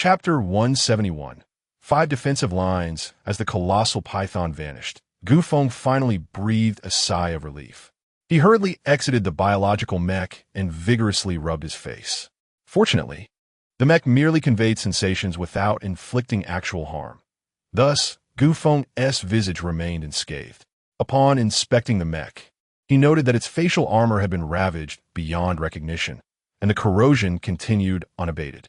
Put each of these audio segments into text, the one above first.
Chapter 171. 5 defensive lines. As the colossal python vanished, Feng finally breathed a sigh of relief. He hurriedly exited the biological mech and vigorously rubbed his face. Fortunately, the mech merely conveyed sensations without inflicting actual harm. Thus, Feng's visage remained unscathed. Upon inspecting the mech, he noted that its facial armor had been ravaged beyond recognition, and the corrosion continued unabated.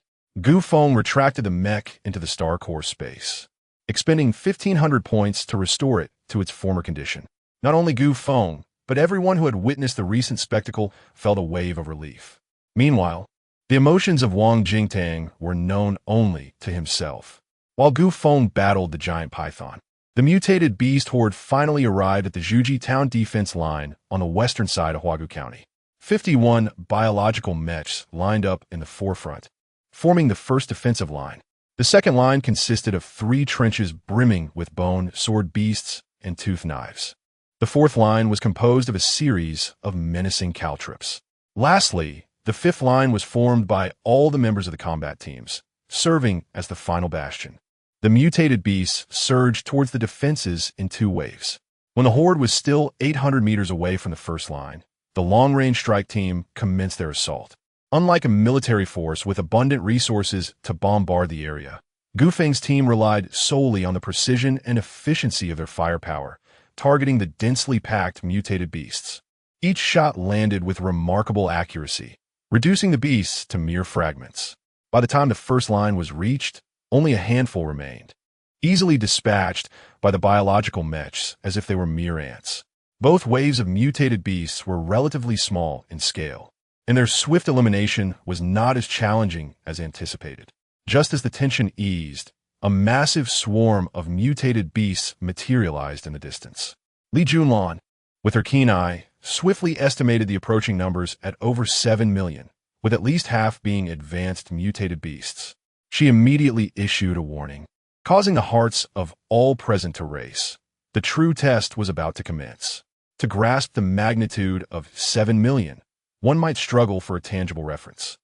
Feng retracted the mech into the star core space, expending 1,500 points to restore it to its former condition. Not only Feng, but everyone who had witnessed the recent spectacle felt a wave of relief. Meanwhile, the emotions of Wang Jingtang were known only to himself. While Feng battled the giant python, the mutated beast horde finally arrived at the Zhuji town defense line on the western side of Huagu County. 51 biological mechs lined up in the forefront, forming the first defensive line. The second line consisted of 3 trenches brimming with bone, sword beasts, and tooth knives. The fourth line was composed of a series of menacing caltrops. Lastly, the fifth line was formed by all the members of the combat teams, serving as the final bastion. The mutated beasts surged towards the defenses in 2 waves. When the horde was still 800 meters away from the first line, the long-range strike team commenced their assault. Unlike a military force with abundant resources to bombard the area, Feng's team relied solely on the precision and efficiency of their firepower, targeting the densely packed mutated beasts. Each shot landed with remarkable accuracy, reducing the beasts to mere fragments. By the time the first line was reached, only a handful remained, easily dispatched by the biological mechs as if they were mere ants. Both waves of mutated beasts were relatively small in scale, and their swift elimination was not as challenging as anticipated. Just as the tension eased, a massive swarm of mutated beasts materialized in the distance. Li Junlan, with her keen eye, swiftly estimated the approaching numbers at over 7 million, with at least half being advanced mutated beasts. She immediately issued a warning, causing the hearts of all present to race. The true test was about to commence. To grasp the magnitude of 7 million, one might struggle for a tangible reference.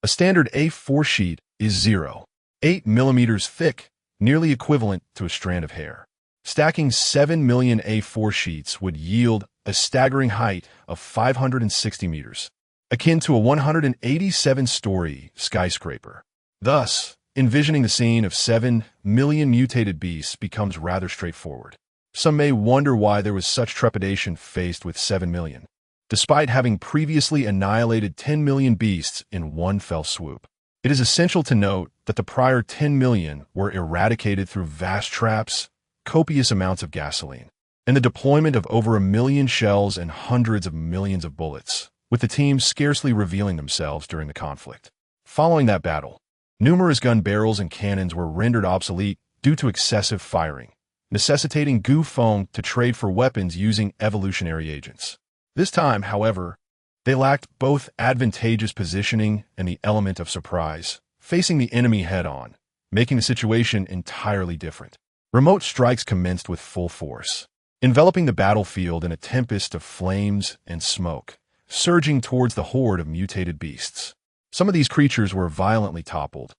A standard A4 sheet is 0.8 millimeters thick, nearly equivalent to a strand of hair. Stacking 7 million A4 sheets would yield a staggering height of 560 meters, akin to a 187-story skyscraper. Thus, envisioning the scene of 7 million mutated beasts becomes rather straightforward. Some may wonder why there was such trepidation faced with 7 million. Despite having previously annihilated 10 million beasts in one fell swoop. It is essential to note that the prior 10 million were eradicated through vast traps, copious amounts of gasoline, and the deployment of over 1 million shells and hundreds of millions of bullets, with the team scarcely revealing themselves during the conflict. Following that battle, numerous gun barrels and cannons were rendered obsolete due to excessive firing, necessitating Feng to trade for weapons using evolutionary agents. This time, however, they lacked both advantageous positioning and the element of surprise, facing the enemy head-on, making the situation entirely different. Remote strikes commenced with full force, enveloping the battlefield in a tempest of flames and smoke, surging towards the horde of mutated beasts. Some of these creatures were violently toppled,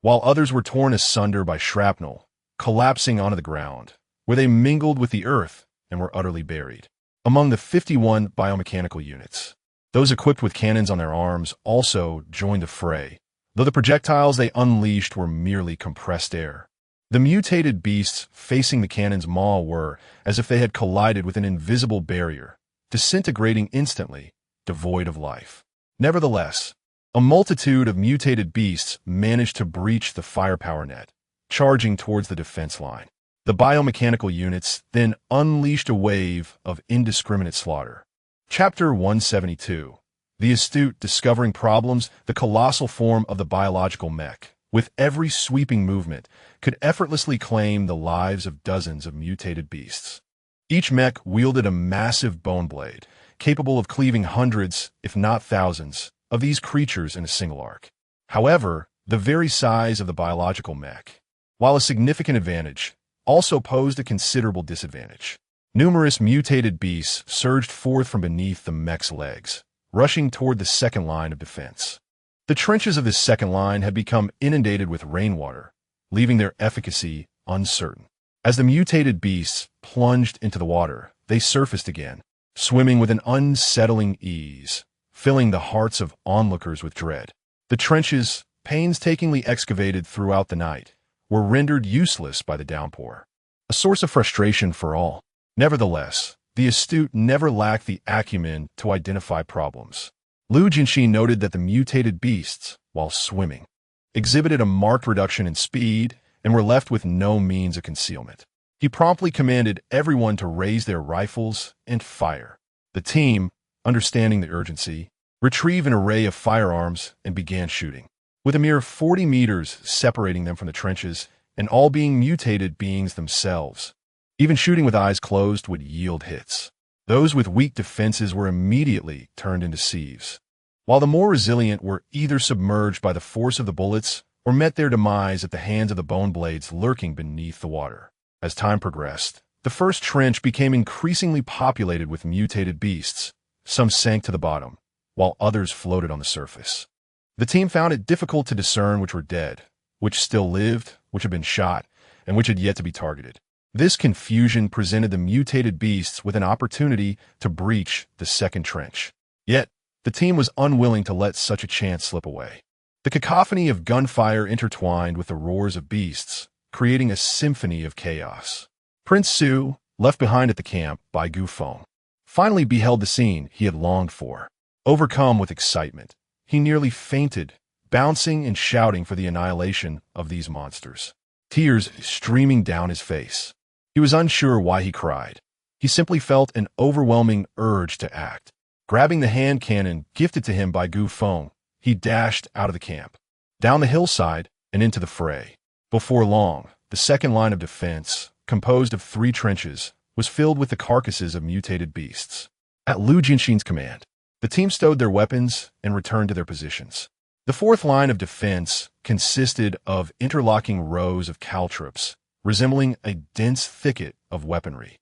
while others were torn asunder by shrapnel, collapsing onto the ground, where they mingled with the earth and were utterly buried. Among the 51 biomechanical units, those equipped with cannons on their arms also joined the fray, though the projectiles they unleashed were merely compressed air. The mutated beasts facing the cannon's maw were as if they had collided with an invisible barrier, disintegrating instantly, devoid of life. Nevertheless, a multitude of mutated beasts managed to breach the firepower net, charging towards the defense line. The biomechanical units then unleashed a wave of indiscriminate slaughter. Chapter 172. The astute discovering problems. The colossal form of the biological mech, with every sweeping movement, could effortlessly claim the lives of dozens of mutated beasts. Each mech wielded a massive bone blade, capable of cleaving hundreds, if not thousands, of these creatures in a single arc. However, the very size of the biological mech, while a significant advantage, also posed a considerable disadvantage. Numerous mutated beasts surged forth from beneath the mech's legs, rushing toward the second line of defense. The trenches of this second line had become inundated with rainwater, leaving their efficacy uncertain. As the mutated beasts plunged into the water, they surfaced again, swimming with an unsettling ease, filling the hearts of onlookers with dread. The trenches, painstakingly excavated throughout the night, were rendered useless by the downpour, a source of frustration for all. Nevertheless, the astute never lacked the acumen to identify problems. Lu Jinxi noted that the mutated beasts, while swimming, exhibited a marked reduction in speed and were left with no means of concealment. He promptly commanded everyone to raise their rifles and fire. The team, understanding the urgency, retrieved an array of firearms and began shooting. With a mere 40 meters separating them from the trenches, and all being mutated beings themselves, even shooting with eyes closed would yield hits. Those with weak defenses were immediately turned into sieves, while the more resilient were either submerged by the force of the bullets or met their demise at the hands of the bone blades lurking beneath the water. As time progressed, the first trench became increasingly populated with mutated beasts. Some sank to the bottom, while others floated on the surface. The team found it difficult to discern which were dead, which still lived, which had been shot, and which had yet to be targeted. This confusion presented the mutated beasts with an opportunity to breach the second trench. Yet, the team was unwilling to let such a chance slip away. The cacophony of gunfire intertwined with the roars of beasts, creating a symphony of chaos. Prince Su, left behind at the camp by Gu Feng, finally beheld the scene he had longed for. Overcome with excitement, he nearly fainted, bouncing and shouting for the annihilation of these monsters, tears streaming down his face. He was unsure why he cried. He simply felt an overwhelming urge to act. Grabbing the hand cannon gifted to him by Gu Feng, he dashed out of the camp, down the hillside, and into the fray. Before long, the second line of defense, composed of 3 trenches, was filled with the carcasses of mutated beasts. At Lu Jinxin's command, the team stowed their weapons and returned to their positions. The fourth line of defense consisted of interlocking rows of caltrops, resembling a dense thicket of weaponry,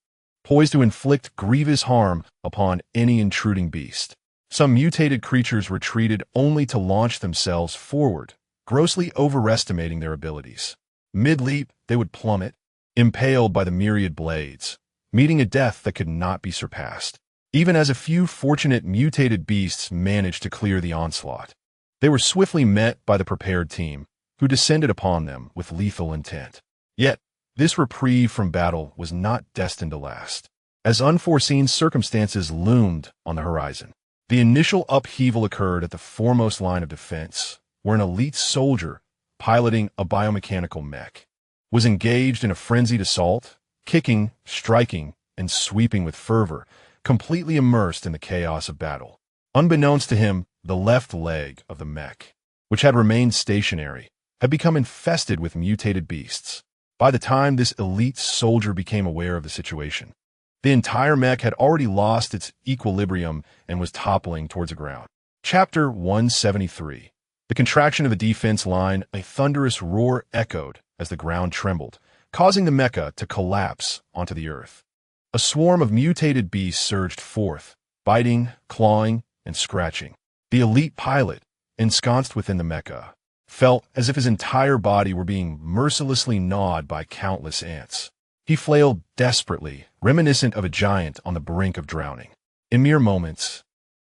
poised to inflict grievous harm upon any intruding beast. Some mutated creatures retreated only to launch themselves forward, grossly overestimating their abilities. Mid-leap, they would plummet, impaled by the myriad blades, meeting a death that could not be surpassed. Even as a few fortunate mutated beasts managed to clear the onslaught, they were swiftly met by the prepared team, who descended upon them with lethal intent. Yet, this reprieve from battle was not destined to last, as unforeseen circumstances loomed on the horizon. The initial upheaval occurred at the foremost line of defense, where an elite soldier, piloting a biomechanical mech, was engaged in a frenzied assault, kicking, striking, and sweeping with fervor, completely immersed in the chaos of battle. Unbeknownst to him, the left leg of the mech, which had remained stationary, had become infested with mutated beasts. By the time this elite soldier became aware of the situation, the entire mech had already lost its equilibrium and was toppling towards the ground. Chapter 173. The contraction of the defense line, a thunderous roar echoed as the ground trembled, causing the mecha to collapse onto the earth. A swarm of mutated beasts surged forth, biting, clawing, and scratching. The elite pilot, ensconced within the mecha, felt as if his entire body were being mercilessly gnawed by countless ants. He flailed desperately, reminiscent of a giant on the brink of drowning. In mere moments,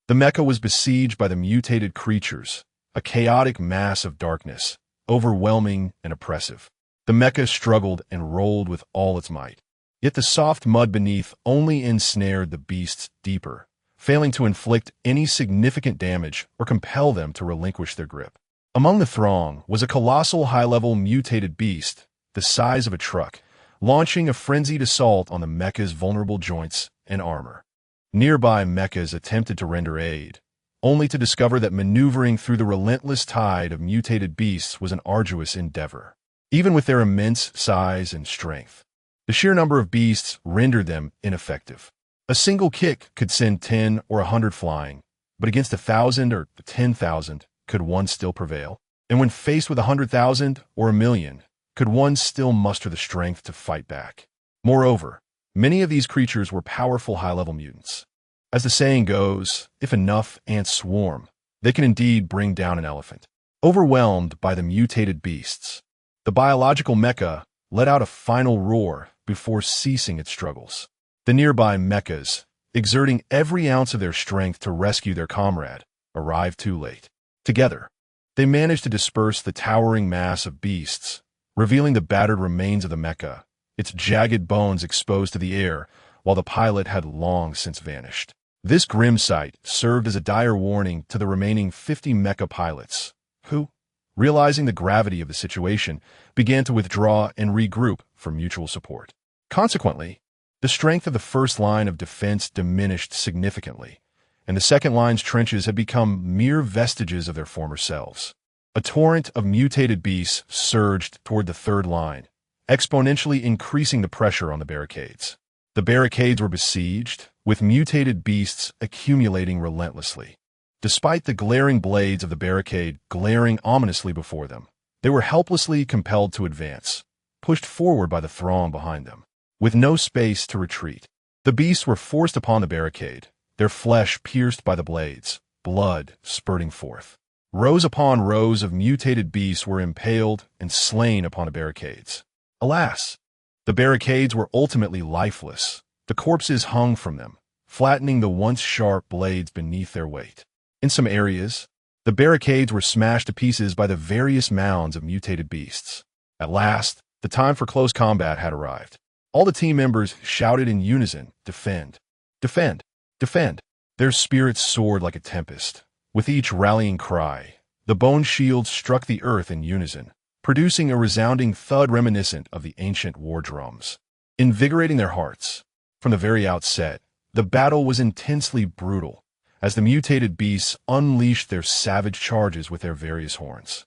the mecha was besieged by the mutated creatures, a chaotic mass of darkness, overwhelming and oppressive. The mecha struggled and rolled with all its might. Yet the soft mud beneath only ensnared the beasts deeper, failing to inflict any significant damage or compel them to relinquish their grip. Among the throng was a colossal high-level mutated beast, the size of a truck, launching a frenzied assault on the mecha's vulnerable joints and armor. Nearby mechas attempted to render aid, only to discover that maneuvering through the relentless tide of mutated beasts was an arduous endeavor. Even with their immense size and strength, the sheer number of beasts rendered them ineffective. A single kick could send 10 or 100 flying, but against 1,000 or 10,000, could one still prevail? And when faced with 100,000 or 1,000,000, could one still muster the strength to fight back? Moreover, many of these creatures were powerful high-level mutants. As the saying goes, if enough ants swarm, they can indeed bring down an elephant. Overwhelmed by the mutated beasts, the biological mecha let out a final roar before ceasing its struggles. The nearby mechas, exerting every ounce of their strength to rescue their comrade, arrived too late. Together, they managed to disperse the towering mass of beasts, revealing the battered remains of the mecha, its jagged bones exposed to the air, while the pilot had long since vanished. This grim sight served as a dire warning to the remaining 50 mecha pilots, who, realizing the gravity of the situation, began to withdraw and regroup for mutual support. Consequently, the strength of the first line of defense diminished significantly, and the second line's trenches had become mere vestiges of their former selves. A torrent of mutated beasts surged toward the third line, exponentially increasing the pressure on the barricades. The barricades were besieged, with mutated beasts accumulating relentlessly. Despite the glaring blades of the barricade glaring ominously before them, they were helplessly compelled to advance, pushed forward by the throng behind them. With no space to retreat, the beasts were forced upon the barricade, their flesh pierced by the blades, blood spurting forth. Rows upon rows of mutated beasts were impaled and slain upon the barricades. Alas, the barricades were ultimately lifeless. The corpses hung from them, flattening the once sharp blades beneath their weight. In some areas, the barricades were smashed to pieces by the various mounds of mutated beasts. At last, the time for close combat had arrived. All the team members shouted in unison, "Defend! Defend! Defend!" Their spirits soared like a tempest. With each rallying cry, the bone shields struck the earth in unison, producing a resounding thud reminiscent of the ancient war drums. Invigorating their hearts, from the very outset, the battle was intensely brutal, as the mutated beasts unleashed their savage charges with their various horns.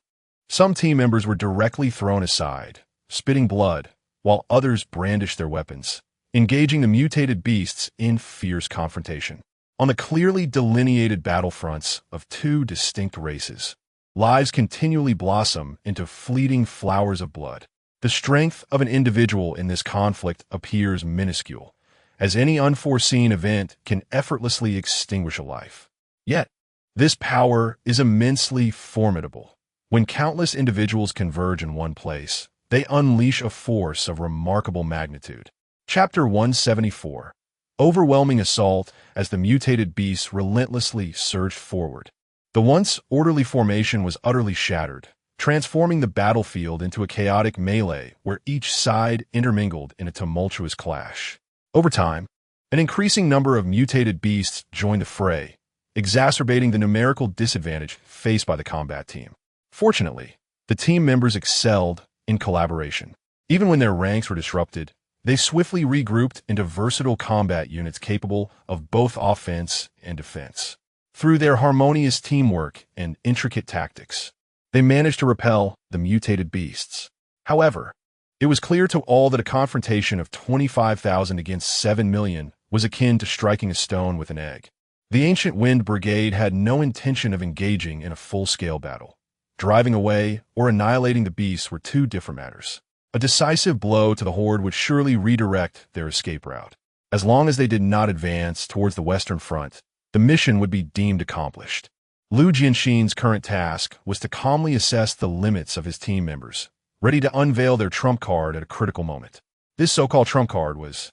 Some team members were directly thrown aside, spitting blood, while others brandished their weapons, engaging the mutated beasts in fierce confrontation. On the clearly delineated battlefronts of two distinct races, lives continually blossom into fleeting flowers of blood. The strength of an individual in this conflict appears minuscule, as any unforeseen event can effortlessly extinguish a life. Yet, this power is immensely formidable. When countless individuals converge in one place, they unleash a force of remarkable magnitude. Chapter 174. Overwhelming assault as the mutated beasts relentlessly surged forward. The once orderly formation was utterly shattered, transforming the battlefield into a chaotic melee where each side intermingled in a tumultuous clash. Over time, an increasing number of mutated beasts joined the fray, exacerbating the numerical disadvantage faced by the combat team. Fortunately, the team members excelled in collaboration. Even when their ranks were disrupted, they swiftly regrouped into versatile combat units capable of both offense and defense. Through their harmonious teamwork and intricate tactics, they managed to repel the mutated beasts. However, it was clear to all that a confrontation of 25,000 against 7 million was akin to striking a stone with an egg. The Ancient Wind Brigade had no intention of engaging in a full-scale battle. Driving away or annihilating the beasts were two different matters. A decisive blow to the Horde would surely redirect their escape route. As long as they did not advance towards the Western Front, the mission would be deemed accomplished. Lu Jianxin's current task was to calmly assess the limits of his team members, ready to unveil their trump card at a critical moment. This so-called trump card was,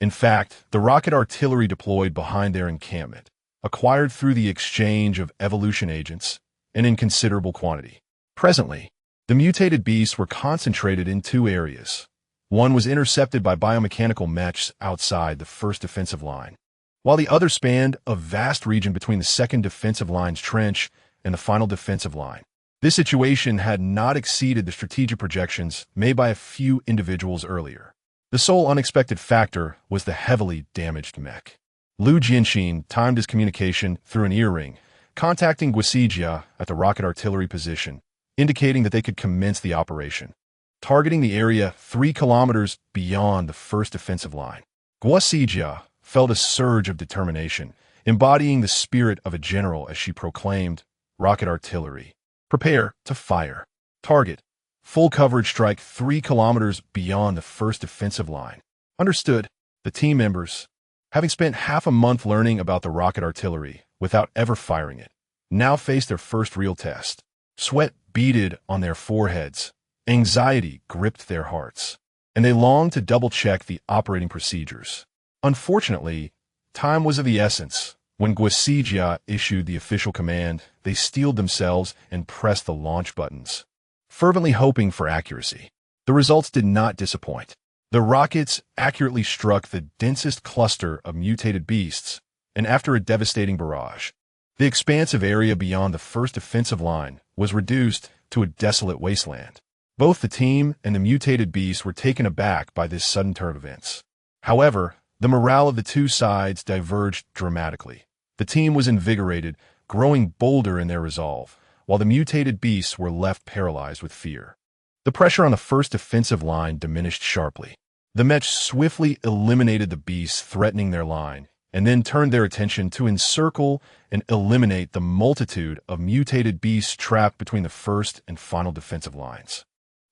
in fact, the rocket artillery deployed behind their encampment, acquired through the exchange of evolution agents and in considerable quantity. Presently, the mutated beasts were concentrated in two areas. One was intercepted by biomechanical mechs outside the first defensive line, while the other spanned a vast region between the second defensive line's trench and the final defensive line. This situation had not exceeded the strategic projections made by a few individuals earlier. The sole unexpected factor was the heavily damaged mech. Lu Jianxin timed his communication through an earring, contacting Guisijia at the rocket artillery position, indicating that they could commence the operation, targeting the area 3 kilometers beyond the first defensive line. Guisijia felt a surge of determination, embodying the spirit of a general as she proclaimed, "Rocket artillery, prepare to fire. Target, full coverage strike 3 kilometers beyond the first defensive line." Understood. The team members, having spent half a month learning about the rocket artillery without ever firing it, now faced their first real test. Sweat beaded on their foreheads. Anxiety gripped their hearts, and they longed to double-check the operating procedures. Unfortunately, time was of the essence. When Guasijia issued the official command, they steeled themselves and pressed the launch buttons, fervently hoping for accuracy. The results did not disappoint. The rockets accurately struck the densest cluster of mutated beasts, and after a devastating barrage, the expansive area beyond the first defensive line was reduced to a desolate wasteland. Both the team and the mutated beasts were taken aback by this sudden turn of events. However, the morale of the two sides diverged dramatically. The team was invigorated, growing bolder in their resolve, while the mutated beasts were left paralyzed with fear. The pressure on the first defensive line diminished sharply. The mech swiftly eliminated the beasts threatening their line, and then turned their attention to encircle and eliminate the multitude of mutated beasts trapped between the first and final defensive lines.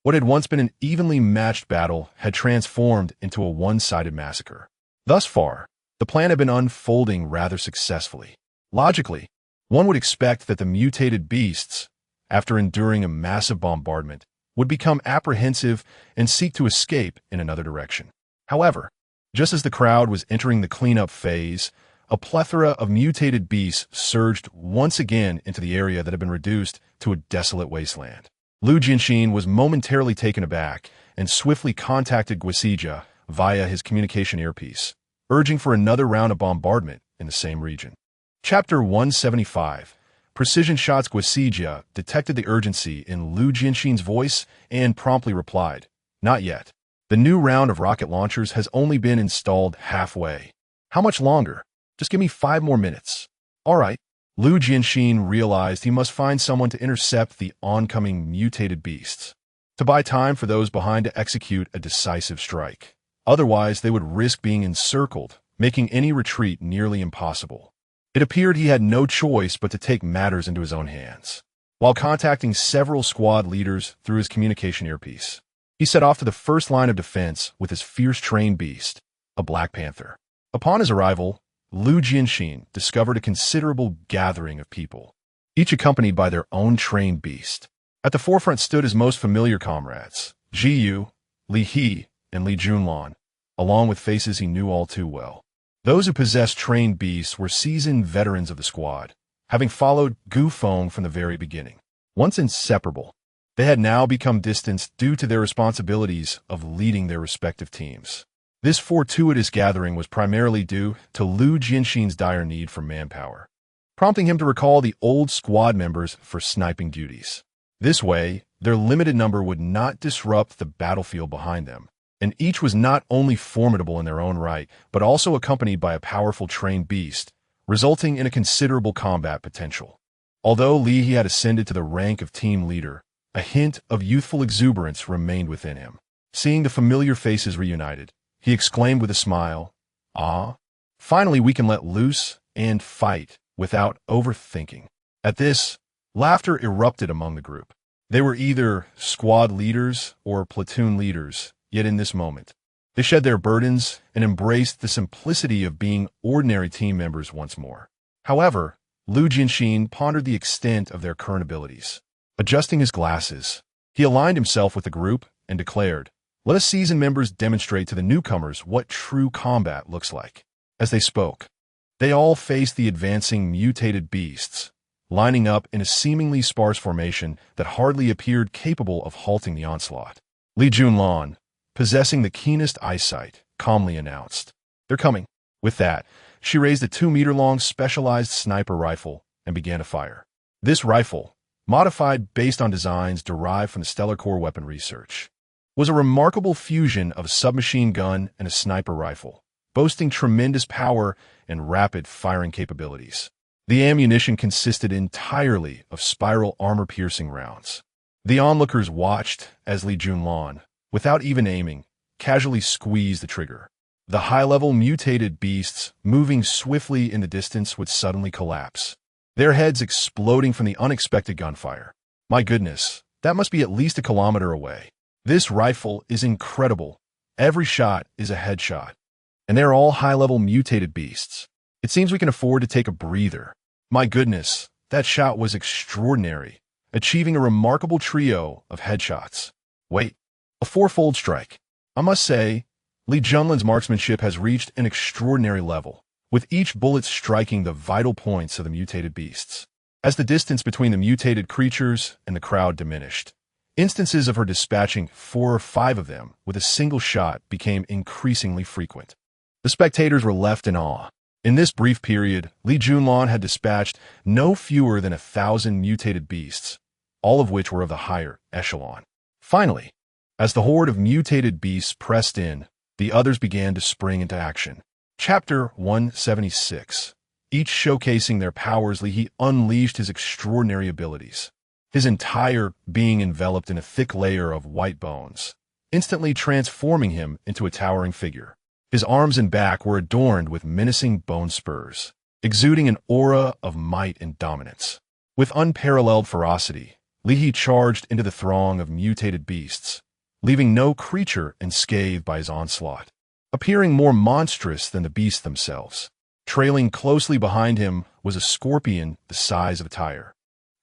What had once been an evenly matched battle had transformed into a one-sided massacre. Thus far, the plan had been unfolding rather successfully. Logically, one would expect that the mutated beasts, after enduring a massive bombardment, would become apprehensive and seek to escape in another direction. However, just as the crowd was entering the cleanup phase, a plethora of mutated beasts surged once again into the area that had been reduced to a desolate wasteland. Lu Jianxin was momentarily taken aback and swiftly contacted Guasijia via his communication earpiece, urging for another round of bombardment in the same region. Chapter 175. Precision shots. Guasijia detected the urgency in Lu Jianxin's voice and promptly replied, "Not yet. The new round of rocket launchers has only been installed halfway. How much longer? Just give me 5 more minutes." "All right." Lu Jianxin realized he must find someone to intercept the oncoming mutated beasts, to buy time for those behind to execute a decisive strike. Otherwise, they would risk being encircled, making any retreat nearly impossible. It appeared he had no choice but to take matters into his own hands. While contacting several squad leaders through his communication earpiece, he set off to the first line of defense with his fierce trained beast, a black panther. Upon his arrival, Lu Jianxin discovered a considerable gathering of people, each accompanied by their own trained beast. At the forefront stood his most familiar comrades, Ji Yu, Li He, and Li Junlan, along with faces he knew all too well. Those who possessed trained beasts were seasoned veterans of the squad, having followed Gu Feng from the very beginning. Once inseparable, they had now become distanced due to their responsibilities of leading their respective teams. This fortuitous gathering was primarily due to Lu Jianxin's dire need for manpower, prompting him to recall the old squad members for sniping duties. This way, their limited number would not disrupt the battlefield behind them, and each was not only formidable in their own right, but also accompanied by a powerful trained beast, resulting in a considerable combat potential. Although Li He had ascended to the rank of team leader, a hint of youthful exuberance remained within him. Seeing the familiar faces reunited, he exclaimed with a smile, "Ah, finally we can let loose and fight without overthinking." At this, laughter erupted among the group. They were either squad leaders or platoon leaders, yet in this moment, they shed their burdens and embraced the simplicity of being ordinary team members once more. However, Lu Jianxin pondered the extent of their current abilities. Adjusting his glasses, he aligned himself with the group and declared, "Let us seasoned members demonstrate to the newcomers what true combat looks like." As they spoke, they all faced the advancing mutated beasts, lining up in a seemingly sparse formation that hardly appeared capable of halting the onslaught. Li Junlan, possessing the keenest eyesight, calmly announced, "They're coming." With that, she raised a 2-meter-long specialized sniper rifle and began to fire. This rifle, modified based on designs derived from the Stellar Core weapon research, was a remarkable fusion of a submachine gun and a sniper rifle, boasting tremendous power and rapid firing capabilities. The ammunition consisted entirely of spiral armor-piercing rounds. The onlookers watched as Li Junlan, without even aiming, casually squeezed the trigger. The high-level mutated beasts, moving swiftly in the distance, would suddenly collapse, their heads exploding from the unexpected gunfire. My goodness, that must be at least a kilometer away. This rifle is incredible. Every shot is a headshot. And they're all high-level mutated beasts. It seems we can afford to take a breather. My goodness, That shot was extraordinary, achieving a remarkable trio of headshots. Wait, a fourfold strike. I must say, Li Junlin's marksmanship has reached an extraordinary level, with each bullet striking the vital points of the mutated beasts. As the distance between the mutated creatures and the crowd diminished, instances of her dispatching 4 or 5 of them with a single shot became increasingly frequent. The spectators were left in awe. In this brief period, Li Junlin had dispatched no fewer than 1,000 mutated beasts, all of which were of the higher echelon. Finally, as the horde of mutated beasts pressed in, the others began to spring into action. Chapter 176. Each showcasing their powers, Li unleashed his extraordinary abilities, his entire being enveloped in a thick layer of white bones, instantly transforming him into a towering figure. His arms and back were adorned with menacing bone spurs, exuding an aura of might and dominance. With unparalleled ferocity, Li charged into the throng of mutated beasts, leaving no creature unscathed by his onslaught. Appearing more monstrous than the beasts themselves, trailing closely behind him was a scorpion the size of a tire,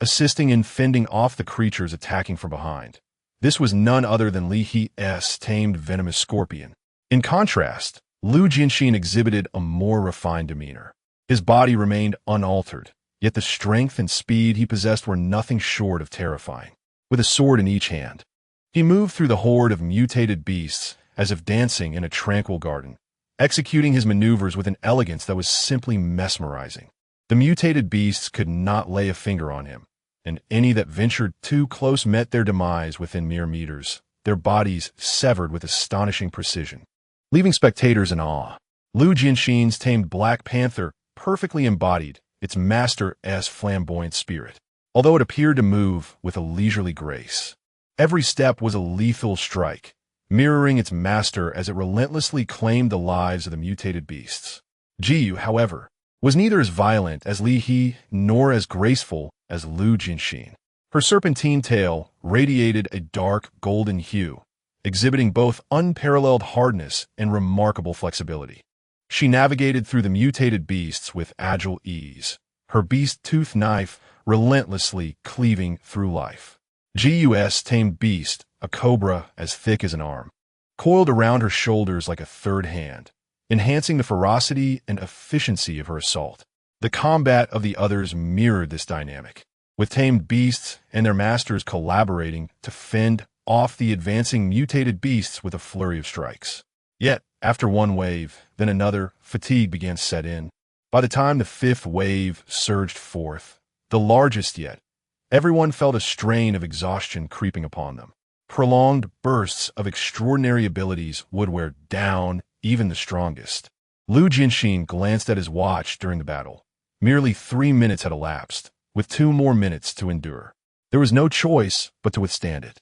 assisting in fending off the creatures attacking from behind. This was none other than Li's tamed venomous scorpion. In contrast, Lu Jianxin exhibited a more refined demeanor. His body remained unaltered, yet the strength and speed he possessed were nothing short of terrifying. With a sword in each hand, he moved through the horde of mutated beasts as if dancing in a tranquil garden, executing his maneuvers with an elegance that was simply mesmerizing. The mutated beasts could not lay a finger on him, and any that ventured too close met their demise within mere meters, their bodies severed with astonishing precision. Leaving spectators in awe, Lu Jianxin's tamed Black Panther perfectly embodied its master's flamboyant spirit, although it appeared to move with a leisurely grace. Every step was a lethal strike, mirroring its master as it relentlessly claimed the lives of the mutated beasts. Jiyu, however, was neither as violent as Li nor as graceful as Lu Jianxin. Her serpentine tail radiated a dark golden hue, exhibiting both unparalleled hardness and remarkable flexibility. She navigated through the mutated beasts with agile ease, her beast-tooth knife relentlessly cleaving through life. Guyu's tamed beast, a cobra as thick as an arm, coiled around her shoulders like a third hand, enhancing the ferocity and efficiency of her assault. The combat of the others mirrored this dynamic, with tamed beasts and their masters collaborating to fend off the advancing mutated beasts with a flurry of strikes. Yet, after one wave, then another, fatigue began to set in. By the time the 5th wave surged forth, the largest yet, everyone felt a strain of exhaustion creeping upon them. Prolonged bursts of extraordinary abilities would wear down even the strongest. Lu Jianxin glanced at his watch during the battle. Merely 3 minutes had elapsed, with 2 more minutes to endure. There was no choice but to withstand it.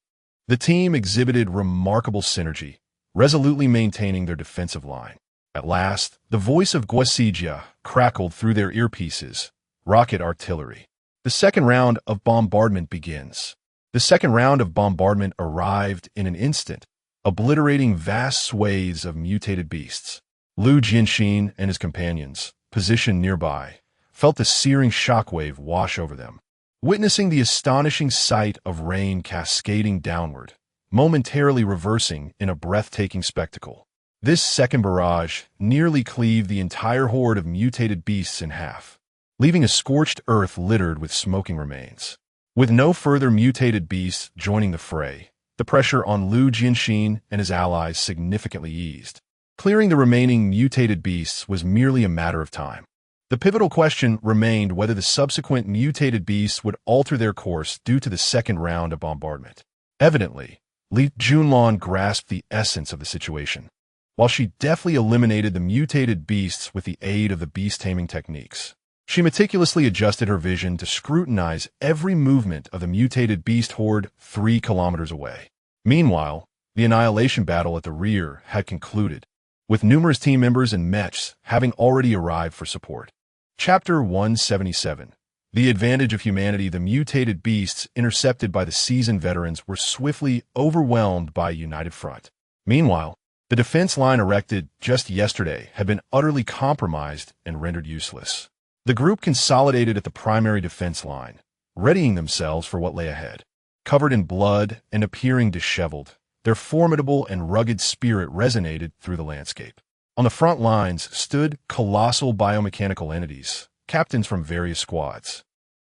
The team exhibited remarkable synergy, resolutely maintaining their defensive line. At last, the voice of Guosijia crackled through their earpieces. Rocket artillery. The second round of bombardment begins. The second round of bombardment arrived in an instant, obliterating vast swathes of mutated beasts. Lu Jianxin and his companions, positioned nearby, felt the searing shockwave wash over them, witnessing the astonishing sight of rain cascading downward, momentarily reversing in a breathtaking spectacle. This second barrage nearly cleaved the entire horde of mutated beasts in half, leaving a scorched earth littered with smoking remains. With no further mutated beasts joining the fray, the pressure on Lu Jianxin and his allies significantly eased. Clearing the remaining mutated beasts was merely a matter of time. The pivotal question remained whether the subsequent mutated beasts would alter their course due to the second round of bombardment. Evidently, Li Junlin grasped the essence of the situation. While she deftly eliminated the mutated beasts with the aid of the beast-taming techniques, she meticulously adjusted her vision to scrutinize every movement of the mutated beast horde 3 kilometers away. Meanwhile, the annihilation battle at the rear had concluded, with numerous team members and mechs having already arrived for support. Chapter 177. The advantage of humanity. The mutated beasts, intercepted by the seasoned veterans, were swiftly overwhelmed by a united front. Meanwhile, the defense line erected just yesterday had been utterly compromised and rendered useless. The group consolidated at the primary defense line, readying themselves for what lay ahead. Covered in blood and appearing disheveled, their formidable and rugged spirit resonated through the landscape. On the front lines stood colossal biomechanical entities, captains from various squads,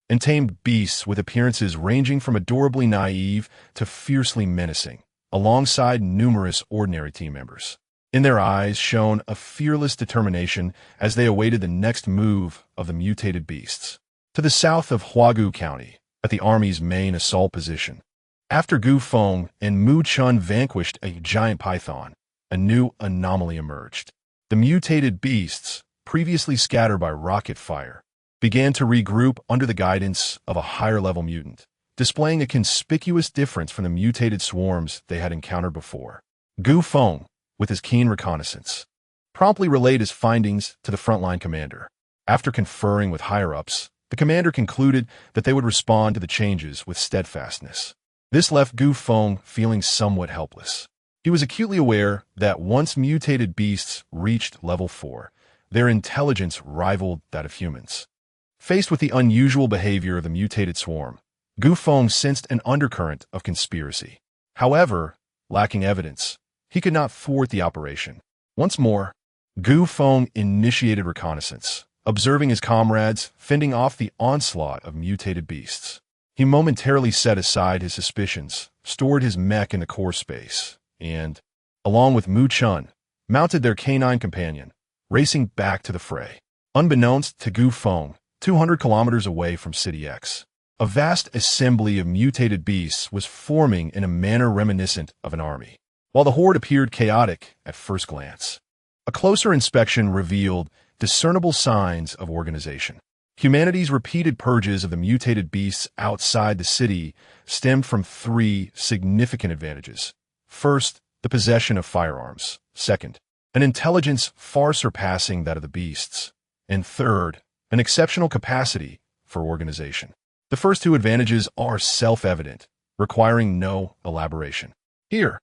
and tamed beasts with appearances ranging from adorably naive to fiercely menacing, alongside numerous ordinary team members. In their eyes shone a fearless determination as they awaited the next move of the mutated beasts. To the south of Huagu County, at the Army's main assault position, after Gu Feng and Mu Chun vanquished a giant python, a new anomaly emerged. The mutated beasts, previously scattered by rocket fire, began to regroup under the guidance of a higher-level mutant, displaying a conspicuous difference from the mutated swarms they had encountered before. Gu Feng, with his keen reconnaissance, promptly relayed his findings to the frontline commander. After conferring with higher-ups, the commander concluded that they would respond to the changes with steadfastness. This left Gu Feng feeling somewhat helpless. He was acutely aware that once mutated beasts reached level 4, their intelligence rivaled that of humans. Faced with the unusual behavior of the mutated swarm, Gu Feng sensed an undercurrent of conspiracy. However, lacking evidence, he could not thwart the operation. Once more, Gu Feng initiated reconnaissance, observing his comrades fending off the onslaught of mutated beasts. He momentarily set aside his suspicions, stored his mech in the core space, and, along with Mu Chun, mounted their canine companion, racing back to the fray. Unbeknownst to Gu Feng, 200 kilometers away from City X, a vast assembly of mutated beasts was forming in a manner reminiscent of an army. While the horde appeared chaotic at first glance, a closer inspection revealed discernible signs of organization. Humanity's repeated purges of the mutated beasts outside the city stemmed from 3 significant advantages. First, the possession of firearms. Second, an intelligence far surpassing that of the beasts. And third, an exceptional capacity for organization. The first 2 advantages are self-evident, requiring no elaboration. Here,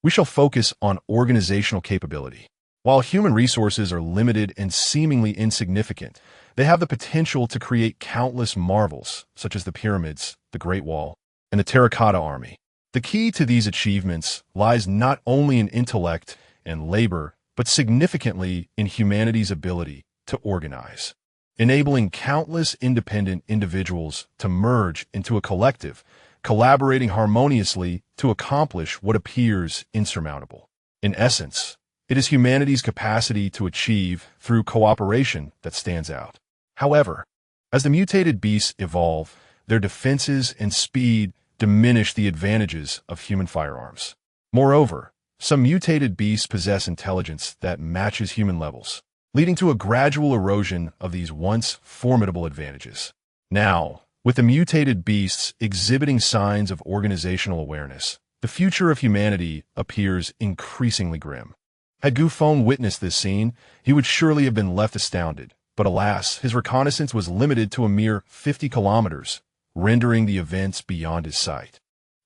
we shall focus on organizational capability. While human resources are limited and seemingly insignificant, they have the potential to create countless marvels, such as the pyramids, the Great Wall, and the Terracotta Army. The key to these achievements lies not only in intellect and labor, but significantly in humanity's ability to organize, enabling countless independent individuals to merge into a collective, collaborating harmoniously to accomplish what appears insurmountable. In essence, it is humanity's capacity to achieve through cooperation that stands out. However, as the mutated beasts evolve, their defenses and speed diminish the advantages of human firearms. Moreover, some mutated beasts possess intelligence that matches human levels, leading to a gradual erosion of these once formidable advantages. Now, with the mutated beasts exhibiting signs of organizational awareness, the future of humanity appears increasingly grim. Had Gu Feng witnessed this scene, he would surely have been left astounded. But alas, his reconnaissance was limited to a mere 50 kilometers, rendering the events beyond his sight.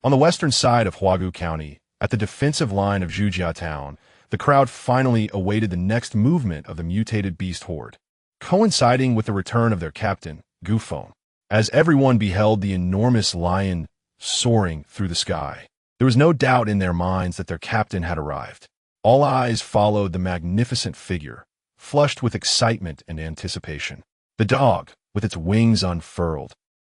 On the western side of Huagu County, at the defensive line of Zhujia Town, the crowd finally awaited the next movement of the mutated beast horde, coinciding with the return of their captain, Gu Feng. As everyone beheld the enormous lion soaring through the sky, there was no doubt in their minds that their captain had arrived. All eyes followed the magnificent figure, flushed with excitement and anticipation. The dog, with its wings unfurled,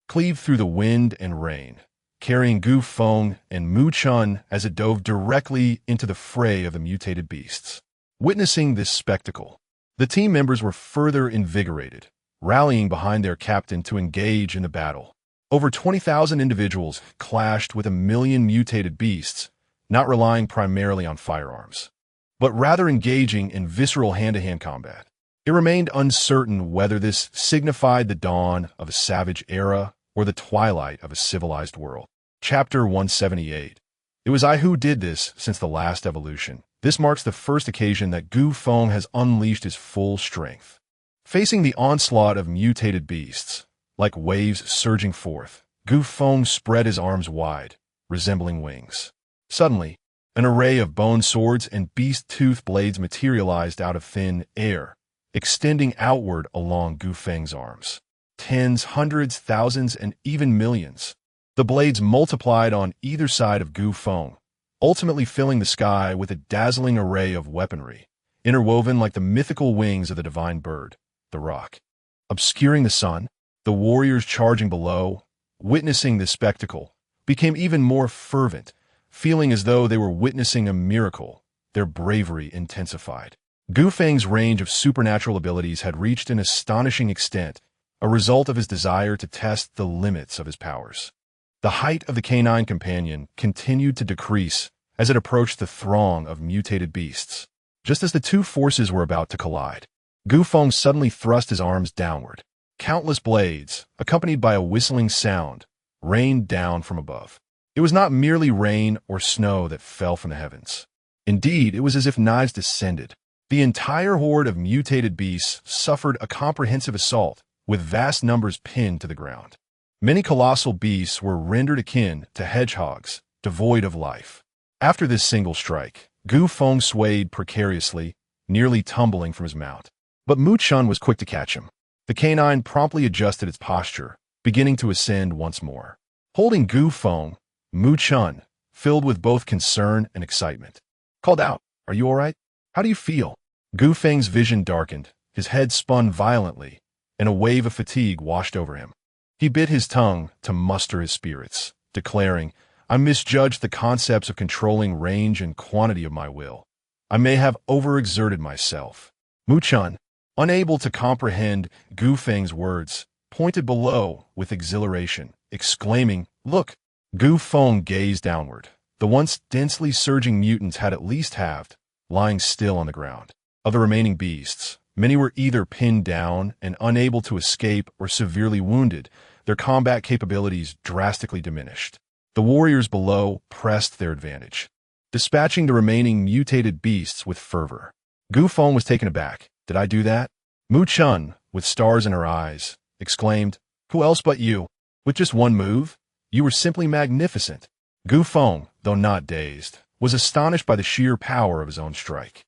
cleaved through the wind and rain, carrying Gu Feng and Mu Chun as it dove directly into the fray of the mutated beasts. Witnessing this spectacle, the team members were further invigorated, rallying behind their captain to engage in the battle. Over 20,000 individuals clashed with 1 million mutated beasts, not relying primarily on firearms, but rather engaging in visceral hand-to-hand combat. It remained uncertain whether this signified the dawn of a savage era or the twilight of a civilized world. Chapter 178. It was I who did this since the last evolution. This marks the first occasion that Gu Feng has unleashed his full strength. Facing the onslaught of mutated beasts, like waves surging forth, Gu Feng spread his arms wide, resembling wings. Suddenly, an array of bone swords and beast-tooth blades materialized out of thin air, extending outward along Gu Feng's arms. Tens, hundreds, thousands, and even millions. The blades multiplied on either side of Gu Feng, ultimately filling the sky with a dazzling array of weaponry, interwoven like the mythical wings of the divine bird, the roc. Obscuring the sun, the warriors charging below, witnessing this spectacle, became even more fervent, feeling as though they were witnessing a miracle. Their bravery intensified. Gu Feng's range of supernatural abilities had reached an astonishing extent, a result of his desire to test the limits of his powers. The height of the canine companion continued to decrease as it approached the throng of mutated beasts. Just as the two forces were about to collide, Gu Feng suddenly thrust his arms downward. Countless blades, accompanied by a whistling sound, rained down from above. It was not merely rain or snow that fell from the heavens. Indeed, it was as if knives descended. The entire horde of mutated beasts suffered a comprehensive assault, with vast numbers pinned to the ground. Many colossal beasts were rendered akin to hedgehogs, devoid of life. After this single strike, Gu Feng swayed precariously, nearly tumbling from his mount. But Mu Chun was quick to catch him. The canine promptly adjusted its posture, beginning to ascend once more. Holding Gu Feng, Mu Chun, filled with both concern and excitement, called out, "Are you all right? How do you feel?" Gu Feng's vision darkened, his head spun violently, and a wave of fatigue washed over him. He bit his tongue to muster his spirits, declaring, "I misjudged the concepts of controlling range and quantity of my will. I may have overexerted myself." Mu Chun, unable to comprehend Gu Feng's words, pointed below with exhilaration, exclaiming, "Look!" Gu Feng gazed downward. The once densely surging mutants had at least halved, lying still on the ground. Of the remaining beasts, many were either pinned down and unable to escape or severely wounded, their combat capabilities drastically diminished. The warriors below pressed their advantage, dispatching the remaining mutated beasts with fervor. Gu Feng was taken aback. "Did I do that?" Mu Chun, with stars in her eyes, exclaimed, "Who else but you? With just one move? You were simply magnificent." Gu Feng, though not dazed, was astonished by the sheer power of his own strike.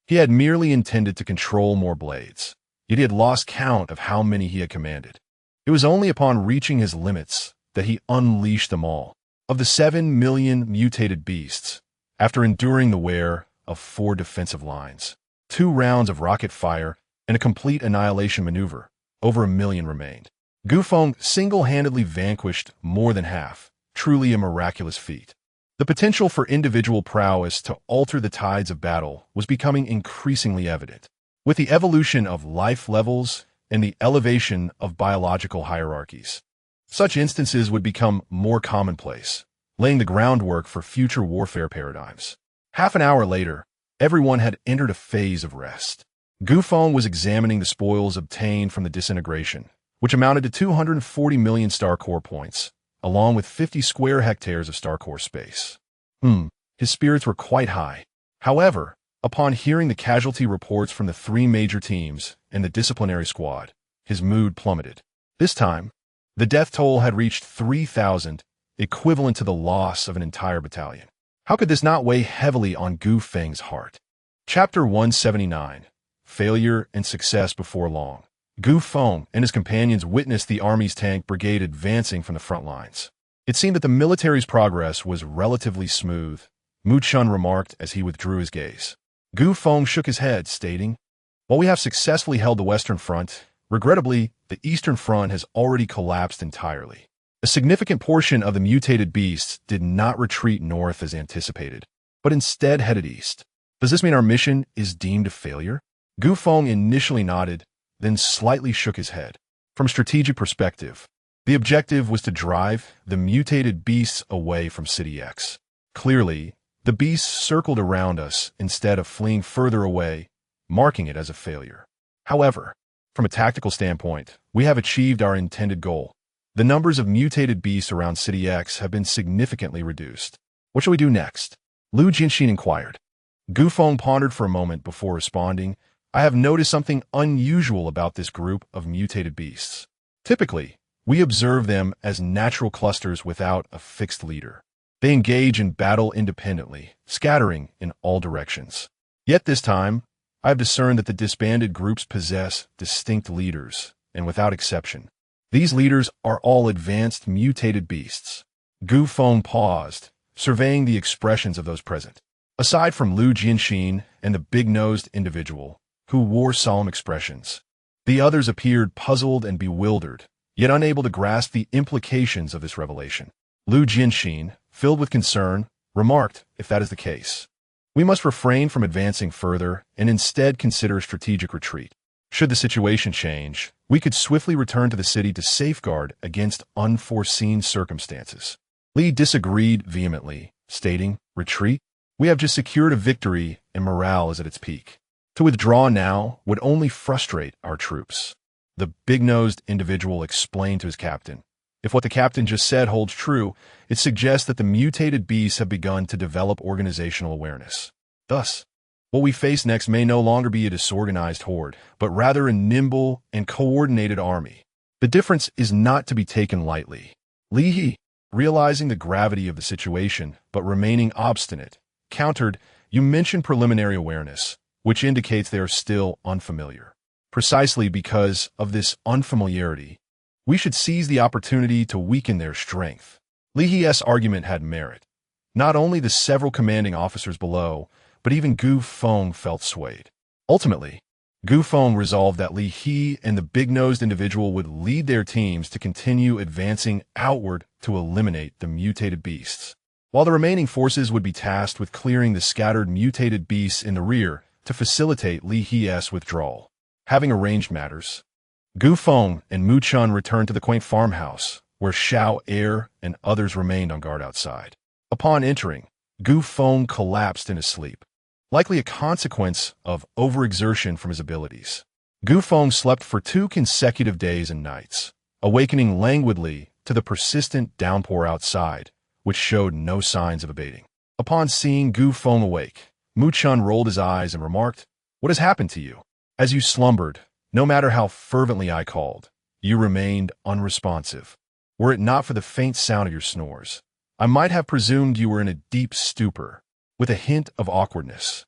He had merely intended to control more blades, yet he had lost count of how many he had commanded. It was only upon reaching his limits that he unleashed them all. Of the 7 million mutated beasts, after enduring the wear of 4 defensive lines, 2 rounds of rocket fire, and a complete annihilation maneuver, over 1 million remained. Gu Feng single-handedly vanquished more than half, truly a miraculous feat. The potential for individual prowess to alter the tides of battle was becoming increasingly evident. With the evolution of life levels and the elevation of biological hierarchies, such instances would become more commonplace, laying the groundwork for future warfare paradigms. Half an hour later, everyone had entered a phase of rest. Gu Feng was examining the spoils obtained from the disintegration, which amounted to 240 million star core points, along with 50 square hectares of star core space. His spirits were quite high. However, upon hearing the casualty reports from the 3 major teams and the disciplinary squad, his mood plummeted. This time, the death toll had reached 3,000, equivalent to the loss of an entire battalion. How could this not weigh heavily on Gu Feng's heart? Chapter 179, Failure and Success Before Long. Gu Feng and his companions witnessed the army's tank brigade advancing from the front lines. It seemed that the military's progress was relatively smooth, Mu Chun remarked as he withdrew his gaze. Gu Feng shook his head, stating, "While we have successfully held the Western Front, regrettably, the Eastern Front has already collapsed entirely. A significant portion of the mutated beasts did not retreat north as anticipated, but instead headed east. Does this mean our mission is deemed a failure?" Gu Feng initially nodded, then slightly shook his head. From a strategic perspective, the objective was to drive the mutated beasts away from City X. Clearly, the beasts circled around us instead of fleeing further away, marking it as a failure. However, from a tactical standpoint, we have achieved our intended goal. The numbers of mutated beasts around City X have been significantly reduced. What shall we do next? Lu Jianxin inquired. Gu Feng pondered for a moment before responding, "I have noticed something unusual about this group of mutated beasts. Typically, we observe them as natural clusters without a fixed leader. They engage in battle independently, scattering in all directions. Yet this time, I have discerned that the disbanded groups possess distinct leaders, and without exception, these leaders are all advanced mutated beasts. Gu Feng paused, surveying the expressions of those present. Aside from Lu Jianxin and the big-nosed individual, who wore solemn expressions, the others appeared puzzled and bewildered, yet unable to grasp the implications of this revelation. Lu Jianxin, filled with concern, remarked, "If that is the case, we must refrain from advancing further and instead consider a strategic retreat. Should the situation change, we could swiftly return to the city to safeguard against unforeseen circumstances." Li disagreed vehemently, stating, "Retreat? We have just secured a victory and morale is at its peak. To withdraw now would only frustrate our troops." The big-nosed individual explained to his captain, "If what the captain just said holds true, it suggests that the mutated beasts have begun to develop organizational awareness. Thus, what we face next may no longer be a disorganized horde, but rather a nimble and coordinated army. The difference is not to be taken lightly." Li He, realizing the gravity of the situation but remaining obstinate, countered, "You mentioned preliminary awareness, which indicates they are still unfamiliar. Precisely because of this unfamiliarity, we should seize the opportunity to weaken their strength." Li He's argument had merit. Not only the several commanding officers below, but even Gu Feng felt swayed. Ultimately, Gu Feng resolved that Li He and the big-nosed individual would lead their teams to continue advancing outward to eliminate the mutated beasts, while the remaining forces would be tasked with clearing the scattered mutated beasts in the rear to facilitate Li He's withdrawal. Having arranged matters, Gu Feng and Mu Chun returned to the quaint farmhouse, where Xiao Er and others remained on guard outside. Upon entering, Gu Feng collapsed in his sleep, likely a consequence of overexertion from his abilities. Gu Feng slept for 2 consecutive days and nights, awakening languidly to the persistent downpour outside, which showed no signs of abating. Upon seeing Gu Feng awake, Mu Chun rolled his eyes and remarked, "What has happened to you? As you slumbered, no matter how fervently I called, you remained unresponsive. Were it not for the faint sound of your snores, I might have presumed you were in a deep stupor." With a hint of awkwardness,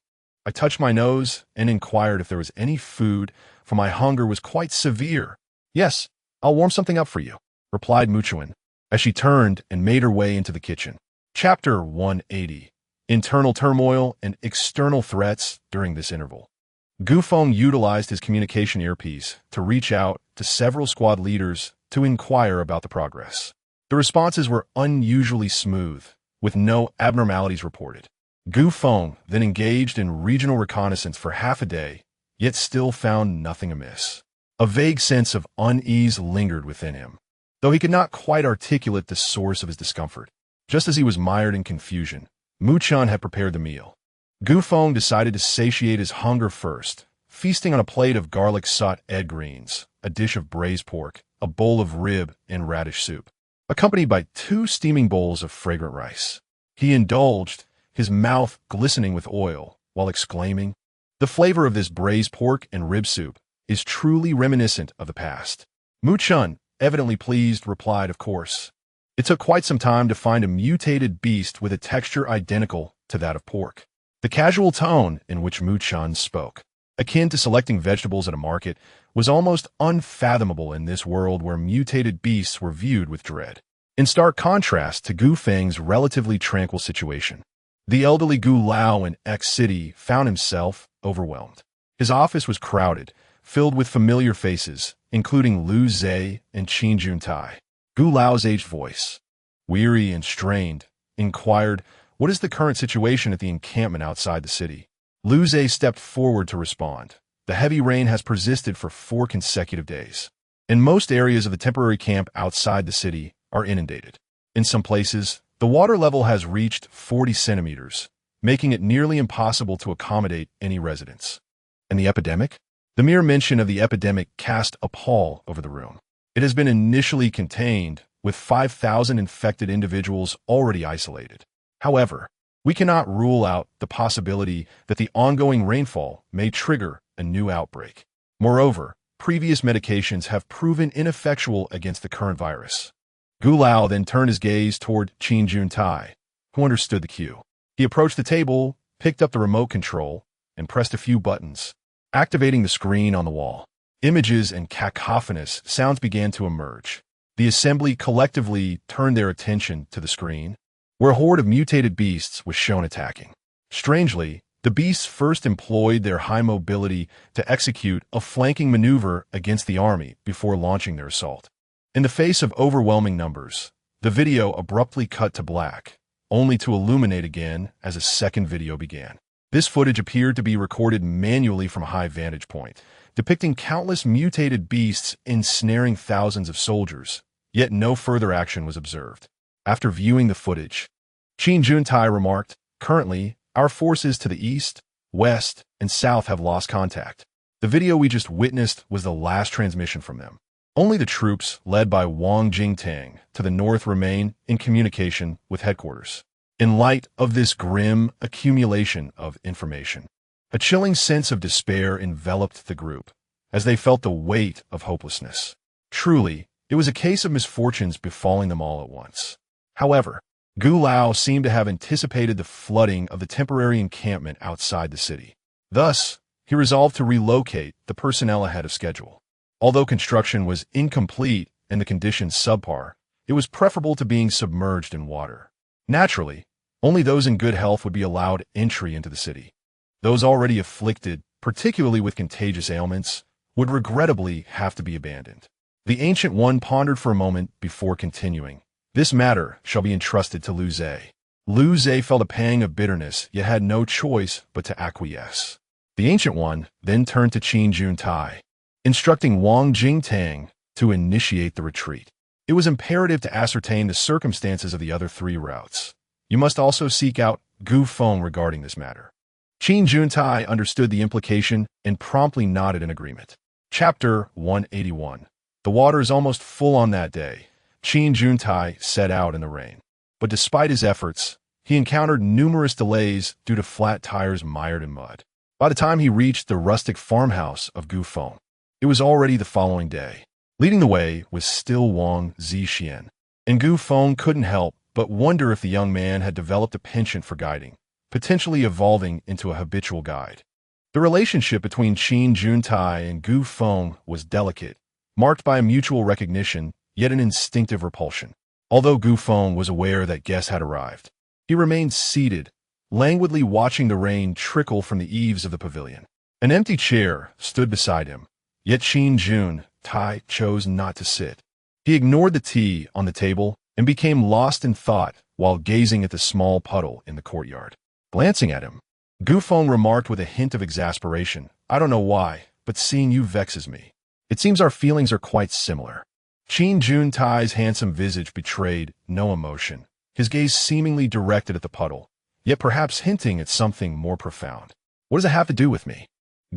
I touched my nose and inquired if there was any food, for my hunger was quite severe. "Yes, I'll warm something up for you," replied Mu Chun, as she turned and made her way into the kitchen. Chapter 180. Internal turmoil and external threats during this interval. Gu Feng utilized his communication earpiece to reach out to several squad leaders to inquire about the progress. The responses were unusually smooth, with no abnormalities reported. Gu Feng then engaged in regional reconnaissance for half a day, yet still found nothing amiss. A vague sense of unease lingered within him, though he could not quite articulate the source of his discomfort. Just as he was mired in confusion, Mu Chun had prepared the meal. Gu Feng decided to satiate his hunger first, feasting on a plate of garlic-sauté egg greens, a dish of braised pork, a bowl of rib and radish soup, accompanied by 2 steaming bowls of fragrant rice. He indulged, his mouth glistening with oil, while exclaiming, "The flavor of this braised pork and rib soup is truly reminiscent of the past." Mu Chun, evidently pleased, replied, "Of course. It took quite some time to find a mutated beast with a texture identical to that of pork." The casual tone in which Mu Chun spoke, akin to selecting vegetables at a market, was almost unfathomable in this world where mutated beasts were viewed with dread. In stark contrast to Gu Feng's relatively tranquil situation, the elderly Gu Lao in X City found himself overwhelmed. His office was crowded, filled with familiar faces, including Lu Zhe and Qin Juntai. Gu Lao's aged voice, weary and strained, inquired, "What is the current situation at the encampment outside the city?" Lu Zhe stepped forward to respond. "The heavy rain has persisted for 4 consecutive days, and most areas of the temporary camp outside the city are inundated. In some places, the water level has reached 40 centimeters, making it nearly impossible to accommodate any residents." And the epidemic? The mere mention of the epidemic cast a pall over the room. It has been initially contained, with 5,000 infected individuals already isolated. However, we cannot rule out the possibility that the ongoing rainfall may trigger a new outbreak. Moreover, previous medications have proven ineffectual against the current virus. Gu Lao then turned his gaze toward Qin Juntai, who understood the cue. He approached the table, picked up the remote control, and pressed a few buttons, activating the screen on the wall. Images and cacophonous sounds began to emerge. The assembly collectively turned their attention to the screen, where a horde of mutated beasts was shown attacking. Strangely, the beasts first employed their high mobility to execute a flanking maneuver against the army before launching their assault. In the face of overwhelming numbers, the video abruptly cut to black, only to illuminate again as a second video began. This footage appeared to be recorded manually from a high vantage point, depicting countless mutated beasts ensnaring thousands of soldiers, yet no further action was observed. After viewing the footage, Qin Juntai remarked, "Currently, our forces to the east, west, and south have lost contact. The video we just witnessed was the last transmission from them. Only the troops, led by Wang Jingtang, to the north remain in communication with headquarters." In light of this grim accumulation of information, a chilling sense of despair enveloped the group, as they felt the weight of hopelessness. Truly, it was a case of misfortunes befalling them all at once. However, Gu Lao seemed to have anticipated the flooding of the temporary encampment outside the city. Thus, he resolved to relocate the personnel ahead of schedule. Although construction was incomplete and the conditions subpar, it was preferable to being submerged in water. Naturally, only those in good health would be allowed entry into the city. Those already afflicted, particularly with contagious ailments, would regrettably have to be abandoned. The Ancient One pondered for a moment before continuing. "This matter shall be entrusted to Lu Zhe." Lu Zhe felt a pang of bitterness, yet had no choice but to acquiesce. The Ancient One then turned to Qin Juntai, instructing Wang Jingtang to initiate the retreat. It was imperative to ascertain the circumstances of the other three routes. You must also seek out Gu Feng regarding this matter. Qin Juntai understood the implication and promptly nodded in agreement. Chapter 181. The water is almost full on that day. Qin Juntai set out in the rain. But despite his efforts, he encountered numerous delays due to flat tires mired in mud. By the time he reached the rustic farmhouse of Gu Feng, it was already the following day. Leading the way was still Wang Zixian, and Gu Feng couldn't help but wonder if the young man had developed a penchant for guiding, potentially evolving into a habitual guide. The relationship between Qin Juntai and Gu Feng was delicate, marked by a mutual recognition, yet an instinctive repulsion. Although Gu Feng was aware that guests had arrived, he remained seated, languidly watching the rain trickle from the eaves of the pavilion. An empty chair stood beside him, yet Qin Juntai chose not to sit. He ignored the tea on the table and became lost in thought while gazing at the small puddle in the courtyard. Glancing at him, Gu Feng remarked with a hint of exasperation, "I don't know why, but seeing you vexes me. It seems our feelings are quite similar." Qin Juntai's handsome visage betrayed no emotion, his gaze seemingly directed at the puddle, yet perhaps hinting at something more profound. "What does it have to do with me?"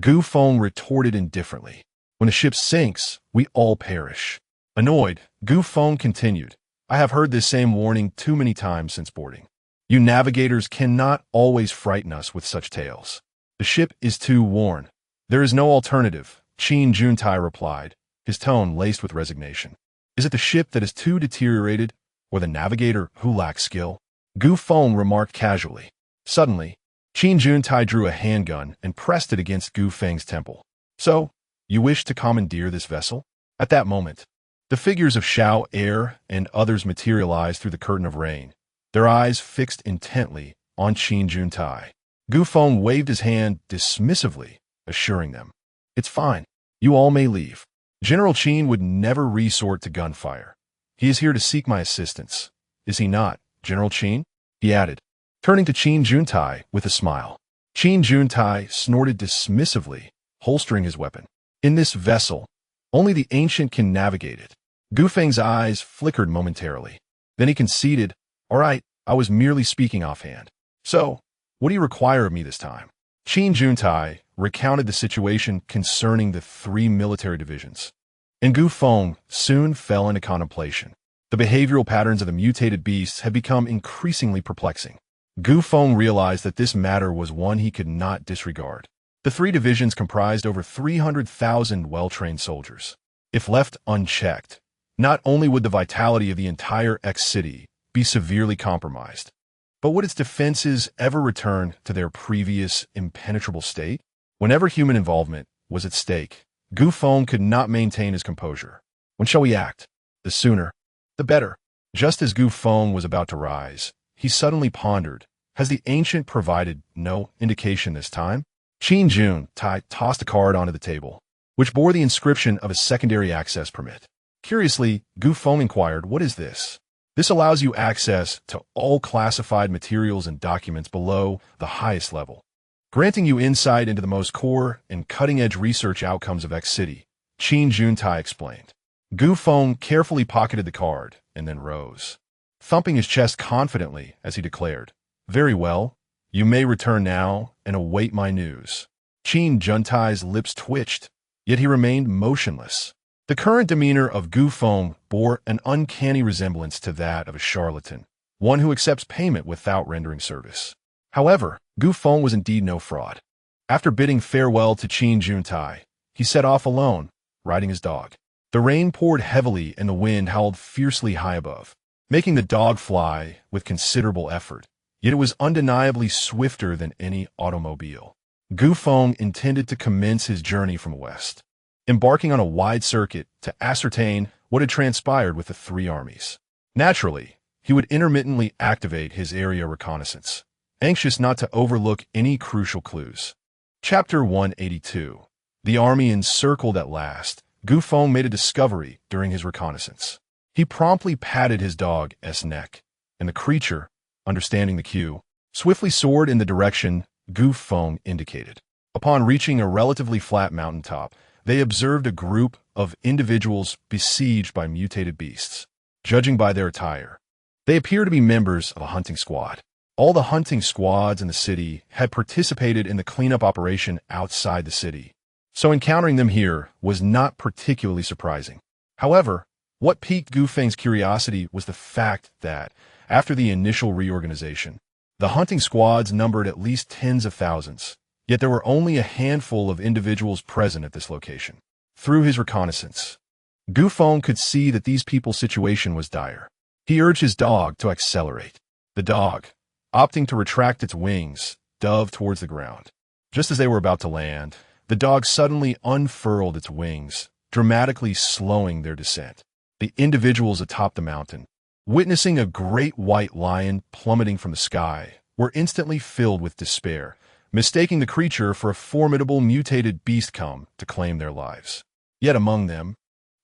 Gu Feng retorted indifferently. "When the ship sinks, we all perish." Annoyed, Gu Feng continued, "I have heard this same warning too many times since boarding. You navigators cannot always frighten us with such tales. The ship is too worn. There is no alternative," Qin Juntai replied, his tone laced with resignation. "Is it the ship that is too deteriorated, or the navigator who lacks skill?" Gu Feng remarked casually. Suddenly, Qin Juntai drew a handgun and pressed it against Gu Feng's temple. "So, you wish to commandeer this vessel?" At that moment, the figures of Xiao Er and others materialized through the curtain of rain, their eyes fixed intently on Qin Juntai. Gu Feng waved his hand dismissively, assuring them, "It's fine. You all may leave. General Qin would never resort to gunfire. He is here to seek my assistance. Is he not, General Qin?" he added, turning to Qin Juntai with a smile. Qin Juntai snorted dismissively, holstering his weapon. "In this vessel, only the ancient can navigate it." Gu Feng's eyes flickered momentarily. Then he conceded, "All right, I was merely speaking offhand. So, what do you require of me this time?" Qin Juntai recounted the situation concerning the three military divisions, and Gu Feng soon fell into contemplation. The behavioral patterns of the mutated beasts had become increasingly perplexing. Gu Feng realized that this matter was one he could not disregard. The three divisions comprised over 300,000 well-trained soldiers. If left unchecked, not only would the vitality of the entire X-city be severely compromised, but would its defenses ever return to their previous impenetrable state? Whenever human involvement was at stake, Gu Feng could not maintain his composure. When shall we act? The sooner, the better. Just as Gu Feng was about to rise, he suddenly pondered, has the ancient provided no indication this time? Qin Jun Tai tossed a card onto the table, which bore the inscription of a secondary access permit. Curiously, Gu Feng inquired, what is this? This allows you access to all classified materials and documents below the highest level, granting you insight into the most core and cutting-edge research outcomes of X City, Qin Juntai explained. Gu Feng carefully pocketed the card and then rose, thumping his chest confidently as he declared, very well, you may return now and await my news. Qin Juntai's lips twitched, yet he remained motionless. The current demeanor of Gu Feng bore an uncanny resemblance to that of a charlatan, one who accepts payment without rendering service. However, Gu Feng was indeed no fraud. After bidding farewell to Qin Juntai, he set off alone, riding his dog. The rain poured heavily and the wind howled fiercely high above, making the dog fly with considerable effort, yet it was undeniably swifter than any automobile. Gu Feng intended to commence his journey from west, embarking on a wide circuit to ascertain what had transpired with the three armies. Naturally, he would intermittently activate his area reconnaissance, anxious not to overlook any crucial clues. Chapter 182. The army encircled at last. Gu Feng made a discovery during his reconnaissance. He promptly patted his dog's neck, and the creature, understanding the cue, swiftly soared in the direction Gu Feng indicated. Upon reaching a relatively flat mountaintop, they observed a group of individuals besieged by mutated beasts. Judging by their attire, they appear to be members of a hunting squad. All the hunting squads in the city had participated in the cleanup operation outside the city, so encountering them here was not particularly surprising. However, what piqued Gu Feng's curiosity was the fact that, after the initial reorganization, the hunting squads numbered at least tens of thousands, yet there were only a handful of individuals present at this location. Through his reconnaissance, Gu Feng could see that these people's situation was dire. He urged his dog to accelerate. The dog, opting to retract its wings, dove towards the ground. Just as they were about to land, the dog suddenly unfurled its wings, dramatically slowing their descent. The individuals atop the mountain, witnessing a great white lion plummeting from the sky, were instantly filled with despair, mistaking the creature for a formidable mutated beast come to claim their lives. Yet among them,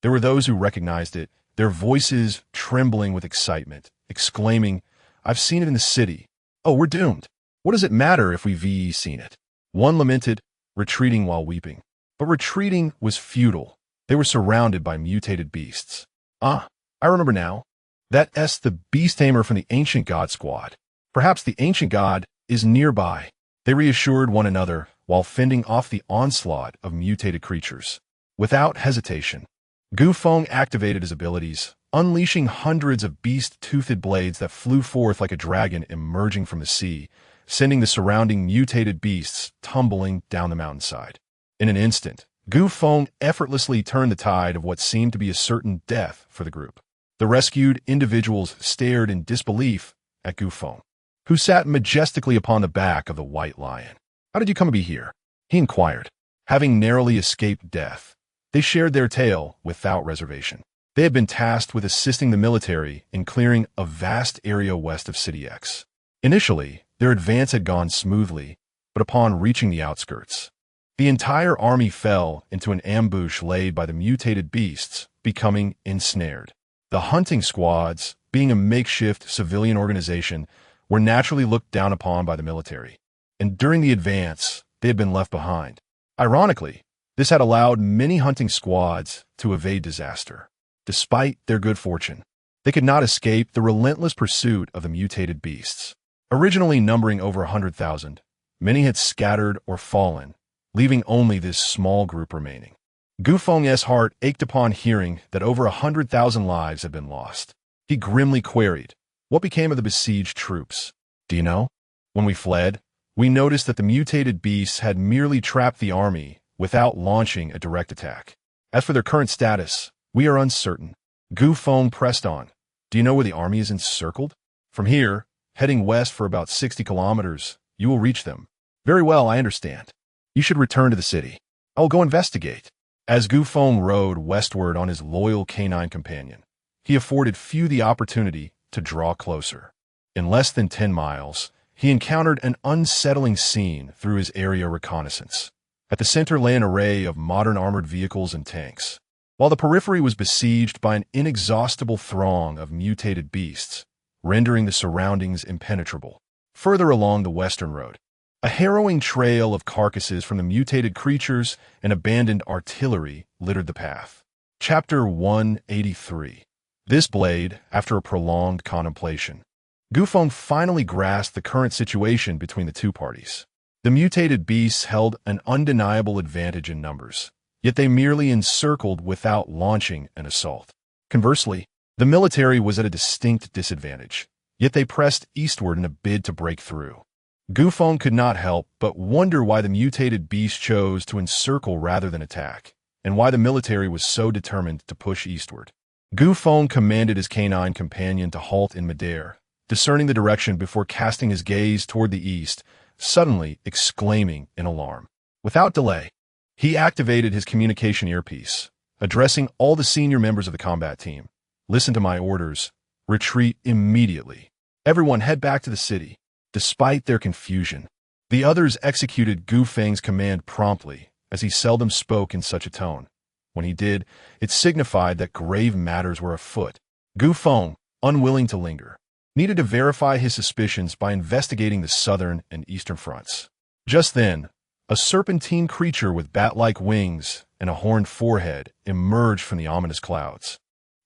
there were those who recognized it, their voices trembling with excitement, exclaiming, I've seen it in the city. Oh, we're doomed. What does it matter if we've seen it? One lamented, retreating while weeping. But retreating was futile. They were surrounded by mutated beasts. Ah, I remember now. That's the beast tamer from the ancient god squad. Perhaps the ancient god is nearby. They reassured one another while fending off the onslaught of mutated creatures. Without hesitation, Gu Feng activated his abilities, unleashing hundreds of beast-toothed blades that flew forth like a dragon emerging from the sea, sending the surrounding mutated beasts tumbling down the mountainside. In an instant, Gu Feng effortlessly turned the tide of what seemed to be a certain death for the group. The rescued individuals stared in disbelief at Gu Feng, who sat majestically upon the back of the white lion. How did you come to be here? He inquired. Having narrowly escaped death, they shared their tale without reservation. They had been tasked with assisting the military in clearing a vast area west of City X. Initially, their advance had gone smoothly, but upon reaching the outskirts, the entire army fell into an ambush laid by the mutated beasts, becoming ensnared. The hunting squads, being a makeshift civilian organization, were naturally looked down upon by the military, and during the advance, they had been left behind. Ironically, this had allowed many hunting squads to evade disaster. Despite their good fortune, they could not escape the relentless pursuit of the mutated beasts. Originally numbering over 100,000, many had scattered or fallen, leaving only this small group remaining. Gu Feng's heart ached upon hearing that over 100,000 lives had been lost. He grimly queried, what became of the besieged troops? Do you know? When we fled, we noticed that the mutated beasts had merely trapped the army without launching a direct attack. As for their current status, we are uncertain. Gu Feng pressed on. Do you know where the army is encircled? From here, heading west for about 60 kilometers, you will reach them. Very well, I understand. You should return to the city. I will go investigate. As Gu Feng rode westward on his loyal canine companion, he afforded few the opportunity to draw closer. In less than 10 miles, he encountered an unsettling scene through his area reconnaissance. At the center lay an array of modern armored vehicles and tanks, while the periphery was besieged by an inexhaustible throng of mutated beasts, rendering the surroundings impenetrable. Further along the western road, a harrowing trail of carcasses from the mutated creatures and abandoned artillery littered the path. Chapter 183. This blade, after a prolonged contemplation. Gu Feng finally grasped the current situation between the two parties. The mutated beasts held an undeniable advantage in numbers, yet they merely encircled without launching an assault. Conversely, the military was at a distinct disadvantage, yet they pressed eastward in a bid to break through. Gu Feng could not help but wonder why the mutated beast chose to encircle rather than attack, and why the military was so determined to push eastward. Gu Feng commanded his canine companion to halt in midair, discerning the direction before casting his gaze toward the east, suddenly exclaiming in alarm. Without delay, he activated his communication earpiece, addressing all the senior members of the combat team. Listen to my orders. Retreat immediately. Everyone head back to the city. Despite their confusion, the others executed Gu Feng's command promptly, as he seldom spoke in such a tone. When he did, it signified that grave matters were afoot. Gu Feng, unwilling to linger, needed to verify his suspicions by investigating the southern and eastern fronts. Just then, a serpentine creature with bat-like wings and a horned forehead emerged from the ominous clouds.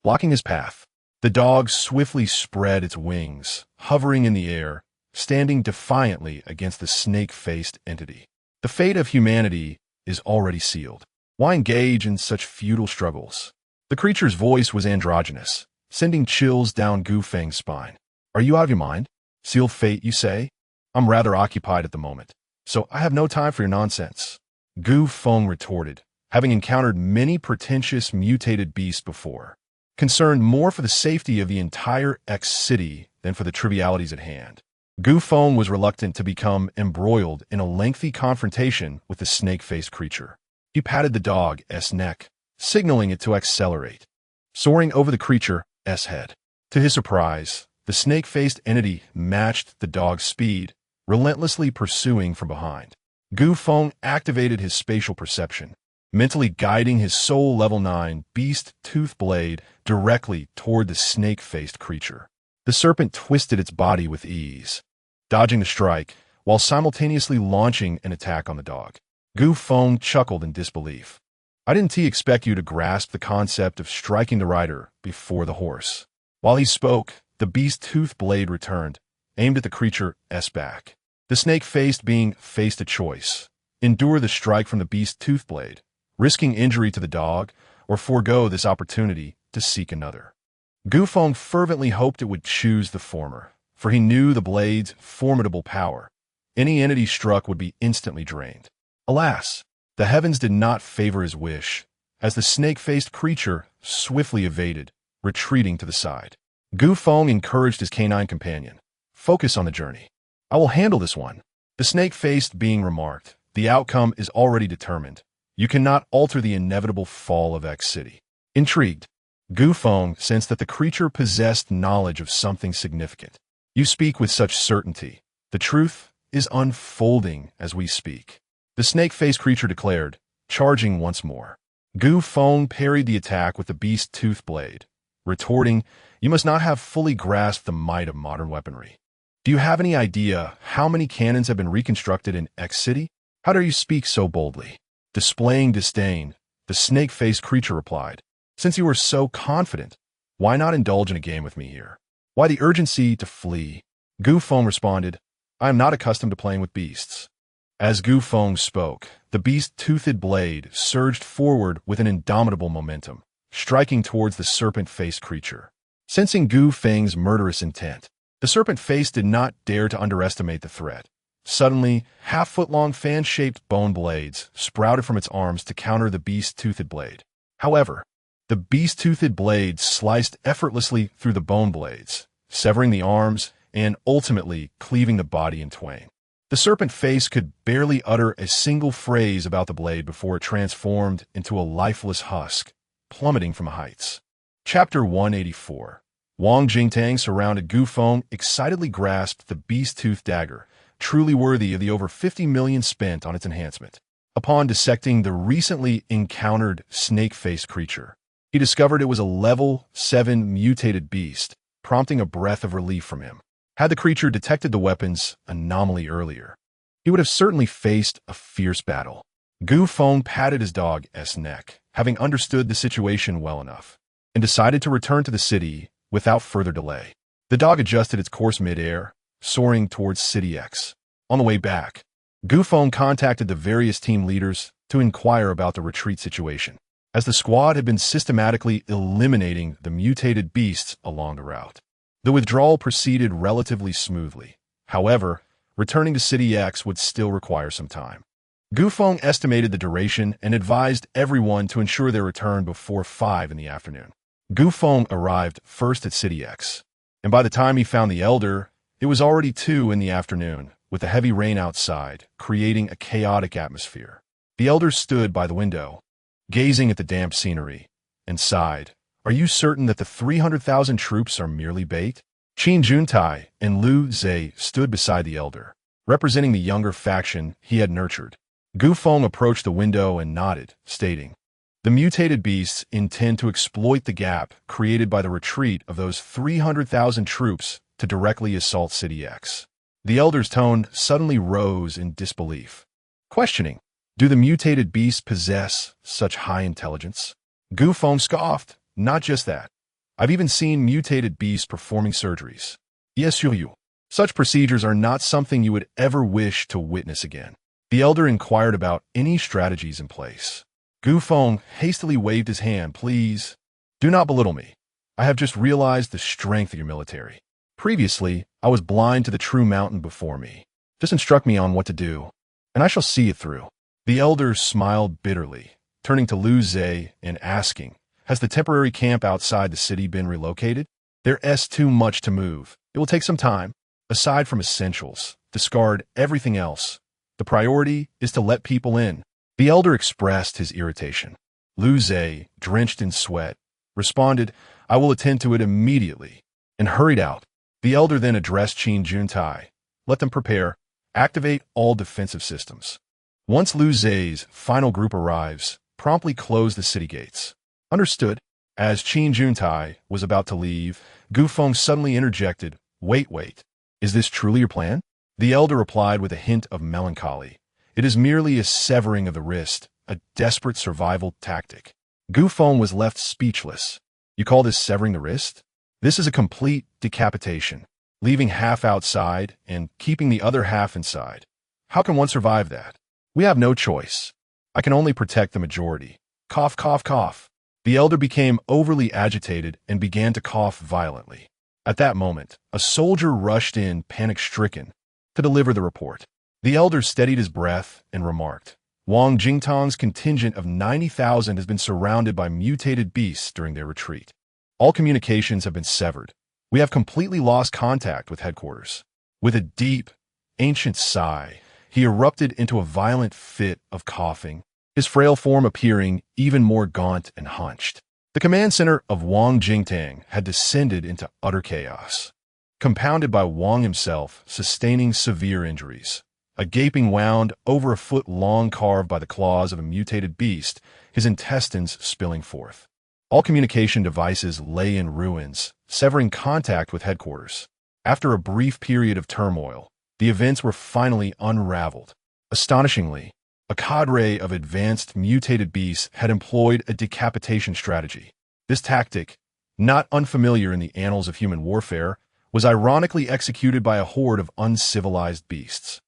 Blocking his path, the dog swiftly spread its wings, hovering in the air, standing defiantly against the snake-faced entity. The fate of humanity is already sealed. Why engage in such futile struggles? The creature's voice was androgynous, sending chills down Gu Feng's spine. Are you out of your mind? Sealed fate, you say? I'm rather occupied at the moment, so I have no time for your nonsense. Gu Feng retorted, having encountered many pretentious mutated beasts before, concerned more for the safety of the entire X-city than for the trivialities at hand. Gu Feng was reluctant to become embroiled in a lengthy confrontation with the snake-faced creature. He patted the dog's neck, signaling it to accelerate, soaring over the creature's head. To his surprise, the snake-faced entity matched the dog's speed, relentlessly pursuing from behind. Gu Feng activated his spatial perception, mentally guiding his soul level 9 beast tooth blade directly toward the snake-faced creature. The serpent twisted its body with ease, dodging the strike, while simultaneously launching an attack on the dog. Gu Feng chuckled in disbelief. I didn't expect you to grasp the concept of striking the rider before the horse. While he spoke, the beast tooth blade returned, aimed at the creature's back. The snake-faced being faced a choice: endure the strike from the beast tooth blade, risking injury to the dog, or forego this opportunity to seek another. Gu Feng fervently hoped it would choose the former, for he knew the blade's formidable power. Any entity struck would be instantly drained. Alas, the heavens did not favor his wish, as the snake-faced creature swiftly evaded, retreating to the side. Gu Feng encouraged his canine companion. Focus on the journey. I will handle this one. The snake-faced being remarked, the outcome is already determined. You cannot alter the inevitable fall of X-City. Intrigued, Gu Feng sensed that the creature possessed knowledge of something significant. You speak with such certainty. The truth is unfolding as we speak. The snake-faced creature declared, charging once more. Gu Feng parried the attack with the beast tooth blade, retorting, you must not have fully grasped the might of modern weaponry. Do you have any idea how many cannons have been reconstructed in X-City? How dare you speak so boldly? Displaying disdain, the snake-faced creature replied, since you are so confident, why not indulge in a game with me here? Why the urgency to flee? Gu Feng responded, I am not accustomed to playing with beasts. As Gu Feng spoke, the beast-toothed blade surged forward with an indomitable momentum, striking towards the serpent-faced creature. Sensing Gu Feng's murderous intent, the serpent face did not dare to underestimate the threat. Suddenly, half-foot-long fan-shaped bone blades sprouted from its arms to counter the beast-toothed blade. However, the beast-toothed blade sliced effortlessly through the bone blades, severing the arms and ultimately cleaving the body in twain. The serpent face could barely utter a single phrase about the blade before it transformed into a lifeless husk, plummeting from heights. Chapter 184. Wang Jingtang surrounded Gu Feng, excitedly grasped the beast-toothed dagger, truly worthy of the over 50 million spent on its enhancement. Upon dissecting the recently encountered snake-faced creature, he discovered it was a level 7 mutated beast, prompting a breath of relief from him. Had the creature detected the weapon's anomaly earlier, he would have certainly faced a fierce battle. Gu Feng patted his dog's neck, having understood the situation well enough, and decided to return to the city without further delay. The dog adjusted its course mid-air, soaring towards City X. On the way back, Gu Feng contacted the various team leaders to inquire about the retreat situation, as the squad had been systematically eliminating the mutated beasts along the route. The withdrawal proceeded relatively smoothly. However, returning to City X would still require some time. Gu Feng estimated the duration and advised everyone to ensure their return before 5 in the afternoon. Gu Feng arrived first at City X, and by the time he found the Elder, it was already 2 in the afternoon, with the heavy rain outside, creating a chaotic atmosphere. The Elder stood by the window, gazing at the damp scenery, and sighed. Are you certain that the 300,000 troops are merely bait? Qin Juntai and Lu Zhe stood beside the Elder, representing the younger faction he had nurtured. Gu Feng approached the window and nodded, stating, the mutated beasts intend to exploit the gap created by the retreat of those 300,000 troops to directly assault City X. The Elder's tone suddenly rose in disbelief, questioning, do the mutated beasts possess such high intelligence? Gu Feng scoffed, not just that. I've even seen mutated beasts performing surgeries. Yes, you. Such procedures are not something you would ever wish to witness again. The Elder inquired about any strategies in place. Gu Feng hastily waved his hand. Please, do not belittle me. I have just realized the strength of your military. Previously, I was blind to the true mountain before me. Just instruct me on what to do, and I shall see it through. The Elder smiled bitterly, turning to Lu Zhe and asking, has the temporary camp outside the city been relocated? There's too much to move. It will take some time. Aside from essentials, discard everything else. The priority is to let people in. The Elder expressed his irritation. Lu Zhe, drenched in sweat, responded, I will attend to it immediately, and hurried out. The Elder then addressed Qin Juntai. Let them prepare. Activate all defensive systems. Once Lu Zhe's final group arrives, promptly close the city gates. Understood. As Qin Juntai was about to leave, Gu Feng suddenly interjected, Wait. Is this truly your plan? The Elder replied with a hint of melancholy. It is merely a severing of the wrist, a desperate survival tactic. Gu Feng was left speechless. You call this severing the wrist? This is a complete decapitation, leaving half outside and keeping the other half inside. How can one survive that? We have no choice. I can only protect the majority. Cough, cough, cough. The Elder became overly agitated and began to cough violently. At that moment, a soldier rushed in, panic-stricken, to deliver the report. The Elder steadied his breath and remarked, Wang Jingtang's contingent of 90,000 has been surrounded by mutated beasts during their retreat. All communications have been severed. We have completely lost contact with headquarters. With a deep, ancient sigh, he erupted into a violent fit of coughing, his frail form appearing even more gaunt and hunched. The command center of Wang Jingtang had descended into utter chaos, compounded by Wang himself sustaining severe injuries. A gaping wound over a foot long carved by the claws of a mutated beast, his intestines spilling forth. All communication devices lay in ruins, severing contact with headquarters. After a brief period of turmoil, the events were finally unraveled. Astonishingly, a cadre of advanced mutated beasts had employed a decapitation strategy. This tactic, not unfamiliar in the annals of human warfare, was ironically executed by a horde of uncivilized beasts.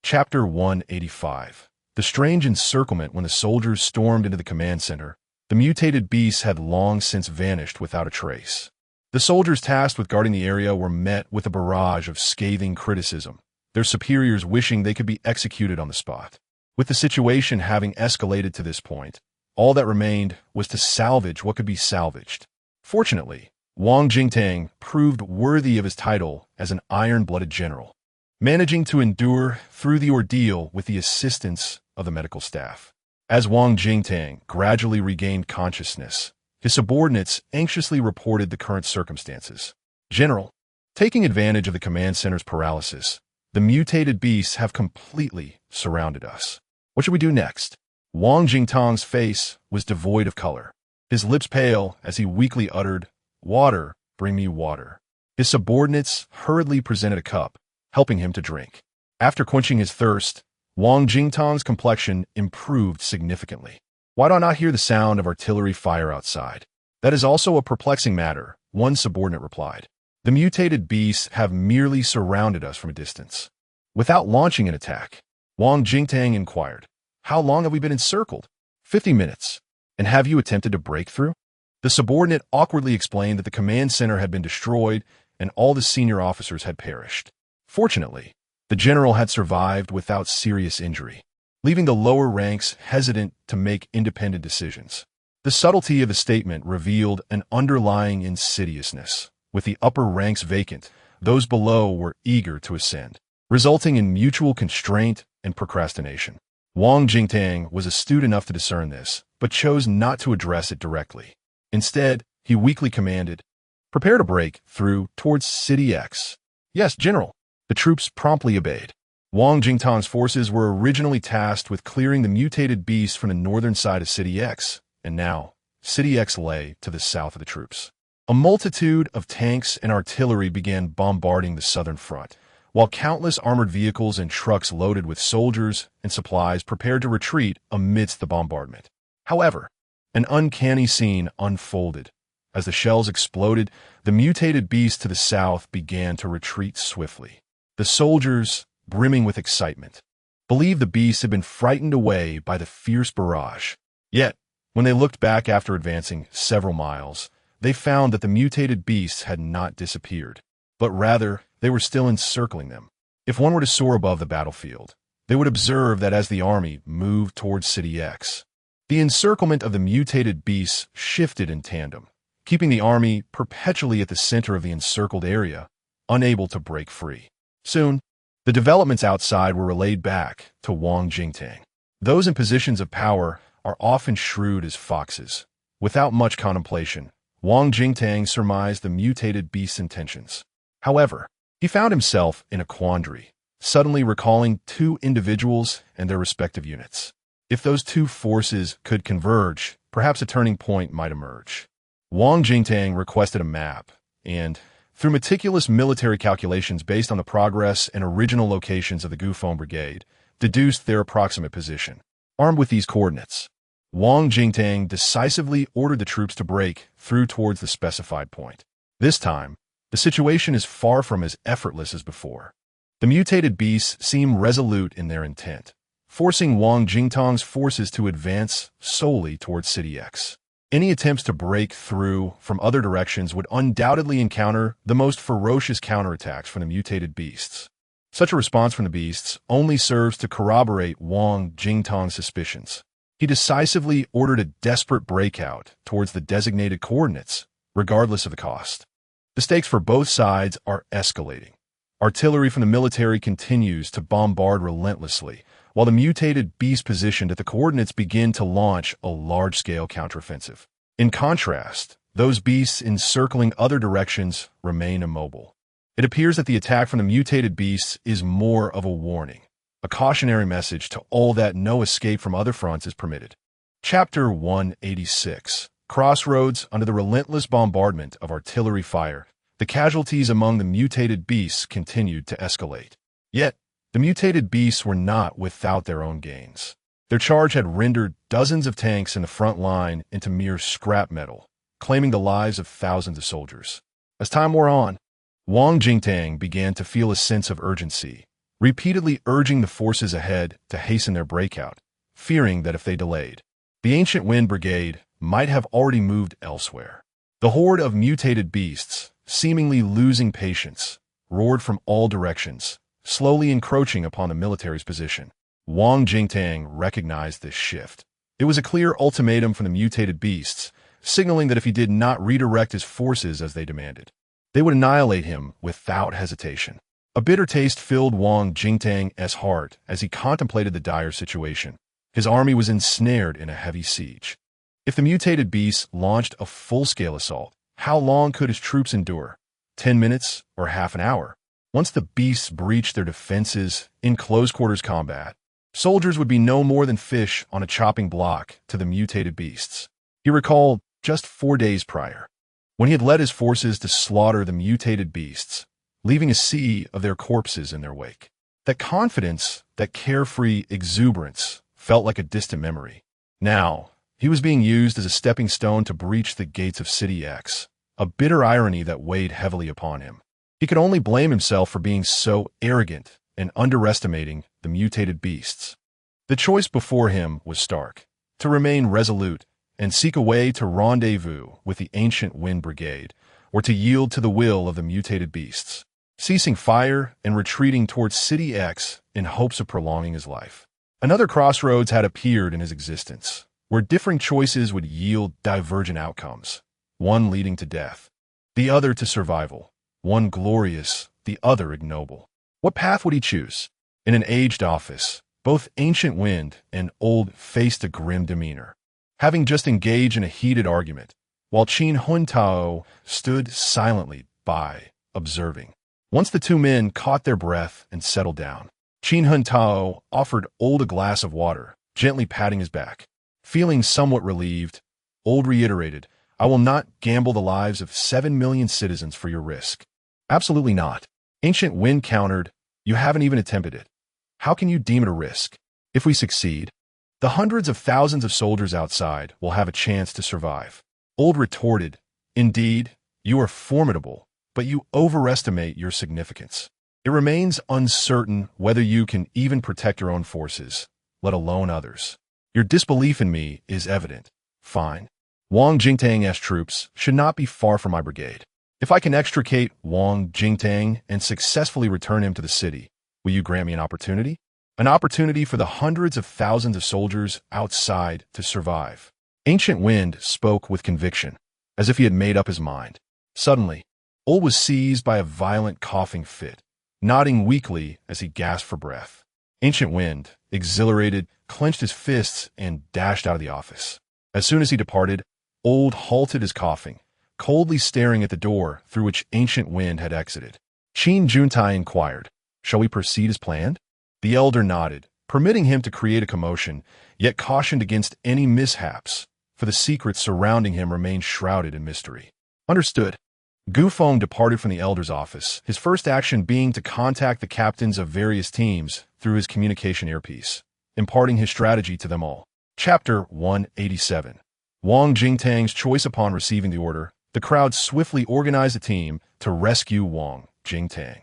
Chapter 185. The strange encirclement. When the soldiers stormed into the command center, the mutated beasts had long since vanished without a trace. The soldiers tasked with guarding the area were met with a barrage of scathing criticism, their superiors wishing they could be executed on the spot. With the situation having escalated to this point, all that remained was to salvage what could be salvaged. Fortunately, Wang Jingtang proved worthy of his title as an iron-blooded general. managing to endure through the ordeal with the assistance of the medical staff. As Wang Jingtang gradually regained consciousness, his subordinates anxiously reported the current circumstances. General, taking advantage of the command center's paralysis, the mutated beasts have completely surrounded us. What should we do next? Wang Jingtang's face was devoid of color, his lips pale as he weakly uttered, "Water, bring me water." His subordinates hurriedly presented a cup, helping him to drink. After quenching his thirst, Wang Jingtang's complexion improved significantly. Why do I not hear the sound of artillery fire outside? That is also a perplexing matter, one subordinate replied. The mutated beasts have merely surrounded us from a distance. Without launching an attack, Wang Jingtang inquired, "How long have we been encircled?" 50 minutes. And have you attempted to break through? The subordinate awkwardly explained that the command center had been destroyed and all the senior officers had perished. Fortunately, the general had survived without serious injury, leaving the lower ranks hesitant to make independent decisions. The subtlety of the statement revealed an underlying insidiousness. With the upper ranks vacant, those below were eager to ascend, resulting in mutual constraint and procrastination. Wang Jingtang was astute enough to discern this, but chose not to address it directly. Instead, he weakly commanded, "Prepare to break through towards City X." "Yes, General." The troops promptly obeyed. Wang Jingtang's forces were originally tasked with clearing the mutated beasts from the northern side of City X, and now, City X lay to the south of the troops. A multitude of tanks and artillery began bombarding the southern front, while countless armored vehicles and trucks loaded with soldiers and supplies prepared to retreat amidst the bombardment. However, an uncanny scene unfolded. As the shells exploded, the mutated beasts to the south began to retreat swiftly. The soldiers, brimming with excitement, believed the beasts had been frightened away by the fierce barrage. Yet, when they looked back after advancing several miles, they found that the mutated beasts had not disappeared, but rather they were still encircling them. If one were to soar above the battlefield, they would observe that as the army moved towards City X, the encirclement of the mutated beasts shifted in tandem, keeping the army perpetually at the center of the encircled area, unable to break free. Soon, the developments outside were relayed back to Wang Jingtang. Those in positions of power are often shrewd as foxes. Without much contemplation, Wang Jingtang surmised the mutated beast's intentions. However, he found himself in a quandary, suddenly recalling two individuals and their respective units. If those two forces could converge, perhaps a turning point might emerge. Wang Jingtang requested a map, and, through meticulous military calculations based on the progress and original locations of the Gufeng Brigade, deduced their approximate position. Armed with these coordinates, Wang Jingtang decisively ordered the troops to break through towards the specified point. This time, the situation is far from as effortless as before. The mutated beasts seem resolute in their intent, forcing Wang Jingtang's forces to advance solely towards City X. Any attempts to break through from other directions would undoubtedly encounter the most ferocious counterattacks from the mutated beasts. Such a response from the beasts only serves to corroborate Wang Jingtang's suspicions. He decisively ordered a desperate breakout towards the designated coordinates, regardless of the cost. The stakes for both sides are escalating. Artillery from the military continues to bombard relentlessly, while the mutated beasts positioned at the coordinates begin to launch a large-scale counteroffensive. In contrast, those beasts encircling other directions remain immobile. It appears that the attack from the mutated beasts is more of a warning, a cautionary message to all that no escape from other fronts is permitted. Chapter 186. Crossroads. Under the relentless bombardment of artillery fire, the casualties among the mutated beasts continued to escalate. Yet, the mutated beasts were not without their own gains. Their charge had rendered dozens of tanks in the front line into mere scrap metal, claiming the lives of thousands of soldiers. As time wore on, Wang Jingtang began to feel a sense of urgency, repeatedly urging the forces ahead to hasten their breakout, fearing that if they delayed, the Ancient Wind Brigade might have already moved elsewhere. The horde of mutated beasts, seemingly losing patience, roared from all directions, slowly encroaching upon the military's position. Wang Jingtang recognized this shift. It was a clear ultimatum from the mutated beasts, signaling that if he did not redirect his forces as they demanded, they would annihilate him without hesitation. A bitter taste filled Wang Jingtang's heart as he contemplated the dire situation. His army was ensnared in a heavy siege. If the mutated beasts launched a full-scale assault, how long could his troops endure? 10 minutes or half an hour? Once the beasts breached their defenses in close-quarters combat, soldiers would be no more than fish on a chopping block to the mutated beasts. He recalled just 4 days prior, when he had led his forces to slaughter the mutated beasts, leaving a sea of their corpses in their wake. That confidence, that carefree exuberance, felt like a distant memory. Now, he was being used as a stepping stone to breach the gates of City X, a bitter irony that weighed heavily upon him. He could only blame himself for being so arrogant and underestimating the mutated beasts. The choice before him was stark: to remain resolute and seek a way to rendezvous with the ancient Wind Brigade, or to yield to the will of the mutated beasts, ceasing fire and retreating towards City X in hopes of prolonging his life. Another crossroads had appeared in his existence, where differing choices would yield divergent outcomes, one leading to death, the other to survival, one glorious, the other ignoble. What path would he choose? In an aged office, both Ancient Wind and Old faced a grim demeanor, having just engaged in a heated argument, while Qin Huntao stood silently by, observing. Once the two men caught their breath and settled down, Qin Huntao offered Old a glass of water, gently patting his back. Feeling somewhat relieved, Old reiterated, "I will not gamble the lives of 7 million citizens for your risk." "Absolutely not." Ancient Wind countered, "You haven't even attempted it. How can you deem it a risk? If we succeed, the hundreds of thousands of soldiers outside will have a chance to survive." Old retorted, "Indeed, you are formidable, but you overestimate your significance. It remains uncertain whether you can even protect your own forces, let alone others. Your disbelief in me is evident. Fine. Wang Jingtang's troops should not be far from my brigade. If I can extricate Wang Jingtang and successfully return him to the city, will you grant me an opportunity? An opportunity for the hundreds of thousands of soldiers outside to survive." Ancient Wind spoke with conviction, as if he had made up his mind. Suddenly, Old was seized by a violent coughing fit, nodding weakly as he gasped for breath. Ancient Wind, exhilarated, clenched his fists and dashed out of the office. As soon as he departed, Old halted his coughing, coldly staring at the door through which Ancient Wind had exited. Qin Juntai inquired, "Shall we proceed as planned?" The elder nodded, permitting him to create a commotion, yet cautioned against any mishaps, for the secrets surrounding him remained shrouded in mystery. "Understood." Gu Feng departed from the elder's office, his first action being to contact the captains of various teams through his communication earpiece, imparting his strategy to them all. Chapter 187. Wang Jingtang's choice. Upon receiving the order, the crowd swiftly organized a team to rescue Wang Jingtang,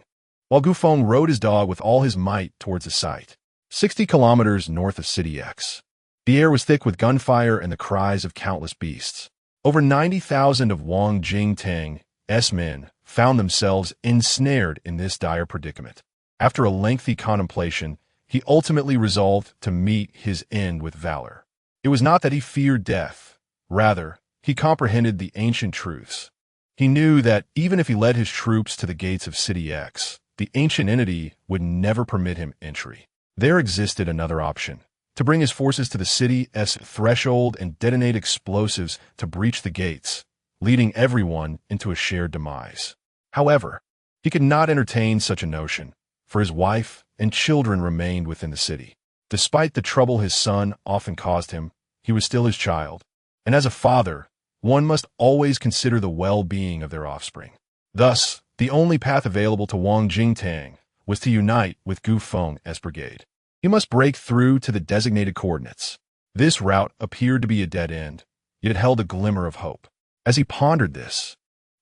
while Gu Feng rode his dog with all his might towards the site, 60 kilometers north of City X. The air was thick with gunfire and the cries of countless beasts. Over 90,000 of Wang Jingtang's men found themselves ensnared in this dire predicament. After a lengthy contemplation, he ultimately resolved to meet his end with valor. It was not that he feared death. Rather, he comprehended the ancient truths. He knew that even if he led his troops to the gates of City X, the ancient entity would never permit him entry. There existed another option: to bring his forces to the city's threshold and detonate explosives to breach the gates, leading everyone into a shared demise. However, he could not entertain such a notion, for his wife and children remained within the city. Despite the trouble his son often caused him, he was still his child, and as a father, one must always consider the well-being of their offspring. Thus, the only path available to Wang Jingtang was to unite with Gu Feng's brigade. He must break through to the designated coordinates. This route appeared to be a dead end, yet it held a glimmer of hope. As he pondered this,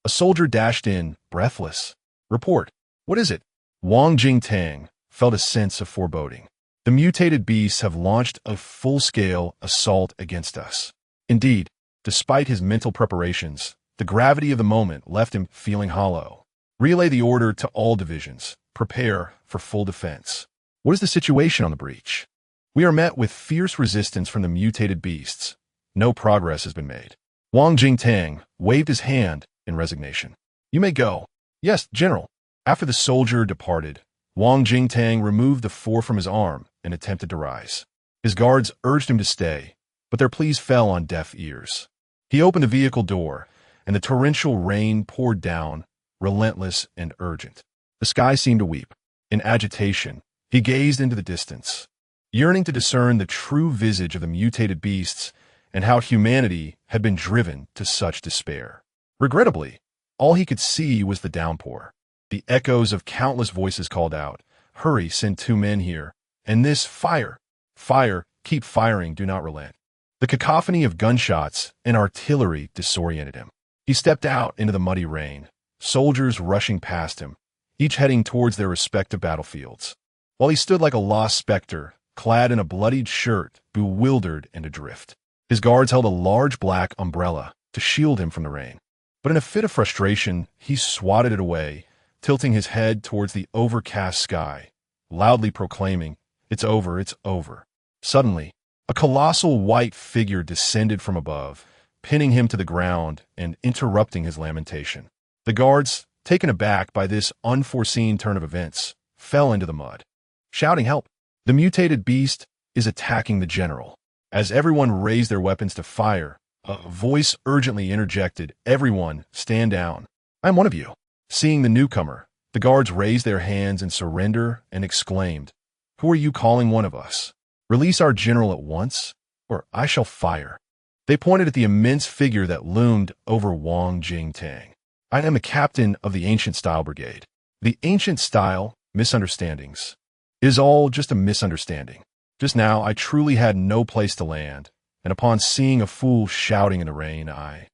a soldier dashed in, breathless. "Report. What is it?" Wang Jingtang felt a sense of foreboding. "The mutated beasts have launched a full-scale assault against us." Indeed, despite his mental preparations, the gravity of the moment left him feeling hollow. "Relay the order to all divisions. Prepare for full defense." "What is the situation on the breach?" "We are met with fierce resistance from the mutated beasts. No progress has been made." Wang Jingtang waved his hand in resignation. "You may go." "Yes, General." After the soldier departed, Wang Jingtang removed the 4 from his arm and attempted to rise. His guards urged him to stay, but their pleas fell on deaf ears. He opened the vehicle door, and the torrential rain poured down, relentless and urgent. The sky seemed to weep. In agitation, he gazed into the distance, yearning to discern the true visage of the mutated beasts and how humanity had been driven to such despair. Regrettably, all he could see was the downpour. The echoes of countless voices called out, "Hurry, send 2 men here," and this, "Fire! Fire! Keep firing, do not relent." The cacophony of gunshots and artillery disoriented him. He stepped out into the muddy rain, soldiers rushing past him, each heading towards their respective battlefields. While he stood like a lost specter, clad in a bloodied shirt, bewildered and adrift. His guards held a large black umbrella to shield him from the rain. But in a fit of frustration, he swatted it away, tilting his head towards the overcast sky, loudly proclaiming, "It's over, it's over." Suddenly, a colossal white figure descended from above, pinning him to the ground and interrupting his lamentation. The guards, taken aback by this unforeseen turn of events, fell into the mud, shouting, "Help! The mutated beast is attacking the general." As everyone raised their weapons to fire, a voice urgently interjected, "Everyone, stand down. I am one of you." Seeing the newcomer, the guards raised their hands in surrender and exclaimed, "Who are you calling one of us? Release our general at once, or I shall fire." They pointed at the immense figure that loomed over Wang Jingtang. "I am the captain of the Ancient Style Brigade." The Ancient Style, misunderstandings. It is all just a misunderstanding. Just now, I truly had no place to land, and upon seeing a fool shouting in the rain, I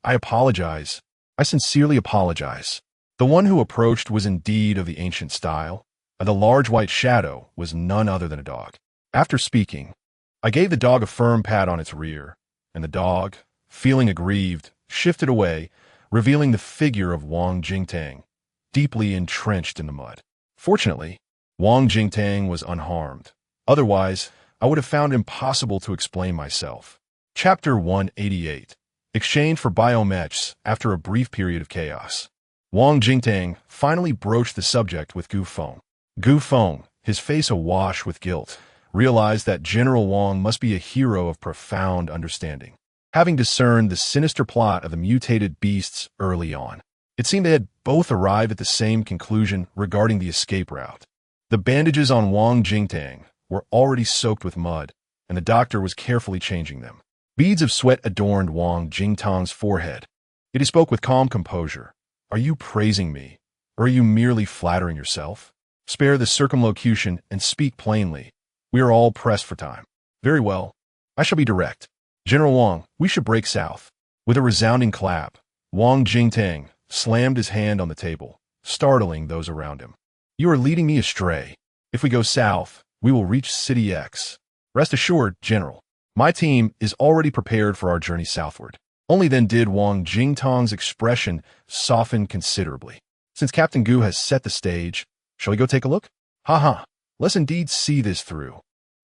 apologize. I sincerely apologize. The one who approached was indeed of the ancient style, and the large white shadow was none other than a dog. After speaking, I gave the dog a firm pat on its rear, and the dog, feeling aggrieved, shifted away, revealing the figure of Wang Jingtang, deeply entrenched in the mud. Fortunately, Wang Jingtang was unharmed. Otherwise, I would have found it impossible to explain myself. Chapter 188. Exchange for biometrics after a brief period of chaos. Wang Jingtang finally broached the subject with Gu Feng. Gu Feng, his face awash with guilt, realized that General Wang must be a hero of profound understanding, having discerned the sinister plot of the mutated beasts early on. It seemed they had both arrived at the same conclusion regarding the escape route. The bandages on Wang Jingtang were already soaked with mud, and the doctor was carefully changing them. Beads of sweat adorned Wang Jingtang's forehead. Yet he spoke with calm composure. "Are you praising me, or are you merely flattering yourself? Spare the circumlocution and speak plainly. We are all pressed for time." "Very well. I shall be direct. General Wang, we should break south." With a resounding clap, Wang Jingtang slammed his hand on the table, startling those around him. "You are leading me astray. If we go south, we will reach City X. Rest assured, General, my team is already prepared for our journey southward." Only then did Wang Jingtang's expression soften considerably. "Since Captain Gu has set the stage, shall we go take a look? Ha! Let's indeed see this through."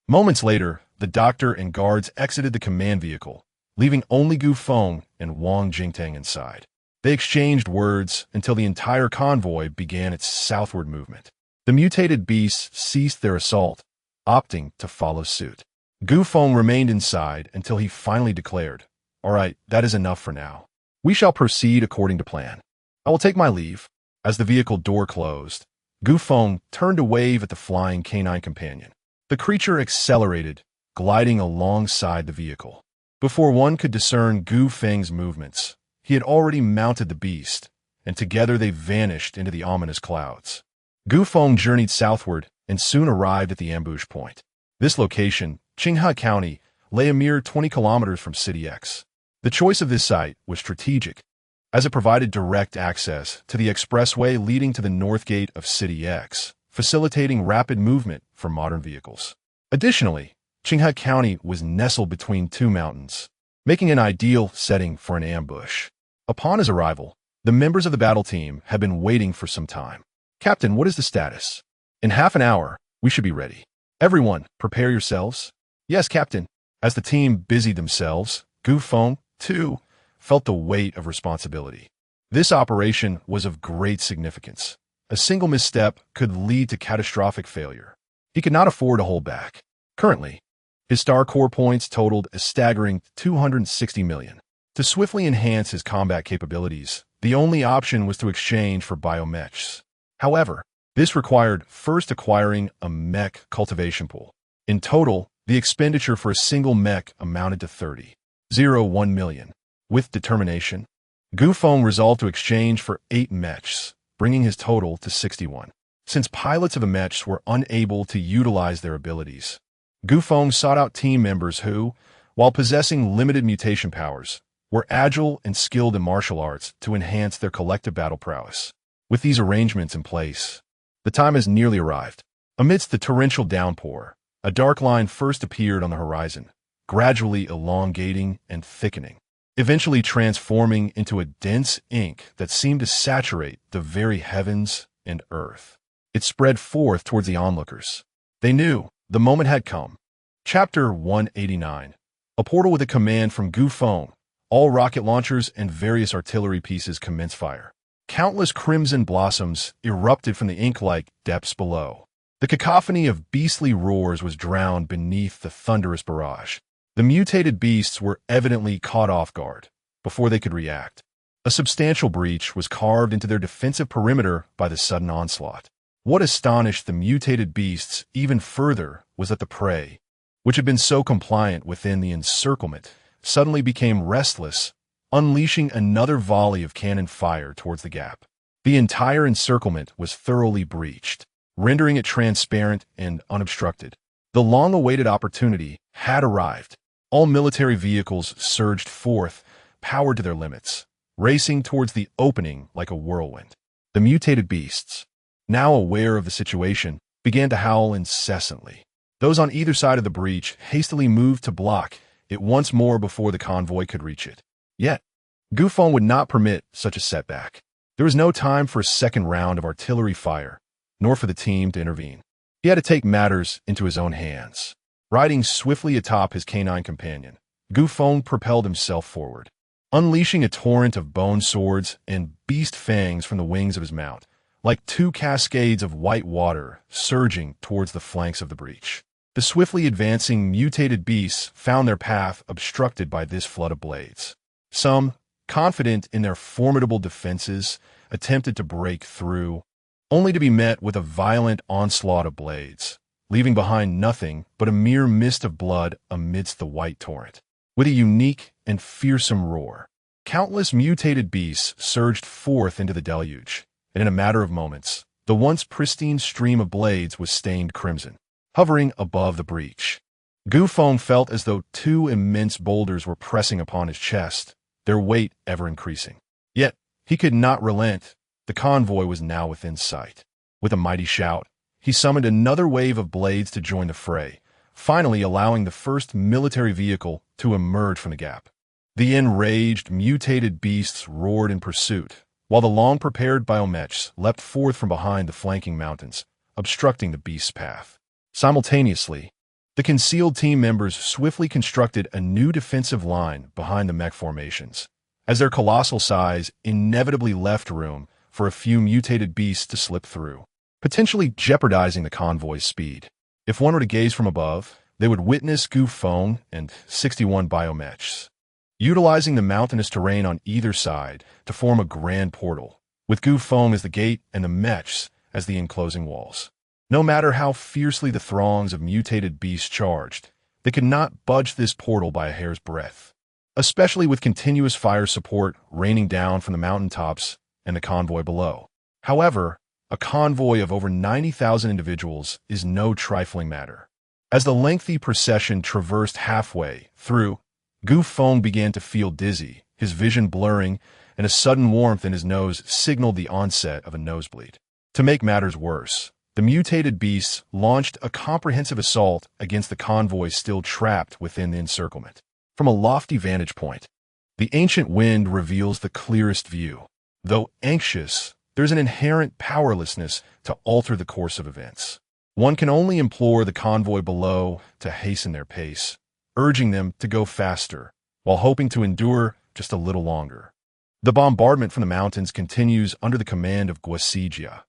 Moments later, the doctor and guards exited the command vehicle, leaving only Gu Feng and Wang Jingtang inside. They exchanged words until the entire convoy began its southward movement. The mutated beasts ceased their assault, opting to follow suit. Gu Feng remained inside until he finally declared, "All right, that is enough for now. We shall proceed according to plan. I will take my leave." As the vehicle door closed, Gu Feng turned to wave at the flying canine companion. The creature accelerated, gliding alongside the vehicle. Before one could discern Gu Feng's movements, he had already mounted the beast, and together they vanished into the ominous clouds. Gu Feng journeyed southward and soon arrived at the ambush point. This location, Qinghe County, lay a mere 20 kilometers from City X. The choice of this site was strategic, as it provided direct access to the expressway leading to the north gate of City X, facilitating rapid movement for modern vehicles. Additionally, Qinghe County was nestled between 2 mountains, making an ideal setting for an ambush. Upon his arrival, the members of the battle team had been waiting for some time. "Captain, what is the status?" "In half an hour, we should be ready. Everyone, prepare yourselves." "Yes, Captain." As the team busied themselves, Gu Feng, too, felt the weight of responsibility. This operation was of great significance, A single misstep could lead to catastrophic failure. He could not afford to hold back. Currently, his star core points totaled a staggering 260 million. To swiftly enhance his combat capabilities, the only option was to exchange for biomechs. However, this required first acquiring a mech cultivation pool. In total, the expenditure for a single mech amounted to 30.01 million. With determination, Feng resolved to exchange for 8 mechs, bringing his total to 61. Since pilots of the mechs were unable to utilize their abilities, Feng sought out team members who, while possessing limited mutation powers, were agile and skilled in martial arts to enhance their collective battle prowess. With these arrangements in place, the time has nearly arrived. Amidst the torrential downpour, a dark line first appeared on the horizon, gradually elongating and thickening, eventually transforming into a dense ink that seemed to saturate the very heavens and earth. It spread forth towards the onlookers. They knew the moment had come. Chapter 189. A portal with a command from Feng. All rocket launchers and various artillery pieces commenced fire. Countless crimson blossoms erupted from the ink-like depths below. The cacophony of beastly roars was drowned beneath the thunderous barrage. The mutated beasts were evidently caught off guard before they could react. A substantial breach was carved into their defensive perimeter by the sudden onslaught. What astonished the mutated beasts even further was that the prey, which had been so compliant within the encirclement, suddenly became restless, unleashing another volley of cannon fire towards the gap. The entire encirclement was thoroughly breached, rendering it transparent and unobstructed. The long-awaited opportunity had arrived. All military vehicles surged forth, powered to their limits, racing towards the opening like a whirlwind. The mutated beasts, now aware of the situation, began to howl incessantly. Those on either side of the breach hastily moved to block it once more before the convoy could reach it. Yet, Feng would not permit such a setback. There was no time for a second round of artillery fire, nor for the team to intervene. He had to take matters into his own hands. Riding swiftly atop his canine companion, Feng propelled himself forward, unleashing a torrent of bone swords and beast fangs from the wings of his mount, like two cascades of white water surging towards the flanks of the breach. The swiftly advancing mutated beasts found their path obstructed by this flood of blades. Some, confident in their formidable defenses, attempted to break through, only to be met with a violent onslaught of blades, leaving behind nothing but a mere mist of blood amidst the white torrent. With a unique and fearsome roar, countless mutated beasts surged forth into the deluge, and in a matter of moments, the once pristine stream of blades was stained crimson. Hovering above the breach, Feng felt as though two immense boulders were pressing upon his chest, their weight ever increasing. Yet, he could not relent. The convoy was now within sight. With a mighty shout, he summoned another wave of blades to join the fray, finally allowing the first military vehicle to emerge from the gap. The enraged, mutated beasts roared in pursuit, while the long-prepared biomechs leapt forth from behind the flanking mountains, obstructing the beast's path. Simultaneously, the concealed team members swiftly constructed a new defensive line behind the mech formations, as their colossal size inevitably left room for a few mutated beasts to slip through, potentially jeopardizing the convoy's speed. If one were to gaze from above, they would witness Feng and 61 biomechs, utilizing the mountainous terrain on either side to form a grand portal, with Feng as the gate and the mechs as the enclosing walls. No matter how fiercely the throngs of mutated beasts charged, they could not budge this portal by a hair's breadth, especially with continuous fire support raining down from the mountaintops and the convoy below. However, a convoy of over 90,000 individuals is no trifling matter. As the lengthy procession traversed halfway through, Feng began to feel dizzy, his vision blurring, and a sudden warmth in his nose signaled the onset of a nosebleed. To make matters worse, the mutated beasts launched a comprehensive assault against the convoy still trapped within the encirclement. From a lofty vantage point, the ancient wind reveals the clearest view. Though anxious, there's an inherent powerlessness to alter the course of events. One can only implore the convoy below to hasten their pace, urging them to go faster, while hoping to endure just a little longer. The bombardment from the mountains continues under the command of Guasijia,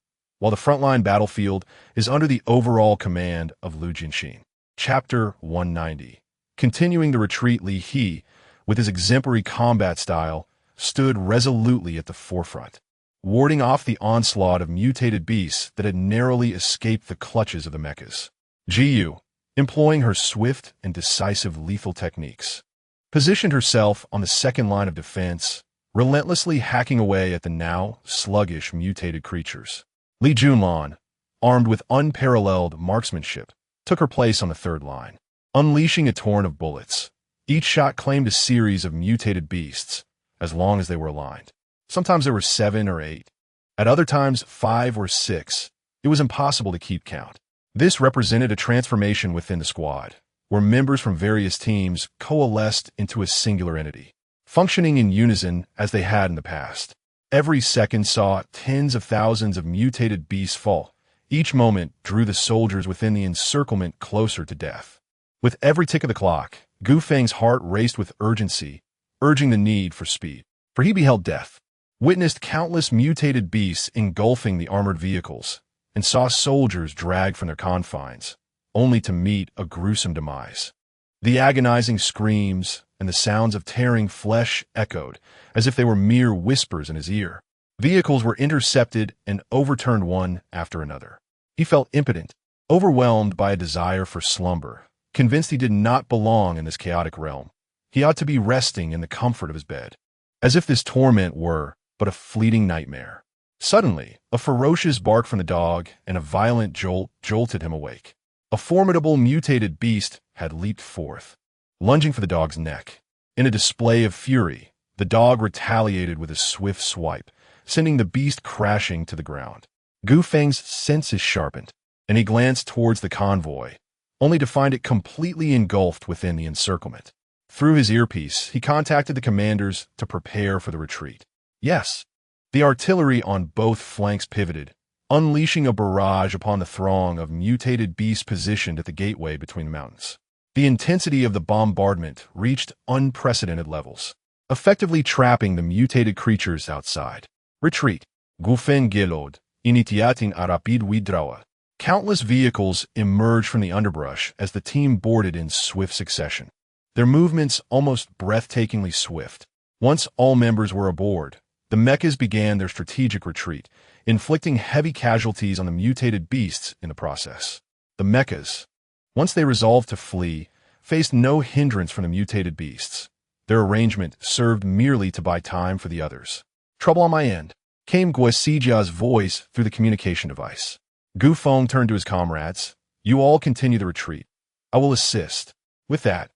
while the frontline battlefield is under the overall command of Lu Jinxin. Chapter 190. Continuing the retreat, Li He, with his exemplary combat style, stood resolutely at the forefront, warding off the onslaught of mutated beasts that had narrowly escaped the clutches of the mechas. Jiyu, employing her swift and decisive lethal techniques, positioned herself on the second line of defense, relentlessly hacking away at the now sluggish mutated creatures. Li Junlan, armed with unparalleled marksmanship, took her place on the third line, unleashing a torrent of bullets. Each shot claimed a series of mutated beasts, as long as they were aligned. Sometimes there were 7 or 8. At other times, 5 or 6. It was impossible to keep count. This represented a transformation within the squad, where members from various teams coalesced into a singular entity, functioning in unison as they had in the past. Every second saw tens of thousands of mutated beasts fall. Each moment drew the soldiers within the encirclement closer to death. With every tick of the clock, Gu Feng's heart raced with urgency, urging the need for speed. For he beheld death, witnessed countless mutated beasts engulfing the armored vehicles, and saw soldiers dragged from their confines, only to meet a gruesome demise. The agonizing screams and the sounds of tearing flesh echoed as if they were mere whispers in his ear. Vehicles were intercepted and overturned one after another. He felt impotent, overwhelmed by a desire for slumber, convinced he did not belong in this chaotic realm. He ought to be resting in the comfort of his bed, as if this torment were but a fleeting nightmare. Suddenly, a ferocious bark from the dog and a violent jolt jolted him awake. A formidable mutated beast had leaped forth, lunging for the dog's neck. In a display of fury, the dog retaliated with a swift swipe, sending the beast crashing to the ground. Gu Feng's senses sharpened, and he glanced towards the convoy, only to find it completely engulfed within the encirclement. Through his earpiece, he contacted the commanders to prepare for the retreat. Yes, the artillery on both flanks pivoted, unleashing a barrage upon the throng of mutated beasts positioned at the gateway between the mountains. The intensity of the bombardment reached unprecedented levels, effectively trapping the mutated creatures outside. Retreat. Gu Feng gelod, initiating a rapid withdrawal. Countless vehicles emerged from the underbrush as the team boarded in swift succession, their movements almost breathtakingly swift. Once all members were aboard, the mechas began their strategic retreat, inflicting heavy casualties on the mutated beasts in the process. The mechas, once they resolved to flee, faced no hindrance from the mutated beasts. Their arrangement served merely to buy time for the others. Trouble on my end, came Guosijia's voice through the communication device. Gu Feng turned to his comrades. You all continue the retreat. I will assist. With that,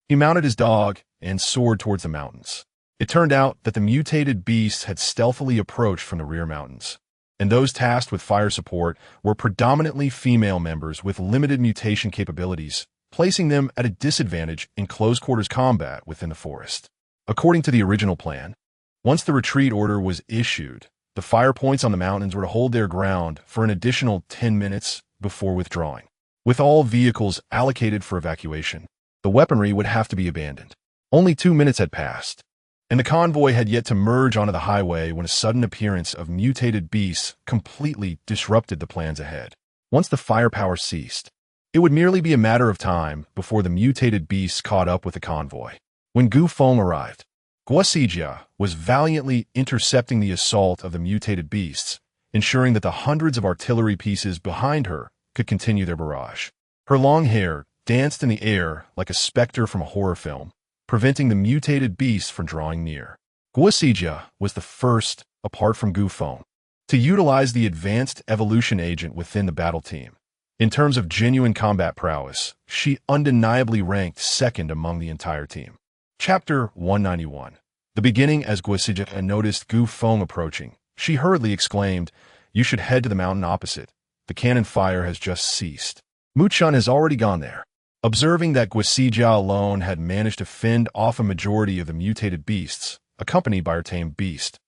he mounted his dog and soared towards the mountains. It turned out that the mutated beasts had stealthily approached from the rear mountains, and those tasked with fire support were predominantly female members with limited mutation capabilities, placing them at a disadvantage in close-quarters combat within the forest. According to the original plan, once the retreat order was issued, the fire points on the mountains were to hold their ground for an additional 10 minutes before withdrawing. With all vehicles allocated for evacuation, the weaponry would have to be abandoned. Only 2 minutes had passed, and the convoy had yet to merge onto the highway when a sudden appearance of mutated beasts completely disrupted the plans ahead. Once the firepower ceased, it would merely be a matter of time before the mutated beasts caught up with the convoy. When Gu Feng arrived, Guosijia was valiantly intercepting the assault of the mutated beasts, ensuring that the hundreds of artillery pieces behind her could continue their barrage. Her long hair danced in the air like a specter from a horror film, preventing the mutated beasts from drawing near. Guosijia was the first, apart from Gu Feng, to utilize the advanced evolution agent within the battle team. In terms of genuine combat prowess, she undeniably ranked second among the entire team. Chapter 191. The beginning. As Guosijia noticed Gu Feng approaching, she hurriedly exclaimed, "You should head to the mountain opposite. The cannon fire has just ceased." Muchun has already gone there. Observing that Guosijia alone had managed to fend off a majority of the mutated beasts, accompanied by her tame beast,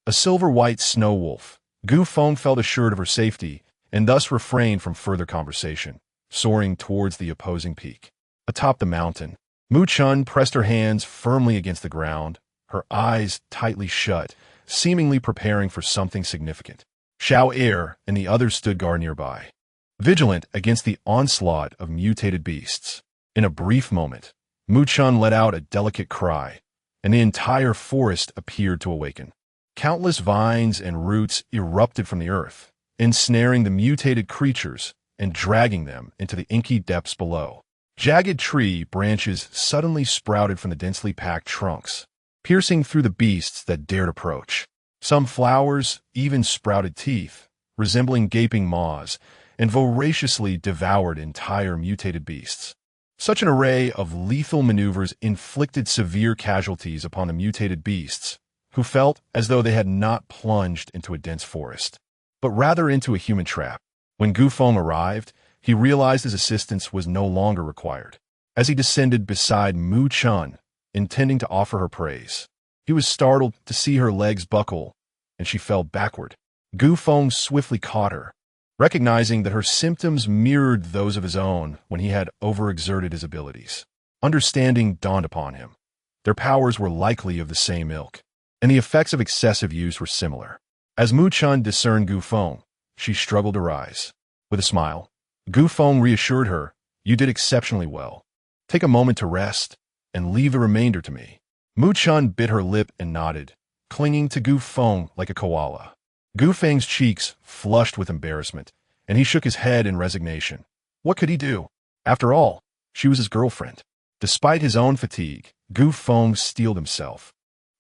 a silver-white snow wolf, Gu Feng felt assured of her safety and thus refrained from further conversation, soaring towards the opposing peak. Atop the mountain, Muchun pressed her hands firmly against the ground, her eyes tightly shut, seemingly preparing for something significant. Xiao Er and the others stood guard nearby, vigilant against the onslaught of mutated beasts. In a brief moment, Mu Chun let out a delicate cry, and the entire forest appeared to awaken. Countless vines and roots erupted from the earth, ensnaring the mutated creatures and dragging them into the inky depths below. Jagged tree branches suddenly sprouted from the densely packed trunks, piercing through the beasts that dared approach. Some flowers even sprouted teeth, resembling gaping maws, and voraciously devoured entire mutated beasts. Such an array of lethal maneuvers inflicted severe casualties upon the mutated beasts, who felt as though they had not plunged into a dense forest, but rather into a human trap. When Gu Feng arrived, he realized his assistance was no longer required. As he descended beside Mu Chun, intending to offer her praise, he was startled to see her legs buckle, and she fell backward. Gu Feng swiftly caught her, recognizing that her symptoms mirrored those of his own when he had overexerted his abilities. Understanding dawned upon him. Their powers were likely of the same ilk, and the effects of excessive use were similar. As Mu Chun discerned Gu Feng, she struggled to rise. With a smile, Gu Feng reassured her, "You did exceptionally well. Take a moment to rest, and leave the remainder to me." Mu Chun bit her lip and nodded, clinging to Gu Feng like a koala. Gu Feng's cheeks flushed with embarrassment, and he shook his head in resignation. What could he do? After all, she was his girlfriend. Despite his own fatigue, Gu Feng steeled himself,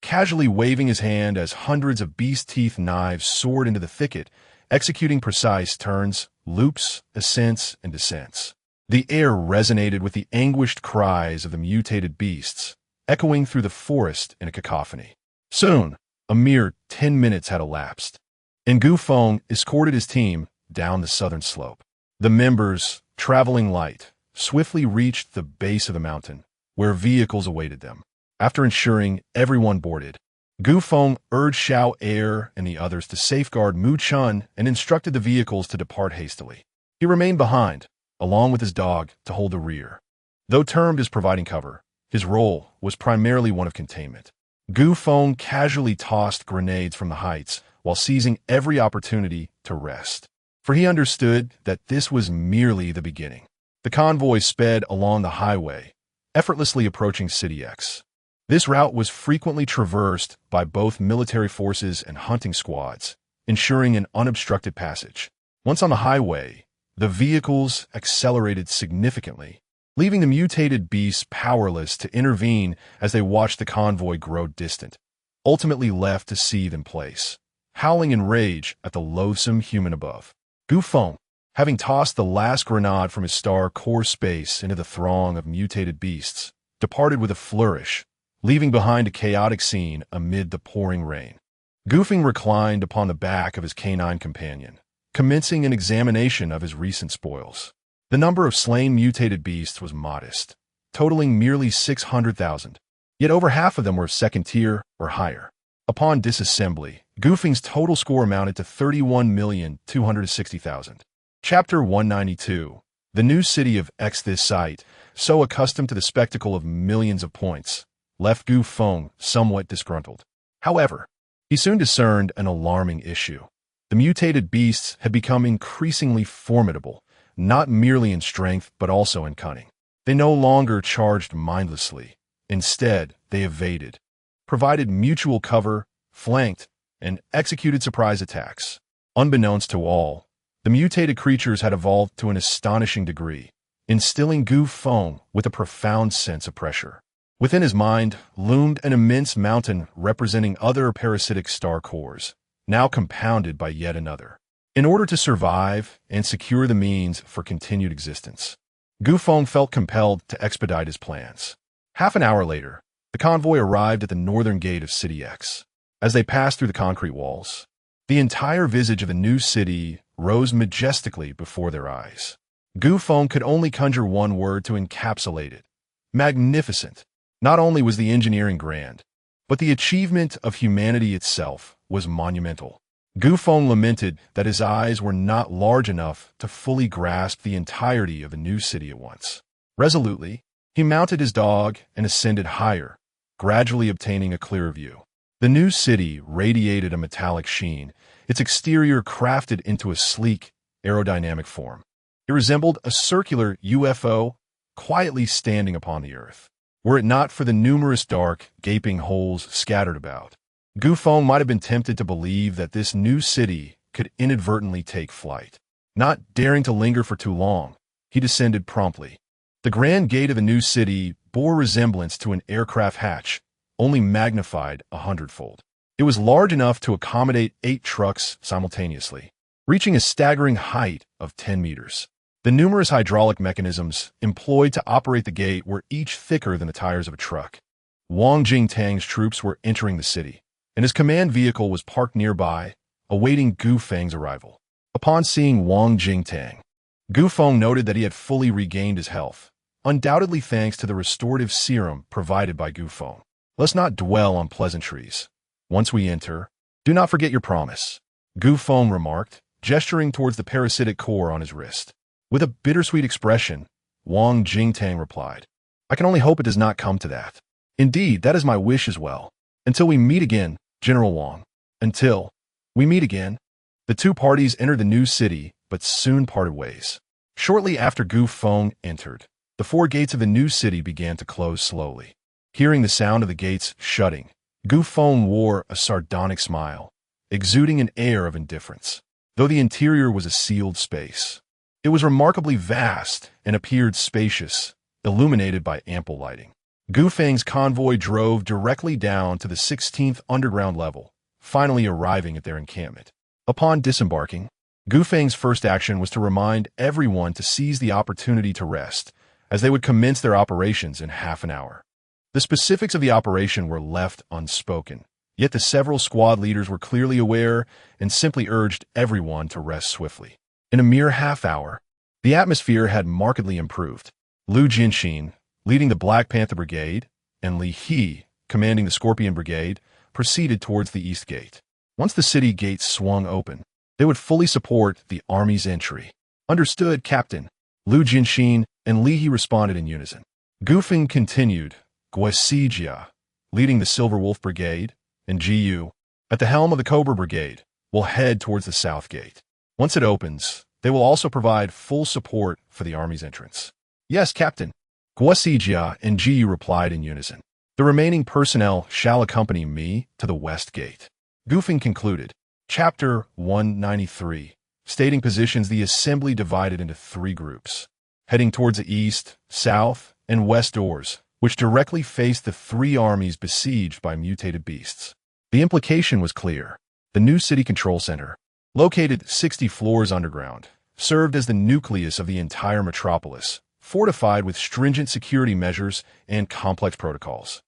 casually waving his hand as hundreds of beast-teeth knives soared into the thicket, executing precise turns, loops, ascents, and descents. The air resonated with the anguished cries of the mutated beasts, echoing through the forest in a cacophony. Soon, a mere 10 minutes had elapsed, and Gu Feng escorted his team down the southern slope. The members, traveling light, swiftly reached the base of the mountain, where vehicles awaited them. After ensuring everyone boarded, Gu Feng urged Xiao Er and the others to safeguard Mu Chun and instructed the vehicles to depart hastily. He remained behind, along with his dog, to hold the rear. Though termed as providing cover, his role was primarily one of containment. Gu Feng casually tossed grenades from the heights while seizing every opportunity to rest, for he understood that this was merely the beginning. The convoy sped along the highway, effortlessly approaching City X. This route was frequently traversed by both military forces and hunting squads, ensuring an unobstructed passage. Once on the highway, the vehicles accelerated significantly, leaving the mutated beasts powerless to intervene as they watched the convoy grow distant, ultimately left to seethe in place, howling in rage at the loathsome human above. Gu Feng, having tossed the last grenade from his star core space into the throng of mutated beasts, departed with a flourish, leaving behind a chaotic scene amid the pouring rain. Gu Feng reclined upon the back of his canine companion, commencing an examination of his recent spoils. The number of slain mutated beasts was modest, totaling merely 600,000, yet over half of them were second tier or higher. Upon disassembly, Gu Feng's total score amounted to 31,260,000. Chapter 192. The new city of X. This sight, so accustomed to the spectacle of millions of points, left Gu Feng somewhat disgruntled. However, he soon discerned an alarming issue. The mutated beasts had become increasingly formidable, not merely in strength but also in cunning. They no longer charged mindlessly. Instead, they evaded, provided mutual cover, flanked, and executed surprise attacks. Unbeknownst to all, the mutated creatures had evolved to an astonishing degree, instilling Gu Feng with a profound sense of pressure. Within his mind loomed an immense mountain representing other parasitic star cores, now compounded by yet another. In order to survive and secure the means for continued existence, Gu Feng felt compelled to expedite his plans. Half an hour later, the convoy arrived at the northern gate of City X. As they passed through the concrete walls, the entire visage of the new city rose majestically before their eyes. Gu Feng could only conjure one word to encapsulate it: magnificent. Not only was the engineering grand, but the achievement of humanity itself was monumental. Gu Feng lamented that his eyes were not large enough to fully grasp the entirety of the new city at once. Resolutely, he mounted his dog and ascended higher, gradually obtaining a clearer view. The new city radiated a metallic sheen, its exterior crafted into a sleek, aerodynamic form. It resembled a circular UFO quietly standing upon the earth, were it not for the numerous dark, gaping holes scattered about. Feng might have been tempted to believe that this new city could inadvertently take flight. Not daring to linger for too long, he descended promptly. The grand gate of the new city bore resemblance to an aircraft hatch, only magnified 100-fold. It was large enough to accommodate 8 trucks simultaneously, reaching a staggering height of 10 meters. The numerous hydraulic mechanisms employed to operate the gate were each thicker than the tires of a truck. Wang Jingtang's troops were entering the city, and his command vehicle was parked nearby, awaiting Gu Feng's arrival. Upon seeing Wang Jingtang, Gu Feng noted that he had fully regained his health, undoubtedly thanks to the restorative serum provided by Gu Feng. Let's not dwell on pleasantries. Once we enter, do not forget your promise, Gu Feng remarked, gesturing towards the parasitic core on his wrist. With a bittersweet expression, Wang Jingtang replied, I can only hope it does not come to that. Indeed, that is my wish as well. Until we meet again, General Wang. Until we meet again. The two parties entered the new city, but soon parted ways. Shortly after Gu Feng entered, the 4 gates of the new city began to close slowly. Hearing the sound of the gates shutting, Gu Feng wore a sardonic smile, exuding an air of indifference. Though the interior was a sealed space, it was remarkably vast and appeared spacious, illuminated by ample lighting. Gu Feng's convoy drove directly down to the 16th underground level, finally arriving at their encampment. Upon disembarking, Gu Feng's first action was to remind everyone to seize the opportunity to rest, as they would commence their operations in half an hour. The specifics of the operation were left unspoken, yet the several squad leaders were clearly aware and simply urged everyone to rest swiftly. In a mere half hour, the atmosphere had markedly improved. Lu Jinxin, leading the Black Panther Brigade, and Li He, commanding the Scorpion Brigade, proceeded towards the east gate. Once the city gates swung open, they would fully support the army's entry. Understood, Captain. Lu Jinxin and Li He responded in unison. Gu Feng continued, Guesijia, leading the Silver Wolf Brigade, and Jiu, at the helm of the Cobra Brigade, will head towards the south gate. Once it opens, they will also provide full support for the army's entrance. Yes, Captain. Guesijia and Jiu replied in unison. The remaining personnel shall accompany me to the west gate. Gu Feng concluded. Chapter 193, stating positions. The assembly divided into 3 groups, heading towards the east, south, and west doors, which directly faced the 3 armies besieged by mutated beasts. The implication was clear. The new city control center, located 60 floors underground, served as the nucleus of the entire metropolis, fortified with stringent security measures and complex protocols.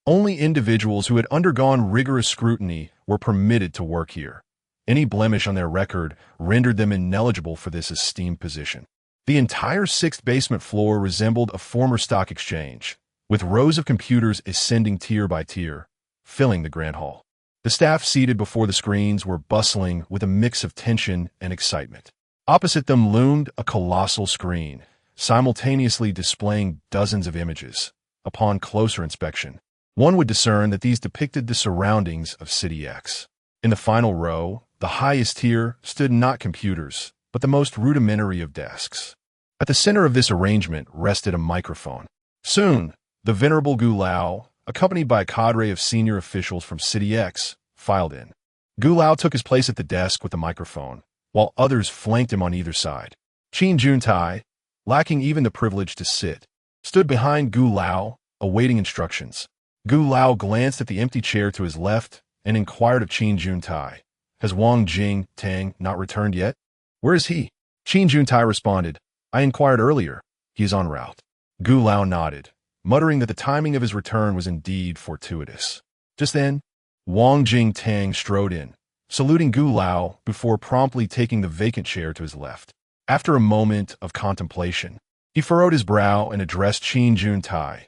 Only individuals who had undergone rigorous scrutiny were permitted to work here. Any blemish on their record rendered them ineligible for this esteemed position. The entire 6th basement floor resembled a former stock exchange, with rows of computers ascending tier by tier, filling the grand hall. The staff seated before the screens were bustling with a mix of tension and excitement. Opposite them loomed a colossal screen, simultaneously displaying dozens of images. Upon closer inspection, one would discern that these depicted the surroundings of City X. In the final row, the highest tier, stood not computers, but the most rudimentary of desks. At the center of this arrangement rested a microphone. Soon, the venerable Gu Lao, accompanied by a cadre of senior officials from City X, filed in. Gu Lao took his place at the desk with the microphone, while others flanked him on either side. Qin Juntai, lacking even the privilege to sit, stood behind Gu Lao, awaiting instructions. Gu Lao glanced at the empty chair to his left and inquired of Qin Juntai, Has Wang Jingtang not returned yet? Where is he? Qin Juntai responded, I inquired earlier. He is en route. Gu Lao nodded, muttering that the timing of his return was indeed fortuitous. Just then, Wang Jingtang strode in, saluting Gu Lao before promptly taking the vacant chair to his left. After a moment of contemplation, he furrowed his brow and addressed Qin Juntai.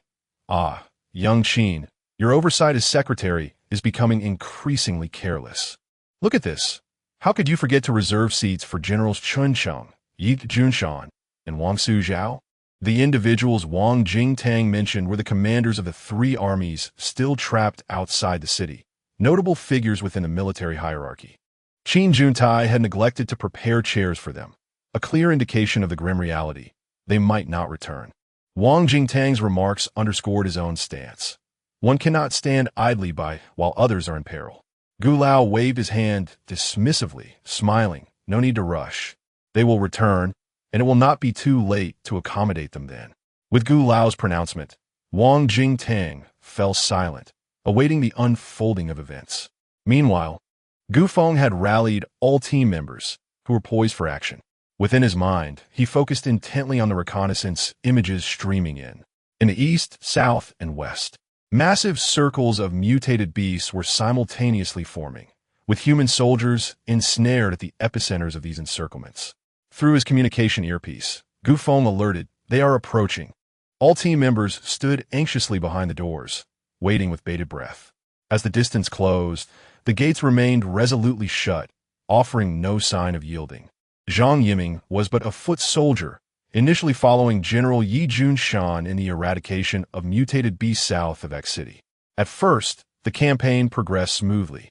Ah, young Qin, your oversight as secretary is becoming increasingly careless. Look at this. How could you forget to reserve seats for Generals Chun Sheng, Yi Junshan, and Wang Suzhao? The individuals Wang Jingtang mentioned were the commanders of the 3 armies still trapped outside the city, notable figures within the military hierarchy. Qin Juntai had neglected to prepare chairs for them, a clear indication of the grim reality. They might not return. Wang Jingtang's remarks underscored his own stance. One cannot stand idly by while others are in peril. Gu Lao waved his hand dismissively, smiling. No need to rush. They will return, and it will not be too late to accommodate them then. With Gu Lao's pronouncement, Wang Jingtang fell silent, awaiting the unfolding of events. Meanwhile, Gu Feng had rallied all team members, who were poised for action. Within his mind, he focused intently on the reconnaissance images streaming in. In the east, south, and west, massive circles of mutated beasts were simultaneously forming, with human soldiers ensnared at the epicenters of these encirclements. Through his communication earpiece, Gu Feng alerted, "They are approaching." All team members stood anxiously behind the doors, waiting with bated breath. As the distance closed, the gates remained resolutely shut, offering no sign of yielding. Zhang Yiming was but a foot soldier, initially following General Yi Junshan in the eradication of mutated beasts south of X City. At first, the campaign progressed smoothly,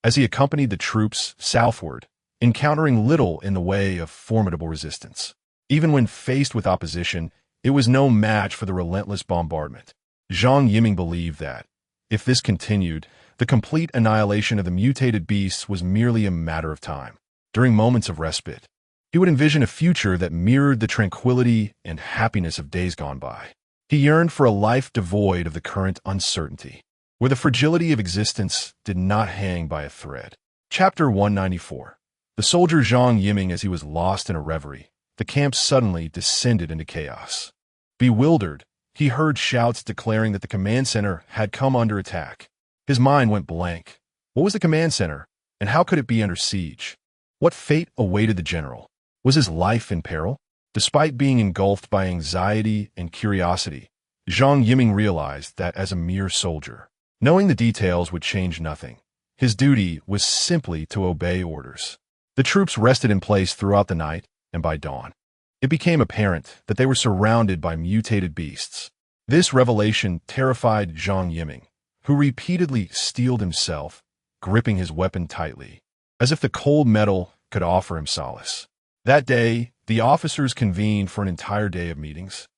as he accompanied the troops southward, encountering little in the way of formidable resistance. Even when faced with opposition, it was no match for the relentless bombardment. Zhang Yiming believed that, if this continued, the complete annihilation of the mutated beasts was merely a matter of time. During moments of respite, he would envision a future that mirrored the tranquility and happiness of days gone by. He yearned for a life devoid of the current uncertainty, where the fragility of existence did not hang by a thread. Chapter 194. The soldier Zhang Yiming as he was lost in a reverie, the camp suddenly descended into chaos. Bewildered, he heard shouts declaring that the command center had come under attack. His mind went blank. What was the command center, and how could it be under siege? What fate awaited the general? Was his life in peril? Despite being engulfed by anxiety and curiosity, Zhang Yiming realized that as a mere soldier, knowing the details would change nothing. His duty was simply to obey orders. The troops rested in place throughout the night, and by dawn, it became apparent that they were surrounded by mutated beasts. This revelation terrified Zhang Yiming, who repeatedly steeled himself, gripping his weapon tightly, as if the cold metal could offer him solace. That day, the officers convened for an entire day of meetings,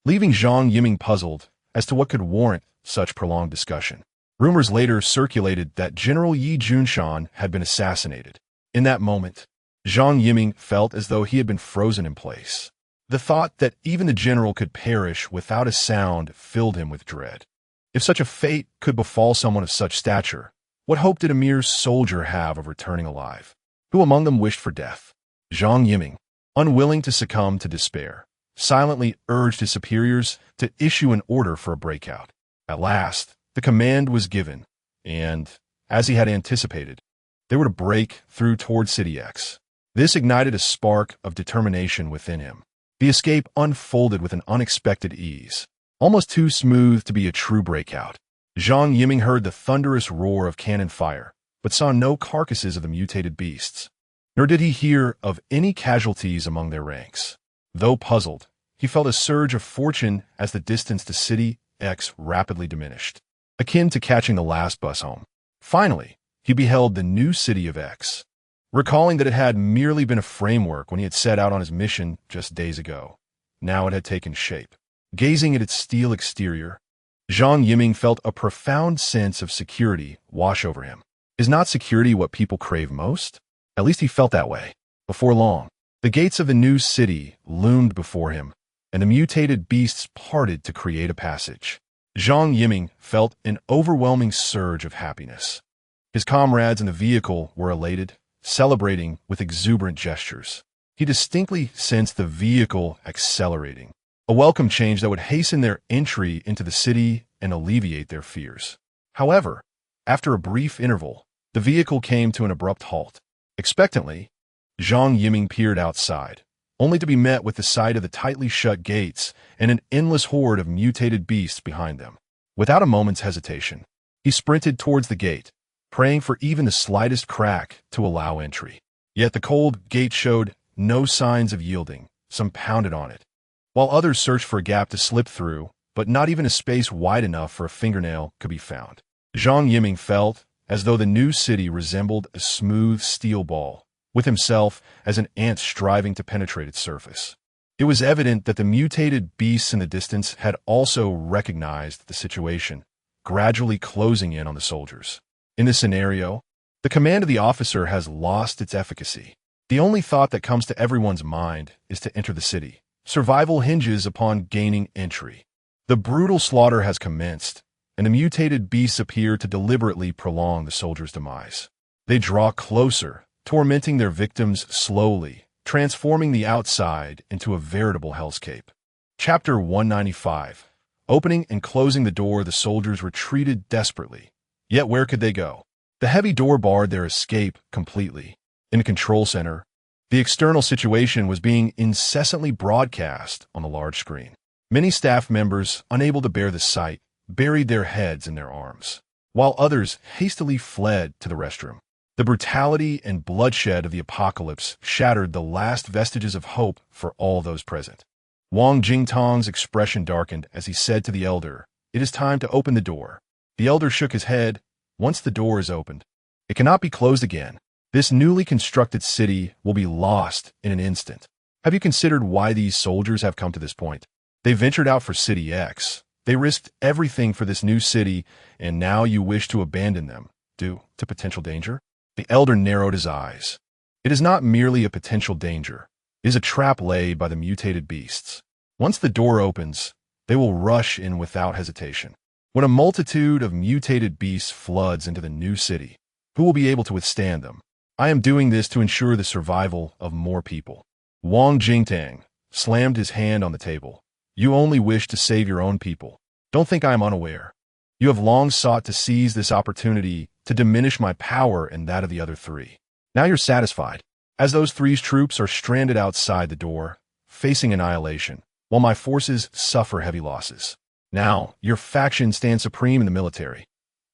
leaving Zhang Yiming puzzled as to what could warrant such prolonged discussion. Rumors later circulated that General Yi Junshan had been assassinated. In that moment, Zhang Yiming felt as though he had been frozen in place. The thought that even the general could perish without a sound filled him with dread. If such a fate could befall someone of such stature, what hope did a mere soldier have of returning alive? Who among them wished for death? Zhang Yiming, unwilling to succumb to despair, silently urged his superiors to issue an order for a breakout. At last, the command was given, and, as he had anticipated, they were to break through toward City X. This ignited a spark of determination within him. The escape unfolded with an unexpected ease, almost too smooth to be a true breakout. Zhang Yiming heard the thunderous roar of cannon fire, but saw no carcasses of the mutated beasts, nor did he hear of any casualties among their ranks. Though puzzled, he felt a surge of fortune as the distance to City X rapidly diminished, akin to catching the last bus home. Finally, he beheld the new city of X, recalling that it had merely been a framework when he had set out on his mission just days ago. Now it had taken shape. Gazing at its steel exterior, Zhang Yiming felt a profound sense of security wash over him. Is not security what people crave most? At least he felt that way. Before long, the gates of the new city loomed before him, and the mutated beasts parted to create a passage. Zhang Yiming felt an overwhelming surge of happiness. His comrades in the vehicle were elated, celebrating with exuberant gestures. He distinctly sensed the vehicle accelerating, a welcome change that would hasten their entry into the city and alleviate their fears. However, after a brief interval, the vehicle came to an abrupt halt. Expectantly, Zhang Yiming peered outside, only to be met with the sight of the tightly shut gates and an endless horde of mutated beasts behind them. Without a moment's hesitation, he sprinted towards the gate, praying for even the slightest crack to allow entry. Yet the cold gate showed no signs of yielding. Some pounded on it, while others searched for a gap to slip through, but not even a space wide enough for a fingernail could be found. Zhang Yiming felt, as though the new city resembled a smooth steel ball, with himself as an ant striving to penetrate its surface. It was evident that the mutated beasts in the distance had also recognized the situation, gradually closing in on the soldiers. In this scenario, the command of the officer has lost its efficacy. The only thought that comes to everyone's mind is to enter the city. Survival hinges upon gaining entry. The brutal slaughter has commenced, and the mutated beasts appear to deliberately prolong the soldiers' demise. They draw closer, tormenting their victims slowly, transforming the outside into a veritable hellscape. Chapter 195. Opening and closing the door, the soldiers retreated desperately. Yet where could they go? The heavy door barred their escape completely. In the control center, the external situation was being incessantly broadcast on the large screen. Many staff members, unable to bear the sight, buried their heads in their arms, while others hastily fled to the restroom. The brutality and bloodshed of the apocalypse shattered the last vestiges of hope for all those present. Wang Jingtong's expression darkened as he said to the elder, "It is time to open the door." The elder shook his head. Once the door is opened, it cannot be closed again. This newly constructed city will be lost in an instant. Have you considered why these soldiers have come to this point? They ventured out for City X. They risked everything for this new city, and now you wish to abandon them due to potential danger? The elder narrowed his eyes. It is not merely a potential danger. It is a trap laid by the mutated beasts. Once the door opens, they will rush in without hesitation. When a multitude of mutated beasts floods into the new city, who will be able to withstand them? I am doing this to ensure the survival of more people. Wang Jingtang slammed his hand on the table. You only wish to save your own people. Don't think I am unaware. You have long sought to seize this opportunity to diminish my power and that of the other three. Now you're satisfied, as those three's troops are stranded outside the door, facing annihilation, while my forces suffer heavy losses. Now, your faction stands supreme in the military.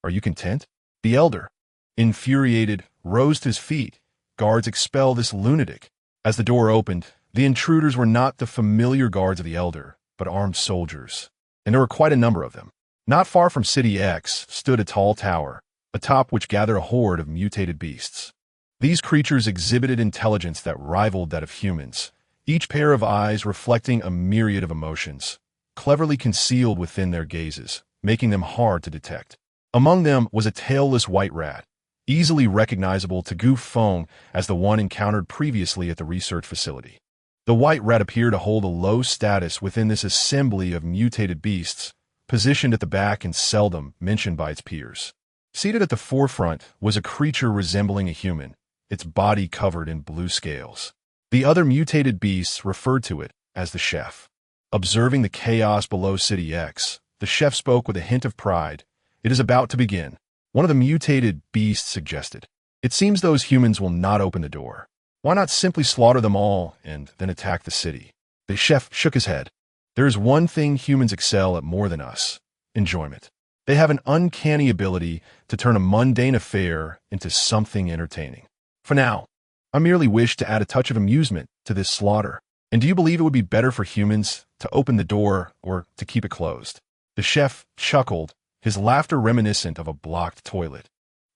Are you content? The elder, infuriated, rose to his feet. Guards, expel this lunatic. As the door opened, the intruders were not the familiar guards of the elder, but armed soldiers. And there were quite a number of them. Not far from City X stood a tall tower, atop which gathered a horde of mutated beasts. These creatures exhibited intelligence that rivaled that of humans, each pair of eyes reflecting a myriad of emotions, cleverly concealed within their gazes, making them hard to detect. Among them was a tailless white rat, easily recognizable to Feng as the one encountered previously at the research facility. The white rat appeared to hold a low status within this assembly of mutated beasts, positioned at the back and seldom mentioned by its peers. Seated at the forefront was a creature resembling a human, its body covered in blue scales. The other mutated beasts referred to it as the chef. Observing the chaos below City X, the chef spoke with a hint of pride. It is about to begin. One of the mutated beasts suggested. It seems those humans will not open the door. Why not simply slaughter them all and then attack the city? The chef shook his head. There is one thing humans excel at more than us: enjoyment. They have an uncanny ability to turn a mundane affair into something entertaining. For now, I merely wish to add a touch of amusement to this slaughter. And do you believe it would be better for humans to open the door or to keep it closed? The chef chuckled, his laughter reminiscent of a blocked toilet,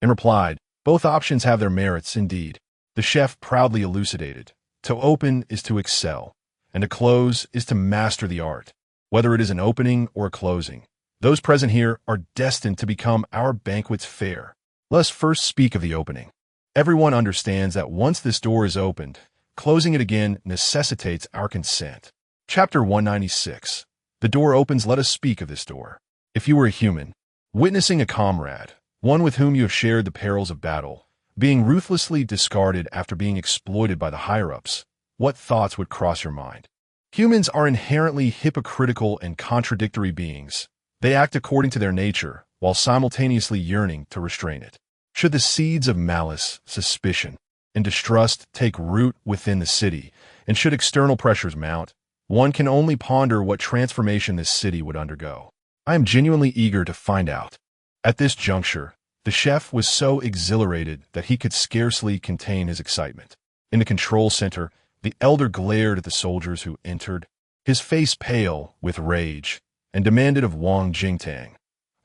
and replied, both options have their merits indeed. The chef proudly elucidated. To open is to excel, and to close is to master the art. Whether it is an opening or a closing, those present here are destined to become our banquet's fare. Let us first speak of the opening. Everyone understands that once this door is opened, closing it again necessitates our consent. Chapter 196. The door opens. Let us speak of this door. If you were a human, witnessing a comrade, one with whom you have shared the perils of battle, being ruthlessly discarded after being exploited by the higher-ups, what thoughts would cross your mind? Humans are inherently hypocritical and contradictory beings. They act according to their nature, while simultaneously yearning to restrain it. Should the seeds of malice, suspicion, and distrust take root within the city, and should external pressures mount, one can only ponder what transformation this city would undergo. I am genuinely eager to find out. At this juncture, the chef was so exhilarated that he could scarcely contain his excitement. In the control center, the elder glared at the soldiers who entered, his face pale with rage, and demanded of Wang Jingtang,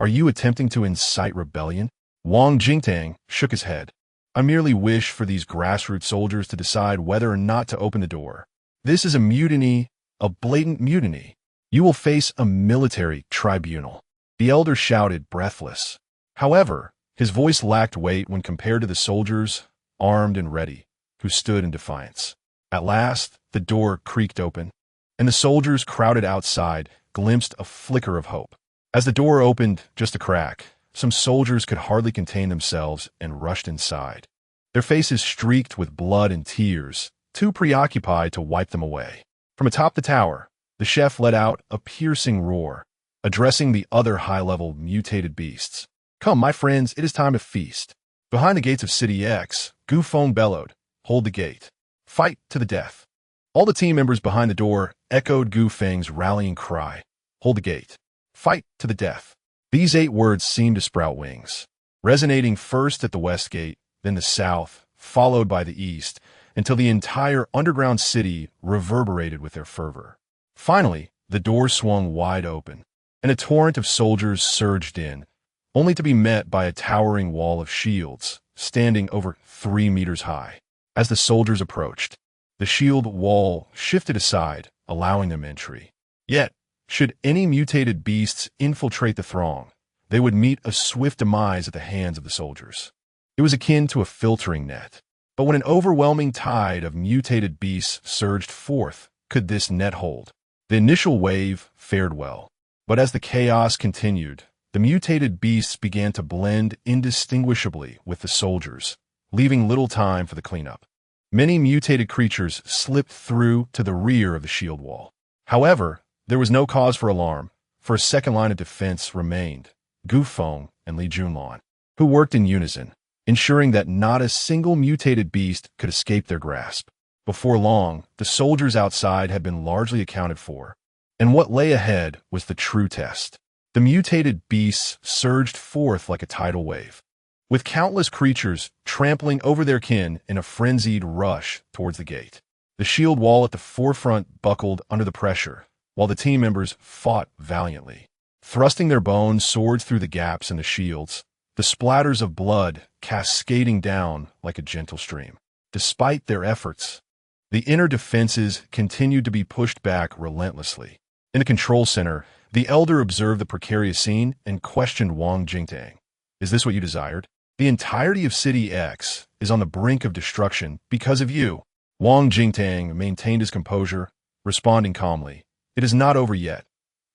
"Are you attempting to incite rebellion?" Wang Jingtang shook his head. I merely wish for these grassroots soldiers to decide whether or not to open the door. This is a mutiny, a blatant mutiny. You will face a military tribunal. The elder shouted, breathless. However, his voice lacked weight when compared to the soldiers, armed and ready, who stood in defiance. At last, the door creaked open, and the soldiers crowded outside glimpsed a flicker of hope. As the door opened just a crack, some soldiers could hardly contain themselves and rushed inside. Their faces streaked with blood and tears, too preoccupied to wipe them away. From atop the tower, the chef let out a piercing roar, addressing the other high-level mutated beasts. Come, my friends, it is time to feast. Behind the gates of City X, Gu Feng bellowed, hold the gate. Fight to the death. All the team members behind the door echoed Gu Feng's rallying cry. Hold the gate. Fight to the death. These 8 words seemed to sprout wings, resonating first at the west gate, then the south, followed by the east, until the entire underground city reverberated with their fervor. Finally, the door swung wide open, and a torrent of soldiers surged in, only to be met by a towering wall of shields, standing over 3 meters high. As the soldiers approached, the shield wall shifted aside, allowing them entry. Yet, should any mutated beasts infiltrate the throng, they would meet a swift demise at the hands of the soldiers. It was akin to a filtering net. But when an overwhelming tide of mutated beasts surged forth, could this net hold? The initial wave fared well, but as the chaos continued, the mutated beasts began to blend indistinguishably with the soldiers, leaving little time for the cleanup. Many mutated creatures slipped through to the rear of the shield wall. However, there was no cause for alarm, for a second line of defense remained, Gu Feng and Li Junlan, who worked in unison, ensuring that not a single mutated beast could escape their grasp. Before long, the soldiers outside had been largely accounted for, and what lay ahead was the true test. The mutated beasts surged forth like a tidal wave, with countless creatures trampling over their kin in a frenzied rush towards the gate. The shield wall at the forefront buckled under the pressure, while the team members fought valiantly, thrusting their bone swords through the gaps in the shields, the splatters of blood cascading down like a gentle stream. Despite their efforts, the inner defenses continued to be pushed back relentlessly. In the control center, the elder observed the precarious scene and questioned Wang Jingtang. Is this what you desired? The entirety of City X is on the brink of destruction because of you. Wang Jingtang maintained his composure, responding calmly. It is not over yet.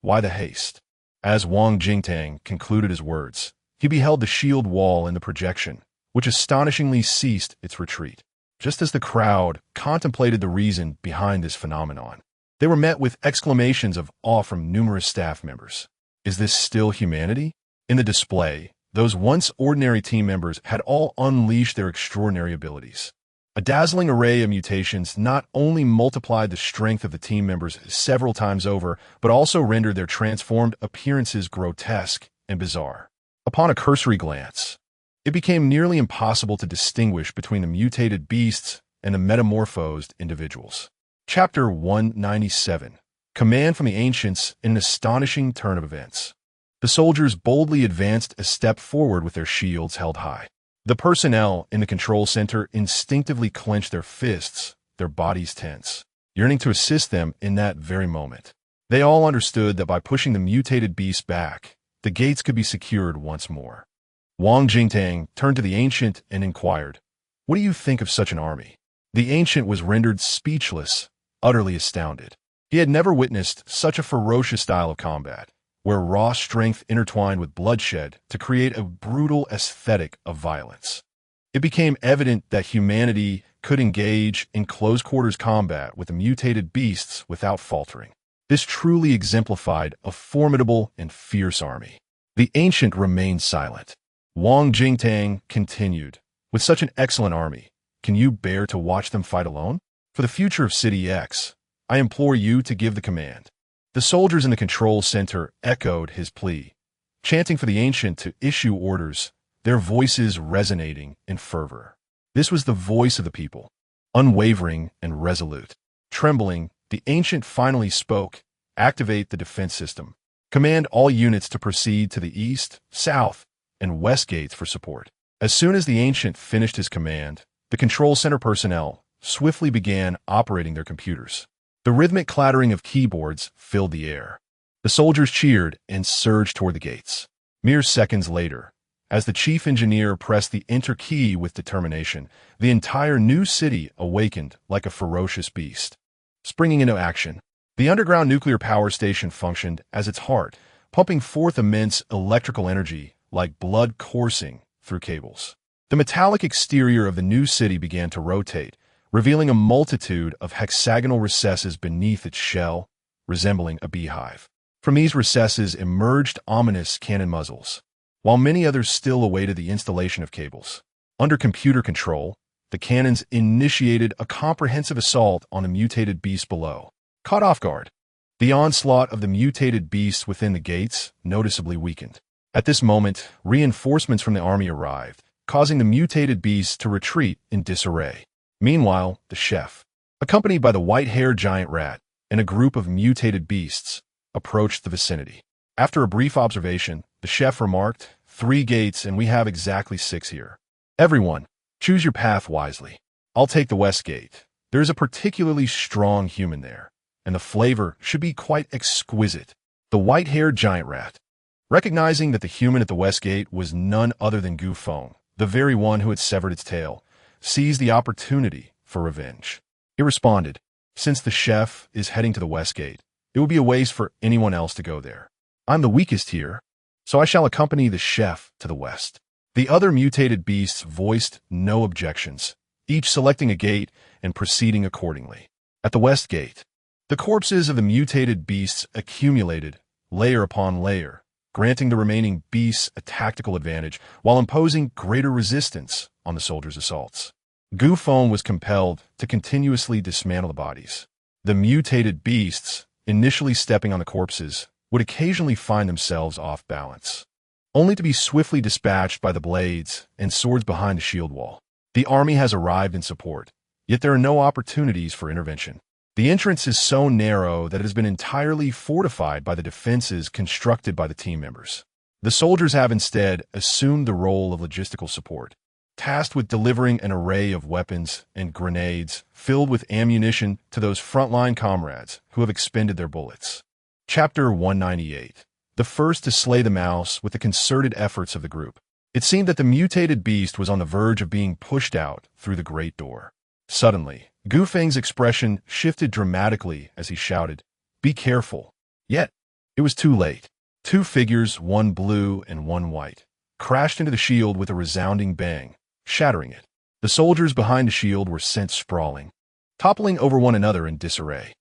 Why the haste? As Wang Jingtang concluded his words, he beheld the shield wall in the projection, which astonishingly ceased its retreat. Just as the crowd contemplated the reason behind this phenomenon, they were met with exclamations of awe from numerous staff members. Is this still humanity? In the display, those once ordinary team members had all unleashed their extraordinary abilities. A dazzling array of mutations not only multiplied the strength of the team members several times over, but also rendered their transformed appearances grotesque and bizarre. Upon a cursory glance, it became nearly impossible to distinguish between the mutated beasts and the metamorphosed individuals. Chapter 197. Command from the Ancients in an astonishing turn of events. The soldiers boldly advanced a step forward with their shields held high. The personnel in the control center instinctively clenched their fists, their bodies tense, yearning to assist them in that very moment. They all understood that by pushing the mutated beasts back, the gates could be secured once more. Wang Jingtang turned to the Ancient and inquired, "What do you think of such an army?" The Ancient was rendered speechless, utterly astounded. He had never witnessed such a ferocious style of combat, where raw strength intertwined with bloodshed to create a brutal aesthetic of violence. It became evident that humanity could engage in close-quarters combat with the mutated beasts without faltering. This truly exemplified a formidable and fierce army. The Ancient remained silent. Wang Jingtang continued, "With such an excellent army, can you bear to watch them fight alone? For the future of City X, I implore you to give the command." The soldiers in the control center echoed his plea, chanting for the Ancient to issue orders, their voices resonating in fervor. This was the voice of the people, unwavering and resolute. Trembling, the Ancient finally spoke, "Activate the defense system. Command all units to proceed to the east, south, and west gates for support. As soon as the ancient finished his command, the control center personnel swiftly began operating their computers. The rhythmic clattering of keyboards filled the air. The soldiers cheered and surged toward the gates. Mere seconds later, as the chief engineer pressed the enter key with determination, the entire new city awakened like a ferocious beast. Springing into action, the underground nuclear power station functioned as its heart, pumping forth immense electrical energy like blood coursing through cables. The metallic exterior of the new city began to rotate, revealing a multitude of hexagonal recesses beneath its shell, resembling a beehive. From these recesses emerged ominous cannon muzzles, while many others still awaited the installation of cables. Under computer control, the cannons initiated a comprehensive assault on the mutated beasts below. Caught off guard, the onslaught of the mutated beasts within the gates noticeably weakened. At this moment, reinforcements from the army arrived, causing the mutated beasts to retreat in disarray. Meanwhile, the chef, accompanied by the white-haired giant rat and a group of mutated beasts, approached the vicinity. After a brief observation, the chef remarked, 3 gates and we have exactly 6 here. Everyone, choose your path wisely. I'll take the west gate. There is a particularly strong human there, and the flavor should be quite exquisite. The white-haired giant rat, recognizing that the human at the west gate was none other than Feng, the very one who had severed its tail, seized the opportunity for revenge. He responded, since the chef is heading to the west gate, it would be a waste for anyone else to go there. I'm the weakest here, so I shall accompany the chef to the west. The other mutated beasts voiced no objections, each selecting a gate and proceeding accordingly. At the west gate, the corpses of the mutated beasts accumulated, layer upon layer, granting the remaining beasts a tactical advantage while imposing greater resistance on the soldiers' assaults. Feng was compelled to continuously dismantle the bodies. The mutated beasts, initially stepping on the corpses, would occasionally find themselves off balance, only to be swiftly dispatched by the blades and swords behind the shield wall. The army has arrived in support, yet there are no opportunities for intervention. The entrance is so narrow that it has been entirely fortified by the defenses constructed by the team members. The soldiers have instead assumed the role of logistical support, tasked with delivering an array of weapons and grenades filled with ammunition to those frontline comrades who have expended their bullets. Chapter 198. The first to slay the mouse with the concerted efforts of the group. It seemed that the mutated beast was on the verge of being pushed out through the great door. Suddenly, Feng's expression shifted dramatically as he shouted, "Be careful." Yet, it was too late. 2 figures, one blue and one white, crashed into the shield with a resounding bang, shattering it. The soldiers behind the shield were sent sprawling, toppling over one another in disarray.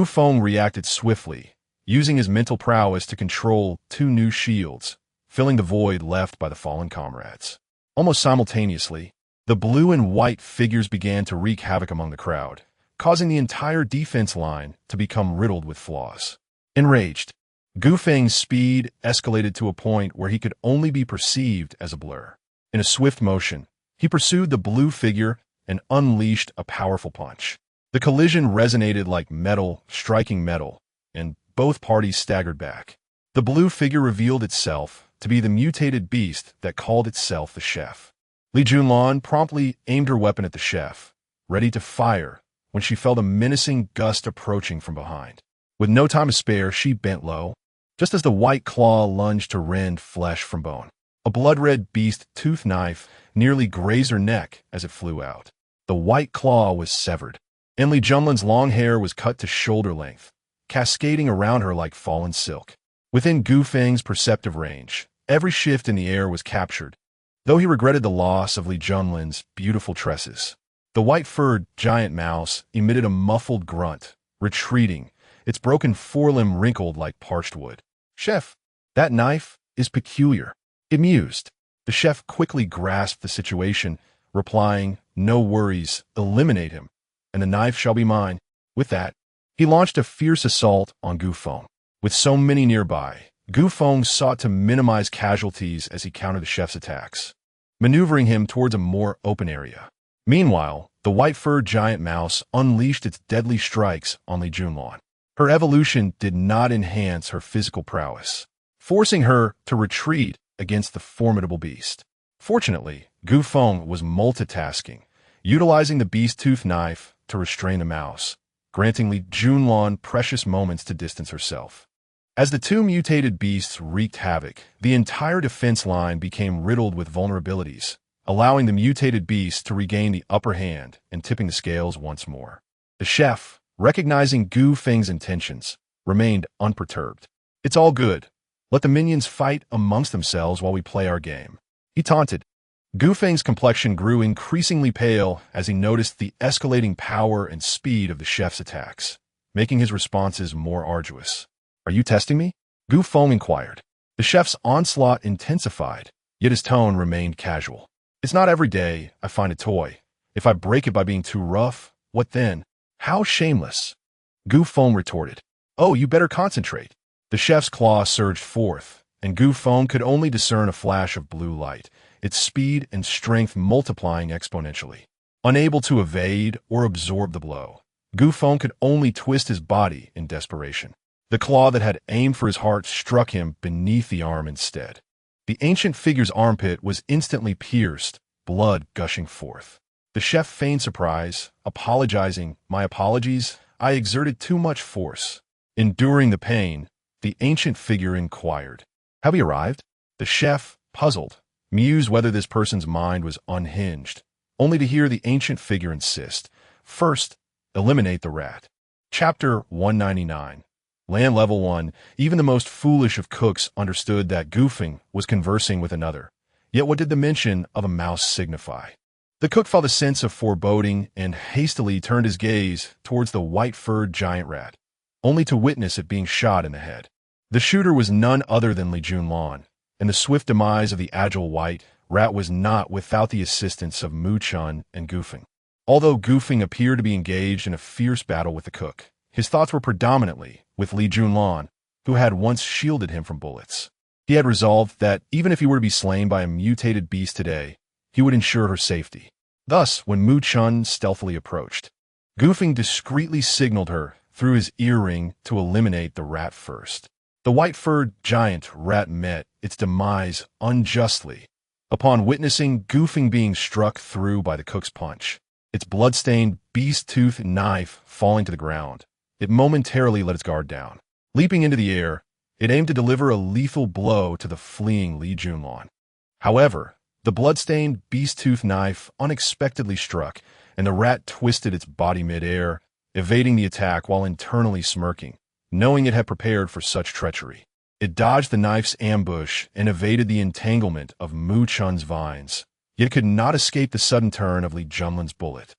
Feng reacted swiftly, using his mental prowess to control 2 new shields, filling the void left by the fallen comrades. Almost simultaneously, the blue and white figures began to wreak havoc among the crowd, causing the entire defense line to become riddled with flaws. Enraged, Feng's speed escalated to a point where he could only be perceived as a blur. In a swift motion, he pursued the blue figure and unleashed a powerful punch. The collision resonated like metal striking metal, and both parties staggered back. The blue figure revealed itself to be the mutated beast that called itself the chef. Li Junlan promptly aimed her weapon at the chef, ready to fire when she felt a menacing gust approaching from behind. With no time to spare, she bent low, just as the white claw lunged to rend flesh from bone. A blood-red beast tooth knife nearly grazed her neck as it flew out. The white claw was severed, and Li Junlan's long hair was cut to shoulder length, cascading around her like fallen silk. Within Feng's perceptive range, every shift in the air was captured, though he regretted the loss of Li Junlan's beautiful tresses. The white-furred giant mouse emitted a muffled grunt, retreating, its broken forelimb wrinkled like parched wood. "Chef, that knife is peculiar," it mused. The chef quickly grasped the situation, replying, "No worries, eliminate him, and the knife shall be mine." With that, he launched a fierce assault on Feng. With so many nearby, Feng sought to minimize casualties as he countered the chef's attacks, maneuvering him towards a more open area. Meanwhile, the white-furred giant mouse unleashed its deadly strikes on Li Junlan. Her evolution did not enhance her physical prowess, forcing her to retreat against the formidable beast. Fortunately, Gu Feng was multitasking, utilizing the beast-tooth knife to restrain the mouse, granting Li Junlan precious moments to distance herself. As the two mutated beasts wreaked havoc, the entire defense line became riddled with vulnerabilities, allowing the mutated beast to regain the upper hand and tipping the scales once more. The chef, recognizing Gu Feng's intentions, remained unperturbed. "It's all good. Let the minions fight amongst themselves while we play our game," he taunted. Gu Feng's complexion grew increasingly pale as he noticed the escalating power and speed of the chef's attacks, making his responses more arduous. "Are you testing me?" Gu Feng inquired. The chef's onslaught intensified, yet his tone remained casual. "It's not every day I find a toy. If I break it by being too rough, what then? How shameless!" Gu Feng retorted. "Oh, you better concentrate." The chef's claw surged forth, and Gu Feng could only discern a flash of blue light, its speed and strength multiplying exponentially. Unable to evade or absorb the blow, Gu Feng could only twist his body in desperation. The claw that had aimed for his heart struck him beneath the arm instead. The ancient figure's armpit was instantly pierced, blood gushing forth. The chef feigned surprise, apologizing. "My apologies, I exerted too much force." Enduring the pain, the ancient figure inquired, "Have we arrived?" The chef, puzzled, mused whether this person's mind was unhinged, only to hear the ancient figure insist, "First, eliminate the rat." Chapter 199. Land Level 1. Even the most foolish of cooks understood that Gu Feng was conversing with another. Yet what did the mention of a mouse signify? The cook felt a sense of foreboding and hastily turned his gaze towards the white-furred giant rat, only to witness it being shot in the head. The shooter was none other than Li Junlan, and the swift demise of the agile white rat was not without the assistance of Mu Chun and Gu Feng. Although Gu Feng appeared to be engaged in a fierce battle with the cook, his thoughts were predominantly with Li Junlan, who had once shielded him from bullets. He had resolved that even if he were to be slain by a mutated beast today, he would ensure her safety. Thus, when Mu Chun stealthily approached, Gu Feng discreetly signaled her through his earring to eliminate the rat first. The white-furred giant rat met its demise unjustly upon witnessing Gu Feng being struck through by the cook's punch. Its blood-stained beast-tooth knife falling to the ground, it momentarily let its guard down. Leaping into the air, it aimed to deliver a lethal blow to the fleeing Li Junlan. However, the blood-stained beast-tooth knife unexpectedly struck, and the rat twisted its body mid-air, evading the attack while internally smirking, knowing it had prepared for such treachery. It dodged the knife's ambush and evaded the entanglement of Mu Chun's vines, yet it could not escape the sudden turn of Li Junlan's bullet.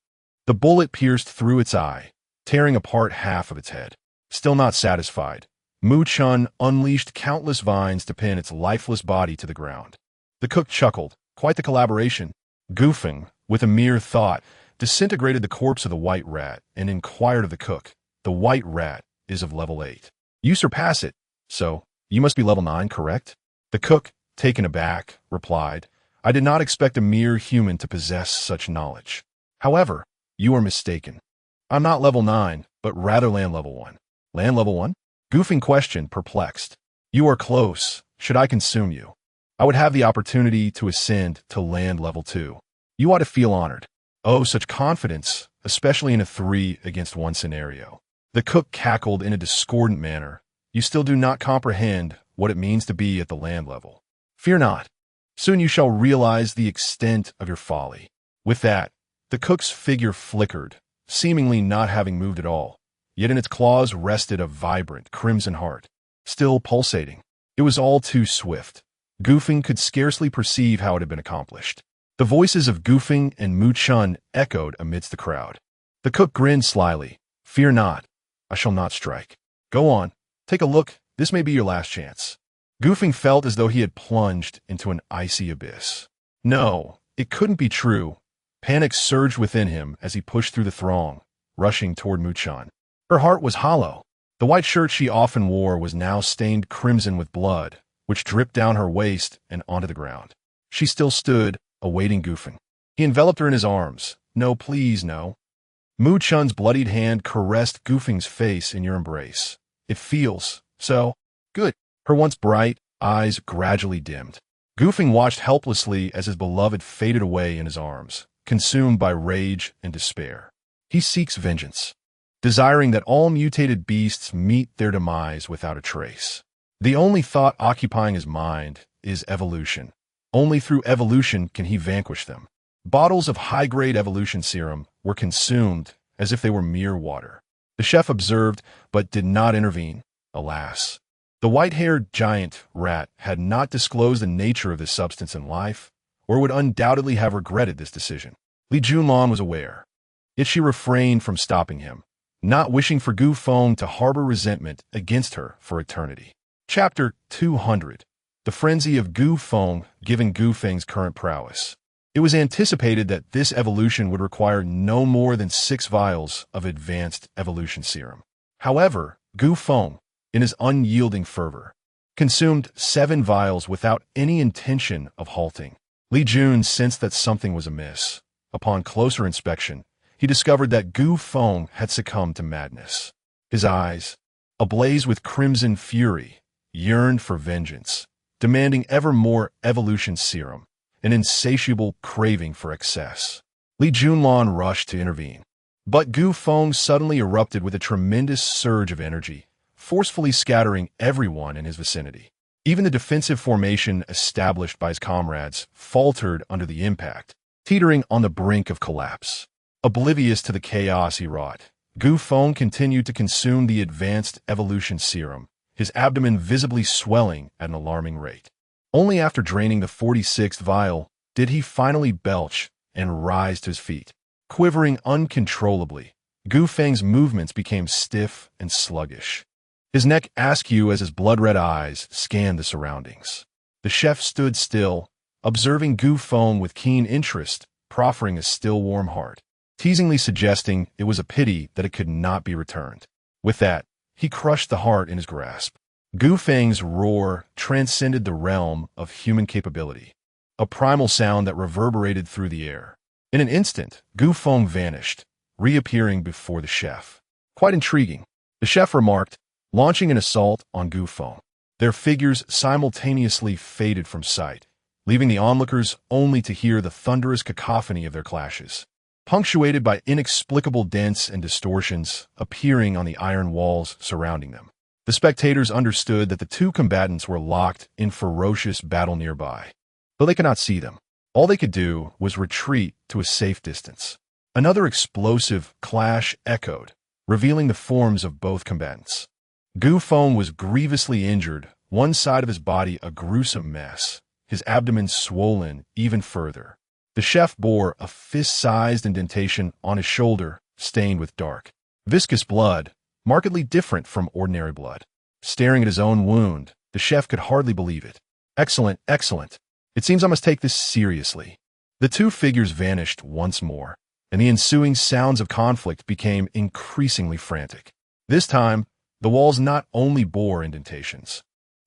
The bullet pierced through its eye, tearing apart half of its head. Still not satisfied, Mu Chun unleashed countless vines to pin its lifeless body to the ground. The cook chuckled. Quite the collaboration. Gu Feng, with a mere thought, disintegrated the corpse of the white rat and inquired of the cook, "The white rat is of level 8. You surpass it, so you must be level 9, correct?" The cook, taken aback, replied, "I did not expect a mere human to possess such knowledge. However, you are mistaken. I'm not level 9, but rather land level 1. Land level 1? Gu Feng questioned, perplexed. "You are close. Should I consume you, I would have the opportunity to ascend to land level 2. You ought to feel honored." "Oh, such confidence, especially in a 3-against-1 scenario." The cook cackled in a discordant manner. "You still do not comprehend what it means to be at the land level. Fear not. Soon you shall realize the extent of your folly." With that, the cook's figure flickered, seemingly not having moved at all, yet in its claws rested a vibrant crimson heart, still pulsating. It was all too swift. Gu Feng could scarcely perceive how it had been accomplished. The voices of Gu Feng and Mu Chun echoed amidst the crowd. The cook grinned slyly. "Fear not. I shall not strike. Go on. Take a look. This may be your last chance." Gu Feng felt as though he had plunged into an icy abyss. No, it couldn't be true. Panic surged within him as he pushed through the throng, rushing toward Mu Chun. Her heart was hollow. The white shirt she often wore was now stained crimson with blood, which dripped down her waist and onto the ground. She still stood, awaiting Gu Feng. He enveloped her in his arms. "No, please, no." Mu Chun's bloodied hand caressed Gu Feng's face in your embrace. "It feels so good." Her once bright eyes gradually dimmed. Gu Feng watched helplessly as his beloved faded away in his arms, consumed by rage and despair. He seeks vengeance, desiring that all mutated beasts meet their demise without a trace. The only thought occupying his mind is evolution. Only through evolution can he vanquish them. Bottles of high-grade evolution serum were consumed as if they were mere water. The chef observed, but did not intervene. Alas, the white-haired giant rat had not disclosed the nature of this substance in life, or would undoubtedly have regretted this decision. Li Junlan was aware, yet she refrained from stopping him, not wishing for Gu Feng to harbor resentment against her for eternity. Chapter 200. The Frenzy of Gu Feng, given Gu Feng's current prowess. It was anticipated that this evolution would require no more than 6 vials of advanced evolution serum. However, Gu Feng, in his unyielding fervor, consumed 7 vials without any intention of halting. Li Jun sensed that something was amiss. Upon closer inspection, he discovered that Gu Feng had succumbed to madness. His eyes, ablaze with crimson fury, yearned for vengeance, demanding ever more evolution serum, an insatiable craving for excess. Li Junlan rushed to intervene. But Gu Feng suddenly erupted with a tremendous surge of energy, forcefully scattering everyone in his vicinity. Even the defensive formation established by his comrades faltered under the impact, teetering on the brink of collapse. Oblivious to the chaos he wrought, Gu Feng continued to consume the advanced evolution serum, his abdomen visibly swelling at an alarming rate. Only after draining the 46th vial did he finally belch and rise to his feet. Quivering uncontrollably, Gu Feng's movements became stiff and sluggish. His neck askew as his blood-red eyes scanned the surroundings. The chef stood still, observing Gu Feng with keen interest, proffering a still warm heart, teasingly suggesting it was a pity that it could not be returned. With that, he crushed the heart in his grasp. Gu Feng's roar transcended the realm of human capability, a primal sound that reverberated through the air. In an instant, Gu Feng vanished, reappearing before the chef. Quite intriguing, the chef remarked, launching an assault on Gu Feng. Their figures simultaneously faded from sight, leaving the onlookers only to hear the thunderous cacophony of their clashes, punctuated by inexplicable dents and distortions appearing on the iron walls surrounding them. The spectators understood that the two combatants were locked in ferocious battle nearby. Though they could not see them, all they could do was retreat to a safe distance. Another explosive clash echoed, revealing the forms of both combatants. Gu Feng was grievously injured, one side of his body a gruesome mess, his abdomen swollen even further. The chef bore a fist-sized indentation on his shoulder, stained with dark, viscous blood, markedly different from ordinary blood. Staring at his own wound, the chef could hardly believe it. Excellent, excellent. It seems I must take this seriously. The two figures vanished once more, and the ensuing sounds of conflict became increasingly frantic. This time, the walls not only bore indentations.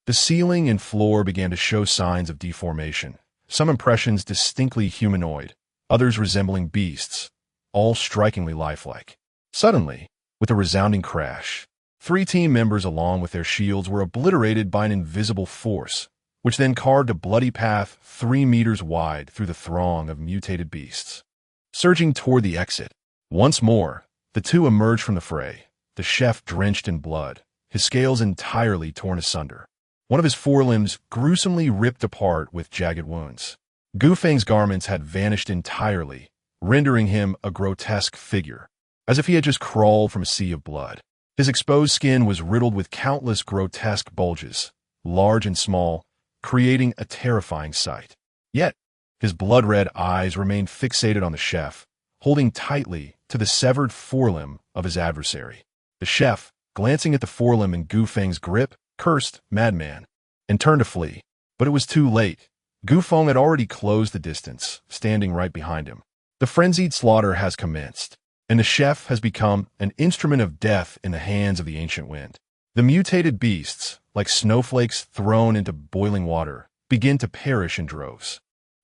The ceiling and floor began to show signs of deformation, some impressions distinctly humanoid, others resembling beasts, all strikingly lifelike. Suddenly, with a resounding crash, 3 team members along with their shields were obliterated by an invisible force, which then carved a bloody path 3 meters wide through the throng of mutated beasts. Surging toward the exit, once more, the two emerged from the fray, the chef drenched in blood, his scales entirely torn asunder. One of his forelimbs gruesomely ripped apart with jagged wounds. Gu Feng's garments had vanished entirely, rendering him a grotesque figure, as if he had just crawled from a sea of blood. His exposed skin was riddled with countless grotesque bulges, large and small, creating a terrifying sight. Yet, his blood-red eyes remained fixated on the chef, holding tightly to the severed forelimb of his adversary. The chef, glancing at the forelimb in Gu Feng's grip, cursed, "Madman," and turned to flee. But it was too late. Gu Feng had already closed the distance, standing right behind him. The frenzied slaughter has commenced, and the chef has become an instrument of death in the hands of the ancient wind. The mutated beasts, like snowflakes thrown into boiling water, begin to perish in droves.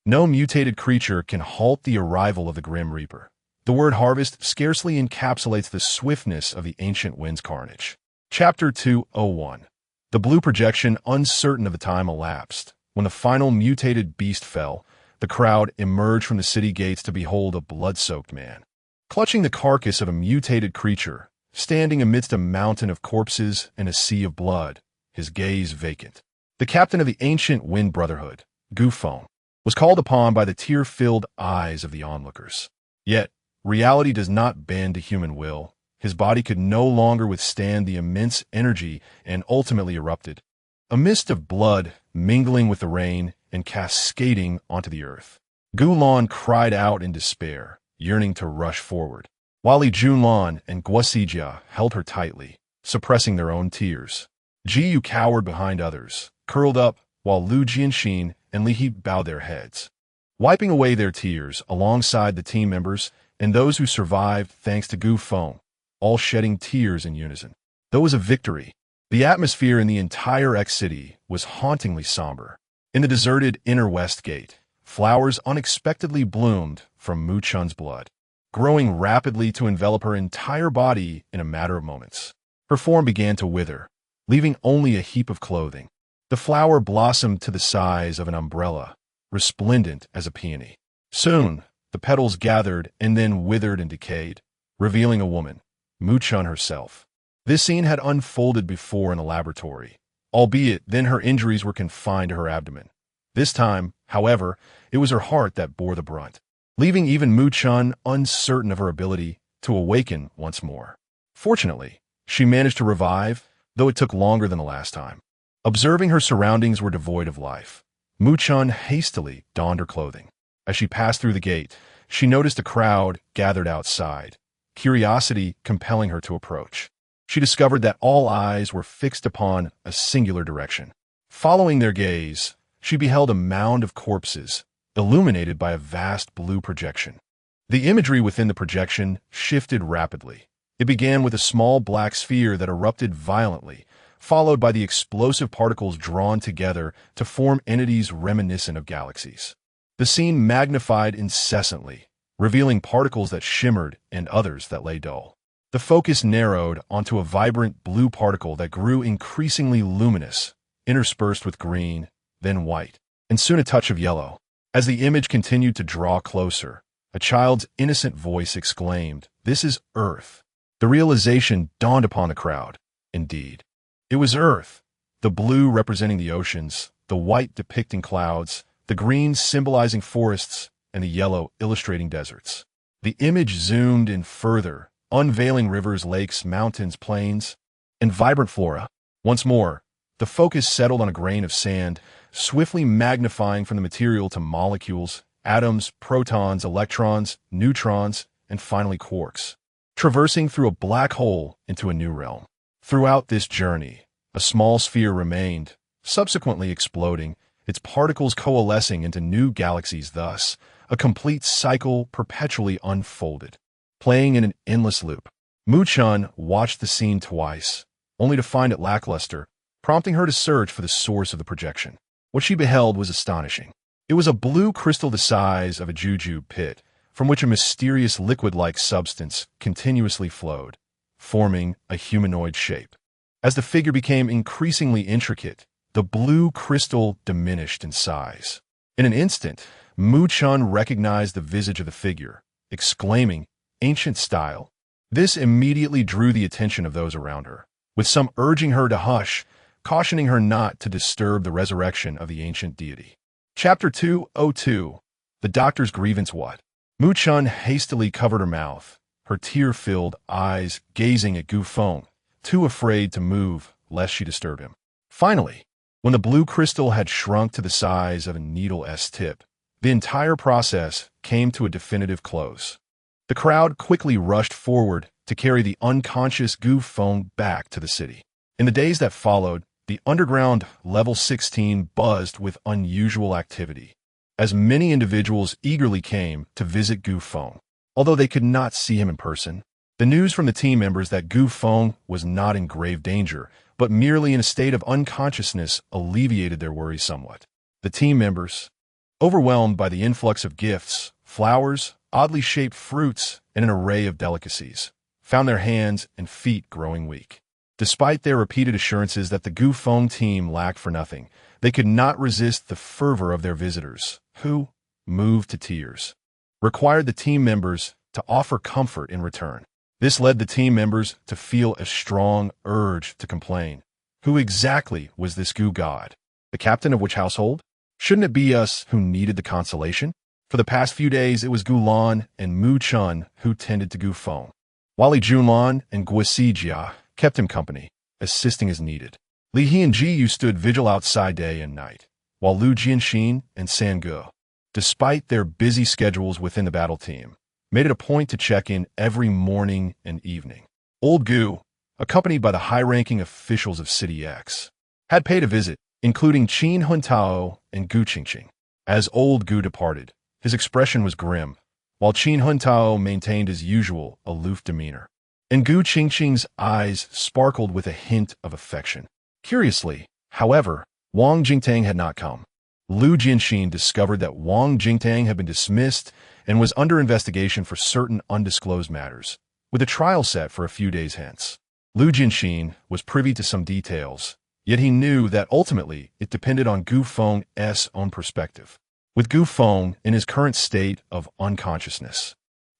No mutated creature can halt the arrival of the Grim Reaper. The word harvest scarcely encapsulates the swiftness of the ancient wind's carnage. Chapter 201. The blue projection, uncertain of the time elapsed, When the final mutated beast fell, the crowd emerged from the city gates to behold a blood-soaked man, clutching the carcass of a mutated creature, standing amidst a mountain of corpses and a sea of blood, his gaze vacant. The captain of the ancient Wind Brotherhood, Feng, was called upon by the tear-filled eyes of the onlookers. Yet, reality does not bend to human will. His body could no longer withstand the immense energy and ultimately erupted. A mist of blood mingling with the rain and cascading onto the earth. Gulan cried out in despair, yearning to rush forward, while Li Junlan and Guosijia held her tightly, suppressing their own tears. Jiyu cowered behind others, curled up, while Lu Jianxin and Li He bowed their heads, wiping away their tears alongside the team members and those who survived thanks to Feng, all shedding tears in unison. Though it was a victory, the atmosphere in the entire X-City was hauntingly somber. In the deserted inner west gate, flowers unexpectedly bloomed from Mu Chun's blood, growing rapidly to envelop her entire body in a matter of moments. Her form began to wither, leaving only a heap of clothing. The flower blossomed to the size of an umbrella, resplendent as a peony. Soon, the petals gathered and then withered and decayed, revealing a woman, Mu Chun herself. This scene had unfolded before in a laboratory, albeit then her injuries were confined to her abdomen. This time, however, it was her heart that bore the brunt, leaving even Mu Chun uncertain of her ability to awaken once more. Fortunately, she managed to revive, though it took longer than the last time. Observing her surroundings were devoid of life, Mu Chun hastily donned her clothing. As she passed through the gate, she noticed a crowd gathered outside, curiosity compelling her to approach. She discovered that all eyes were fixed upon a singular direction. Following their gaze, she beheld a mound of corpses, illuminated by a vast blue projection. The imagery within the projection shifted rapidly. It began with a small black sphere that erupted violently, followed by the explosive particles drawn together to form entities reminiscent of galaxies. The scene magnified incessantly, revealing particles that shimmered and others that lay dull. The focus narrowed onto a vibrant blue particle that grew increasingly luminous, interspersed with green, then white, and soon a touch of yellow. As the image continued to draw closer, a child's innocent voice exclaimed, "This is Earth." The realization dawned upon the crowd. Indeed, it was Earth, the blue representing the oceans, the white depicting clouds, the green symbolizing forests, and the yellow illustrating deserts. The image zoomed in further, unveiling rivers, lakes, mountains, plains, and vibrant flora. Once more, the focus settled on a grain of sand, swiftly magnifying from the material to molecules, atoms, protons, electrons, neutrons, and finally quarks, traversing through a black hole into a new realm. Throughout this journey, a small sphere remained, subsequently exploding, its particles coalescing into new galaxies, thus, a complete cycle perpetually unfolded. Playing in an endless loop, Mu Chun watched the scene twice, only to find it lackluster, prompting her to search for the source of the projection. What she beheld was astonishing. It was a blue crystal the size of a jujube pit, from which a mysterious liquid-like substance continuously flowed, forming a humanoid shape. As the figure became increasingly intricate, the blue crystal diminished in size. In an instant, Mu Chun recognized the visage of the figure, exclaiming, "Ancient style." This immediately drew the attention of those around her, with some urging her to hush, cautioning her not to disturb the resurrection of the ancient deity. Chapter 202. The Doctor's Grievance. What? Mu Chun hastily covered her mouth, her tear-filled eyes gazing at Feng, too afraid to move lest she disturb him. Finally, when the blue crystal had shrunk to the size of a needle's tip, the entire process came to a definitive close. The crowd quickly rushed forward to carry the unconscious Feng back to the city. In the days that followed, the underground level 16 buzzed with unusual activity, as many individuals eagerly came to visit Feng. Although they could not see him in person, the news from the team members that Feng was not in grave danger, but merely in a state of unconsciousness alleviated their worries somewhat. The team members, overwhelmed by the influx of gifts, flowers, oddly shaped fruits, and an array of delicacies, found their hands and feet growing weak. Despite their repeated assurances that the Gu Feng team lacked for nothing, they could not resist the fervor of their visitors, who, moved to tears, required the team members to offer comfort in return. This led the team members to feel a strong urge to complain. Who exactly was this Gu god? The captain of which household? Shouldn't it be us who needed the consolation? For the past few days, it was Gulan and Mu Chun who tended to Gu Feng, while Li Junlan and Guisi Jia kept him company, assisting as needed. Li He and Ji Yu stood vigil outside day and night, while Lu Jianxin and San Ge, despite their busy schedules within the battle team, made it a point to check in every morning and evening. Old Gu, accompanied by the high-ranking officials of City X, had paid a visit, including Qin Huntao and Gu Qingqing. As old Gu departed, his expression was grim, while Qin Huntao maintained his usual aloof demeanor. And Gu Qingqing's eyes sparkled with a hint of affection. Curiously, however, Wang Jingtang had not come. Lu Jianxin discovered that Wang Jingtang had been dismissed and was under investigation for certain undisclosed matters, with a trial set for a few days hence. Lu Jianxin was privy to some details, yet he knew that ultimately it depended on Gu Feng's own perspective. With Gu Feng in his current state of unconsciousness,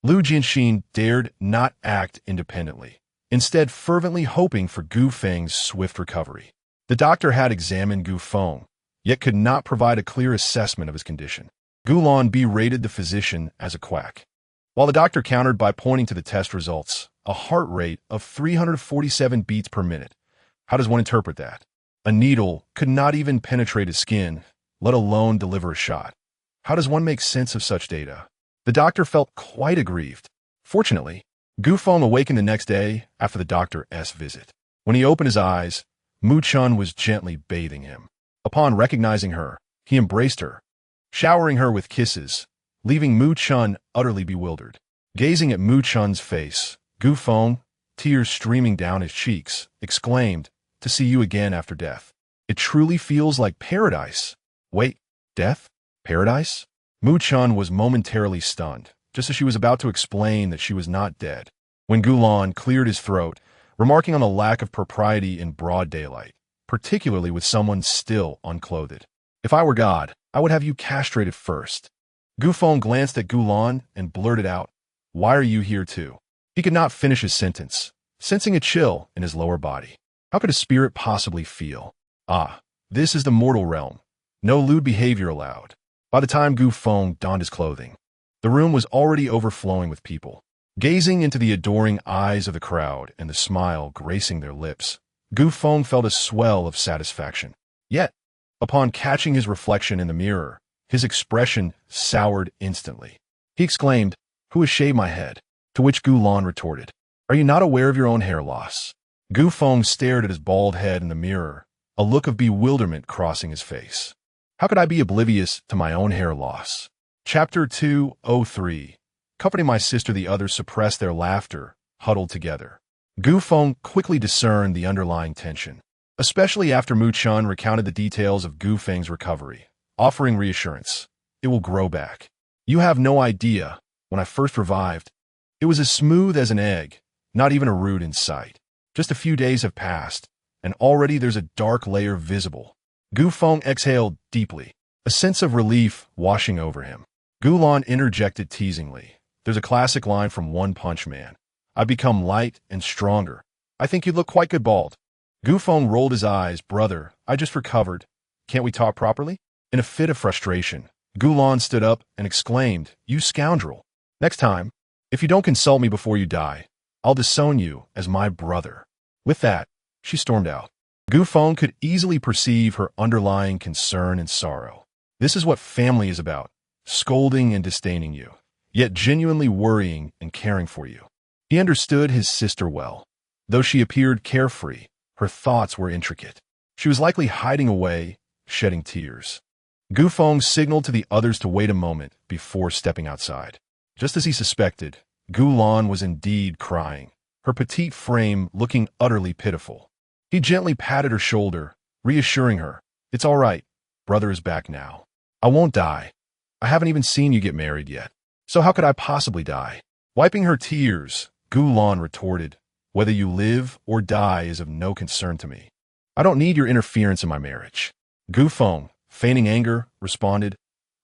Lu Jianxin dared not act independently, instead fervently hoping for Gu Feng's swift recovery. The doctor had examined Gu Feng, yet could not provide a clear assessment of his condition. Gulan berated the physician as a quack, while the doctor countered by pointing to the test results, a heart rate of 347 beats per minute. How does one interpret that? A needle could not even penetrate his skin, let alone deliver a shot. How does one make sense of such data? The doctor felt quite aggrieved. Fortunately, Gu Feng awakened the next day after the doctor's visit. When he opened his eyes, Mu Chun was gently bathing him. Upon recognizing her, he embraced her, showering her with kisses, leaving Mu Chun utterly bewildered. Gazing at Mu Chun's face, Gu Feng, tears streaming down his cheeks, exclaimed, "To see you again after death. It truly feels like paradise." Wait, death? Paradise? Mu Chun was momentarily stunned, just as she was about to explain that she was not dead, when Gulan cleared his throat, remarking on the lack of propriety in broad daylight, particularly with someone still unclothed. "If I were God, I would have you castrated first." Gu Feng glanced at Gulan and blurted out, "Why are you here too?" He could not finish his sentence, sensing a chill in his lower body. How could a spirit possibly feel? Ah, this is the mortal realm. No lewd behavior allowed. By the time Gu Feng donned his clothing, the room was already overflowing with people. Gazing into the adoring eyes of the crowd and the smile gracing their lips, Gu Feng felt a swell of satisfaction. Yet, upon catching his reflection in the mirror, his expression soured instantly. He exclaimed, "Who has shaved my head?" To which Gulan retorted, "Are you not aware of your own hair loss?" Gu Feng stared at his bald head in the mirror, a look of bewilderment crossing his face. How could I be oblivious to my own hair loss? Chapter 203. Comforting my sister, the others suppressed their laughter, huddled together. Gu Feng quickly discerned the underlying tension, especially after Mu Chun recounted the details of Gu Feng's recovery, offering reassurance. "It will grow back. You have no idea. When I first revived, it was as smooth as an egg, not even a root in sight. Just a few days have passed, and already there's a dark layer visible." Gu Feng exhaled deeply, a sense of relief washing over him. Gulan interjected teasingly, "There's a classic line from One Punch Man. I've become light and stronger. I think you look quite good bald." Gu Feng rolled his eyes. "Brother, I just recovered. Can't we talk properly?" In a fit of frustration, Gulan stood up and exclaimed, "You scoundrel. Next time, if you don't consult me before you die, I'll disown you as my brother." With that, she stormed out. Gu Feng could easily perceive her underlying concern and sorrow. This is what family is about, scolding and disdaining you, yet genuinely worrying and caring for you. He understood his sister well. Though she appeared carefree, her thoughts were intricate. She was likely hiding away, shedding tears. Gu Feng signaled to the others to wait a moment before stepping outside. Just as he suspected, Gulan was indeed crying, her petite frame looking utterly pitiful. He gently patted her shoulder, reassuring her, "It's all right. Brother is back now. I won't die. I haven't even seen you get married yet. So how could I possibly die?" Wiping her tears, Gulan retorted, Whether you live or die is of no concern to me. I don't need your interference in my marriage. Gu Feng, feigning anger, responded,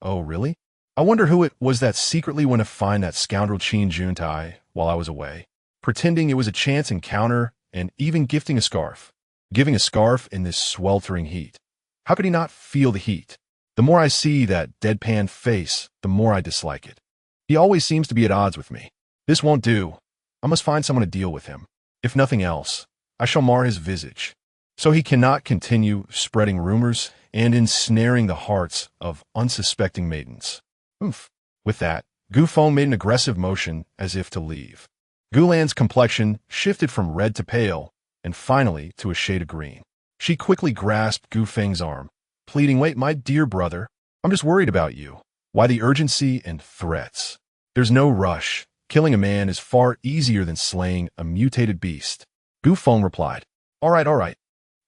"Oh, really? I wonder who it was that secretly went to find that scoundrel Qin Juntai while I was away, pretending it was a chance encounter and even gifting a scarf. Giving a scarf in this sweltering heat. How could he not feel the heat? The more I see that deadpan face, the more I dislike it. He always seems to be at odds with me. This won't do. I must find someone to deal with him. If nothing else, I shall mar his visage, so he cannot continue spreading rumors and ensnaring the hearts of unsuspecting maidens." Oof. With that, Gu Feng made an aggressive motion as if to leave. Gulan's complexion shifted from red to pale, and finally to a shade of green. She quickly grasped Gu Feng's arm, pleading, "Wait, my dear brother, I'm just worried about you. Why the urgency and threats? There's no rush. Killing a man is far easier than slaying a mutated beast." Gu Feng replied, all right.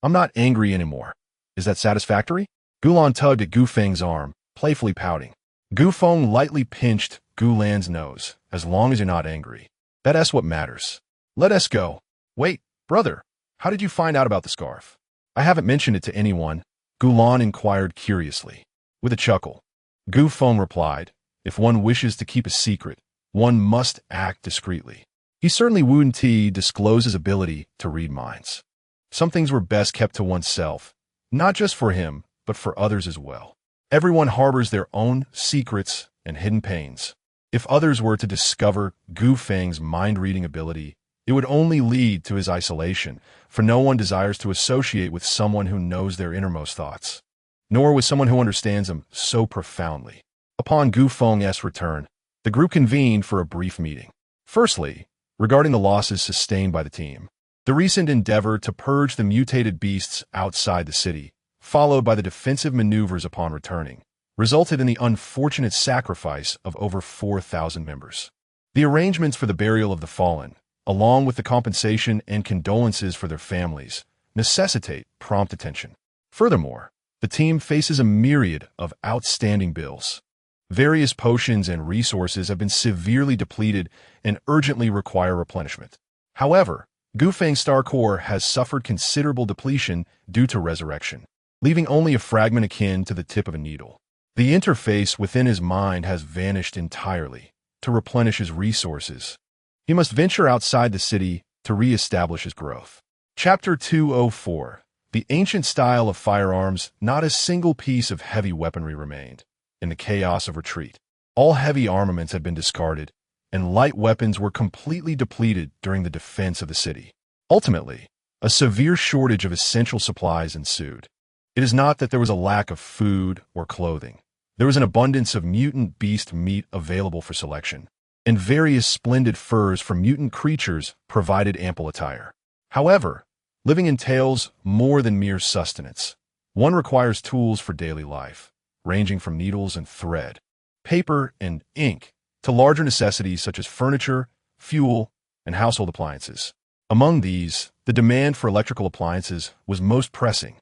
I'm not angry anymore. Is that satisfactory?" Gulan tugged at Gu Feng's arm, playfully pouting. Gu Feng lightly pinched Gulan's nose. "As long as you're not angry. That's what matters. Let us go." "Wait, brother, how did you find out about the scarf?" "I haven't mentioned it to anyone," Gulan inquired curiously. With a chuckle, Gu Feng replied, "If one wishes to keep a secret, one must act discreetly." He certainly wouldn't disclose his ability to read minds. Some things were best kept to oneself, not just for him, but for others as well. Everyone harbors their own secrets and hidden pains. If others were to discover Gu Feng's mind-reading ability, it would only lead to his isolation, for no one desires to associate with someone who knows their innermost thoughts, nor with someone who understands them so profoundly. Upon Gu Feng's return, the group convened for a brief meeting. Firstly, regarding the losses sustained by the team. The recent endeavor to purge the mutated beasts outside the city, followed by the defensive maneuvers upon returning, resulted in the unfortunate sacrifice of over 4,000 members. The arrangements for the burial of the fallen, along with the compensation and condolences for their families, necessitate prompt attention. Furthermore, the team faces a myriad of outstanding bills. Various potions and resources have been severely depleted and urgently require replenishment. However, Gu Feng's star core has suffered considerable depletion due to resurrection, leaving only a fragment akin to the tip of a needle. The interface within his mind has vanished entirely. To replenish his resources, he must venture outside the city to re-establish his growth. Chapter 204. The ancient style of firearms. Not a single piece of heavy weaponry remained. In the chaos of retreat, all heavy armaments had been discarded, and light weapons were completely depleted during the defense of the city. Ultimately, a severe shortage of essential supplies ensued. It is not that there was a lack of food or clothing. There was an abundance of mutant beast meat available for selection, and various splendid furs from mutant creatures provided ample attire. However, living entails more than mere sustenance. One requires tools for daily life, ranging from needles and thread, paper and ink, to larger necessities such as furniture, fuel, and household appliances. Among these, the demand for electrical appliances was most pressing.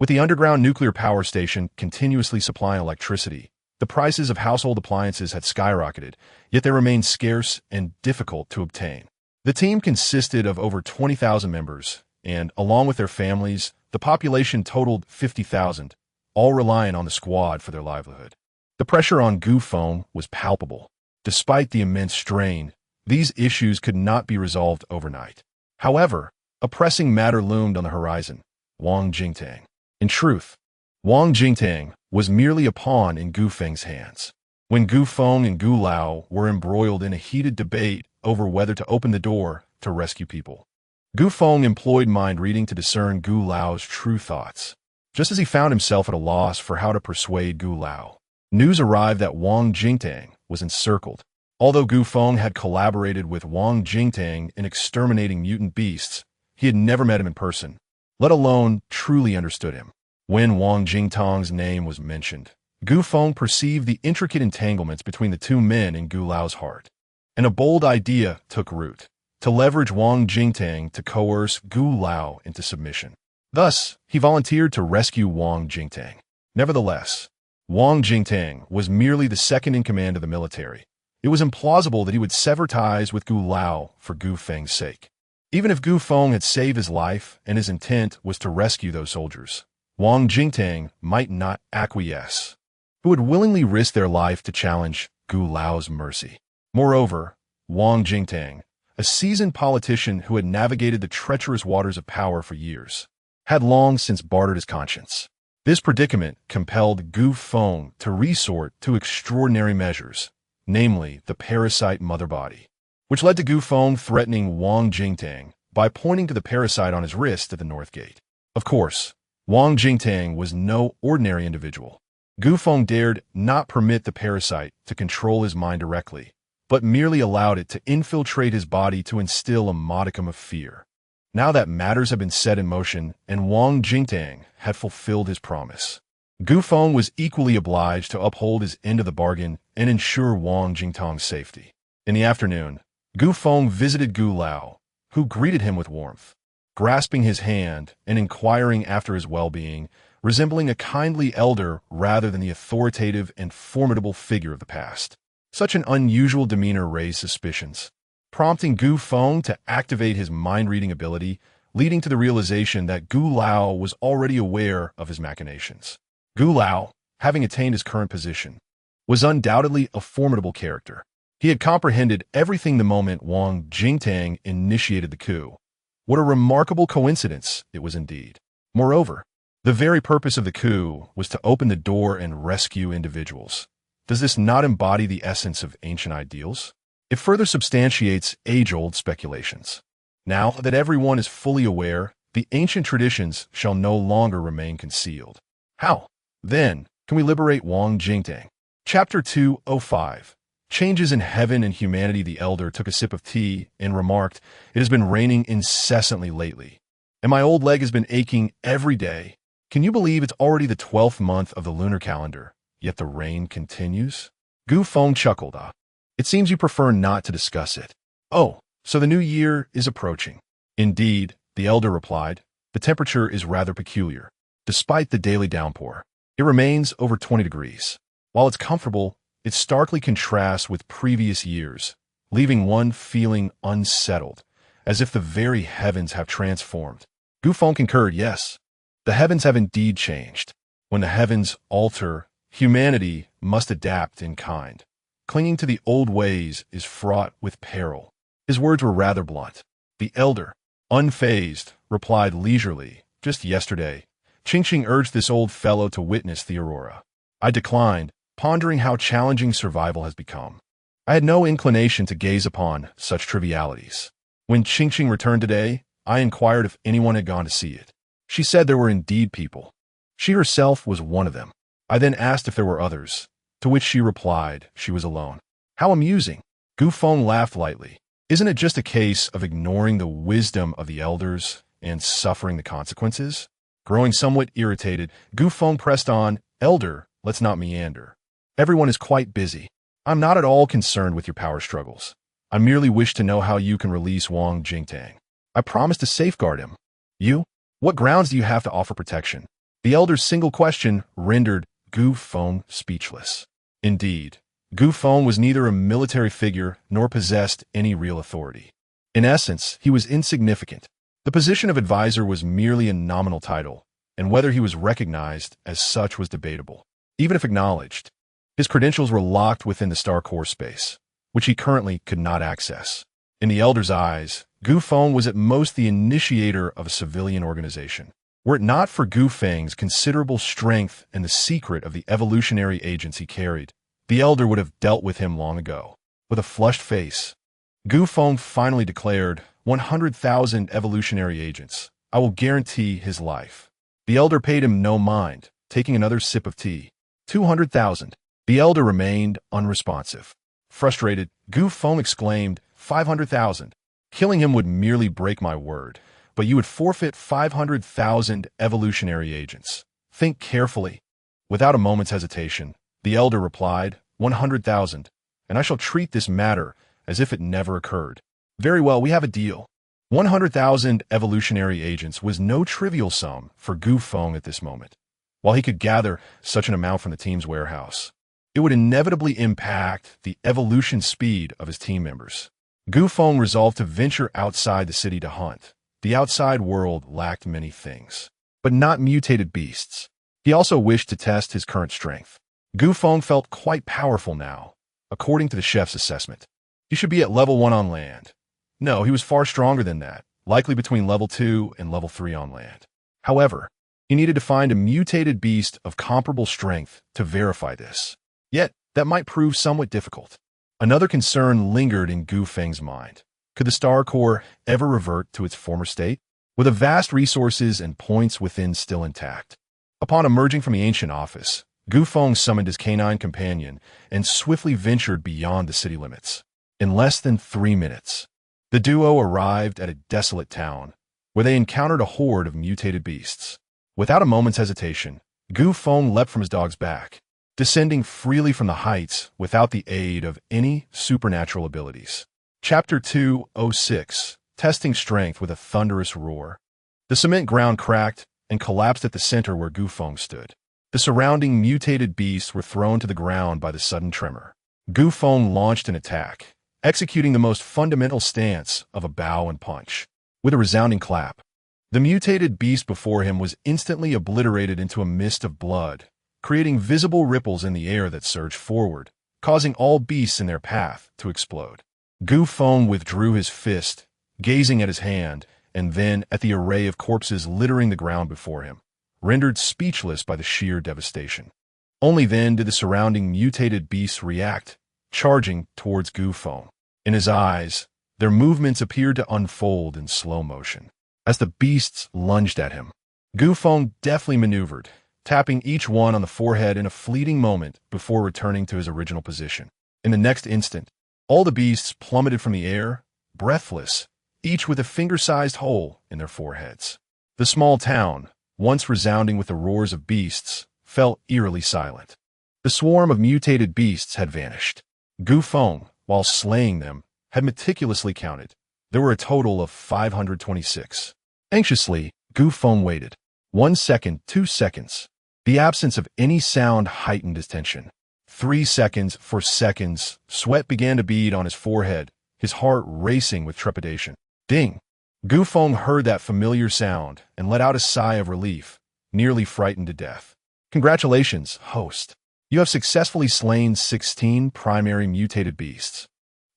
With the underground nuclear power station continuously supplying electricity, the prices of household appliances had skyrocketed, yet they remained scarce and difficult to obtain. The team consisted of over 20,000 members, and, along with their families, the population totaled 50,000, all reliant on the squad for their livelihood. The pressure on Gu Feng was palpable. Despite the immense strain, these issues could not be resolved overnight. However, a pressing matter loomed on the horizon: Wang Jingtang. In truth, Wang Jingtang was merely a pawn in Gu Feng's hands. When Gu Feng and Gu Lao were embroiled in a heated debate over whether to open the door to rescue people, Gu Feng employed mind reading to discern Gu Lao's true thoughts. Just as he found himself at a loss for how to persuade Gu Lao, news arrived that Wang Jingtang was encircled. Although Gu Feng had collaborated with Wang Jingtang in exterminating mutant beasts, he had never met him in person, let alone truly understood him. When Wang Jingtang's name was mentioned, Gu Feng perceived the intricate entanglements between the two men in Gu Lao's heart, and a bold idea took root: to leverage Wang Jingtang to coerce Gu Lao into submission. Thus, he volunteered to rescue Wang Jingtang. Nevertheless, Wang Jingtang was merely the second in command of the military. It was implausible that he would sever ties with Gu Lao for Gu Feng's sake. Even if Gu Feng had saved his life and his intent was to rescue those soldiers, Wang Jingtang might not acquiesce, who would willingly risk their life to challenge Gu Lao's mercy. Moreover, Wang Jingtang, a seasoned politician who had navigated the treacherous waters of power for years, had long since bartered his conscience. This predicament compelled Gu Feng to resort to extraordinary measures, namely the parasite mother body, which led to Gu Feng threatening Wang Jingtang by pointing to the parasite on his wrist at the North Gate. Of course, Wang Jingtang was no ordinary individual. Gu Feng dared not permit the parasite to control his mind directly, but merely allowed it to infiltrate his body to instill a modicum of fear. Now that matters had been set in motion and Wang Jingtang had fulfilled his promise, Gu Feng was equally obliged to uphold his end of the bargain and ensure Wang Jingtang's safety. In the afternoon, Gu Feng visited Gu Lao, who greeted him with warmth, grasping his hand and inquiring after his well-being, resembling a kindly elder rather than the authoritative and formidable figure of the past. Such an unusual demeanor raised suspicions, prompting Gu Feng to activate his mind-reading ability, leading to the realization that Gu Lao was already aware of his machinations. Gu Lao, having attained his current position, was undoubtedly a formidable character. He had comprehended everything the moment Wang Jingtang initiated the coup. What a remarkable coincidence it was indeed. Moreover, the very purpose of the coup was to open the door and rescue individuals. Does this not embody the essence of ancient ideals? It further substantiates age-old speculations. Now that everyone is fully aware, the ancient traditions shall no longer remain concealed. How, then, can we liberate Wang Jingtang? Chapter 205. Changes in heaven and humanity. The elder took a sip of tea and remarked, "It has been raining incessantly lately, and my old leg has been aching every day. Can you believe it's already the 12th month of the lunar calendar, yet the rain continues?" Gu Feng chuckled. It seems you prefer not to discuss it. Oh, so the new year is approaching. Indeed, the elder replied, the temperature is rather peculiar. Despite the daily downpour, it remains over 20 degrees. While it's comfortable, it starkly contrasts with previous years, leaving one feeling unsettled, as if the very heavens have transformed. Gu Feng concurred, yes, the heavens have indeed changed. When the heavens alter, humanity must adapt in kind. Clinging to the old ways is fraught with peril. His words were rather blunt. The elder, unfazed, replied leisurely, just yesterday, Qingqing urged this old fellow to witness the aurora. I declined, pondering how challenging survival has become. I had no inclination to gaze upon such trivialities. When Qingqing returned today, I inquired if anyone had gone to see it. She said there were indeed people. She herself was one of them. I then asked if there were others, to which she replied she was alone. How amusing. Gu Feng laughed lightly. Isn't it just a case of ignoring the wisdom of the elders and suffering the consequences? Growing somewhat irritated, Gu Feng pressed on, Elder, let's not meander. Everyone is quite busy. I'm not at all concerned with your power struggles. I merely wish to know how you can release Wang Jingtang. I promise to safeguard him. You? What grounds do you have to offer protection? The elder's single question rendered Gu Feng speechless. Indeed, Gu Feng was neither a military figure nor possessed any real authority. In essence, he was insignificant. The position of advisor was merely a nominal title, and whether he was recognized as such was debatable. Even if acknowledged, his credentials were locked within the Star Core space, which he currently could not access. In the elder's eyes, Gu Feng was at most the initiator of a civilian organization. Were it not for Gu Feng's considerable strength and the secret of the evolutionary agents he carried, the elder would have dealt with him long ago. With a flushed face, Gu Feng finally declared, 100,000 evolutionary agents. I will guarantee his life. The elder paid him no mind, taking another sip of tea. 200,000. The elder remained unresponsive. Frustrated, Gu Feng exclaimed, 500,000. Killing him would merely break my word, but you would forfeit 500,000 evolutionary agents. Think carefully. Without a moment's hesitation, the elder replied, 100,000, and I shall treat this matter as if it never occurred. Very well, we have a deal. 100,000 evolutionary agents was no trivial sum for Gu Feng at this moment. While he could gather such an amount from the team's warehouse, it would inevitably impact the evolution speed of his team members. Gu Feng resolved to venture outside the city to hunt. The outside world lacked many things, but not mutated beasts. He also wished to test his current strength. Gu Feng felt quite powerful now, according to the chef's assessment. He should be at level 1 on land. No, he was far stronger than that, likely between level 2 and level 3 on land. However, he needed to find a mutated beast of comparable strength to verify this. Yet, that might prove somewhat difficult. Another concern lingered in Gu Feng's mind. Could the Star Core ever revert to its former state? With the vast resources and points within still intact. Upon emerging from the ancient office, Gu Feng summoned his canine companion and swiftly ventured beyond the city limits. In less than 3 minutes, the duo arrived at a desolate town, where they encountered a horde of mutated beasts. Without a moment's hesitation, Gu Feng leapt from his dog's back, descending freely from the heights without the aid of any supernatural abilities. Chapter 206, Testing Strength with a Thunderous Roar. The cement ground cracked and collapsed at the center where Gu Feng stood. The surrounding mutated beasts were thrown to the ground by the sudden tremor. Gu Feng launched an attack, executing the most fundamental stance of a bow and punch. With a resounding clap, the mutated beast before him was instantly obliterated into a mist of blood, creating visible ripples in the air that surged forward, causing all beasts in their path to explode. Gu Feng withdrew his fist, gazing at his hand, and then at the array of corpses littering the ground before him, rendered speechless by the sheer devastation. Only then did the surrounding mutated beasts react, charging towards Gu Feng. In his eyes, their movements appeared to unfold in slow motion. As the beasts lunged at him, Gu Feng deftly maneuvered, tapping each one on the forehead in a fleeting moment before returning to his original position. In the next instant, all the beasts plummeted from the air, breathless, each with a finger-sized hole in their foreheads. The small town, once resounding with the roars of beasts, fell eerily silent. The swarm of mutated beasts had vanished. Gu Feng, while slaying them, had meticulously counted. There were a total of 526. Anxiously, Gu Feng waited. 1 second, 2 seconds. The absence of any sound heightened his tension. 3 seconds, 4 seconds, sweat began to bead on his forehead, his heart racing with trepidation. Ding! Gu Feng heard that familiar sound and let out a sigh of relief, nearly frightened to death. Congratulations, host. You have successfully slain 16 primary mutated beasts,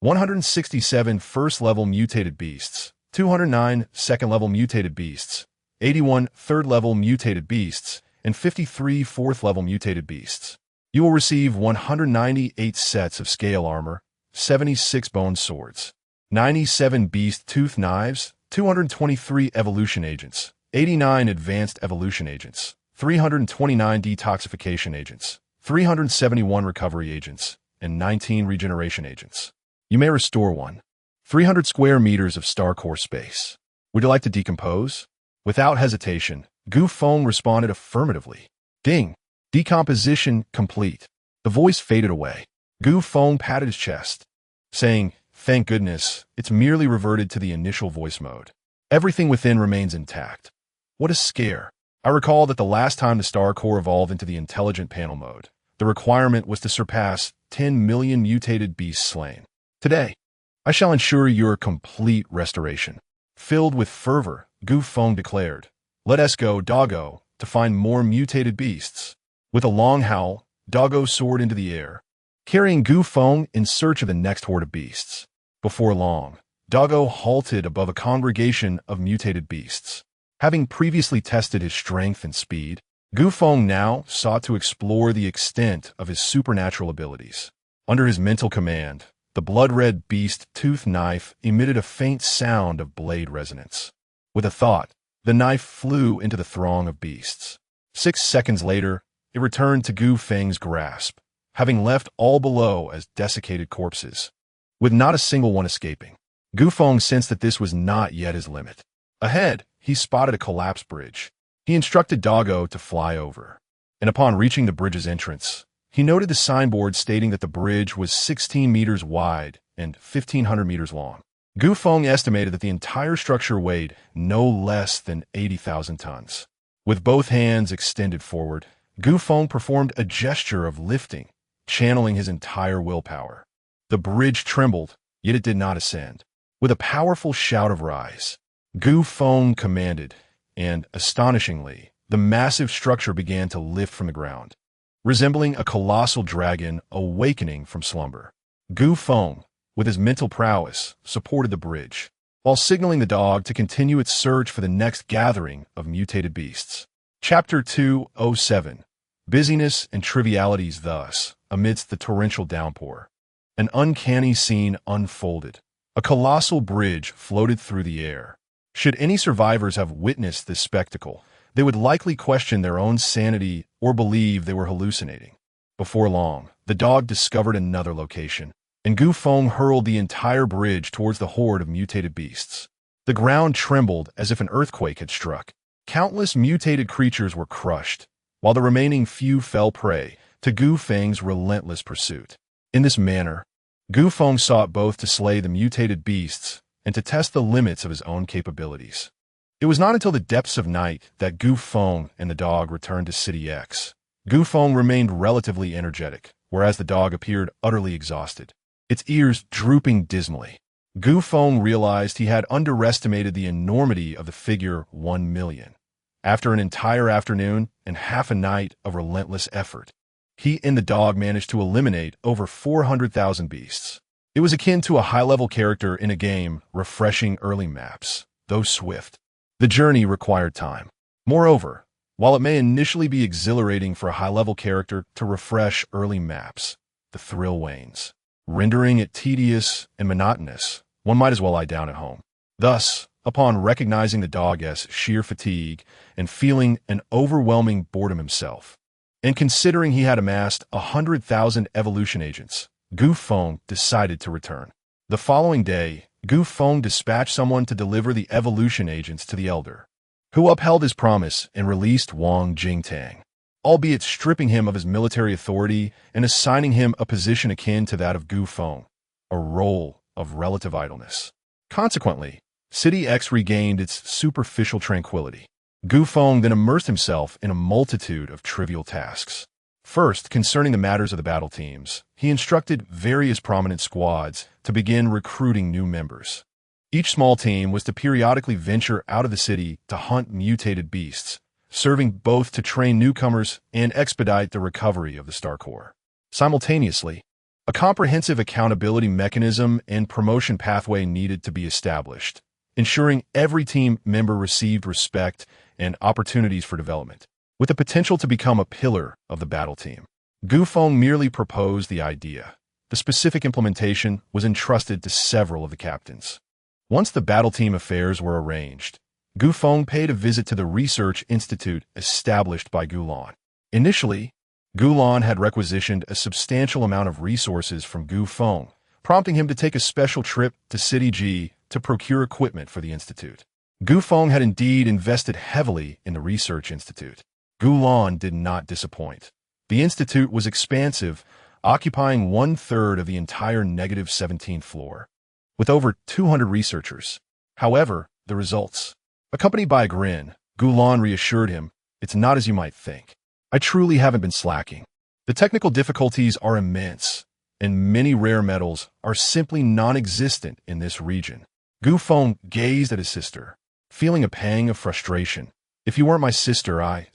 167 first-level mutated beasts, 209 second-level mutated beasts, 81 third-level mutated beasts, and 53 fourth-level mutated beasts. You will receive 198 sets of scale armor, 76 bone swords, 97 beast tooth knives, 223 evolution agents, 89 advanced evolution agents, 329 detoxification agents, 371 recovery agents, and 19 regeneration agents. You may restore 300 square meters of Star Core space. Would you like to decompose? Without hesitation, Gu Feng responded affirmatively. Ding! Decomposition complete. The voice faded away. Gu Feng patted his chest, saying, "Thank goodness, it's merely reverted to the initial voice mode. Everything within remains intact." What a scare. I recall that the last time the Star Core evolved into the intelligent panel mode, the requirement was to surpass 10 million mutated beasts slain. Today, I shall ensure your complete restoration. Filled with fervor, Gu Feng declared, "Let us go, Doggo, to find more mutated beasts." With a long howl, Doggo soared into the air, carrying Gu Feng in search of the next horde of beasts. Before long, Doggo halted above a congregation of mutated beasts. Having previously tested his strength and speed, Gu Feng now sought to explore the extent of his supernatural abilities. Under his mental command, the blood-red beast tooth knife emitted a faint sound of blade resonance. With a thought, the knife flew into the throng of beasts. 6 seconds later, it returned to Gu Feng's grasp, having left all below as desiccated corpses, with not a single one escaping. Gu Feng sensed that this was not yet his limit. Ahead, he spotted a collapsed bridge. He instructed Doggo to fly over, and upon reaching the bridge's entrance, he noted the signboard stating that the bridge was 16 meters wide and 1,500 meters long. Gu Feng estimated that the entire structure weighed no less than 80,000 tons. With both hands extended forward, Gu Feng performed a gesture of lifting, channeling his entire willpower. The bridge trembled, yet it did not ascend. With a powerful shout of rise, Gu Feng commanded, and, astonishingly, the massive structure began to lift from the ground, resembling a colossal dragon awakening from slumber. Gu Feng, with his mental prowess, supported the bridge, while signaling the dog to continue its search for the next gathering of mutated beasts. Chapter 207. Busyness and trivialities. Thus, amidst the torrential downpour, an uncanny scene unfolded. A colossal bridge floated through the air. Should any survivors have witnessed this spectacle, they would likely question their own sanity or believe they were hallucinating. Before long, the dog discovered another location, and Gu Feng hurled the entire bridge towards the horde of mutated beasts. The ground trembled as if an earthquake had struck. Countless mutated creatures were crushed, while the remaining few fell prey to Gu Feng's relentless pursuit. In this manner, Gu Feng sought both to slay the mutated beasts and to test the limits of his own capabilities. It was not until the depths of night that Gu Feng and the dog returned to City X. Gu Feng remained relatively energetic, whereas the dog appeared utterly exhausted, its ears drooping dismally. Gu Feng realized he had underestimated the enormity of the figure 1 million. After an entire afternoon and half a night of relentless effort, he and the dog managed to eliminate over 400,000 beasts. It was akin to a high-level character in a game refreshing early maps, though swift. The journey required time. Moreover, while it may initially be exhilarating for a high-level character to refresh early maps, the thrill wanes, rendering it tedious and monotonous. One might as well lie down at home. Thus, upon recognizing the dog's sheer fatigue and feeling an overwhelming boredom himself, and considering he had amassed 100,000 evolution agents, Gu Feng decided to return. The following day, Gu Feng dispatched someone to deliver the evolution agents to the Elder, who upheld his promise and released Wang Jingtang, albeit stripping him of his military authority and assigning him a position akin to that of Gu Feng, a role of relative idleness. Consequently, City X regained its superficial tranquility. Gu Feng then immersed himself in a multitude of trivial tasks. First, concerning the matters of the battle teams, he instructed various prominent squads to begin recruiting new members. Each small team was to periodically venture out of the city to hunt mutated beasts, serving both to train newcomers and expedite the recovery of the Star Core. Simultaneously, a comprehensive accountability mechanism and promotion pathway needed to be established, ensuring every team member received respect and opportunities for development, with the potential to become a pillar of the battle team. Gu Feng merely proposed the idea. The specific implementation was entrusted to several of the captains. Once the battle team affairs were arranged, Gu Feng paid a visit to the research institute established by Gulan. Initially, Gulan had requisitioned a substantial amount of resources from Gu Feng, prompting him to take a special trip to City G to procure equipment for the institute. Gu Feng had indeed invested heavily in the research institute. Gulan did not disappoint. The institute was expansive, occupying 1/3 of the entire -17th floor, with over 200 researchers. However, the results. Accompanied by a grin, Gulan reassured him, "It's not as you might think. I truly haven't been slacking. The technical difficulties are immense, and many rare metals are simply non-existent in this region." Gu Feng gazed at his sister, feeling a pang of frustration. "If you weren't my sister, I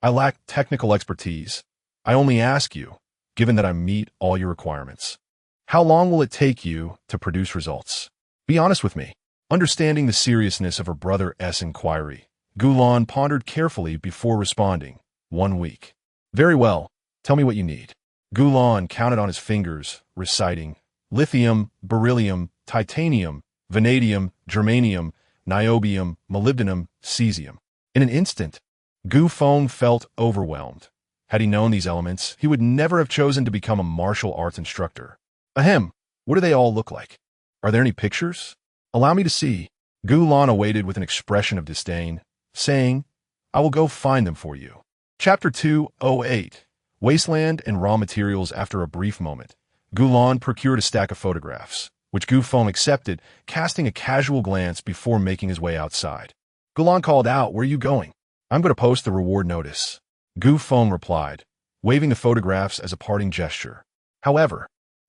lack technical expertise. I only ask you, given that I meet all your requirements. How long will it take you to produce results? Be honest with me." Understanding the seriousness of her brother's inquiry, Gulan pondered carefully before responding. 1 week. "Very well. Tell me what you need." Gulan counted on his fingers, reciting lithium, beryllium, titanium, vanadium, germanium, niobium, molybdenum, cesium. In an instant, Gu Feng felt overwhelmed. Had he known these elements, he would never have chosen to become a martial arts instructor. Ahem, what do they all look like? Are there any pictures? Allow me to see. Gulan awaited with an expression of disdain, saying, "I will go find them for you." Chapter 208. Wasteland and Raw Materials. After a brief moment, Gulan procured a stack of photographs, which Gu Feng accepted, casting a casual glance before making his way outside. Gulan called out, "Where are you going?" "I'm going to post the reward notice," Gu Feng replied, waving the photographs as a parting gesture. However,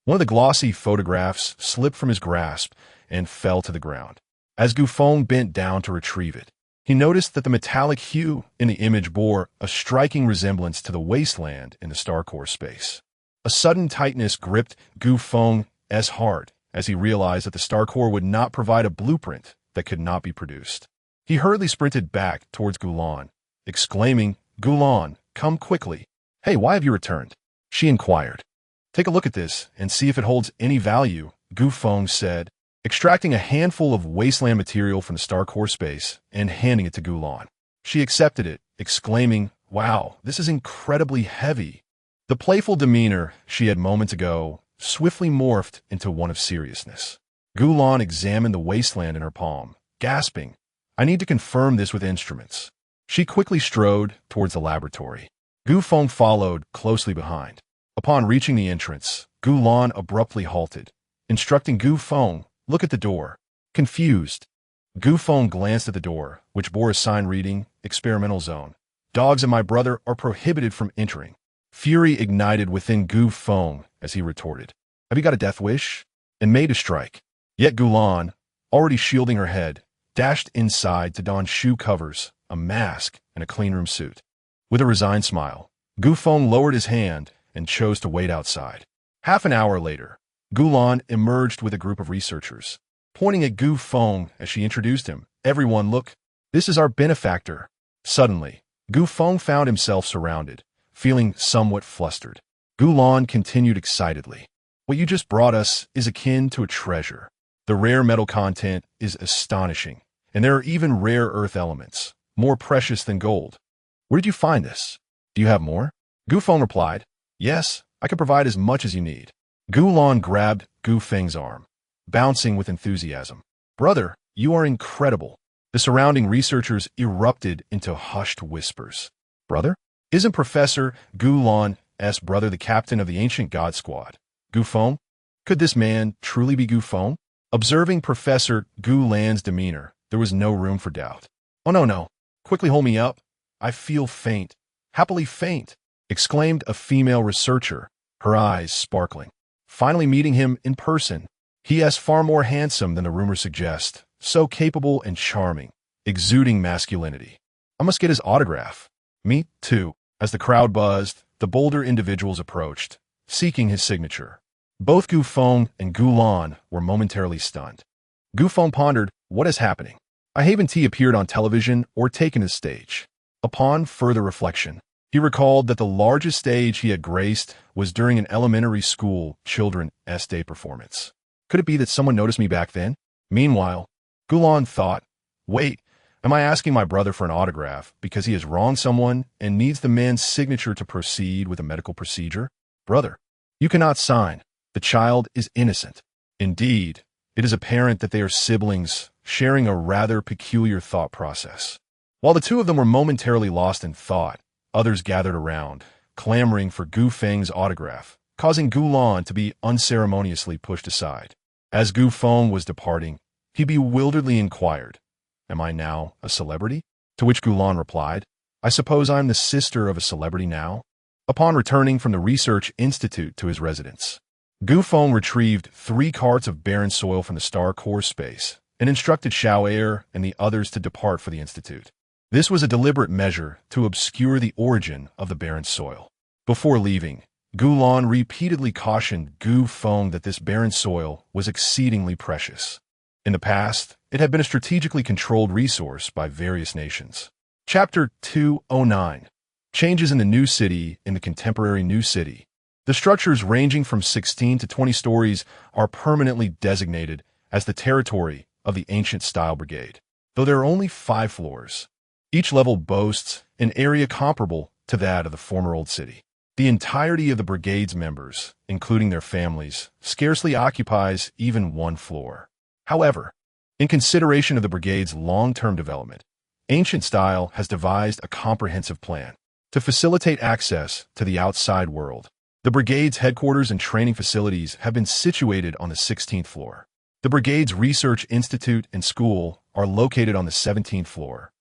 One of the glossy photographs slipped from his grasp and fell to the ground. As Gufeng bent down to retrieve it, he noticed that the metallic hue in the image bore a striking resemblance to the wasteland in the star core space. A sudden tightness gripped Gufeng's heart as he realized that the star core would not provide a blueprint that could not be produced. He hurriedly sprinted back towards Gulan, exclaiming, "Gulan, come quickly." "Hey, why have you returned?" she inquired. "Take a look at this and see if it holds any value," Gufeng said, extracting a handful of wasteland material from the star core space and handing it to Gulan. She accepted it, exclaiming, "Wow, this is incredibly heavy." The playful demeanor she had moments ago swiftly morphed into one of seriousness. Gulan examined the wasteland in her palm, gasping, "I need to confirm this with instruments." She quickly strode towards the laboratory. Gufeng followed closely behind. Upon reaching the entrance, Gulan abruptly halted, instructing Gufeng, "Look at the door." Confused, Gufeng glanced at the door, which bore a sign reading, "Experimental Zone. Dogs and my brother are prohibited from entering." Fury ignited within Gufeng as he retorted, "Have you got a death wish?" and made a strike. Yet Gulan, already shielding her head, dashed inside to don shoe covers, a mask, and a cleanroom suit. With a resigned smile, Gufeng lowered his hand and chose to wait outside. Half an hour later, Gulan emerged with a group of researchers. Pointing at Gufeng as she introduced him, "Everyone look, this is our benefactor." Suddenly, Gufeng found himself surrounded, feeling somewhat flustered. Gulan continued excitedly, "What you just brought us is akin to a treasure. The rare metal content is astonishing, and there are even rare earth elements, more precious than gold. Where did you find this? Do you have more?" Gufeng replied, "Yes, I can provide as much as you need." Gulan grabbed Gufeng's arm, bouncing with enthusiasm. "Brother, you are incredible." The surrounding researchers erupted into hushed whispers. "Brother? Isn't Professor Gulan's brother the captain of the ancient god squad? Gufeng? Could this man truly be Gufeng?" Observing Professor Gulan's demeanor, there was no room for doubt. "Oh, no. Quickly hold me up. I feel faint. Happily faint," exclaimed a female researcher, her eyes sparkling. Finally meeting him in person, he is far more handsome than the rumors suggest, so capable and charming, exuding masculinity. "I must get his autograph." "Me, too." As the crowd buzzed, the bolder individuals approached, seeking his signature. Both Gufeng and Gulan were momentarily stunned. Gufeng pondered, "What is happening? I haven't appeared on television or taken a stage." Upon further reflection, he recalled that the largest stage he had graced was during an elementary school children's day performance. Could it be that someone noticed me back then? Meanwhile, Gulan thought, "Wait, am I asking my brother for an autograph because he has wronged someone and needs the man's signature to proceed with a medical procedure? Brother, you cannot sign. The child is innocent." Indeed, it is apparent that they are siblings sharing a rather peculiar thought process. While the two of them were momentarily lost in thought, others gathered around, clamoring for Gufeng's autograph, causing Gulan to be unceremoniously pushed aside. As Gufeng was departing, he bewilderedly inquired, "Am I now a celebrity?" To which Gulan replied, "I suppose I'm the sister of a celebrity now." Upon returning from the research institute to his residence, Gufeng retrieved 3 carts of barren soil from the star core space and instructed Xiao'er and the others to depart for the institute. This was a deliberate measure to obscure the origin of the barren soil. Before leaving, Gulan repeatedly cautioned Gufeng that this barren soil was exceedingly precious. In the past, it had been a strategically controlled resource by various nations. Chapter 209. Changes in the New City in the Contemporary New City. The structures ranging from 16 to 20 stories are permanently designated as the territory of the Ancient Style Brigade, though there are only 5 floors. Each level boasts an area comparable to that of the former Old City. The entirety of the brigade's members, including their families, scarcely occupies even 1 floor. However, in consideration of the brigade's long-term development, Ancient Style has devised a comprehensive plan to facilitate access to the outside world. The brigade's headquarters and training facilities have been situated on the 16th floor. The brigade's research institute and school are located on the 17th floor,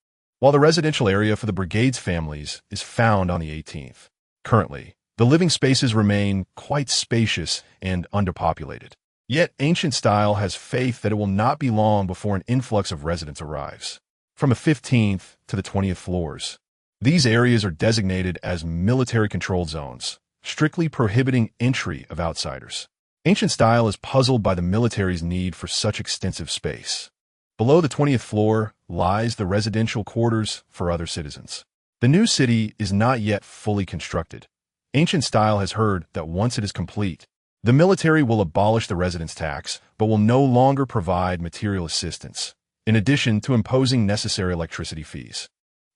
while the residential area for the brigade's families is found on the 18th. Currently, The living spaces remain quite spacious and underpopulated. Yet Ancient Style has faith that it will not be long before an influx of residents arrives. From the 15th to the 20th floors, these areas are designated as military-controlled zones, strictly prohibiting entry of outsiders. Ancient Style is puzzled by the military's need for such extensive space. Below the 20th floor lies the residential quarters for other citizens. The new city is not yet fully constructed. Ancient Style has heard that once it is complete, the military will abolish the residence tax, but will no longer provide material assistance, in addition to imposing necessary electricity fees.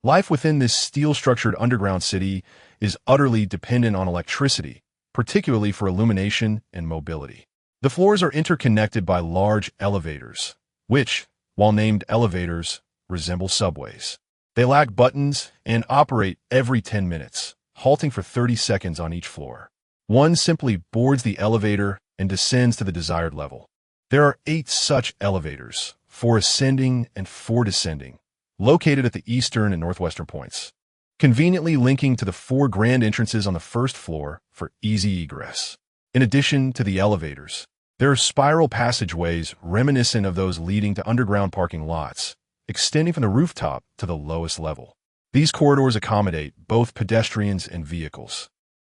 Life within this steel-structured underground city is utterly dependent on electricity, particularly for illumination and mobility. The floors are interconnected by large elevators, which, while named elevators, resemble subways. They lack buttons and operate every 10 minutes, halting for 30 seconds on each floor. One simply boards the elevator and descends to the desired level. There are 8 such elevators, 4 ascending and 4 descending, located at the eastern and northwestern points, conveniently linking to the 4 grand entrances on the first floor for easy egress. In addition to the elevators, there are spiral passageways reminiscent of those leading to underground parking lots, extending from the rooftop to the lowest level. These corridors accommodate both pedestrians and vehicles,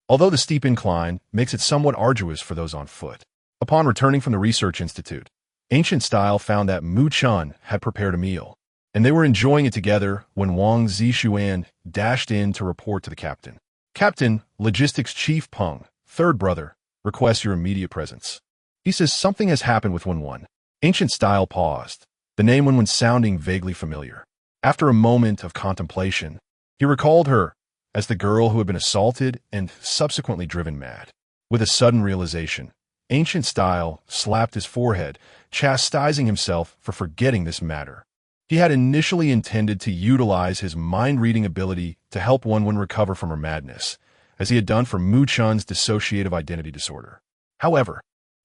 although the steep incline makes it somewhat arduous for those on foot. Upon returning from the research institute, Ancient Style found that Mu Chun had prepared a meal, and they were enjoying it together when Wang Zixuan dashed in to report to the captain. Captain, Logistics Chief Feng, third brother, requests your immediate presence. He says something has happened with Wenwen. Ancient Style paused, the name Wenwen sounding vaguely familiar. After a moment of contemplation, he recalled her as the girl who had been assaulted and subsequently driven mad. With a sudden realization, Ancient Style slapped his forehead, chastising himself for forgetting this matter. He had initially intended to utilize his mind-reading ability to help Wenwen recover from her madness, as he had done for Mu Chun's dissociative identity disorder. However,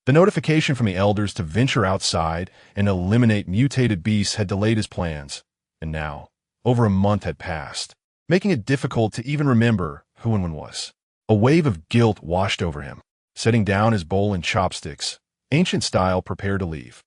the notification from the elders to venture outside and eliminate mutated beasts had delayed his plans, and now, over a month had passed, making it difficult to even remember who Wenwen was. A wave of guilt washed over him. Setting down his bowl and chopsticks, Ancient Style prepared to leave.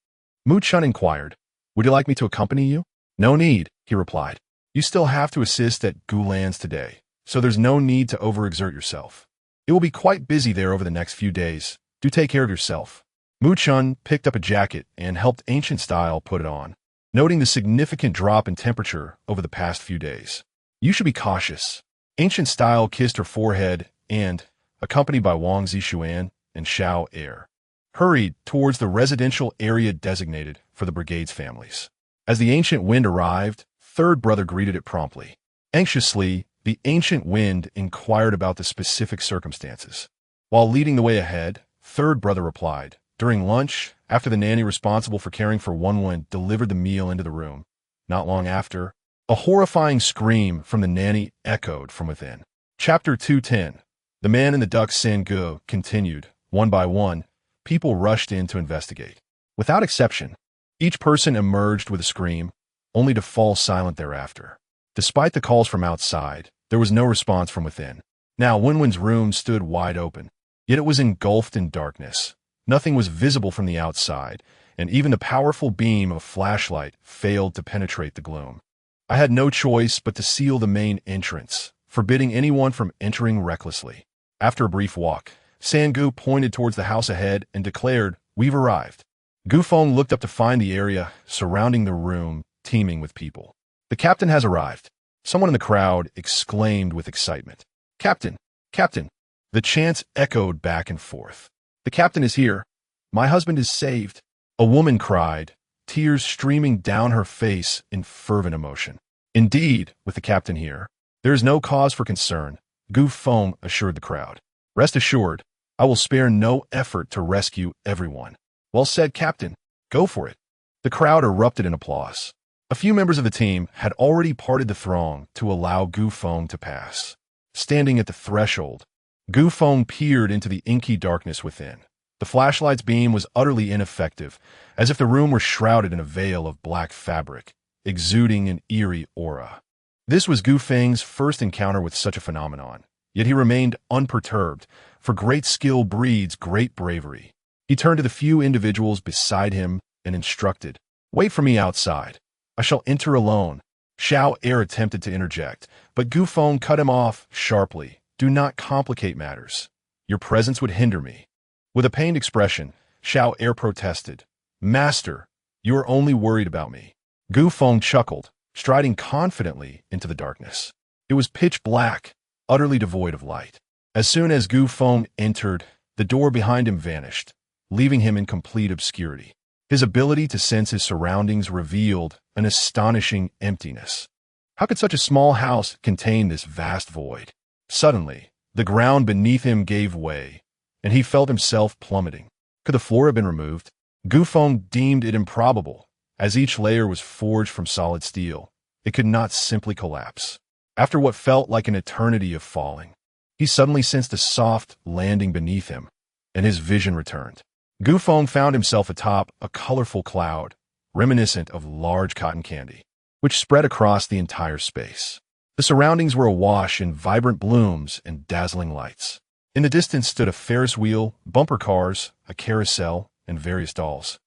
Mu Chun inquired, "Would you like me to accompany you?" "No need," he replied. "You still have to assist at Gulan's today, so there's no need to overexert yourself. It will be quite busy there over the next few days. Do take care of yourself." Mu Chun picked up a jacket and helped Ancient Style put it on, noting the significant drop in temperature over the past few days. "You should be cautious." Ancient Style kissed her forehead and, accompanied by Wang Zixuan and Xiao Er, hurried towards the residential area designated for the brigade's families. As the Ancient Wind arrived, third brother greeted it promptly. Anxiously, the Ancient Wind inquired about the specific circumstances. While leading the way ahead, third brother replied, "During lunch, after the nanny responsible for caring for Wenwen delivered the meal into the room, not long after, a horrifying scream from the nanny echoed from within." Chapter 210. The Man in the Duck Sangu continued. One by one, people rushed in to investigate. Without exception, each person emerged with a scream, only to fall silent thereafter. Despite the calls from outside, there was no response from within. Now Wenwen's room stood wide open, yet it was engulfed in darkness. Nothing was visible from the outside, and even the powerful beam of a flashlight failed to penetrate the gloom. I had no choice but to seal the main entrance, forbidding anyone from entering recklessly. After a brief walk, Sangu pointed towards the house ahead and declared, "We've arrived." Feng looked up to find the area surrounding the room teeming with people. "The captain has arrived," someone in the crowd exclaimed with excitement. "Captain! Captain!" The chants echoed back and forth. "The captain is here. My husband is saved," a woman cried, tears streaming down her face in fervent emotion. "Indeed, with the captain here, there is no cause for concern," Feng assured the crowd. "Rest assured, I will spare no effort to rescue everyone." "Well said, Captain. Go for it." The crowd erupted in applause. A few members of the team had already parted the throng to allow Feng to pass. Standing at the threshold, Feng peered into the inky darkness within. The flashlight's beam was utterly ineffective, as if the room were shrouded in a veil of black fabric, exuding an eerie aura. This was Feng's first encounter with such a phenomenon, Yet he remained unperturbed, for great skill breeds great bravery. He turned to the few individuals beside him and instructed, "Wait for me outside. I shall enter alone." Xiao Er attempted to interject, but Gu Feng cut him off sharply. "Do not complicate matters. Your presence would hinder me." With a pained expression, Xiao Er protested, "Master, you are only worried about me." Gu Feng chuckled, striding confidently into the darkness. It was pitch black, utterly devoid of light. As soon as Gu Feng entered, the door behind him vanished, leaving him in complete obscurity. His ability to sense his surroundings revealed an astonishing emptiness. How could such a small house contain this vast void? Suddenly, the ground beneath him gave way, and he felt himself plummeting. Could the floor have been removed? Gu Feng deemed it improbable, as each layer was forged from solid steel. It could not simply collapse. After what felt like an eternity of falling, he suddenly sensed a soft landing beneath him, and his vision returned. Gu Feng found himself atop a colorful cloud, reminiscent of large cotton candy, which spread across the entire space. The surroundings were awash in vibrant blooms and dazzling lights. In the distance stood a Ferris wheel, bumper cars, a carousel, and various dolls.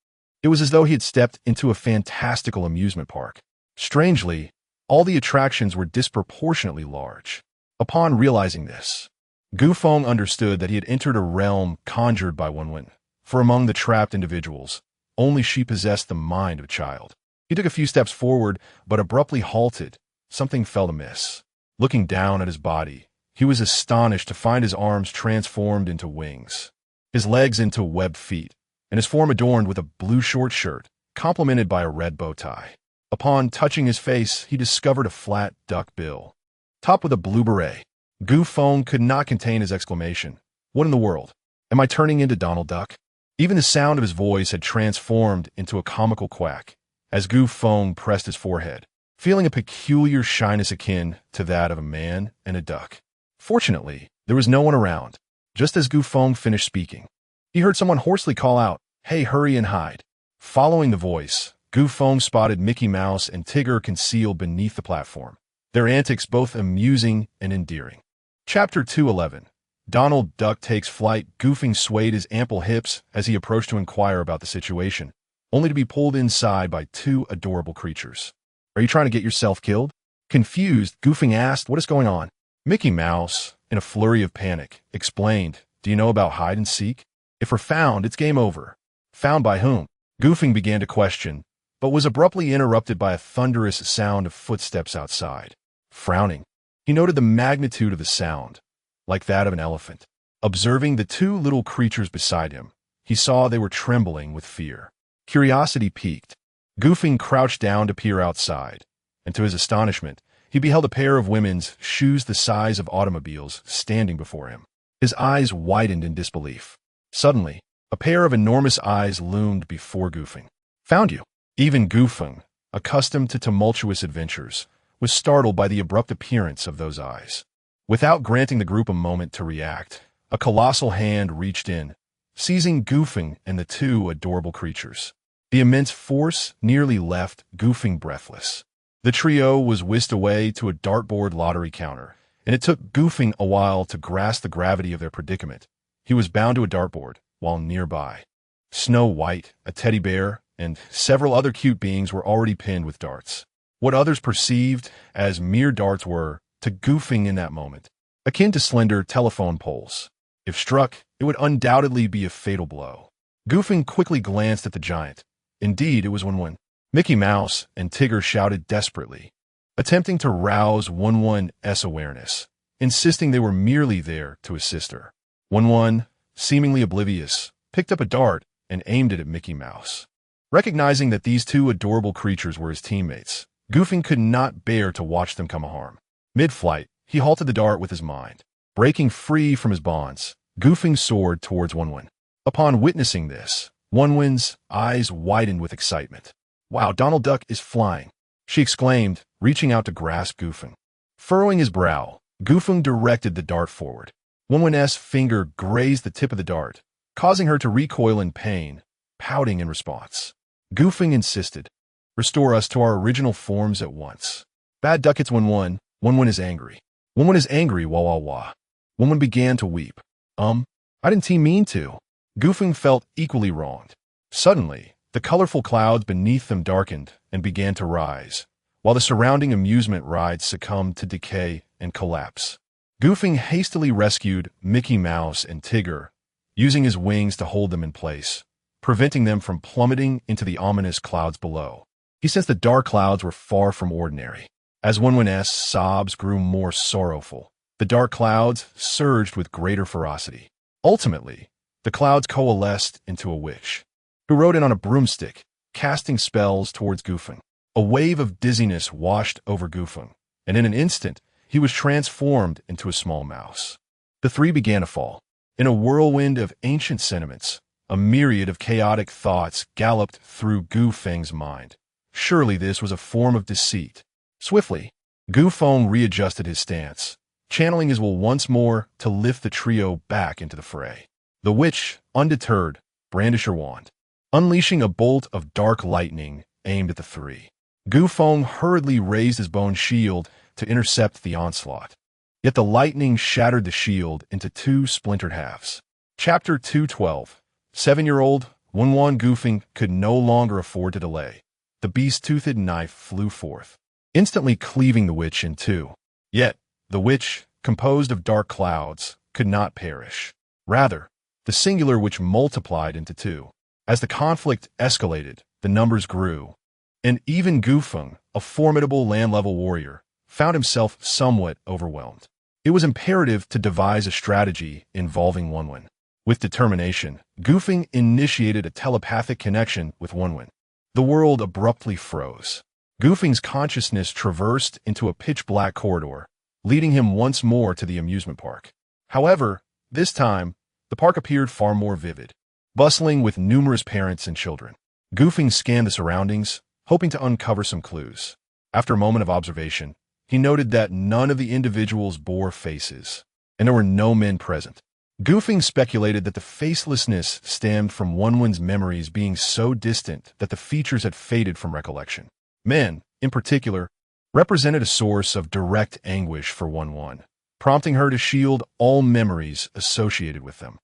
It was as though he had stepped into a fantastical amusement park. Strangely, all the attractions were disproportionately large. Upon realizing this, Gu Feng understood that he had entered a realm conjured by Wenwen. For among the trapped individuals, only she possessed the mind of a child. He took a few steps forward, but abruptly halted. Something felt amiss. Looking down at his body, he was astonished to find his arms transformed into wings, his legs into webbed feet, and his form adorned with a blue short shirt, complemented by a red bow tie. Upon touching his face, he discovered a flat duck bill, topped with a blue beret. Gu Feng could not contain his exclamation. "What in the world? Am I turning into Donald Duck?" Even the sound of his voice had transformed into a comical quack as Gu Feng pressed his forehead, feeling a peculiar shyness akin to that of a man and a duck. Fortunately, there was no one around. Just as Gu Feng finished speaking, he heard someone hoarsely call out, "Hey, hurry and hide." Following the voice, Gu Feng spotted Mickey Mouse and Tigger concealed beneath the platform, their antics both amusing and endearing. Chapter 211. Donald Duck takes flight. Goofing swayed his ample hips as he approached to inquire about the situation, only to be pulled inside by two adorable creatures. "Are you trying to get yourself killed?" Confused, Goofing asked, "What is going on?" Mickey Mouse, in a flurry of panic, explained, "Do you know about hide and seek? If we're found, it's game over." "Found by whom?" Goofing began to question, but was abruptly interrupted by a thunderous sound of footsteps outside. Frowning, he noted the magnitude of the sound, like that of an elephant. Observing the two little creatures beside him, he saw they were trembling with fear. Curiosity piqued. Goofing crouched down to peer outside, and to his astonishment, he beheld a pair of women's shoes the size of automobiles standing before him. His eyes widened in disbelief. Suddenly, a pair of enormous eyes loomed before Goofing. "Found you." Even Goofing, accustomed to tumultuous adventures, was startled by the abrupt appearance of those eyes. Without granting the group a moment to react, a colossal hand reached in, seizing Goofing and the two adorable creatures. The immense force nearly left Goofing breathless. The trio was whisked away to a dartboard lottery counter, and it took Goofing a while to grasp the gravity of their predicament. He was bound to a dartboard, while nearby, Snow White, a teddy bear, and several other cute beings were already pinned with darts. What others perceived as mere darts were, to Goofing in that moment, akin to slender telephone poles. If struck, it would undoubtedly be a fatal blow. Goofing quickly glanced at the giant. Indeed, it was Wenwen. Mickey Mouse and Tigger shouted desperately, attempting to rouse Wenwen's awareness, insisting they were merely there to assist her. Wenwen, seemingly oblivious, picked up a dart and aimed it at Mickey Mouse. Recognizing that these two adorable creatures were his teammates, Goofing could not bear to watch them come harm. Mid-flight, he halted the dart with his mind. Breaking free from his bonds, Goofing soared towards Wenwen. Upon witnessing this, Wenwen's eyes widened with excitement. "Wow, Donald Duck is flying," she exclaimed, reaching out to grasp Goofing. Furrowing his brow, Goofing directed the dart forward. Wenwen's finger grazed the tip of the dart, causing her to recoil in pain, pouting in response. Goofing insisted, "Restore us to our original forms at once." Bad duck hits Wenwen. Wenwen is angry. Wenwen is angry, wah wah wah. Woman began to weep. I didn't mean to. Gufeng felt equally wronged. Suddenly, the colorful clouds beneath them darkened and began to rise, while the surrounding amusement rides succumbed to decay and collapse. Gufeng hastily rescued Mickey Mouse and Tigger, using his wings to hold them in place, preventing them from plummeting into the ominous clouds below. He sensed the dark clouds were far from ordinary. As Wenwen's sobs grew more sorrowful, the dark clouds surged with greater ferocity. Ultimately, the clouds coalesced into a witch, who rode in on a broomstick, casting spells towards Gufeng. A wave of dizziness washed over Gufeng, and in an instant, he was transformed into a small mouse. The three began to fall. In a whirlwind of ancient sentiments, a myriad of chaotic thoughts galloped through Gufeng's mind. Surely this was a form of deceit. Swiftly, Gufeng readjusted his stance, channeling his will once more to lift the trio back into the fray. The witch, undeterred, brandished her wand, unleashing a bolt of dark lightning aimed at the three. Gufeng hurriedly raised his bone shield to intercept the onslaught. Yet the lightning shattered the shield into two splintered halves. Chapter 212. 7-year-old Wenwen Gufeng could no longer afford to delay. The beast-toothed knife flew forth, instantly cleaving the witch in two. Yet, the witch, composed of dark clouds, could not perish. Rather, the singular witch multiplied into two. As the conflict escalated, the numbers grew, and even Gufeng, a formidable land-level warrior, found himself somewhat overwhelmed. It was imperative to devise a strategy involving Wenwen. With determination, Gufeng initiated a telepathic connection with Wenwen. The world abruptly froze. Gufeng's consciousness traversed into a pitch-black corridor, leading him once more to the amusement park. However, this time, the park appeared far more vivid, bustling with numerous parents and children. Gufeng scanned the surroundings, hoping to uncover some clues. After a moment of observation, he noted that none of the individuals bore faces, and there were no men present. Gufeng speculated that the facelessness stemmed from Wenwen's memories being so distant that the features had faded from recollection. Men, in particular, represented a source of direct anguish for Wenwen, prompting her to shield all memories associated with them.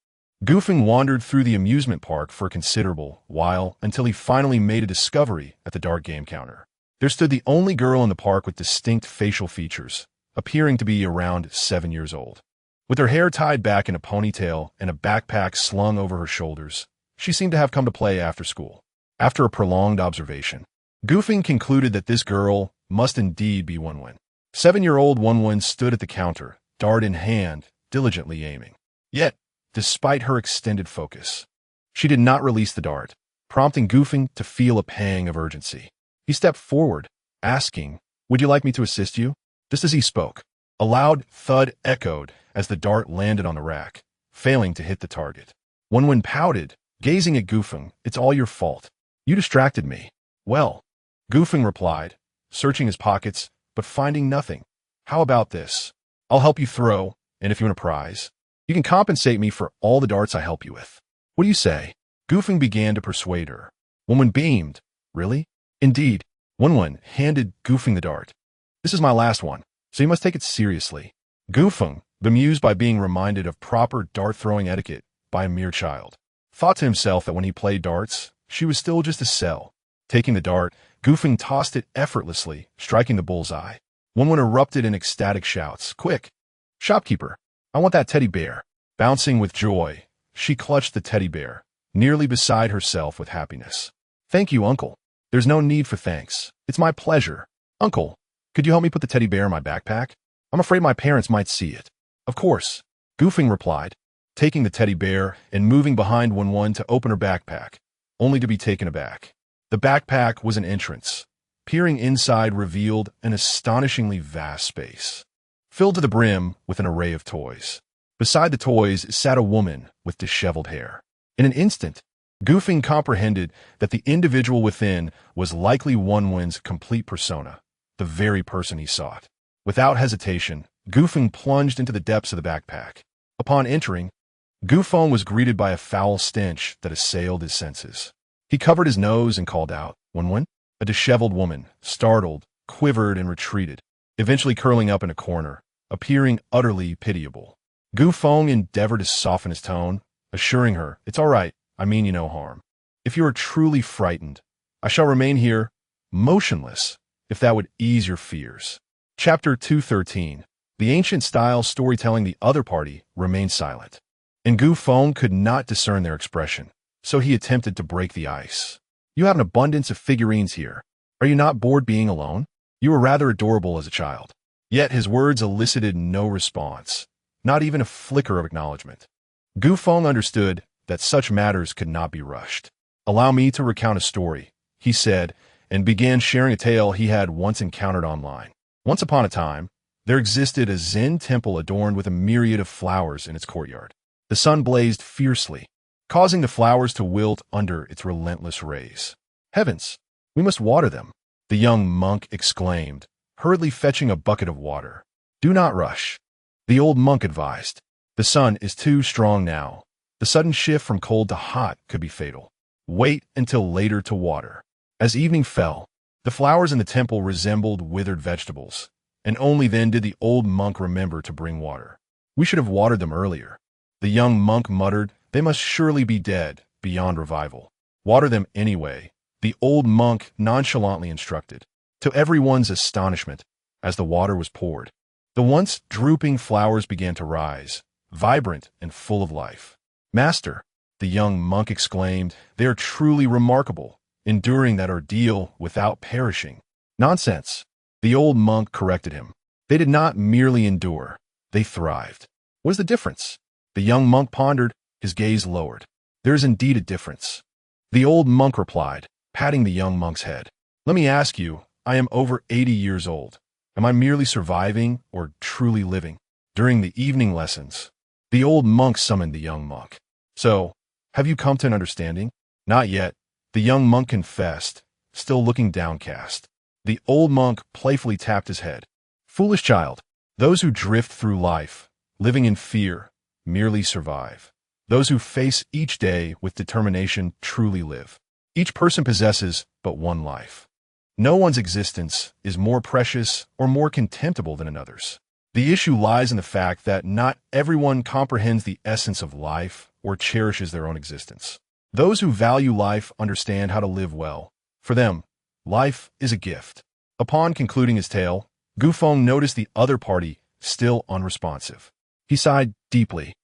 Gufeng wandered through the amusement park for a considerable while until he finally made a discovery at the dark game counter. There stood the only girl in the park with distinct facial features, appearing to be around 7 years old. With her hair tied back in a ponytail and a backpack slung over her shoulders, she seemed to have come to play after school. After a prolonged observation, Gufeng concluded that this girl must indeed be Wenwen. 7-year-old Wenwen stood at the counter, dart in hand, diligently aiming. Yet, despite her extended focus, she did not release the dart, prompting Gufeng to feel a pang of urgency. He stepped forward, asking, "Would you like me to assist you?" Just as he spoke, a loud thud echoed as the dart landed on the rack, failing to hit the target. Wenwen pouted, gazing at Gufeng. "It's all your fault. You distracted me." "Well," Gufeng replied, searching his pockets, but finding nothing. "How about this? I'll help you throw, and if you win a prize, you can compensate me for all the darts I help you with. What do you say?" Gufeng began to persuade her. Wenwen beamed. "Really?" "Indeed." Wenwen handed Gufeng the dart. "This is my last one, so you must take it seriously." Gufeng, bemused by being reminded of proper dart-throwing etiquette by a mere child, thought to himself that when he played darts, she was still just a cell. Taking the dart, Gufeng tossed it effortlessly, striking the bullseye. Wenwen erupted in ecstatic shouts. "Quick! Shopkeeper, I want that teddy bear." Bouncing with joy, she clutched the teddy bear, nearly beside herself with happiness. "Thank you, Uncle." "There's no need for thanks. It's my pleasure." "Uncle, could you help me put the teddy bear in my backpack? I'm afraid my parents might see it." "Of course," Gufeng replied, taking the teddy bear and moving behind Wenwen to open her backpack, only to be taken aback. The backpack was an entrance. Peering inside revealed an astonishingly vast space, filled to the brim with an array of toys. Beside the toys sat a woman with disheveled hair. In an instant, Gufeng comprehended that the individual within was likely Wenwen's complete persona, the very person he sought. Without hesitation, Gufeng plunged into the depths of the backpack. Upon entering, Gufeng was greeted by a foul stench that assailed his senses. He covered his nose and called out, "Wenwen?" A disheveled woman, startled, quivered and retreated, eventually curling up in a corner, appearing utterly pitiable. Gu Feng endeavored to soften his tone, assuring her, "It's all right, I mean you no harm. If you are truly frightened, I shall remain here, motionless, if that would ease your fears." Chapter 213. The ancient-style storytelling. The other party remained silent, and Gu Feng could not discern their expression, so he attempted to break the ice. "You have an abundance of figurines here. Are you not bored being alone? You were rather adorable as a child." Yet his words elicited no response, not even a flicker of acknowledgement. Gu Feng understood that such matters could not be rushed. "Allow me to recount a story," he said, and began sharing a tale he had once encountered online. Once upon a time, there existed a Zen temple adorned with a myriad of flowers in its courtyard. The sun blazed fiercely, causing the flowers to wilt under its relentless rays. "Heavens, we must water them," the young monk exclaimed, hurriedly fetching a bucket of water. "Do not rush," the old monk advised. "The sun is too strong now. The sudden shift from cold to hot could be fatal. Wait until later to water." As evening fell, the flowers in the temple resembled withered vegetables, and only then did the old monk remember to bring water. "We should have watered them earlier," the young monk muttered. "They must surely be dead, beyond revival." "Water them anyway," the old monk nonchalantly instructed. To everyone's astonishment, as the water was poured, the once drooping flowers began to rise, vibrant and full of life. "Master," the young monk exclaimed, "they are truly remarkable, enduring that ordeal without perishing." "Nonsense," the old monk corrected him. "They did not merely endure, they thrived." "What is the difference?" The young monk pondered, his gaze lowered. "There is indeed a difference," the old monk replied, patting the young monk's head. "Let me ask you, I am over 80 years old. Am I merely surviving or truly living?" During the evening lessons, the old monk summoned the young monk. "So, have you come to an understanding?" "Not yet," the young monk confessed, still looking downcast. The old monk playfully tapped his head. "Foolish child, those who drift through life, living in fear, merely survive. Those who face each day with determination truly live. Each person possesses but one life. No one's existence is more precious or more contemptible than another's. The issue lies in the fact that not everyone comprehends the essence of life or cherishes their own existence. Those who value life understand how to live well. For them, life is a gift." Upon concluding his tale, Gu Feng noticed the other party still unresponsive. He sighed deeply,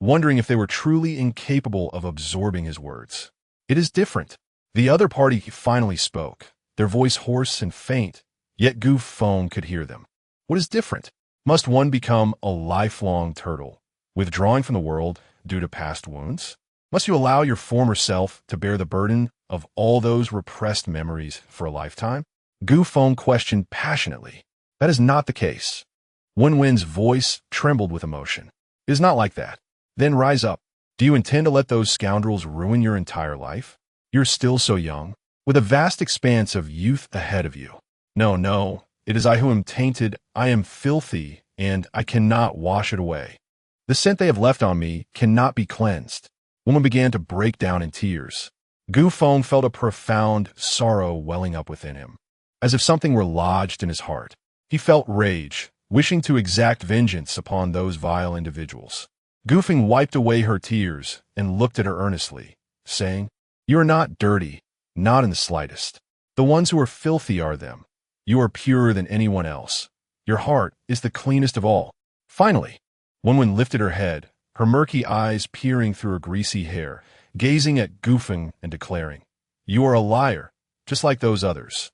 wondering if they were truly incapable of absorbing his words. "It is different." The other party finally spoke, their voice hoarse and faint, yet Gu Feng could hear them. "What is different? Must one become a lifelong turtle, withdrawing from the world due to past wounds? Must you allow your former self to bear the burden of all those repressed memories for a lifetime?" Gu Feng questioned passionately. "That is not the case." Wenwen's voice trembled with emotion. "It is not like that." "Then rise up. Do you intend to let those scoundrels ruin your entire life? You're still so young, with a vast expanse of youth ahead of you." "No, no, it is I who am tainted. I am filthy, and I cannot wash it away. The scent they have left on me cannot be cleansed." Woman began to break down in tears. Gu Feng felt a profound sorrow welling up within him, as if something were lodged in his heart. He felt rage, wishing to exact vengeance upon those vile individuals. Gu Feng wiped away her tears and looked at her earnestly, saying, "You are not dirty, not in the slightest. The ones who are filthy are them. You are purer than anyone else. Your heart is the cleanest of all." Finally, Wenwen lifted her head, her murky eyes peering through her greasy hair, gazing at Gu Feng and declaring, "You are a liar, just like those others.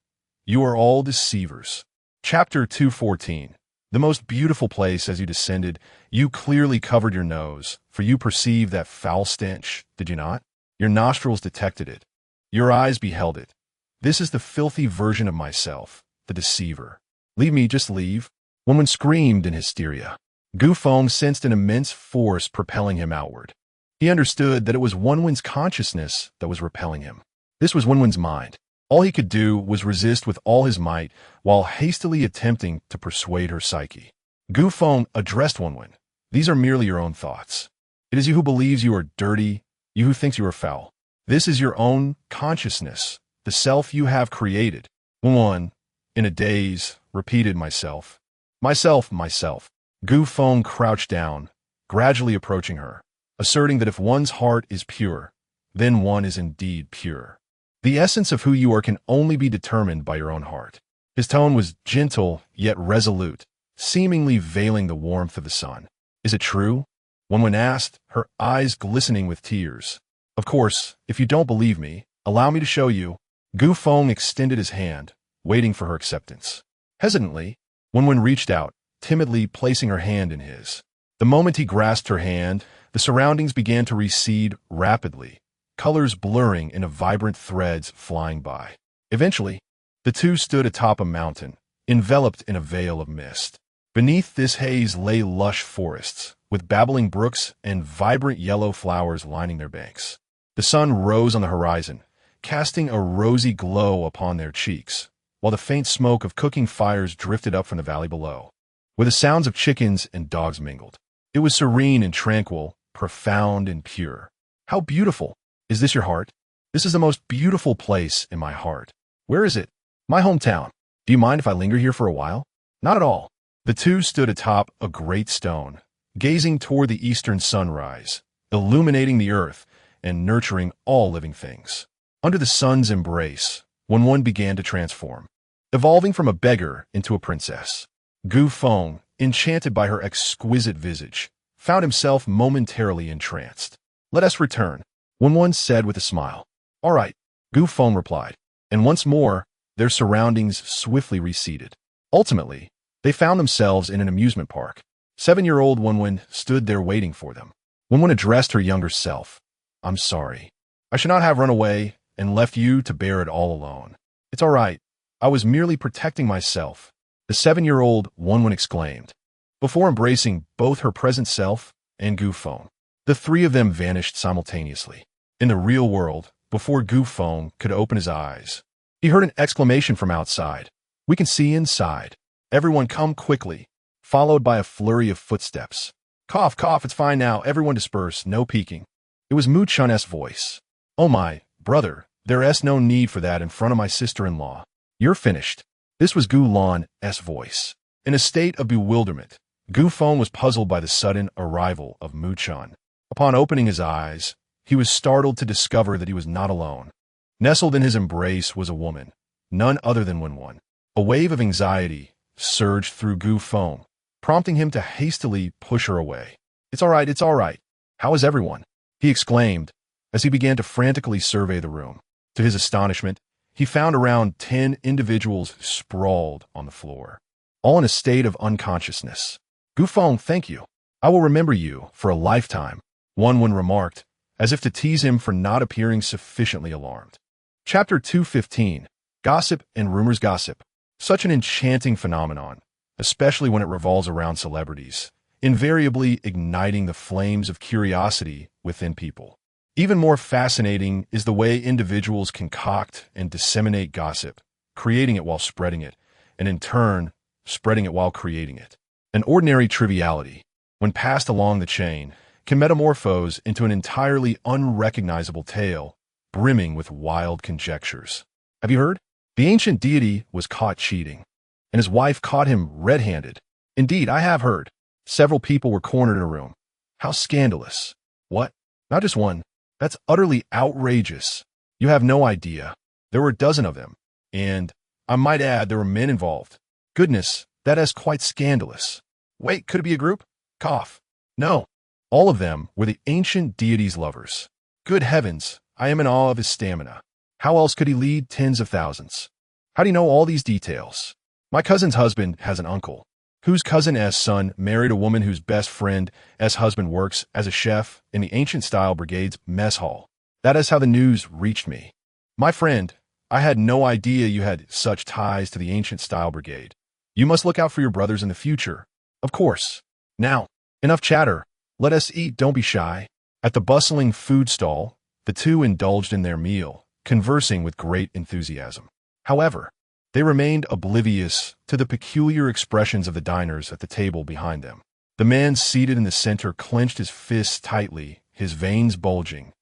You are all deceivers." Chapter 214. The most beautiful place as you descended, you clearly covered your nose, for you perceived that foul stench, did you not? Your nostrils detected it. Your eyes beheld it. "This is the filthy version of myself, the deceiver. Leave me, just leave." Wenwen screamed in hysteria. Gu Feng sensed an immense force propelling him outward. He understood that it was Wenwen's consciousness that was repelling him. This was Wenwen's mind. All he could do was resist with all his might while hastily attempting to persuade her psyche. Gu Feng addressed Wenwen. "These are merely your own thoughts. It is you who believes you are dirty, you who thinks you are foul. This is your own consciousness, the self you have created." Wenwen, in a daze, repeated, "Myself, myself, myself." Gu Feng crouched down, gradually approaching her, asserting that if one's heart is pure, then one is indeed pure. The essence of who you are can only be determined by your own heart. His tone was gentle yet resolute, seemingly veiling the warmth of the sun. Is it true? When asked, her eyes glistening with tears. Of course, if you don't believe me, allow me to show you. Gu Feng extended his hand, waiting for her acceptance. Hesitantly, Wen reached out, timidly placing her hand in his. The moment he grasped her hand, the surroundings began to recede rapidly, colors blurring into vibrant threads flying by. Eventually, the two stood atop a mountain, enveloped in a veil of mist. Beneath this haze lay lush forests, with babbling brooks and vibrant yellow flowers lining their banks. The sun rose on the horizon, casting a rosy glow upon their cheeks, while the faint smoke of cooking fires drifted up from the valley below, where the sounds of chickens and dogs mingled. It was serene and tranquil, profound and pure. How beautiful! Is this your heart? This is the most beautiful place in my heart. Where is it? My hometown. Do you mind if I linger here for a while? Not at all. The two stood atop a great stone, gazing toward the eastern sunrise, illuminating the earth and nurturing all living things. Under the sun's embrace, one began to transform, evolving from a beggar into a princess. Gu Feng, enchanted by her exquisite visage, found himself momentarily entranced. Let us return, Wen said with a smile. All right, Gu Feng replied, and once more, their surroundings swiftly receded. Ultimately, they found themselves in an amusement park. 7-year-old Wen stood there waiting for them. Wen addressed her younger self. I'm sorry. I should not have run away and left you to bear it all alone. It's all right. I was merely protecting myself, the 7-year-old Wen exclaimed, before embracing both her present self and Gu Feng. The three of them vanished simultaneously. In the real world, before Gu Feng could open his eyes, he heard an exclamation from outside. We can see inside. Everyone come quickly, followed by a flurry of footsteps. Cough, cough, it's fine now. Everyone disperse, no peeking. It was Mu Chun's voice. Oh my, brother, there's no need for that in front of my sister-in-law. You're finished. This was Gu Lan's voice. In a state of bewilderment, Gu Feng was puzzled by the sudden arrival of Mu Chun. Upon opening his eyes, he was startled to discover that he was not alone. Nestled in his embrace was a woman, none other than Wen. A wave of anxiety surged through Gu Feng, prompting him to hastily push her away. It's all right, it's all right. How is everyone? He exclaimed as he began to frantically survey the room. To his astonishment, he found around 10 individuals sprawled on the floor, all in a state of unconsciousness. Gu Feng, thank you. I will remember you for a lifetime, Wen remarked, as if to tease him for not appearing sufficiently alarmed. Chapter 215. Gossip and Rumors. Gossip. Such an enchanting phenomenon, especially when it revolves around celebrities, invariably igniting the flames of curiosity within people. Even more fascinating is the way individuals concoct and disseminate gossip, creating it while spreading it, and in turn, spreading it while creating it. An ordinary triviality, when passed along the chain, can metamorphose into an entirely unrecognizable tale, brimming with wild conjectures. Have you heard? The ancient deity was caught cheating, and his wife caught him red-handed. Indeed, I have heard. Several people were cornered in a room. How scandalous. What? Not just one. That's utterly outrageous. You have no idea. There were a dozen of them. And, I might add, there were men involved. Goodness, that is quite scandalous. Wait, could it be a group? Cough. No. All of them were the ancient deity's lovers. Good heavens, I am in awe of his stamina. How else could he lead tens of thousands? How do you know all these details? My cousin's husband has an uncle, whose cousin's son married a woman whose best friend's husband works as a chef in the ancient-style brigade's mess hall. That is how the news reached me. My friend, I had no idea you had such ties to the ancient-style brigade. You must look out for your brothers in the future. Of course. Now, enough chatter. Let us eat, don't be shy. At the bustling food stall, the two indulged in their meal, conversing with great enthusiasm. However, they remained oblivious to the peculiar expressions of the diners at the table behind them. The man seated in the center clenched his fists tightly, his veins bulging,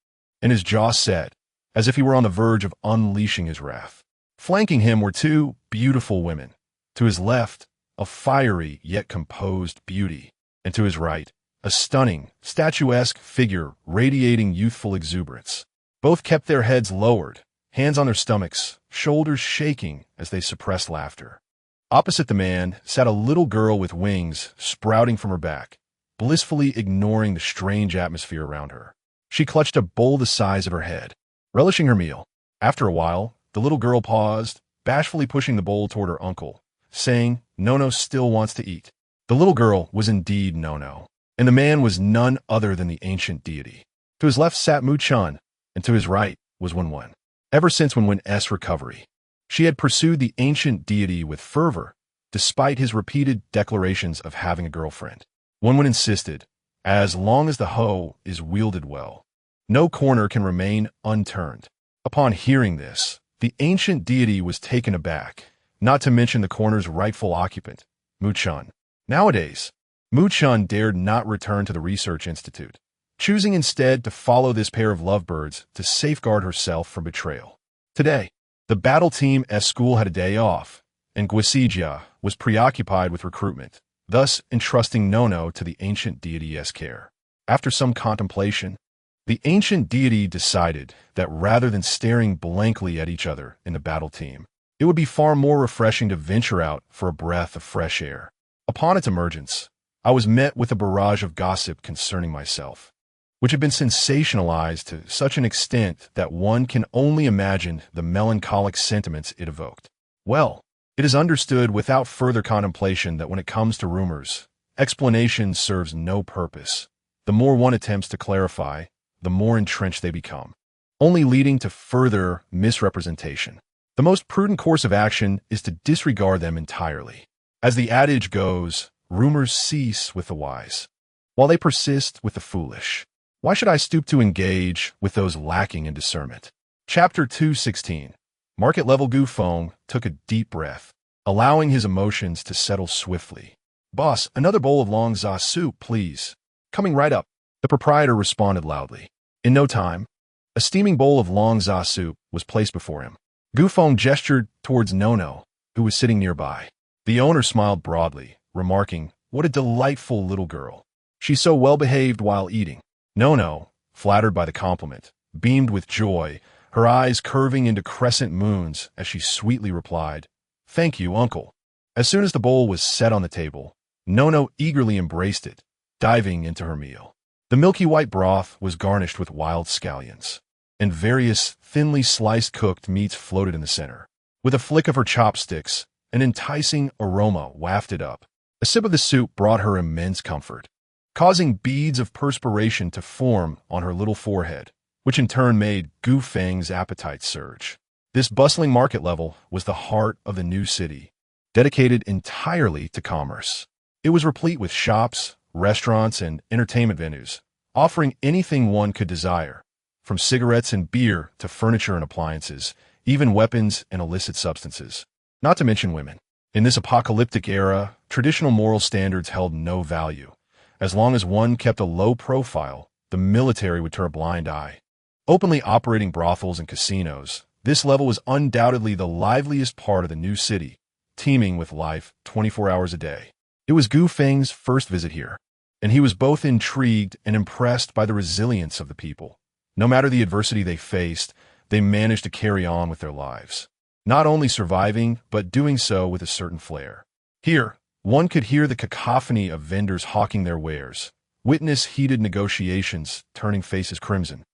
and his jaw set, as if he were on the verge of unleashing his wrath. Flanking him were two beautiful women. To his left, a fiery yet composed beauty, and to his right, a a stunning, statuesque figure radiating youthful exuberance. Both kept their heads lowered, hands on their stomachs, shoulders shaking as they suppressed laughter. Opposite the man sat a little girl with wings sprouting from her back, blissfully ignoring the strange atmosphere around her. She clutched a bowl the size of her head, relishing her meal. After a while, the little girl paused, bashfully pushing the bowl toward her uncle, saying, "Nono still wants to eat." The little girl was indeed Nono, and the man was none other than the ancient deity. To his left sat Mu-chan, and to his right was Wen-Wen. Ever since Wen-Wen's recovery, she had pursued the ancient deity with fervor, despite his repeated declarations of having a girlfriend. Wen-Wen insisted, as long as the hoe is wielded well, no corner can remain unturned. Upon hearing this, the ancient deity was taken aback, not to mention the corner's rightful occupant, Mu-chan. Nowadays, Mu-chan dared not return to the research institute, choosing instead to follow this pair of lovebirds to safeguard herself from betrayal. Today, the battle team at school had a day off, and Guisijia was preoccupied with recruitment, thus entrusting Nono to the ancient deity's care. After some contemplation, the ancient deity decided that rather than staring blankly at each other in the battle team, it would be far more refreshing to venture out for a breath of fresh air. Upon its emergence, I was met with a barrage of gossip concerning myself, which had been sensationalized to such an extent that one can only imagine the melancholic sentiments it evoked. Well, it is understood without further contemplation that when it comes to rumors, explanation serves no purpose. The more one attempts to clarify, the more entrenched they become, only leading to further misrepresentation. The most prudent course of action is to disregard them entirely. As the adage goes, rumors cease with the wise, while they persist with the foolish. Why should I stoop to engage with those lacking in discernment? Chapter 216. Market-level Gu Feng took a deep breath, allowing his emotions to settle swiftly. "Boss, another bowl of long za soup, please." "Coming right up," the proprietor responded loudly. In no time, a steaming bowl of long za soup was placed before him. Gu Feng gestured towards Nono, who was sitting nearby. The owner smiled broadly, remarking, "What a delightful little girl. She's so well-behaved while eating." Nono, flattered by the compliment, beamed with joy, her eyes curving into crescent moons as she sweetly replied, "Thank you, uncle." As soon as the bowl was set on the table, Nono eagerly embraced it, diving into her meal. The milky white broth was garnished with wild scallions, and various thinly sliced cooked meats floated in the center. With a flick of her chopsticks, an enticing aroma wafted up. A sip of the soup brought her immense comfort, causing beads of perspiration to form on her little forehead, which in turn made Gu Feng's appetite surge. This bustling market level was the heart of the new city, dedicated entirely to commerce. It was replete with shops, restaurants, and entertainment venues, offering anything one could desire, from cigarettes and beer to furniture and appliances, even weapons and illicit substances. Not to mention women. In this apocalyptic era, traditional moral standards held no value. As long as one kept a low profile, the military would turn a blind eye. Openly operating brothels and casinos, this level was undoubtedly the liveliest part of the new city, teeming with life 24 hours a day. It was Gu Feng's first visit here, and he was both intrigued and impressed by the resilience of the people. No matter the adversity they faced, they managed to carry on with their lives, not only surviving, but doing so with a certain flair. Here, one could hear the cacophony of vendors hawking their wares, witness heated negotiations turning faces crimson,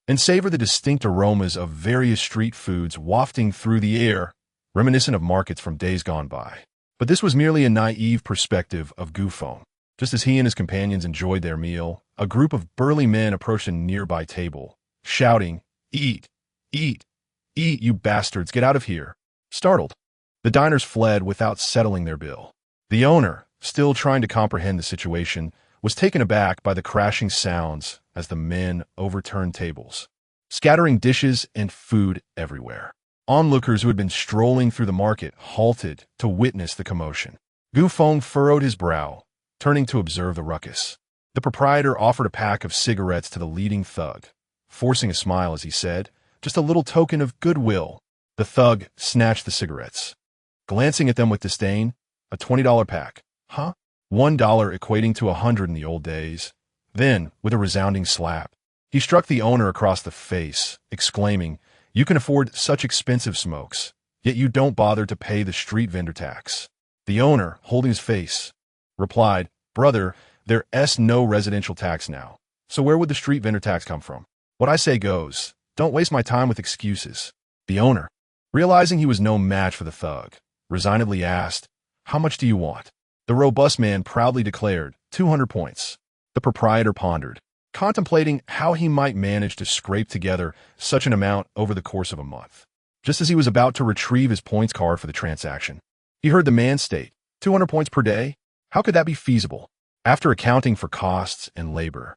and savor the distinct aromas of various street foods wafting through the air, reminiscent of markets from days gone by. But this was merely a naive perspective of Gu Feng. Just as he and his companions enjoyed their meal, a group of burly men approached a nearby table, shouting, "Eat! Eat! Eat, you bastards! Get out of here!" Startled, the diners fled without settling their bill. The owner, still trying to comprehend the situation, was taken aback by the crashing sounds as the men overturned tables, scattering dishes and food everywhere. Onlookers who had been strolling through the market halted to witness the commotion. Gu Feng furrowed his brow, turning to observe the ruckus. The proprietor offered a pack of cigarettes to the leading thug, forcing a smile as he said, "Just a little token of goodwill." The thug snatched the cigarettes, glancing at them with disdain. "A $20 pack, huh? $1 equating to 100 in the old days. Then, with a resounding slap, he struck the owner across the face, exclaiming, "You can afford such expensive smokes, yet you don't bother to pay the street vendor tax." The owner, holding his face, replied, "Brother, there's no residential tax now. So where would the street vendor tax come from? What I say goes. Don't waste my time with excuses." The owner, realizing he was no match for the thug, resignedly asked, "How much do you want?" The robust man proudly declared, 200 points. The proprietor pondered, contemplating how he might manage to scrape together such an amount over the course of a month. Just as he was about to retrieve his points card for the transaction, he heard the man state, 200 points per day? How could that be feasible? After accounting for costs and labor,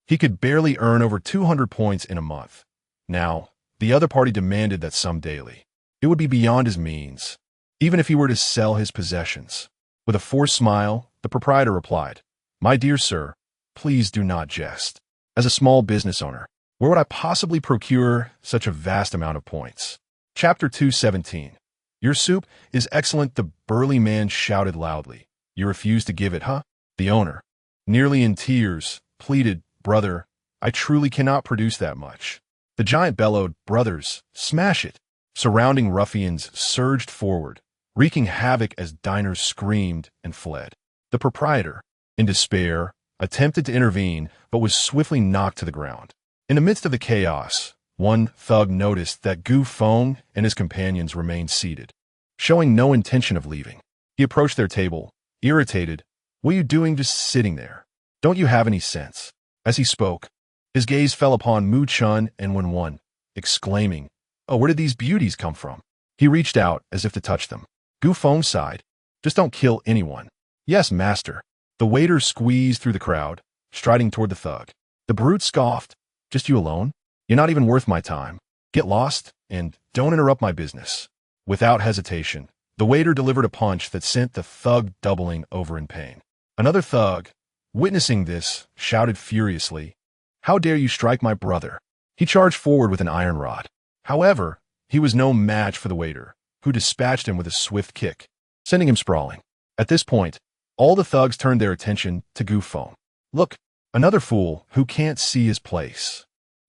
he could barely earn over 200 points in a month. Now, the other party demanded that sum daily. It would be beyond his means, even if he were to sell his possessions. With a forced smile, the proprietor replied, "My dear sir, please do not jest. As a small business owner, where would I possibly procure such a vast amount of points?" Chapter 217. "Your soup is excellent," the burly man shouted loudly. "You refuse to give it, huh?" The owner, nearly in tears, pleaded, "Brother, I truly cannot produce that much." The giant bellowed, "Brothers, smash it!" Surrounding ruffians surged forward, wreaking havoc as diners screamed and fled. The proprietor, in despair, attempted to intervene, but was swiftly knocked to the ground. In the midst of the chaos, one thug noticed that Feng and his companions remained seated, showing no intention of leaving. He approached their table, irritated. "What are you doing just sitting there? Don't you have any sense?" As he spoke, his gaze fell upon Mutation and Wen, exclaiming, "Oh, where did these beauties come from?" He reached out as if to touch them. Feng sighed, "Just don't kill anyone." "Yes, master." The waiter squeezed through the crowd, striding toward the thug. The brute scoffed, "Just you alone? You're not even worth my time. Get lost, and don't interrupt my business." Without hesitation, the waiter delivered a punch that sent the thug doubling over in pain. Another thug, witnessing this, shouted furiously, "How dare you strike my brother?" He charged forward with an iron rod. However, he was no match for the waiter, who dispatched him with a swift kick, sending him sprawling. At this point, all the thugs turned their attention to Feng. "Look, another fool who can't see his place.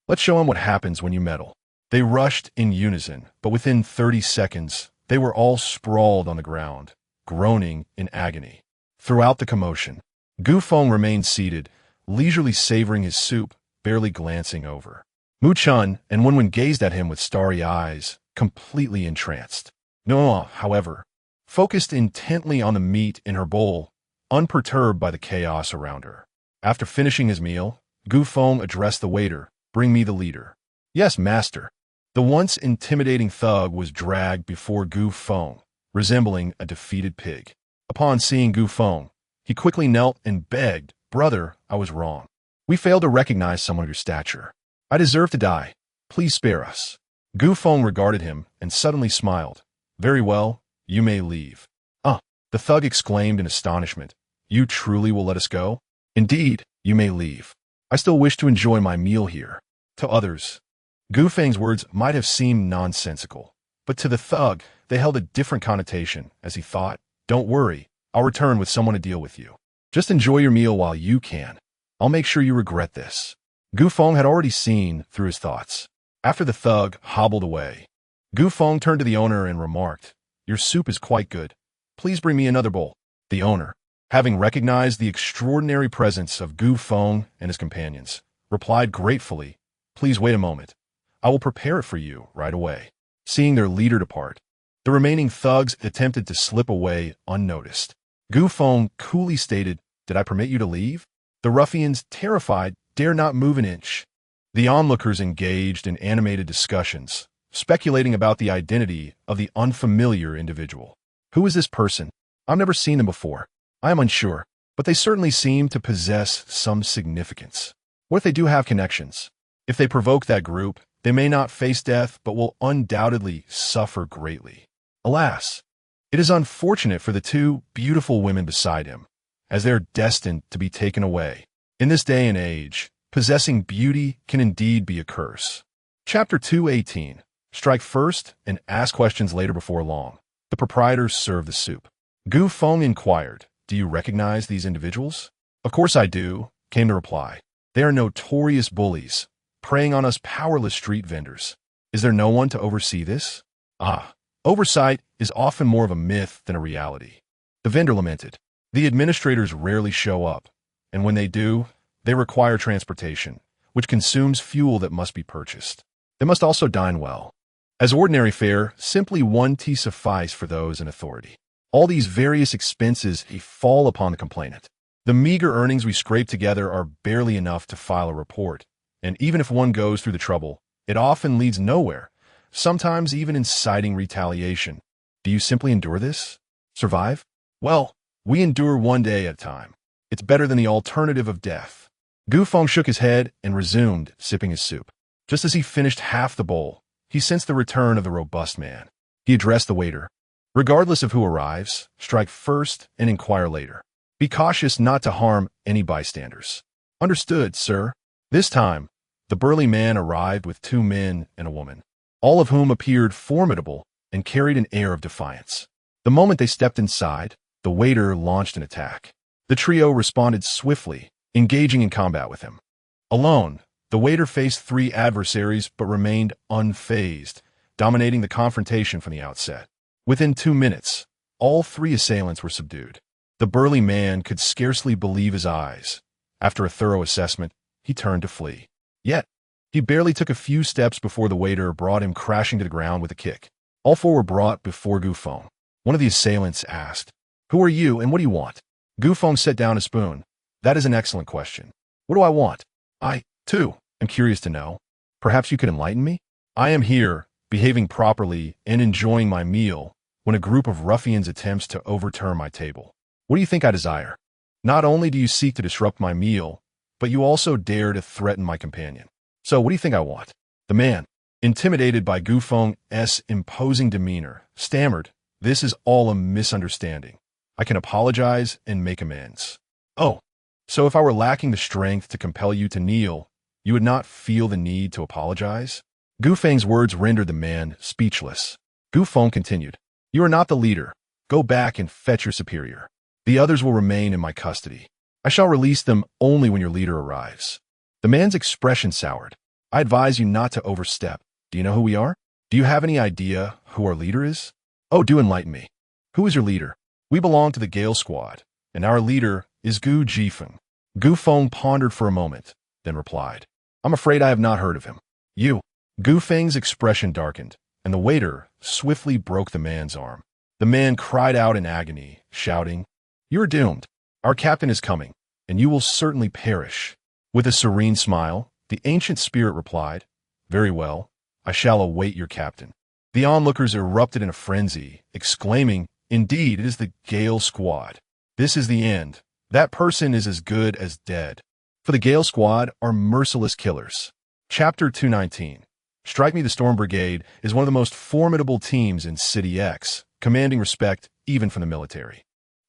Let's show him what happens when you meddle." They rushed in unison, but within 30 seconds, they were all sprawled on the ground, groaning in agony. Throughout the commotion, Feng remained seated, leisurely savoring his soup, barely glancing over. Muchun and Wen gazed at him with starry eyes, completely entranced. Noah, however, focused intently on the meat in her bowl, unperturbed by the chaos around her. After finishing his meal, Feng addressed the waiter, "Bring me the leader." "Yes, master." The once intimidating thug was dragged before Feng, resembling a defeated pig. Upon seeing Feng, he quickly knelt and begged, "Brother, I was wrong. We failed to recognize someone of your stature. I deserve to die. Please spare us." Feng regarded him and suddenly smiled. "Very well, you may leave." The thug exclaimed in astonishment. "You truly will let us go?" "Indeed, you may leave. I still wish to enjoy my meal here." To others, Feng's words might have seemed nonsensical, but to the thug, they held a different connotation, as he thought, "Don't worry, I'll return with someone to deal with you. Just enjoy your meal while you can. I'll make sure you regret this." Feng had already seen through his thoughts. After the thug hobbled away, Feng turned to the owner and remarked, "Your soup is quite good. Please bring me another bowl." The owner, having recognized the extraordinary presence of Feng and his companions, replied gratefully, "Please wait a moment. I will prepare it for you right away." Seeing their leader depart, the remaining thugs attempted to slip away unnoticed. Feng coolly stated, "Did I permit you to leave?" The ruffians, terrified, dare not move an inch. The onlookers engaged in animated discussions, speculating about the identity of the unfamiliar individual. "Who is this person? I've never seen them before. I am unsure, but they certainly seem to possess some significance. What if they do have connections? If they provoke that group, they may not face death, but will undoubtedly suffer greatly." Alas, it is unfortunate for the two beautiful women beside him, as they are destined to be taken away. In this day and age, possessing beauty can indeed be a curse. Chapter 218. Strike first and ask questions later before long. The proprietors served the soup. Feng inquired, "Do you recognize these individuals?" "Of course I do," came the reply. They are notorious bullies, preying on us powerless street vendors. Is there no one to oversee this? Oversight is often more of a myth than a reality. The vendor lamented. The administrators rarely show up, and when they do, they require transportation, which consumes fuel that must be purchased. They must also dine well. As ordinary fare, simply one tea suffice for those in authority. All these various expenses fall upon the complainant. The meager earnings we scrape together are barely enough to file a report, and even if one goes through the trouble, it often leads nowhere, sometimes even inciting retaliation. Do you simply endure this? Survive? Well, we endure one day at a time. It's better than the alternative of death. Gu Feng shook his head and resumed sipping his soup. Just as he finished half the bowl, he sensed the return of the robust man. He addressed the waiter. Regardless of who arrives, strike first and inquire later. Be cautious not to harm any bystanders. Understood, sir. This time, the burly man arrived with 2 men and a woman, all of whom appeared formidable and carried an air of defiance. The moment they stepped inside, the waiter launched an attack. The trio responded swiftly, engaging in combat with him. Alone, the waiter faced 3 adversaries but remained unfazed, dominating the confrontation from the outset. Within 2 minutes, all 3 assailants were subdued. The burly man could scarcely believe his eyes. After a thorough assessment, he turned to flee. Yet, he barely took a few steps before the waiter brought him crashing to the ground with a kick. All 4 were brought before Gu Feng. One of the assailants asked, "Who are you and what do you want?" Gu Feng set down a spoon. "That is an excellent question. What do I want? I, too, am curious to know. Perhaps you could enlighten me? I am here, behaving properly and enjoying my meal, when a group of ruffians attempts to overturn my table. What do you think I desire? Not only do you seek to disrupt my meal, but you also dare to threaten my companion. So what do you think I want?" The man, intimidated by Gu Feng's imposing demeanor, stammered, "This is all a misunderstanding. I can apologize and make amends." "Oh, so if I were lacking the strength to compel you to kneel, you would not feel the need to apologize?" Gu Feng's words rendered the man speechless. Gu Feng continued, "You are not the leader. Go back and fetch your superior. The others will remain in my custody. I shall release them only when your leader arrives." The man's expression soured. "I advise you not to overstep. Do you know who we are? Do you have any idea who our leader is?" "Oh, do enlighten me. Who is your leader?" "We belong to the Gale Squad, and our leader is Gu Jifeng." Gu Feng pondered for a moment, then replied, "I'm afraid I have not heard of him." "You." Gu Feng's expression darkened, and the waiter swiftly broke the man's arm. The man cried out in agony, shouting, "You are doomed. Our captain is coming, and you will certainly perish." With a serene smile, the ancient spirit replied, "Very well, I shall await your captain." The onlookers erupted in a frenzy, exclaiming, "Indeed, it is the Gale Squad. This is the end. That person is as good as dead." For the Gale Squad are merciless killers. Chapter 219. Strike Me the Storm Brigade is one of the most formidable teams in City X, commanding respect even from the military.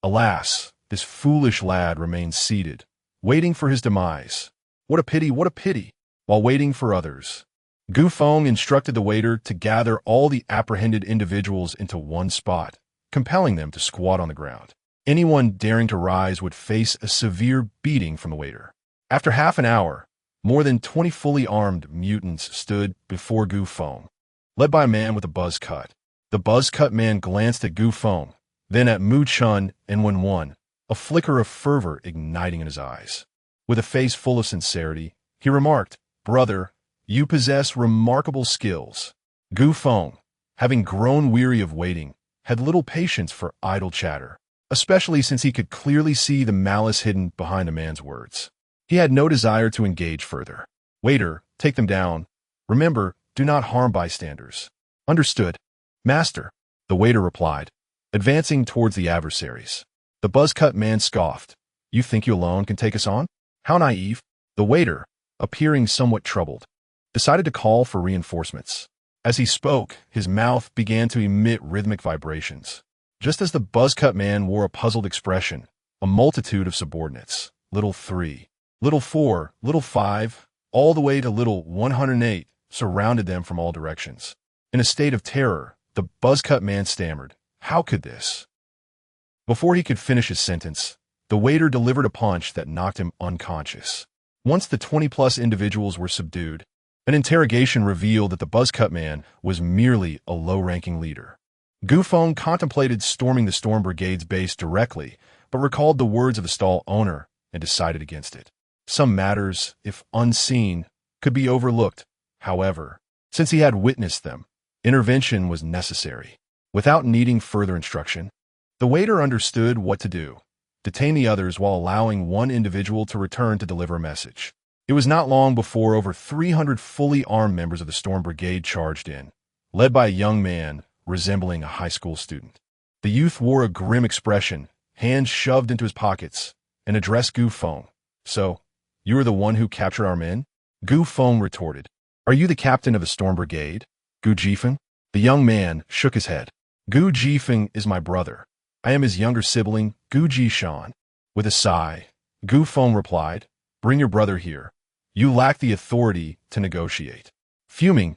Alas, this foolish lad remains seated, waiting for his demise. What a pity, what a pity! While waiting for others, Gu Feng instructed the waiter to gather all the apprehended individuals into one spot, compelling them to squat on the ground. Anyone daring to rise would face a severe beating from the waiter. After half an hour, more than 20 fully armed mutants stood before Gu Feng, led by a man with a buzz cut. The buzz-cut man glanced at Gu Feng, then at Mu Chun and Wen, a flicker of fervor igniting in his eyes. With a face full of sincerity, he remarked, "Brother, you possess remarkable skills." Gu Feng, having grown weary of waiting, had little patience for idle chatter, especially since he could clearly see the malice hidden behind the man's words. He had no desire to engage further. "Waiter, take them down. Remember, do not harm bystanders." "Understood, master," the waiter replied, advancing towards the adversaries. The buzz-cut man scoffed. "You think you alone can take us on? How naive." The waiter, appearing somewhat troubled, decided to call for reinforcements. As he spoke, his mouth began to emit rhythmic vibrations. Just as the buzz-cut man wore a puzzled expression, a multitude of subordinates, little 3, little 4, little 5, all the way to little 108, surrounded them from all directions. In a state of terror, the buzz-cut man stammered, "How could this?" Before he could finish his sentence, the waiter delivered a punch that knocked him unconscious. Once the 20-plus individuals were subdued, an interrogation revealed that the buzzcut man was merely a low-ranking leader. Feng contemplated storming the Storm Brigade's base directly, but recalled the words of the stall owner and decided against it. Some matters, if unseen, could be overlooked. However, since he had witnessed them, intervention was necessary. Without needing further instruction, the waiter understood what to do: detain the others while allowing one individual to return to deliver a message. It was not long before over 300 fully armed members of the Storm Brigade charged in, led by a young man resembling a high school student. The youth wore a grim expression, hands shoved into his pockets, and addressed Feng. "So, you are the one who captured our men?" Feng retorted. "Are you the captain of the Storm Brigade, Feng?" The young man shook his head. Feng is my brother. I am his younger sibling, Shan. With a sigh, Feng replied, "Bring your brother here. You lack the authority to negotiate." Fuming,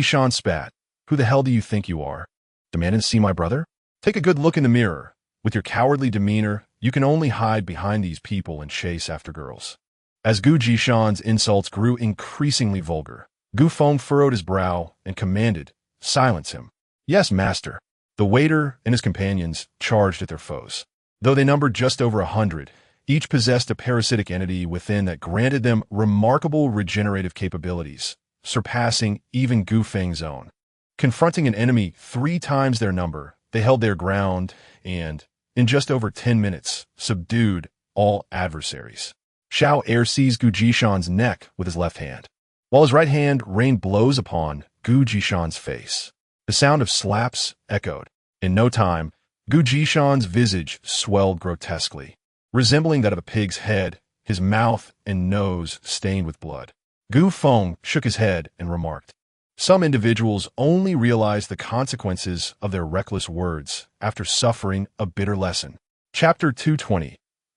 Shan spat. "Who the hell do you think you are? Demanding to see my brother? Take a good look in the mirror. With your cowardly demeanor, you can only hide behind these people and chase after girls." As Shan's insults grew increasingly vulgar, Feng furrowed his brow and commanded, "Silence him." "Yes, master." The waiter and his companions charged at their foes. Though they numbered just over 100, each possessed a parasitic entity within that granted them remarkable regenerative capabilities, surpassing even Feng's own. Confronting an enemy 3 times their number, they held their ground and, in just over 10 minutes, subdued all adversaries. Xiao Air seized Shan's neck with his left hand, while his right hand rained blows upon Shan's face. The sound of slaps echoed. In no time, Shan's visage swelled grotesquely, resembling that of a pig's head, his mouth and nose stained with blood. Feng shook his head and remarked, "Some individuals only realize the consequences of their reckless words after suffering a bitter lesson." Chapter 220.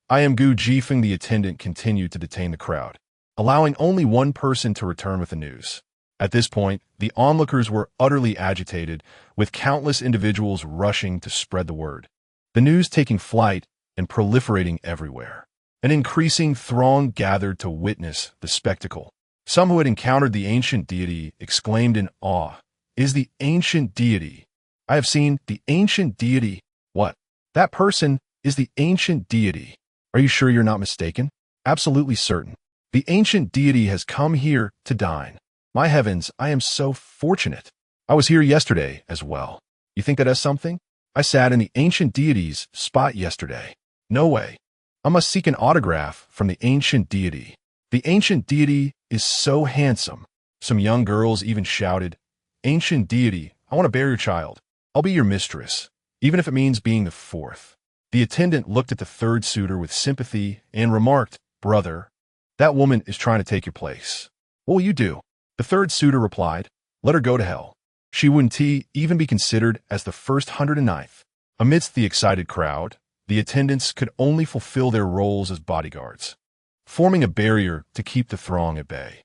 I am Feng. The attendant continued to detain the crowd, allowing only one person to return with the news. At this point, the onlookers were utterly agitated, with countless individuals rushing to spread the word. The news taking flight and proliferating everywhere. An increasing throng gathered to witness the spectacle. Some who had encountered the ancient deity exclaimed in awe, "Is the ancient deity? I have seen the ancient deity." "What? That person is the ancient deity. Are you sure you're not mistaken?" "Absolutely certain. The ancient deity has come here to dine. My heavens, I am so fortunate. I was here yesterday as well. You think that has something? I sat in the ancient deity's spot yesterday." "No way. I must seek an autograph from the ancient deity. The ancient deity is so handsome." Some young girls even shouted, "Ancient deity, I want to bear your child. I'll be your mistress, even if it means being the 4th. The attendant looked at the 3rd suitor with sympathy and remarked, "Brother, that woman is trying to take your place. What will you do?" The 3rd suitor replied, "Let her go to hell. She wouldn't even be considered as the first 109th. Amidst the excited crowd, the attendants could only fulfill their roles as bodyguards, forming a barrier to keep the throng at bay.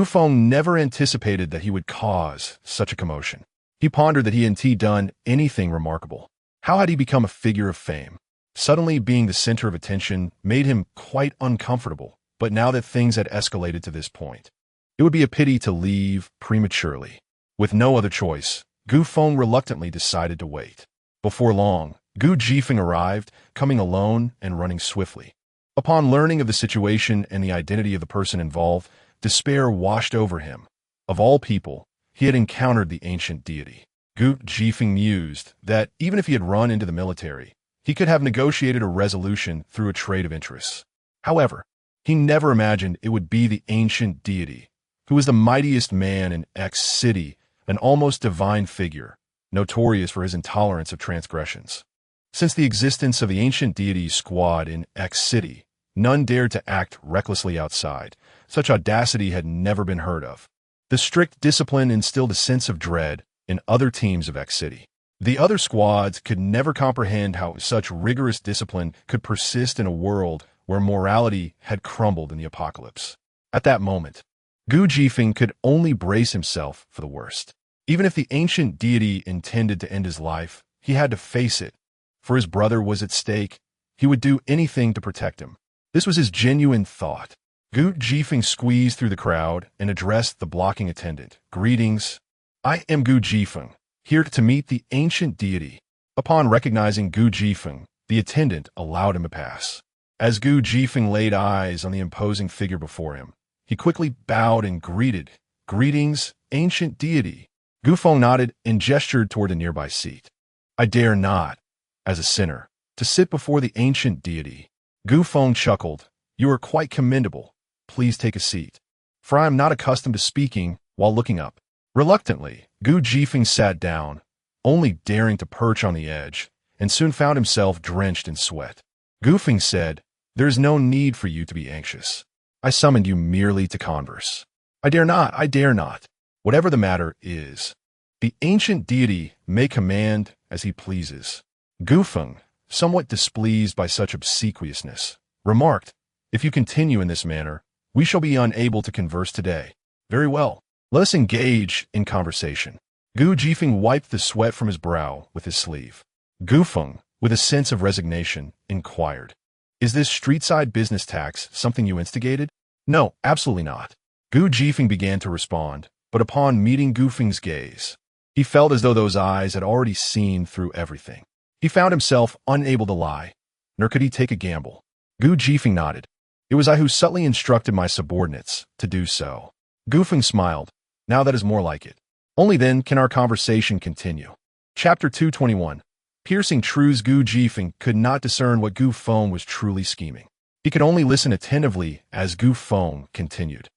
Feng never anticipated that he would cause such a commotion. He pondered that he hadn't done anything remarkable. How had he become a figure of fame? Suddenly being the center of attention made him quite uncomfortable, but now that things had escalated to this point, it would be a pity to leave prematurely. With no other choice, Feng reluctantly decided to wait. Before long, Feng arrived, coming alone and running swiftly. Upon learning of the situation and the identity of the person involved, despair washed over him. Of all people, he had encountered the ancient deity. Feng mused that even if he had run into the military, he could have negotiated a resolution through a trade of interests. However, he never imagined it would be the ancient deity, who was the mightiest man in X city, an almost divine figure, notorious for his intolerance of transgressions. Since the existence of the ancient deity's squad in X city, none dared to act recklessly outside. Such audacity had never been heard of. The strict discipline instilled a sense of dread in other teams of X city. The other squads could never comprehend how such rigorous discipline could persist in a world where morality had crumbled in the apocalypse. At that moment, Feng could only brace himself for the worst. Even if the ancient deity intended to end his life, he had to face it. For his brother was at stake. He would do anything to protect him. This was his genuine thought. Gu Jifeng squeezed through the crowd and addressed the blocking attendant. "Greetings. I am Gu Jifeng, here to meet the ancient deity." Upon recognizing Gu Jifeng, the attendant allowed him to pass. As Gu Jifeng laid eyes on the imposing figure before him, he quickly bowed and greeted. "Greetings, ancient deity." Gu Feng nodded and gestured toward a nearby seat. "I dare not, as a sinner, to sit before the ancient deity." Gu Feng chuckled. "You are quite commendable. Please take a seat, for I am not accustomed to speaking while looking up." Reluctantly, Gu Jifeng sat down, only daring to perch on the edge, and soon found himself drenched in sweat. Gu Feng said, "There is no need for you to be anxious. I summoned you merely to converse." I dare not. Whatever the matter is, the ancient deity may command as he pleases." Gu Feng, somewhat displeased by such obsequiousness, remarked, "If you continue in this manner, we shall be unable to converse today." "Very well. Let us engage in conversation." Gu Jifeng wiped the sweat from his brow with his sleeve. Gu Feng, with a sense of resignation, inquired, "Is this street-side business tax something you instigated?" "No, absolutely not." Gu Jifeng began to respond, but upon meeting Gu Feng's gaze, he felt as though those eyes had already seen through everything. He found himself unable to lie, nor could he take a gamble. Gu Jifeng nodded. "It was I who subtly instructed my subordinates to do so." Gu Feng smiled. "Now that is more like it. Only then can our conversation continue." Chapter 221. Piercing truths. Gu Jifeng could not discern what Gu Feng was truly scheming. He could only listen attentively as Gu Feng continued.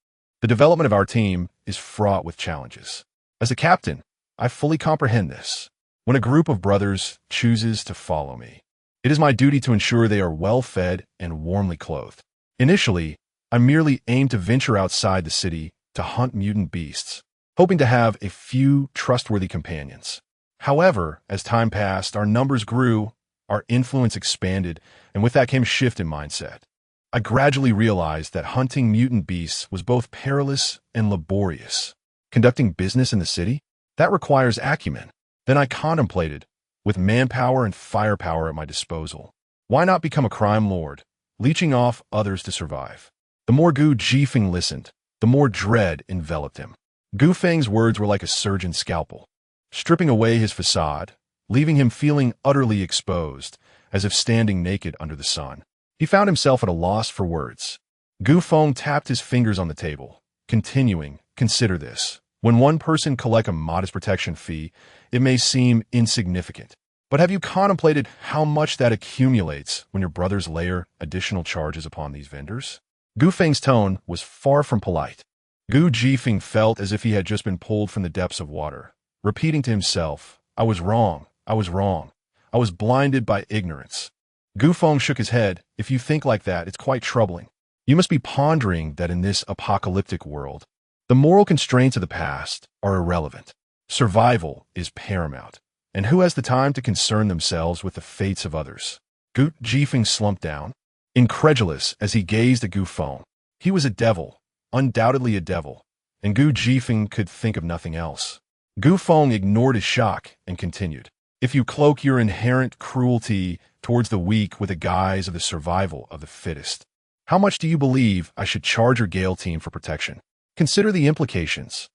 "The development of our team is fraught with challenges. As a captain, I fully comprehend this. When a group of brothers chooses to follow me, it is my duty to ensure they are well-fed and warmly clothed. Initially, I merely aimed to venture outside the city to hunt mutant beasts, hoping to have a few trustworthy companions. However, as time passed, our numbers grew, our influence expanded, and with that came a shift in mindset. I gradually realized that hunting mutant beasts was both perilous and laborious. Conducting business in the city? That requires acumen. Then I contemplated, with manpower and firepower at my disposal, why not become a crime lord, leeching off others to survive? The more Gu Jifeng listened, the more dread enveloped him. Gu Feng's words were like a surgeon's scalpel, stripping away his facade, leaving him feeling utterly exposed, as if standing naked under the sun. He found himself at a loss for words. Gu Feng tapped his fingers on the table, continuing, "Consider this. When one person collects a modest protection fee, it may seem insignificant. But have you contemplated how much that accumulates when your brothers layer additional charges upon these vendors?" Gu Feng's tone was far from polite. Gu Jifeng felt as if he had just been pulled from the depths of water, repeating to himself, I was wrong. I was blinded by ignorance." Gu Feng shook his head. "If you think like that, it's quite troubling. You must be pondering that in this apocalyptic world, the moral constraints of the past are irrelevant. Survival is paramount, and who has the time to concern themselves with the fates of others?" Gu Jifeng slumped down, incredulous as he gazed at Gu Feng. He was a devil, undoubtedly a devil, and Gu Jifeng could think of nothing else. Gu Feng ignored his shock and continued, "If you cloak your inherent cruelty towards the weak with the guise of the survival of the fittest, how much do you believe I should charge your Gale team for protection? Consider the implications.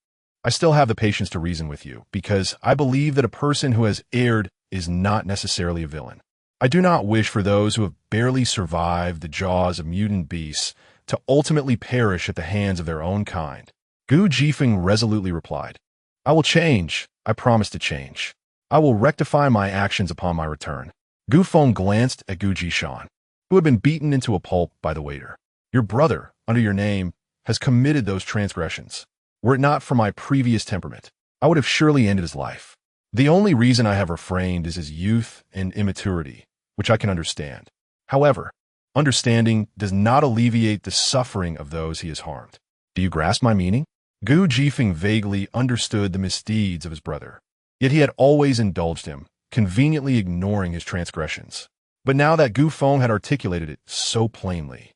I still have the patience to reason with you, because I believe that a person who has erred is not necessarily a villain. I do not wish for those who have barely survived the jaws of mutant beasts to ultimately perish at the hands of their own kind." Gu Jifeng resolutely replied, "I will change. I promise to change. I will rectify my actions upon my return." Gu Feng glanced at Gu Jishan, who had been beaten into a pulp by the waiter. "Your brother, under your name, has committed those transgressions. Were it not for my previous temperament, I would have surely ended his life. The only reason I have refrained is his youth and immaturity, which I can understand. However, understanding does not alleviate the suffering of those he has harmed. Do you grasp my meaning?" Gu Jifeng vaguely understood the misdeeds of his brother, yet he had always indulged him, conveniently ignoring his transgressions. But now that Gu Feng had articulated it so plainly,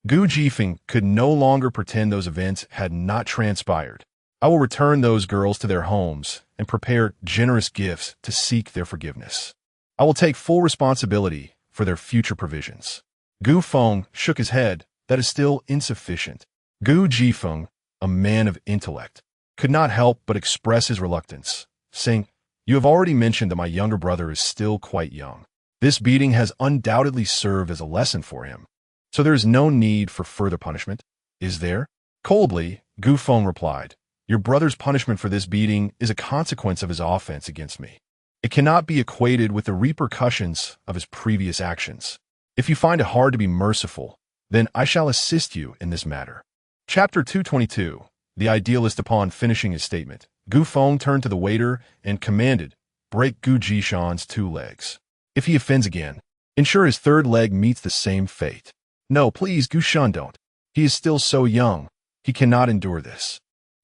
Gu Jifeng could no longer pretend those events had not transpired. "I will return those girls to their homes and prepare generous gifts to seek their forgiveness. I will take full responsibility for their future provisions." Gu Feng shook his head. "That is still insufficient. Gu Jifeng, a man of intellect, could not help but express his reluctance, saying, "You have already mentioned that my younger brother is still quite young. This beating has undoubtedly served as a lesson for him, so there is no need for further punishment, is there?" Coldly, Gu Feng replied, "Your brother's punishment for this beating is a consequence of his offense against me. It cannot be equated with the repercussions of his previous actions. If you find it hard to be merciful, then I shall assist you in this matter." Chapter 222. The Idealist. Upon finishing his statement, Gu Feng turned to the waiter and commanded, "Break Gu Jishan's 2 legs. If he offends again, ensure his 3rd leg meets the same fate." "No, please, Gu Shan, don't. He is still so young. He cannot endure this."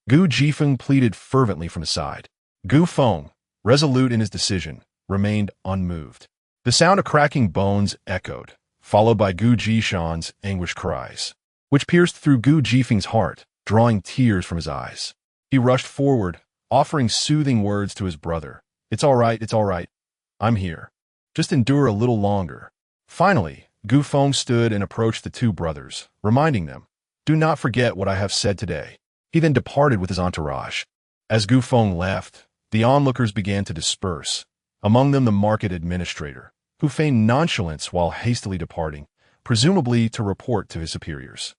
Gu Jifeng pleaded fervently from his side. Gu Feng, resolute in his decision, remained unmoved. The sound of cracking bones echoed, followed by Gu Jishan's anguished cries, which pierced through Gu Jifeng's heart, drawing tears from his eyes. He rushed forward, offering soothing words to his brother. It's all right. I'm here. Just endure a little longer." Finally, Gu Feng stood and approached the 2 brothers, reminding them, "Do not forget what I have said today." He then departed with his entourage. As Gu Feng left, the onlookers began to disperse, among them the market administrator, who feigned nonchalance while hastily departing, presumably to report to his superiors.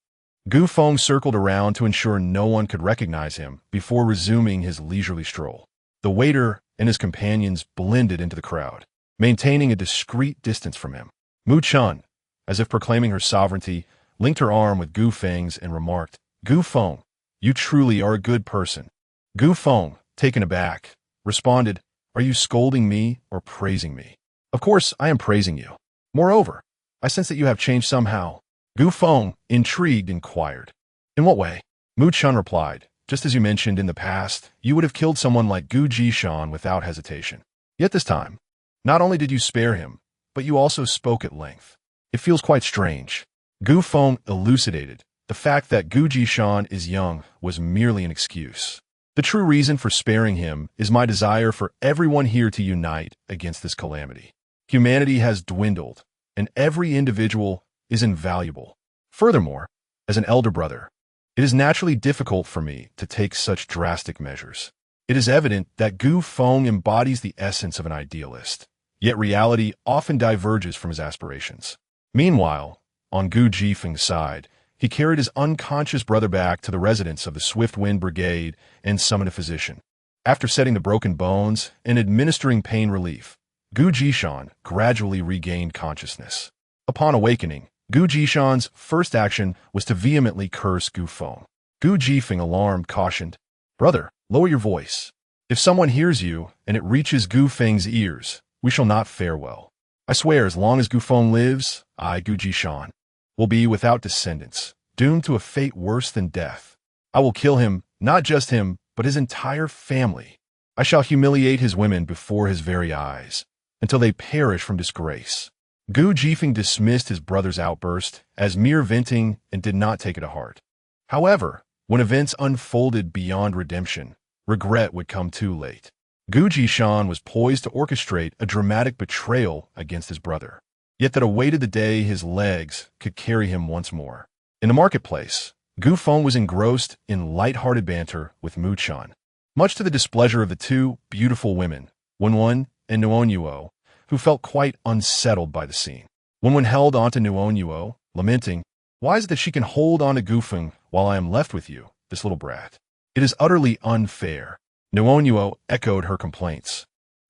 Gu Feng circled around to ensure no one could recognize him before resuming his leisurely stroll. The waiter and his companions blended into the crowd, maintaining a discreet distance from him. Mu Chun, as if proclaiming her sovereignty, linked her arm with Gu Feng's and remarked, "Gu Feng, you truly are a good person." Gu Feng, taken aback, responded, "Are you scolding me or praising me?" "Of course I am praising you. Moreover, I sense that you have changed somehow." Gu Feng, intrigued, inquired, "In what way?" Mu Chun replied, "Just as you mentioned in the past, you would have killed someone like Gu Jishan without hesitation. Yet this time, not only did you spare him, but you also spoke at length. It feels quite strange." Gu Feng elucidated, "The fact that Gu Jishan is young was merely an excuse. The true reason for sparing him is my desire for everyone here to unite against this calamity. Humanity has dwindled, and every individual is invaluable. Furthermore, as an elder brother, it is naturally difficult for me to take such drastic measures. It is evident that Gu Feng embodies the essence of an idealist, yet reality often diverges from his aspirations." Meanwhile, on Gu Jifeng's side, he carried his unconscious brother back to the residence of the Swift Wind Brigade and summoned a physician. After setting the broken bones and administering pain relief, Gu Jishan gradually regained consciousness. Upon awakening, Gu Jishan's first action was to vehemently curse Gu Feng. Gu Jifeng, alarmed, cautioned, "Brother, lower your voice. If someone hears you and it reaches Gu Feng's ears, we shall not fare well. I swear, as long as Gu Feng lives, I, Gu Jishan, will be without descendants, doomed to a fate worse than death. I will kill him, not just him, but his entire family. I shall humiliate his women before his very eyes, until they perish from disgrace." Gu Jifeng dismissed his brother's outburst as mere venting and did not take it to heart. However, when events unfolded beyond redemption, regret would come too late. Gu Jishan was poised to orchestrate a dramatic betrayal against his brother, yet that awaited the day his legs could carry him once more. In the marketplace, Gu Feng was engrossed in light-hearted banter with Mu Chun, much to the displeasure of the 2 beautiful women, Wenwen and Nuonyuo, who felt quite unsettled by the scene. Wenwen held onto Nuonyuo, lamenting, "Why is it that she can hold on to Gu Feng while I am left with you, this little brat? It is utterly unfair." Nuonyuo echoed her complaints.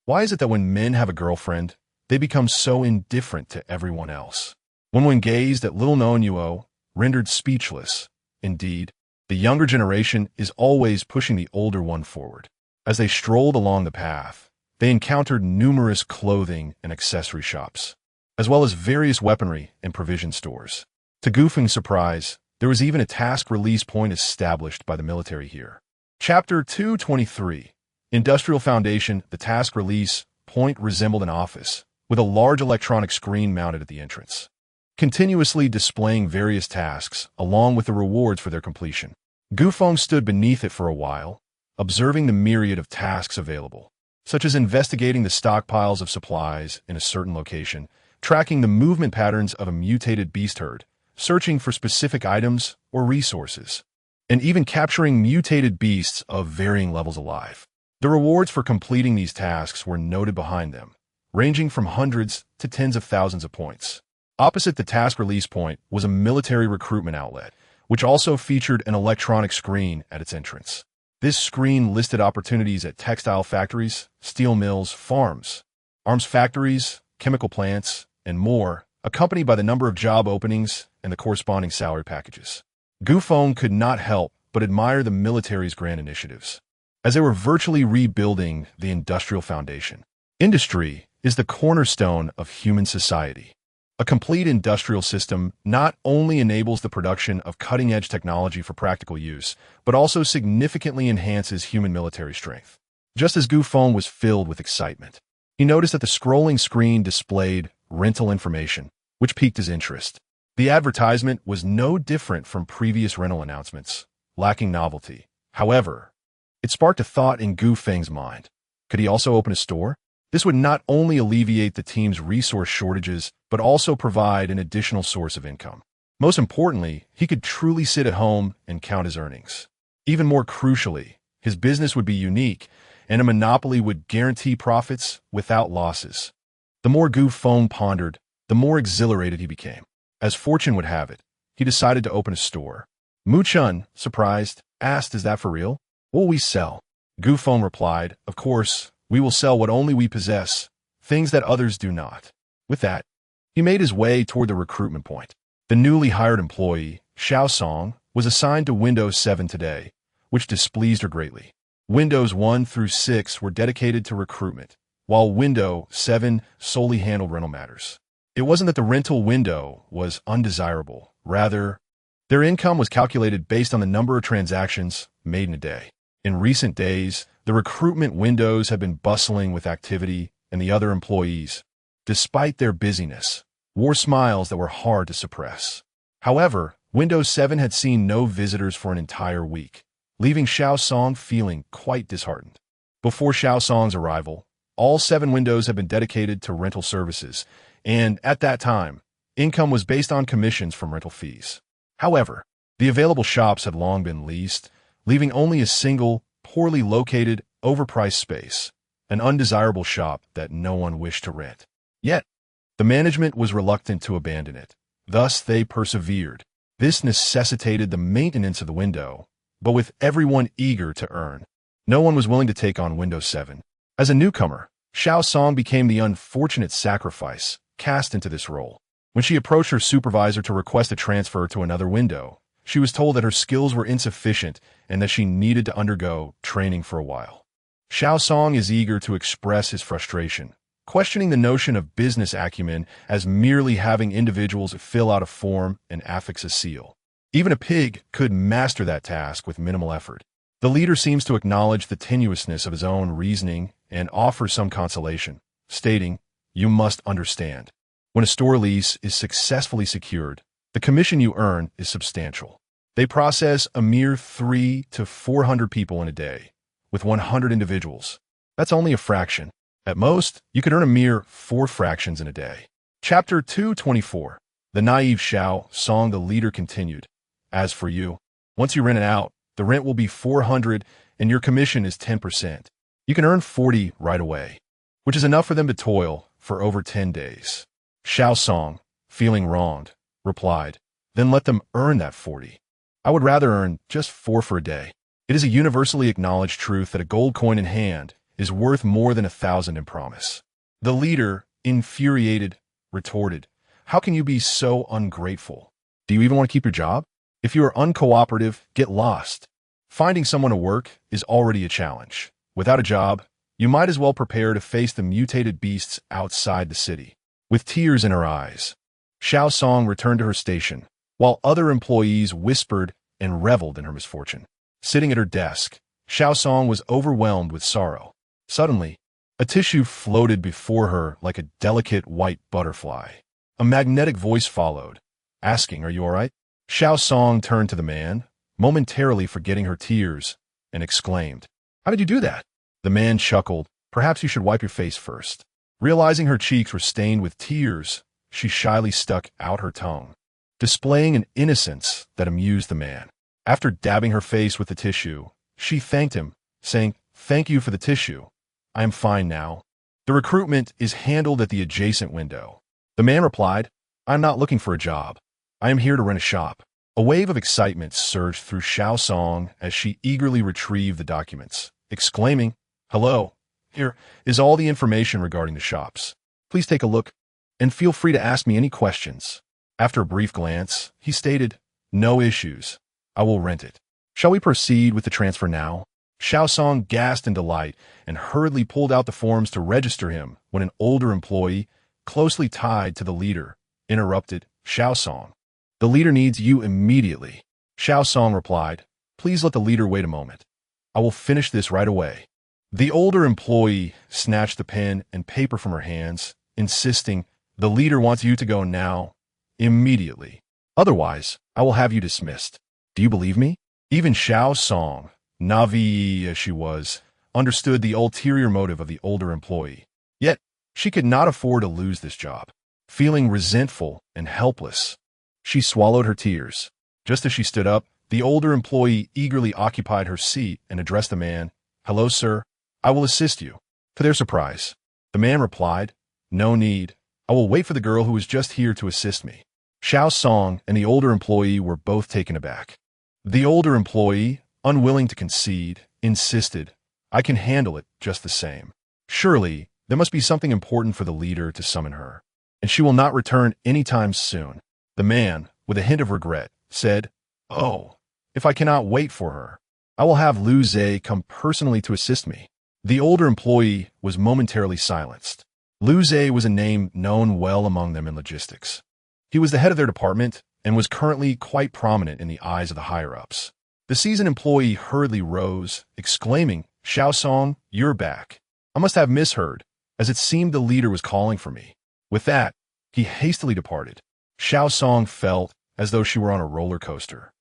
"Why is it that when men have a girlfriend, they become so indifferent to everyone else?" Wenwen gazed at little Nuonyuo, rendered speechless. Indeed, the younger generation is always pushing the older one forward. As they strolled along the path, they encountered numerous clothing and accessory shops, as well as various weaponry and provision stores. To Gu Feng's surprise, there was even a task release point established by the military here. Chapter 223. Industrial Foundation. The task release point resembled an office, with a large electronic screen mounted at the entrance, continuously displaying various tasks along with the rewards for their completion. Gu Feng stood beneath it for a while, observing the myriad of tasks available, such as investigating the stockpiles of supplies in a certain location, tracking the movement patterns of a mutated beast herd, searching for specific items or resources, and even capturing mutated beasts of varying levels alive. The rewards for completing these tasks were noted behind them, ranging from hundreds to tens of thousands of points. Opposite the task release point was a military recruitment outlet, which also featured an electronic screen at its entrance. This screen listed opportunities at textile factories, steel mills, farms, arms factories, chemical plants, and more, accompanied by the number of job openings and the corresponding salary packages. Feng could not help but admire the military's grand initiatives, as they were virtually rebuilding the industrial foundation. Industry is the cornerstone of human society. A complete industrial system not only enables the production of cutting-edge technology for practical use, but also significantly enhances human military strength. Just as Feng was filled with excitement, he noticed that the scrolling screen displayed rental information, which piqued his interest. The advertisement was no different from previous rental announcements, lacking novelty. However, it sparked a thought in Feng's mind. Could he also open a store? This would not only alleviate the team's resource shortages, but also provide an additional source of income. Most importantly, he could truly sit at home and count his earnings. Even more crucially, his business would be unique, and a monopoly would guarantee profits without losses. The more Feng pondered, the more exhilarated he became. As fortune would have it, he decided to open a store. Mu Chun, surprised, asked, "Is that for real? What will we sell?" Feng replied, "Of course, we will sell what only we possess, things that others do not." With that, he made his way toward the recruitment point. The newly hired employee, Xiao Song, was assigned to Windows 7 today, which displeased her greatly. Windows 1 through 6 were dedicated to recruitment, while Windows 7 solely handled rental matters. It wasn't that the rental window was undesirable. Rather, their income was calculated based on the number of transactions made in a day. In recent days, the recruitment windows had been bustling with activity, and the other employees, despite their busyness, wore smiles that were hard to suppress. However, Windows 7 had seen no visitors for an entire week, leaving Xiao Song feeling quite disheartened. Before Xiao Song's arrival, all 7 windows had been dedicated to rental services, and at that time, income was based on commissions from rental fees. However, the available shops had long been leased, leaving only a single, poorly located, overpriced space, an undesirable shop that no one wished to rent. Yet, the management was reluctant to abandon it. Thus, they persevered. This necessitated the maintenance of the window, but with everyone eager to earn. No one was willing to take on Windows 7. As a newcomer, Xiao Song became the unfortunate sacrifice cast into this role. When she approached her supervisor to request a transfer to another window, she was told that her skills were insufficient and that she needed to undergo training for a while. Xiao Song is eager to express his frustration, questioning the notion of business acumen as merely having individuals fill out a form and affix a seal. Even a pig could master that task with minimal effort. The leader seems to acknowledge the tenuousness of his own reasoning and offers some consolation, stating, "You must understand. When a store lease is successfully secured, the commission you earn is substantial. They process a mere 300 to 400 people in a day, with 100 individuals. That's only a fraction. At most, you could earn a mere 4 fractions in a day." Chapter 224. The naive Xiao Song, the leader, continued. "As for you, once you rent it out, the rent will be 400 and your commission is 10%. You can earn 40 right away, which is enough for them to toil for over 10 days. Xiao Song, feeling wronged, replied, "Then let them earn that 40. I would rather earn just 4 for a day." It is a universally acknowledged truth that a gold coin in hand is worth more than 1,000 in promise. The leader, infuriated, retorted, "How can you be so ungrateful? Do you even want to keep your job? If you are uncooperative, get lost. Finding someone to work is already a challenge. Without a job, you might as well prepare to face the mutated beasts outside the city." With tears in her eyes, Xiao Song returned to her station, while other employees whispered and reveled in her misfortune. Sitting at her desk, Xiao Song was overwhelmed with sorrow. Suddenly, a tissue floated before her like a delicate white butterfly. A magnetic voice followed, asking, "Are you all right?" Xiao Song turned to the man, momentarily forgetting her tears, and exclaimed, "How did you do that?" The man chuckled, "Perhaps you should wipe your face first." Realizing her cheeks were stained with tears, she shyly stuck out her tongue, displaying an innocence that amused the man. After dabbing her face with the tissue, she thanked him, saying, "Thank you for the tissue. I am fine now. The recruitment is handled at the adjacent window." The man replied, "I'm not looking for a job. I am here to rent a shop." A wave of excitement surged through Xiao Song as she eagerly retrieved the documents, exclaiming, "Hello, here is all the information regarding the shops. Please take a look and feel free to ask me any questions." After a brief glance, he stated, "No issues. I will rent it. Shall we proceed with the transfer now?" Xiao Song gasped in delight and hurriedly pulled out the forms to register him when an older employee, closely tied to the leader, interrupted Xiao Song. "The leader needs you immediately." Xiao Song replied, "Please let the leader wait a moment. I will finish this right away." The older employee snatched the pen and paper from her hands, insisting, "The leader wants you to go now, immediately. Otherwise, I will have you dismissed. Do you believe me?" Even Xiao Song, naive as she was, understood the ulterior motive of the older employee. Yet, she could not afford to lose this job. Feeling resentful and helpless, she swallowed her tears. Just as she stood up, the older employee eagerly occupied her seat and addressed the man, "Hello, sir. I will assist you." To their surprise, the man replied, "No need. I will wait for the girl who is just here to assist me." Xiao Song and the older employee were both taken aback. The older employee, unwilling to concede, insisted, "I can handle it just the same. Surely, there must be something important for the leader to summon her, and she will not return any time soon." The man, with a hint of regret, said, "Oh, if I cannot wait for her, I will have Lu Zhe come personally to assist me." The older employee was momentarily silenced. Lu Zhe was a name known well among them in logistics. He was the head of their department and was currently quite prominent in the eyes of the higher-ups. The seasoned employee hurriedly rose, exclaiming, "Xiao Song, you're back. I must have misheard, as it seemed the leader was calling for me." With that, he hastily departed. Xiao Song felt as though she were on a roller coaster.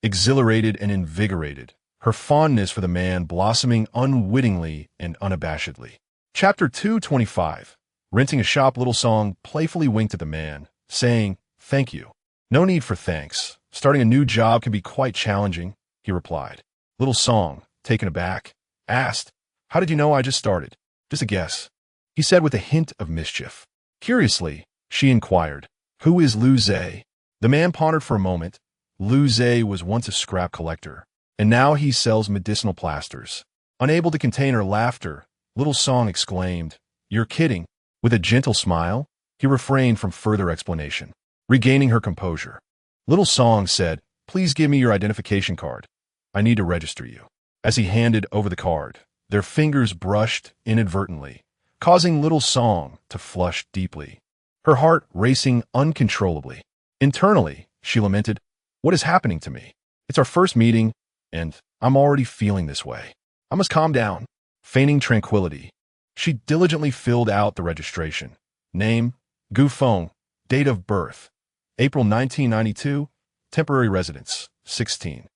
Exhilarated and invigorated, her fondness for the man blossoming unwittingly and unabashedly. Chapter 225. Renting a shop. Little Song playfully winked at the man, saying, "Thank you." "No need for thanks. Starting a new job can be quite challenging," he replied. Little Song, taken aback, asked, "How did you know I just started?" "Just a guess," he said with a hint of mischief. Curiously, she inquired, "Who is Lu Zhe?" The man pondered for a moment. Lu Zhe was once a scrap collector, and now he sells medicinal plasters. Unable to contain her laughter, Little Song exclaimed, "You're kidding." With a gentle smile, he refrained from further explanation. Regaining her composure, Little Song said, "Please give me your identification card. I need to register you." As he handed over the card, their fingers brushed inadvertently, causing Little Song to flush deeply, her heart racing uncontrollably. Internally, she lamented, "What is happening to me? It's our first meeting, and I'm already feeling this way. I must calm down." Feigning tranquility, she diligently filled out the registration. Name, Gu Feng. Date of birth, April 1992. Temporary residence, 16.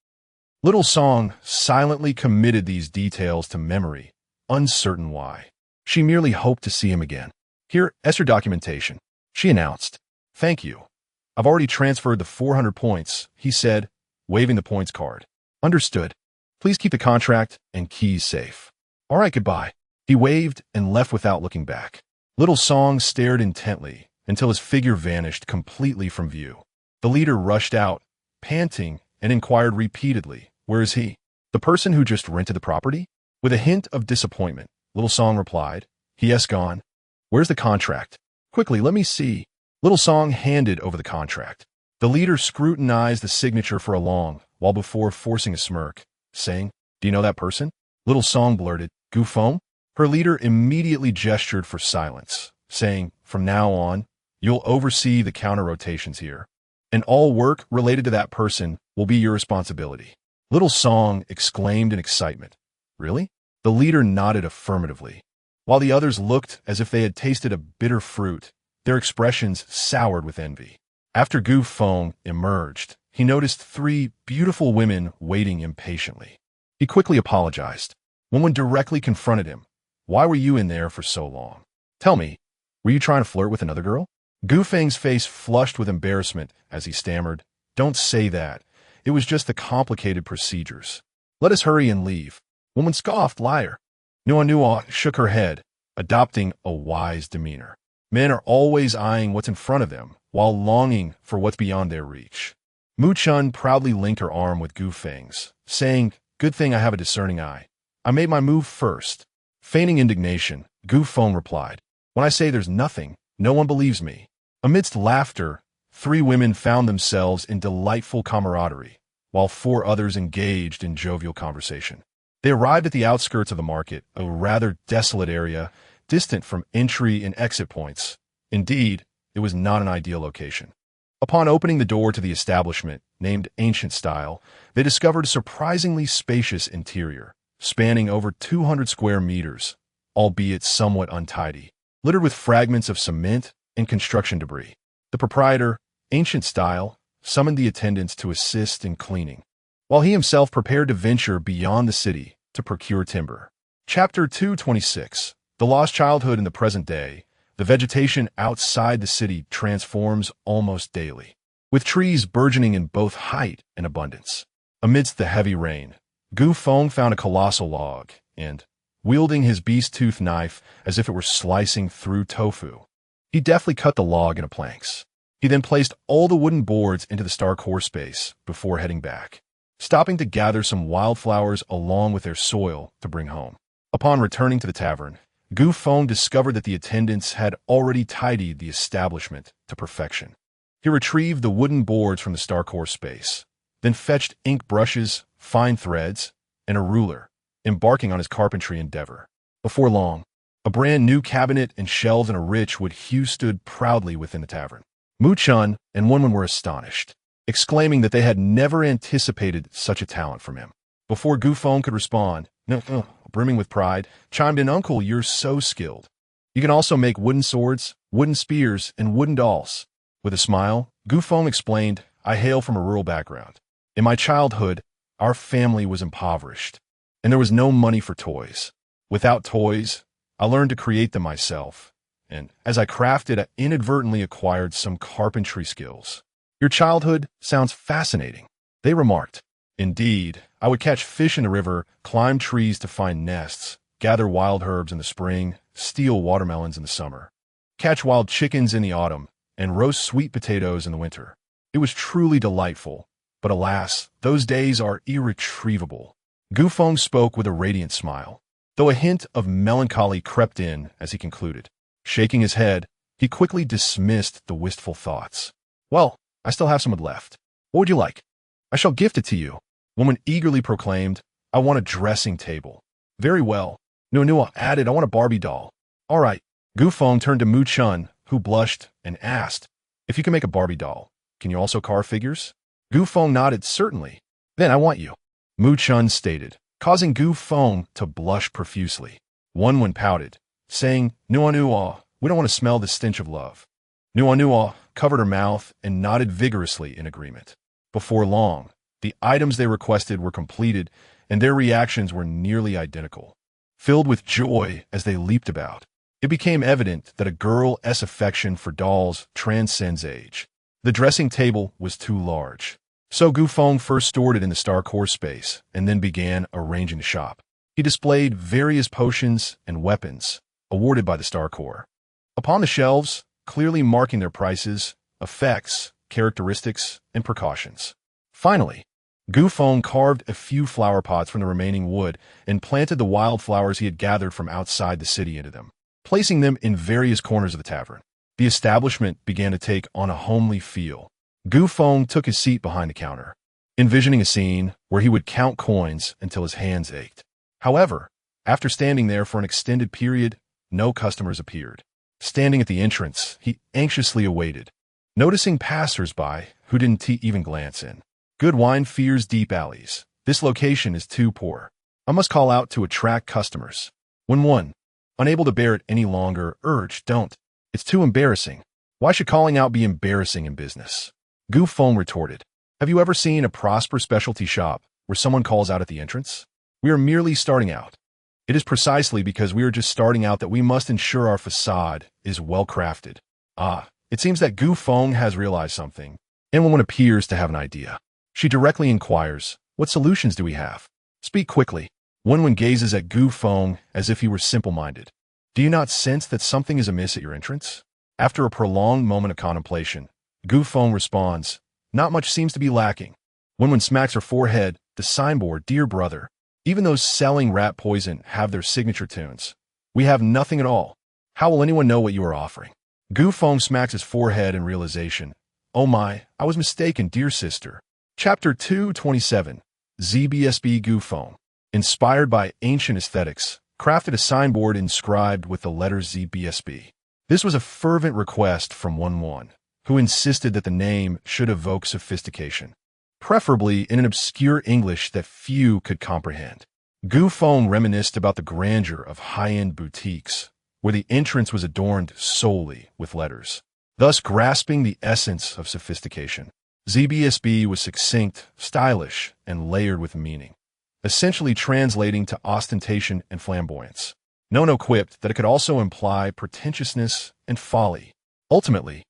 Little Song silently committed these details to memory, uncertain why. She merely hoped to see him again. "Here is your documentation," she announced. "Thank you. I've already transferred the 400 points," he said, waving the points card. "Understood. Please keep the contract and keys safe." "All right, goodbye." He waved and left without looking back. Little Song stared intently until his figure vanished completely from view. The leader rushed out, panting, and inquired repeatedly, "Where is he?" "The person who just rented the property?" With a hint of disappointment, Little Song replied, "He has gone." "Where's the contract?" "Quickly, let me see." Little Song handed over the contract. The leader scrutinized the signature for a long while before forcing a smirk, saying, "Do you know that person?" Little Song blurted, "Gu Feng?" Her leader immediately gestured for silence, saying, "From now on, you'll oversee the counter-rotations here, and all work related to that person will be your responsibility." Little Song exclaimed in excitement, "Really?" The leader nodded affirmatively. While the others looked as if they had tasted a bitter fruit, their expressions soured with envy. After Gu Feng emerged, he noticed 3 beautiful women waiting impatiently. He quickly apologized. When one directly confronted him, "Why were you in there for so long? Tell me, were you trying to flirt with another girl?" Gu Feng's face flushed with embarrassment as he stammered, "Don't say that. It was just the complicated procedures. Let us hurry and leave. Woman scoffed, liar. Nua shook her head, adopting a wise demeanor. Men are always eyeing what's in front of them, while longing for what's beyond their reach. Mu Chun proudly linked her arm with Gu Feng's, saying, "Good thing I have a discerning eye. I made my move first." Feigning indignation, Gu Feng replied, "When I say there's nothing, no one believes me." Amidst laughter, 3 women found themselves in delightful camaraderie, while 4 others engaged in jovial conversation. They arrived at the outskirts of the market, a rather desolate area, distant from entry and exit points. Indeed, it was not an ideal location. Upon opening the door to the establishment, named Ancient Style, they discovered a surprisingly spacious interior, spanning over 200 square meters, albeit somewhat untidy, littered with fragments of cement and construction debris. The proprietor, Ancient Style, summoned the attendants to assist in cleaning, while he himself prepared to venture beyond the city to procure timber. Chapter 226. The Lost Childhood in the Present Day. The vegetation outside the city transforms almost daily, with trees burgeoning in both height and abundance. Amidst the heavy rain, Gu Feng found a colossal log and, wielding his beast-tooth knife as if it were slicing through tofu, he deftly cut the log into planks. He then placed all the wooden boards into the star core space before heading back, stopping to gather some wildflowers along with their soil to bring home. Upon returning to the tavern, Gu Feng discovered that the attendants had already tidied the establishment to perfection. He retrieved the wooden boards from the star core space, then fetched ink brushes, fine threads, and a ruler, embarking on his carpentry endeavor. Before long, a brand new cabinet and shelves in a rich wood hue stood proudly within the tavern. Mu Chun and Wenwen were astonished, exclaiming that they had never anticipated such a talent from him. Before Gu Feng could respond, brimming with pride, chimed in, "Uncle, you're so skilled. You can also make wooden swords, wooden spears, and wooden dolls." With a smile, Gu Feng explained, "I hail from a rural background. In my childhood, our family was impoverished, and there was no money for toys. Without toys, I learned to create them myself, and as I crafted, I inadvertently acquired some carpentry skills." "Your childhood sounds fascinating," they remarked. "Indeed, I would catch fish in the river, climb trees to find nests, gather wild herbs in the spring, steal watermelons in the summer, catch wild chickens in the autumn, and roast sweet potatoes in the winter. It was truly delightful, but alas, those days are irretrievable." Gu Feng spoke with a radiant smile, though a hint of melancholy crept in as he concluded. Shaking his head, he quickly dismissed the wistful thoughts. "Well, I still have some left. What would you like?" "I shall gift it to you." Woman eagerly proclaimed, "I want a dressing table." "Very well." Nua added, "I want a Barbie doll." "All right." Gu Feng turned to Mu Chun, who blushed and asked, "If you can make a Barbie doll, can you also carve figures?" Gu Feng nodded, "Certainly." "Then I want you," Mu Chun stated, causing Gu Feng to blush profusely. Wenwen pouted, saying, Nua, we don't want to smell the stench of love." Nua covered her mouth and nodded vigorously in agreement. Before long, the items they requested were completed, and their reactions were nearly identical. Filled with joy as they leaped about, it became evident that a girl's affection for dolls transcends age. The dressing table was too large, so Gu Feng first stored it in the star core space and then began arranging the shop. He displayed various potions and weapons awarded by the star core upon the shelves, clearly marking their prices, effects, characteristics, and precautions. Finally, Gu Feng carved a few flower pots from the remaining wood and planted the wildflowers he had gathered from outside the city into them, placing them in various corners of the tavern. The establishment began to take on a homely feel. Gu Feng took his seat behind the counter, envisioning a scene where he would count coins until his hands ached. However, after standing there for an extended period, no customers appeared. Standing at the entrance, he anxiously awaited, noticing passers-by who didn't even glance in. Good wine fears deep alleys. This location is too poor. I must call out to attract customers. When one, unable to bear it any longer, urged, "Don't. It's too embarrassing." "Why should calling out be embarrassing in business?" Gu Feng retorted. "Have you ever seen a prosper specialty shop where someone calls out at the entrance? We are merely starting out. It is precisely because we are just starting out that we must ensure our facade is well crafted." It seems that Gu Feng has realized something, and one appears to have an idea. She directly inquires, "What solutions do we have? Speak quickly." Wenwen gazes at Gu Feng as if he were simple-minded. "Do you not sense that something is amiss at your entrance?" After a prolonged moment of contemplation, Gu Feng responds, "Not much seems to be lacking." Wenwen smacks her forehead, the signboard, "Dear brother, even those selling rat poison have their signature tunes. We have nothing at all. How will anyone know what you are offering?" Gu Feng smacks his forehead in realization. "Oh my, I was mistaken, dear sister." Chapter 227. ZBSB Gu Feng, inspired by ancient aesthetics, crafted a signboard inscribed with the letters ZBSB. This was a fervent request from Wenwen, who insisted that the name should evoke sophistication, preferably in an obscure English that few could comprehend. Gu Feng reminisced about the grandeur of high-end boutiques, where the entrance was adorned solely with letters, thus grasping the essence of sophistication. ZBSB was succinct, stylish, and layered with meaning, essentially translating to ostentation and flamboyance. Nono quipped that it could also imply pretentiousness and folly. Ultimately,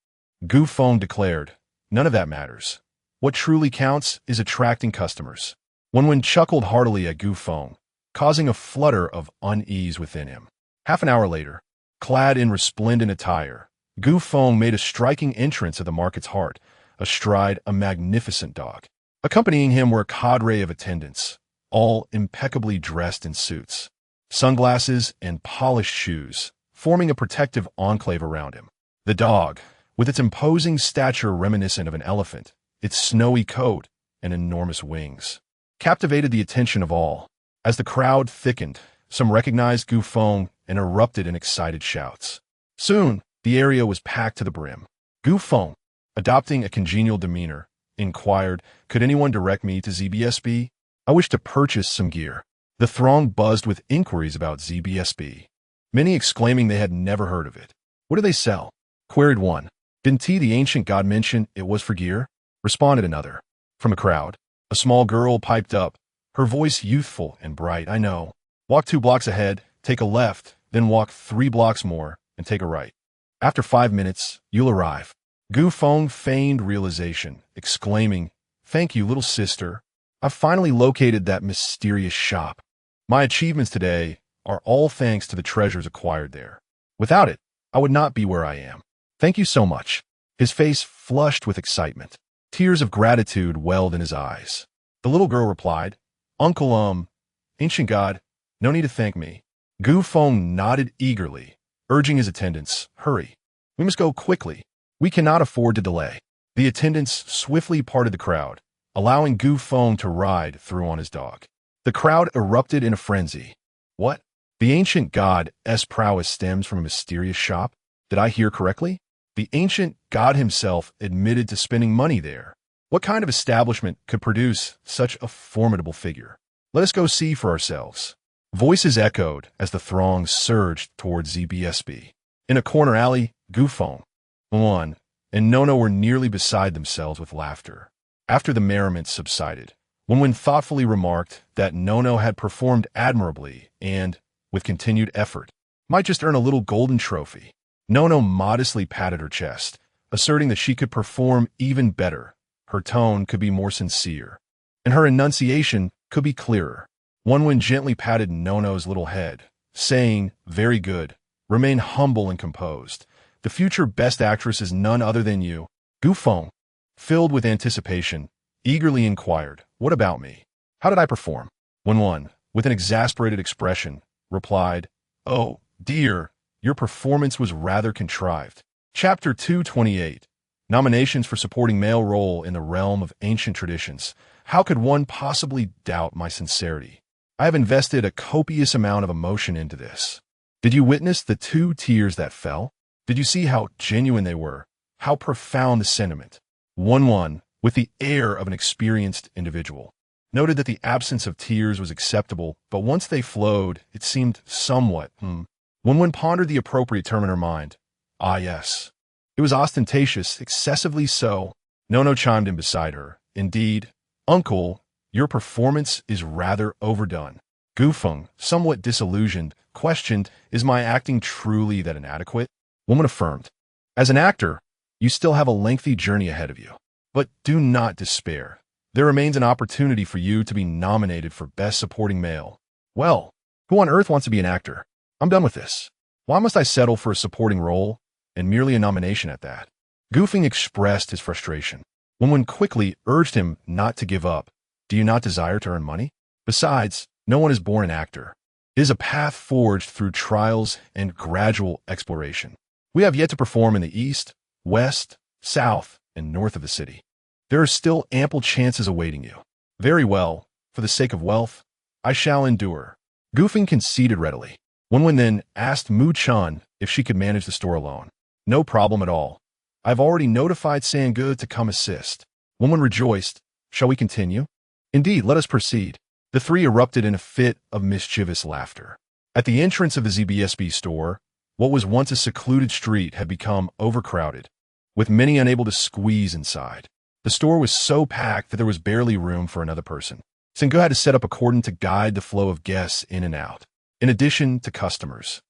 Gu Feng declared, "None of that matters. What truly counts is attracting customers." Wenwen chuckled heartily at Gu Feng, causing a flutter of unease within him. Half an hour later, clad in resplendent attire, Gu Feng made a striking entrance at the market's heart, astride a magnificent dog. Accompanying him were a cadre of attendants, all impeccably dressed in suits, sunglasses, and polished shoes, forming a protective enclave around him. The dog, with its imposing stature reminiscent of an elephant, its snowy coat, and enormous wings, captivated the attention of all. As the crowd thickened, some recognized Gu Feng and erupted in excited shouts. Soon, the area was packed to the brim. Gu Feng, adopting a congenial demeanor, inquired, "Could anyone direct me to ZBSB? I wish to purchase some gear." The throng buzzed with inquiries about ZBSB, many exclaiming they had never heard of it. "What do they sell?" queried one. "Didn't the ancient god mention it was for gear?" responded another. From the crowd, a small girl piped up, her voice youthful and bright. "I know. Walk 2 blocks ahead, take a left, then walk 3 blocks more, and take a right. After 5 minutes, you'll arrive." Gu Feng feigned realization, exclaiming, "Thank you, little sister. I've finally located that mysterious shop. My achievements today are all thanks to the treasures acquired there. Without it, I would not be where I am. Thank you so much." His face flushed with excitement. Tears of gratitude welled in his eyes. The little girl replied, "Uncle, ancient god, no need to thank me." Gu Feng nodded eagerly, urging his attendants, "Hurry. We must go quickly. We cannot afford to delay." The attendants swiftly parted the crowd, allowing Gu Feng to ride through on his dog. The crowd erupted in a frenzy. "What? The ancient god's prowess stems from a mysterious shop? Did I hear correctly? The ancient god himself admitted to spending money there. What kind of establishment could produce such a formidable figure? Let us go see for ourselves." Voices echoed as the throng surged towards ZBSB. In a corner alley, Gu Feng, Wenwen, and Nono were nearly beside themselves with laughter. After the merriment subsided, Wenwen thoughtfully remarked that Nono had performed admirably and, with continued effort, might just earn a little golden trophy. Nono modestly patted her chest, asserting that she could perform even better. Her tone could be more sincere, and her enunciation could be clearer. Wenwen gently patted Nono's little head, saying, "Very good. Remain humble and composed. The future best actress is none other than you." Gu Feng, filled with anticipation, eagerly inquired, "What about me? How did I perform?" Wenwen, with an exasperated expression, replied, "Oh, dear, your performance was rather contrived." Chapter 228. Nominations for supporting male role in the realm of ancient traditions. How could one possibly doubt my sincerity? I have invested a copious amount of emotion into this. Did you witness the 2 tears that fell? Did you see how genuine they were? How profound the sentiment? Wenwen, with the air of an experienced individual, noted that the absence of tears was acceptable, but once they flowed, it seemed somewhat, Wenwen pondered the appropriate term in her mind. Ah, yes. It was ostentatious, excessively so. Nono chimed in beside her. "Indeed, uncle, your performance is rather overdone." Gu Feng, somewhat disillusioned, questioned, "Is my acting truly that inadequate?" Wenwen affirmed, "As an actor, you still have a lengthy journey ahead of you. But do not despair. there remains an opportunity for you to be nominated for Best Supporting Male. Well, who on earth wants to be an actor? I'm done with this. Why must I settle for a supporting role, and merely a nomination at that? Goofing expressed his frustration. When quickly urged him not to give up. Do you not desire to earn money? Besides, no one is born an actor. It is a path forged through trials and gradual exploration. We have yet to perform in the east, west, south, and north of the city. There are still ample chances awaiting you. Very well, for the sake of wealth, I shall endure. Goofing conceded readily. Wenwen then asked Mu Chun if she could manage the store alone. No problem at all. I've already notified Sangu to come assist. Wenwen rejoiced. Shall we continue? Indeed, let us proceed. The three erupted in a fit of mischievous laughter. At the entrance of the ZBSB store, what was once a secluded street had become overcrowded, with many unable to squeeze inside. The store was so packed that there was barely room for another person. Sangu had to set up a cordon to guide the flow of guests in and out. In addition to customers,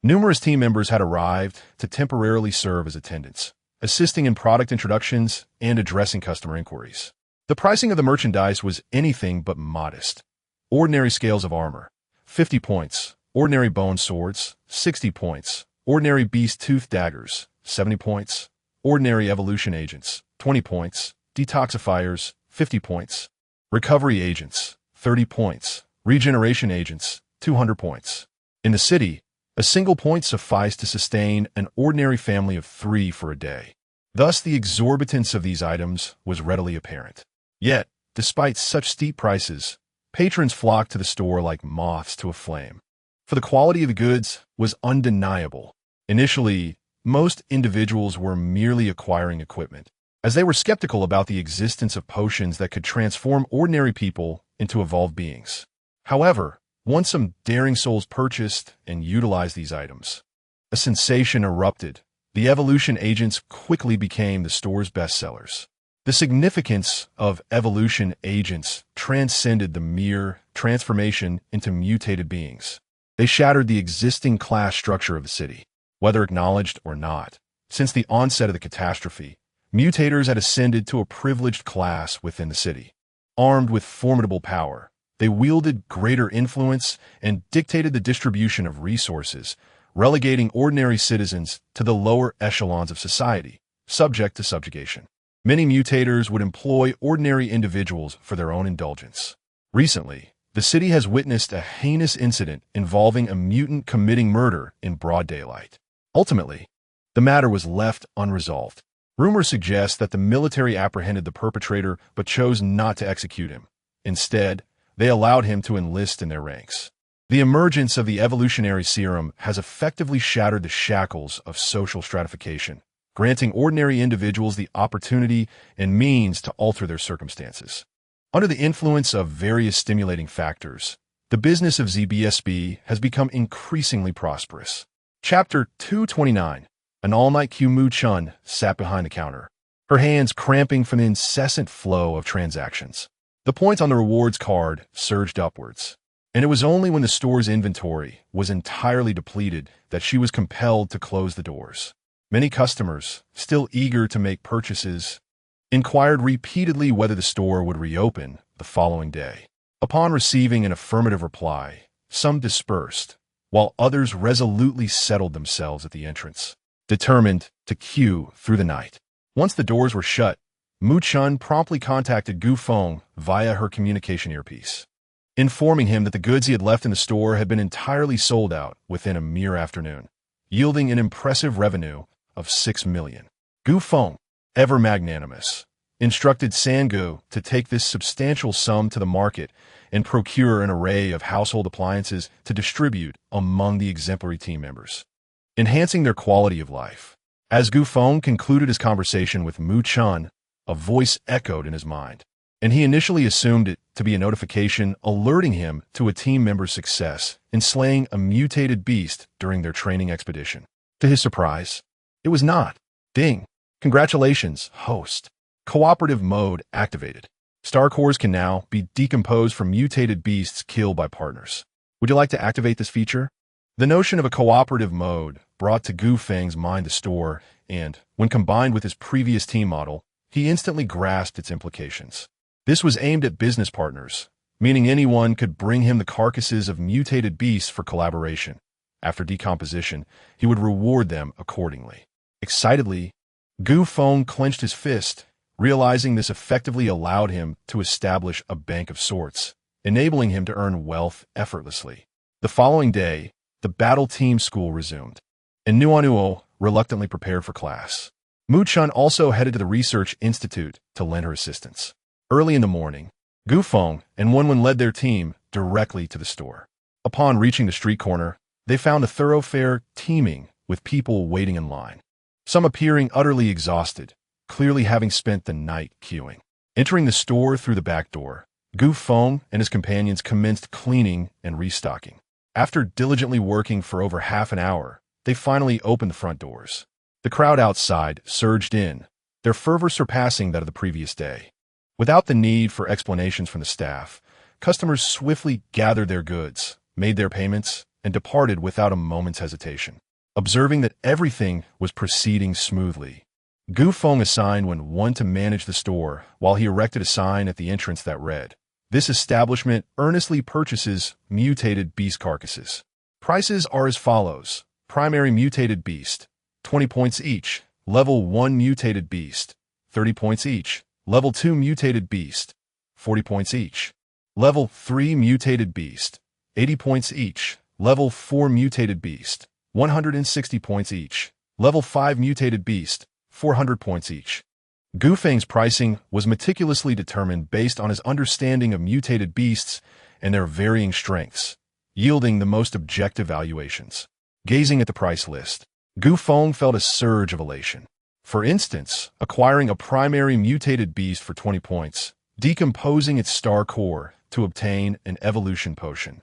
numerous team members had arrived to temporarily serve as attendants, assisting in product introductions and addressing customer inquiries. The pricing of the merchandise was anything but modest. Ordinary scales of armor, 50 points. Ordinary bone swords, 60 points. Ordinary beast tooth daggers, 70 points. Ordinary evolution agents, 20 points. Detoxifiers, 50 points. Recovery agents, 30 points. Regeneration agents, 200 points. In the city, a single point sufficed to sustain an ordinary family of 3 for a day. Thus, the exorbitance of these items was readily apparent. Yet, despite such steep prices, patrons flocked to the store like moths to a flame. For the quality of the goods was undeniable. Initially, most individuals were merely acquiring equipment, as they were skeptical about the existence of potions that could transform ordinary people into evolved beings. However, once some daring souls purchased and utilized these items, a sensation erupted. The evolution agents quickly became the store's bestsellers. The significance of evolution agents transcended the mere transformation into mutated beings. They shattered the existing class structure of the city, whether acknowledged or not. Since the onset of the catastrophe, mutators had ascended to a privileged class within the city. Armed with formidable power, they wielded greater influence and dictated the distribution of resources, relegating ordinary citizens to the lower echelons of society, subject to subjugation. Many mutators would employ ordinary individuals for their own indulgence. Recently, the city has witnessed a heinous incident involving a mutant committing murder in broad daylight. Ultimately, the matter was left unresolved. Rumors suggest that the military apprehended the perpetrator but chose not to execute him. Instead, they allowed him to enlist in their ranks. The emergence of the evolutionary serum has effectively shattered the shackles of social stratification, granting ordinary individuals the opportunity and means to alter their circumstances. Under the influence of various stimulating factors, the business of ZBSB has become increasingly prosperous. Chapter 229. An all-night Mu Chun sat behind the counter, her hands cramping from the incessant flow of transactions. The points on the rewards card surged upwards, and it was only when the store's inventory was entirely depleted that she was compelled to close the doors. Many customers, still eager to make purchases, inquired repeatedly whether the store would reopen the following day. Upon receiving an affirmative reply, some dispersed, while others resolutely settled themselves at the entrance, determined to queue through the night. Once the doors were shut, Mu Chun promptly contacted Gu Feng via her communication earpiece, informing him that the goods he had left in the store had been entirely sold out within a mere afternoon, yielding an impressive revenue of 6 million. Gu Feng, ever magnanimous, instructed Sangu to take this substantial sum to the market and procure an array of household appliances to distribute among the exemplary team members, enhancing their quality of life. As Gu Feng concluded his conversation with Mu Chun, a voice echoed in his mind, and he initially assumed it to be a notification alerting him to a team member's success in slaying a mutated beast during their training expedition. To his surprise, it was not. Ding. Congratulations, host. Cooperative mode activated. Star cores can now be decomposed from mutated beasts killed by partners. Would you like to activate this feature? The notion of a cooperative mode brought to Gu Feng's mind the store, and, when combined with his previous team model, he instantly grasped its implications. This was aimed at business partners, meaning anyone could bring him the carcasses of mutated beasts for collaboration. After decomposition, he would reward them accordingly. Excitedly, Gu Feng clenched his fist, realizing this effectively allowed him to establish a bank of sorts, enabling him to earn wealth effortlessly. The following day, the battle team school resumed, and Nuanuo reluctantly prepared for class. Mu Chun also headed to the research institute to lend her assistance. Early in the morning, Gu Feng and Wenwen led their team directly to the store. Upon reaching the street corner, they found a thoroughfare teeming with people waiting in line, some appearing utterly exhausted, clearly having spent the night queuing. Entering the store through the back door, Gu Feng and his companions commenced cleaning and restocking. After diligently working for over half an hour, they finally opened the front doors. The crowd outside surged in, their fervor surpassing that of the previous day. Without the need for explanations from the staff, customers swiftly gathered their goods, made their payments, and departed without a moment's hesitation. Observing that everything was proceeding smoothly, Gu Feng assigned Wen to manage the store while he erected a sign at the entrance that read, "This establishment earnestly purchases mutated beast carcasses. Prices are as follows. Primary mutated beast, 20 points each. Level 1 mutated beast, 30 points each. Level 2 mutated beast, 40 points each. Level 3 mutated beast, 80 points each. Level 4 mutated beast, 160 points each. Level 5 mutated beast, 400 points each." Gu Feng's pricing was meticulously determined based on his understanding of mutated beasts and their varying strengths, yielding the most objective valuations. Gazing at the price list, Gu Feng felt a surge of elation. For instance, acquiring a primary mutated beast for 20 points, decomposing its star core to obtain an evolution potion,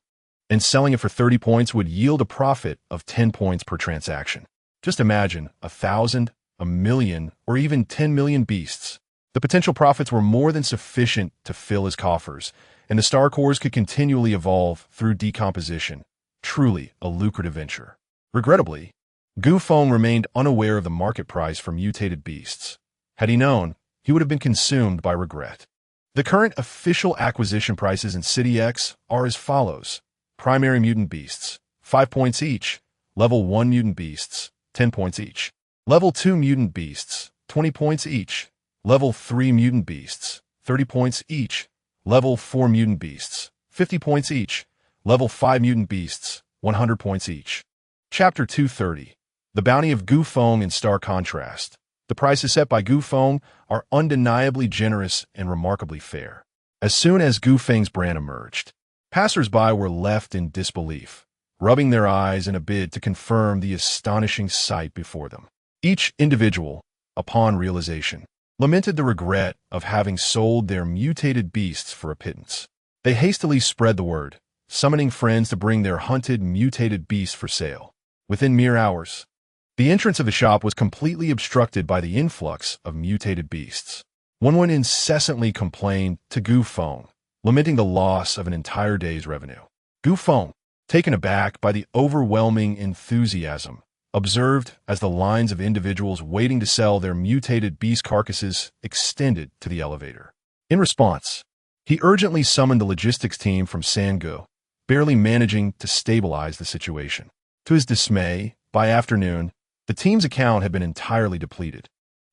and selling it for 30 points would yield a profit of 10 points per transaction. Just imagine 1,000, 1,000,000, or even 10 million beasts. The potential profits were more than sufficient to fill his coffers, and the star cores could continually evolve through decomposition. Truly a lucrative venture. Regrettably, Gu Feng remained unaware of the market price for mutated beasts. Had he known, he would have been consumed by regret. The current official acquisition prices in City X are as follows. Primary mutant beasts, 5 points each. Level 1 mutant beasts, 10 points each. Level 2 mutant beasts, 20 points each. Level 3 mutant beasts, 30 points each. Level 4 mutant beasts, 50 points each. Level 5 mutant beasts, 100 points each. Chapter 230. The Bounty of Gu Feng in stark contrast. The prices set by Gu Feng are undeniably generous and remarkably fair. As soon as Gu Feng's brand emerged, passers-by were left in disbelief, rubbing their eyes in a bid to confirm the astonishing sight before them. Each individual, upon realization, lamented the regret of having sold their mutated beasts for a pittance. They hastily spread the word, summoning friends to bring their hunted mutated beasts for sale. Within mere hours, the entrance of the shop was completely obstructed by the influx of mutated beasts. Wenwen incessantly complained to Gu Feng, lamenting the loss of an entire day's revenue. Gu Feng, taken aback by the overwhelming enthusiasm, observed as the lines of individuals waiting to sell their mutated beast carcasses extended to the elevator. In response, he urgently summoned the logistics team from Sangu, barely managing to stabilize the situation. To his dismay, by afternoon, the team's account had been entirely depleted.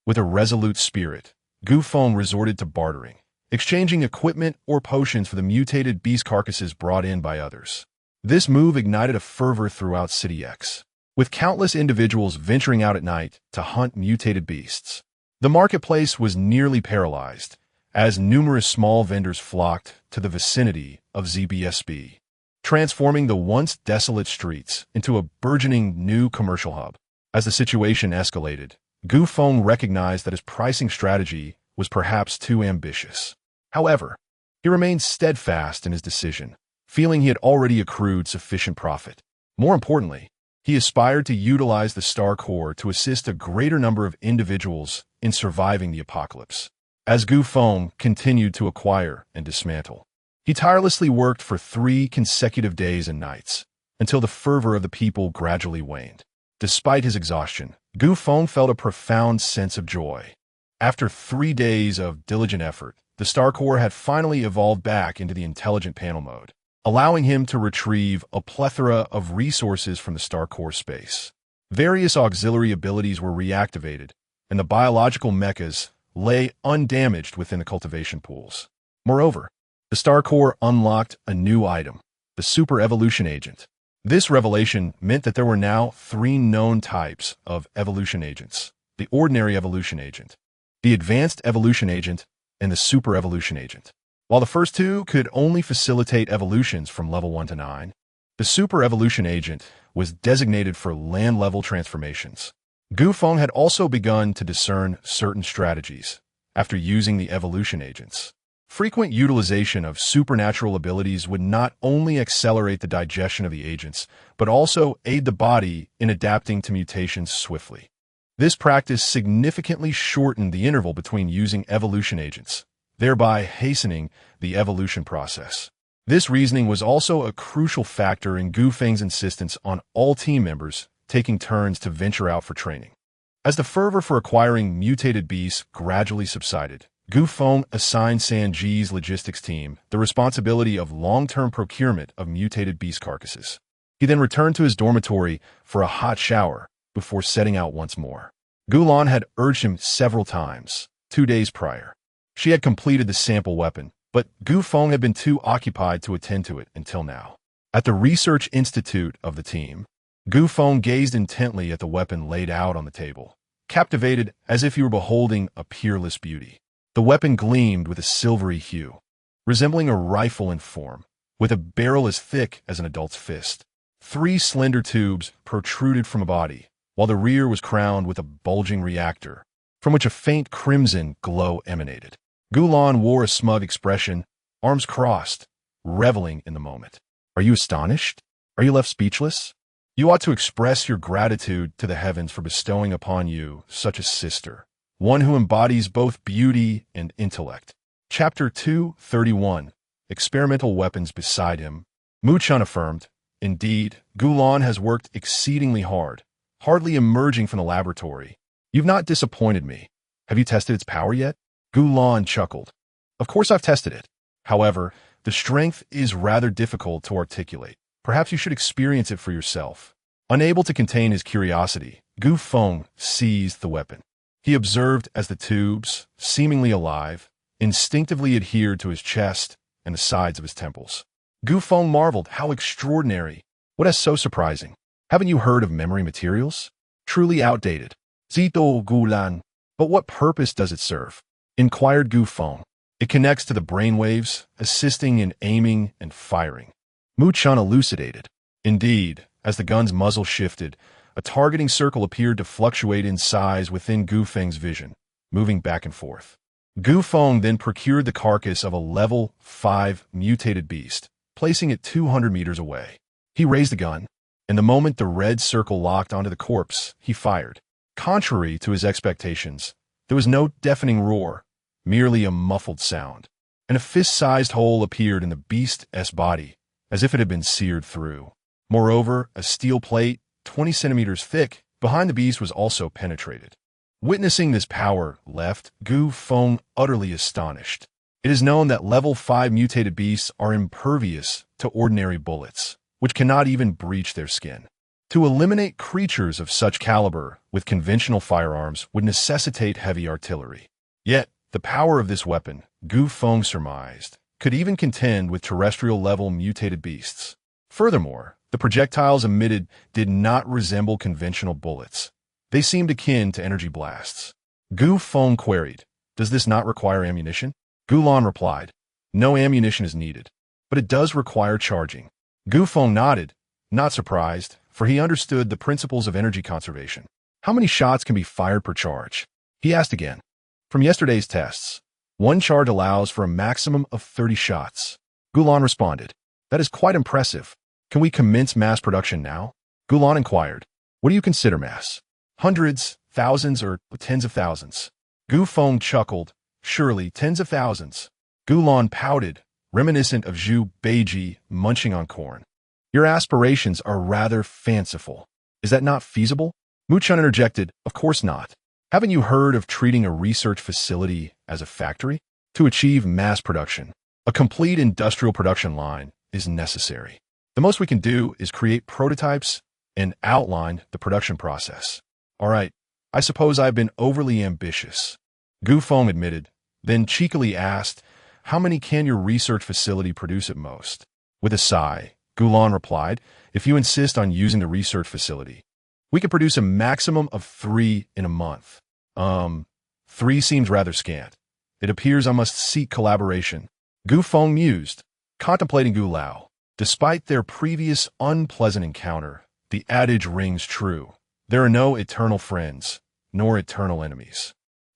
With a resolute spirit, Gu Feng resorted to bartering, exchanging equipment or potions for the mutated beast carcasses brought in by others. This move ignited a fervor throughout City X, with countless individuals venturing out at night to hunt mutated beasts. The marketplace was nearly paralyzed, as numerous small vendors flocked to the vicinity of ZBSB, transforming the once desolate streets into a burgeoning new commercial hub. As the situation escalated, Gu Feng recognized that his pricing strategy was perhaps too ambitious. However, he remained steadfast in his decision, feeling he had already accrued sufficient profit. More importantly, he aspired to utilize the Star Core to assist a greater number of individuals in surviving the apocalypse. As Gu Feng continued to acquire and dismantle, he tirelessly worked for 3 consecutive days and nights, until the fervor of the people gradually waned. Despite his exhaustion, Gu Feng felt a profound sense of joy. After 3 days of diligent effort, the star core had finally evolved back into the intelligent panel mode, allowing him to retrieve a plethora of resources from the star core space. Various auxiliary abilities were reactivated, and the biological mechas lay undamaged within the cultivation pools. Moreover, the star core unlocked a new item, the super evolution agent. This revelation meant that there were now 3 known types of evolution agents: the ordinary evolution agent, the advanced evolution agent, and the super evolution agent. While the first 2 could only facilitate evolutions from level 1 to 9, the super evolution agent was designated for land-level transformations. Feng had also begun to discern certain strategies after using the evolution agents. Frequent utilization of supernatural abilities would not only accelerate the digestion of the agents, but also aid the body in adapting to mutations swiftly. This practice significantly shortened the interval between using evolution agents, thereby hastening the evolution process. This reasoning was also a crucial factor in Feng's insistence on all team members taking turns to venture out for training. As the fervor for acquiring mutated beasts gradually subsided, Feng assigned Sanji's logistics team the responsibility of long-term procurement of mutated beast carcasses. He then returned to his dormitory for a hot shower before setting out once more. Gulan had urged him several times, 2 days prior. She had completed the sample weapon, but Feng had been too occupied to attend to it until now. At the research institute of the team, Feng gazed intently at the weapon laid out on the table, captivated as if he were beholding a peerless beauty. The weapon gleamed with a silvery hue, resembling a rifle in form, with a barrel as thick as an adult's fist. 3 slender tubes protruded from a body, while the rear was crowned with a bulging reactor, from which a faint crimson glow emanated. Gulan wore a smug expression, arms crossed, reveling in the moment. Are you astonished? Are you left speechless? You ought to express your gratitude to the heavens for bestowing upon you such a sister, one who embodies both beauty and intellect. Chapter 231, Experimental Weapons Beside Him. Muchan affirmed, indeed, Gulan has worked exceedingly hard, hardly emerging from the laboratory. You've not disappointed me. Have you tested its power yet? Gulan chuckled. Of course I've tested it. However, the strength is rather difficult to articulate. Perhaps you should experience it for yourself. Unable to contain his curiosity, Feng seized the weapon. He observed as the tubes, seemingly alive, instinctively adhered to his chest and the sides of his temples. Feng marveled. How extraordinary! What is so surprising? Haven't you heard of memory materials? Truly outdated. Zito Gulan. But what purpose does it serve? Inquired Feng. It connects to the brainwaves, assisting in aiming and firing. Muchan elucidated. Indeed, as the gun's muzzle shifted, a targeting circle appeared to fluctuate in size within Feng's vision, moving back and forth. Feng then procured the carcass of a level 5 mutated beast, placing it 200 meters away. He raised the gun, and the moment the red circle locked onto the corpse, he fired. Contrary to his expectations, there was no deafening roar, merely a muffled sound, and a fist-sized hole appeared in the beast's body, as if it had been seared through. Moreover, a steel plate, 20 centimeters thick, behind the beast was also penetrated. Witnessing this power left Feng utterly astonished. It is known that level 5 mutated beasts are impervious to ordinary bullets, which cannot even breach their skin. To eliminate creatures of such caliber with conventional firearms would necessitate heavy artillery. Yet, the power of this weapon, Feng surmised, could even contend with terrestrial-level mutated beasts. Furthermore, the projectiles emitted did not resemble conventional bullets. They seemed akin to energy blasts. Feng queried, "Does this not require ammunition?" Gulan replied, "No ammunition is needed, but it does require charging." Feng nodded, not surprised, for he understood the principles of energy conservation. "How many shots can be fired per charge?" he asked again. "From yesterday's tests, 1 charge allows for a maximum of 30 shots. Gulan responded, "That is quite impressive. Can we commence mass production now?" Gulan inquired, "What do you consider mass? Hundreds, thousands, or tens of thousands?" Feng chuckled, "Surely tens of thousands." Gulan pouted, reminiscent of Zhu Beiji munching on corn. "Your aspirations are rather fanciful. Is that not feasible?" Muchan interjected, "Of course not. Haven't you heard of treating a research facility as a factory?" To achieve mass production, a complete industrial production line is necessary. The most we can do is create prototypes and outline the production process. All right, I suppose I've been overly ambitious, Gu Feng admitted, then cheekily asked, how many can your research facility produce at most? With a sigh, Gulan replied, if you insist on using the research facility, we can produce a maximum of 3 in a month. 3 seems rather scant. It appears I must seek collaboration. Gu Feng mused, contemplating Gu Lao. Despite their previous unpleasant encounter, the adage rings true. There are no eternal friends, nor eternal enemies.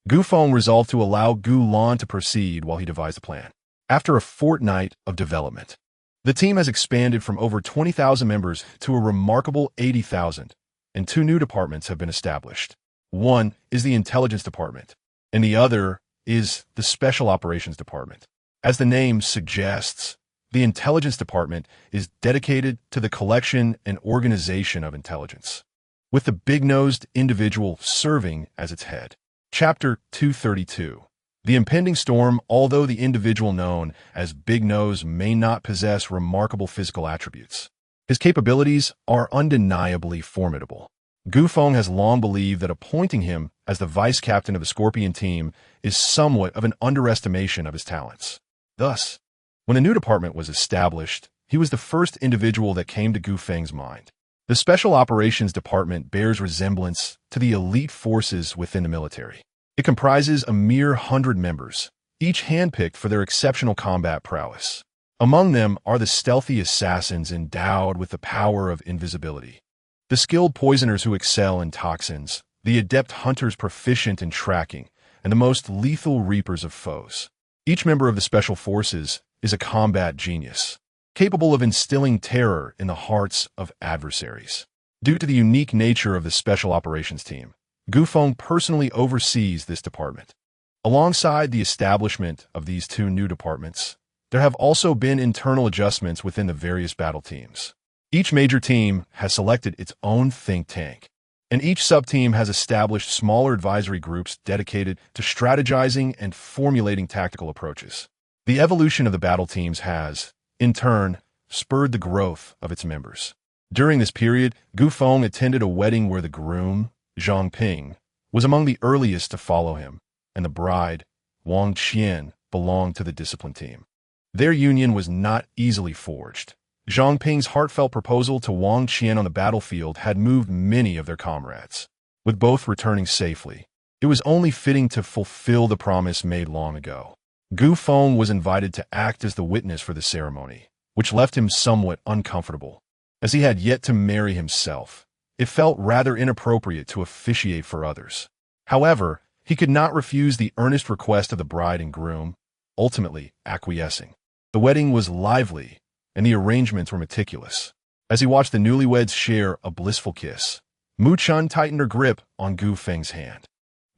Gu Feng resolved to allow Gu Lan to proceed while he devised a plan. After a fortnight of development, the team has expanded from over 20,000 members to a remarkable 80,000, and 2 new departments have been established. One is the Intelligence Department, and the other is the Special Operations Department. As the name suggests, the Intelligence Department is dedicated to the collection and organization of intelligence, with the big-nosed individual serving as its head. Chapter 232. The impending storm. Although the individual known as Big Nose may not possess remarkable physical attributes, his capabilities are undeniably formidable. Gu Feng has long believed that appointing him as the vice-captain of the Scorpion team is somewhat of an underestimation of his talents. Thus, when a new department was established, he was the first individual that came to Gu Feng's mind. The Special Operations Department bears resemblance to the elite forces within the military. It comprises a mere 100 members, each handpicked for their exceptional combat prowess. Among them are the stealthy assassins endowed with the power of invisibility, the skilled poisoners who excel in toxins, the adept hunters proficient in tracking, and the most lethal reapers of foes. Each member of the Special Forces is a combat genius, capable of instilling terror in the hearts of adversaries. Due to the unique nature of the Special Operations Team, Gu Feng personally oversees this department. Alongside the establishment of these 2 new departments, there have also been internal adjustments within the various battle teams. Each major team has selected its own think tank, and each sub-team has established smaller advisory groups dedicated to strategizing and formulating tactical approaches. The evolution of the battle teams has, in turn, spurred the growth of its members. During this period, Gu Feng attended a wedding where the groom, Zhang Ping, was among the earliest to follow him, and the bride, Wang Qian, belonged to the discipline team. Their union was not easily forged. Zhang Ping's heartfelt proposal to Wang Qian on the battlefield had moved many of their comrades. With both returning safely, it was only fitting to fulfill the promise made long ago. Gu Feng was invited to act as the witness for the ceremony, which left him somewhat uncomfortable. As he had yet to marry himself, it felt rather inappropriate to officiate for others. However, he could not refuse the earnest request of the bride and groom, ultimately acquiescing. The wedding was lively, and the arrangements were meticulous. As he watched the newlyweds share a blissful kiss, Mu Chun tightened her grip on Gu Feng's hand.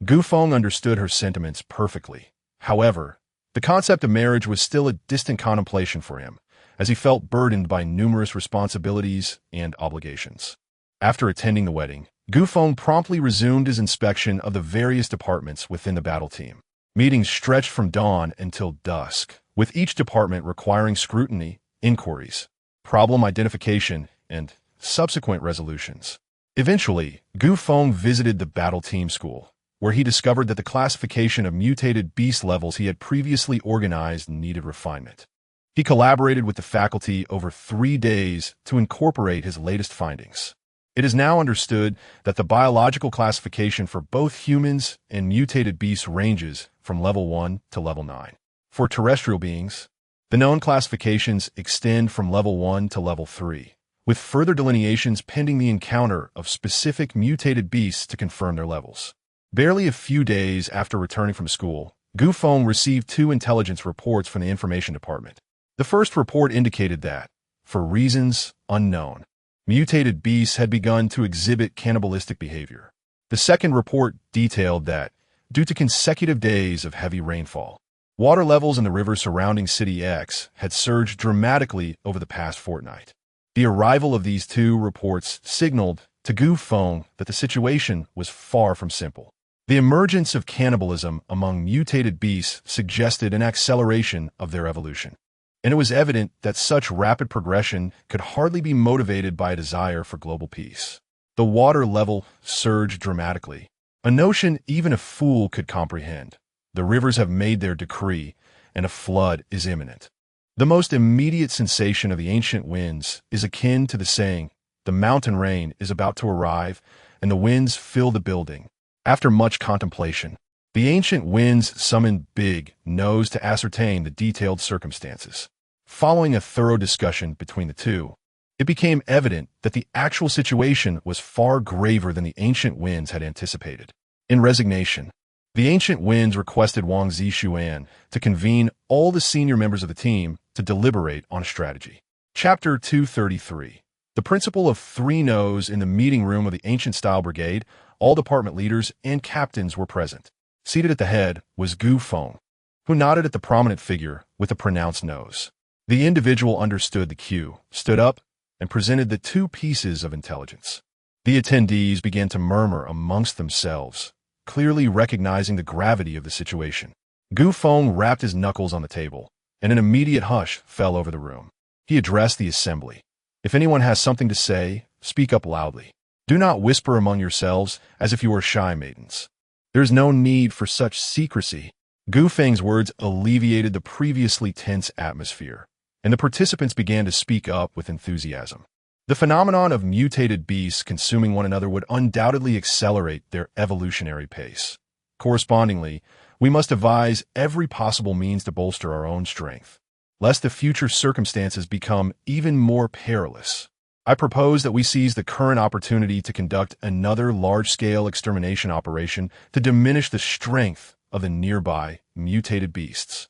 Gu Feng understood her sentiments perfectly. However, the concept of marriage was still a distant contemplation for him, as he felt burdened by numerous responsibilities and obligations. After attending the wedding, Gu Feng promptly resumed his inspection of the various departments within the battle team. Meetings stretched from dawn until dusk, with each department requiring scrutiny, inquiries, problem identification, and subsequent resolutions. Eventually, Gu Feng visited the battle team school, where he discovered that the classification of mutated beast levels he had previously organized needed refinement. He collaborated with the faculty over 3 days to incorporate his latest findings. It is now understood that the biological classification for both humans and mutated beasts ranges from level 1 to level 9. For terrestrial beings, the known classifications extend from level 1 to level 3, with further delineations pending the encounter of specific mutated beasts to confirm their levels. Barely a few days after returning from school, Gu Feng received 2 intelligence reports from the Information Department. The first report indicated that, for reasons unknown, mutated beasts had begun to exhibit cannibalistic behavior. The second report detailed that, due to consecutive days of heavy rainfall, water levels in the river surrounding City X had surged dramatically over the past fortnight. The arrival of these 2 reports signaled to Gu Feng that the situation was far from simple. The emergence of cannibalism among mutated beasts suggested an acceleration of their evolution, and it was evident that such rapid progression could hardly be motivated by a desire for global peace. The water level surged dramatically, a notion even a fool could comprehend. The rivers have made their decree, and a flood is imminent. The most immediate sensation of the ancient winds is akin to the saying, "The mountain rain is about to arrive, and the winds fill the building." After much contemplation, the ancient winds summoned Big Nose to ascertain the detailed circumstances. Following a thorough discussion between the two, it became evident that the actual situation was far graver than the ancient winds had anticipated. In resignation, the ancient winds requested Wang Zishuan to convene all the senior members of the team to deliberate on a strategy. Chapter 233. The principle of three no's. In the meeting room of the ancient-style brigade, all department leaders and captains were present. Seated at the head was Feng, who nodded at the prominent figure with a pronounced nose. The individual understood the cue, stood up, and presented the two pieces of intelligence. The attendees began to murmur amongst themselves, clearly recognizing the gravity of the situation. Feng rapped his knuckles on the table, and an immediate hush fell over the room. He addressed the assembly. "If anyone has something to say, speak up loudly. Do not whisper among yourselves as if you were shy maidens. There is no need for such secrecy." Feng's words alleviated the previously tense atmosphere, and the participants began to speak up with enthusiasm. The phenomenon of mutated beasts consuming one another would undoubtedly accelerate their evolutionary pace. Correspondingly, we must devise every possible means to bolster our own strength, lest the future circumstances become even more perilous. I propose that we seize the current opportunity to conduct another large-scale extermination operation to diminish the strength of the nearby mutated beasts.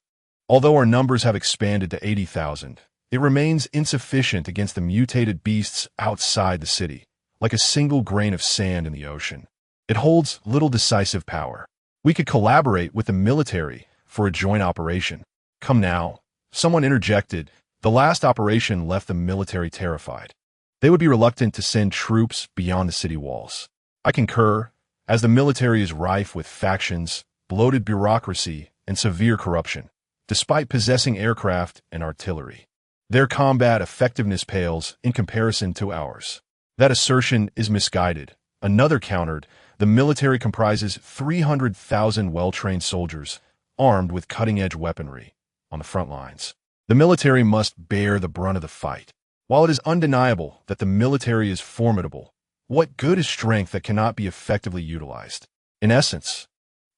Although our numbers have expanded to 80,000, it remains insufficient against the mutated beasts outside the city, like a single grain of sand in the ocean. It holds little decisive power. We could collaborate with the military for a joint operation. Come now, someone interjected. The last operation left the military terrified. They would be reluctant to send troops beyond the city walls. I concur, as the military is rife with factions, bloated bureaucracy, and severe corruption, despite possessing aircraft and artillery. Their combat effectiveness pales in comparison to ours. That assertion is misguided. Another countered, the military comprises 300,000 well-trained soldiers, armed with cutting-edge weaponry, on the front lines. The military must bear the brunt of the fight. While it is undeniable that the military is formidable, what good is strength that cannot be effectively utilized? In essence,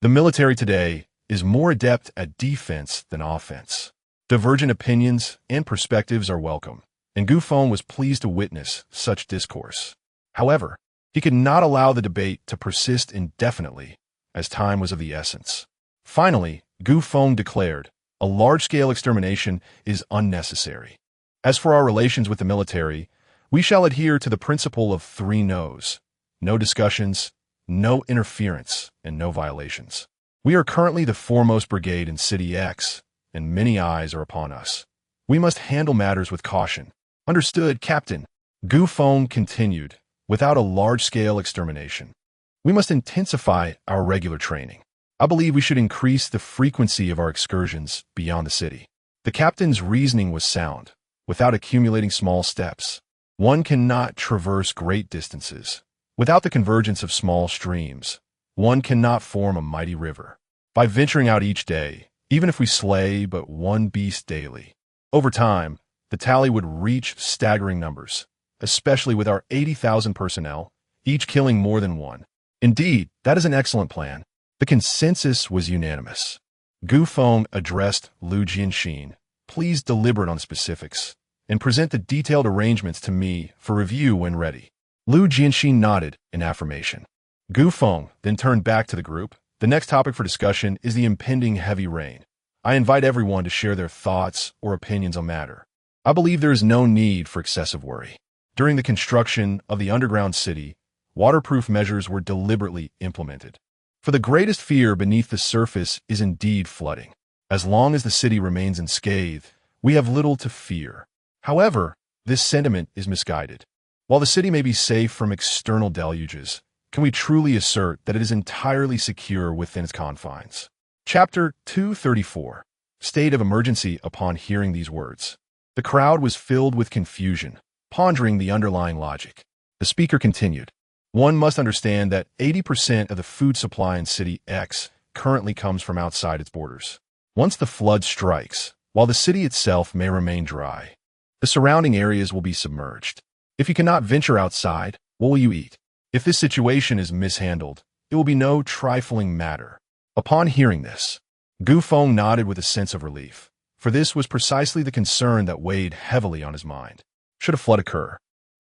the military today is more adept at defense than offense. Divergent opinions and perspectives are welcome, and Feng was pleased to witness such discourse. However, he could not allow the debate to persist indefinitely, as time was of the essence. Finally, Feng declared, a large-scale extermination is unnecessary. As for our relations with the military, we shall adhere to the principle of three no's: no discussions, no interference, and no violations. We are currently the foremost brigade in City X, and many eyes are upon us. We must handle matters with caution. Understood, Captain. Feng continued, without a large-scale extermination. We must intensify our regular training. I believe we should increase the frequency of our excursions beyond the city. The captain's reasoning was sound. Without accumulating small steps, one cannot traverse great distances. Without the convergence of small streams, one cannot form a mighty river. By venturing out each day, even if we slay but one beast daily, over time, the tally would reach staggering numbers, especially with our 80,000 personnel, each killing more than one. Indeed, that is an excellent plan. The consensus was unanimous. Feng addressed Lu Jianxin. Please deliberate on specifics, and present the detailed arrangements to me for review when ready. Lu Jianxin nodded in affirmation. Feng then turned back to the group. The next topic for discussion is the impending heavy rain. I invite everyone to share their thoughts or opinions on the matter. I believe there is no need for excessive worry. During the construction of the underground city, waterproof measures were deliberately implemented. For the greatest fear beneath the surface is indeed flooding. As long as the city remains unscathed, we have little to fear. However, this sentiment is misguided. While the city may be safe from external deluges, can we truly assert that it is entirely secure within its confines? Chapter 234. State of emergency upon hearing these words. The crowd was filled with confusion, pondering the underlying logic. The speaker continued. One must understand that 80% of the food supply in City X currently comes from outside its borders. Once the flood strikes, while the city itself may remain dry, the surrounding areas will be submerged. If you cannot venture outside, what will you eat? If this situation is mishandled, it will be no trifling matter. Upon hearing this, Gu Feng nodded with a sense of relief, for this was precisely the concern that weighed heavily on his mind. Should a flood occur,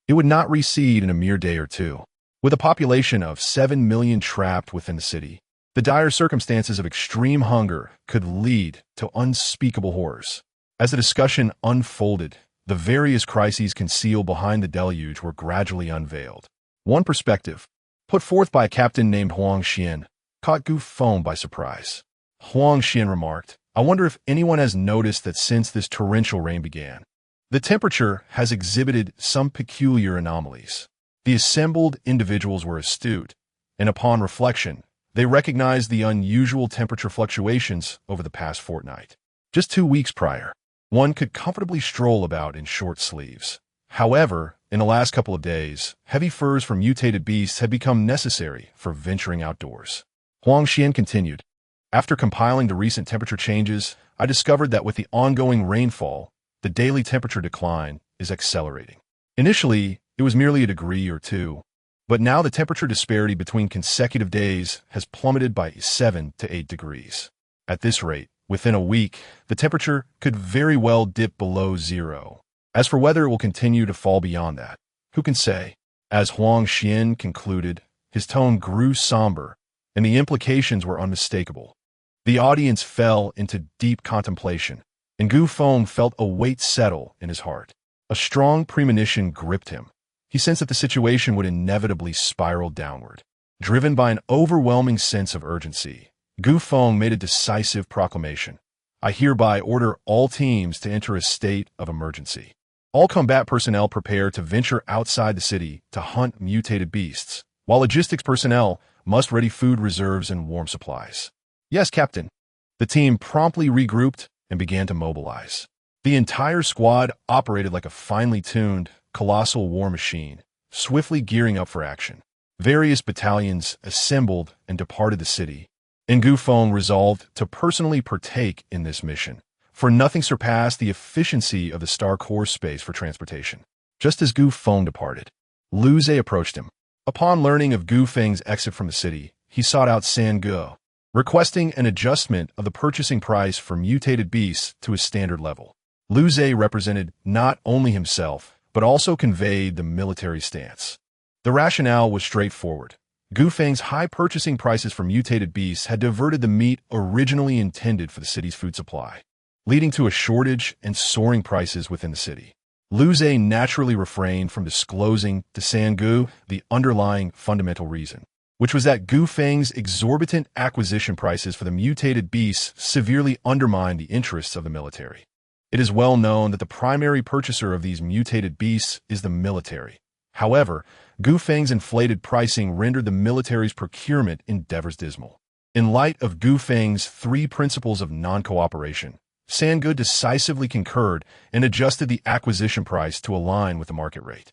it would not recede in a mere day or two. With a population of 7 million trapped within the city, the dire circumstances of extreme hunger could lead to unspeakable horrors. As the discussion unfolded, the various crises concealed behind the deluge were gradually unveiled. One perspective, put forth by a captain named Huang Xian, caught Gu Feng by surprise. Huang Xian remarked, "I wonder if anyone has noticed that since this torrential rain began, the temperature has exhibited some peculiar anomalies." The assembled individuals were astute, and upon reflection, they recognized the unusual temperature fluctuations over the past fortnight. Just 2 weeks prior, one could comfortably stroll about in short sleeves. However, in the last couple of days, heavy furs from mutated beasts had become necessary for venturing outdoors. Huang Xian continued, "After compiling the recent temperature changes, I discovered that with the ongoing rainfall, the daily temperature decline is accelerating. Initially, it was merely a degree or two, but now the temperature disparity between consecutive days has plummeted by 7 to 8 degrees. At this rate, within a week, the temperature could very well dip below zero. As for whether it will continue to fall beyond that, who can say?" As Huang Xian concluded, his tone grew somber, and the implications were unmistakable. The audience fell into deep contemplation, and Gu Feng felt a weight settle in his heart. A strong premonition gripped him. He sensed that the situation would inevitably spiral downward. Driven by an overwhelming sense of urgency, Gu Feng made a decisive proclamation. "I hereby order all teams to enter a state of emergency. All combat personnel prepare to venture outside the city to hunt mutated beasts, while logistics personnel must ready food reserves and warm supplies." "Yes, Captain." The team promptly regrouped and began to mobilize. The entire squad operated like a finely tuned, colossal war machine, swiftly gearing up for action. Various battalions assembled and departed the city, and Gu Feng resolved to personally partake in this mission, for nothing surpassed the efficiency of the Star Core space for transportation. Just as Gu Feng departed, Lu Zhe approached him. Upon learning of Gu Feng's exit from the city, he sought out San Ge, requesting an adjustment of the purchasing price for mutated beasts to his standard level. Lu Zhe represented not only himself, but also conveyed the military stance. The rationale was straightforward. Gu Feng's high purchasing prices for mutated beasts had diverted the meat originally intended for the city's food supply, leading to a shortage and soaring prices within the city. Lu Zhe naturally refrained from disclosing to San Ge the underlying fundamental reason, which was that Gu Feng's exorbitant acquisition prices for the mutated beasts severely undermined the interests of the military. It is well known that the primary purchaser of these mutated beasts is the military. However, Gu Feng's inflated pricing rendered the military's procurement endeavors dismal. In light of Gu Feng's 3 principles of non-cooperation, San Ge decisively concurred and adjusted the acquisition price to align with the market rate.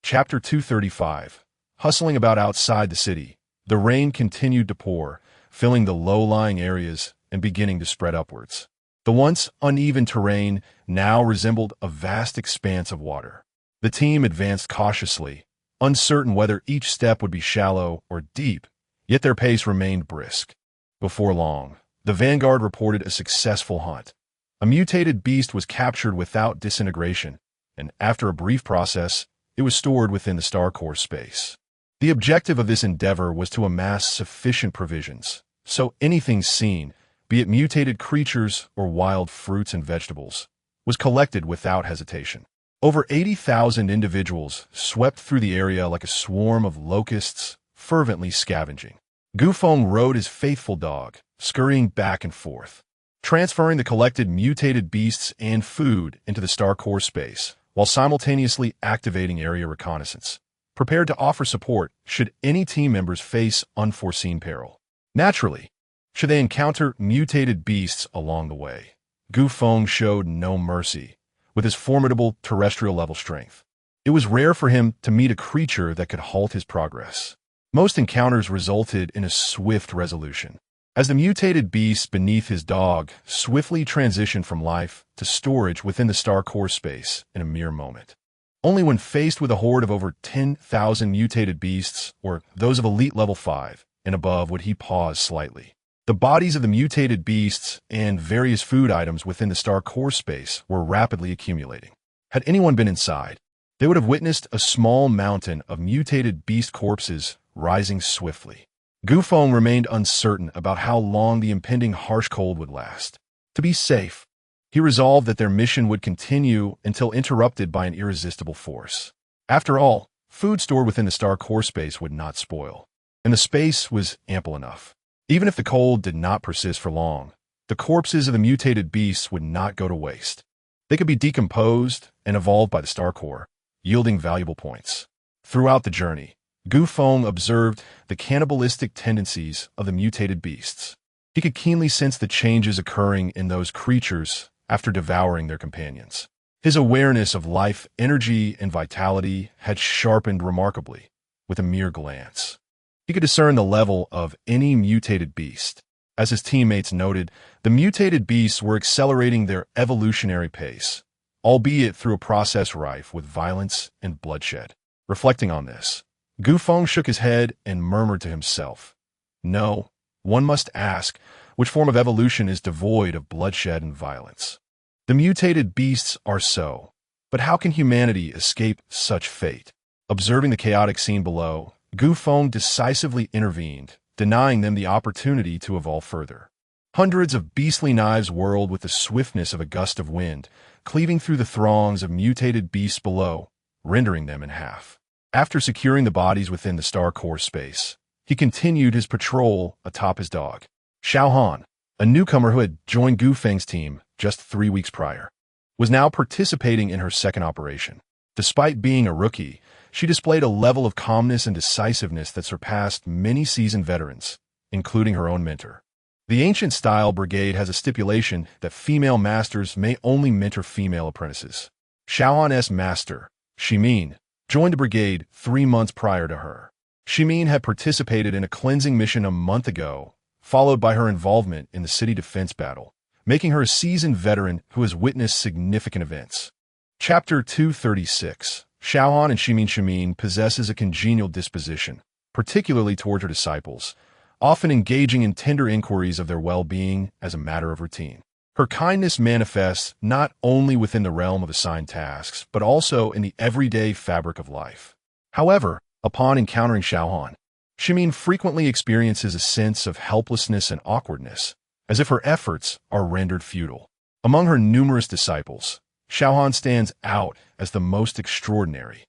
Chapter 235. Hustling about outside the city, the rain continued to pour, filling the low-lying areas and beginning to spread upwards. The once uneven terrain now resembled a vast expanse of water. The team advanced cautiously, uncertain whether each step would be shallow or deep, yet their pace remained brisk. Before long, the vanguard reported a successful hunt. A mutated beast was captured without disintegration, and after a brief process, it was stored within the Star Core space. The objective of this endeavor was to amass sufficient provisions, so anything seen, be it mutated creatures or wild fruits and vegetables, was collected without hesitation. Over 80,000 individuals swept through the area like a swarm of locusts, fervently scavenging. Gu Feng rode his faithful dog, scurrying back and forth, transferring the collected mutated beasts and food into the Star Core space, while simultaneously activating area reconnaissance, prepared to offer support should any team members face unforeseen peril. Naturally, should they encounter mutated beasts along the way, Feng showed no mercy with his formidable terrestrial-level strength. It was rare for him to meet a creature that could halt his progress. Most encounters resulted in a swift resolution, as the mutated beasts beneath his dog swiftly transitioned from life to storage within the star core space in a mere moment. Only when faced with a horde of over 10,000 mutated beasts, or those of elite level 5 and above, would he pause slightly. The bodies of the mutated beasts and various food items within the star core space were rapidly accumulating. Had anyone been inside, they would have witnessed a small mountain of mutated beast corpses rising swiftly. Feng remained uncertain about how long the impending harsh cold would last. To be safe, he resolved that their mission would continue until interrupted by an irresistible force. After all, food stored within the star core space would not spoil, and the space was ample enough. Even if the cold did not persist for long, the corpses of the mutated beasts would not go to waste. They could be decomposed and evolved by the star core, yielding valuable points. Throughout the journey, Feng observed the cannibalistic tendencies of the mutated beasts. He could keenly sense the changes occurring in those creatures after devouring their companions. His awareness of life, energy, and vitality had sharpened remarkably with a mere glance. He could discern the level of any mutated beast. As his teammates noted, the mutated beasts were accelerating their evolutionary pace, albeit through a process rife with violence and bloodshed. Reflecting on this, Feng shook his head and murmured to himself, "No, one must ask, which form of evolution is devoid of bloodshed and violence? The mutated beasts are so, but how can humanity escape such fate?" Observing the chaotic scene below, Feng decisively intervened, denying them the opportunity to evolve further. Hundreds of beastly knives whirled with the swiftness of a gust of wind, cleaving through the throngs of mutated beasts below, rendering them in half. After securing the bodies within the star core space, he continued his patrol atop his dog. Xiaohan, a newcomer who had joined Feng's team just 3 weeks prior, was now participating in her second operation. Despite being a rookie, she displayed a level of calmness and decisiveness that surpassed many seasoned veterans, including her own mentor. The Ancient Style Brigade has a stipulation that female masters may only mentor female apprentices. Xiaohan's master, Shimin, joined the brigade 3 months prior to her. Shimin had participated in a cleansing mission a month ago, followed by her involvement in the city defense battle, making her a seasoned veteran who has witnessed significant events. Chapter 236. Xiaohan and Shimin possesses a congenial disposition, particularly toward her disciples, often engaging in tender inquiries of their well-being as a matter of routine. Her kindness manifests not only within the realm of assigned tasks, but also in the everyday fabric of life. However, upon encountering Xiaohan, Shimin frequently experiences a sense of helplessness and awkwardness, as if her efforts are rendered futile. Among her numerous disciples, Xiaohan stands out as the most extraordinary.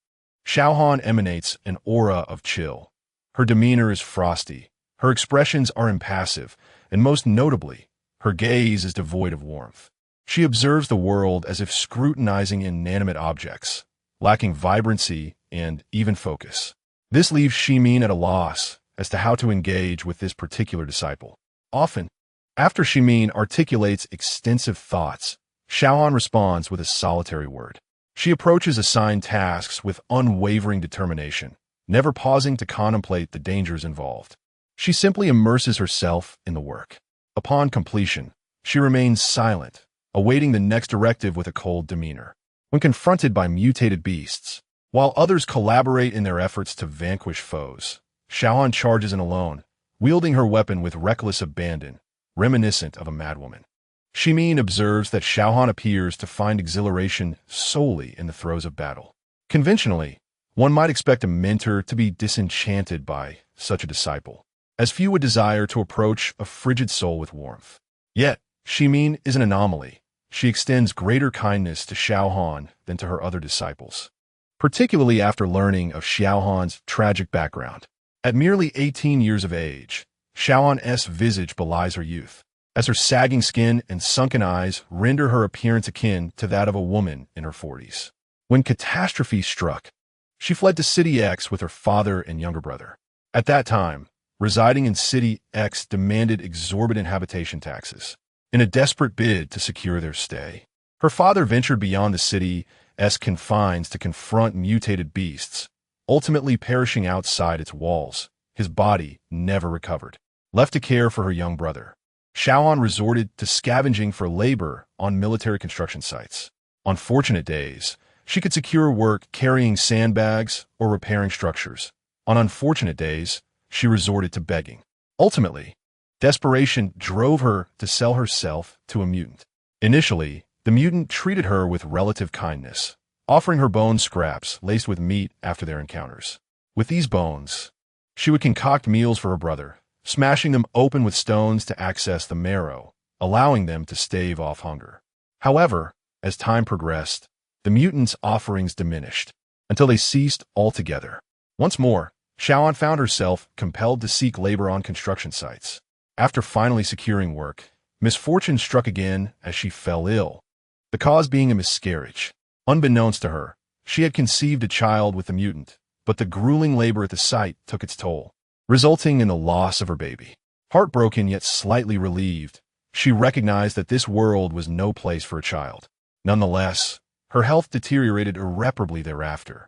Xiaohan emanates an aura of chill. Her demeanor is frosty, her expressions are impassive, and most notably, her gaze is devoid of warmth. She observes the world as if scrutinizing inanimate objects, lacking vibrancy and even focus. This leaves Shimin at a loss as to how to engage with this particular disciple. Often, after Shimin articulates extensive thoughts, Xiaohan responds with a solitary word. She approaches assigned tasks with unwavering determination, never pausing to contemplate the dangers involved. She simply immerses herself in the work. Upon completion, she remains silent, awaiting the next directive with a cold demeanor. When confronted by mutated beasts, while others collaborate in their efforts to vanquish foes, Xiaohan charges in alone, wielding her weapon with reckless abandon, reminiscent of a madwoman. Shimin observes that Xiaohan appears to find exhilaration solely in the throes of battle. Conventionally, one might expect a mentor to be disenchanted by such a disciple, as few would desire to approach a frigid soul with warmth. Yet, Shimin is an anomaly. She extends greater kindness to Xiaohan than to her other disciples, particularly after learning of Xiaohan's tragic background. At merely 18 years of age, Xiaohan's visage belies her youth, as her sagging skin and sunken eyes render her appearance akin to that of a woman in her 40s. When catastrophe struck, She fled to City X with her father and younger brother. At that time, residing in City X demanded exorbitant habitation taxes in a desperate bid to secure their stay. Her father ventured beyond the city's confines to confront mutated beasts, ultimately perishing outside its walls. His body never recovered. Left to care for her young brother, Xiaoan resorted to scavenging for labor on military construction sites. On fortunate days, she could secure work carrying sandbags or repairing structures. On unfortunate days, she resorted to begging. Ultimately, desperation drove her to sell herself to a mutant. Initially, the mutant treated her with relative kindness, offering her bone scraps laced with meat after their encounters. With these bones, she would concoct meals for her brother, smashing them open with stones to access the marrow, allowing them to stave off hunger. However, as time progressed, the mutant's offerings diminished, until they ceased altogether. Once more, Xiaoan found herself compelled to seek labor on construction sites. After finally securing work, misfortune struck again as she fell ill, the cause being a miscarriage. Unbeknownst to her, she had conceived a child with the mutant, but the grueling labor at the site took its toll, resulting in the loss of her baby. Heartbroken yet slightly relieved, she recognized that this world was no place for a child. Nonetheless, her health deteriorated irreparably thereafter,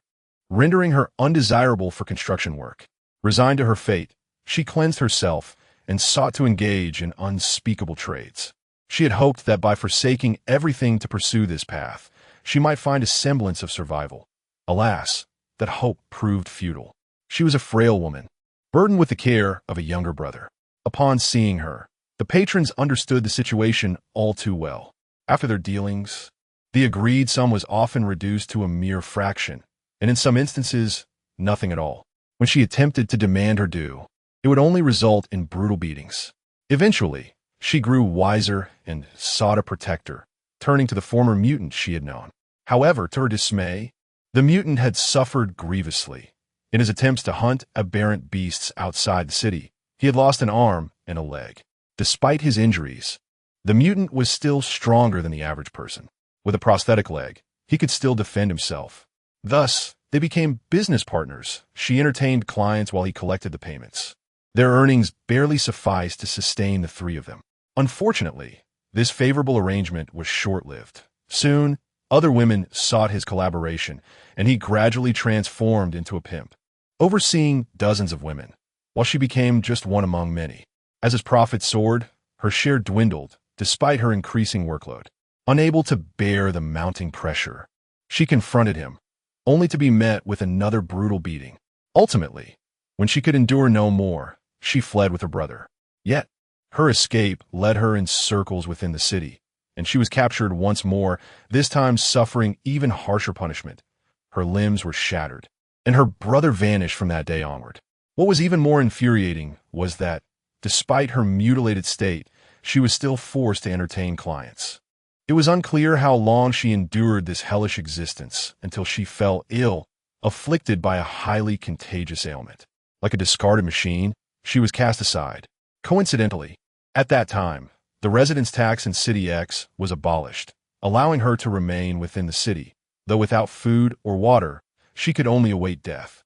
rendering her undesirable for construction work. Resigned to her fate, she cleansed herself and sought to engage in unspeakable trades. She had hoped that by forsaking everything to pursue this path, she might find a semblance of survival. Alas, that hope proved futile. She was a frail woman, burdened with the care of a younger brother. Upon seeing her, the patrons understood the situation all too well. After their dealings, the agreed sum was often reduced to a mere fraction, and in some instances, nothing at all. When she attempted to demand her due, it would only result in brutal beatings. Eventually, she grew wiser and sought a protector, turning to the former mutant she had known. However, to her dismay, the mutant had suffered grievously. In his attempts to hunt aberrant beasts outside the city, he had lost an arm and a leg. Despite his injuries, the mutant was still stronger than the average person. With a prosthetic leg, he could still defend himself. Thus, they became business partners. She entertained clients while he collected the payments. Their earnings barely sufficed to sustain the three of them. Unfortunately, this favorable arrangement was short-lived. Soon, other women sought his collaboration, and he gradually transformed into a pimp, overseeing dozens of women, while she became just one among many. As his profits soared, her share dwindled, despite her increasing workload. Unable to bear the mounting pressure, she confronted him, only to be met with another brutal beating. Ultimately, when she could endure no more, she fled with her brother. Yet, her escape led her in circles within the city, and she was captured once more, this time suffering even harsher punishment. Her limbs were shattered, and her brother vanished from that day onward. What was even more infuriating was that, despite her mutilated state, she was still forced to entertain clients. It was unclear how long she endured this hellish existence until she fell ill, afflicted by a highly contagious ailment. Like a discarded machine, she was cast aside. Coincidentally, at that time, the residence tax in City X was abolished, allowing her to remain within the city. Though without food or water, she could only await death.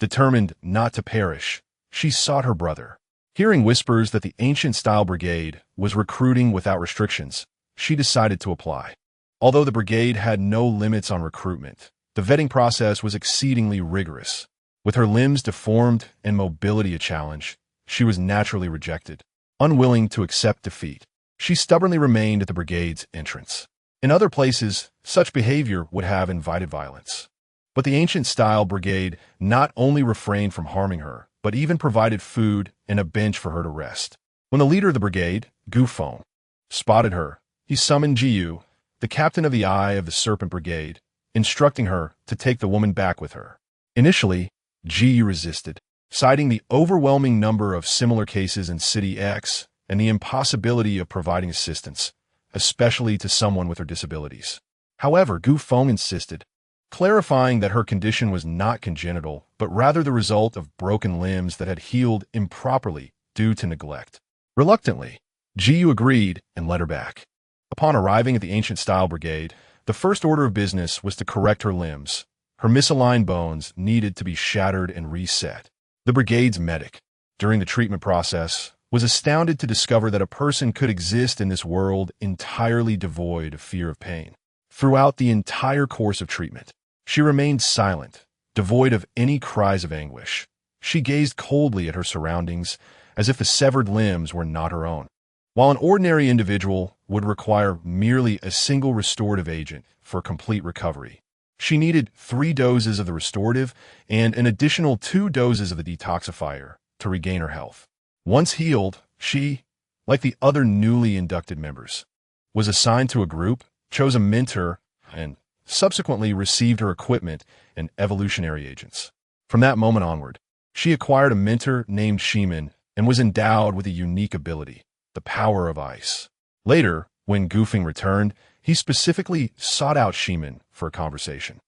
Determined not to perish, she sought her brother. Hearing whispers that the ancient-style brigade was recruiting without restrictions, she decided to apply. Although the brigade had no limits on recruitment, the vetting process was exceedingly rigorous. With her limbs deformed and mobility a challenge, she was naturally rejected. Unwilling to accept defeat, she stubbornly remained at the brigade's entrance. In other places, such behavior would have invited violence. But the ancient-style brigade not only refrained from harming her, but even provided food and a bench for her to rest. When the leader of the brigade, Feng, spotted her, he summoned Jiyu, the captain of the Eye of the Serpent Brigade, instructing her to take the woman back with her. Initially, Jiyu resisted, citing the overwhelming number of similar cases in City X and the impossibility of providing assistance, especially to someone with her disabilities. However, Feng insisted, clarifying that her condition was not congenital, but rather the result of broken limbs that had healed improperly due to neglect. Reluctantly, Jiyu agreed and led her back. Upon arriving at the ancient-style brigade, the first order of business was to correct her limbs. Her misaligned bones needed to be shattered and reset. The brigade's medic, during the treatment process, was astounded to discover that a person could exist in this world entirely devoid of fear of pain. Throughout the entire course of treatment, she remained silent, devoid of any cries of anguish. She gazed coldly at her surroundings, as if the severed limbs were not her own. While an ordinary individual would require merely a single restorative agent for complete recovery, she needed 3 doses of the restorative and an additional 2 doses of the detoxifier to regain her health. Once healed, she, like the other newly inducted members, was assigned to a group, chose a mentor, and subsequently received her equipment and evolutionary agents. From that moment onward, she acquired a mentor named Shimin and was endowed with a unique ability, the power of ice. Later, when Feng returned, he specifically sought out Shimin for a conversation.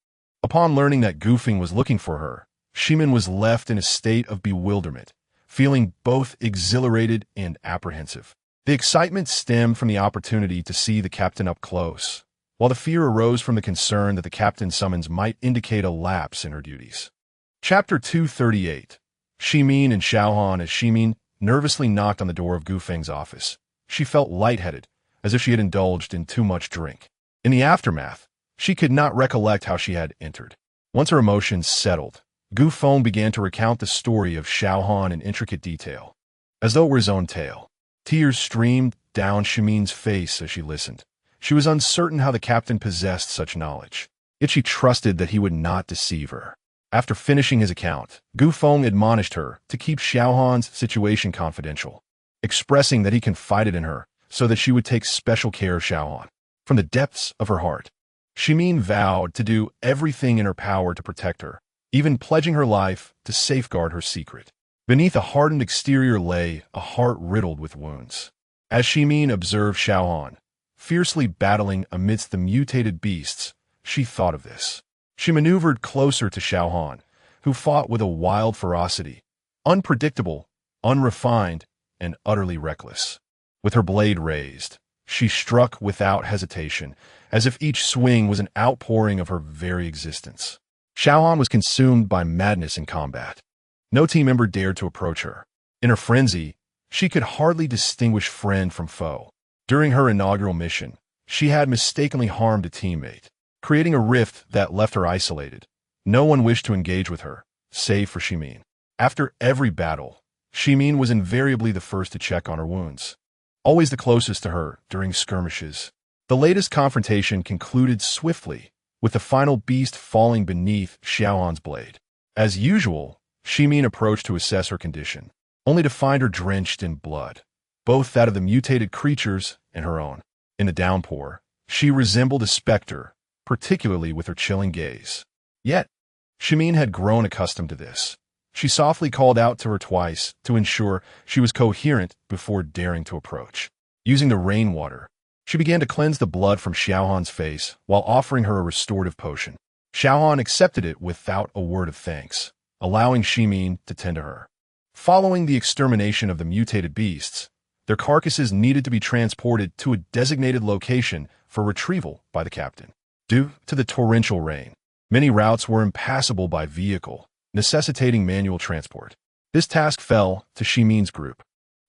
Upon learning that Feng was looking for her, Shimin was left in a state of bewilderment, feeling both exhilarated and apprehensive. The excitement stemmed from the opportunity to see the captain up close, while the fear arose from the concern that the captain's summons might indicate a lapse in her duties. Chapter 238. Shimin and Xiaohan. As Shimin nervously knocked on the door of Feng's office, she felt lightheaded, as if she had indulged in too much drink. In the aftermath, she could not recollect how she had entered. Once her emotions settled, Feng began to recount the story of Xiaohan in intricate detail, as though it were his own tale. Tears streamed down Shimin's face as she listened. She was uncertain how the captain possessed such knowledge, yet she trusted that he would not deceive her. After finishing his account, Feng admonished her to keep Xiaohan's situation confidential, expressing that he confided in her so that she would take special care of Xiaohan. From the depths of her heart, Shimin vowed to do everything in her power to protect her, even pledging her life to safeguard her secret. Beneath a hardened exterior lay a heart riddled with wounds. As Shimin observed Xiaohan, fiercely battling amidst the mutated beasts, she thought of this. She maneuvered closer to Xiaohan, who fought with a wild ferocity, unpredictable, unrefined, and utterly reckless. With her blade raised, she struck without hesitation, as if each swing was an outpouring of her very existence. Xiaohan was consumed by madness in combat. No team member dared to approach her. In her frenzy, she could hardly distinguish friend from foe. During her inaugural mission, she had mistakenly harmed a teammate, creating a rift that left her isolated. No one wished to engage with her, save for Shimin. After every battle, Shimin was invariably the first to check on her wounds, always the closest to her during skirmishes. The latest confrontation concluded swiftly, with the final beast falling beneath Xiaohan's blade. As usual, Shimin approached to assess her condition, only to find her drenched in blood, both that of the mutated creatures and her own. In the downpour, she resembled a specter, particularly with her chilling gaze. Yet, Shimin had grown accustomed to this. She softly called out to her twice to ensure she was coherent before daring to approach. Using the rainwater, she began to cleanse the blood from Xiaohan's face while offering her a restorative potion. Xiaohan accepted it without a word of thanks, allowing Shimin to tend to her. Following the extermination of the mutated beasts, their carcasses needed to be transported to a designated location for retrieval by the captain. Due to the torrential rain, many routes were impassable by vehicle, necessitating manual transport. This task fell to Shimin's group.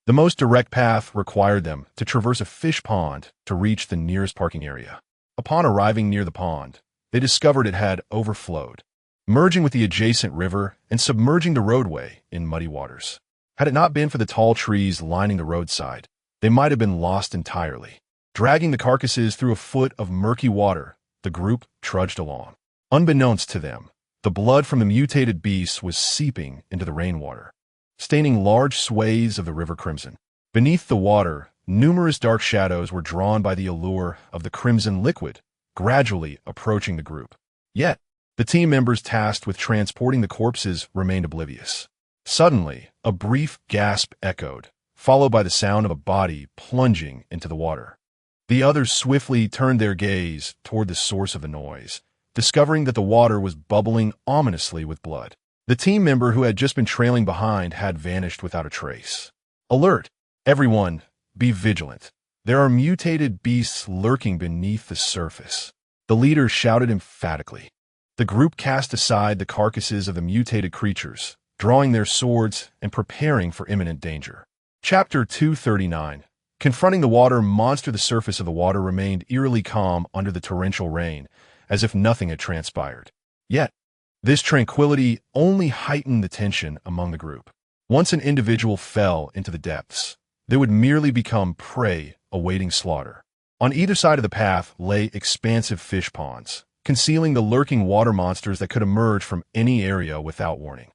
The most direct path required them to traverse a fish pond to reach the nearest parking area. Upon arriving near the pond, they discovered it had overflowed, merging with the adjacent river and submerging the roadway in muddy waters. Had it not been for the tall trees lining the roadside, they might have been lost entirely. Dragging the carcasses through a foot of murky water, the group trudged along. Unbeknownst to them, the blood from the mutated beasts was seeping into the rainwater, staining large swathes of the river crimson. Beneath the water, numerous dark shadows were drawn by the allure of the crimson liquid, gradually approaching the group. Yet, the team members tasked with transporting the corpses remained oblivious. Suddenly, a brief gasp echoed, followed by the sound of a body plunging into the water. The others swiftly turned their gaze toward the source of the noise, discovering that the water was bubbling ominously with blood. The team member who had just been trailing behind had vanished without a trace. Alert! Everyone, be vigilant. There are mutated beasts lurking beneath the surface. The leader shouted emphatically. The group cast aside the carcasses of the mutated creatures, drawing their swords and preparing for imminent danger. Chapter 239. Confronting the water monster. The surface of the water remained eerily calm under the torrential rain, as if nothing had transpired. Yet, this tranquility only heightened the tension among the group. Once an individual fell into the depths, they would merely become prey awaiting slaughter. On either side of the path lay expansive fish ponds, concealing the lurking water monsters that could emerge from any area without warning.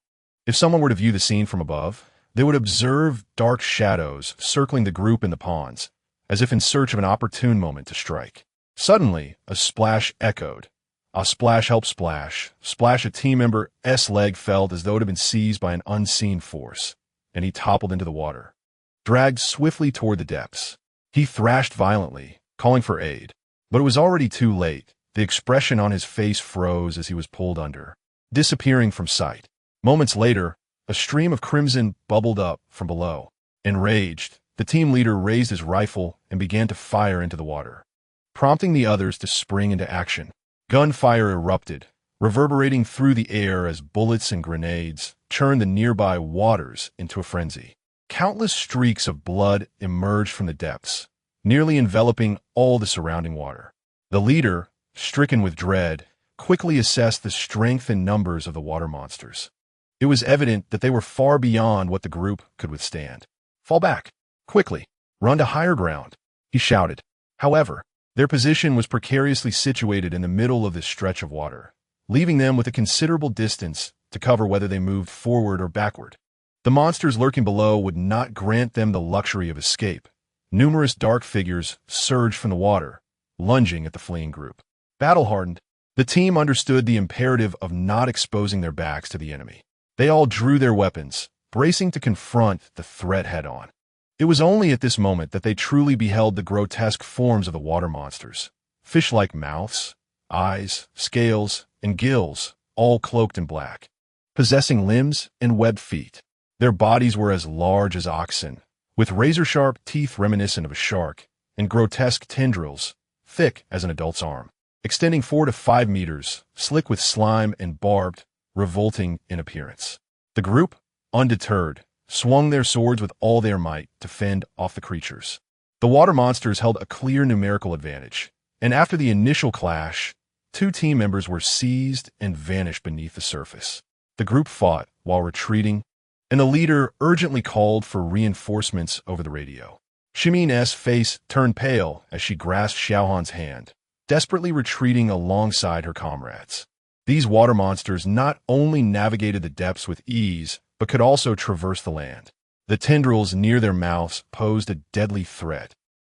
If someone were to view the scene from above, they would observe dark shadows circling the group in the ponds, as if in search of an opportune moment to strike. Suddenly, a splash echoed. A splash helped splash. Splash. A team member's leg felt as though it had been seized by an unseen force, and he toppled into the water, dragged swiftly toward the depths. He thrashed violently, calling for aid, but it was already too late. The expression on his face froze as he was pulled under, disappearing from sight. Moments later, a stream of crimson bubbled up from below. Enraged, the team leader raised his rifle and began to fire into the water, prompting the others to spring into action. Gunfire erupted, reverberating through the air as bullets and grenades churned the nearby waters into a frenzy. Countless streaks of blood emerged from the depths, nearly enveloping all the surrounding water. The leader, stricken with dread, quickly assessed the strength and numbers of the water monsters. It was evident that they were far beyond what the group could withstand. "Fall back, quickly, run to higher ground," he shouted. However, their position was precariously situated in the middle of this stretch of water, leaving them with a considerable distance to cover whether they moved forward or backward. The monsters lurking below would not grant them the luxury of escape. Numerous dark figures surged from the water, lunging at the fleeing group. Battle-hardened, the team understood the imperative of not exposing their backs to the enemy. They all drew their weapons, bracing to confront the threat head-on. It was only at this moment that they truly beheld the grotesque forms of the water monsters. Fish-like mouths, eyes, scales, and gills, all cloaked in black, possessing limbs and webbed feet. Their bodies were as large as oxen, with razor-sharp teeth reminiscent of a shark, and grotesque tendrils, thick as an adult's arm, extending 4 to 5 meters, slick with slime and barbed, revolting in appearance. The group, undeterred, swung their swords with all their might to fend off the creatures. The water monsters held a clear numerical advantage, and after the initial clash, 2 team members were seized and vanished beneath the surface. The group fought while retreating, and the leader urgently called for reinforcements over the radio. Shimin's face turned pale as she grasped Xiaohan's hand, desperately retreating alongside her comrades. These water monsters not only navigated the depths with ease, but could also traverse the land. The tendrils near their mouths posed a deadly threat,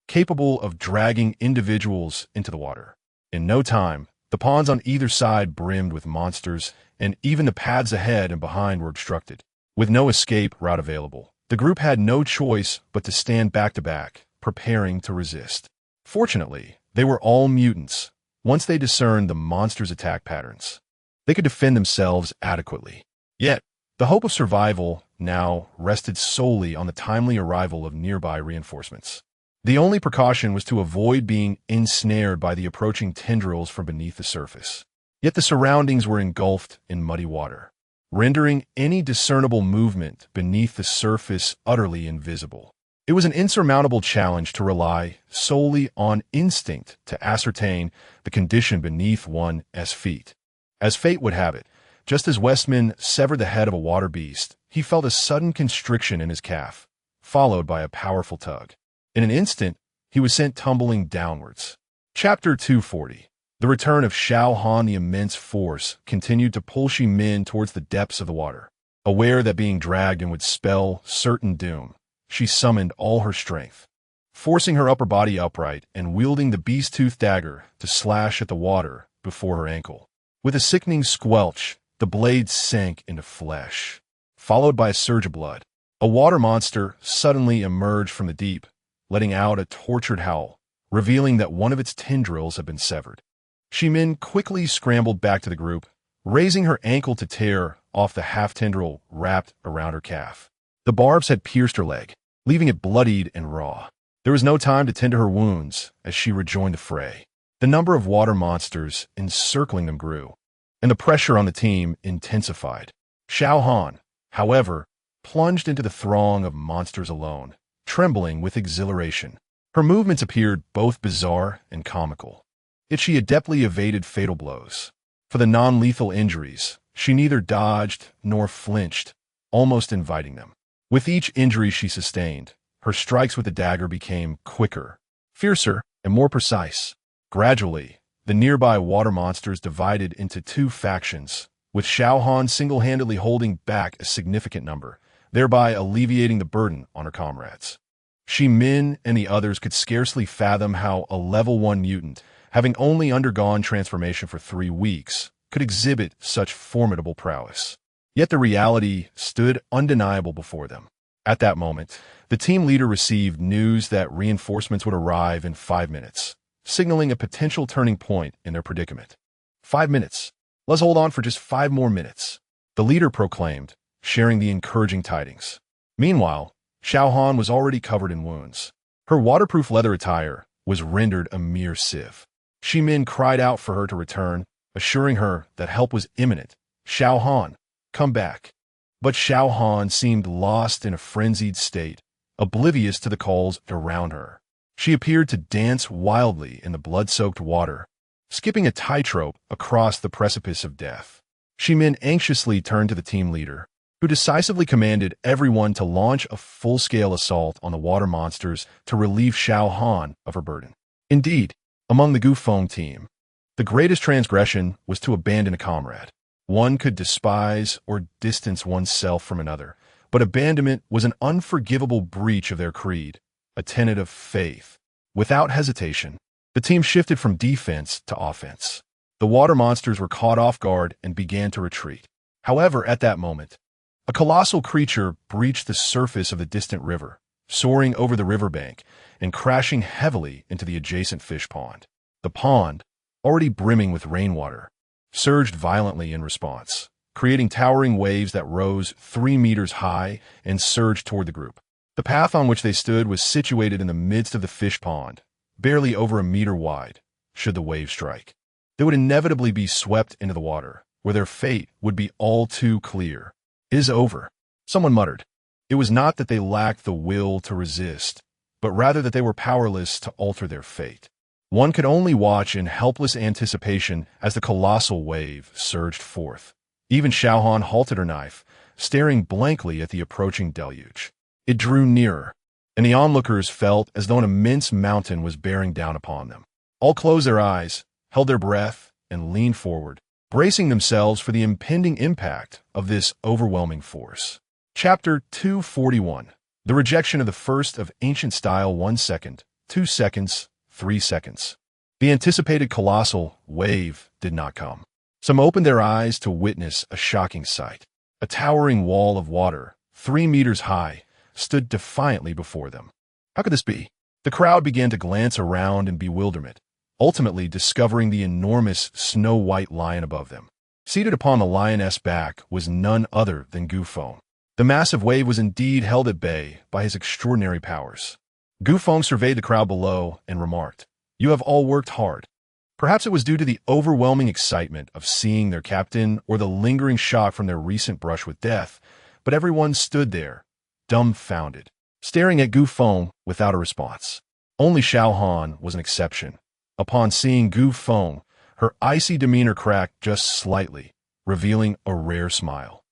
capable of dragging individuals into the water. In no time, the ponds on either side brimmed with monsters, and even the paths ahead and behind were obstructed. With no escape route available, the group had no choice but to stand back to back, preparing to resist. Fortunately, they were all mutants. Once they discerned the monsters' attack patterns, they could defend themselves adequately. Yet, the hope of survival now rested solely on the timely arrival of nearby reinforcements. The only precaution was to avoid being ensnared by the approaching tendrils from beneath the surface. Yet the surroundings were engulfed in muddy water, rendering any discernible movement beneath the surface utterly invisible. It was an insurmountable challenge to rely solely on instinct to ascertain the condition beneath one's feet. As fate would have it, just as Westman severed the head of a water beast, he felt a sudden constriction in his calf, followed by a powerful tug. In an instant, he was sent tumbling downwards. Chapter 240. The return of Xiaohan. The immense force continued to pull Shimin towards the depths of the water. Aware that being dragged in would spell certain doom, she summoned all her strength, forcing her upper body upright and wielding the beast-tooth dagger to slash at the water before her ankle. With a sickening squelch, the blade sank into flesh, followed by a surge of blood. A water monster suddenly emerged from the deep, letting out a tortured howl, revealing that one of its tendrils had been severed. Shimin quickly scrambled back to the group, raising her ankle to tear off the half-tendril wrapped around her calf. The barbs had pierced her leg, leaving it bloodied and raw. There was no time to tend to her wounds as she rejoined the fray. The number of water monsters encircling them grew, and the pressure on the team intensified. Xiao Han, however, plunged into the throng of monsters alone, trembling with exhilaration. Her movements appeared both bizarre and comical. Yet she adeptly evaded fatal blows. For the non-lethal injuries, she neither dodged nor flinched, almost inviting them. With each injury she sustained, her strikes with the dagger became quicker, fiercer, and more precise. Gradually, the nearby water monsters divided into two factions, with Xiao Han single-handedly holding back a significant number, thereby alleviating the burden on her comrades. Shi Min and the others could scarcely fathom how a level 1 mutant, having only undergone transformation for 3 weeks, could exhibit such formidable prowess. Yet the reality stood undeniable before them. At that moment, the team leader received news that reinforcements would arrive in 5 minutes, signaling a potential turning point in their predicament. 5 minutes. Let's hold on for just 5 more minutes, the leader proclaimed, sharing the encouraging tidings. Meanwhile, Xiao Han was already covered in wounds. Her waterproof leather attire was rendered a mere sieve. Shi Min cried out for her to return, assuring her that help was imminent. Xiao Han, come back. But Xiao Han seemed lost in a frenzied state, oblivious to the calls around her. She appeared to dance wildly in the blood-soaked water, skipping a tightrope across the precipice of death. Shi Min anxiously turned to the team leader, who decisively commanded everyone to launch a full-scale assault on the water monsters to relieve Xiao Han of her burden. Indeed, among the Gu Feng team, the greatest transgression was to abandon a comrade. One could despise or distance oneself from another, but abandonment was an unforgivable breach of their creed, a tenet of faith. Without hesitation, the team shifted from defense to offense. The water monsters were caught off guard and began to retreat. However, at that moment, a colossal creature breached the surface of the distant river, soaring over the riverbank and crashing heavily into the adjacent fish pond. The pond, already brimming with rainwater, surged violently in response, creating towering waves that rose 3 meters high and surged toward the group. The path on which they stood was situated in the midst of the fish pond, barely over a meter wide. Should the wave strike, they would inevitably be swept into the water, where their fate would be all too clear. "It is over," someone muttered. It was not that they lacked the will to resist, but rather that they were powerless to alter their fate. One could only watch in helpless anticipation as the colossal wave surged forth. Even Xiao Han halted her knife, staring blankly at the approaching deluge. It drew nearer, and the onlookers felt as though an immense mountain was bearing down upon them. All closed their eyes, held their breath, and leaned forward, bracing themselves for the impending impact of this overwhelming force. Chapter 241. The rejection of the first of ancient style. 1 second, 2 seconds, 3 seconds. The anticipated colossal wave did not come. Some opened their eyes to witness a shocking sight. A towering wall of water, 3 meters high, stood defiantly before them. How could this be? The crowd began to glance around in bewilderment, ultimately discovering the enormous snow-white lion above them. Seated upon the lioness' back was none other than Gu Feng. The massive wave was indeed held at bay by his extraordinary powers. Gu Feng surveyed the crowd below and remarked, "You have all worked hard." Perhaps it was due to the overwhelming excitement of seeing their captain or the lingering shock from their recent brush with death, but everyone stood there, dumbfounded, staring at Gu Feng without a response. Only Xiao Han was an exception. Upon seeing Gu Feng, her icy demeanor cracked just slightly, revealing a rare smile,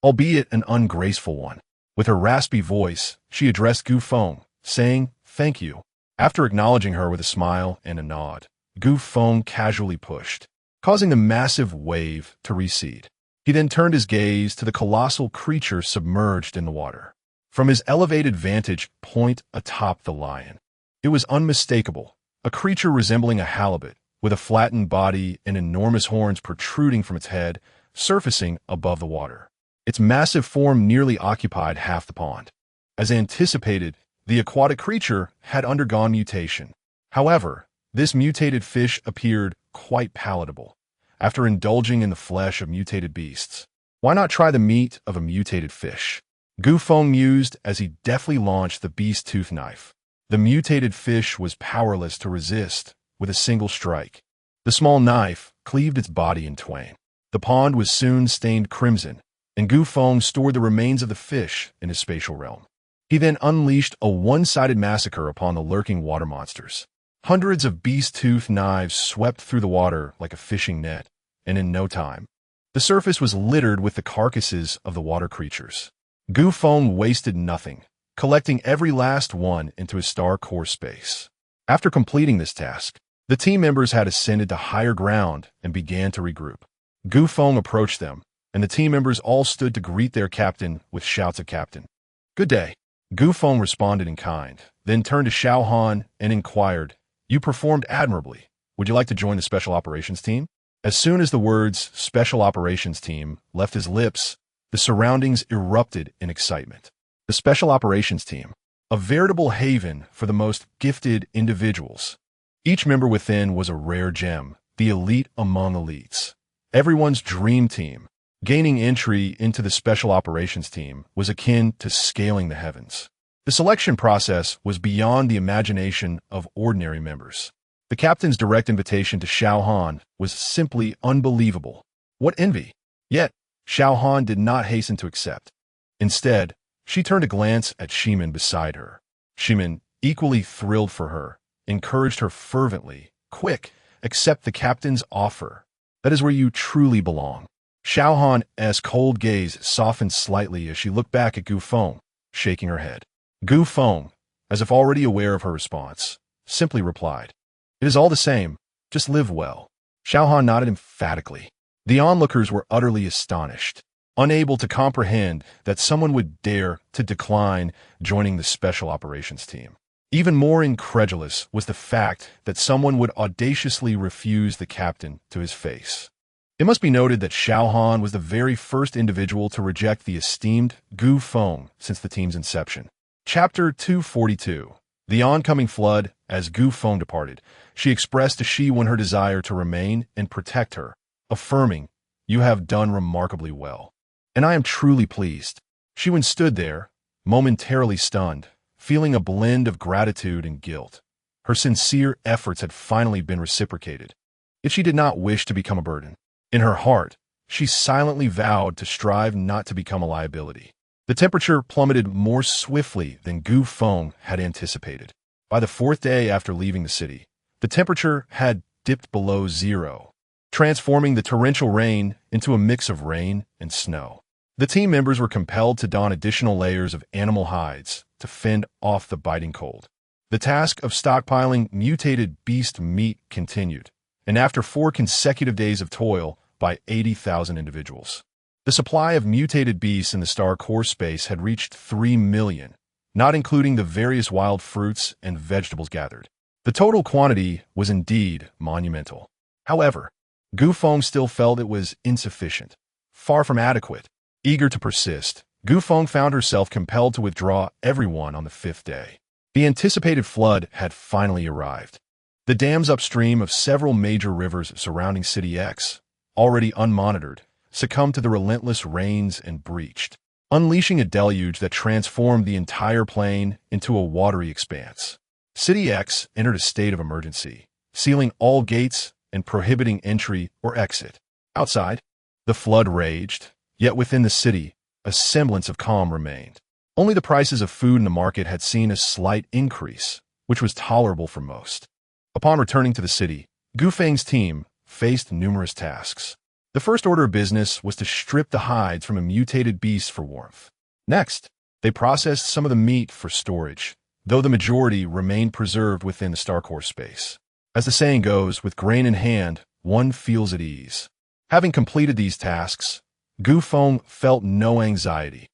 albeit an ungraceful one. With her raspy voice, she addressed Gu Feng, saying, "Thank you." After acknowledging her with a smile and a nod, Gu Feng casually pushed, causing the massive wave to recede. He then turned his gaze to the colossal creature submerged in the water. From his elevated vantage point atop the lion, it was unmistakable, a creature resembling a halibut, with a flattened body and enormous horns protruding from its head, surfacing above the water. Its massive form nearly occupied half the pond. As anticipated, the aquatic creature had undergone mutation. However, this mutated fish appeared quite palatable. After indulging in the flesh of mutated beasts, why not try the meat of a mutated fish? Gu Feng mused as he deftly launched the beast tooth knife. The mutated fish was powerless to resist with a single strike. The small knife cleaved its body in twain. The pond was soon stained crimson, and Gu Feng stored the remains of the fish in his spatial realm. He then unleashed a one-sided massacre upon the lurking water monsters. Hundreds of beast-toothed knives swept through the water like a fishing net, and in no time, the surface was littered with the carcasses of the water creatures. Gu Feng wasted nothing, collecting every last one into his star core space. After completing this task, the team members had ascended to higher ground and began to regroup. Gu Feng approached them, and the team members all stood to greet their captain with shouts of "Captain." "Good day." Gu Feng responded in kind, then turned to Xiao Han and inquired, "You performed admirably. Would you like to join the Special Operations Team?" As soon as the words Special Operations Team left his lips, the surroundings erupted in excitement. The Special Operations Team, a veritable haven for the most gifted individuals. Each member within was a rare gem, the elite among elites. Everyone's dream team. Gaining entry into the Special Operations Team was akin to scaling the heavens. The selection process was beyond the imagination of ordinary members. The captain's direct invitation to Xiao Han was simply unbelievable. What envy! Yet, Xiao Han did not hasten to accept. Instead, she turned a glance at Shimin beside her. Shimin, equally thrilled for her, encouraged her fervently, "Quick, accept the captain's offer. That is where you truly belong." Xiao Han's cold gaze softened slightly as she looked back at Gu Feng, shaking her head. Gu Feng, as if already aware of her response, simply replied, "It is all the same. Just live well." Xiao Han nodded emphatically. The onlookers were utterly astonished, unable to comprehend that someone would dare to decline joining the Special Operations Team. Even more incredulous was the fact that someone would audaciously refuse the captain to his face. It must be noted that Xiao Han was the very first individual to reject the esteemed Gu Feng since the team's inception. Chapter 242. The oncoming flood. As Gu Feng departed, she expressed to Shi-Wen her desire to remain and protect her, affirming, "You have done remarkably well, and I am truly pleased." Shi-Wen stood there, momentarily stunned, feeling a blend of gratitude and guilt. Her sincere efforts had finally been reciprocated. Yet she did not wish to become a burden. In her heart, she silently vowed to strive not to become a liability. The temperature plummeted more swiftly than Gu Feng had anticipated. By the fourth day after leaving the city, the temperature had dipped below zero, transforming the torrential rain into a mix of rain and snow. The team members were compelled to don additional layers of animal hides to fend off the biting cold. The task of stockpiling mutated beast meat continued, and after 4 consecutive days of toil by 80,000 individuals, the supply of mutated beasts in the star core space had reached 3 million, not including the various wild fruits and vegetables gathered. The total quantity was indeed monumental. However, Gu Feng still felt it was insufficient, far from adequate. Eager to persist, Gu Feng found herself compelled to withdraw everyone on the 5th day. The anticipated flood had finally arrived. The dams upstream of several major rivers surrounding City X, already unmonitored, succumbed to the relentless rains and breached, unleashing a deluge that transformed the entire plain into a watery expanse. City X entered a state of emergency, sealing all gates and prohibiting entry or exit. Outside, the flood raged, yet within the city, a semblance of calm remained. Only the prices of food in the market had seen a slight increase, which was tolerable for most. Upon returning to the city, Gu Feng's team faced numerous tasks. The first order of business was to strip the hides from a mutated beast for warmth. Next, they processed some of the meat for storage, though the majority remained preserved within the star core space. As the saying goes, with grain in hand, one feels at ease. Having completed these tasks, Gu Feng felt no anxiety,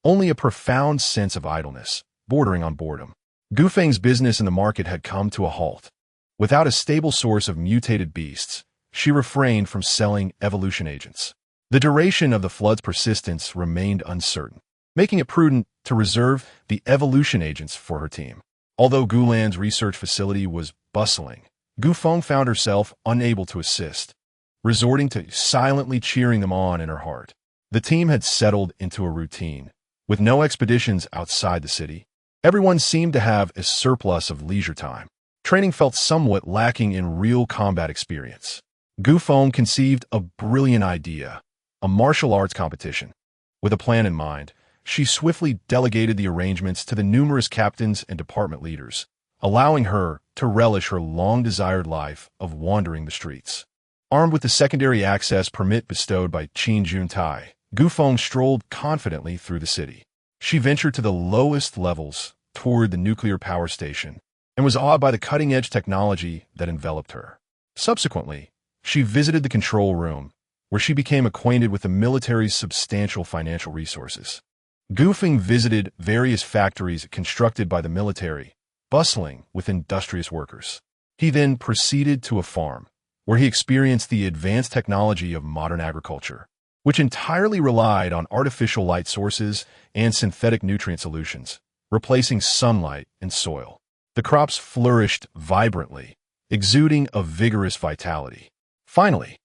only a profound sense of idleness, bordering on boredom. Gu Feng's business in the market had come to a halt. Without a stable source of mutated beasts, she refrained from selling evolution agents. The duration of the flood's persistence remained uncertain, making it prudent to reserve the evolution agents for her team. Although Gulan's research facility was bustling, Gu Feng found herself unable to assist, resorting to silently cheering them on in her heart. The team had settled into a routine, with no expeditions outside the city. Everyone seemed to have a surplus of leisure time. Training felt somewhat lacking in real combat experience. Gu Feng conceived a brilliant idea, a martial arts competition. With a plan in mind, she swiftly delegated the arrangements to the numerous captains and department leaders, allowing her to relish her long-desired life of wandering the streets. Armed with the secondary access permit bestowed by Qin Juntai, Gu Feng strolled confidently through the city. She ventured to the lowest levels toward the nuclear power station and was awed by the cutting-edge technology that enveloped her. Subsequently, she visited the control room, where she became acquainted with the military's substantial financial resources. Gu Feng visited various factories constructed by the military, bustling with industrious workers. He then proceeded to a farm, where he experienced the advanced technology of modern agriculture, which entirely relied on artificial light sources and synthetic nutrient solutions, replacing sunlight and soil. The crops flourished vibrantly, exuding a vigorous vitality. Finally,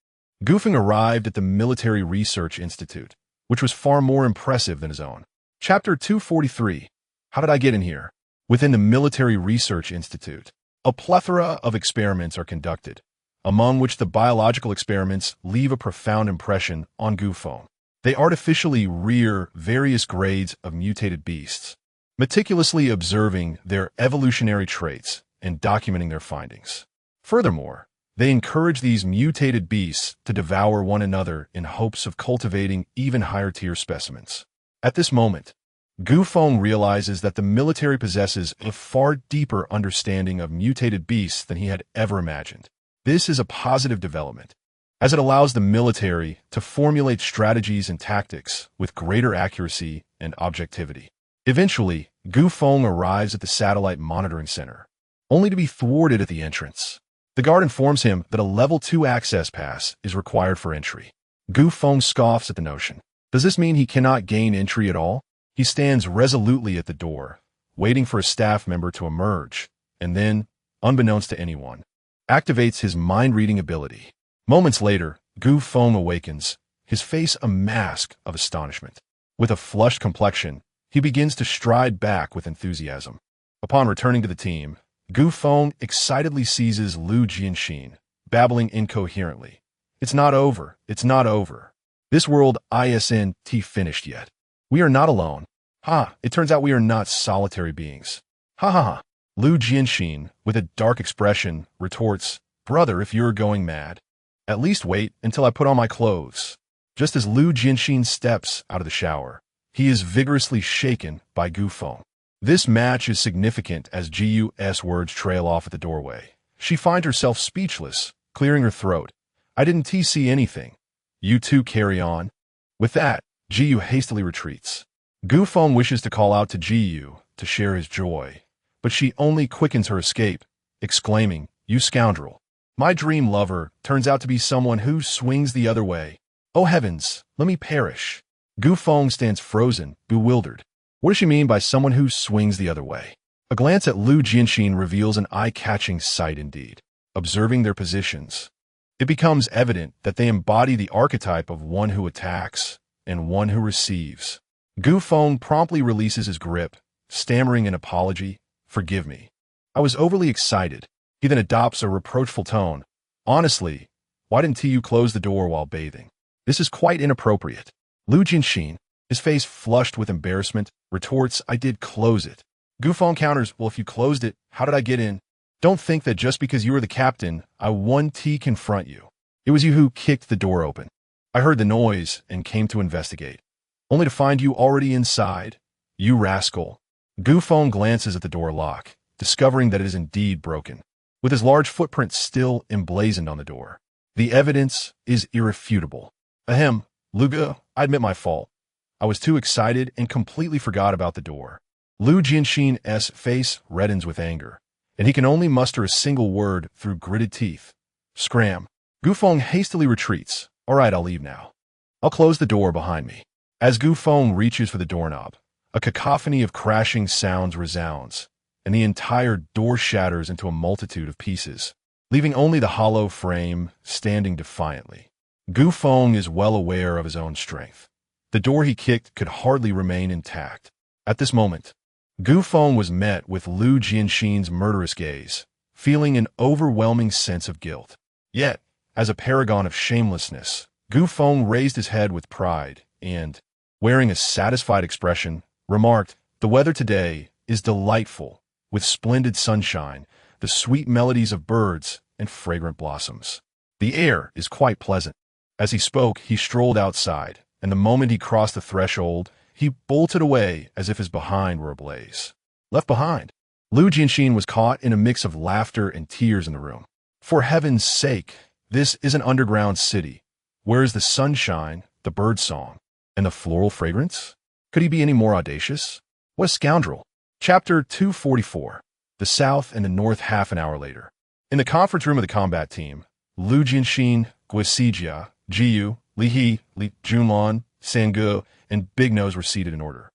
Gu Feng arrived at the Military Research Institute, which was far more impressive than his own. Chapter 243. How did I get in here? Within the Military Research Institute, a plethora of experiments are conducted, among which the biological experiments leave a profound impression on Gu Feng. They artificially rear various grades of mutated beasts, meticulously observing their evolutionary traits and documenting their findings. Furthermore, they encourage these mutated beasts to devour one another in hopes of cultivating even higher-tier specimens. At this moment, Gu Feng realizes that the military possesses a far deeper understanding of mutated beasts than he had ever imagined. This is a positive development, as it allows the military to formulate strategies and tactics with greater accuracy and objectivity. Eventually, Gu Feng arrives at the satellite monitoring center, only to be thwarted at the entrance. The guard informs him that a Level 2 access pass is required for entry. Gu Feng scoffs at the notion. Does this mean he cannot gain entry at all? He stands resolutely at the door, waiting for a staff member to emerge, and then, unbeknownst to anyone, activates his mind-reading ability. Moments later, Gu Feng awakens, his face a mask of astonishment. With a flushed complexion, he begins to stride back with enthusiasm. Upon returning to the team, Gu Feng excitedly seizes Lu Jianxin, babbling incoherently. It's not over. It's not over. This world isn't finished yet. We are not alone. Ha, it turns out we are not solitary beings. Ha ha ha. Lu Jianxin, with a dark expression, retorts, Brother, if you're going mad, at least wait until I put on my clothes. Just as Lu Jianxin steps out of the shower, he is vigorously shaken by Gu Feng. This match is significant as Gu's words trail off at the doorway. She finds herself speechless, clearing her throat. I didn't see anything. You two carry on. With that, Gu hastily retreats. Gu Feng wishes to call out to Gu to share his joy, but she only quickens her escape, exclaiming, You scoundrel. My dream lover turns out to be someone who swings the other way. Oh heavens, let me perish. Gu Feng stands frozen, bewildered. What does she mean by someone who swings the other way? A glance at Lu Jianxin reveals an eye-catching sight indeed. Observing their positions, it becomes evident that they embody the archetype of one who attacks and one who receives. Gu Feng promptly releases his grip, stammering an apology, Forgive me. I was overly excited. He then adopts a reproachful tone. Honestly, why didn't you close the door while bathing? This is quite inappropriate. Lu Jianxin, his face flushed with embarrassment, retorts, I did close it. Gu Feng counters, well, if you closed it, how did I get in? Don't think that just because you were the captain, I confront you. It was you who kicked the door open. I heard the noise and came to investigate, only to find you already inside. You rascal. Gu Feng glances at the door lock, discovering that it is indeed broken, with his large footprint still emblazoned on the door. The evidence is irrefutable. Ahem, Luga, I admit my fault. I was too excited and completely forgot about the door. Lu Jianxin's face reddens with anger, and he can only muster a single word through gritted teeth. Scram. Gu Feng hastily retreats. All right, I'll leave now. I'll close the door behind me. As Gu Feng reaches for the doorknob, a cacophony of crashing sounds resounds, and the entire door shatters into a multitude of pieces, leaving only the hollow frame standing defiantly. Gu Feng is well aware of his own strength. The door he kicked could hardly remain intact. At this moment, Gu Feng was met with Lu Jianxin's murderous gaze, feeling an overwhelming sense of guilt. Yet, as a paragon of shamelessness. Gu Feng raised his head with pride and, wearing a satisfied expression, remarked, "The weather today is delightful, with splendid sunshine, the sweet melodies of birds, and fragrant blossoms. The air is quite pleasant." As he spoke, he strolled outside, and the moment he crossed the threshold, he bolted away as if his behind were ablaze. Left behind. Lu Jianxin was caught in a mix of laughter and tears in the room. For heaven's sake, this is an underground city. Where is the sunshine, the bird song, and the floral fragrance? Could he be any more audacious? What a scoundrel. Chapter 244. The South and the North half an hour later. In the conference room of the combat team, Lu Jianxin, Guisijia, Jiyu, Li He, Li Junlan, Sangu, and Big Nose were seated in order.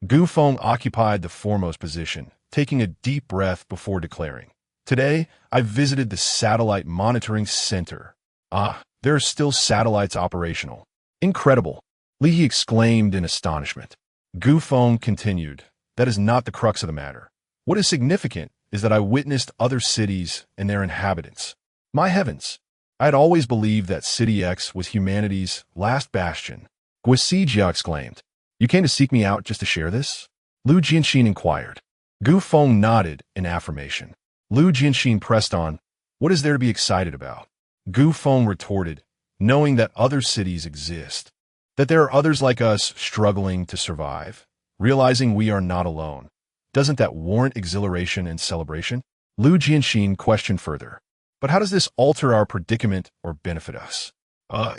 Gu Feng occupied the foremost position, taking a deep breath before declaring, "Today, I visited the Satellite Monitoring Center. Ah, there are still satellites operational. Incredible." Li He exclaimed in astonishment. Gu Feng continued, "That is not the crux of the matter. What is significant is that I witnessed other cities and their inhabitants. My heavens! I had always believed that City X was humanity's last bastion." Guisijia exclaimed, "You came to seek me out just to share this?" Lu Jianxin inquired. Gu Feng nodded in affirmation. Lu Jianxin pressed on, "What is there to be excited about?" Gu Feng retorted, "Knowing that other cities exist, that there are others like us struggling to survive, realizing we are not alone. Doesn't that warrant exhilaration and celebration?" Lu Jianxin questioned further, "But how does this alter our predicament or benefit us?"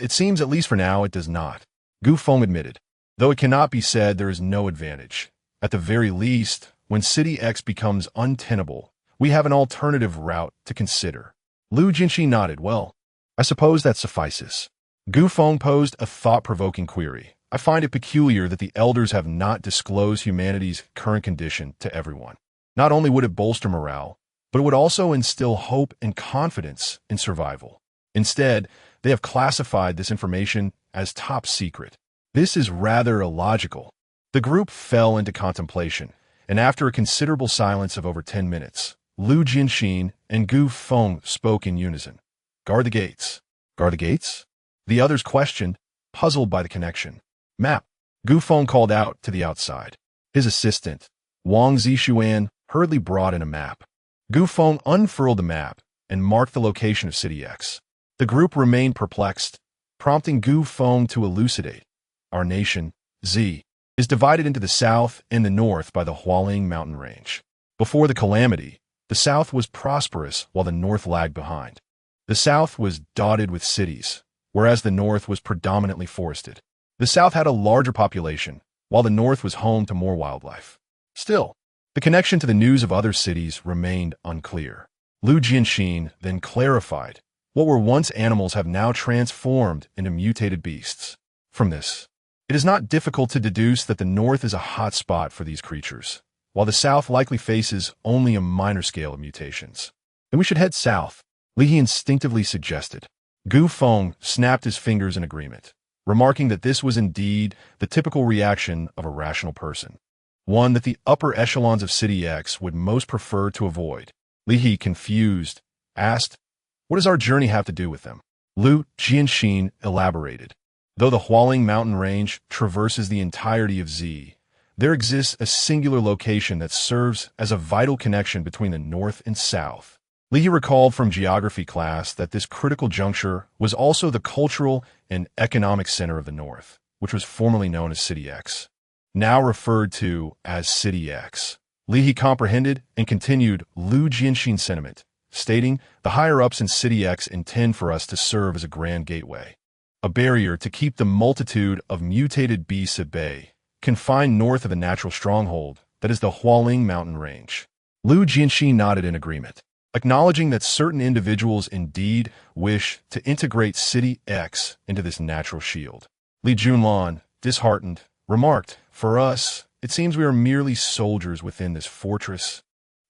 It seems, at least for now, it does not," Gu Feng admitted. "Though it cannot be said there is no advantage. At the very least, when City X becomes untenable, we have an alternative route to consider." Lu Jianxin nodded. "Well, I suppose that suffices." Gu Feng posed a thought-provoking query. "I find it peculiar that the elders have not disclosed humanity's current condition to everyone. Not only would it bolster morale, but it would also instill hope and confidence in survival. Instead, they have classified this information as top secret. This is rather illogical." The group fell into contemplation, and after a considerable silence of over 10 minutes, Lu Jianxin and Gu Feng spoke in unison. "Guard the gates." "Guard the gates?" the others questioned, puzzled by the connection. "Map," Gu Feng called out to the outside. His assistant, Wang Zixuan, hurriedly brought in a map. Gu Feng unfurled the map and marked the location of City X. The group remained perplexed, prompting Gu Feng to elucidate. "Our nation, Z, is divided into the south and the north by the Hualing mountain range. Before the calamity, the south was prosperous while the north lagged behind. The south was dotted with cities, whereas the north was predominantly forested. The south had a larger population, while the north was home to more wildlife. Still, the connection to the news of other cities remained unclear." Lu Jianxin then clarified, "What were once animals have now transformed into mutated beasts. From this, it is not difficult to deduce that the north is a hot spot for these creatures, while the south likely faces only a minor scale of mutations. Then we should head south," Li He instinctively suggested. Gu Feng snapped his fingers in agreement, remarking that this was indeed the typical reaction of a rational person, one that the upper echelons of City X would most prefer to avoid. Li He, confused, asked, "What does our journey have to do with them?" Lu Jianxin elaborated. "Though the Hualing mountain range traverses the entirety of Z, there exists a singular location that serves as a vital connection between the north and south." Li He recalled from geography class that this critical juncture was also the cultural and economic center of the north, which was formerly known as City X, now referred to as City X. Li He comprehended and continued Lu Jianxin's sentiment, stating, "The higher-ups in City X intend for us to serve as a grand gateway, a barrier to keep the multitude of mutated beasts at bay, confined north of the natural stronghold that is the Hualing mountain range." Lu Jianxin nodded in agreement, acknowledging that certain individuals indeed wish to integrate City X into this natural shield. Li Junlan, disheartened, remarked, "For us, it seems we are merely soldiers within this fortress,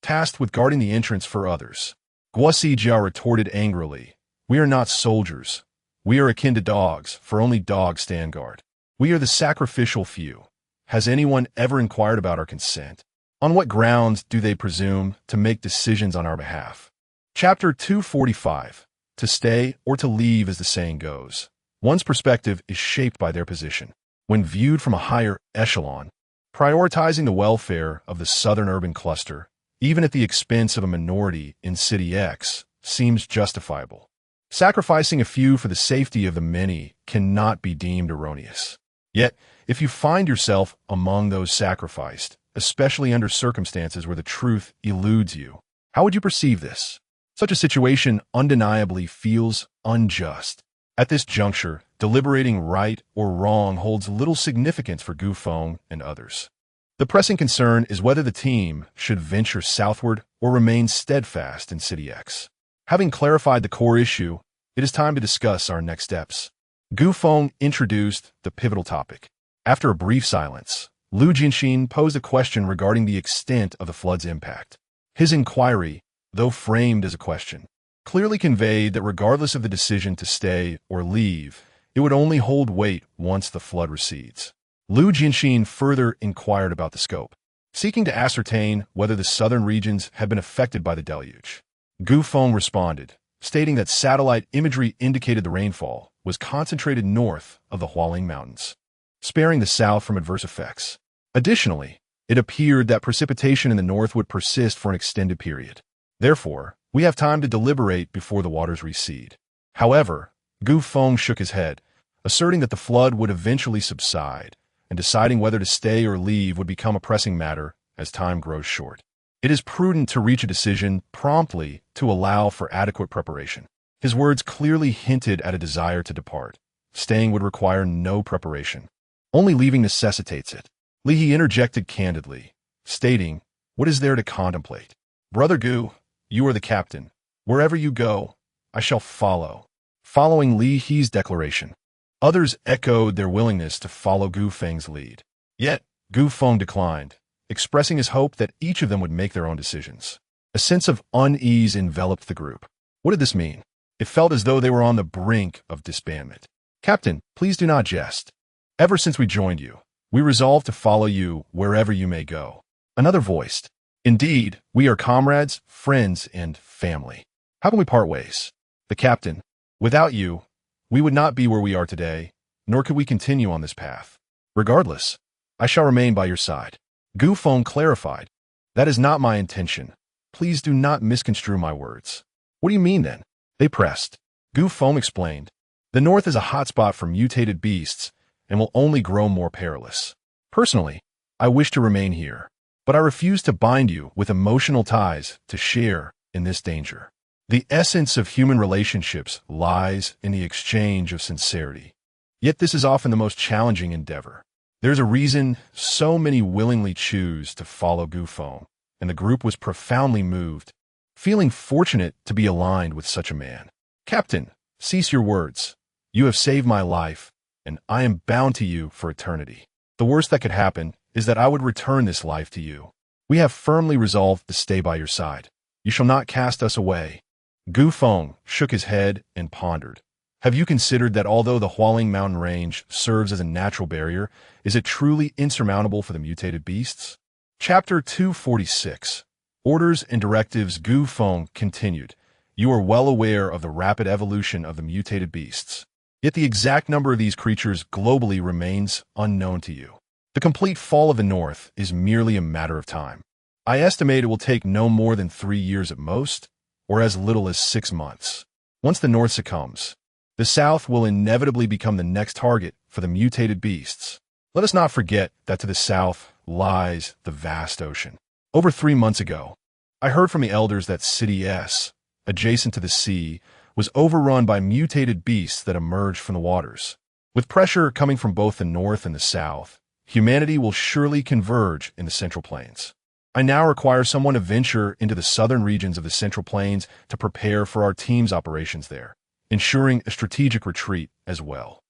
tasked with guarding the entrance for others." Guisijia retorted angrily, "We are not soldiers. We are akin to dogs, for only dogs stand guard. We are the sacrificial few. Has anyone ever inquired about our consent? On what grounds do they presume to make decisions on our behalf?" Chapter 245. to stay or to leave, as the saying goes. One's perspective is shaped by their position. When viewed from a higher echelon, prioritizing the welfare of the southern urban cluster, even at the expense of a minority in City X, seems justifiable. Sacrificing a few for the safety of the many cannot be deemed erroneous. Yet, if you find yourself among those sacrificed, especially under circumstances where the truth eludes you, how would you perceive this? Such a situation undeniably feels unjust. At this juncture, deliberating right or wrong holds little significance for Gu Feng and others. The pressing concern is whether the team should venture southward or remain steadfast in City X. Having clarified the core issue, it is time to discuss our next steps. Gu Feng introduced the pivotal topic. After a brief silence, Lu Jinxin posed a question regarding the extent of the flood's impact. His inquiry, though framed as a question, clearly conveyed that regardless of the decision to stay or leave, it would only hold weight once the flood recedes. Lu Jinxin further inquired about the scope, seeking to ascertain whether the southern regions had been affected by the deluge. Gu Feng responded, stating that satellite imagery indicated the rainfall was concentrated north of the Hualing Mountains, sparing the south from adverse effects. Additionally, it appeared that precipitation in the north would persist for an extended period. Therefore, we have time to deliberate before the waters recede. However, Gu Feng shook his head, asserting that the flood would eventually subside, and deciding whether to stay or leave would become a pressing matter as time grows short. It is prudent to reach a decision promptly to allow for adequate preparation. His words clearly hinted at a desire to depart. Staying would require no preparation. Only leaving necessitates it. Li He interjected candidly, stating, "What is there to contemplate? Brother Gu, you are the captain. Wherever you go, I shall follow." Following Li He's declaration, others echoed their willingness to follow Gu Feng's lead. Yet, Gu Feng declined, expressing his hope that each of them would make their own decisions. A sense of unease enveloped the group. What did this mean? It felt as though they were on the brink of disbandment. "Captain, please do not jest. Ever since we joined you, we resolved to follow you wherever you may go." Another voiced, "Indeed, we are comrades, friends, and family. How can we part ways?" The captain, "Without you, we would not be where we are today, nor could we continue on this path. Regardless, I shall remain by your side." Gu Feng clarified, "That is not my intention. Please do not misconstrue my words." "What do you mean, then?" They pressed. Gu Feng explained, "The north is a hotspot for mutated beasts and will only grow more perilous. Personally, I wish to remain here, but I refuse to bind you with emotional ties to share in this danger. The essence of human relationships lies in the exchange of sincerity. Yet this is often the most challenging endeavor. There's a reason so many willingly choose to follow Gu Feng, and the group was profoundly moved, feeling fortunate to be aligned with such a man. "Captain, cease your words. You have saved my life, and I am bound to you for eternity. The worst that could happen is that I would return this life to you. We have firmly resolved to stay by your side. You shall not cast us away." Gu Feng shook his head and pondered. "Have you considered that although the Hualing mountain range serves as a natural barrier, is it truly insurmountable for the mutated beasts?" Chapter 246. Orders and Directives. Gu Feng continued, "You are well aware of the rapid evolution of the mutated beasts. Yet the exact number of these creatures globally remains unknown to you. The complete fall of the North is merely a matter of time. I estimate it will take no more than 3 years at most, or as little as 6 months. Once the North succumbs, the South will inevitably become the next target for the mutated beasts. Let us not forget that to the south lies the vast ocean. Over 3 months ago, I heard from the elders that City S, adjacent to the sea, was overrun by mutated beasts that emerged from the waters. With pressure coming from both the north and the south, humanity will surely converge in the Central Plains. I now require someone to venture into the southern regions of the Central Plains to prepare for our team's operations there, ensuring a strategic retreat as well."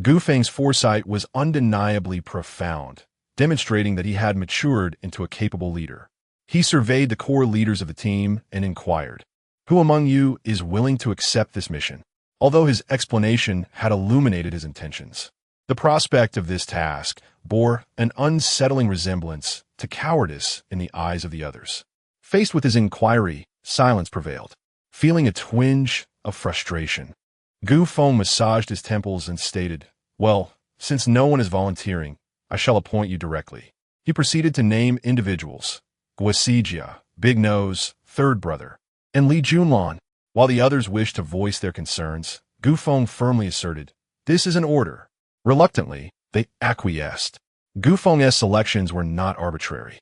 Gu Feng's foresight was undeniably profound, demonstrating that he had matured into a capable leader. He surveyed the core leaders of the team and inquired, "Who among you is willing to accept this mission?" Although his explanation had illuminated his intentions, the prospect of this task bore an unsettling resemblance to cowardice in the eyes of the others. Faced with his inquiry, silence prevailed. Feeling a twinge of frustration. Gu Feng massaged his temples and stated, "Well, since no one is volunteering, I shall appoint you directly." He proceeded to name individuals: Guosijia, Big Nose, Third Brother, and Li Junlan. While the others wished to voice their concerns, Gu Feng firmly asserted, "This is an order." Reluctantly, they acquiesced. Gu Feng's selections were not arbitrary.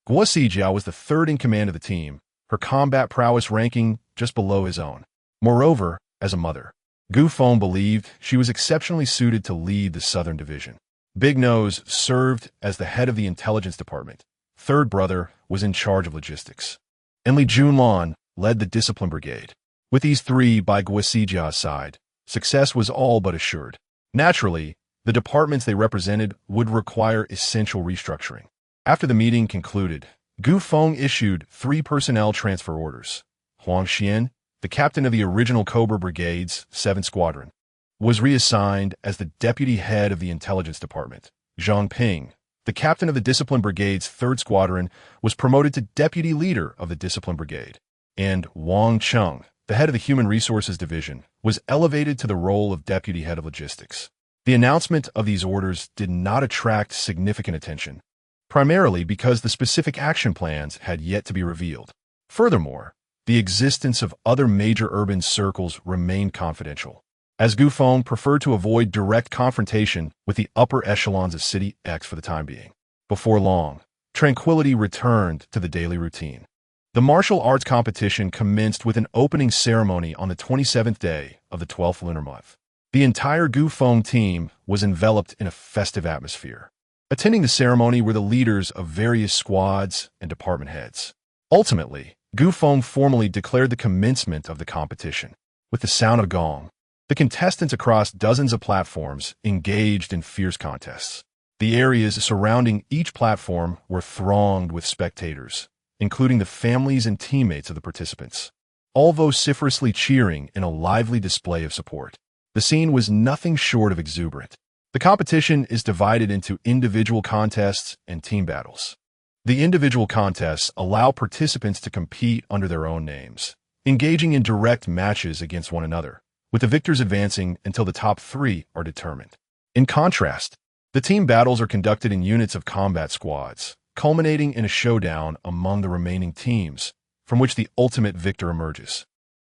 Guosijia was the third in command of the team, her combat prowess ranking just below his own. Moreover, as a mother, Gu Feng believed she was exceptionally suited to lead the Southern Division. Big Nose served as the head of the intelligence department. Third Brother was in charge of logistics. And Li Junlan led the discipline brigade. With these three by Guosijia's side, success was all but assured. Naturally, the departments they represented would require essential restructuring. After the meeting concluded, Gu Feng issued 3 personnel transfer orders. Huang Xian, the captain of the original Cobra Brigade's 7th Squadron, was reassigned as the deputy head of the intelligence department. Zhang Ping, the captain of the Discipline Brigade's 3rd Squadron, was promoted to deputy leader of the Discipline Brigade. And Wang Cheng, the head of the Human Resources Division, was elevated to the role of deputy head of logistics. The announcement of these orders did not attract significant attention, primarily because the specific action plans had yet to be revealed. Furthermore, the existence of other major urban circles remained confidential, as Gu Feng preferred to avoid direct confrontation with the upper echelons of City X for the time being. Before long, tranquility returned to the daily routine. The martial arts competition commenced with an opening ceremony on the 27th day of the 12th lunar month. The entire Gu Feng team was enveloped in a festive atmosphere. Attending the ceremony were the leaders of various squads and department heads. Ultimately, Gu Feng formally declared the commencement of the competition. With the sound of gong, the contestants across dozens of platforms engaged in fierce contests. The areas surrounding each platform were thronged with spectators, including the families and teammates of the participants, all vociferously cheering in a lively display of support. The scene was nothing short of exuberant. The competition is divided into individual contests and team battles. The individual contests allow participants to compete under their own names, engaging in direct matches against one another, with the victors advancing until the top 3 are determined. In contrast, the team battles are conducted in units of combat squads, culminating in a showdown among the remaining teams, from which the ultimate victor emerges.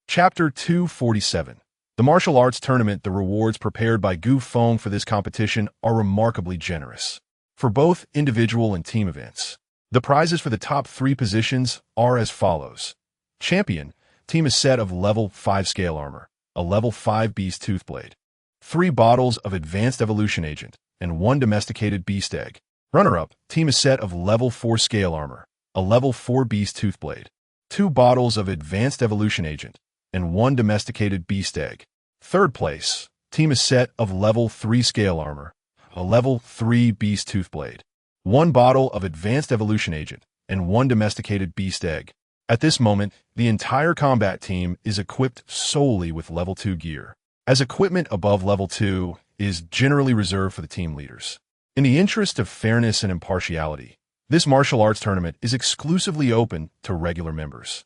Chapter 247. The martial arts tournament. The rewards prepared by Gu Feng for this competition are remarkably generous. For both individual and team events, the prizes for the top 3 positions are as follows. Champion, team is set of level 5 scale armor, a level 5 beast toothblade, 3 bottles of advanced evolution agent, and 1 domesticated beast egg. Runner-up, team is set of level 4 scale armor, a level 4 beast toothblade, 2 bottles of advanced evolution agent, and 1 domesticated beast egg. Third place, team is set of level 3 scale armor, a level 3 beast toothblade, 1 bottle of advanced evolution agent, and 1 domesticated beast egg. At this moment, the entire combat team is equipped solely with level 2 gear, as equipment above level 2 is generally reserved for the team leaders. In the interest of fairness and impartiality, this martial arts tournament is exclusively open to regular members.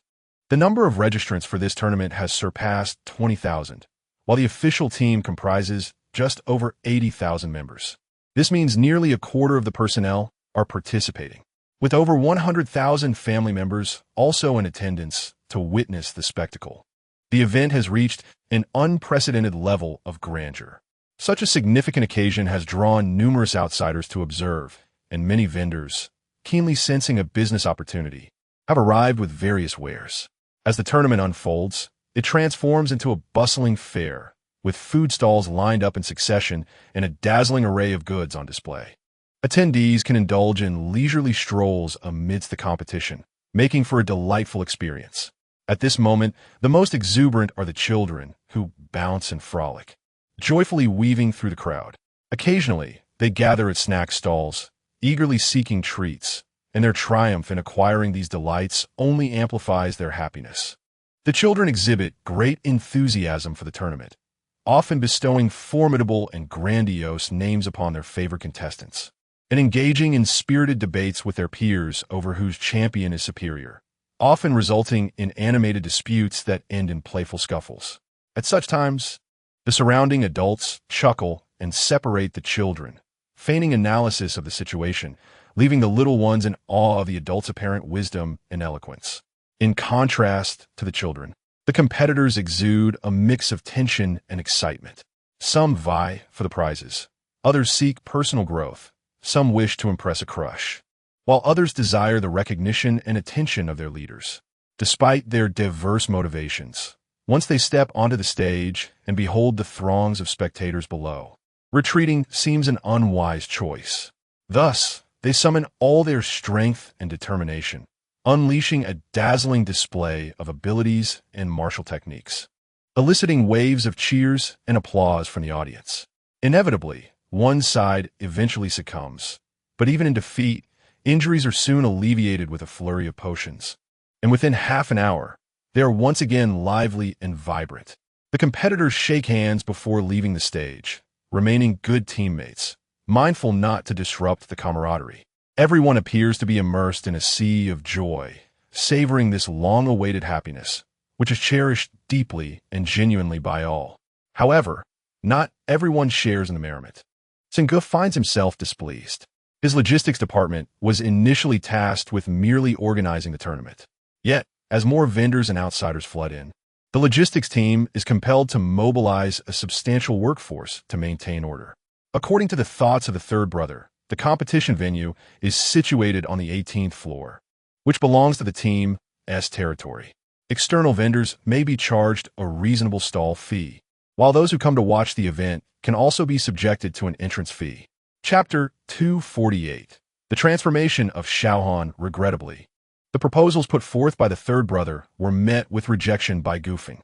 The number of registrants for this tournament has surpassed 20,000, while the official team comprises just over 80,000 members. This means nearly a quarter of the personnel are participating, with over 100,000 family members also in attendance to witness the spectacle. The event has reached an unprecedented level of grandeur. Such a significant occasion has drawn numerous outsiders to observe, and many vendors, keenly sensing a business opportunity, have arrived with various wares. As the tournament unfolds, it transforms into a bustling fair, with food stalls lined up in succession and a dazzling array of goods on display. Attendees can indulge in leisurely strolls amidst the competition, making for a delightful experience. At this moment, the most exuberant are the children, who bounce and frolic, joyfully weaving through the crowd. Occasionally, they gather at snack stalls, eagerly seeking treats, and their triumph in acquiring these delights only amplifies their happiness. The children exhibit great enthusiasm for the tournament, often bestowing formidable and grandiose names upon their favorite contestants, and engaging in spirited debates with their peers over whose champion is superior, often resulting in animated disputes that end in playful scuffles. At such times, the surrounding adults chuckle and separate the children, feigning analysis of the situation, leaving the little ones in awe of the adults' apparent wisdom and eloquence. In contrast to the children, the competitors exude a mix of tension and excitement. Some vie for the prizes, others seek personal growth, some wish to impress a crush, while others desire the recognition and attention of their leaders. Despite their diverse motivations, once they step onto the stage and behold the throngs of spectators below, retreating seems an unwise choice. Thus, they summon all their strength and determination, unleashing a dazzling display of abilities and martial techniques, eliciting waves of cheers and applause from the audience. Inevitably, one side eventually succumbs, but even in defeat, injuries are soon alleviated with a flurry of potions. And within half an hour, they are once again lively and vibrant. The competitors shake hands before leaving the stage, remaining good teammates, mindful not to disrupt the camaraderie. Everyone appears to be immersed in a sea of joy, savoring this long-awaited happiness, which is cherished deeply and genuinely by all. However, not everyone shares in the merriment. Sengu finds himself displeased. His logistics department was initially tasked with merely organizing the tournament. Yet, as more vendors and outsiders flood in, the logistics team is compelled to mobilize a substantial workforce to maintain order. According to the thoughts of the third brother, the competition venue is situated on the 18th floor, which belongs to the team's territory. External vendors may be charged a reasonable stall fee, while those who come to watch the event can also be subjected to an entrance fee. Chapter 248. The Transformation of Xiaohan. Regrettably, the proposals put forth by the third brother were met with rejection by Feng.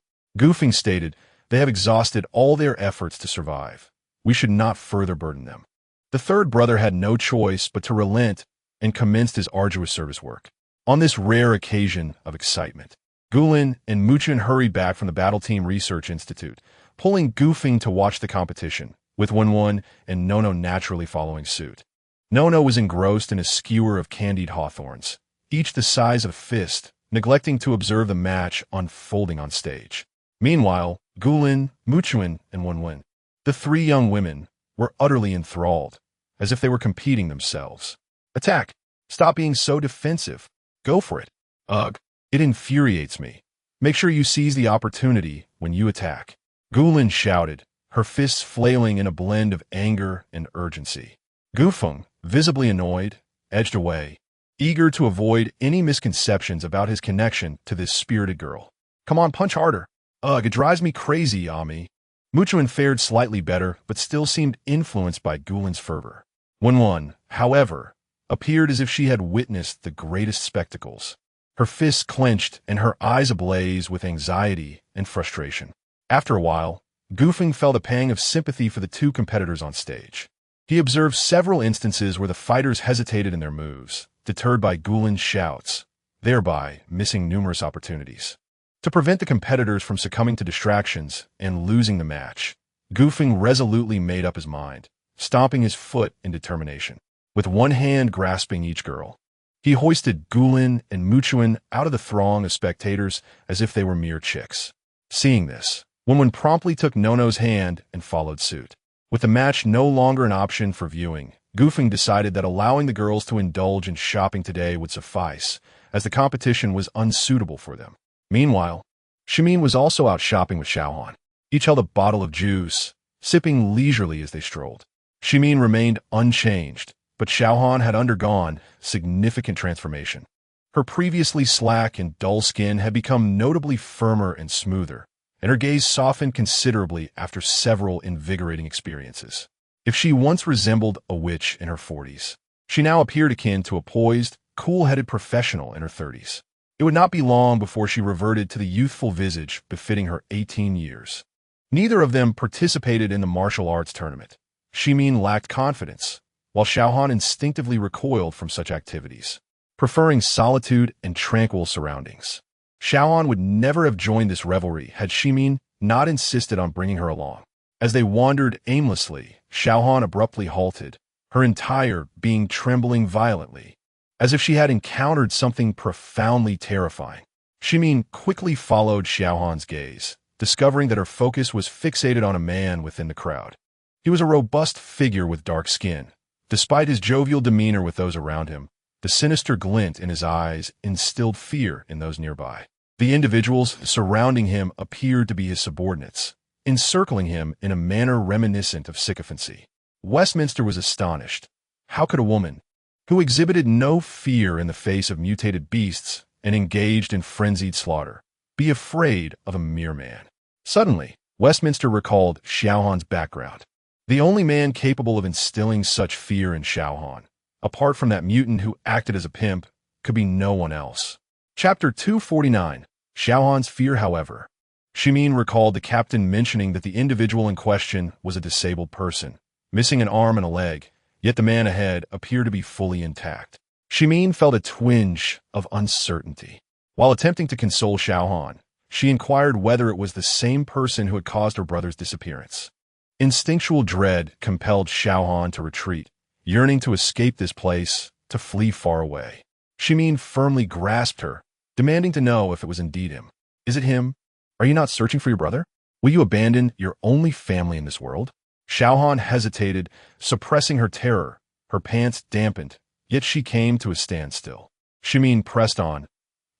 Feng stated, "They have exhausted all their efforts to survive. We should not further burden them." The third brother had no choice but to relent and commenced his arduous service work. On this rare occasion of excitement, Gulin and Muchen hurried back from the Battle Team Research Institute, pulling Feng to watch the competition, with Wenwen and Nono naturally following suit. Nono was engrossed in a skewer of candied hawthorns, each the size of a fist, neglecting to observe the match unfolding on stage. Meanwhile, Gulin, Muchen, and Wenwen, the three young women, were utterly enthralled, as if they were competing themselves. "Attack! Stop being so defensive. Go for it." "Ugh, it infuriates me. Make sure you seize the opportunity when you attack," Gulin shouted, her fists flailing in a blend of anger and urgency. Feng, visibly annoyed, edged away, eager to avoid any misconceptions about his connection to this spirited girl. "Come on, punch harder." "Ugh, it drives me crazy, Ami." Muchen fared slightly better, but still seemed influenced by Gulin's fervor. Wenwen, however, appeared as if she had witnessed the greatest spectacles. Her fists clenched and her eyes ablaze with anxiety and frustration. After a while, Feng felt a pang of sympathy for the two competitors on stage. He observed several instances where the fighters hesitated in their moves, deterred by Gulin's shouts, thereby missing numerous opportunities. To prevent the competitors from succumbing to distractions and losing the match, Feng resolutely made up his mind, stomping his foot in determination. With one hand grasping each girl, he hoisted Gulin and Muchen out of the throng of spectators as if they were mere chicks. Seeing this, Wenwen promptly took Nono's hand and followed suit. With the match no longer an option for viewing, Feng decided that allowing the girls to indulge in shopping today would suffice, as the competition was unsuitable for them. Meanwhile, Ximin was also out shopping with Xiaohan. Each held a bottle of juice, sipping leisurely as they strolled. Ximin remained unchanged, but Xiaohan had undergone significant transformation. Her previously slack and dull skin had become notably firmer and smoother, and her gaze softened considerably after several invigorating experiences. If she once resembled a witch in her 40s, she now appeared akin to a poised, cool-headed professional in her 30s. It would not be long before she reverted to the youthful visage befitting her 18 years. Neither of them participated in the martial arts tournament. Ximin lacked confidence, while Xiaohan instinctively recoiled from such activities, preferring solitude and tranquil surroundings. Xiaohan would never have joined this revelry had Ximin not insisted on bringing her along. As they wandered aimlessly, Xiaohan abruptly halted, her entire being trembling violently, as if she had encountered something profoundly terrifying. Ximin quickly followed Xiaohan's gaze, discovering that her focus was fixated on a man within the crowd. He was a robust figure with dark skin. Despite his jovial demeanor with those around him, the sinister glint in his eyes instilled fear in those nearby. The individuals surrounding him appeared to be his subordinates, encircling him in a manner reminiscent of sycophancy. Westminster was astonished. How could a woman, who exhibited no fear in the face of mutated beasts and engaged in frenzied slaughter, be afraid of a mere man? Suddenly, Westminster recalled Xiaohan's background. The only man capable of instilling such fear in Xiaohan, apart from that mutant who acted as a pimp, could be no one else. Chapter 249. Xiaohan's fear, however. Shimin recalled the captain mentioning that the individual in question was a disabled person, missing an arm and a leg, yet the man ahead appeared to be fully intact. Shimin felt a twinge of uncertainty. While attempting to console Xiaohan, she inquired whether it was the same person who had caused her brother's disappearance. Instinctual dread compelled Xiaohan to retreat, yearning to escape this place, to flee far away. Shimin firmly grasped her, demanding to know if it was indeed him. Is it him? Are you not searching for your brother? Will you abandon your only family in this world? Xiaohan hesitated, suppressing her terror, her pants dampened, yet she came to a standstill. Shimin pressed on,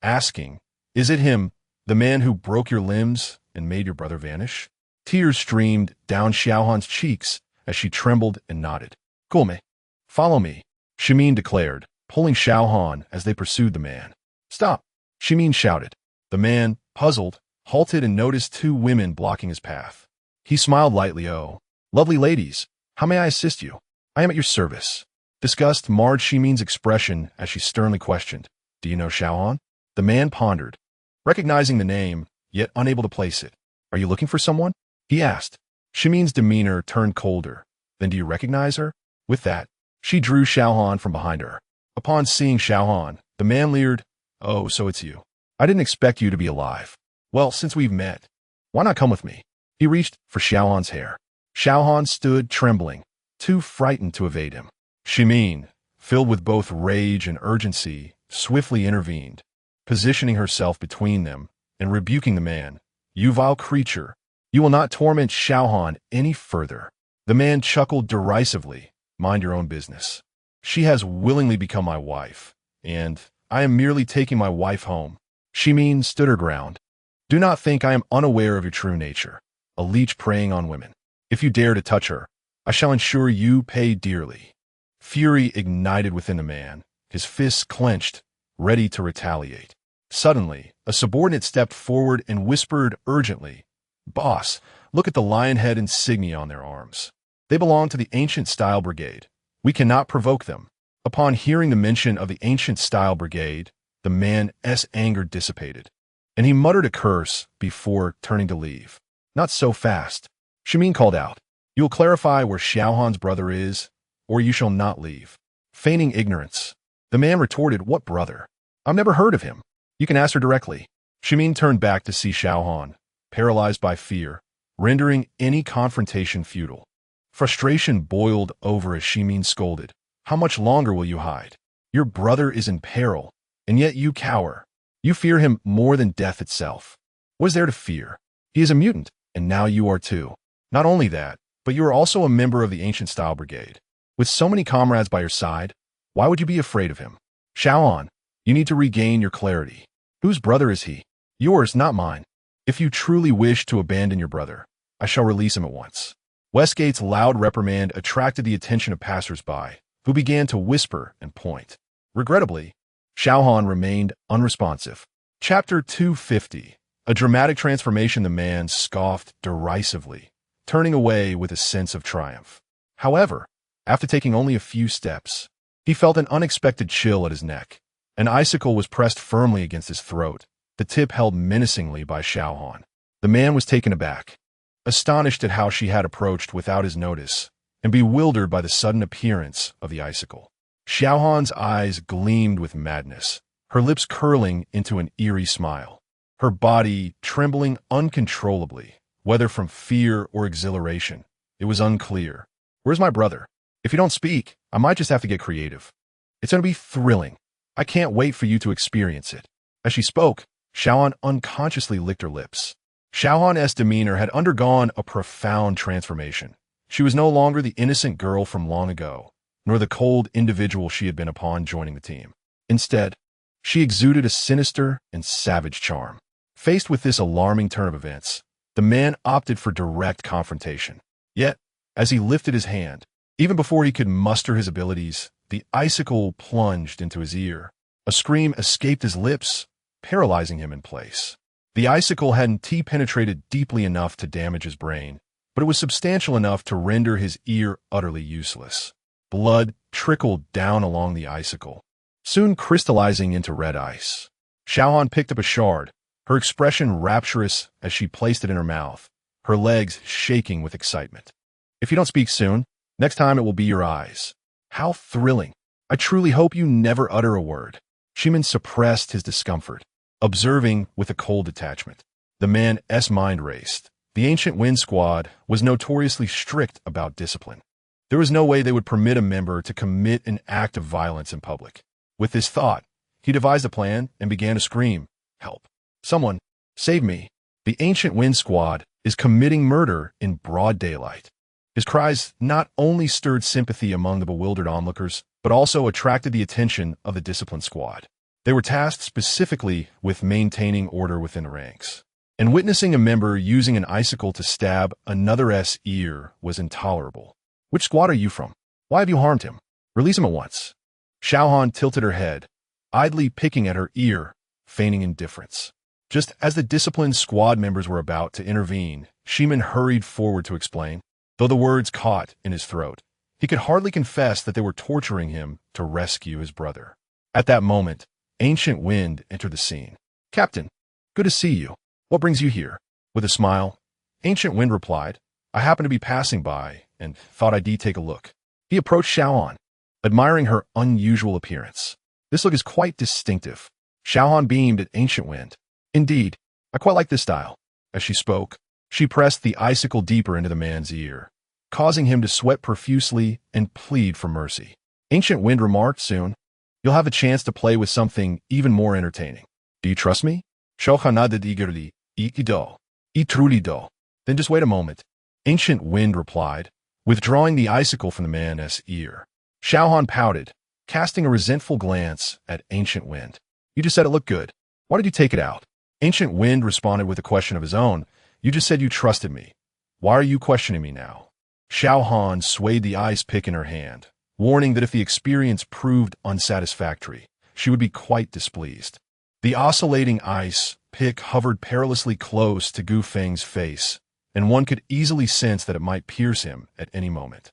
asking, Is it him, the man who broke your limbs and made your brother vanish? Tears streamed down Xiaohan's cheeks as she trembled and nodded. Gulme, follow me, Shimin declared, pulling Xiaohan as they pursued the man. Stop, Shimin shouted. The man, puzzled, halted and noticed two women blocking his path. He smiled lightly. Oh, lovely ladies, how may I assist you? I am at your service. Disgust marred Shimin's expression as she sternly questioned, Do you know Xiaohan? The man pondered, recognizing the name, yet unable to place it. Are you looking for someone? He asked. Shimin's demeanor turned colder. Then do you recognize her? With that, she drew Xiaohan from behind her. Upon seeing Xiaohan, the man leered, Oh, so it's you. I didn't expect you to be alive. Well, since we've met, why not come with me? He reached for Xiaohan's hair. Xiaohan stood trembling, too frightened to evade him. Shimin, filled with both rage and urgency, swiftly intervened, positioning herself between them and rebuking the man. You vile creature, you will not torment Xiaohan any further. The man chuckled derisively. Mind your own business. She has willingly become my wife, and I am merely taking my wife home. Shimin stood her ground. Do not think I am unaware of your true nature, a leech preying on women. If you dare to touch her, I shall ensure you pay dearly. Fury ignited within the man, his fists clenched, ready to retaliate. Suddenly, a subordinate stepped forward and whispered urgently, Boss, look at the lion head insignia on their arms. They belong to the Ancient Style Brigade. We cannot provoke them. Upon hearing the mention of the Ancient Style Brigade, the man's anger dissipated, and he muttered a curse before turning to leave. Not so fast. Shimin called out, You will clarify where Xiaohan's brother is, or you shall not leave. Feigning ignorance, the man retorted, What brother? I've never heard of him. You can ask her directly. Shimin turned back to see Xiaohan, paralyzed by fear, rendering any confrontation futile. Frustration boiled over as Shimin scolded. How much longer will you hide? Your brother is in peril, and yet you cower. You fear him more than death itself. What is there to fear? He is a mutant, and now you are too. Not only that, but you are also a member of the Ancient Style Brigade. With so many comrades by your side, why would you be afraid of him? Xiaohan, you need to regain your clarity. Whose brother is he? Yours, not mine. If you truly wish to abandon your brother, I shall release him at once. Westgate's loud reprimand attracted the attention of passers-by, who began to whisper and point. Regrettably, Xiaohan remained unresponsive. Chapter 250. A dramatic transformation. The man scoffed derisively, turning away with a sense of triumph. However, after taking only a few steps, he felt an unexpected chill at his neck. An icicle was pressed firmly against his throat, the tip held menacingly by Xiaohan. The man was taken aback, astonished at how she had approached without his notice, and bewildered by the sudden appearance of the icicle. Xiaohan's eyes gleamed with madness, her lips curling into an eerie smile, her body trembling uncontrollably, whether from fear or exhilaration. It was unclear. Where's my brother? If you don't speak, I might just have to get creative. It's going to be thrilling. I can't wait for you to experience it. As she spoke, Xiaohan unconsciously licked her lips. Xiaohan's demeanor had undergone a profound transformation. She was no longer the innocent girl from long ago, nor the cold individual she had been upon joining the team. Instead, she exuded a sinister and savage charm. Faced with this alarming turn of events, the man opted for direct confrontation. Yet, as he lifted his hand, even before he could muster his abilities, the icicle plunged into his ear. A scream escaped his lips, paralyzing him in place. The icicle hadn't penetrated deeply enough to damage his brain, but it was substantial enough to render his ear utterly useless. Blood trickled down along the icicle, soon crystallizing into red ice. Xiaohan picked up a shard, her expression rapturous as she placed it in her mouth, her legs shaking with excitement. If you don't speak soon, next time it will be your eyes. How thrilling. I truly hope you never utter a word. Shimin suppressed his discomfort, observing with a cold detachment. The man's mind raced. The ancient Wind Squad was notoriously strict about discipline. There was no way they would permit a member to commit an act of violence in public. With this thought, he devised a plan and began to scream, "Help! Someone, save me! The ancient Wind Squad is committing murder in broad daylight." His cries not only stirred sympathy among the bewildered onlookers, but also attracted the attention of the discipline squad. They were tasked specifically with maintaining order within the ranks. And witnessing a member using an icicle to stab another's ear was intolerable. "Which squad are you from? Why have you harmed him? Release him at once." Xiaohan tilted her head, idly picking at her ear, feigning indifference. Just as the disciplined squad members were about to intervene, Shimin hurried forward to explain. Though the words caught in his throat, he could hardly confess that they were torturing him to rescue his brother. At that moment, Ancient Wind entered the scene. "Captain, good to see you. What brings you here?" With a smile, Ancient Wind replied, "I happened to be passing by and thought I'd take a look." He approached Xiaohan, admiring her unusual appearance. "This look is quite distinctive." Xiaohan beamed at Ancient Wind. "Indeed, I quite like this style." As she spoke, she pressed the icicle deeper into the man's ear, causing him to sweat profusely and plead for mercy. Ancient Wind remarked soon, "You'll have a chance to play with something even more entertaining. Do you trust me?" "Shohanadadigerli, ikido, itrulido." "Then just wait a moment," Ancient Wind replied, withdrawing the icicle from the man's ear. Xiaohan pouted, casting a resentful glance at Ancient Wind. "You just said it looked good. Why did you take it out?" Ancient Wind responded with a question of his own. "You just said you trusted me. Why are you questioning me now?" Xiaohan swayed the ice pick in her hand, warning that if the experience proved unsatisfactory, she would be quite displeased. The oscillating ice pick hovered perilously close to Gu Feng's face, and one could easily sense that it might pierce him at any moment.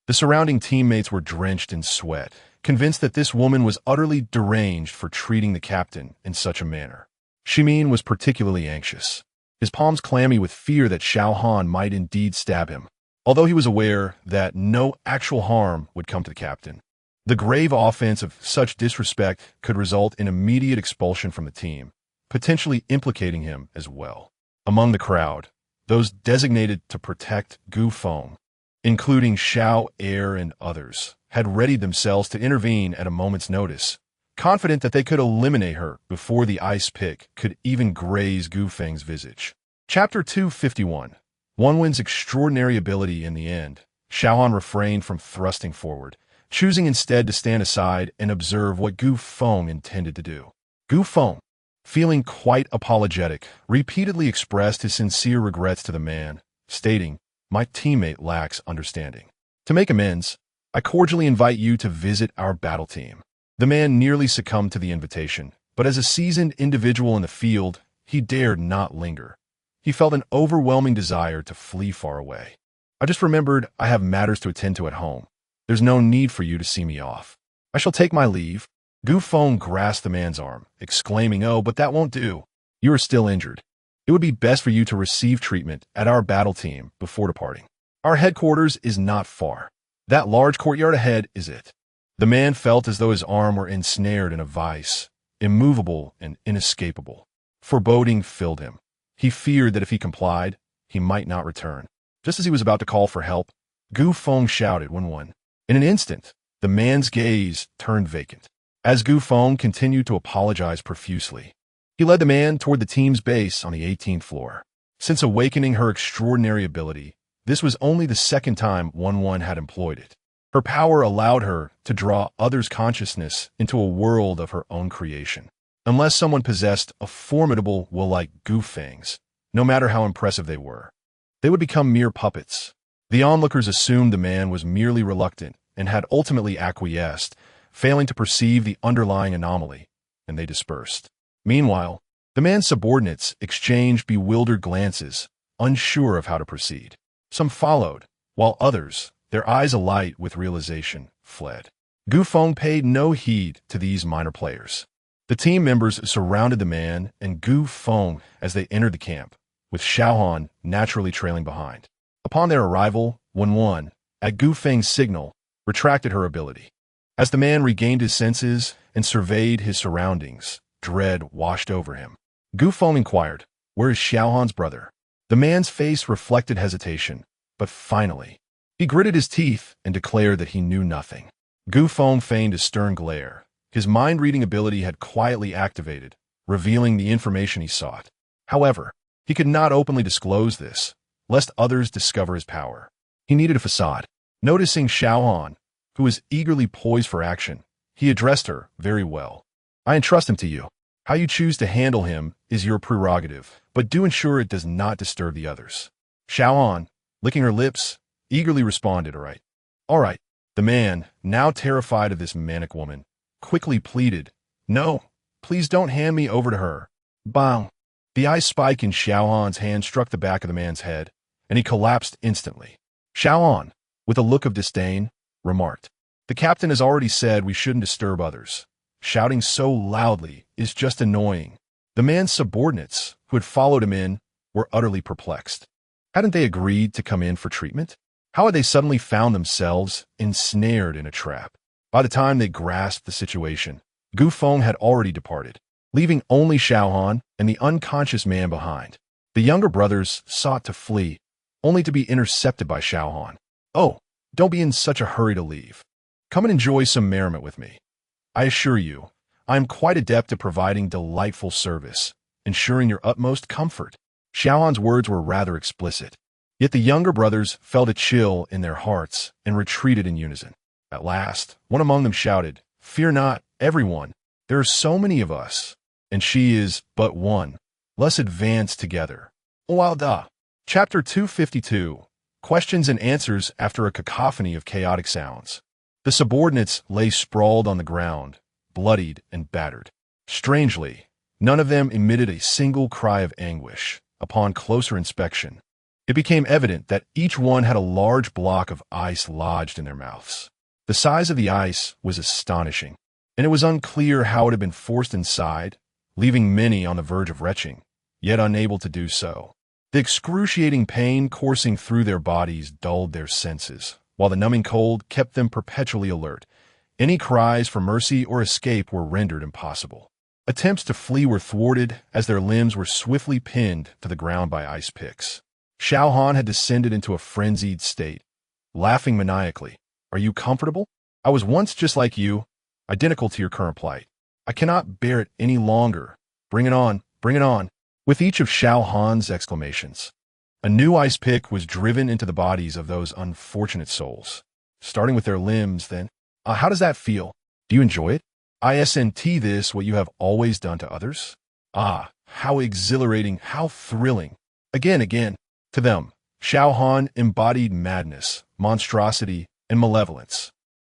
The surrounding teammates were drenched in sweat, convinced that this woman was utterly deranged for treating the captain in such a manner. Shimin was particularly anxious, his palms clammy with fear that Xiaohan might indeed stab him, although he was aware that no actual harm would come to the captain. The grave offense of such disrespect could result in immediate expulsion from the team, potentially implicating him as well. Among the crowd, those designated to protect Gu Feng, including Xiao Air and others, had readied themselves to intervene at a moment's notice, confident that they could eliminate her before the ice pick could even graze Gu Feng's visage. Chapter 251. One Win's extraordinary ability in the end. Xiaohan refrained from thrusting forward, choosing instead to stand aside and observe what Gu Feng intended to do. Gu Feng, feeling quite apologetic, repeatedly expressed his sincere regrets to the man, stating, "My teammate lacks understanding. To make amends, I cordially invite you to visit our battle team." The man nearly succumbed to the invitation, but as a seasoned individual in the field, he dared not linger. He felt an overwhelming desire to flee far away. "I just remembered I have matters to attend to at home. There's no need for you to see me off. I shall take my leave." Gu Feng grasped the man's arm, exclaiming, "Oh, but that won't do. You are still injured. It would be best for you to receive treatment at our battle team before departing. Our headquarters is not far. That large courtyard ahead is it." The man felt as though his arm were ensnared in a vice, immovable and inescapable. Foreboding filled him. He feared that if he complied, he might not return. Just as he was about to call for help, Gu Feng shouted, "One." In an instant, the man's gaze turned vacant, as Gu Feng continued to apologize profusely. He led the man toward the team's base on the 18th floor. Since awakening her extraordinary ability, this was only the second time One had employed it. Her power allowed her to draw others' consciousness into a world of her own creation. Unless someone possessed a formidable will like Fangs, no matter how impressive they were, they would become mere puppets. The onlookers assumed the man was merely reluctant and had ultimately acquiesced, failing to perceive the underlying anomaly, and they dispersed. Meanwhile, the man's subordinates exchanged bewildered glances, unsure of how to proceed. Some followed, while others, their eyes alight with realization, fled. Feng paid no heed to these minor players. The team members surrounded the man and Feng as they entered the camp, with Xiaohan naturally trailing behind. Upon their arrival, One, at Feng's signal, retracted her ability. As the man regained his senses and surveyed his surroundings, dread washed over him. Feng inquired, "Where is Xiaohan's brother?" The man's face reflected hesitation, but finally, he gritted his teeth and declared that he knew nothing. Feng feigned a stern glare. His mind-reading ability had quietly activated, revealing the information he sought. However, he could not openly disclose this, lest others discover his power. He needed a facade. Noticing Xiaohan, who was eagerly poised for action, he addressed her very well. "I entrust him to you. How you choose to handle him is your prerogative, but do ensure it does not disturb the others." Xiaohan, licking her lips, eagerly responded, All right. The man, now terrified of this manic woman, quickly pleaded, "No, please don't hand me over to her." Bang! The ice spike in Xiaohan's hand struck the back of the man's head, and he collapsed instantly. Xiaohan, with a look of disdain, remarked, "The captain has already said we shouldn't disturb others. Shouting so loudly is just annoying." The man's subordinates, who had followed him in, were utterly perplexed. Hadn't they agreed to come in for treatment? How had they suddenly found themselves ensnared in a trap? By the time they grasped the situation, Feng had already departed, leaving only Xiaohan and the unconscious man behind. The younger brothers sought to flee, only to be intercepted by Xiaohan. "Oh, don't be in such a hurry to leave. Come and enjoy some merriment with me. I assure you, I am quite adept at providing delightful service, ensuring your utmost comfort." Xiaohan's words were rather explicit, yet the younger brothers felt a chill in their hearts and retreated in unison. At last, one among them shouted, "Fear not, everyone. There are so many of us, and she is but one. Let's advance together." Wada. Chapter 252. Questions and answers after a cacophony of chaotic sounds. The subordinates lay sprawled on the ground, bloodied and battered. Strangely, none of them emitted a single cry of anguish. Upon closer inspection, it became evident that each one had a large block of ice lodged in their mouths. The size of the ice was astonishing, and it was unclear how it had been forced inside, leaving many on the verge of retching, yet unable to do so. The excruciating pain coursing through their bodies dulled their senses, while the numbing cold kept them perpetually alert. Any cries for mercy or escape were rendered impossible. Attempts to flee were thwarted as their limbs were swiftly pinned to the ground by ice picks. Xiaohan had descended into a frenzied state, laughing maniacally. "Are you comfortable? I was once just like you, identical to your current plight. I cannot bear it any longer. Bring it on, bring it on." With each of Xiaohan's exclamations, a new ice pick was driven into the bodies of those unfortunate souls, starting with their limbs, then, how does that feel? Do you enjoy it? Isn't this what you have always done to others? How exhilarating, how thrilling. Again, to them, Xiaohan embodied madness, monstrosity, and malevolence.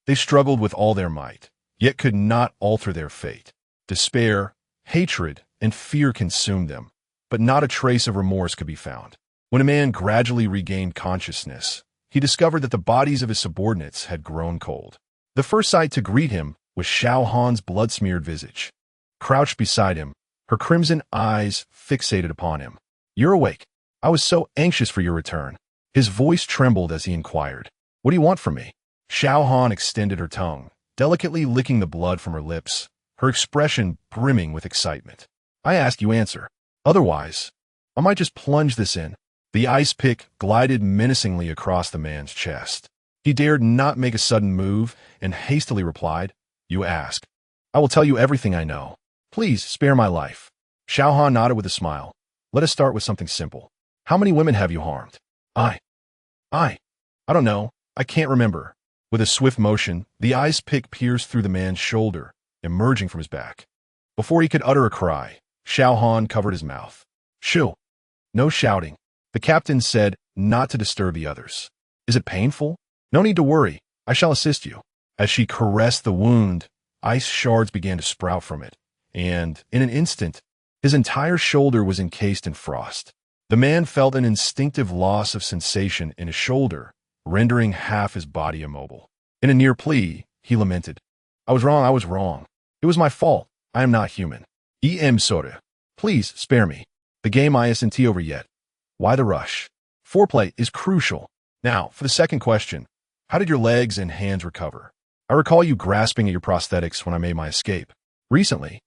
They struggled with all their might, yet could not alter their fate. Despair, hatred, and fear consumed them, but not a trace of remorse could be found. When a man gradually regained consciousness, he discovered that the bodies of his subordinates had grown cold. The first sight to greet him was Xiaohan's blood-smeared visage. Crouched beside him, her crimson eyes fixated upon him. "You're awake. I was so anxious for your return." His voice trembled as he inquired, "What do you want from me?" Xiaohan extended her tongue, delicately licking the blood from her lips, her expression brimming with excitement. "I ask you answer. Otherwise, I might just plunge this in." The ice pick glided menacingly across the man's chest. He dared not make a sudden move and hastily replied, "You ask. I will tell you everything I know. Please spare my life." Xiaohan nodded with a smile. "Let us start with something simple. How many women have you harmed? I, I don't know. I can't remember. With a swift motion, the ice pick pierced through the man's shoulder, emerging from his back. Before he could utter a cry, Xiao Han covered his mouth. Shoo. No shouting. The captain said not to disturb the others. Is it painful? No need to worry. I shall assist you. As she caressed the wound, ice shards began to sprout from it, and, in an instant, his entire shoulder was encased in frost. The man felt an instinctive loss of sensation in his shoulder, rendering half his body immobile. In a near plea, he lamented, I was wrong. It was my fault. I am not human. Soda. Please, spare me. The game isn't over yet. Why the rush? Foreplay is crucial. Now, for the second question, how did your legs and hands recover? I recall you grasping at your prosthetics when I made my escape. Recently,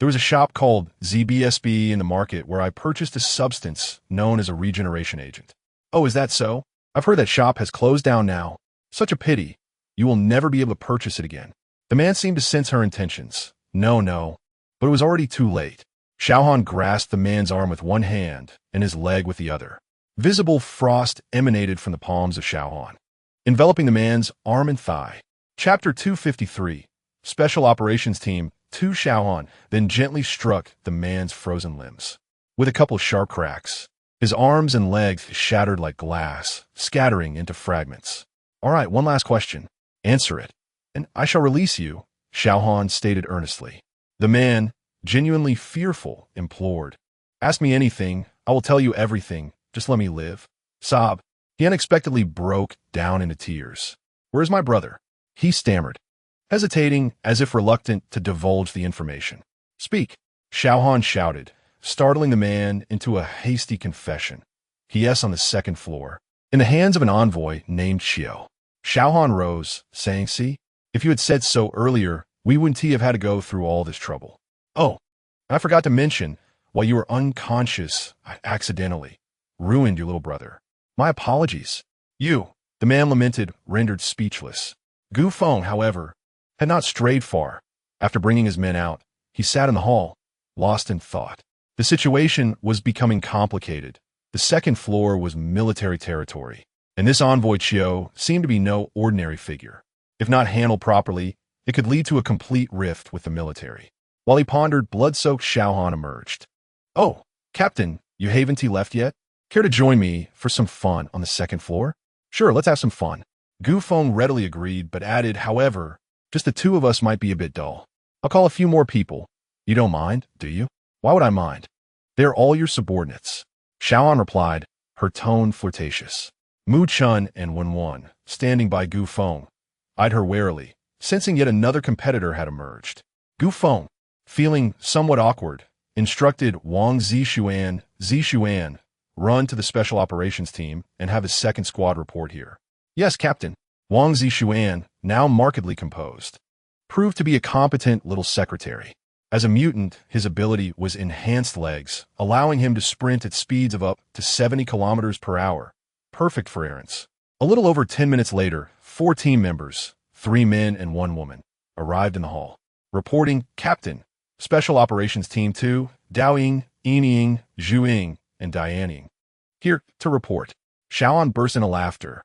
there was a shop called ZBSB in the market where I purchased a substance known as a regeneration agent. Oh, is that so? I've heard that shop has closed down now. Such a pity. You will never be able to purchase it again. The man seemed to sense her intentions. No, but it was already too late. Xiao Han grasped the man's arm with one hand and his leg with the other. Visible frost emanated from the palms of Xiao Han, enveloping the man's arm and thigh. Chapter 253, Special Operations Team 2. Xiao Han then gently struck the man's frozen limbs. With a couple sharp cracks, his arms and legs shattered like glass, scattering into fragments. All right, one last question. Answer it, and I shall release you, Xiao Han stated earnestly. The man, genuinely fearful, implored. Ask me anything, I will tell you everything, just let me live. Sob. He unexpectedly broke down into tears. Where's my brother? He stammered, hesitating as if reluctant to divulge the information. Speak, Xiao Han shouted, startling the man into a hasty confession. He is on the second floor, in the hands of an envoy named Xiao. Xiao Han rose, saying, See, if you had said so earlier, we wouldn't have had to go through all this trouble. Oh, I forgot to mention, while you were unconscious, I accidentally ruined your little brother. My apologies. You, the man lamented, rendered speechless. Feng, however, had not strayed far. After bringing his men out, he sat in the hall, lost in thought. The situation was becoming complicated. The second floor was military territory, and this envoy Qiu seemed to be no ordinary figure. If not handled properly, it could lead to a complete rift with the military. While he pondered, blood-soaked Xiao Han emerged. Oh, Captain, you haven't left yet? Care to join me for some fun on the second floor? Sure, let's have some fun. Feng readily agreed, but added, however, just the two of us might be a bit dull. I'll call a few more people. You don't mind, do you? Why would I mind? They're all your subordinates. Xiao Han replied, her tone flirtatious. Mu Chun and Wenwan, standing by Feng, eyed her warily, sensing yet another competitor had emerged. Feng, feeling somewhat awkward, instructed Wang Zishuan, run to the Special Operations Team and have his second squad report here. Yes, Captain. Wang Zishuan, now markedly composed, proved to be a competent little secretary. As a mutant, his ability was enhanced legs, allowing him to sprint at speeds of up to 70 kilometers per hour, perfect for errands. A little over 10 minutes later, 4 team members, 3 men and 1 woman, arrived in the hall, reporting Captain, Special Operations Team 2, Daoying, Yining, Zhuing, and Dianing. Here to report. Xiao Han burst into laughter.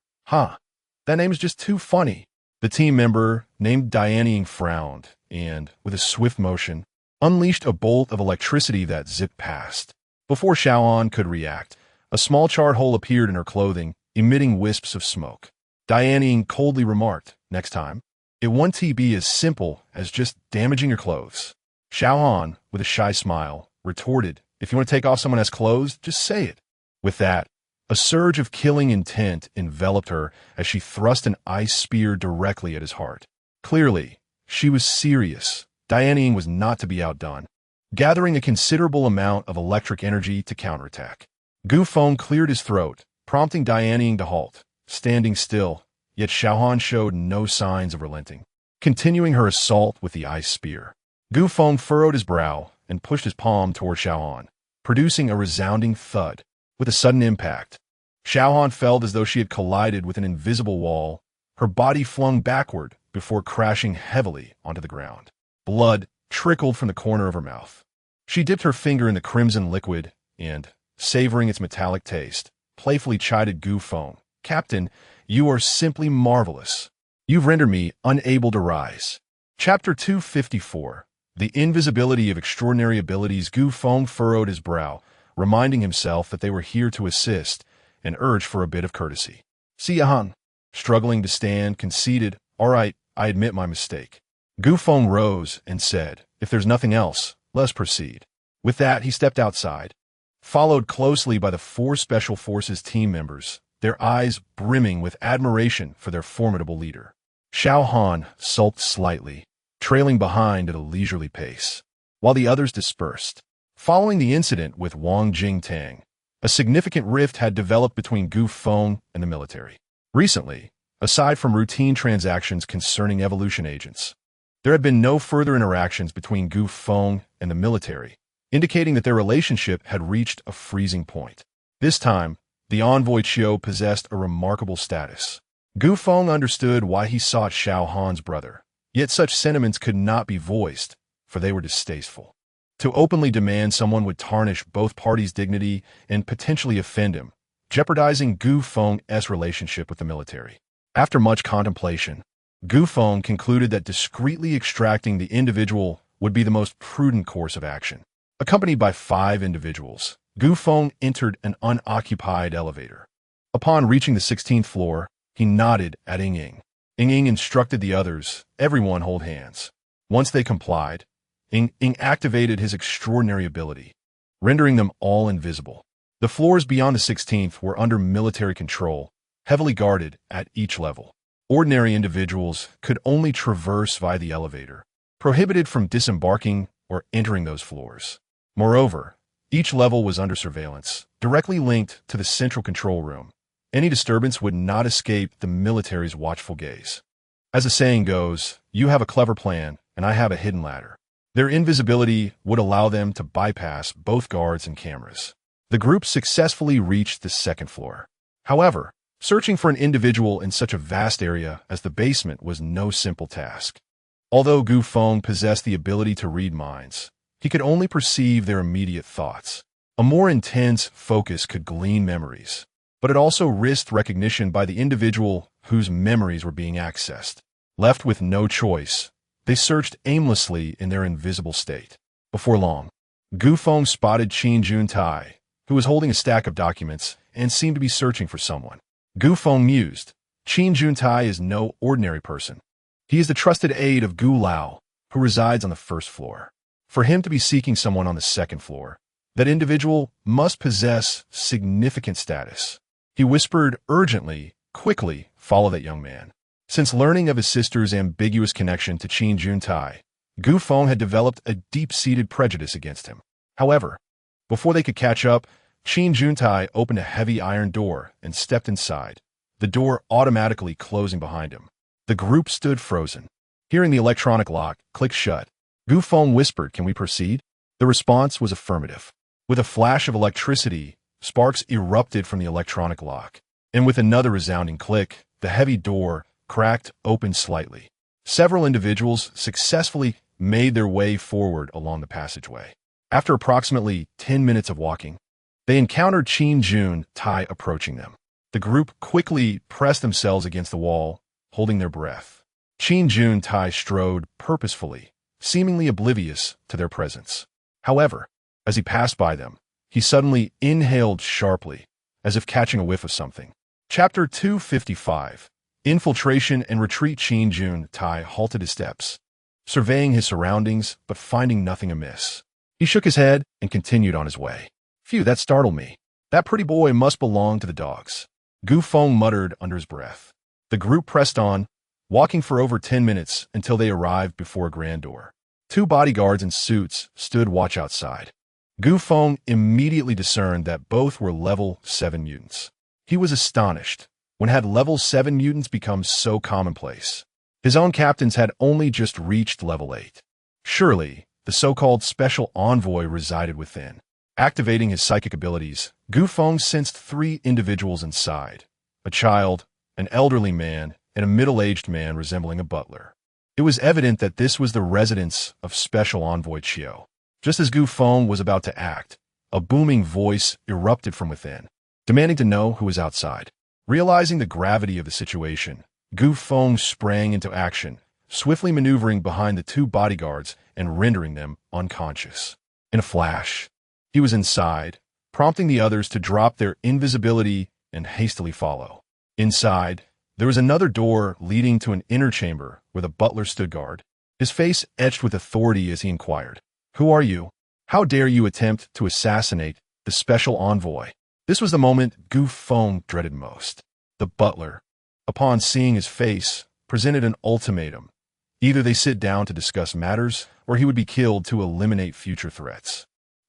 That name is just too funny. The team member, named Dianing, frowned and, with a swift motion, unleashed a bolt of electricity that zipped past. Before Xiao Han could react, a small charred hole appeared in her clothing, emitting wisps of smoke. Dianing coldly remarked, next time, it won't be as simple as just damaging your clothes. Xiao Han, with a shy smile, retorted, if you want to take off someone else's clothes, just say it. With that, a surge of killing intent enveloped her as she thrust an ice spear directly at his heart. Clearly, she was serious. Dianing was not to be outdone, gathering a considerable amount of electric energy to counterattack. Feng cleared his throat, prompting Dianing to halt, standing still, yet Xiao Han showed no signs of relenting, continuing her assault with the ice spear. Feng furrowed his brow and pushed his palm toward Xiao Han, producing a resounding thud. With a sudden impact, Xiao Han felt as though she had collided with an invisible wall, her body flung backward before crashing heavily onto the ground. Blood trickled from the corner of her mouth. She dipped her finger in the crimson liquid and, savoring its metallic taste, playfully chided Gu Feng. "Captain, you are simply marvelous. You've rendered me unable to rise." Chapter 254. The invisibility of extraordinary abilities. Gu Feng furrowed his brow, reminding himself that they were here to assist, and urged for a bit of courtesy. "Siyahan," struggling to stand, conceded, "All right, I admit my mistake." Gu Feng rose and said, "If there's nothing else, let's proceed." With that, he stepped outside, followed closely by the 4 Special Forces team members, their eyes brimming with admiration for their formidable leader. Xiao Han sulked slightly, trailing behind at a leisurely pace, while the others dispersed. Following the incident with Wang Jingtang, a significant rift had developed between Gu Feng and the military. Recently, aside from routine transactions concerning evolution agents, there had been no further interactions between Gu Feng and the military, indicating that their relationship had reached a freezing point. This time, the envoy Chiu possessed a remarkable status. Gu Feng understood why he sought Xiao Han's brother, yet such sentiments could not be voiced, for they were distasteful. To openly demand someone would tarnish both parties' dignity and potentially offend him, jeopardizing Gu Feng's relationship with the military. After much contemplation, Gu Feng concluded that discreetly extracting the individual would be the most prudent course of action. Accompanied by 5 individuals, Gu Feng entered an unoccupied elevator. Upon reaching the 16th floor, he nodded at Ying Ying. Ying Ying instructed the others, "Everyone hold hands." Once they complied, Ying Ying activated his extraordinary ability, rendering them all invisible. The floors beyond the 16th were under military control, heavily guarded at each level. Ordinary individuals could only traverse via the elevator, prohibited from disembarking or entering those floors. Moreover, each level was under surveillance, directly linked to the central control room. Any disturbance would not escape the military's watchful gaze. As the saying goes, you have a clever plan, and I have a hidden ladder. Their invisibility would allow them to bypass both guards and cameras. The group successfully reached the 2nd floor. However, searching for an individual in such a vast area as the basement was no simple task. Although Gu Feng possessed the ability to read minds, he could only perceive their immediate thoughts. A more intense focus could glean memories, but it also risked recognition by the individual whose memories were being accessed. Left with no choice, they searched aimlessly in their invisible state. Before long, Gu Feng spotted Qin Juntai, who was holding a stack of documents and seemed to be searching for someone. Gu Feng mused, "Qin Juntai is no ordinary person. He is the trusted aide of Gu Lao, who resides on the 1st floor. For him to be seeking someone on the 2nd floor, that individual must possess significant status." He whispered urgently, "Quickly, follow that young man." Since learning of his sister's ambiguous connection to Qin Juntai, Gu Feng had developed a deep-seated prejudice against him. However, before they could catch up, Qin Juntai opened a heavy iron door and stepped inside, the door automatically closing behind him. The group stood frozen. Hearing the electronic lock click shut, Gu Feng whispered, "Can we proceed?" The response was affirmative. With a flash of electricity, sparks erupted from the electronic lock, and with another resounding click, the heavy door cracked open slightly. Several individuals successfully made their way forward along the passageway. After approximately 10 minutes of walking, they encountered Qin Juntai approaching them. The group quickly pressed themselves against the wall, holding their breath. Qin Juntai strode purposefully, seemingly oblivious to their presence. However, as he passed by them, he suddenly inhaled sharply, as if catching a whiff of something. Chapter 255. Infiltration and Retreat. Qin Juntai halted his steps, surveying his surroundings but finding nothing amiss. He shook his head and continued on his way. "Phew, that startled me. That pretty boy must belong to the dogs," Gu Feng muttered under his breath. The group pressed on, walking for over 10 minutes until they arrived before a grand door. 2 bodyguards in suits stood watch outside. Gu Feng immediately discerned that both were level 7 mutants. He was astonished. When had level 7 mutants become so commonplace? His own captains had only just reached level 8. Surely, the so-called special envoy resided within. Activating his psychic abilities, Gu Feng sensed 3 individuals inside: a child, an elderly man, and a middle-aged man resembling a butler. It was evident that this was the residence of Special Envoy Chiu. Just as Gu Feng was about to act, a booming voice erupted from within, demanding to know who was outside. Realizing the gravity of the situation, Gu Feng sprang into action, swiftly maneuvering behind the two bodyguards and rendering them unconscious. In a flash, he was inside, prompting the others to drop their invisibility and hastily follow. Inside, there was another door leading to an inner chamber where the butler stood guard, his face etched with authority as he inquired, "Who are you? How dare you attempt to assassinate the special envoy?" This was the moment Gu Feng dreaded most. The butler, upon seeing his face, presented an ultimatum. Either they sit down to discuss matters, or he would be killed to eliminate future threats.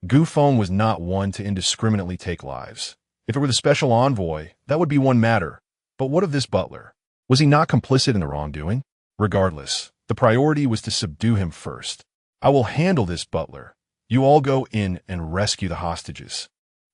Gu Feng was not one to indiscriminately take lives. If it were the special envoy, that would be one matter. But what of this butler? Was he not complicit in the wrongdoing? Regardless, the priority was to subdue him first. "I will handle this butler. You all go in and rescue the hostages."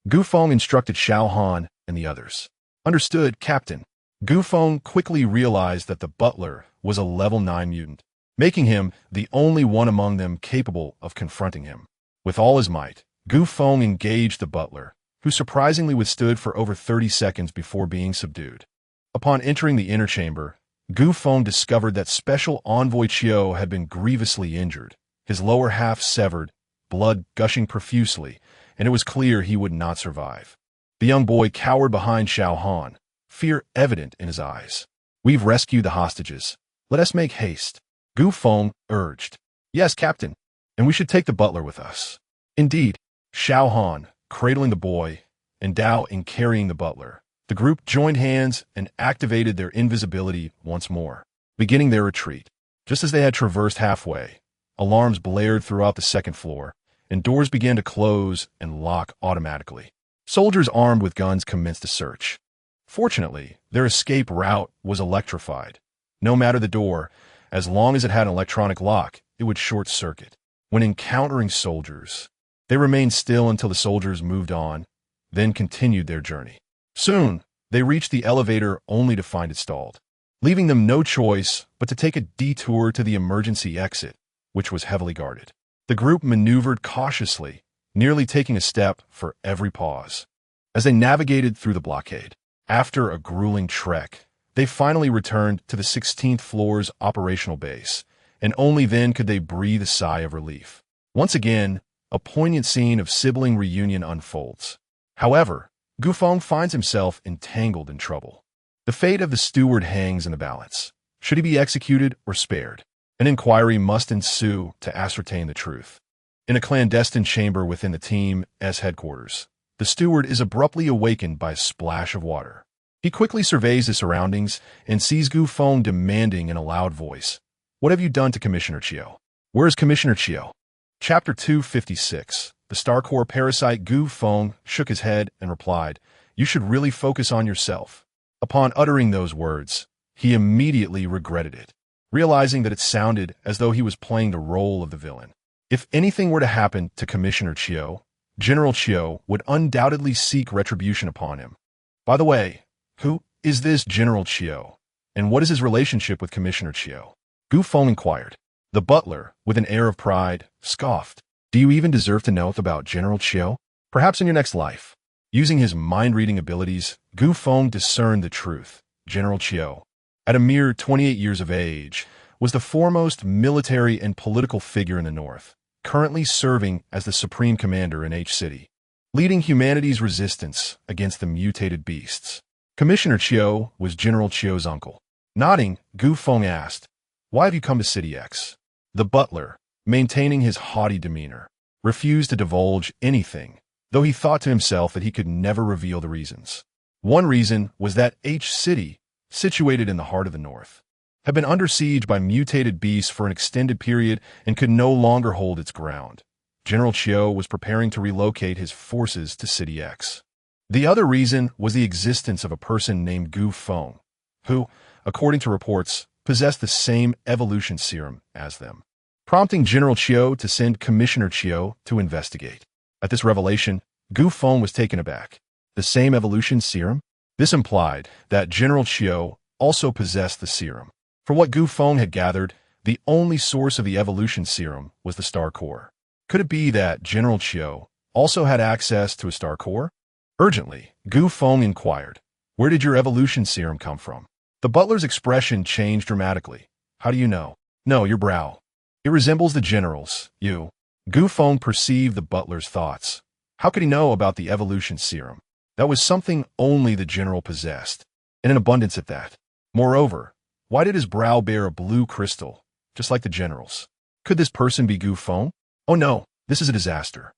Gu Feng instructed Xiao Han and the others. "Understood, Captain." Gu Feng quickly realized that the butler was a level 9 mutant, making him the only one among them capable of confronting him. With all his might, Gu Feng engaged the butler, who surprisingly withstood for over 30 seconds before being subdued. Upon entering the inner chamber, Gu Feng discovered that Special Envoy Chiu had been grievously injured, his lower half severed, blood gushing profusely, and it was clear he would not survive. The young boy cowered behind Xiao Han, fear evident in his eyes. "We've rescued the hostages. Let us make haste," Gu Feng urged. "Yes, Captain, and we should take the butler with us." Indeed, Xiao Han, cradling the boy, and Dao in carrying the butler, the group joined hands and activated their invisibility once more, beginning their retreat. Just as they had traversed halfway, alarms blared throughout the second floor, and doors began to close and lock automatically. Soldiers armed with guns commenced a search. Fortunately, their escape route was electrified. No matter the door, as long as it had an electronic lock, it would short-circuit. When encountering soldiers, they remained still until the soldiers moved on, then continued their journey. Soon, they reached the elevator only to find it stalled, leaving them no choice but to take a detour to the emergency exit, which was heavily guarded. The group maneuvered cautiously, nearly taking a step for every pause. As they navigated through the blockade, after a grueling trek, they finally returned to the 16th floor's operational base, and only then could they breathe a sigh of relief. Once again, a poignant scene of sibling reunion unfolds. However, Gu Feng finds himself entangled in trouble. The fate of the steward hangs in the balance. Should he be executed or spared? An inquiry must ensue to ascertain the truth. In a clandestine chamber within the Team S headquarters, the steward is abruptly awakened by a splash of water. He quickly surveys the surroundings and sees Gu Feng demanding in a loud voice, "What have you done to Commissioner Chiu? Where is Commissioner Chiu?" Chapter 256. The Star Corps parasite Gu Feng shook his head and replied, "You should really focus on yourself." Upon uttering those words, he immediately regretted it, realizing that it sounded as though he was playing the role of the villain. If anything were to happen to Commissioner Chiu, General Chiu would undoubtedly seek retribution upon him. By the way, who is this General Chiu, and what is his relationship with Commissioner Chiu? Gu Feng inquired. The butler, with an air of pride, scoffed. "Do you even deserve to know about General Chiu? Perhaps in your next life." Using his mind-reading abilities, Gu Feng discerned the truth. General Chiu, at a mere 28 years of age, was the foremost military and political figure in the North, currently serving as the Supreme Commander in H City, leading humanity's resistance against the mutated beasts. Commissioner Chiu was General Chiu's uncle. Nodding, Gu Feng asked, "Why have you come to City X?" The butler, maintaining his haughty demeanor, refused to divulge anything, though he thought to himself that he could never reveal the reasons. One reason was that H City, situated in the heart of the North, had been under siege by mutated beasts for an extended period and could no longer hold its ground. General Chiu was preparing to relocate his forces to City X. The other reason was the existence of a person named Gu Feng, who, according to reports, possessed the same evolution serum as them, prompting General Chiu to send Commissioner Chiu to investigate. At this revelation, Gu Feng was taken aback. The same evolution serum? This implied that General Chiu also possessed the serum. For what Gu Feng had gathered, the only source of the evolution serum was the Star Corps. Could it be that General Chiu also had access to a star core? Urgently, Feng inquired, "Where did your evolution serum come from?" The butler's expression changed dramatically. "How do you know?" "No, your brow. It resembles the general's. You." Feng perceived the butler's thoughts. How could he know about the evolution serum? That was something only the general possessed, and in abundance at that. Moreover, why did his brow bear a blue crystal, just like the general's? Could this person be Feng? Oh no, this is a disaster.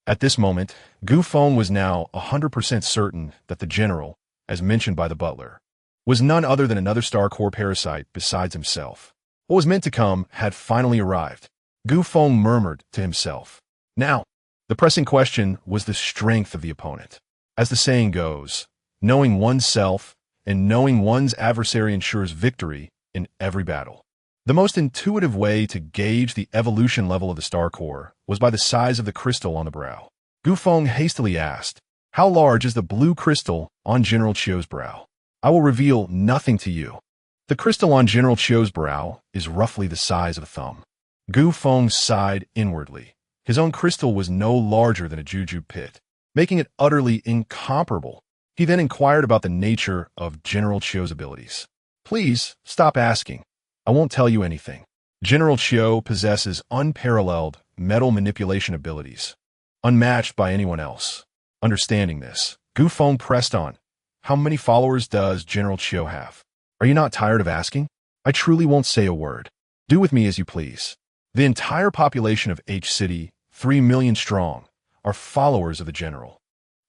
At this moment, Feng was now 100% certain that the general, as mentioned by the butler, was none other than another star core parasite besides himself. What was meant to come had finally arrived. Feng murmured to himself. Now, the pressing question was the strength of the opponent. As the saying goes, knowing oneself and knowing one's adversary ensures victory in every battle. The most intuitive way to gauge the evolution level of the star core was by the size of the crystal on the brow. Feng hastily asked, "How large is the blue crystal on General Chio's brow?" "I will reveal nothing to you." The crystal on General Chio's brow is roughly the size of a thumb. Feng sighed inwardly. His own crystal was no larger than a jujube pit, making it utterly incomparable. He then inquired about the nature of General Chio's abilities. "Please, stop asking. I won't tell you anything." General Chio possesses unparalleled metal manipulation abilities, unmatched by anyone else. Understanding this, Feng pressed on. "How many followers does General Chio have?" "Are you not tired of asking?" "I truly won't say a word. Do with me as you please." The entire population of H City, 3 million strong, are followers of the general.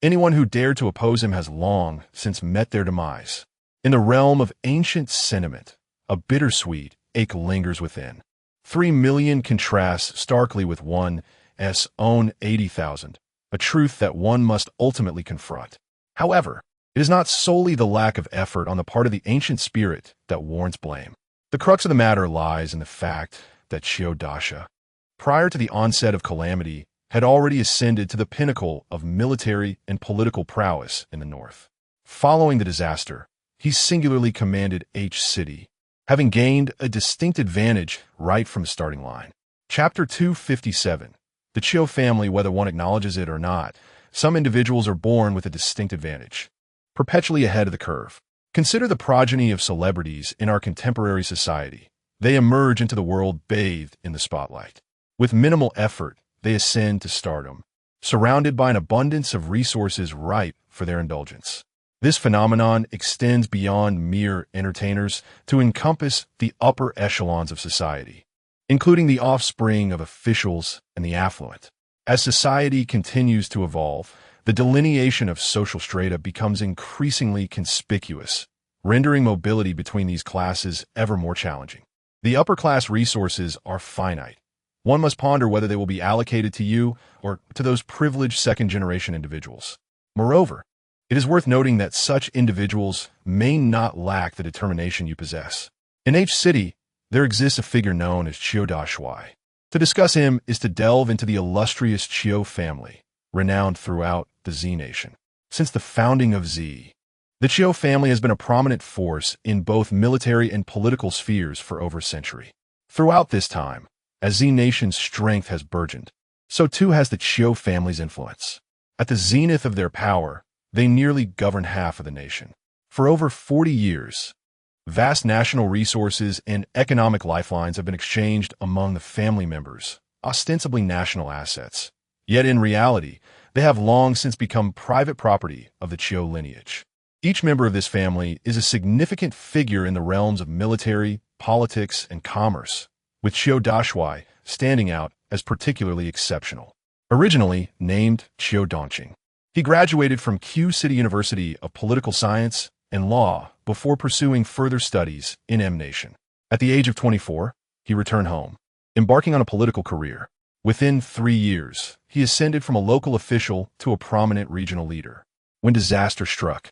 Anyone who dared to oppose him has long since met their demise. In the realm of ancient sentiment, a bittersweet ache lingers within. 3 million contrasts starkly with one's own 80,000, a truth that one must ultimately confront. However, it is not solely the lack of effort on the part of the ancient spirit that warrants blame. The crux of the matter lies in the fact that Chio Dasha, prior to the onset of calamity, had already ascended to the pinnacle of military and political prowess in the north. Following the disaster, he singularly commanded H City, having gained a distinct advantage right from the starting line. Chapter 257. The Chio family, whether one acknowledges it or not, some individuals are born with a distinct advantage, perpetually ahead of the curve. Consider the progeny of celebrities in our contemporary society. They emerge into the world bathed in the spotlight. With minimal effort, they ascend to stardom, surrounded by an abundance of resources ripe for their indulgence. This phenomenon extends beyond mere entertainers to encompass the upper echelons of society, including the offspring of officials and the affluent. As society continues to evolve, the delineation of social strata becomes increasingly conspicuous, rendering mobility between these classes ever more challenging. The upper-class resources are finite. One must ponder whether they will be allocated to you or to those privileged second-generation individuals. Moreover, it is worth noting that such individuals may not lack the determination you possess. In H City, there exists a figure known as Chio Dashuai. To discuss him is to delve into the illustrious Chio family, renowned throughout the Z Nation. Since the founding of Z, the Chio family has been a prominent force in both military and political spheres for over a century. Throughout this time, as Z Nation's strength has burgeoned, so too has the Chio family's influence. At the zenith of their power, they nearly govern half of the nation. For over 40 years, vast national resources and economic lifelines have been exchanged among the family members, ostensibly national assets. Yet in reality, they have long since become private property of the Chio lineage. Each member of this family is a significant figure in the realms of military, politics, and commerce, with Chio Dashuai standing out as particularly exceptional. Originally named Chio Dongqing, he graduated from Q City University of Political Science and Law before pursuing further studies in M Nation. At the age of 24, he returned home, embarking on a political career. Within 3 years, he ascended from a local official to a prominent regional leader. When disaster struck,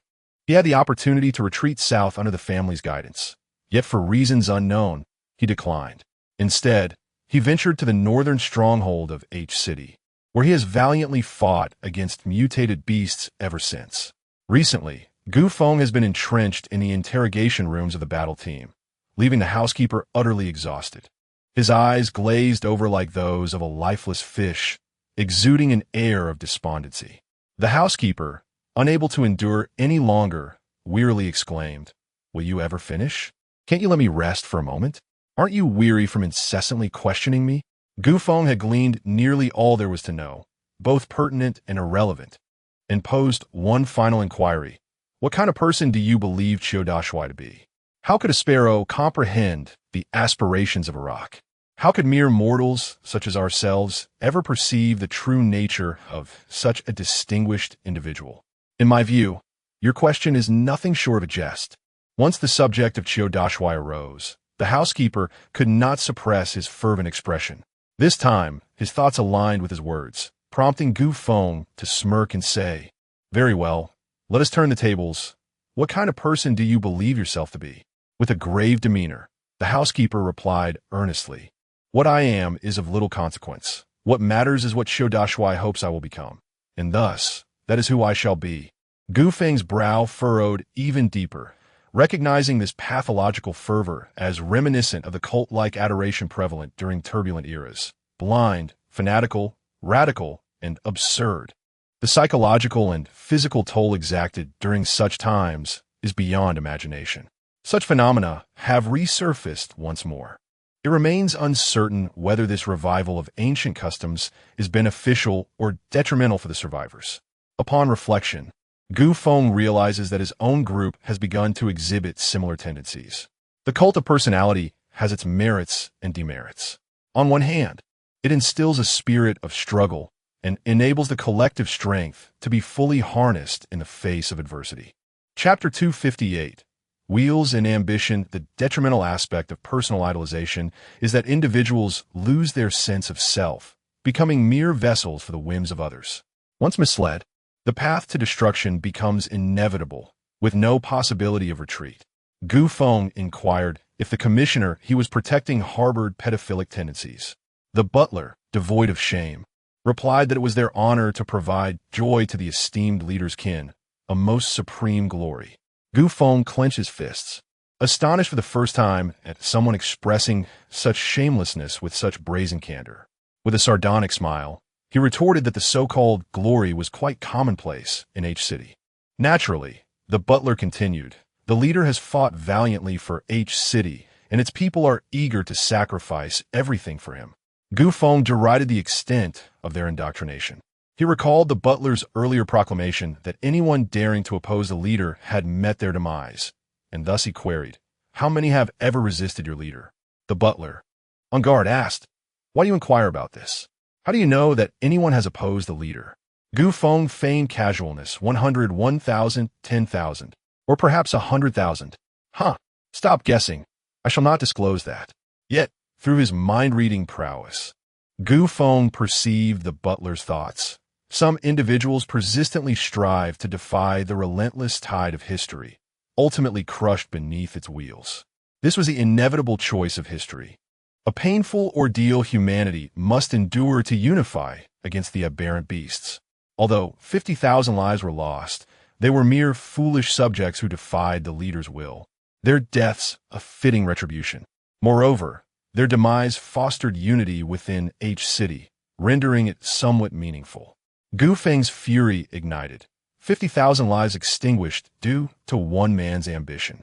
he had the opportunity to retreat south under the family's guidance. Yet for reasons unknown, he declined. Instead, he ventured to the northern stronghold of H City, where he has valiantly fought against mutated beasts ever since. Recently, Feng has been entrenched in the interrogation rooms of the battle team, leaving the housekeeper utterly exhausted. His eyes glazed over like those of a lifeless fish exuding an air of despondency. The housekeeper, unable to endure any longer, wearily exclaimed, "Will you ever finish? Can't you let me rest for a moment? Aren't you weary from incessantly questioning me?" Gu Feng had gleaned nearly all there was to know, both pertinent and irrelevant, and posed one final inquiry. "What kind of person do you believe Qiu Dashui to be? How could a sparrow comprehend the aspirations of a rock? How could mere mortals, such as ourselves, ever perceive the true nature of such a distinguished individual? In my view, your question is nothing short of a jest." Once the subject of Qiu Dashui arose, the housekeeper could not suppress his fervent expression. This time, his thoughts aligned with his words, prompting Gu Feng to smirk and say, "Very well, let us turn the tables. What kind of person do you believe yourself to be?" With a grave demeanor, the housekeeper replied earnestly, "What I am is of little consequence. What matters is what Qiu Dashui hopes I will become, and thus, that is who I shall be." Gu Feng's brow furrowed even deeper, recognizing this pathological fervor as reminiscent of the cult-like adoration prevalent during turbulent eras. Blind, fanatical, radical, and absurd. The psychological and physical toll exacted during such times is beyond imagination. Such phenomena have resurfaced once more. It remains uncertain whether this revival of ancient customs is beneficial or detrimental for the survivors. Upon reflection, Gu Feng realizes that his own group has begun to exhibit similar tendencies. The cult of personality has its merits and demerits. On one hand, it instills a spirit of struggle and enables the collective strength to be fully harnessed in the face of adversity. Chapter 258. Wheels and Ambition. The detrimental aspect of personal idolization is that individuals lose their sense of self, becoming mere vessels for the whims of others. Once misled, the path to destruction becomes inevitable, with no possibility of retreat. Gu Feng inquired if the commissioner he was protecting harbored pedophilic tendencies. The butler, devoid of shame, replied that it was their honor to provide joy to the esteemed leader's kin, a most supreme glory. Gu Feng clenched his fists, astonished for the first time at someone expressing such shamelessness with such brazen candor. With a sardonic smile, he retorted that the so-called glory was quite commonplace in H City. Naturally, the butler continued, the leader has fought valiantly for H City, and its people are eager to sacrifice everything for him. Gu Feng derided the extent of their indoctrination. He recalled the butler's earlier proclamation that anyone daring to oppose the leader had met their demise, and thus he queried, "How many have ever resisted your leader?" The butler, on guard, asked, "Why do you inquire about this? How do you know that anyone has opposed the leader?" Gu Feng feigned casualness. 100, 1,000, 10,000, or perhaps 100,000. Huh, stop guessing. I shall not disclose that. Yet, through his mind-reading prowess, Gu Feng perceived the butler's thoughts. Some individuals persistently strive to defy the relentless tide of history, ultimately crushed beneath its wheels. This was the inevitable choice of history. A painful ordeal humanity must endure to unify against the aberrant beasts. Although 50,000 lives were lost, they were mere foolish subjects who defied the leader's will. Their deaths a fitting retribution. Moreover, their demise fostered unity within H City, rendering it somewhat meaningful. Gu Feng's fury ignited. 50,000 lives extinguished due to one man's ambition.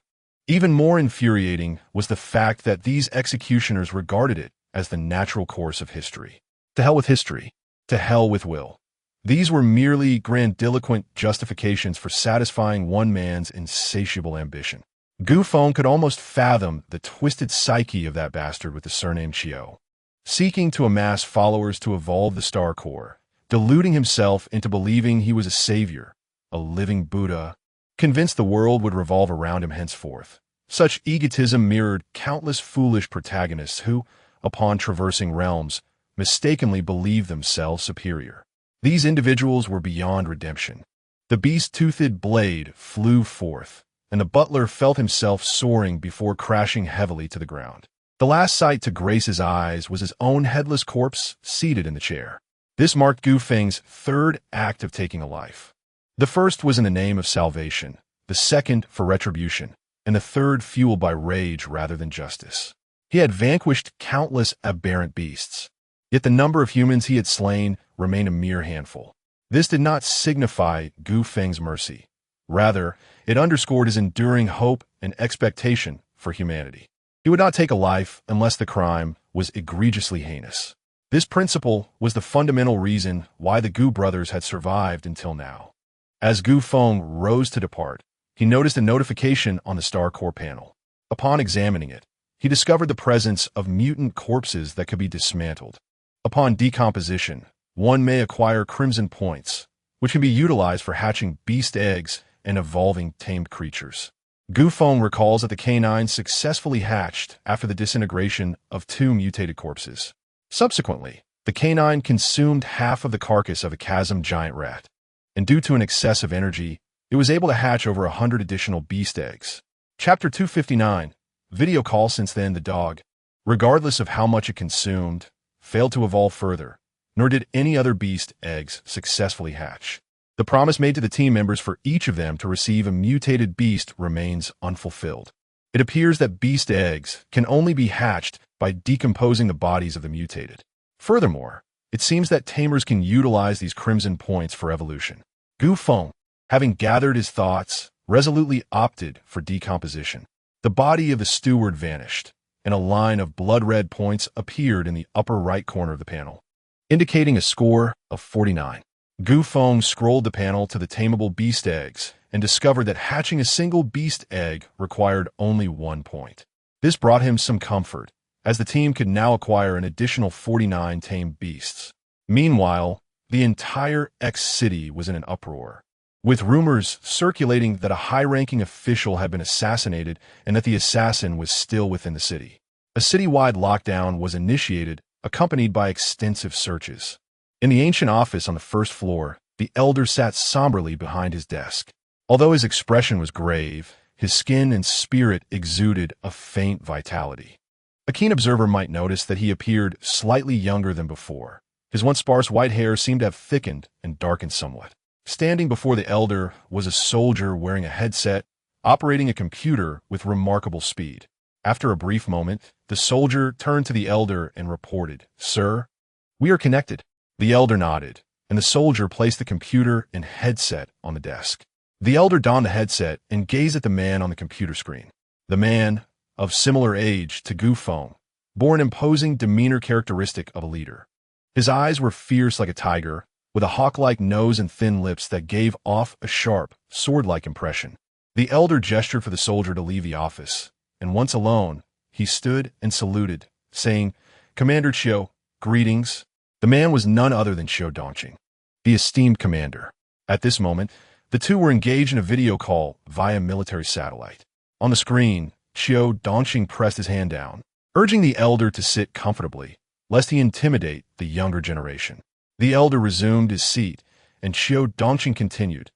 Even more infuriating was the fact that these executioners regarded it as the natural course of history. To hell with history. To hell with will. These were merely grandiloquent justifications for satisfying one man's insatiable ambition. Gu Feng could almost fathom the twisted psyche of that bastard with the surname Qiu. Seeking to amass followers to evolve the Star Core, deluding himself into believing he was a savior, a living Buddha, convinced the world would revolve around him henceforth. Such egotism mirrored countless foolish protagonists who, upon traversing realms, mistakenly believed themselves superior. These individuals were beyond redemption. The beast-toothed blade flew forth, and the butler felt himself soaring before crashing heavily to the ground. The last sight to grace his eyes was his own headless corpse seated in the chair. This marked Gu Feng's third act of taking a life. The first was in the name of salvation, the second for retribution, and the third fueled by rage rather than justice. He had vanquished countless aberrant beasts. Yet the number of humans he had slain remained a mere handful. This did not signify Gu Feng's mercy. Rather, it underscored his enduring hope and expectation for humanity. He would not take a life unless the crime was egregiously heinous. This principle was the fundamental reason why the Gu brothers had survived until now. As Gu Feng rose to depart, he noticed a notification on the star core panel. Upon examining it, he discovered the presence of mutant corpses that could be dismantled. Upon decomposition, one may acquire crimson points, which can be utilized for hatching beast eggs and evolving tamed creatures. Gu Feng recalls that the canine successfully hatched after the disintegration of 2 mutated corpses. Subsequently, the canine consumed half of the carcass of a chasm giant rat, and due to an excess of energy, it was able to hatch over 100 additional beast eggs. Chapter 259. Video call. Since then, the dog, regardless of how much it consumed, failed to evolve further, nor did any other beast eggs successfully hatch. The promise made to the team members for each of them to receive a mutated beast remains unfulfilled. It appears that beast eggs can only be hatched by decomposing the bodies of the mutated. Furthermore, it seems that tamers can utilize these crimson points for evolution. Gu Feng, having gathered his thoughts, resolutely opted for decomposition. The body of the steward vanished, and a line of blood-red points appeared in the upper right corner of the panel, indicating a score of 49. Gu Feng scrolled the panel to the tameable beast eggs and discovered that hatching a single beast egg required only 1 point. This brought him some comfort, as the team could now acquire an additional 49 tamed beasts. Meanwhile, the entire X city was in an uproar, with rumors circulating that a high-ranking official had been assassinated and that the assassin was still within the city. A citywide lockdown was initiated, accompanied by extensive searches. In the ancient office on the first floor, the elder sat somberly behind his desk. Although his expression was grave, his skin and spirit exuded a faint vitality. A keen observer might notice that he appeared slightly younger than before. His once sparse white hair seemed to have thickened and darkened somewhat. Standing before the elder was a soldier wearing a headset, operating a computer with remarkable speed. After a brief moment, the soldier turned to the elder and reported, "Sir, we are connected." The elder nodded, and the soldier placed the computer and headset on the desk. The elder donned the headset and gazed at the man on the computer screen. The man, of similar age to Gu Feng, bore an imposing demeanor characteristic of a leader. His eyes were fierce like a tiger, with a hawk-like nose and thin lips that gave off a sharp, sword-like impression. The elder gestured for the soldier to leave the office, and once alone, he stood and saluted, saying, "Commander Chiu, greetings." The man was none other than Chiu Dongqing, the esteemed commander. At this moment, the two were engaged in a video call via military satellite. On the screen, Chiu Dongqing pressed his hand down, urging the elder to sit comfortably, lest he intimidate the younger generation. The elder resumed his seat, and Chiu Dongqing continued,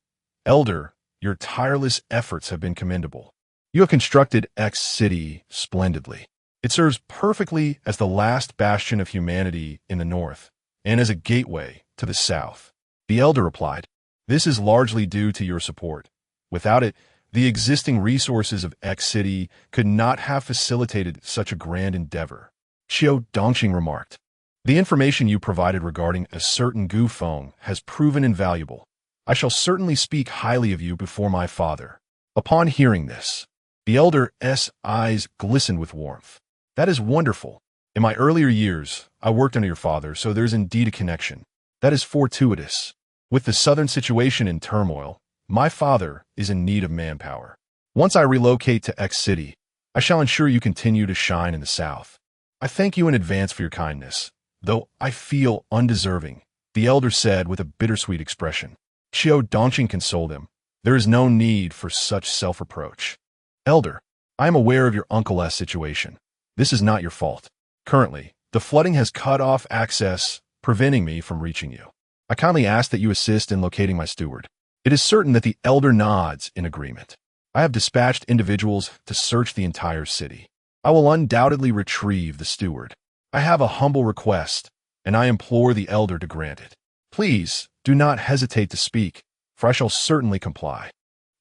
"Elder, your tireless efforts have been commendable. You have constructed X City splendidly. It serves perfectly as the last bastion of humanity in the north, and as a gateway to the south." The elder replied, "This is largely due to your support. Without it, the existing resources of X City could not have facilitated such a grand endeavor." Chiu Dongqing remarked, "The information you provided regarding a certain Gu Feng has proven invaluable. I shall certainly speak highly of you before my father." Upon hearing this, the elder's eyes glistened with warmth. "That is wonderful. In my earlier years, I worked under your father, so there's indeed a connection. That is fortuitous. With the southern situation in turmoil, my father is in need of manpower. Once I relocate to X City, I shall ensure you continue to shine in the south. I thank you in advance for your kindness, though I feel undeserving," the elder said with a bittersweet expression. Chiu Dongqing consoled him. "There is no need for such self-reproach. Elder, I am aware of your uncle's situation. This is not your fault. Currently, the flooding has cut off access, preventing me from reaching you. I kindly ask that you assist in locating my steward." It is certain that the elder nods in agreement. "I have dispatched individuals to search the entire city. I will undoubtedly retrieve the steward. I have a humble request, and I implore the elder to grant it. Please do not hesitate to speak, for I shall certainly comply."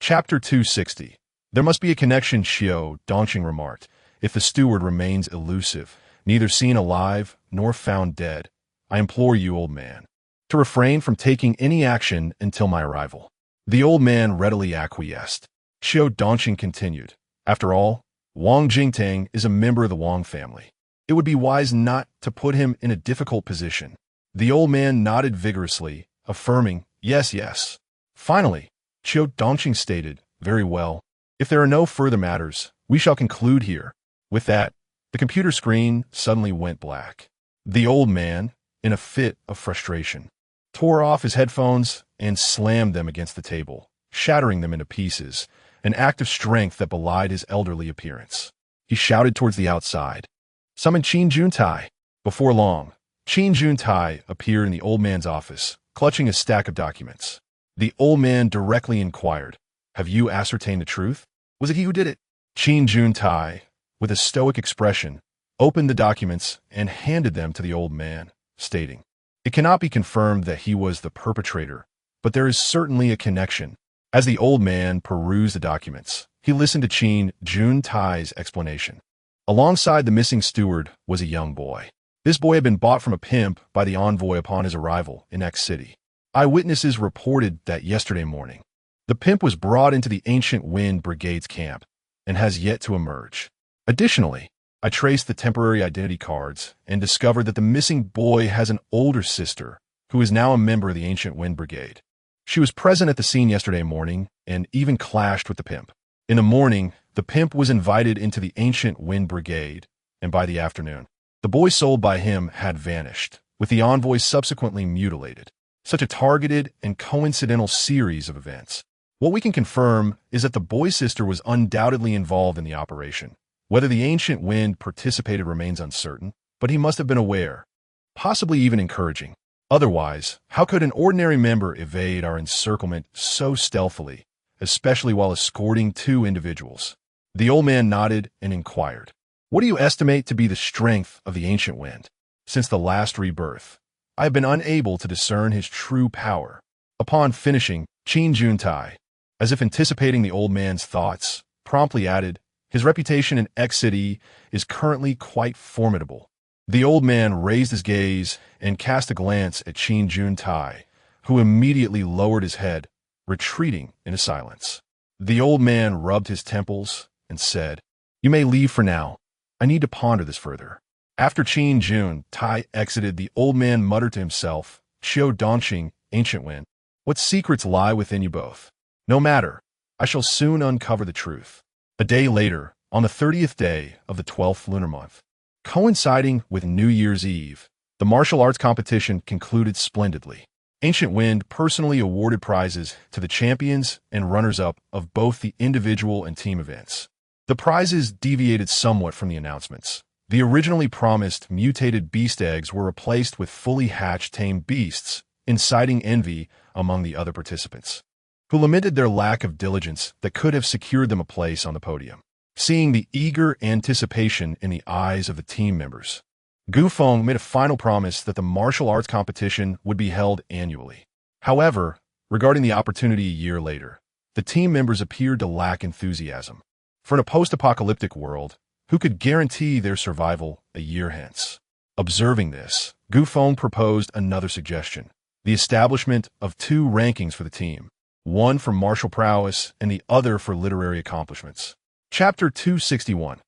Chapter 260. "There must be a connection," Chiu Dongqing remarked. "If the steward remains elusive, neither seen alive nor found dead, I implore you, old man, to refrain from taking any action until my arrival." The old man readily acquiesced. Xiao Dongqing continued, "After all, Wang Jingtang is a member of the Wang family. It would be wise not to put him in a difficult position." The old man nodded vigorously, affirming, "Yes, yes." Finally, Xiao Dongqing stated, "Very well. If there are no further matters, we shall conclude here." With that, the computer screen suddenly went black. The old man, in a fit of frustration, tore off his headphones and slammed them against the table, shattering them into pieces, an act of strength that belied his elderly appearance. He shouted towards the outside, "Summon Qin Juntai." Before long, Qin Juntai appeared in the old man's office, clutching a stack of documents. The old man directly inquired, "Have you ascertained the truth? Was it he who did it?" Qin Juntai, with a stoic expression, opened the documents and handed them to the old man, stating, "It cannot be confirmed that he was the perpetrator, but there is certainly a connection." As the old man perused the documents, he listened to Qin Juntai's explanation. Alongside the missing steward was a young boy. This boy had been bought from a pimp by the envoy upon his arrival in X City. Eyewitnesses reported that yesterday morning, the pimp was brought into the Ancient Wind Brigade's camp and has yet to emerge. Additionally, I traced the temporary identity cards and discovered that the missing boy has an older sister who is now a member of the Ancient Wind Brigade. She was present at the scene yesterday morning and even clashed with the pimp. In the morning, the pimp was invited into the Ancient Wind Brigade, and by the afternoon, the boy sold by him had vanished, with the envoy subsequently mutilated. Such a targeted and coincidental series of events. What we can confirm is that the boy's sister was undoubtedly involved in the operation. Whether the Ancient Wind participated remains uncertain, but he must have been aware, possibly even encouraging. Otherwise, how could an ordinary member evade our encirclement so stealthily, especially while escorting two individuals? The old man nodded and inquired, "What do you estimate to be the strength of the Ancient Wind? Since the last rebirth, I have been unable to discern his true power." Upon finishing, Qin Juntai, as if anticipating the old man's thoughts, promptly added, "His reputation in X City is currently quite formidable." The old man raised his gaze and cast a glance at Qin Juntai, who immediately lowered his head, retreating into silence. The old man rubbed his temples and said, "You may leave for now. I need to ponder this further." After Qin Juntai exited, the old man muttered to himself, "Xiao Dongqing, Ancient Wind, what secrets lie within you both? No matter, I shall soon uncover the truth." A day later, on the 30th day of the 12th lunar month, coinciding with New Year's Eve, the martial arts competition concluded splendidly. Ancient Wind personally awarded prizes to the champions and runners-up of both the individual and team events. The prizes deviated somewhat from the announcements. The originally promised mutated beast eggs were replaced with fully hatched tame beasts, inciting envy among the other participants, who lamented their lack of diligence that could have secured them a place on the podium. Seeing the eager anticipation in the eyes of the team members, Feng made a final promise that the martial arts competition would be held annually. However, regarding the opportunity a year later, the team members appeared to lack enthusiasm. For in a post-apocalyptic world, who could guarantee their survival a year hence? Observing this, Feng proposed another suggestion, the establishment of two rankings for the team, one for martial prowess and the other for literary accomplishments. Chapter 261.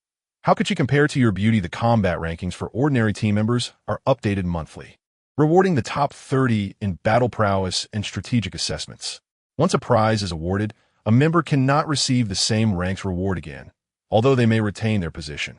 How could you compare to your beauty? The combat rankings for ordinary team members are updated monthly, rewarding the top 30 in battle prowess and strategic assessments. Once a prize is awarded, a member cannot receive the same rank's reward again, although they may retain their position.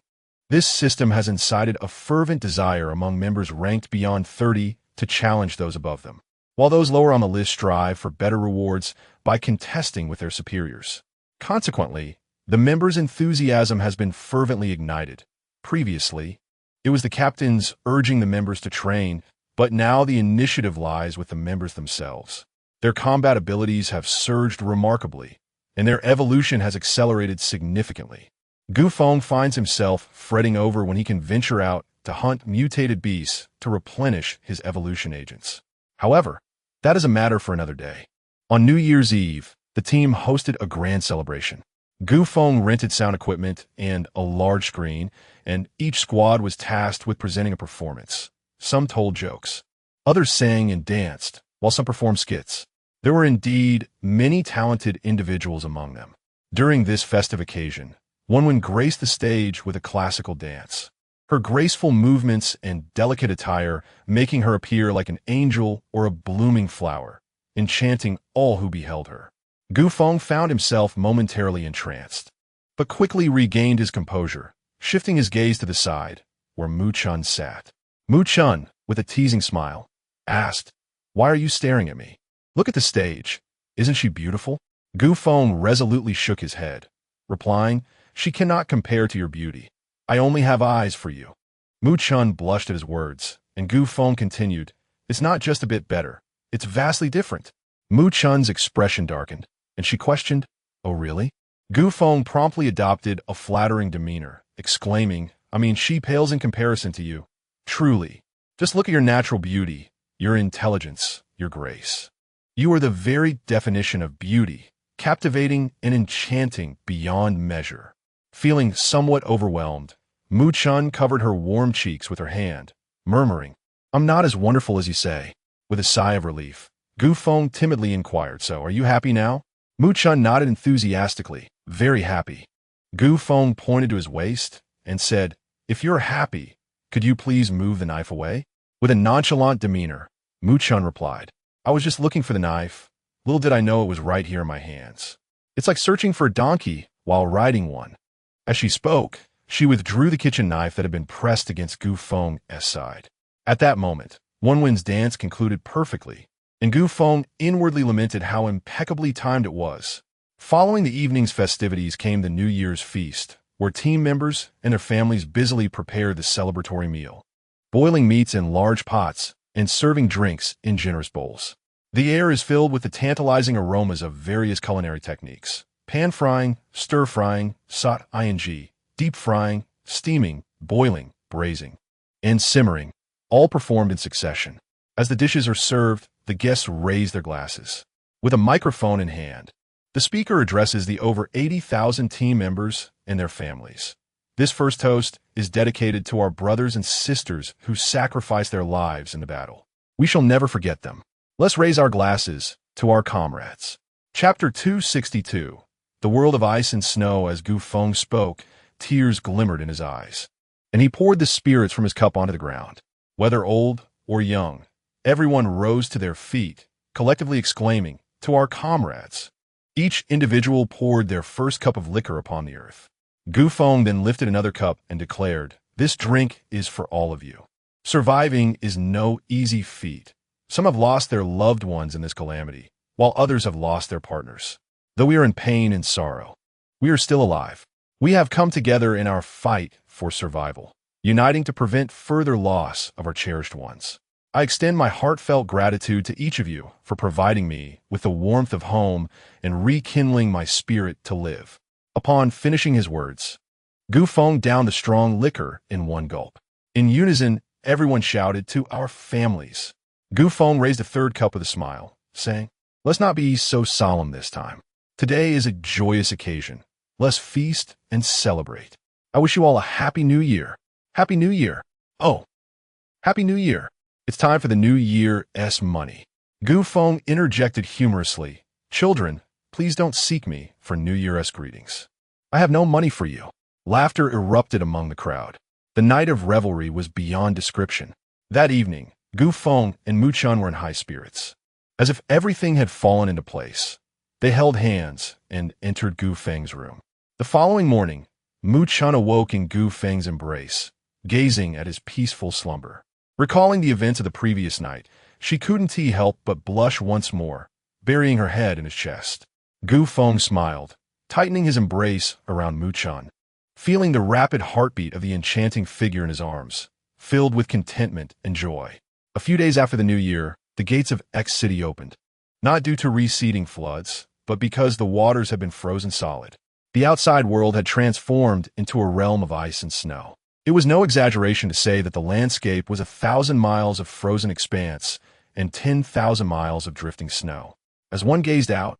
This system has incited a fervent desire among members ranked beyond 30 to challenge those above them, while those lower on the list strive for better rewards by contesting with their superiors. Consequently, the members' enthusiasm has been fervently ignited. Previously, it was the captains urging the members to train, but now the initiative lies with the members themselves. Their combat abilities have surged remarkably, and their evolution has accelerated significantly. Feng finds himself fretting over when he can venture out to hunt mutated beasts to replenish his evolution agents. However, that is a matter for another day. On New Year's Eve, the team hosted a grand celebration. Feng rented sound equipment and a large screen, and each squad was tasked with presenting a performance. Some told jokes, Others sang and danced, while some performed skits. There were indeed many talented individuals among them. During this festive occasion, one would grace the stage with a classical dance, her graceful movements and delicate attire making her appear like an angel or a blooming flower, enchanting all who beheld her. Gu Feng found himself momentarily entranced, but quickly regained his composure, shifting his gaze to the side, where Mu Chun sat. Mu Chun, with a teasing smile, asked, "Why are you staring at me? Look at the stage. Isn't she beautiful?" Gu Feng resolutely shook his head, replying, "She cannot compare to your beauty. I only have eyes for you." Mu Chun blushed at his words, and Gu Feng continued, "It's not just a bit better. It's vastly different." Mu Chun's expression darkened, and she questioned, "Oh really?" Gu Feng promptly adopted a flattering demeanor, exclaiming, "I mean, she pales in comparison to you. Truly. Just look at your natural beauty, your intelligence, your grace. You are the very definition of beauty, captivating and enchanting beyond measure." Feeling somewhat overwhelmed, Mu Chun covered her warm cheeks with her hand, murmuring, "I'm not as wonderful as you say." With a sigh of relief, Gu Feng timidly inquired, "So, are you happy now?" Mu Chun nodded enthusiastically, "Very happy." Gu Feng pointed to his waist and said, "If you're happy, could you please move the knife away?" With a nonchalant demeanor, Mu Chun replied, "I was just looking for the knife. Little did I know it was right here in my hands. It's like searching for a donkey while riding one." As she spoke, she withdrew the kitchen knife that had been pressed against Gu Feng's side. At that moment, One Win's dance concluded perfectly, and Gu Feng inwardly lamented how impeccably timed it was. Following the evening's festivities came the New Year's feast, where team members and their families busily prepared the celebratory meal, boiling meats in large pots and serving drinks in generous bowls. The air is filled with the tantalizing aromas of various culinary techniques: pan-frying, stir-frying, saute-ing, deep-frying, steaming, boiling, braising, and simmering, all performed in succession. As the dishes are served, the guests raise their glasses. With a microphone in hand, the speaker addresses the over 80,000 team members and their families. This first toast is dedicated to our brothers and sisters who sacrificed their lives in the battle. We shall never forget them. Let's raise our glasses to our comrades. Chapter 262. The World of Ice and Snow. As Gu Feng spoke, tears glimmered in his eyes, and he poured the spirits from his cup onto the ground. Whether old or young, everyone rose to their feet, collectively exclaiming, "To our comrades!" Each individual poured their first cup of liquor upon the earth. Gu Feng then lifted another cup and declared, "This drink is for all of you. Surviving is no easy feat. Some have lost their loved ones in this calamity, while others have lost their partners. Though we are in pain and sorrow, we are still alive. We have come together in our fight for survival, uniting to prevent further loss of our cherished ones. I extend my heartfelt gratitude to each of you for providing me with the warmth of home and rekindling my spirit to live." Upon finishing his words, Gu Feng downed the strong liquor in one gulp. In unison, everyone shouted, "To our families." Gu Feng raised a third cup with a smile, saying, "Let's not be so solemn this time. Today is a joyous occasion. Let's feast and celebrate. I wish you all a Happy New Year. Happy New Year. Oh, Happy New Year. It's time for the New Year's money." Gu Feng interjected humorously, "Children, please don't seek me for New Year's greetings. I have no money for you." Laughter erupted among the crowd. The night of revelry was beyond description. That evening, Gu Feng and Mu Chun were in high spirits. As if everything had fallen into place, they held hands and entered Gu Feng's room. The following morning, Mu Chun awoke in Gu Feng's embrace, gazing at his peaceful slumber. Recalling the events of the previous night, she couldn't help but blush once more, burying her head in his chest. Gu Feng smiled, tightening his embrace around Mu Chun, feeling the rapid heartbeat of the enchanting figure in his arms, filled with contentment and joy. A few days after the New Year, the gates of X City opened, not due to receding floods, but because the waters had been frozen solid. The outside world had transformed into a realm of ice and snow. It was no exaggeration to say that the landscape was 1,000 miles of frozen expanse and 10,000 miles of drifting snow. As one gazed out,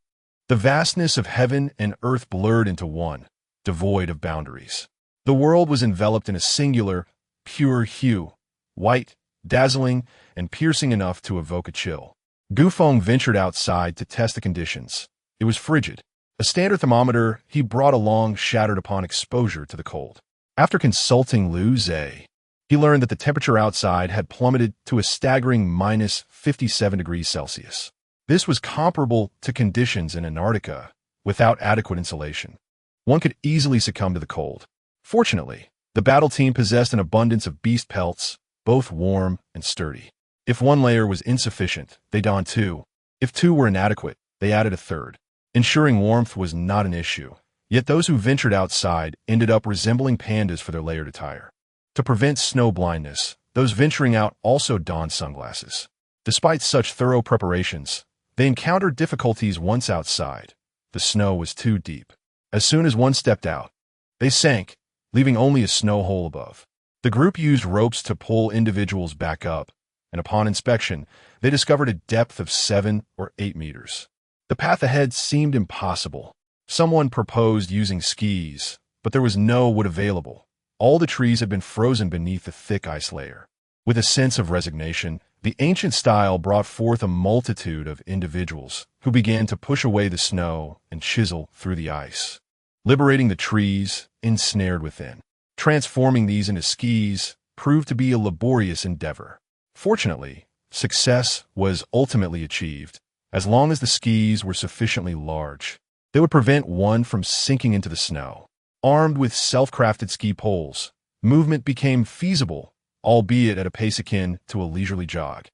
the vastness of heaven and earth blurred into one, devoid of boundaries. The world was enveloped in a singular, pure hue, white, dazzling and piercing enough to evoke a chill. Gufeng ventured outside to test the conditions. It was frigid. A standard thermometer he brought along shattered upon exposure to the cold. After consulting Liu Zhe, he learned that the temperature outside had plummeted to a staggering minus 57 degrees Celsius. This was comparable to conditions in Antarctica without adequate insulation. One could easily succumb to the cold. Fortunately, the battle team possessed an abundance of beast pelts, both warm and sturdy. If one layer was insufficient, they donned two. If two were inadequate, they added a third. Ensuring warmth was not an issue, yet those who ventured outside ended up resembling pandas for their layered attire. To prevent snow blindness, those venturing out also donned sunglasses. Despite such thorough preparations, they encountered difficulties once outside. The snow was too deep. As soon as one stepped out, they sank, leaving only a snow hole above. The group used ropes to pull individuals back up, and upon inspection, they discovered a depth of 7 or 8 meters. The path ahead seemed impossible. Someone proposed using skis, but there was no wood available. All the trees had been frozen beneath the thick ice layer. With a sense of resignation, the ancient style brought forth a multitude of individuals who began to push away the snow and chisel through the ice, liberating the trees ensnared within. Transforming these into skis proved to be a laborious endeavor. Fortunately, success was ultimately achieved. As long as the skis were sufficiently large, they would prevent one from sinking into the snow. Armed with self-crafted ski poles, movement became feasible, albeit at a pace akin to a leisurely jog,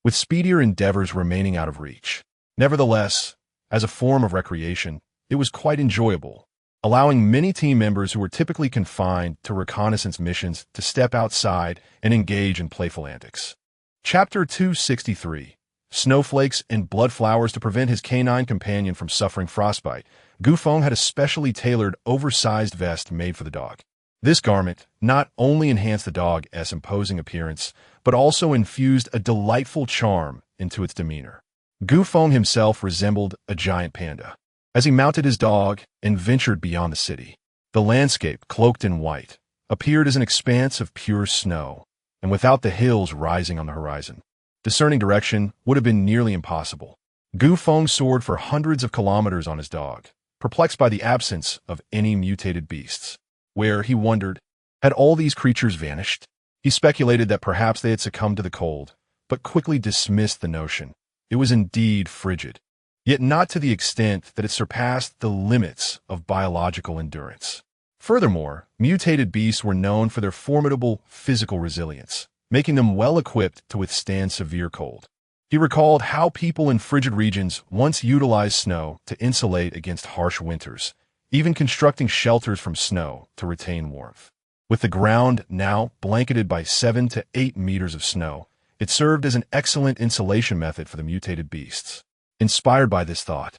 with speedier endeavors remaining out of reach. Nevertheless, as a form of recreation, it was quite enjoyable, allowing many team members who were typically confined to reconnaissance missions to step outside and engage in playful antics. Chapter 263. Snowflakes and blood flowers. To prevent his canine companion from suffering frostbite, Gufeng had a specially tailored, oversized vest made for the dog. This garment not only enhanced the dog's imposing appearance, but also infused a delightful charm into its demeanor. Gufeng himself resembled a giant panda. As he mounted his dog and ventured beyond the city, the landscape, cloaked in white, appeared as an expanse of pure snow, and without the hills rising on the horizon, discerning direction would have been nearly impossible. Gufeng soared for hundreds of kilometers on his dog, perplexed by the absence of any mutated beasts. Where, he wondered, had all these creatures vanished? He speculated that perhaps they had succumbed to the cold, but quickly dismissed the notion. It was indeed frigid, yet not to the extent that it surpassed the limits of biological endurance. Furthermore, mutated beasts were known for their formidable physical resilience, making them well-equipped to withstand severe cold. He recalled how people in frigid regions once utilized snow to insulate against harsh winters, even constructing shelters from snow to retain warmth. With the ground now blanketed by 7 to 8 meters of snow, it served as an excellent insulation method for the mutated beasts. Inspired by this thought,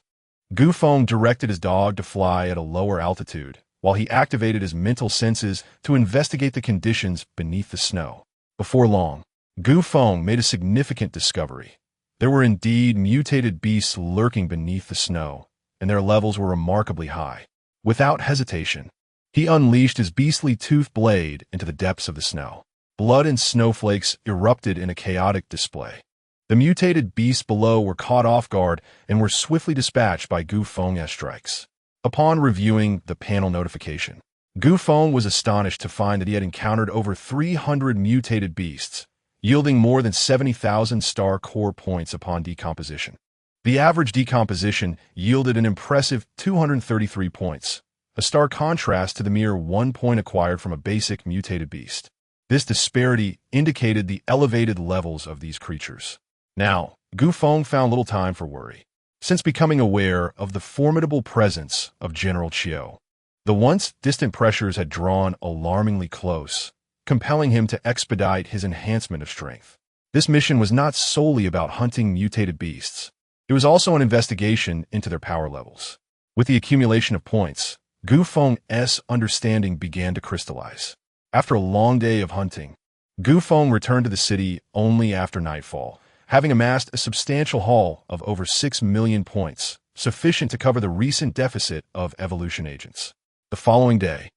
Gufeng directed his dog to fly at a lower altitude, while he activated his mental senses to investigate the conditions beneath the snow. Before long, Gufeng made a significant discovery. There were indeed mutated beasts lurking beneath the snow, and their levels were remarkably high. Without hesitation, he unleashed his beastly toothed blade into the depths of the snow. Blood and snowflakes erupted in a chaotic display. The mutated beasts below were caught off guard and were swiftly dispatched by Gufeng's strikes. Upon reviewing the panel notification, Gufeng was astonished to find that he had encountered over 300 mutated beasts, yielding more than 70,000 star core points upon decomposition. The average decomposition yielded an impressive 233 points, a stark contrast to the mere 1 point acquired from a basic mutated beast. This disparity indicated the elevated levels of these creatures. Now, Gufeng found little time for worry. Since becoming aware of the formidable presence of General Chiu, the once distant pressures had drawn alarmingly close, compelling him to expedite his enhancement of strength. This mission was not solely about hunting mutated beasts. It was also an investigation into their power levels. With the accumulation of points, Gufeng's understanding began to crystallize. After a long day of hunting, Gufeng returned to the city only after nightfall, having amassed a substantial haul of over 6 million points, sufficient to cover the recent deficit of evolution agents. The following day,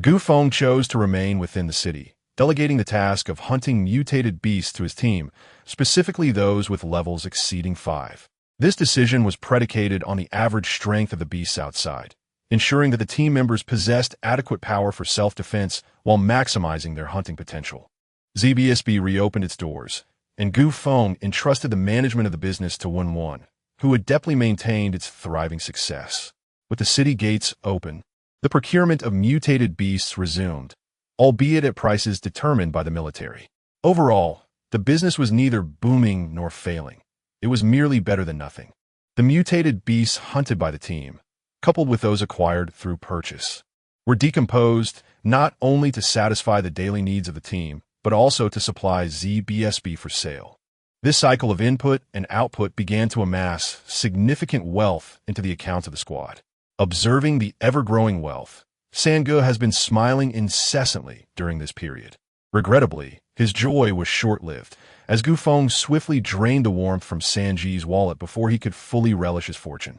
Gufeng chose to remain within the city, delegating the task of hunting mutated beasts to his team, specifically those with levels exceeding 5. This decision was predicated on the average strength of the beasts outside, ensuring that the team members possessed adequate power for self-defense while maximizing their hunting potential. ZBSB reopened its doors, and Feng entrusted the management of the business to Wen, who adeptly maintained its thriving success. With the city gates open, the procurement of mutated beasts resumed, albeit at prices determined by the military. Overall, the business was neither booming nor failing. It was merely better than nothing. The mutated beasts hunted by the team, coupled with those acquired through purchase, were decomposed not only to satisfy the daily needs of the team, but also to supply ZBSB for sale. This cycle of input and output began to amass significant wealth into the accounts of the squad. Observing the ever-growing wealth, Sange has been smiling incessantly during this period. Regrettably, his joy was short-lived, as Feng swiftly drained the warmth from Sanji's wallet before he could fully relish his fortune.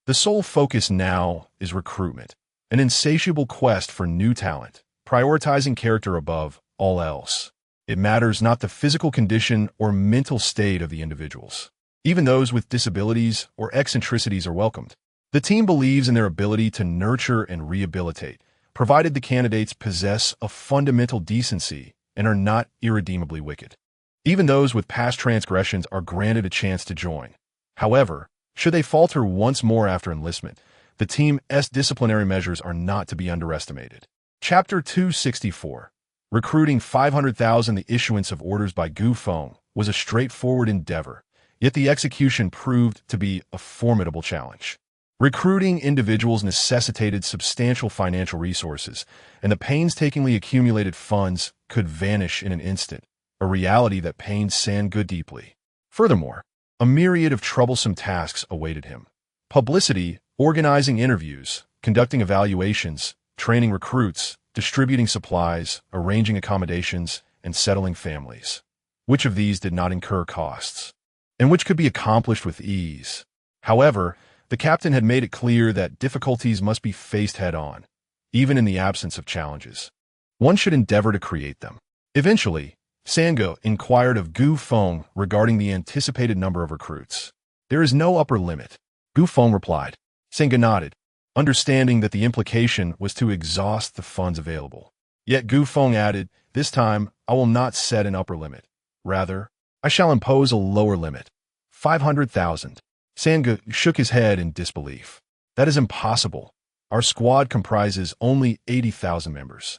The sole focus now is recruitment, an insatiable quest for new talent, prioritizing character above all else. It matters not the physical condition or mental state of the individuals. Even those with disabilities or eccentricities are welcomed. The team believes in their ability to nurture and rehabilitate, provided the candidates possess a fundamental decency and are not irredeemably wicked. Even those with past transgressions are granted a chance to join. However, should they falter once more after enlistment, the team's disciplinary measures are not to be underestimated. Chapter 264. Recruiting 500,000. The issuance of orders by Feng was a straightforward endeavor, yet the execution proved to be a formidable challenge. Recruiting individuals necessitated substantial financial resources, and the painstakingly accumulated funds could vanish in an instant, a reality that pained Sange deeply. Furthermore, a myriad of troublesome tasks awaited him. Publicity, organizing interviews, conducting evaluations, training recruits, distributing supplies, arranging accommodations, and settling families. Which of these did not incur costs? And which could be accomplished with ease? However, the captain had made it clear that difficulties must be faced head-on, even in the absence of challenges. One should endeavor to create them. Eventually, Sange inquired of Feng regarding the anticipated number of recruits. There is no upper limit, Feng replied. Sange nodded, understanding that the implication was to exhaust the funds available. Yet Feng added, this time I will not set an upper limit. Rather, I shall impose a lower limit. 500,000. Sange shook his head in disbelief. That is impossible. Our squad comprises only 80,000 members.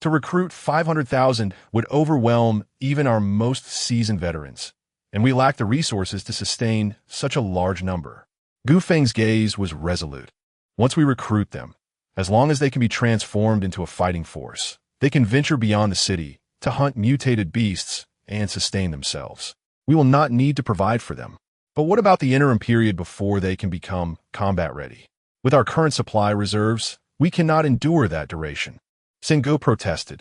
To recruit 500,000 would overwhelm even our most seasoned veterans, and we lack the resources to sustain such a large number. Feng's gaze was resolute. Once we recruit them, as long as they can be transformed into a fighting force, they can venture beyond the city to hunt mutated beasts and sustain themselves. We will not need to provide for them. But what about the interim period before they can become combat-ready? With our current supply reserves, we cannot endure that duration. Sange protested.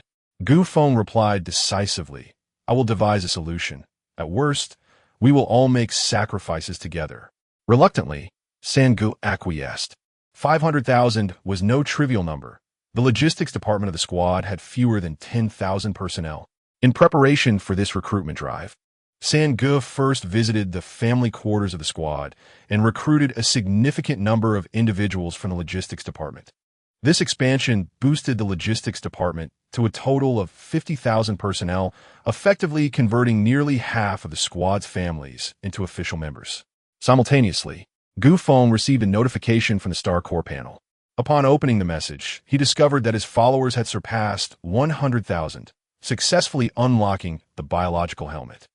Feng replied decisively, I will devise a solution. At worst, we will all make sacrifices together. Reluctantly, Sange acquiesced. 500,000 was no trivial number. The logistics department of the squad had fewer than 10,000 personnel. In preparation for this recruitment drive, Sange first visited the family quarters of the squad and recruited a significant number of individuals from the logistics department. This expansion boosted the logistics department to a total of 50,000 personnel, effectively converting nearly half of the squad's families into official members. Simultaneously, Feng received a notification from the Star Corps panel. Upon opening the message, he discovered that his followers had surpassed 100,000, successfully unlocking the biological helmet.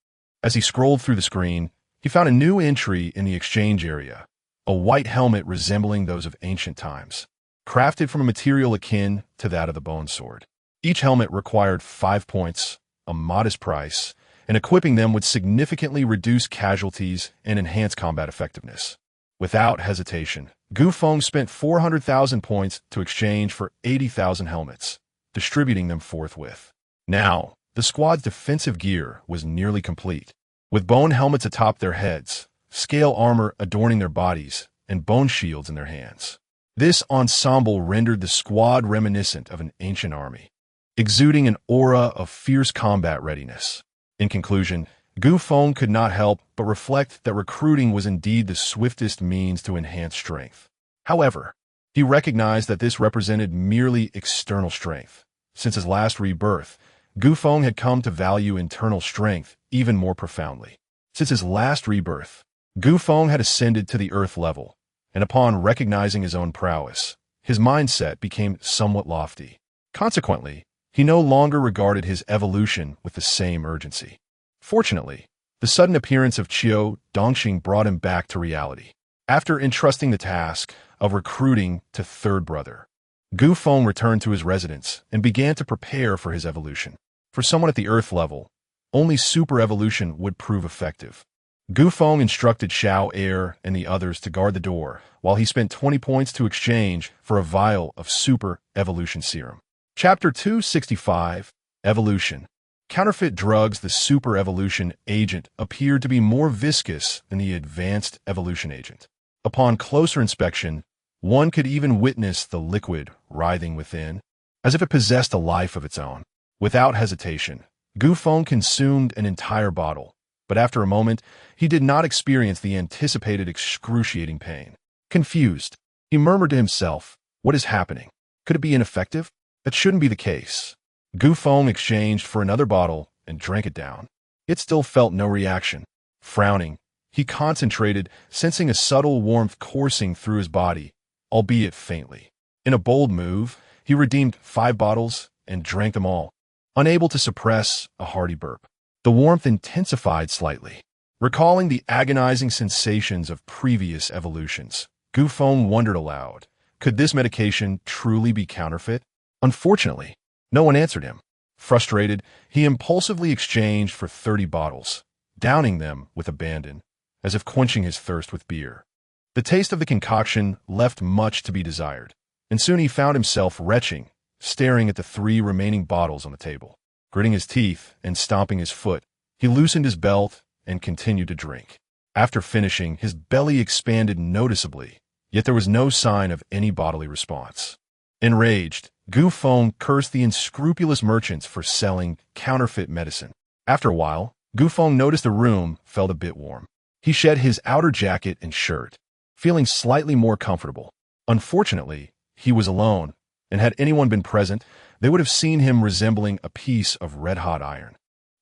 As he scrolled through the screen, he found a new entry in the exchange area, a white helmet resembling those of ancient times, crafted from a material akin to that of the bone sword. Each helmet required 5 points, a modest price, and equipping them would significantly reduce casualties and enhance combat effectiveness. Without hesitation, Feng spent 400,000 points to exchange for 80,000 helmets, distributing them forthwith. Now, the squad's defensive gear was nearly complete, with bone helmets atop their heads, scale armor adorning their bodies, and bone shields in their hands. This ensemble rendered the squad reminiscent of an ancient army. exuding an aura of fierce combat readiness. In conclusion, Gu Feng could not help but reflect that recruiting was indeed the swiftest means to enhance strength. However, he recognized that this represented merely external strength. Since his last rebirth, Gu Feng had come to value internal strength even more profoundly. Since his last rebirth, Gu Feng had ascended to the earth level, and upon recognizing his own prowess, his mindset became somewhat lofty. Consequently, he no longer regarded his evolution with the same urgency. Fortunately, the sudden appearance of Qiu Dongxing brought him back to reality. After entrusting the task of recruiting to Third Brother, Gu Feng returned to his residence and began to prepare for his evolution. For someone at the Earth level, only super evolution would prove effective. Gu Feng instructed Xiao Air and the others to guard the door, while he spent 20 points to exchange for a vial of super evolution serum. Chapter 265, Evolution. Counterfeit drugs. The super evolution agent appeared to be more viscous than the advanced evolution agent. Upon closer inspection, one could even witness the liquid writhing within, as if it possessed a life of its own. Without hesitation, Gu Feng consumed an entire bottle, but after a moment, he did not experience the anticipated excruciating pain. Confused, he murmured to himself, "What is happening? Could it be ineffective? That shouldn't be the case." Gu Feng exchanged for another bottle and drank it down. It still felt no reaction. Frowning, he concentrated, sensing a subtle warmth coursing through his body, albeit faintly. In a bold move, he redeemed 5 bottles and drank them all, unable to suppress a hearty burp. The warmth intensified slightly. Recalling the agonizing sensations of previous evolutions, Gu Feng wondered aloud, could this medication truly be counterfeit? Unfortunately, no one answered him. Frustrated, he impulsively exchanged for 30 bottles, downing them with abandon, as if quenching his thirst with beer. The taste of the concoction left much to be desired, and soon he found himself retching, staring at the 3 remaining bottles on the table. Gritting his teeth and stomping his foot, he loosened his belt and continued to drink. After finishing, his belly expanded noticeably, yet there was no sign of any bodily response. Enraged, Gu Feng cursed the unscrupulous merchants for selling counterfeit medicine. After a while, Gu Feng noticed the room felt a bit warm. He shed his outer jacket and shirt, feeling slightly more comfortable. Unfortunately, he was alone, and had anyone been present, they would have seen him resembling a piece of red-hot iron.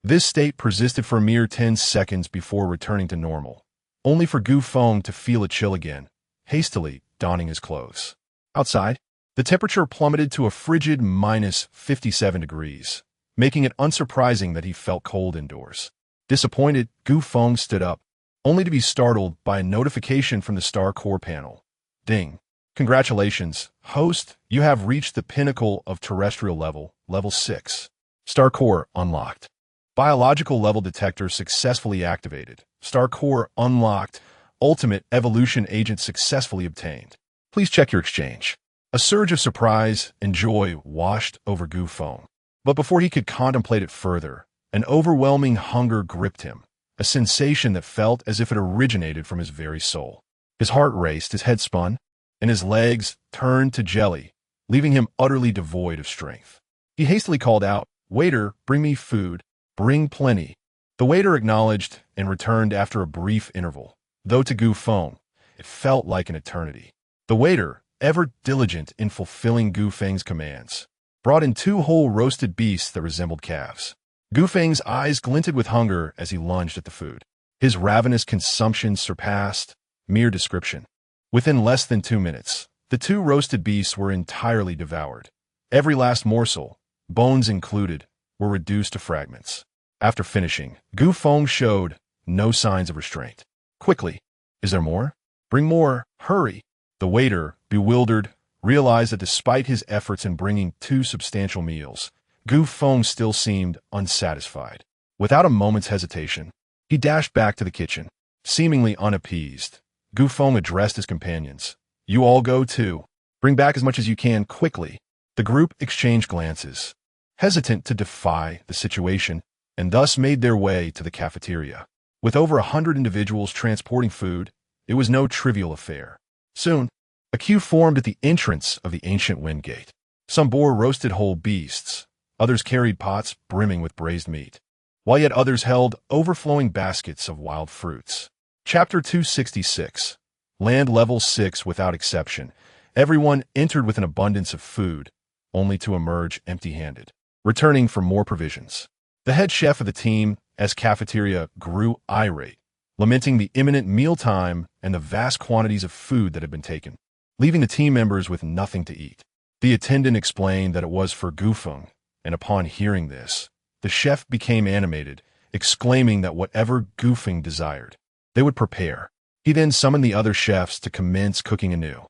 This state persisted for a mere 10 seconds before returning to normal, only for Gu Feng to feel a chill again, hastily donning his clothes. Outside, the temperature plummeted to a frigid -57 degrees, making it unsurprising that he felt cold indoors. Disappointed, Gu Feng stood up, only to be startled by a notification from the Star Core panel. Ding. Congratulations, host, you have reached the pinnacle of terrestrial level, level 6. Star Core unlocked. Biological level detector successfully activated. Star Core unlocked. Ultimate evolution agent successfully obtained. Please check your exchange. A surge of surprise and joy washed over Gu Feng. But before he could contemplate it further, an overwhelming hunger gripped him, a sensation that felt as if it originated from his very soul. His heart raced, his head spun, and his legs turned to jelly, leaving him utterly devoid of strength. He hastily called out, "Waiter, bring me food. Bring plenty." The waiter acknowledged and returned after a brief interval, though to Gu Feng, it felt like an eternity. The waiter, ever diligent in fulfilling Gu Feng's commands, brought in 2 whole roasted beasts that resembled calves. Gu Feng's eyes glinted with hunger as he lunged at the food. His ravenous consumption surpassed mere description. Within less than 2 minutes, the 2 roasted beasts were entirely devoured. Every last morsel, bones included, were reduced to fragments. After finishing, Gu Feng showed no signs of restraint. "Quickly, is there more? Bring more, hurry." The waiter, bewildered, realized that despite his efforts in bringing 2 substantial meals, Gu Feng still seemed unsatisfied. Without a moment's hesitation, he dashed back to the kitchen. Seemingly unappeased, Gu Feng addressed his companions. "You all go too. Bring back as much as you can quickly." The group exchanged glances, hesitant to defy the situation, and thus made their way to the cafeteria. With over 100 individuals transporting food, it was no trivial affair. Soon, a queue formed at the entrance of the ancient wind gate. Some bore roasted whole beasts, Others carried pots brimming with braised meat, while yet others held overflowing baskets of wild fruits. Chapter 266. Land Level 6 without exception. Everyone entered with an abundance of food, only to emerge empty-handed, returning for more provisions. The head chef of the team, as cafeteria grew irate, lamenting the imminent mealtime and the vast quantities of food that had been taken, leaving the team members with nothing to eat. The attendant explained that it was for Feng, and upon hearing this, the chef became animated, exclaiming that whatever Feng desired, they would prepare. He then summoned the other chefs to commence cooking anew.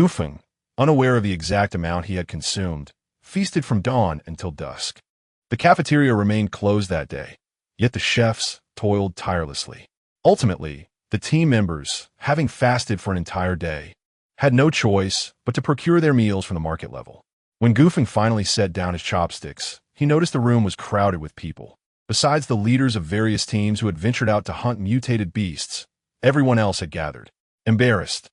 Feng, unaware of the exact amount he had consumed, feasted from dawn until dusk. The cafeteria remained closed that day, yet the chefs toiled tirelessly. Ultimately, the team members, having fasted for an entire day, had no choice but to procure their meals from the market level. When Feng finally set down his chopsticks, he noticed the room was crowded with people. Besides the leaders of various teams who had ventured out to hunt mutated beasts, everyone else had gathered. Embarrassed,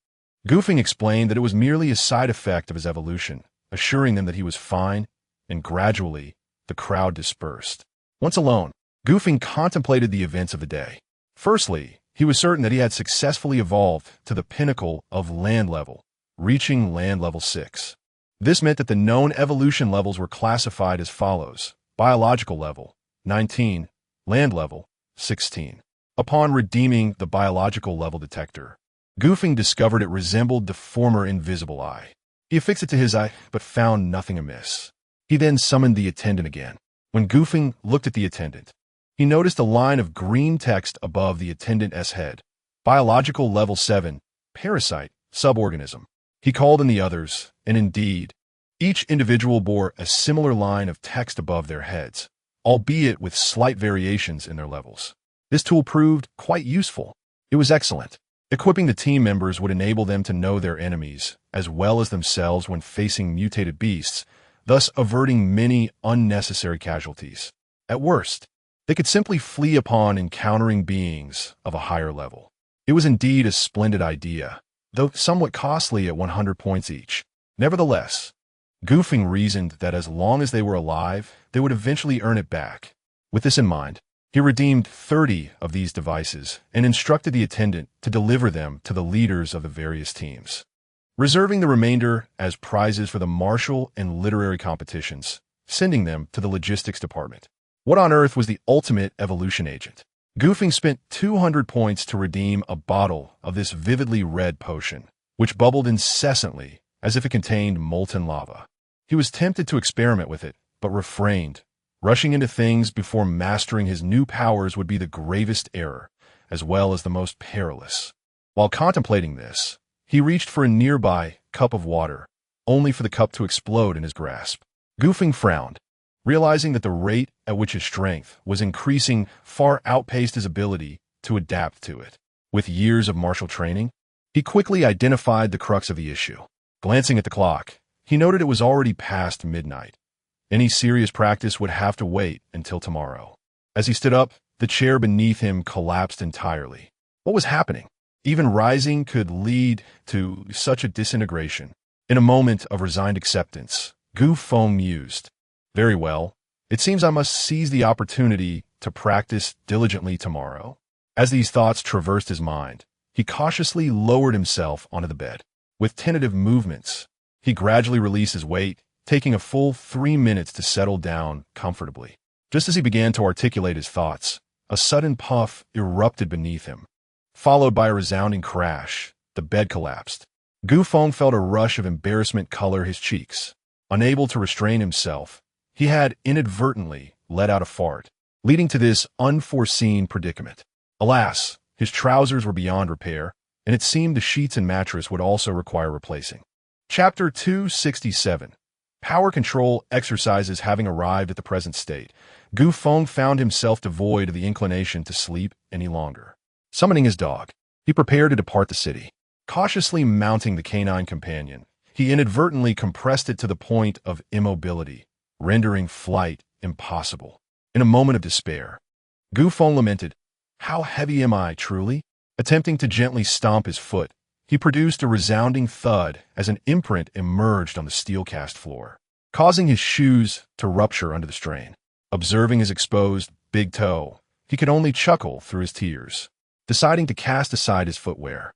Feng explained that it was merely a side effect of his evolution, assuring them that he was fine, and gradually, the crowd dispersed. Once alone, Feng contemplated the events of the day. Firstly, he was certain that he had successfully evolved to the pinnacle of land level, reaching land level 6. This meant that the known evolution levels were classified as follows: biological level, 19, land level, 16. Upon redeeming the biological level detector, Feng discovered it resembled the former invisible eye. He affixed it to his eye, but found nothing amiss. He then summoned the attendant again. When Feng looked at the attendant, he noticed a line of green text above the attendant's head. Biological level 7, parasite, suborganism. He called in the others, and indeed, each individual bore a similar line of text above their heads, albeit with slight variations in their levels. This tool proved quite useful. It was excellent. Equipping the team members would enable them to know their enemies, as well as themselves when facing mutated beasts, thus averting many unnecessary casualties. At worst, they could simply flee upon encountering beings of a higher level. It was indeed a splendid idea, though somewhat costly at 100 points each. Nevertheless, Feng reasoned that as long as they were alive, they would eventually earn it back. With this in mind, he redeemed 30 of these devices and instructed the attendant to deliver them to the leaders of the various teams, reserving the remainder as prizes for the martial and literary competitions, sending them to the logistics department. What on earth was the ultimate evolution agent? Feng spent 200 points to redeem a bottle of this vividly red potion, which bubbled incessantly as if it contained molten lava. He was tempted to experiment with it, but refrained. Rushing into things before mastering his new powers would be the gravest error, as well as the most perilous. While contemplating this, he reached for a nearby cup of water, only for the cup to explode in his grasp. Feng frowned, realizing that the rate at which his strength was increasing far outpaced his ability to adapt to it. With years of martial training, he quickly identified the crux of the issue. Glancing at the clock, he noted it was already past midnight. Any serious practice would have to wait until tomorrow. As he stood up, the chair beneath him collapsed entirely. What was happening? Even rising could lead to such a disintegration. In a moment of resigned acceptance, Feng mused. Very well, it seems I must seize the opportunity to practice diligently tomorrow. As these thoughts traversed his mind, he cautiously lowered himself onto the bed. With tentative movements, he gradually released his weight, taking a full 3 minutes to settle down comfortably. Just as he began to articulate his thoughts, a sudden puff erupted beneath him. Followed by a resounding crash, the bed collapsed. Feng felt a rush of embarrassment color his cheeks. Unable to restrain himself, he had inadvertently let out a fart, leading to this unforeseen predicament. Alas, his trousers were beyond repair, and it seemed the sheets and mattress would also require replacing. Chapter 267. Power control exercises having arrived at the present state, Feng found himself devoid of the inclination to sleep any longer. Summoning his dog, he prepared to depart the city. Cautiously mounting the canine companion, he inadvertently compressed it to the point of immobility, rendering flight impossible. In a moment of despair, Feng lamented, "How heavy am I, truly?" Attempting to gently stomp his foot, he produced a resounding thud as an imprint emerged on the steel-cast floor. causing his shoes to rupture under the strain. Observing his exposed big toe, he could only chuckle through his tears. Deciding to cast aside his footwear,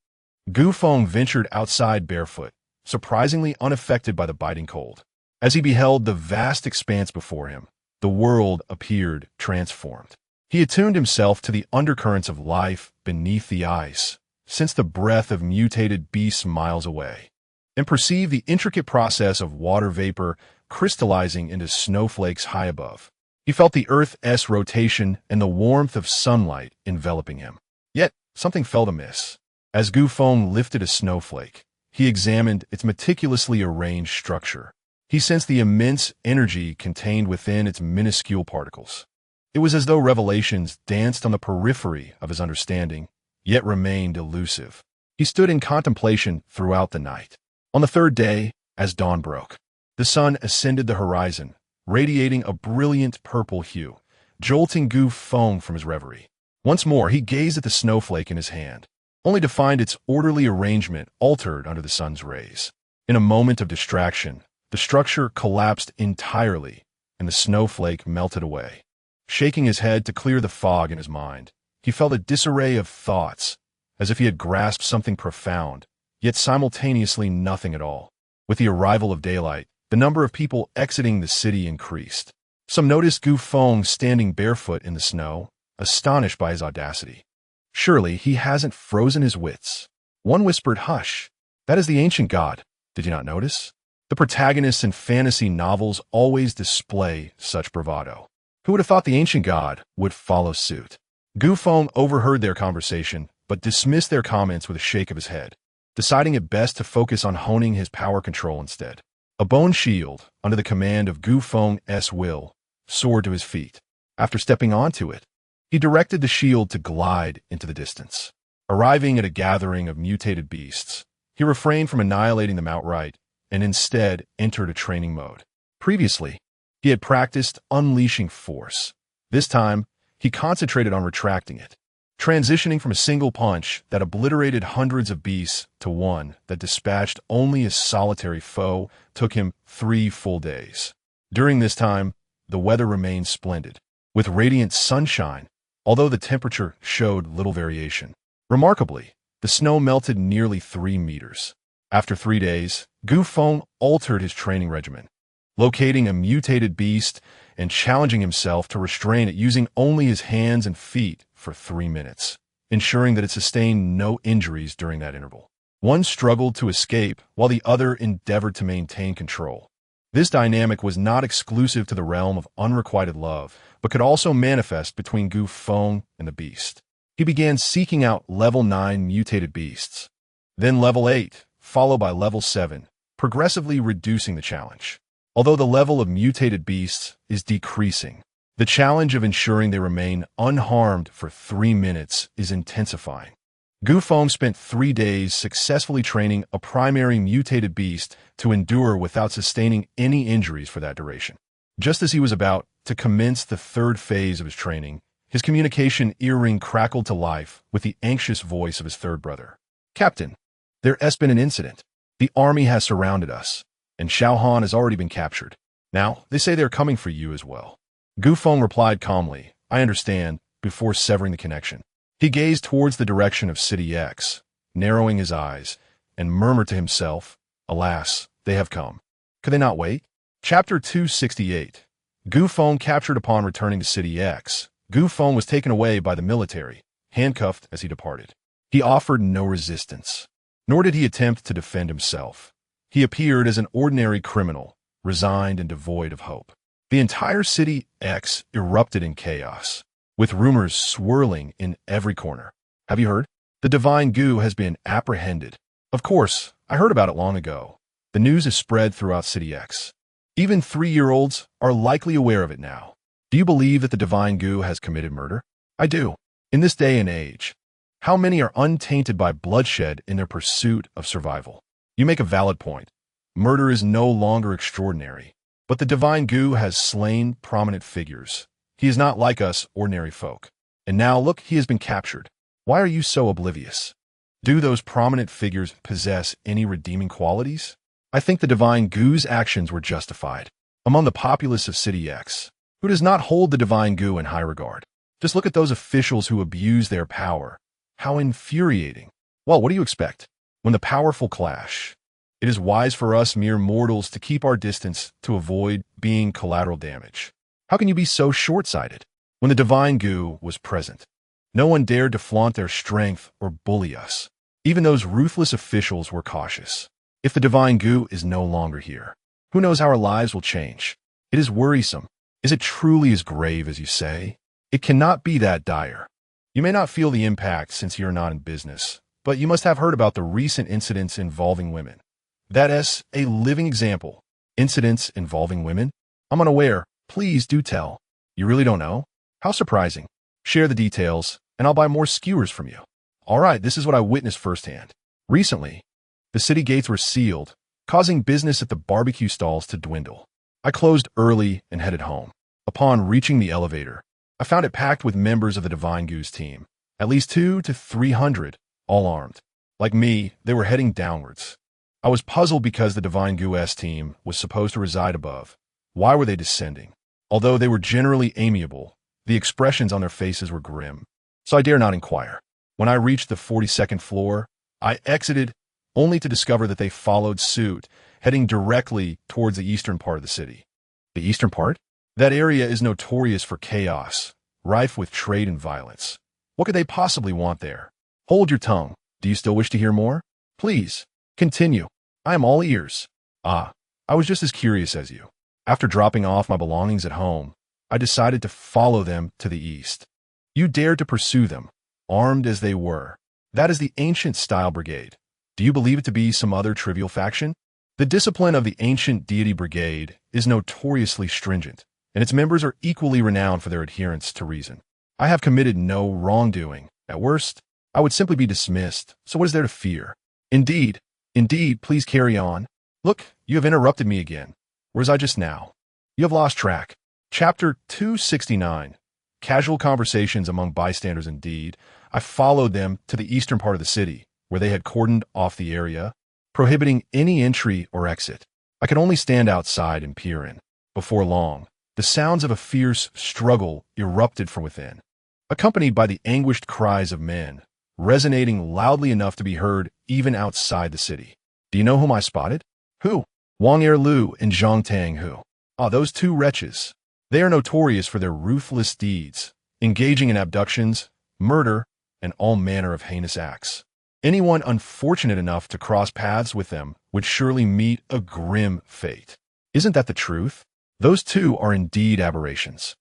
Gu Feng ventured outside barefoot, surprisingly unaffected by the biting cold. As he beheld the vast expanse before him, the world appeared transformed. He attuned himself to the undercurrents of life beneath the ice, sensed the breath of mutated beasts miles away, and perceived the intricate process of water vapor crystallizing into snowflakes high above. He felt the Earth's rotation and the warmth of sunlight enveloping him. Yet, something felt amiss. As Gu Feng lifted a snowflake, he examined its meticulously arranged structure. He sensed the immense energy contained within its minuscule particles. It was as though revelations danced on the periphery of his understanding, yet remained elusive. He stood in contemplation throughout the night. On the third day, as dawn broke, the sun ascended the horizon, radiating a brilliant purple hue, jolting Gu Feng from his reverie. Once more, he gazed at the snowflake in his hand, only to find its orderly arrangement altered under the sun's rays. In a moment of distraction, the structure collapsed entirely, and the snowflake melted away. Shaking his head to clear the fog in his mind, he felt a disarray of thoughts, as if he had grasped something profound, yet simultaneously nothing at all. With the arrival of daylight, the number of people exiting the city increased. Some noticed Gu Feng standing barefoot in the snow, astonished by his audacity. Surely he hasn't frozen his wits. One whispered, "Hush, that is the ancient god. Did you not notice?" The protagonists in fantasy novels always display such bravado. Who would have thought the ancient god would follow suit? Gu Feng overheard their conversation, but dismissed their comments with a shake of his head, deciding it best to focus on honing his power control instead. A bone shield, under the command of Gu Feng's will, soared to his feet. After stepping onto it, he directed the shield to glide into the distance. Arriving at a gathering of mutated beasts, he refrained from annihilating them outright and instead entered a training mode. Previously, he had practiced unleashing force. This time, he concentrated on retracting it, transitioning from a single punch that obliterated hundreds of beasts to one that dispatched only a solitary foe took him 3 full days. During this time, the weather remained splendid, with radiant sunshine, although the temperature showed little variation. Remarkably, the snow melted nearly 3 meters. After 3 days, Gu Feng altered his training regimen, locating a mutated beast and challenging himself to restrain it using only his hands and feet for 3 minutes, ensuring that it sustained no injuries during that interval. One struggled to escape while the other endeavored to maintain control. This dynamic was not exclusive to the realm of unrequited love, but could also manifest between Gu Feng and the beast. He began seeking out level 9 mutated beasts, then level 8, followed by level 7, progressively reducing the challenge. Although the level of mutated beasts is decreasing, the challenge of ensuring they remain unharmed for 3 minutes is intensifying. Gu Feng spent 3 days successfully training a primary mutated beast to endure without sustaining any injuries for that duration. Just as he was about to commence the 3rd phase of his training, his communication earring crackled to life with the anxious voice of his 3rd brother. "Captain, there has been an incident. The army has surrounded us, and Xiao Han has already been captured. Now, they say they're coming for you as well." Gu Feng replied calmly, "I understand," before severing the connection. He gazed towards the direction of City X, narrowing his eyes, and murmured to himself, "Alas, they have come. Could they not wait?" Chapter 268. Gu Feng captured upon returning to City X. Gu Feng was taken away by the military, handcuffed as he departed. He offered no resistance, nor did he attempt to defend himself. He appeared as an ordinary criminal, resigned and devoid of hope. The entire City X erupted in chaos, with rumors swirling in every corner. "Have you heard? The Divine Gu has been apprehended." "Of course, I heard about it long ago. The news is spread throughout City X. Even 3-year-olds are likely aware of it now. Do you believe that the Divine Gu has committed murder?" "I do. In this day and age, how many are untainted by bloodshed in their pursuit of survival?" "You make a valid point. Murder is no longer extraordinary. But the Divine Gu has slain prominent figures. He is not like us ordinary folk. And now look, he has been captured. Why are you so oblivious? Do those prominent figures possess any redeeming qualities?" "I think the Divine Gu's actions were justified. among the populace of City X, who does not hold the divine goo in high regard. Just look at those officials who abuse their power. How infuriating. Well, what do you expect? When the powerful clash, it is wise for us mere mortals to keep our distance to avoid being collateral damage. How can you be so short-sighted? When the divine goo was present, no one dared to flaunt their strength or bully us. Even those ruthless officials were cautious. If the divine goo is no longer here, who knows how our lives will change? It is worrisome. Is it truly as grave as you say? It cannot be that dire. You may not feel the impact since you're not in business, but you must have heard about the recent incidents involving women. That is a living example. Incidents involving women? I'm unaware. Please do tell. You really don't know? How surprising. Share the details, and I'll buy more skewers from you. All right, this is what I witnessed firsthand. Recently, the city gates were sealed, causing business at the barbecue stalls to dwindle. I closed early and headed home. Upon reaching the elevator, I found it packed with members of the Divine Goose team, at least 200 to 300, all armed. Like me, they were heading downwards. I was puzzled because the Divine Goose team was supposed to reside above. Why were they descending? Although they were generally amiable, the expressions on their faces were grim, so I dare not inquire. When I reached the 42nd floor, I exited, only to discover that they followed suit, heading directly towards the eastern part of the city. The eastern part? That area is notorious for chaos, rife with trade and violence. What could they possibly want there? Hold your tongue. Do you still wish to hear more? Please, continue. I am all ears. I was just as curious as you. After dropping off my belongings at home, I decided to follow them to the east. You dared to pursue them, armed as they were. That is the ancient style brigade. Do you believe it to be some other trivial faction? The discipline of the ancient deity brigade is notoriously stringent, and its members are equally renowned for their adherence to reason. I have committed no wrongdoing. At worst, I would simply be dismissed, so what is there to fear? Indeed, please carry on. Look, you have interrupted me again. Where was I just now? You have lost track. Chapter 269. Casual conversations among bystanders. Indeed, I followed them to the eastern part of the city, where they had cordoned off the area, prohibiting any entry or exit. I could only stand outside and peer in. Before long, the sounds of a fierce struggle erupted from within, accompanied by the anguished cries of men, resonating loudly enough to be heard even outside the city. Do you know whom I spotted? Who? Wang Erlu and Zhang Tanghu. Those two wretches. They are notorious for their ruthless deeds, engaging in abductions, murder, and all manner of heinous acts. Anyone unfortunate enough to cross paths with them would surely meet a grim fate. Isn't that the truth? Those two are indeed aberrations.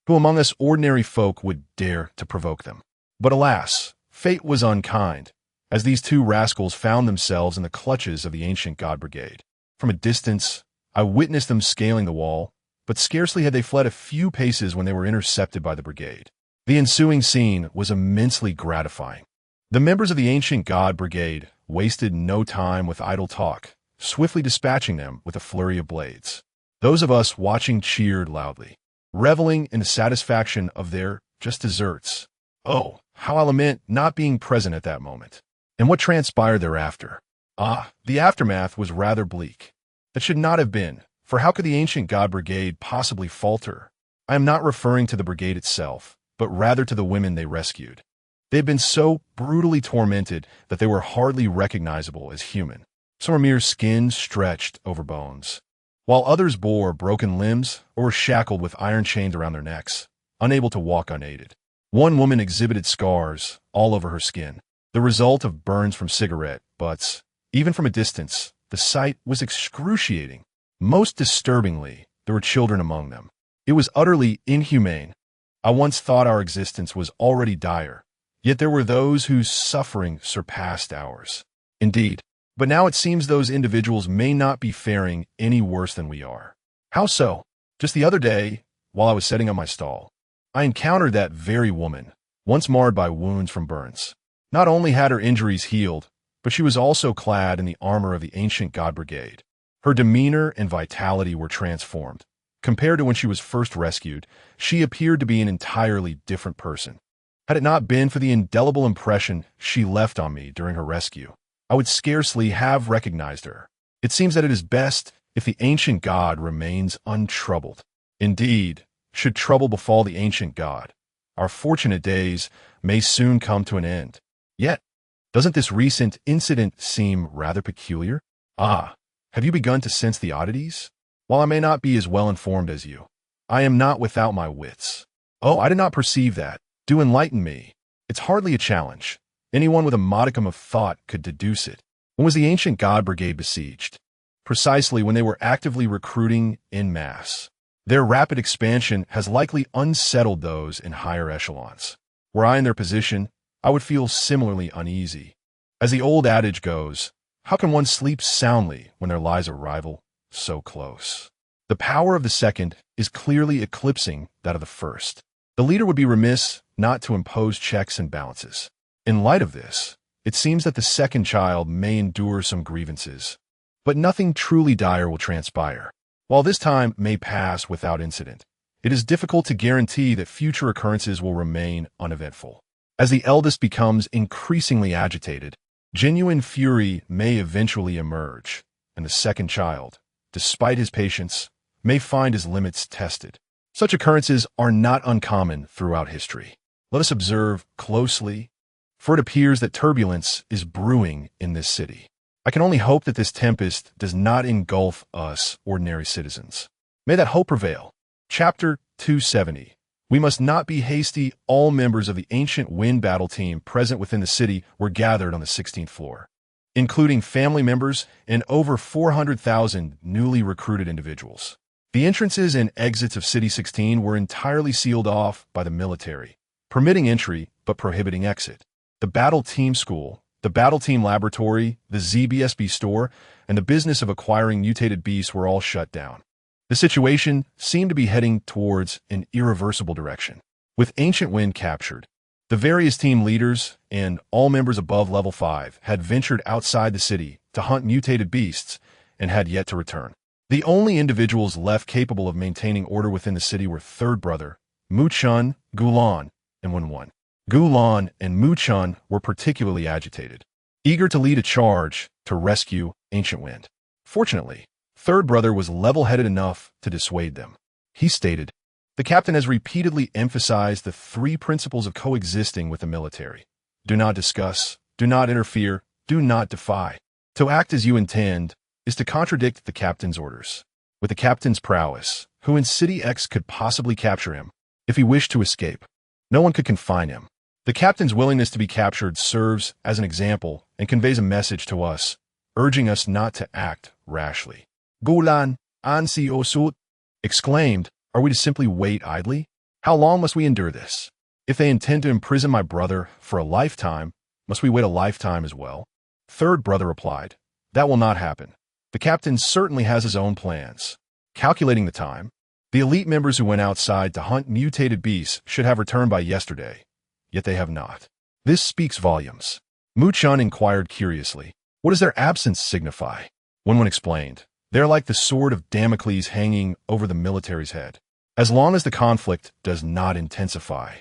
Who among us ordinary folk would dare to provoke them? But alas, fate was unkind, as these two rascals found themselves in the clutches of the ancient god brigade. From a distance, I witnessed them scaling the wall, but scarcely had they fled a few paces when they were intercepted by the brigade. The ensuing scene was immensely gratifying. The members of the ancient god brigade wasted no time with idle talk, swiftly dispatching them with a flurry of blades. Those of us watching cheered loudly, reveling in the satisfaction of their just desserts. Oh, how I lament not being present at that moment. And what transpired thereafter? The aftermath was rather bleak. That should not have been, for how could the ancient god brigade possibly falter? I am not referring to the brigade itself, but rather to the women they rescued. They had been so brutally tormented that they were hardly recognizable as human. Some were mere skin stretched over bones, while others bore broken limbs or were shackled with iron chains around their necks, unable to walk unaided. One woman exhibited scars all over her skin, the result of burns from cigarette butts. Even from a distance, the sight was excruciating. Most disturbingly, there were children among them. It was utterly inhumane. I once thought our existence was already dire, yet there were those whose suffering surpassed ours. Indeed, but now it seems those individuals may not be faring any worse than we are. How so? Just the other day, while I was setting up my stall, I encountered that very woman, once marred by wounds from burns. Not only had her injuries healed, but she was also clad in the armor of the ancient god brigade. Her demeanor and vitality were transformed. Compared to when she was first rescued, she appeared to be an entirely different person. Had it not been for the indelible impression she left on me during her rescue, I would scarcely have recognized her. It seems that it is best if the ancient god remains untroubled. Indeed, should trouble befall the ancient god, our fortunate days may soon come to an end. Yet, doesn't this recent incident seem rather peculiar? Ah, have you begun to sense the oddities? While I may not be as well informed as you, I am not without my wits. Oh, I did not perceive that. Do enlighten me. It's hardly a challenge. Anyone with a modicum of thought could deduce it. When was the ancient god brigade besieged? Precisely when they were actively recruiting en masse. Their rapid expansion has likely unsettled those in higher echelons. Were I in their position, I would feel similarly uneasy. As the old adage goes, how can one sleep soundly when there lies a rival so close? The power of the second is clearly eclipsing that of the first. The leader would be remiss not to impose checks and balances. In light of this, it seems that the second child may endure some grievances, but nothing truly dire will transpire. While this time may pass without incident, it is difficult to guarantee that future occurrences will remain uneventful. As the eldest becomes increasingly agitated, genuine fury may eventually emerge, and the second child, despite his patience, may find his limits tested. Such occurrences are not uncommon throughout history. Let us observe closely, for it appears that turbulence is brewing in this city. I can only hope that this tempest does not engulf us ordinary citizens. May that hope prevail. Chapter 270. We must not be hasty. All members of the ancient wind battle team present within the city were gathered on the 16th floor, including family members and over 400,000 newly recruited individuals. The entrances and exits of City 16 were entirely sealed off by the military, permitting entry but prohibiting exit. The battle team school, the battle team laboratory, the ZBSB store, and the business of acquiring mutated beasts were all shut down. The situation seemed to be heading towards an irreversible direction. With Ancient Wind captured, the various team leaders and all members above level 5 had ventured outside the city to hunt mutated beasts and had yet to return. The only individuals left capable of maintaining order within the city were third brother, Mu-chun, Gulan, and Wen-1. Gulan and Mu-chun were particularly agitated, eager to lead a charge to rescue Ancient Wind. Fortunately, third brother was level-headed enough to dissuade them. He stated, "The captain has repeatedly emphasized the 3 principles of coexisting with the military. Do not discuss, do not interfere, do not defy. To act as you intend is to contradict the captain's orders. With the captain's prowess, who in City X could possibly capture him? If he wished to escape, no one could confine him. The captain's willingness to be captured serves as an example and conveys a message to us, urging us not to act rashly." Gulan, Ansi Osut, exclaimed, "Are we to simply wait idly? How long must we endure this? If they intend to imprison my brother for a lifetime, must we wait a lifetime as well?" Third brother replied, "That will not happen. The captain certainly has his own plans." Calculating the time, the elite members who went outside to hunt mutated beasts should have returned by yesterday, yet they have not. This speaks volumes. Mu-chun inquired curiously, "What does their absence signify?" Wen-1 explained, "They are like the sword of Damocles hanging over the military's head. As long as the conflict does not intensify,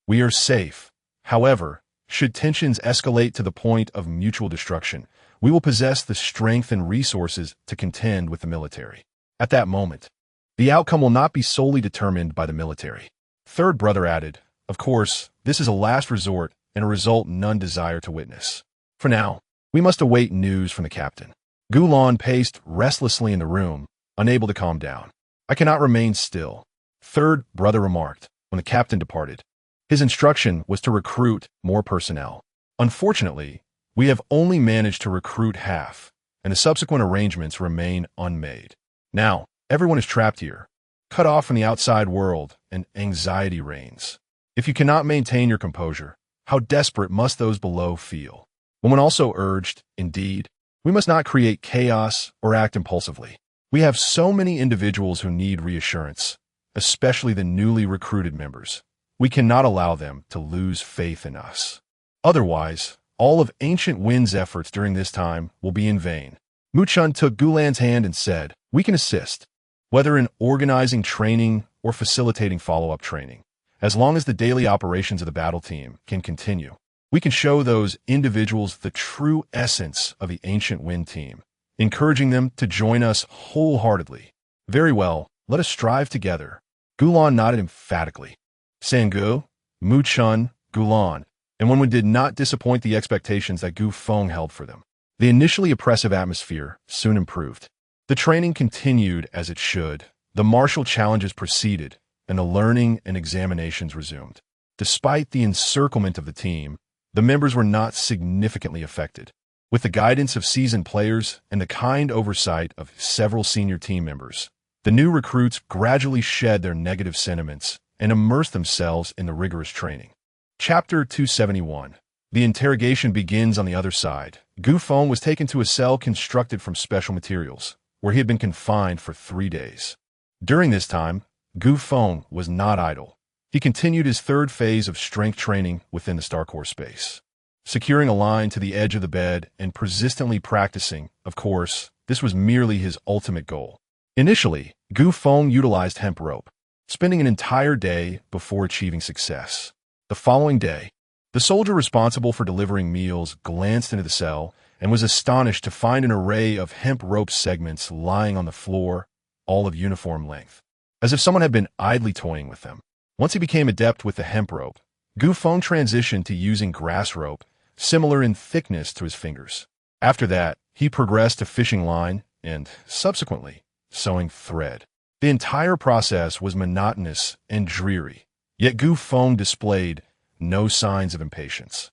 we are safe. However, should tensions escalate to the point of mutual destruction, we will possess the strength and resources to contend with the military. At that moment, the outcome will not be solely determined by the military." Third brother added, "Of course, this is a last resort and a result none desire to witness. For now, we must await news from the captain." Gulan paced restlessly in the room, unable to calm down. "I cannot remain still," third brother remarked when the captain departed. His instruction was to recruit more personnel. "Unfortunately, we have only managed to recruit half, and the subsequent arrangements remain unmade. Now, everyone is trapped here, cut off from the outside world, and anxiety reigns. If you cannot maintain your composure, how desperate must those below feel?" Wen-1 also urged, "Indeed, we must not create chaos or act impulsively. We have so many individuals who need reassurance, especially the newly recruited members. We cannot allow them to lose faith in us. Otherwise, all of Ancient Wind's efforts during this time will be in vain." Mu-chun took Gulan's hand and said, "We can assist, whether in organizing training or facilitating follow-up training. As long as the daily operations of the battle team can continue, we can show those individuals the true essence of the Ancient Wind team encouraging them to join us wholeheartedly. Very well, let us strive together. Gulan nodded emphatically. Sangu, Mu Chun, Gulan, and one did not disappoint the expectations that Gu Feng held for them. The initially oppressive atmosphere soon improved. The training continued as it should, the martial challenges proceeded, and the learning and examinations resumed. Despite the encirclement of the team, the members were not significantly affected. With the guidance of seasoned players and the kind oversight of several senior team members, the new recruits gradually shed their negative sentiments and immersed themselves in the rigorous training. Chapter 271. The interrogation begins on the other side. Gu Feng was taken to a cell constructed from special materials, where he had been confined for 3 days. During this time, Gu Feng was not idle. He continued his third phase of strength training within the Starcore space. Securing a line to the edge of the bed and persistently practicing, of course, this was merely his ultimate goal. Initially, Gu Feng utilized hemp rope, spending an entire day before achieving success. The following day, the soldier responsible for delivering meals glanced into the cell and was astonished to find an array of hemp rope segments lying on the floor, all of uniform length, as if someone had been idly toying with them. Once he became adept with the hemp rope, Gu Feng transitioned to using grass rope, similar in thickness to his fingers. After that, he progressed to fishing line and, subsequently, sewing thread. The entire process was monotonous and dreary, yet Gu Feng displayed no signs of impatience.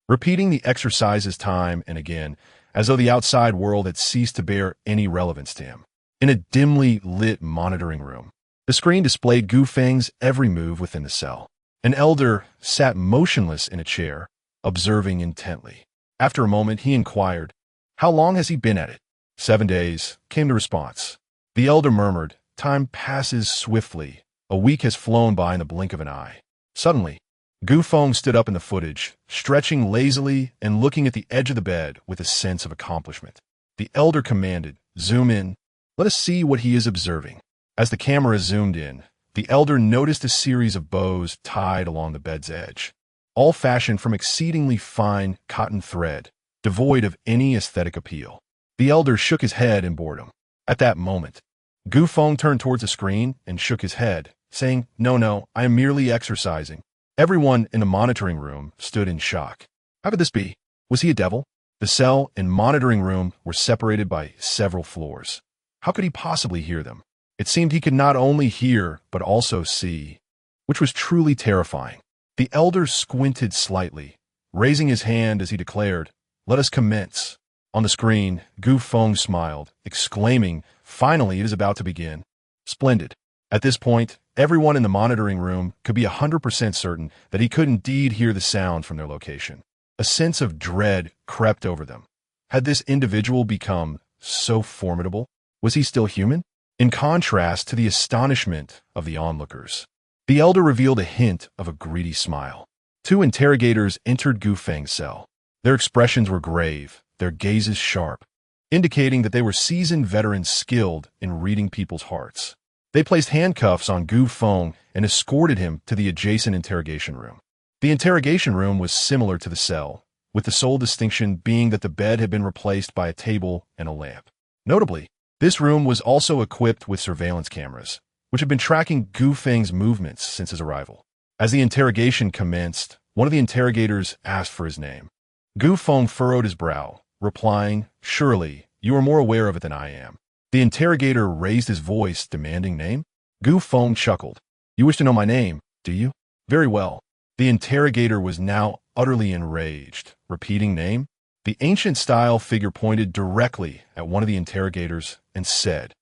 Repeating the exercises time and again, as though the outside world had ceased to bear any relevance to him. In a dimly lit monitoring room, the screen displayed Gu Feng's every move within the cell. An elder sat motionless in a chair, observing intently. After a moment, he inquired, "How long has he been at it?" 7 days, came the response. The elder murmured, "Time passes swiftly. A week has flown by in the blink of an eye." Suddenly, Gu Feng stood up in the footage, stretching lazily and looking at the edge of the bed with a sense of accomplishment. The elder commanded, "Zoom in. Let us see what he is observing." As the camera zoomed in, the elder noticed a series of bows tied along the bed's edge, all fashioned from exceedingly fine cotton thread, devoid of any aesthetic appeal. The elder shook his head in boredom. At that moment, Gu Feng turned towards the screen and shook his head, saying, No, I am merely exercising." Everyone in the monitoring room stood in shock. How could this be? Was he a devil? The cell and monitoring room were separated by several floors. How could he possibly hear them? It seemed he could not only hear, but also see, which was truly terrifying. The elder squinted slightly, raising his hand as he declared, "Let us commence." On the screen, Gu Feng smiled, exclaiming, "Finally, it is about to begin." Splendid. At this point, everyone in the monitoring room could be 100% certain that he could indeed hear the sound from their location. A sense of dread crept over them. Had this individual become so formidable? Was he still human? In contrast to the astonishment of the onlookers, the elder revealed a hint of a greedy smile. 2 interrogators entered Gu Feng's cell. Their expressions were grave, their gazes sharp, indicating that they were seasoned veterans skilled in reading people's hearts. They placed handcuffs on Gu Feng and escorted him to the adjacent interrogation room. The interrogation room was similar to the cell, with the sole distinction being that the bed had been replaced by a table and a lamp. Notably, this room was also equipped with surveillance cameras, which had been tracking Gu Feng's movements since his arrival. As the interrogation commenced, one of the interrogators asked for his name. Gu Feng furrowed his brow, replying, "Surely, you are more aware of it than I am." The interrogator raised his voice, demanding name. Gu Feng chuckled. "You wish to know my name, do you? Very well." The interrogator was now utterly enraged, repeating name. The ancient-style figure pointed directly at one of the interrogators and said,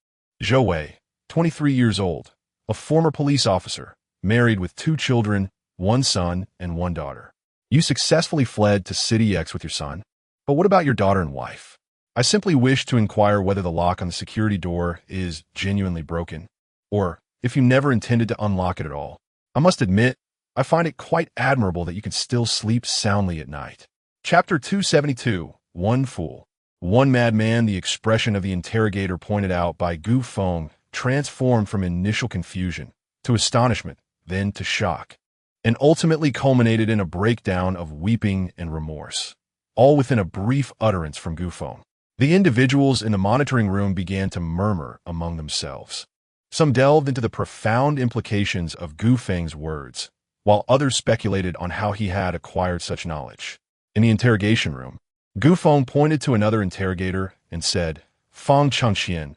"Zhou Wei, 23 years old, a former police officer, married with 2 children, 1 son and 1 daughter. You successfully fled to City X with your son, but what about your daughter and wife? I simply wish to inquire whether the lock on the security door is genuinely broken, or if you never intended to unlock it at all. I must admit, I find it quite admirable that you can still sleep soundly at night." Chapter 272. One Fool. One madman. The expression of the interrogator pointed out by Gu Feng transformed from initial confusion to astonishment, then to shock, and ultimately culminated in a breakdown of weeping and remorse, all within a brief utterance from Gu Feng. The individuals in the monitoring room began to murmur among themselves. Some delved into the profound implications of Gu Feng's words, while others speculated on how he had acquired such knowledge. In the interrogation room, Gu Feng pointed to another interrogator and said, Feng Chengxian.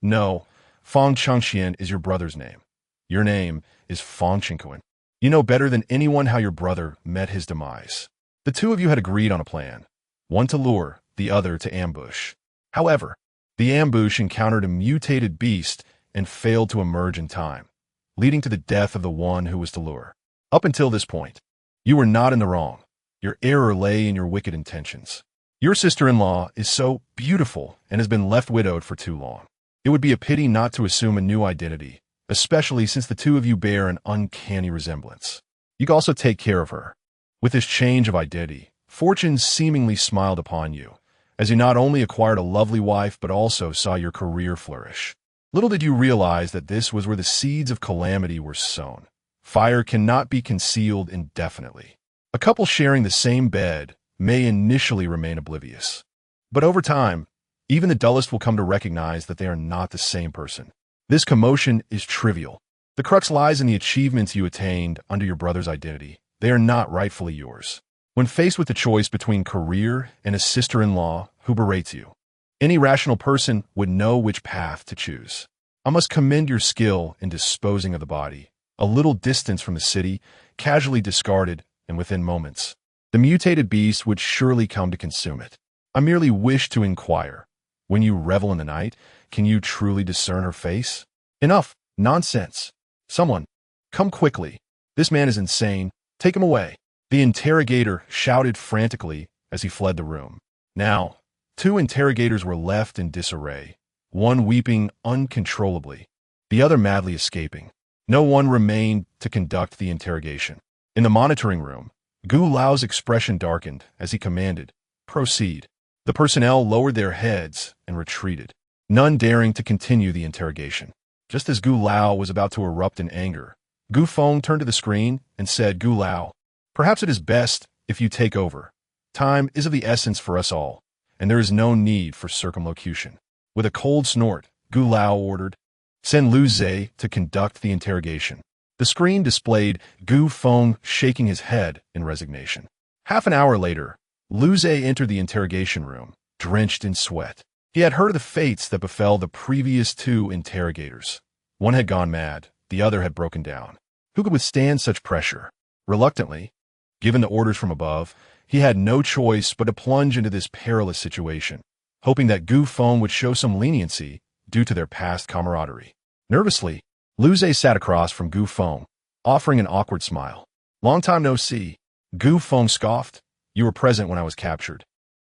No, Feng Chengxian is your brother's name. Your name is Feng Chengxian. You know better than anyone how your brother met his demise. The two of you had agreed on a plan, one to lure, the other to ambush. However, the ambush encountered a mutated beast and failed to emerge in time, leading to the death of the one who was to lure. Up until this point, you were not in the wrong. Your error lay in your wicked intentions. Your sister-in-law is so beautiful and has been left widowed for too long. It would be a pity not to assume a new identity, especially since the two of you bear an uncanny resemblance. You can also take care of her. With this change of identity, fortune seemingly smiled upon you, as you not only acquired a lovely wife but also saw your career flourish. Little did you realize that this was where the seeds of calamity were sown. Fire cannot be concealed indefinitely. A couple sharing the same bed may initially remain oblivious. But over time, even the dullest will come to recognize that they are not the same person. This commotion is trivial. The crux lies in the achievements you attained under your brother's identity. They are not rightfully yours. When faced with the choice between career and a sister-in-law who berates you, any rational person would know which path to choose. I must commend your skill in disposing of the body, a little distance from the city, casually discarded, and within moments, the mutated beast would surely come to consume it. I merely wish to inquire, when you revel in the night, can you truly discern her face? Enough nonsense. Someone, come quickly. This man is insane. Take him away. The interrogator shouted frantically as he fled the room. Now, two interrogators were left in disarray, one weeping uncontrollably, the other madly escaping. No one remained to conduct the interrogation. In the monitoring room, Gu Lao's expression darkened as he commanded, proceed. The personnel lowered their heads and retreated, none daring to continue the interrogation. Just as Gu Lao was about to erupt in anger, Gu Feng turned to the screen and said, Gu Lao, perhaps it is best if you take over. Time is of the essence for us all, and there is no need for circumlocution. With a cold snort, Gu Lao ordered, send Lu Zhe to conduct the interrogation. The screen displayed Gu Feng shaking his head in resignation. Half an hour later, Lu Zhe entered the interrogation room, drenched in sweat. He had heard of the fates that befell the previous two interrogators. One had gone mad, the other had broken down. Who could withstand such pressure? Reluctantly, given the orders from above, he had no choice but to plunge into this perilous situation, hoping that Gu Feng would show some leniency due to their past camaraderie. Nervously, Lu Zhe sat across from Gu Feng, offering an awkward smile. Long time no see. Gu Feng scoffed. You were present when I was captured.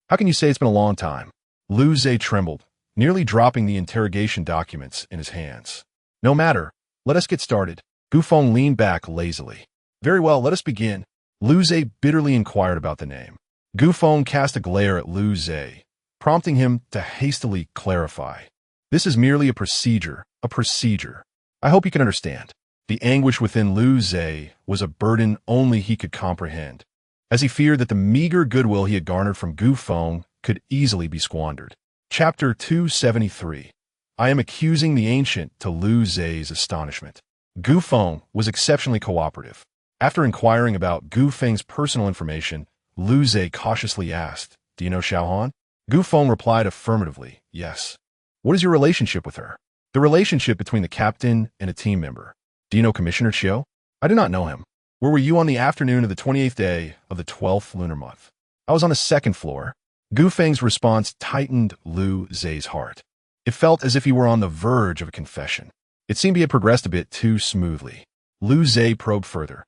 How can you say it's been a long time? Lu Zhe trembled, nearly dropping the interrogation documents in his hands. No matter. Let us get started. Gu Feng leaned back lazily. Very well, let us begin. Lu Zhe bitterly inquired about the name. Gu Feng cast a glare at Lu Zhe, prompting him to hastily clarify. This is merely a procedure, a procedure. I hope you can understand. The anguish within Lu Zhe was a burden only he could comprehend, as he feared that the meager goodwill he had garnered from Gu Feng could easily be squandered. Chapter 273. I am accusing the ancient to Lu Zhe's astonishment. Gu Feng was exceptionally cooperative. After inquiring about Gu Feng's personal information, Lu Zhe cautiously asked, do you know Xiaohan? Gu Feng replied affirmatively, yes. What is your relationship with her? The relationship between the captain and a team member. Do you know Commissioner Chiu? I do not know him. Where were you on the afternoon of the 28th day of the 12th lunar month? I was on the second floor. Gu Feng's response tightened Lu Zhe's heart. It felt as if he were on the verge of a confession. It seemed he had progressed a bit too smoothly. Lu Zhe probed further.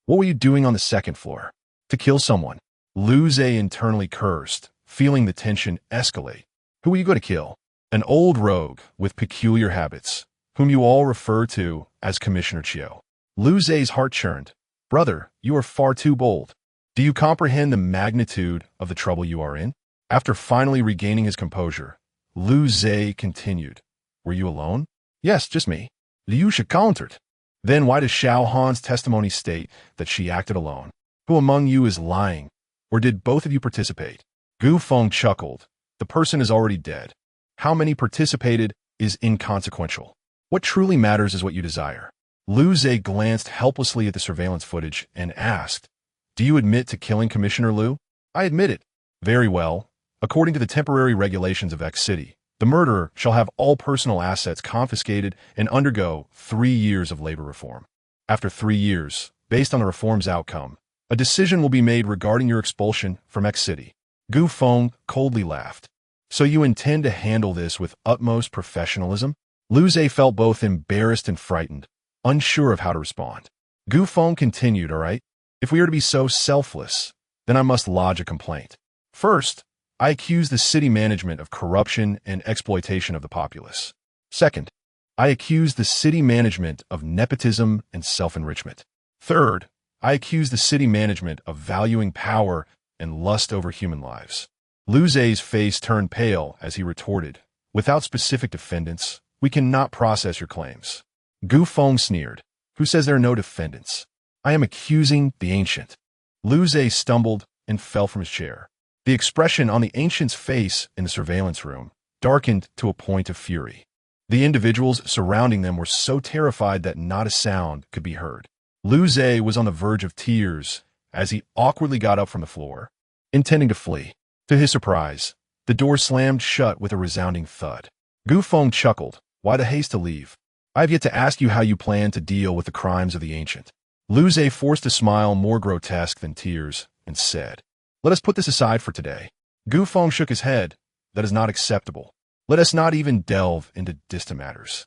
What were you doing on the second floor? To kill someone. Lu Zhe internally cursed, feeling the tension escalate. Who were you going to kill? An old rogue with peculiar habits, whom you all refer to as Commissioner Chiu. Lu Zhe's heart churned. Brother, you are far too bold. Do you comprehend the magnitude of the trouble you are in? After finally regaining his composure, Lu Zhe continued. Were you alone? Yes, just me. Liu Shi countered. Then why does Xiao Han's testimony state that she acted alone? Who among you is lying? Or did both of you participate? Gu Feng chuckled. The person is already dead. How many participated is inconsequential. What truly matters is what you desire. Liu Ze glanced helplessly at the surveillance footage and asked, "Do you admit to killing Commissioner Liu?" "I admit it." "Very well. According to the temporary regulations of X City, the murderer shall have all personal assets confiscated and undergo 3 years of labor reform. After 3 years, based on the reform's outcome, a decision will be made regarding your expulsion from X City." Gu Feng coldly laughed. "So you intend to handle this with utmost professionalism?" Liu Ze felt both embarrassed and frightened, unsure of how to respond. Gu Feng continued, "All right, if we are to be so selfless, then I must lodge a complaint. First, I accuse the city management of corruption and exploitation of the populace. Second, I accuse the city management of nepotism and self-enrichment. Third, I accuse the city management of valuing power and lust over human lives." Liu Ze's face turned pale as he retorted, "Without specific defendants, we cannot process your claims." Gu Feng sneered. "Who says there are no defendants? I am accusing the ancient." Liu Ze stumbled and fell from his chair. The expression on the ancient's face in the surveillance room darkened to a point of fury. The individuals surrounding them were so terrified that not a sound could be heard. Liu Ze was on the verge of tears as he awkwardly got up from the floor, intending to flee. To his surprise, the door slammed shut with a resounding thud. Gu Feng chuckled. "Why the haste to leave? I have yet to ask you how you plan to deal with the crimes of the ancient." Liu Ze forced a smile more grotesque than tears and said, "Let us put this aside for today." Gu Feng shook his head. "That is not acceptable. Let us not even delve into distant matters.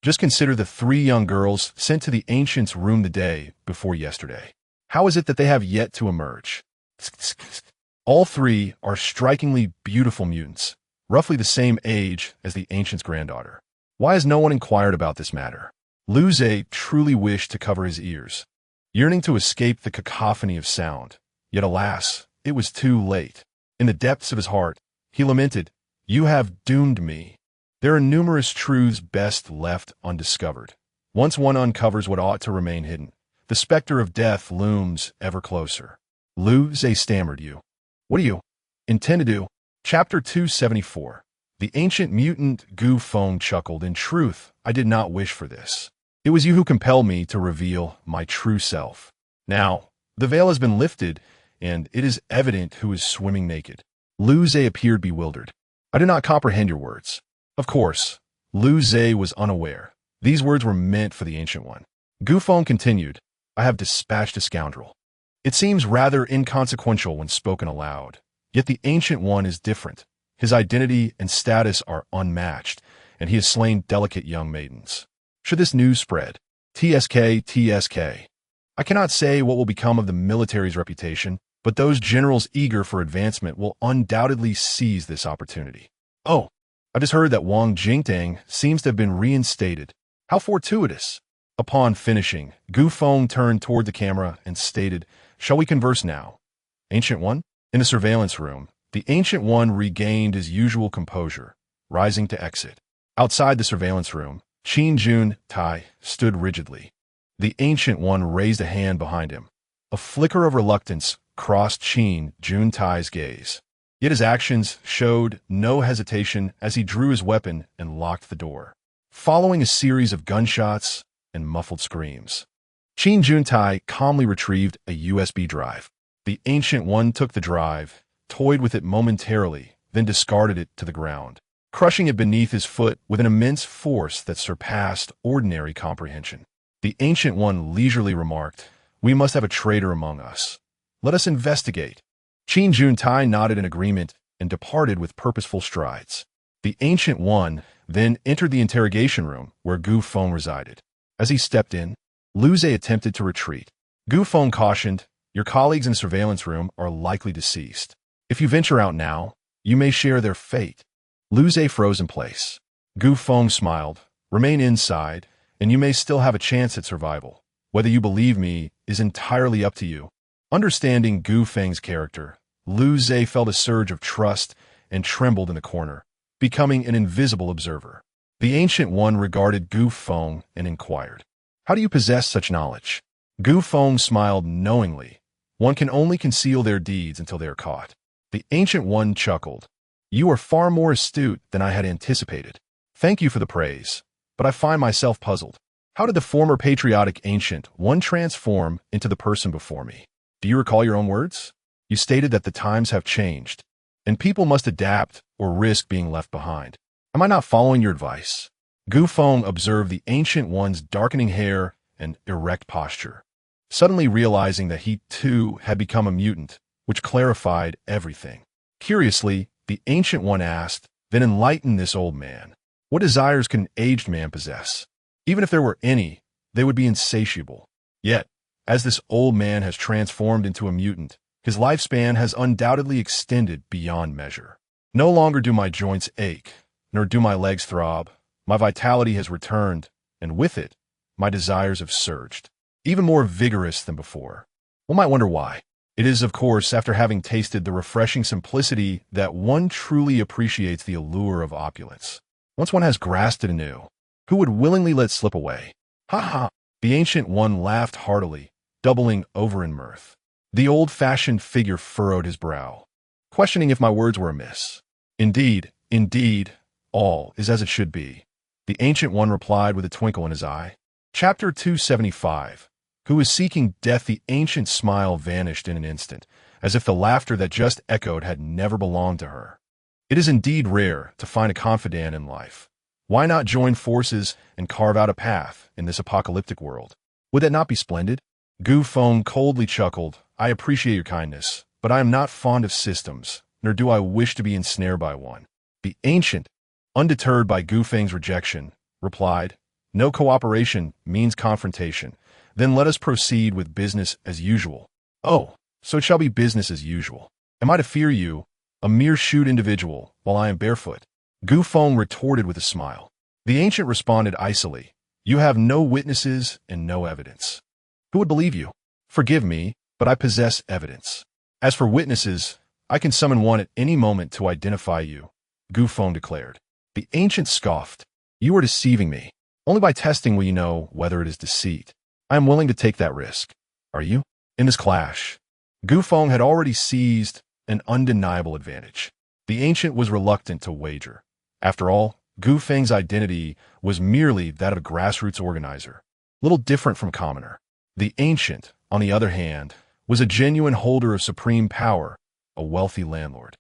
Just consider the 3 young girls sent to the ancient's room the day before yesterday. How is it that they have yet to emerge? All 3 are strikingly beautiful mutants, roughly the same age as the ancient's granddaughter. Why has no one inquired about this matter?" Liu Ze truly wished to cover his ears, yearning to escape the cacophony of sound. Yet alas, it was too late. In the depths of his heart, he lamented, "You have doomed me." There are numerous truths best left undiscovered. Once one uncovers what ought to remain hidden, the specter of death looms ever closer. Liu Ze stammered, What do you intend to do?" Chapter 274. The ancient mutant Gu Feng chuckled. "In truth, I did not wish for this. It was you who compelled me to reveal my true self. Now, the veil has been lifted, and it is evident who is swimming naked." Liu Ze appeared bewildered. "I do not comprehend your words." Of course, Liu Ze was unaware. These words were meant for the Ancient One. Gu Feng continued, "I have dispatched a scoundrel. It seems rather inconsequential when spoken aloud. Yet the Ancient One is different. His identity and status are unmatched, and he has slain delicate young maidens. Should this news spread, TSK. I cannot say what will become of the military's reputation, but those generals eager for advancement will undoubtedly seize this opportunity. Oh, I just heard that Wang Jingtang seems to have been reinstated. How fortuitous." Upon finishing, Gu Feng turned toward the camera and stated, "Shall we converse now?" Ancient One? In the surveillance room, the Ancient One regained his usual composure, rising to exit. Outside the surveillance room, Qin Jun Tai stood rigidly. The Ancient One raised a hand behind him. A flicker of reluctance crossed Qin Jun Tai's gaze. Yet his actions showed no hesitation as he drew his weapon and locked the door, following a series of gunshots and muffled screams. Qin Jun Tai calmly retrieved a USB drive. The Ancient One took the drive, toyed with it momentarily, then discarded it to the ground, crushing it beneath his foot with an immense force that surpassed ordinary comprehension. The Ancient One leisurely remarked, "We must have a traitor among us. Let us investigate." Qin Jun Tai nodded in agreement and departed with purposeful strides. The Ancient One then entered the interrogation room where Gu Feng resided. As he stepped in, Liu Ze attempted to retreat. Gu Feng cautioned, "Your colleagues in the surveillance room are likely deceased. If you venture out now, you may share their fate." Liu Ze froze in place. Gu Feng smiled, "Remain inside, and you may still have a chance at survival. Whether you believe me is entirely up to you." Understanding Gu Feng's character, Liu Ze felt a surge of trust and trembled in the corner, becoming an invisible observer. The Ancient One regarded Gu Feng and inquired, "How do you possess such knowledge?" Gu Feng smiled knowingly. "One can only conceal their deeds until they are caught." The Ancient One chuckled. You are far more astute than I had anticipated. Thank you for the praise, but I find myself puzzled. How did the former patriotic ancient one transform into the person before me? Do you recall your own words? You stated that the times have changed, and people must adapt or risk being left behind. Am I not following your advice? Gu Feng observed the ancient one's darkening hair and erect posture, suddenly realizing that he too had become a mutant, which clarified everything. Curiously, the ancient one asked, "Then enlighten this old man. What desires can an aged man possess? Even if there were any, they would be insatiable. Yet, as this old man has transformed into a mutant, his lifespan has undoubtedly extended beyond measure. No longer do my joints ache, nor do my legs throb. My vitality has returned, and with it, my desires have surged, even more vigorous than before." One might wonder why. It is, of course, after having tasted the refreshing simplicity that one truly appreciates the allure of opulence. Once one has grasped it anew, who would willingly let slip away? Ha ha! The ancient one laughed heartily, doubling over in mirth. The old-fashioned figure furrowed his brow, questioning if my words were amiss. Indeed, all is as it should be, the ancient one replied with a twinkle in his eye. Chapter 275. Who is seeking death? The ancient smile vanished in an instant, as if the laughter that just echoed had never belonged to her. It is indeed rare to find a confidant in life. Why not join forces and carve out a path in this apocalyptic world? Would that not be splendid? Gu Feng coldly chuckled. I appreciate your kindness, but I am not fond of systems, nor do I wish to be ensnared by one. The ancient, undeterred by Gu Feng's rejection, replied, No cooperation means confrontation. Then let us proceed with business as usual. Oh, so it shall be business as usual. Am I to fear you, a mere shoot individual, while I am barefoot? Gu Feng retorted with a smile. The ancient responded icily, You have no witnesses and no evidence. Who would believe you? Forgive me, but I possess evidence. As for witnesses, I can summon one at any moment to identify you, Gu Feng declared. The ancient scoffed. You are deceiving me. Only by testing will you know whether it is deceit. I am willing to take that risk. Are you? In this clash, Gu Feng had already seized an undeniable advantage. The ancient was reluctant to wager. After all, Gu Feng's identity was merely that of a grassroots organizer, little different from commoner. The ancient, on the other hand, was a genuine holder of supreme power, a wealthy landlord.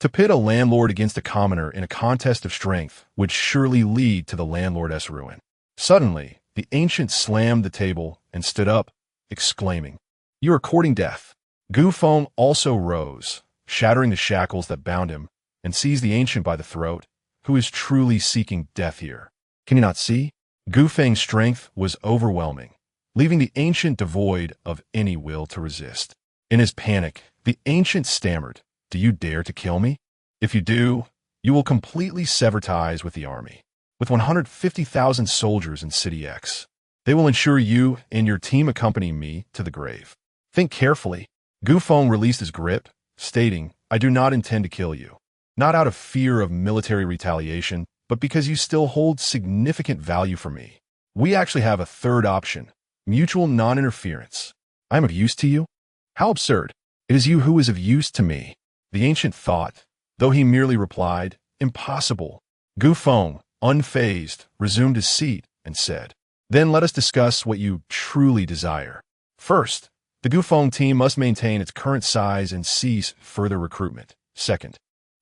To pit a landlord against a commoner in a contest of strength would surely lead to the landlord's ruin. Suddenly, the ancient slammed the table and stood up, exclaiming, You are courting death. Gu Feng also rose, shattering the shackles that bound him, and seized the ancient by the throat. Who is truly seeking death here? Can you not see? Gu Feng's strength was overwhelming, leaving the ancient devoid of any will to resist. In his panic, the ancient stammered, Do you dare to kill me? If you do, you will completely sever ties with the army. With 150,000 soldiers in City X, they will ensure you and your team accompany me to the grave. Think carefully. Gu Feng released his grip, stating, I do not intend to kill you. Not out of fear of military retaliation, but because you still hold significant value for me. We actually have a third option, mutual non-interference. I am of use to you? How absurd. It is you who is of use to me. The ancient thought, though he merely replied, Impossible. Gu Feng, unfazed, resumed his seat and said, Then let us discuss what you truly desire. First, the Gu Feng team must maintain its current size and cease further recruitment. Second,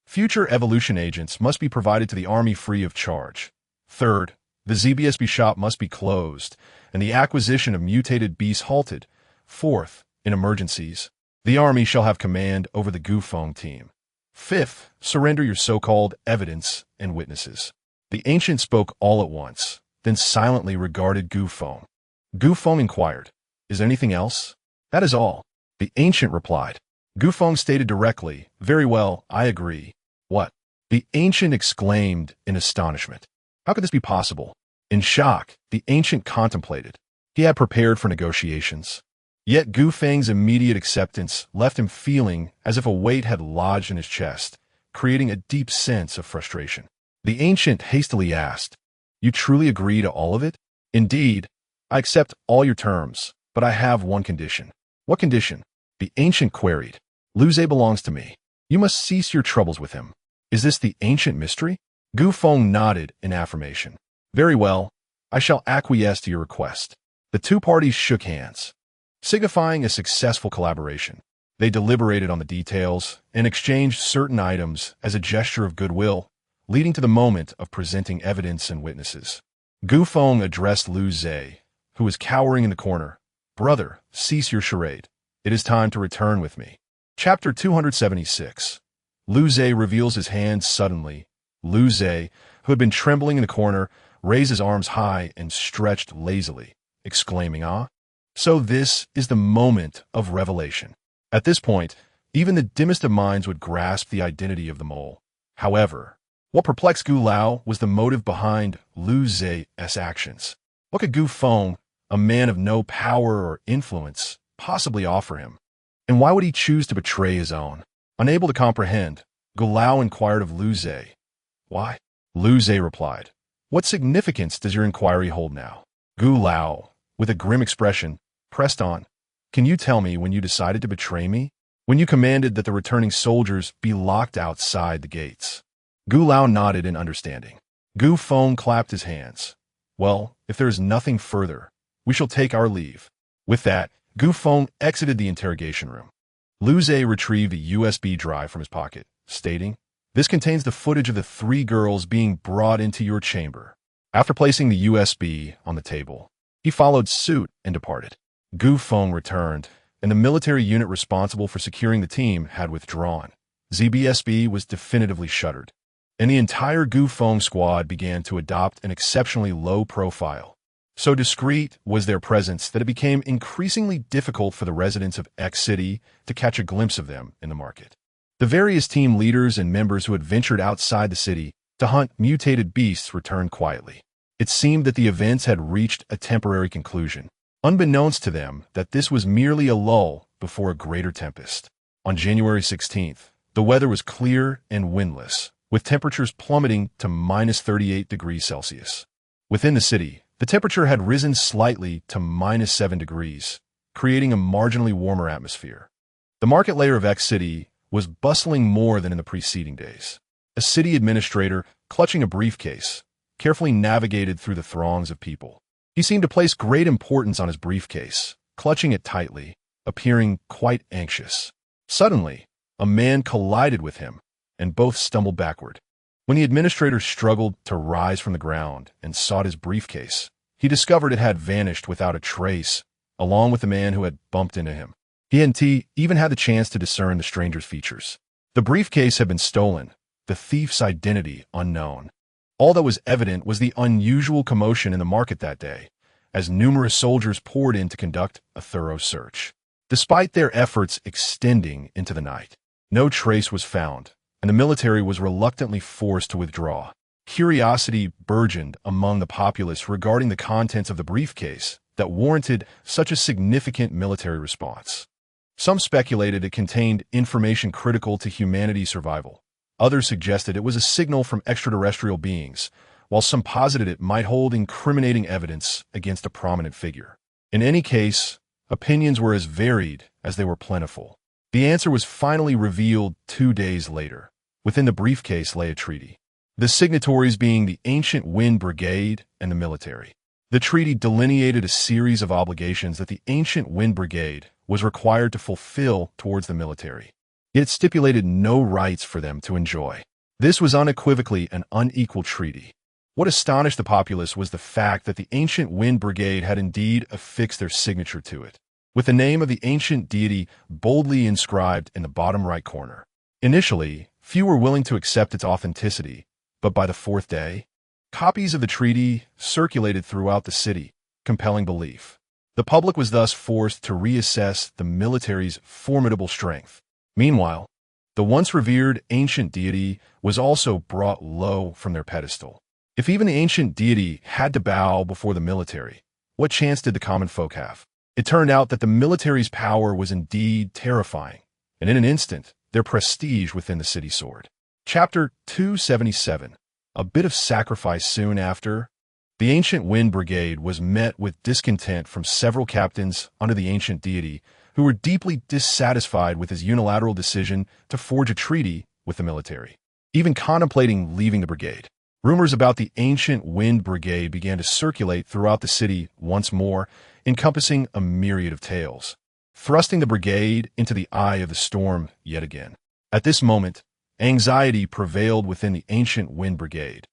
future evolution agents must be provided to the army free of charge. Third, the ZBSB shop must be closed and the acquisition of mutated beasts halted. Fourth, in emergencies, the army shall have command over the Gu Feng team. Fifth, surrender your so-called evidence and witnesses. The ancient spoke all at once, then silently regarded Gu Feng. Gu Feng inquired, Is there anything else? That is all. The ancient replied. Gu Feng stated directly, Very well, I agree. What? The ancient exclaimed in astonishment. How could this be possible? In shock, the ancient contemplated. He had prepared for negotiations. Yet Gu Feng's immediate acceptance left him feeling as if a weight had lodged in his chest, creating a deep sense of frustration. The ancient hastily asked, You truly agree to all of it? Indeed, I accept all your terms, but I have one condition. What condition? The ancient queried. Luze belongs to me. You must cease your troubles with him. Is this the ancient mystery? Gu Feng nodded in affirmation. Very well, I shall acquiesce to your request. The two parties shook hands, signifying a successful collaboration. They deliberated on the details and exchanged certain items as a gesture of goodwill, leading to the moment of presenting evidence and witnesses. Gu Feng addressed Lu Zhe, who was cowering in the corner. Brother, cease your charade. It is time to return with me. Chapter 276. Lu Zhe reveals his hands suddenly. Lu Zhe, who had been trembling in the corner, raised his arms high and stretched lazily, exclaiming, "Ah! So this is the moment of revelation." At this point, even the dimmest of minds would grasp the identity of the mole. However, what perplexed Gu Lao was the motive behind Lu Zhe's actions. What could Gu Feng, a man of no power or influence, possibly offer him? And why would he choose to betray his own? Unable to comprehend, Gu Lao inquired of Lu Zhe. Why? Lu Zhe replied, "What significance does your inquiry hold now?" Gu Lao, with a grim expression, pressed on. "Can you tell me when you decided to betray me? When you commanded that the returning soldiers be locked outside the gates?" Gu Lao nodded in understanding. Gu Feng clapped his hands. "Well, if there is nothing further, we shall take our leave." With that, Gu Feng exited the interrogation room. Lu Zhe retrieved a USB drive from his pocket, stating, "This contains the footage of the 3 girls being brought into your chamber." After placing the USB on the table, he followed suit and departed. Gu Feng returned, and the military unit responsible for securing the team had withdrawn. ZBSB was definitively shuttered, and the entire Gu Feng squad began to adopt an exceptionally low profile. So discreet was their presence that it became increasingly difficult for the residents of X City to catch a glimpse of them in the market. The various team leaders and members who had ventured outside the city to hunt mutated beasts returned quietly. It seemed that the events had reached a temporary conclusion, unbeknownst to them that this was merely a lull before a greater tempest. On January 16th, the weather was clear and windless, with temperatures plummeting to -38°C. Within the city, the temperature had risen slightly to -7°, creating a marginally warmer atmosphere. The market layer of X City was bustling more than in the preceding days. A city administrator, clutching a briefcase, carefully navigated through the throngs of people. He seemed to place great importance on his briefcase, clutching it tightly, appearing quite anxious. Suddenly, a man collided with him, and both stumbled backward. When the administrator struggled to rise from the ground and sought his briefcase, he discovered it had vanished without a trace, along with the man who had bumped into him. He hadn't even had the chance to discern the stranger's features. The briefcase had been stolen, the thief's identity unknown. All that was evident was the unusual commotion in the market that day, as numerous soldiers poured in to conduct a thorough search. Despite their efforts extending into the night, no trace was found, and the military was reluctantly forced to withdraw. Curiosity burgeoned among the populace regarding the contents of the briefcase that warranted such a significant military response. Some speculated it contained information critical to humanity's survival. Others suggested it was a signal from extraterrestrial beings, while some posited it might hold incriminating evidence against a prominent figure. In any case, opinions were as varied as they were plentiful. The answer was finally revealed 2 days later. Within the briefcase lay a treaty, the signatories being the Ancient Wind Brigade and the military. The treaty delineated a series of obligations that the Ancient Wind Brigade was required to fulfill towards the military. Yet it stipulated no rights for them to enjoy. This was unequivocally an unequal treaty. What astonished the populace was the fact that the Ancient Wind Brigade had indeed affixed their signature to it, with the name of the ancient deity boldly inscribed in the bottom right corner. Initially, few were willing to accept its authenticity, but by the 4th day, copies of the treaty circulated throughout the city, compelling belief. The public was thus forced to reassess the military's formidable strength. Meanwhile, the once revered ancient deity was also brought low from their pedestal. If even the ancient deity had to bow before the military, what chance did the common folk have? It turned out that the military's power was indeed terrifying, and in an instant, their prestige within the city soared. Chapter 277. A bit of sacrifice soon after. The Ancient Wind Brigade was met with discontent from several captains under the ancient deity who were deeply dissatisfied with his unilateral decision to forge a treaty with the military. even contemplating leaving the brigade. Rumors about the ancient Wind Brigade began to circulate throughout the city once more, encompassing a myriad of tales, thrusting the brigade into the eye of the storm yet again. At this moment, anxiety prevailed within the ancient Wind Brigade,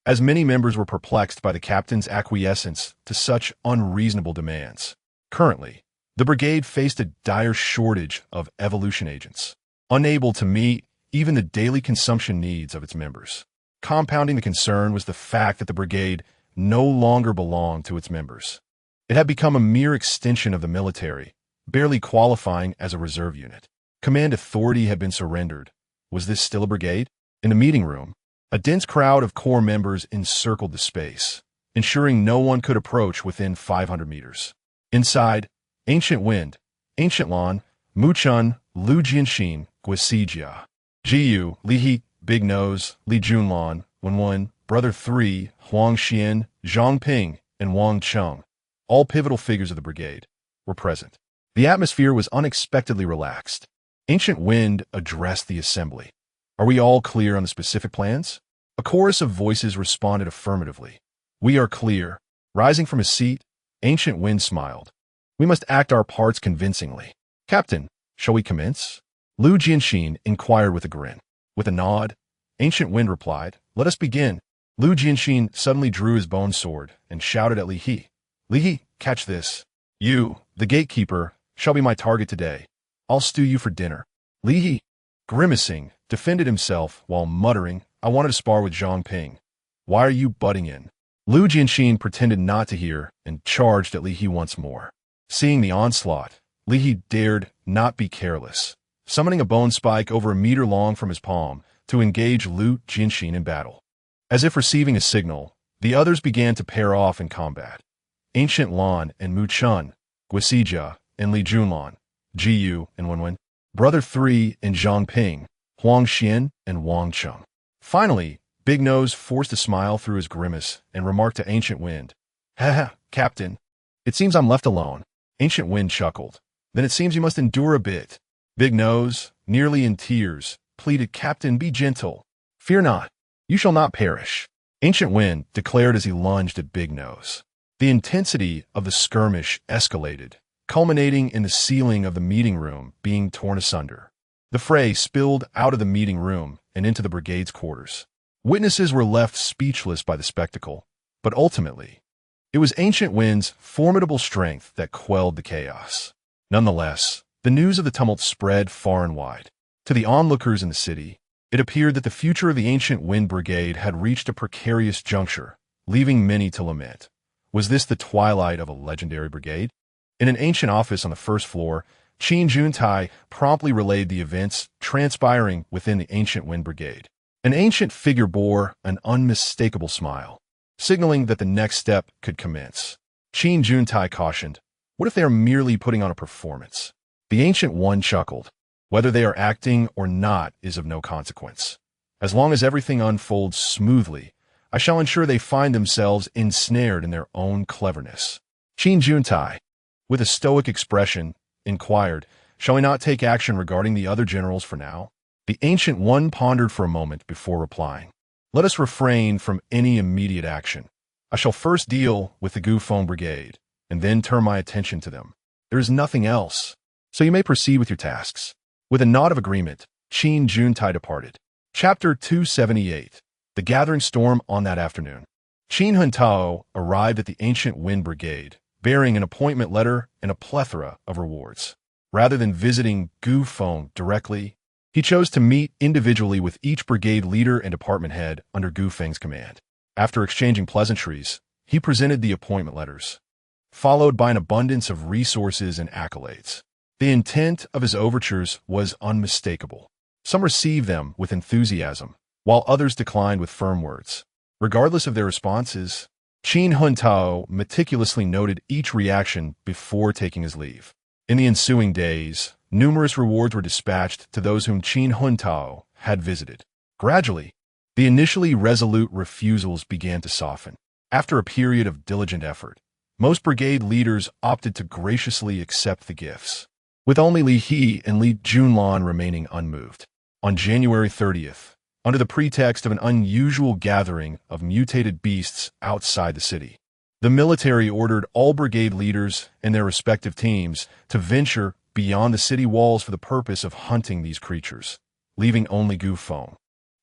as many members were perplexed by the captain's acquiescence to such unreasonable demands. Currently, the brigade faced a dire shortage of evolution agents, unable to meet even the daily consumption needs of its members. Compounding the concern was the fact that the brigade no longer belonged to its members. It had become a mere extension of the military, barely qualifying as a reserve unit. Command authority had been surrendered. Was this still a brigade? In the meeting room, a dense crowd of core members encircled the space, ensuring no one could approach within 500 meters. Inside, Ancient Wind, Ancient Lan, Muchun, Lu Jianxin, Guisijia, Jiyu, Li He, Big Nose, Li Junlan, Wenwen, Brother 3, Huang Xian, Zhang Ping, and Wang Cheng, all pivotal figures of the brigade, were present. The atmosphere was unexpectedly relaxed. Ancient Wind addressed the assembly. Are we all clear on the specific plans? A chorus of voices responded affirmatively. We are clear. Rising from his seat, Ancient Wind smiled. We must act our parts convincingly. Captain, shall we commence? Lu Jianxin inquired with a grin. With a nod, Ancient Wind replied, let us begin. Lu Jianxin suddenly drew his bone sword and shouted at Li He. Li He, catch this. You, the gatekeeper, shall be my target today. I'll stew you for dinner. Li He, grimacing, defended himself while muttering, I wanted to spar with Zhang Ping. Why are you butting in? Lu Jianxin pretended not to hear and charged at Li He once more. Seeing the onslaught, Li He dared not be careless, summoning a bone spike over a meter long from his palm to engage Lu Jianxin in battle. As if receiving a signal, the others began to pair off in combat. Ancient Lan and Mu Chun, Guisijia and Li Junlan, Jiyu and Wenwen, Brother 3 and Zhang Ping, Huang Xian and Wang Cheng. Finally, Big Nose forced a smile through his grimace and remarked to Ancient Wind, Haha, Captain, it seems I'm left alone. Ancient Wind chuckled. Then it seems you must endure a bit. Big Nose, nearly in tears, pleaded, Captain, be gentle. Fear not. You shall not perish. Ancient Wind declared as he lunged at Big Nose. The intensity of the skirmish escalated, culminating in the ceiling of the meeting room being torn asunder. The fray spilled out of the meeting room and into the brigade's quarters. Witnesses were left speechless by the spectacle, but ultimately, it was Ancient Wind's formidable strength that quelled the chaos. Nonetheless, the news of the tumult spread far and wide. To the onlookers in the city, it appeared that the future of the Ancient Wind Brigade had reached a precarious juncture, leaving many to lament. Was this the twilight of a legendary brigade? In an ancient office on the first floor, Qin Juntai promptly relayed the events transpiring within the Ancient Wind Brigade. An ancient figure bore an unmistakable smile, signaling that the next step could commence. Qin Juntai cautioned, what if they are merely putting on a performance? The Ancient One chuckled. Whether they are acting or not is of no consequence. As long as everything unfolds smoothly, I shall ensure they find themselves ensnared in their own cleverness. Qin Juntai, with a stoic expression, inquired, shall we not take action regarding the other generals for now? The Ancient One pondered for a moment before replying. Let us refrain from any immediate action. I shall first deal with the Feng Brigade, and then turn my attention to them. There is nothing else, so you may proceed with your tasks. With a nod of agreement, Qin Juntai departed. Chapter 278. The Gathering Storm on that afternoon. Qin Huntao arrived at the Ancient Wind Brigade, bearing an appointment letter and a plethora of rewards. Rather than visiting Feng directly, he chose to meet individually with each brigade leader and department head under Feng's command. After exchanging pleasantries, he presented the appointment letters, followed by an abundance of resources and accolades. The intent of his overtures was unmistakable. Some received them with enthusiasm, while others declined with firm words. Regardless of their responses, Qin Huntao meticulously noted each reaction before taking his leave. In the ensuing days, numerous rewards were dispatched to those whom Qin Huntao had visited. Gradually, the initially resolute refusals began to soften. After a period of diligent effort, most brigade leaders opted to graciously accept the gifts, with only Li He and Li Junlan remaining unmoved. On January 30th, under the pretext of an unusual gathering of mutated beasts outside the city. The military ordered all brigade leaders and their respective teams to venture beyond the city walls for the purpose of hunting these creatures, leaving only Gu Feng,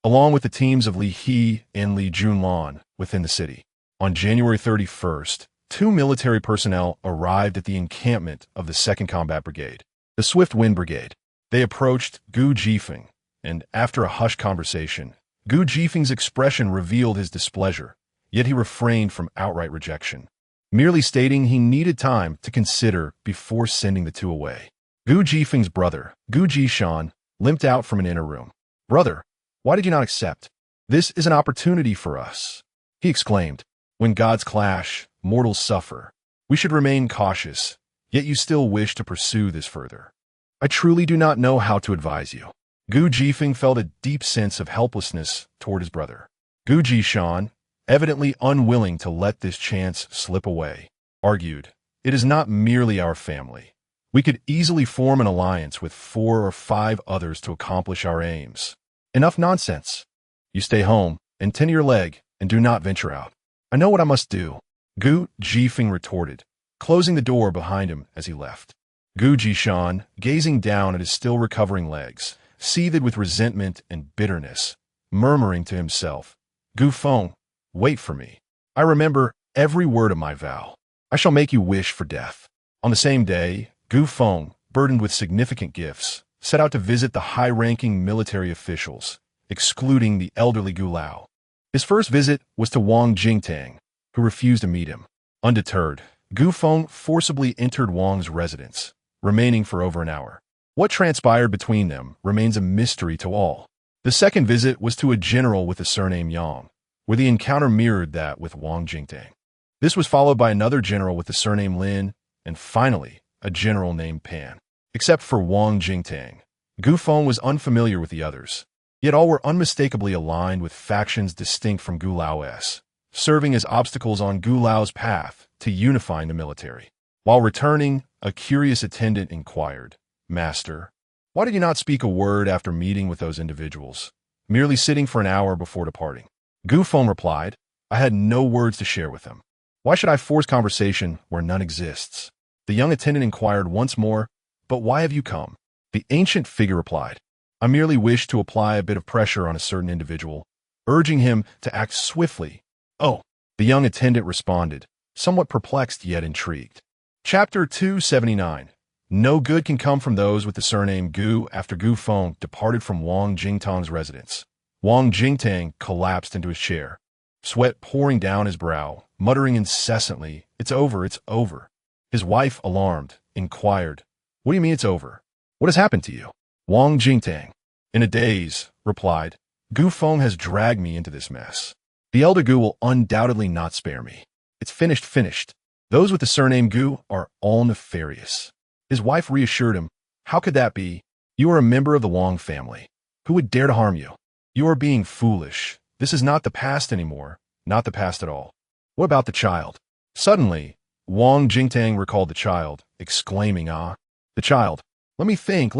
along with the teams of Li He and Li Junlan within the city. On January 31st, 2 military personnel arrived at the encampment of the 2nd Combat Brigade, the Swift Wind Brigade. They approached Gu Jifeng, and after a hushed conversation, Gu Jifeng's expression revealed his displeasure, yet he refrained from outright rejection, merely stating he needed time to consider before sending the 2 away. Gu Jifeng's brother, Gu Jishan, limped out from an inner room. "Brother, why did you not accept? This is an opportunity for us," he exclaimed. "When gods clash, mortals suffer. We should remain cautious, yet you still wish to pursue this further. I truly do not know how to advise you." Gu Jifeng felt a deep sense of helplessness toward his brother. Gu Jishan, evidently unwilling to let this chance slip away, argued, "It is not merely our family. We could easily form an alliance with 4 or 5 others to accomplish our aims. Enough nonsense. You stay home and tend to your leg and do not venture out. I know what I must do," Gu Jifeng retorted, closing the door behind him as he left. Gu Jishan, gazing down at his still recovering legs, seethed with resentment and bitterness, murmuring to himself, "Gu Feng, wait for me. I remember every word of my vow. I shall make you wish for death." On the same day, Gu Feng, burdened with significant gifts, set out to visit the high-ranking military officials, excluding the elderly Gu Lao. His first visit was to Wang Jingtang, who refused to meet him. Undeterred, Gu Feng forcibly entered Wang's residence, remaining for over an hour. What transpired between them remains a mystery to all. The second visit was to a general with the surname Yang, where the encounter mirrored that with Wang Jingtang. This was followed by another general with the surname Lin, and finally, a general named Pan. Except for Wang Jingtang, Gu Feng was unfamiliar with the others, yet all were unmistakably aligned with factions distinct from Gu Lao's, serving as obstacles on Gu Lao's path to unifying the military. While returning, a curious attendant inquired, "Master, why did you not speak a word after meeting with those individuals, merely sitting for an hour before departing?" Gu Feng replied, "I had no words to share with them. Why should I force conversation where none exists?" The young attendant inquired once more, "But why have you come?" The ancient figure replied, "I merely wish to apply a bit of pressure on a certain individual, urging him to act swiftly." "Oh," the young attendant responded, somewhat perplexed yet intrigued. Chapter 279. No good can come from those with the surname Gu. After Gu Feng departed from Wang Jingtang's residence, Wang Jingtang collapsed into his chair, sweat pouring down his brow, muttering incessantly, "It's over, it's over." His wife, alarmed, inquired, "What do you mean it's over? What has happened to you?" Wang Jingtang, in a daze, replied, "Gu Feng has dragged me into this mess. The elder Gu will undoubtedly not spare me. It's finished. Those with the surname Gu are all nefarious." His wife reassured him, "How could that be? You are a member of the Wang family. Who would dare to harm you? You are being foolish. This is not the past anymore, not the past at all. What about the child?" Suddenly, Wang Jingtang recalled the child, exclaiming, "Ah, the child. Let me think.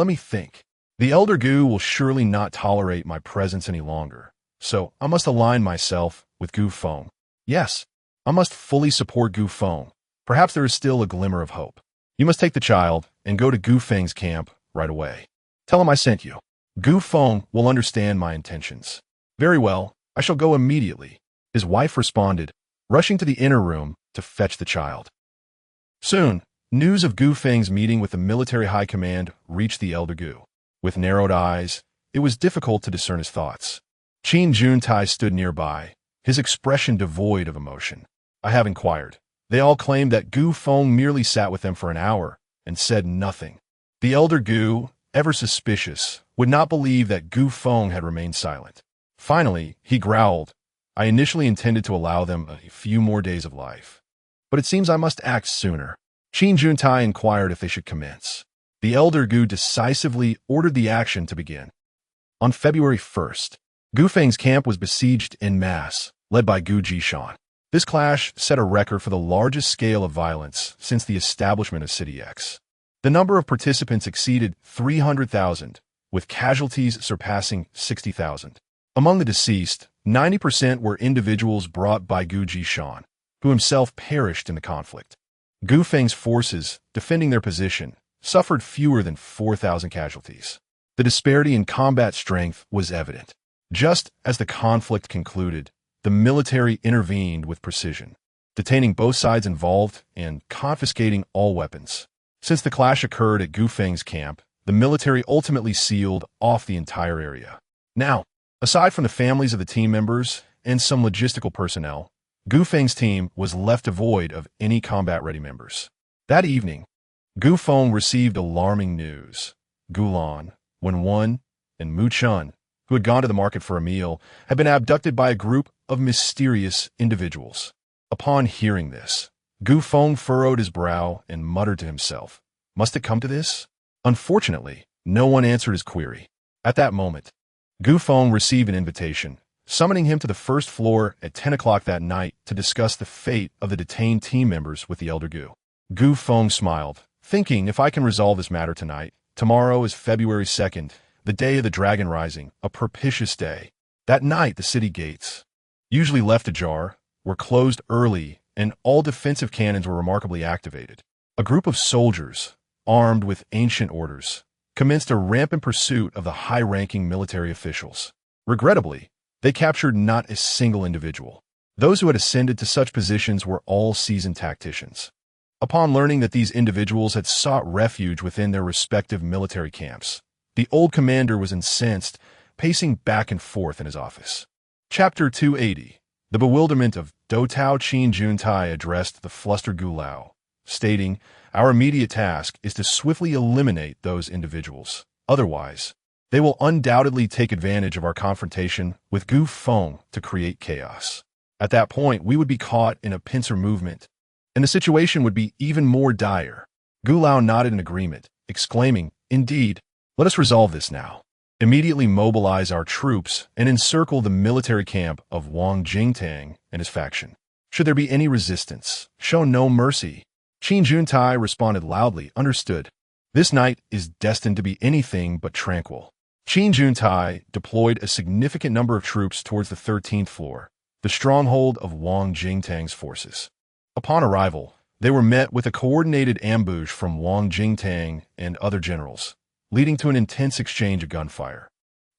The elder Gu will surely not tolerate my presence any longer, so I must align myself with Gu Feng. Yes, I must fully support Gu Feng. Perhaps there is still a glimmer of hope. You must take the child and go to Gu Feng's camp right away. Tell him I sent you. Gu Feng will understand my intentions." "Very well, I shall go immediately," his wife responded, rushing to the inner room to fetch the child. Soon, news of Gu Feng's meeting with the military high command reached the elder Gu. With narrowed eyes, it was difficult to discern his thoughts. Qin Juntai stood nearby, his expression devoid of emotion. "I have inquired. They all claimed that Gu Feng merely sat with them for an hour and said nothing." The elder Gu, ever suspicious, would not believe that Gu Feng had remained silent. Finally, he growled, "I initially intended to allow them a few more days of life, but it seems I must act sooner." Qin Juntai inquired if they should commence. The elder Gu decisively ordered the action to begin. On February 1st, Gu Feng's camp was besieged en masse, led by Gu Jishan. This clash set a record for the largest scale of violence since the establishment of City X. The number of participants exceeded 300,000, with casualties surpassing 60,000. Among the deceased, 90% were individuals brought by Gu Jishan, who himself perished in the conflict. Gu Feng's forces, defending their position, suffered fewer than 4,000 casualties. The disparity in combat strength was evident. Just as the conflict concluded, the military intervened with precision, detaining both sides involved and confiscating all weapons. Since the clash occurred at Gu Feng's camp, the military ultimately sealed off the entire area. Now, aside from the families of the team members and some logistical personnel, Gu Feng's team was left devoid of any combat-ready members. That evening, Gu Feng received alarming news. Gulan, Wenwen, and Mu Chun, who had gone to the market for a meal, had been abducted by a group of mysterious individuals. Upon hearing this, Gu Feng furrowed his brow and muttered to himself, "Must it come to this?" Unfortunately, no one answered his query. At that moment, Gu Feng received an invitation, summoning him to the first floor at 10 o'clock that night to discuss the fate of the detained team members with the elder Gu. Gu Feng smiled, thinking, if I can resolve this matter tonight, tomorrow is February 2nd, the day of the Dragon Rising, a propitious day. That night, the city gates, usually left ajar, were closed early, and all defensive cannons were remarkably activated. A group of soldiers, armed with ancient orders, commenced a rampant pursuit of the high-ranking military officials. Regrettably, they captured not a single individual. Those who had ascended to such positions were all seasoned tacticians. Upon learning that these individuals had sought refuge within their respective military camps, the old commander was incensed, pacing back and forth in his office. Chapter 280. The bewilderment of Dotao Qin Juntai addressed the flustered Gulao, stating, "Our immediate task is to swiftly eliminate those individuals. Otherwise, they will undoubtedly take advantage of our confrontation with Gu Feng to create chaos. At that point, we would be caught in a pincer movement, and the situation would be even more dire." Gulao nodded in agreement, exclaiming, "Indeed, let us resolve this now. Immediately mobilize our troops and encircle the military camp of Wang Jingtang and his faction. Should there be any resistance, show no mercy." Qin Juntai responded loudly, "Understood. This night is destined to be anything but tranquil." Qin Juntai deployed a significant number of troops towards the 13th floor, the stronghold of Wang Jingtang's forces. Upon arrival, they were met with a coordinated ambush from Wang Jingtang and other generals, leading to an intense exchange of gunfire,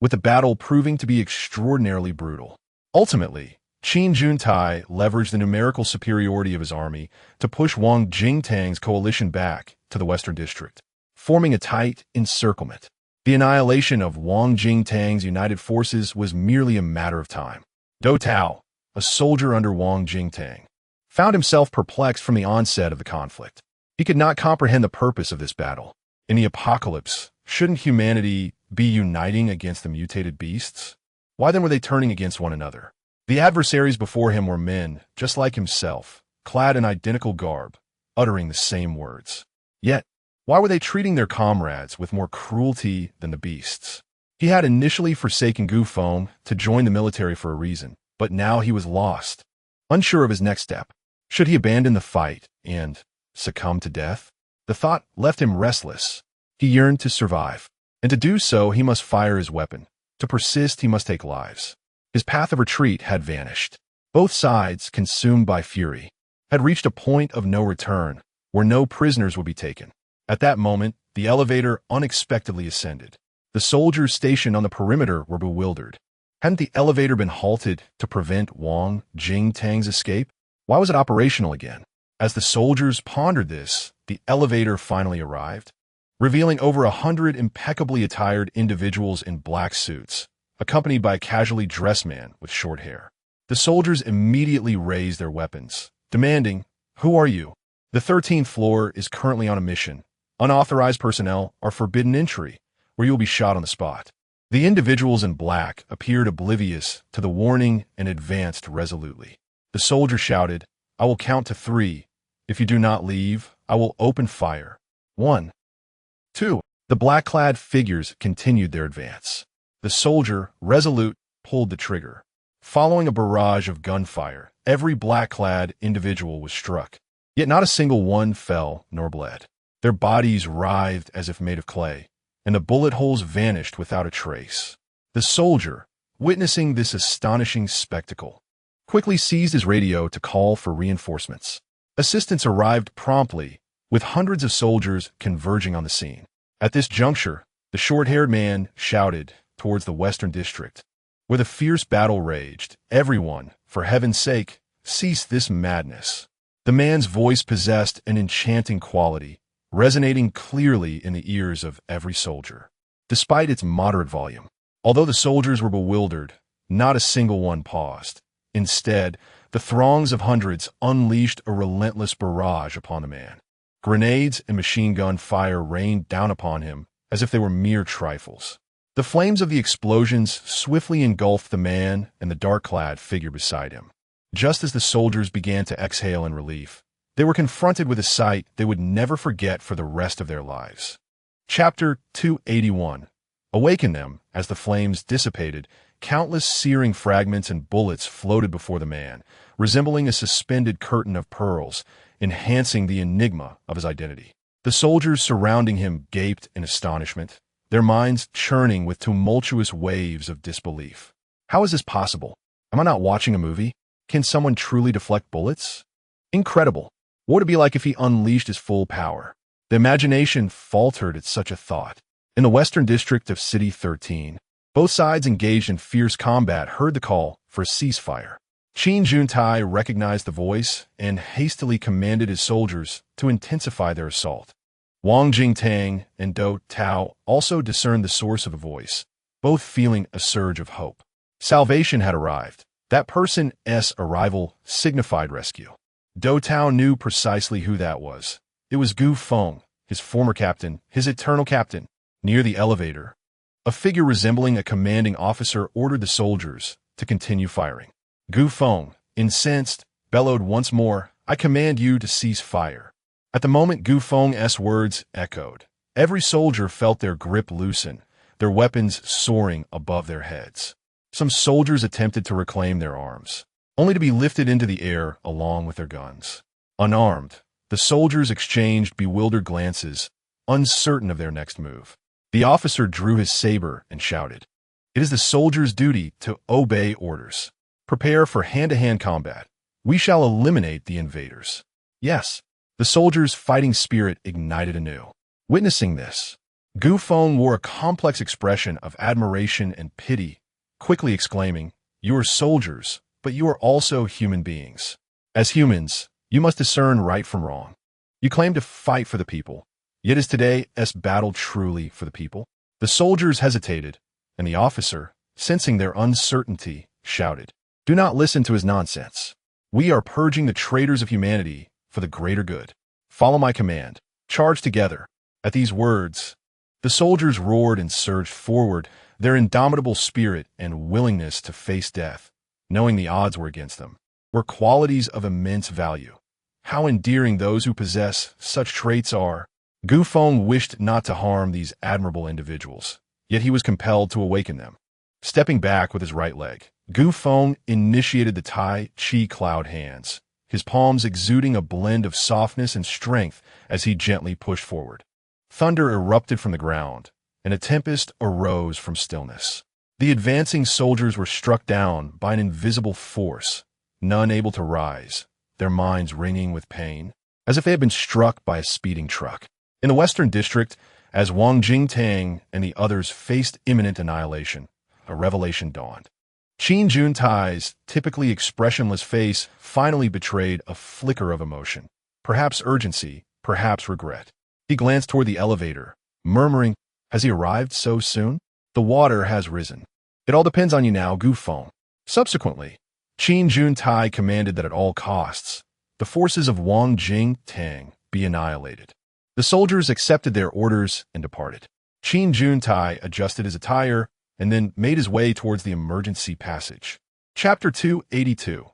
with the battle proving to be extraordinarily brutal. Ultimately, Qin Juntai leveraged the numerical superiority of his army to push Wang Jingtang's coalition back to the Western District, forming a tight encirclement. The annihilation of Wang Jingtang's united forces was merely a matter of time. Dotao, a soldier under Wang Jingtang, found himself perplexed from the onset of the conflict. He could not comprehend the purpose of this battle. In the apocalypse, shouldn't humanity be uniting against the mutated beasts? Why then were they turning against one another? The adversaries before him were men, just like himself, clad in identical garb, uttering the same words. Yet, why were they treating their comrades with more cruelty than the beasts? He had initially forsaken Gu Feng to join the military for a reason, but now he was lost, unsure of his next step. Should he abandon the fight and succumb to death? The thought left him restless. He yearned to survive, and to do so he must fire his weapon. To persist he must take lives. His path of retreat had vanished. Both sides, consumed by fury, had reached a point of no return, where no prisoners would be taken. At that moment, the elevator unexpectedly ascended. The soldiers stationed on the perimeter were bewildered. Hadn't the elevator been halted to prevent Wang Jingtang's escape? Why was it operational again? As the soldiers pondered this, the elevator finally arrived, revealing over 100 impeccably attired individuals in black suits, accompanied by a casually dressed man with short hair. The soldiers immediately raised their weapons, demanding, "Who are you?" The 13th floor is currently on a mission. Unauthorized personnel are forbidden entry, where you will be shot on the spot. The individuals in black appeared oblivious to the warning and advanced resolutely. The soldier shouted, "I will count to 3. If you do not leave, I will open fire. 1, 2. The black-clad figures continued their advance. The soldier, resolute, pulled the trigger. Following a barrage of gunfire, every black-clad individual was struck, yet not a single one fell nor bled. Their bodies writhed as if made of clay, and the bullet holes vanished without a trace. The soldier, witnessing this astonishing spectacle, quickly seized his radio to call for reinforcements. Assistance arrived promptly, with hundreds of soldiers converging on the scene. At this juncture, the short-haired man shouted towards the Western District, where the fierce battle raged, "Everyone, for heaven's sake, cease this madness." The man's voice possessed an enchanting quality, resonating clearly in the ears of every soldier. Despite its moderate volume, although the soldiers were bewildered, not a single one paused. Instead, the throngs of hundreds unleashed a relentless barrage upon the man. Grenades and machine gun fire rained down upon him as if they were mere trifles. The flames of the explosions swiftly engulfed the man and the dark-clad figure beside him. Just as the soldiers began to exhale in relief, they were confronted with a sight they would never forget for the rest of their lives. Chapter 281 awakened them as the flames dissipated. Countless searing fragments and bullets floated before the man, resembling a suspended curtain of pearls, enhancing the enigma of his identity. The soldiers surrounding him gaped in astonishment, their minds churning with tumultuous waves of disbelief. How is this possible? Am I not watching a movie? Can someone truly deflect bullets? Incredible. What would it be like if he unleashed his full power? The imagination faltered at such a thought. In the Western District of City 13, both sides engaged in fierce combat heard the call for a ceasefire. Qin Juntai recognized the voice and hastily commanded his soldiers to intensify their assault. Wang Jingtang and Do Tao also discerned the source of the voice, both feeling a surge of hope. Salvation had arrived. That person's arrival signified rescue. Do Tao knew precisely who that was. It was Gu Feng, his former captain, his eternal captain. Near the elevator, a figure resembling a commanding officer ordered the soldiers to continue firing. Gu Feng, incensed, bellowed once more, "I command you to cease fire." At the moment Gu Feng's words echoed, every soldier felt their grip loosen, their weapons soaring above their heads. Some soldiers attempted to reclaim their arms, only to be lifted into the air along with their guns. Unarmed, the soldiers exchanged bewildered glances, uncertain of their next move. The officer drew his saber and shouted, "It is the soldier's duty to obey orders. Prepare for hand-to-hand combat. We shall eliminate the invaders." Yes, the soldiers' fighting spirit ignited anew. Witnessing this, Gu Feng wore a complex expression of admiration and pity, quickly exclaiming, "You are soldiers, but you are also human beings. As humans, you must discern right from wrong. You claim to fight for the people. Yet is today's battle truly for the people?" The soldiers hesitated, and the officer, sensing their uncertainty, shouted, "Do not listen to his nonsense. We are purging the traitors of humanity for the greater good. Follow my command. Charge together." At these words, the soldiers roared and surged forward, their indomitable spirit and willingness to face death, knowing the odds were against them, were qualities of immense value. How endearing those who possess such traits are. Gu Feng wished not to harm these admirable individuals, yet he was compelled to awaken them. Stepping back with his right leg, Gu Feng initiated the Tai Chi cloud hands, his palms exuding a blend of softness and strength as he gently pushed forward. Thunder erupted from the ground, and a tempest arose from stillness. The advancing soldiers were struck down by an invisible force, none able to rise, their minds ringing with pain, as if they had been struck by a speeding truck. In the Western District, as Wang Jingtang and the others faced imminent annihilation, a revelation dawned. Qin Juntai's typically expressionless face finally betrayed a flicker of emotion, perhaps urgency, perhaps regret. He glanced toward the elevator, murmuring, "Has he arrived so soon? The water has risen. It all depends on you now, Gu Feng." Subsequently, Qin Juntai commanded that at all costs, the forces of Wang Jingtang be annihilated. The soldiers accepted their orders and departed. Qin Juntai adjusted his attire and then made his way towards the emergency passage. Chapter 282.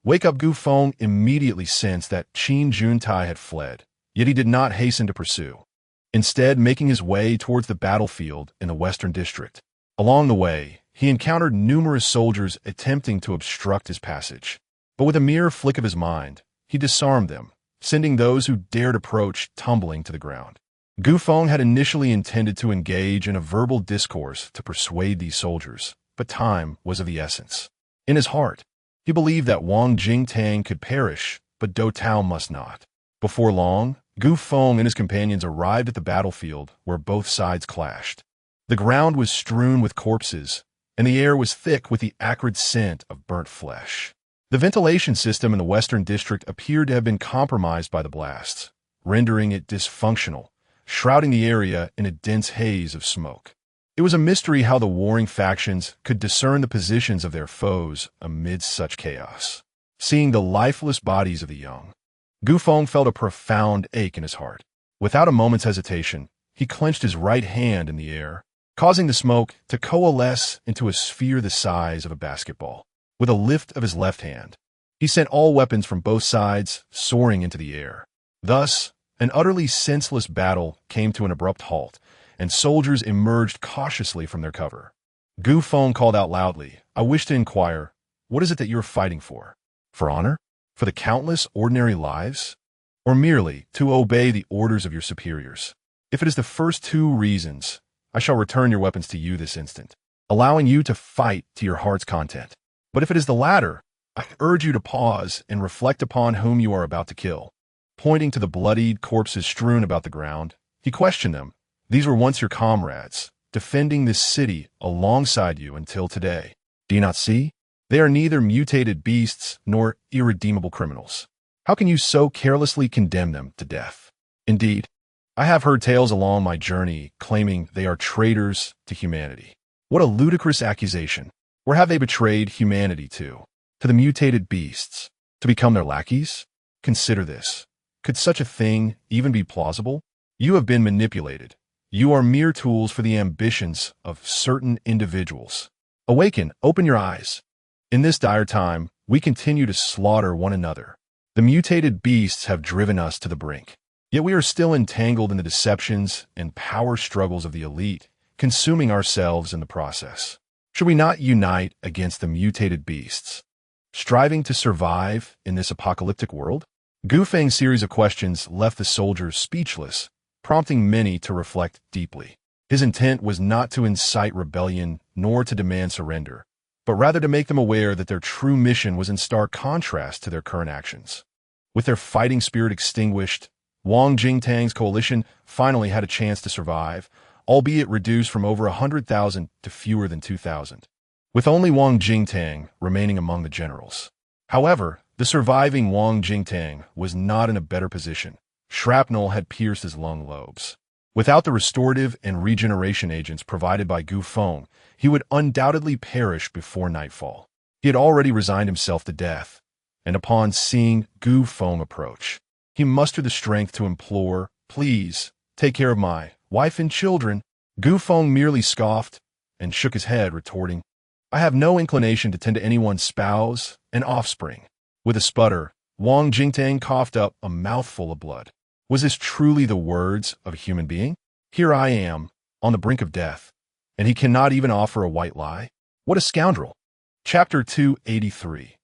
Wake Up. Gu Feng immediately sensed that Qin Juntai had fled, yet he did not hasten to pursue, instead making his way towards the battlefield in the Western District. Along the way, he encountered numerous soldiers attempting to obstruct his passage, but with a mere flick of his mind, he disarmed them, sending those who dared approach tumbling to the ground. Gu Feng had initially intended to engage in a verbal discourse to persuade these soldiers, but time was of the essence. In his heart, he believed that Wang Jingtang could perish, but Dou Tao must not. Before long, Gu Feng and his companions arrived at the battlefield where both sides clashed. The ground was strewn with corpses, and the air was thick with the acrid scent of burnt flesh. The ventilation system in the western district appeared to have been compromised by the blasts, rendering it dysfunctional, shrouding the area in a dense haze of smoke. It was a mystery how the warring factions could discern the positions of their foes amidst such chaos. Seeing the lifeless bodies of the young, Gu Feng felt a profound ache in his heart. Without a moment's hesitation, he clenched his right hand in the air, causing the smoke to coalesce into a sphere the size of a basketball. With a lift of his left hand, he sent all weapons from both sides soaring into the air. Thus, an utterly senseless battle came to an abrupt halt, and soldiers emerged cautiously from their cover. Gu Feng called out loudly, "I wish to inquire, what is it that you are fighting for? For honor? For the countless ordinary lives? Or merely to obey the orders of your superiors? If it is the first two reasons, I shall return your weapons to you this instant, allowing you to fight to your heart's content. But if it is the latter, I urge you to pause and reflect upon whom you are about to kill." Pointing to the bloodied corpses strewn about the ground, he questioned them. "These were once your comrades, defending this city alongside you until today. Do you not see? They are neither mutated beasts nor irredeemable criminals. How can you so carelessly condemn them to death? Indeed, I have heard tales along my journey claiming they are traitors to humanity. What a ludicrous accusation! Where have they betrayed humanity to? To the mutated beasts? To become their lackeys? Consider this. Could such a thing even be plausible? You have been manipulated. You are mere tools for the ambitions of certain individuals. Awaken, open your eyes. In this dire time, we continue to slaughter one another. The mutated beasts have driven us to the brink. Yet we are still entangled in the deceptions and power struggles of the elite, consuming ourselves in the process. Should we not unite against the mutated beasts, striving to survive in this apocalyptic world? Gu Feng's series of questions left the soldiers speechless, prompting many to reflect deeply. His intent was not to incite rebellion nor to demand surrender, but rather to make them aware that their true mission was in stark contrast to their current actions. With their fighting spirit extinguished, Wang Jingtang's coalition finally had a chance to survive, albeit reduced from over 100,000 to fewer than 2,000, with only Wang Jingtang remaining among the generals. However, the surviving Wang Jingtang was not in a better position. Shrapnel had pierced his lung lobes. Without the restorative and regeneration agents provided by Gu Feng, he would undoubtedly perish before nightfall. He had already resigned himself to death, and upon seeing Gu Feng approach, he mustered the strength to implore, "Please, take care of my wife and children." Gu Feng merely scoffed and shook his head, retorting, "I have no inclination to tend to anyone's spouse and offspring." With a sputter, Wang Jingtang coughed up a mouthful of blood. Was this truly the words of a human being? Here I am, on the brink of death, and he cannot even offer a white lie? What a scoundrel! Chapter 283.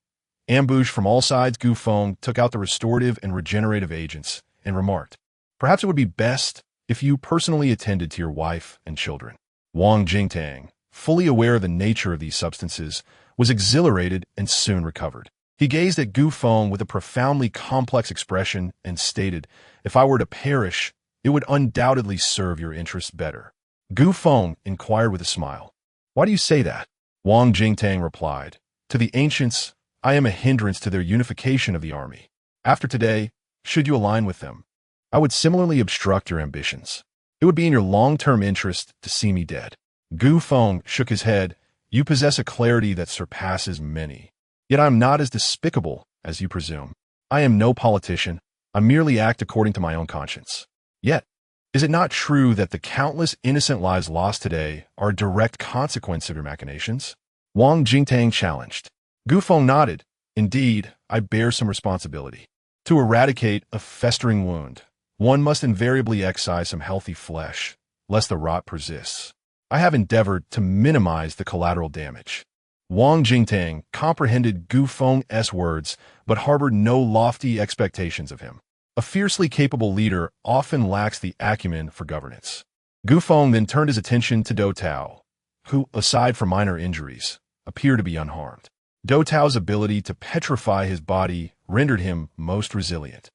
Ambushed from all sides, Gu Feng took out the restorative and regenerative agents and remarked, "Perhaps it would be best if you personally attended to your wife and children." Wang Jingtang, fully aware of the nature of these substances, was exhilarated and soon recovered. He gazed at Gu Feng with a profoundly complex expression and stated, "If I were to perish, it would undoubtedly serve your interests better." Gu Feng inquired with a smile, "Why do you say that?" Wang Jingtang replied, "To the ancients, I am a hindrance to their unification of the army. After today, should you align with them, I would similarly obstruct your ambitions. It would be in your long-term interest to see me dead." Gu Feng shook his head. "You possess a clarity that surpasses many. Yet I am not as despicable as you presume. I am no politician. I merely act according to my own conscience. Yet, is it not true that the countless innocent lives lost today are a direct consequence of your machinations?" Wang Jingtang challenged. Gu Feng nodded. "Indeed, I bear some responsibility. To eradicate a festering wound, one must invariably excise some healthy flesh, lest the rot persists. I have endeavored to minimize the collateral damage." Wang Jingtang comprehended Gu Feng's words, but harbored no lofty expectations of him. A fiercely capable leader often lacks the acumen for governance. Gu Feng then turned his attention to Dou Tao, who, aside from minor injuries, appeared to be unharmed. Dou Tao's ability to petrify his body rendered him most resilient.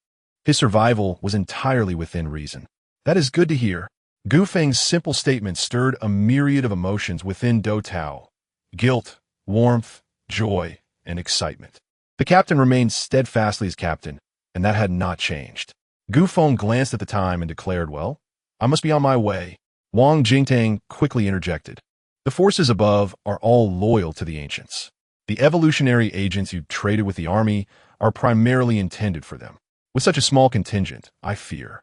His survival was entirely within reason. That is good to hear. Gu Feng's simple statement stirred a myriad of emotions within Dou Tao: guilt, warmth, joy, and excitement. The captain remained steadfastly as captain, and that had not changed. Gu Feng glanced at the time and declared, "Well, I must be on my way." Wang Jingtang quickly interjected. "The forces above are all loyal to the ancients. The evolutionary agents you traded with the army are primarily intended for them. With such a small contingent, I fear."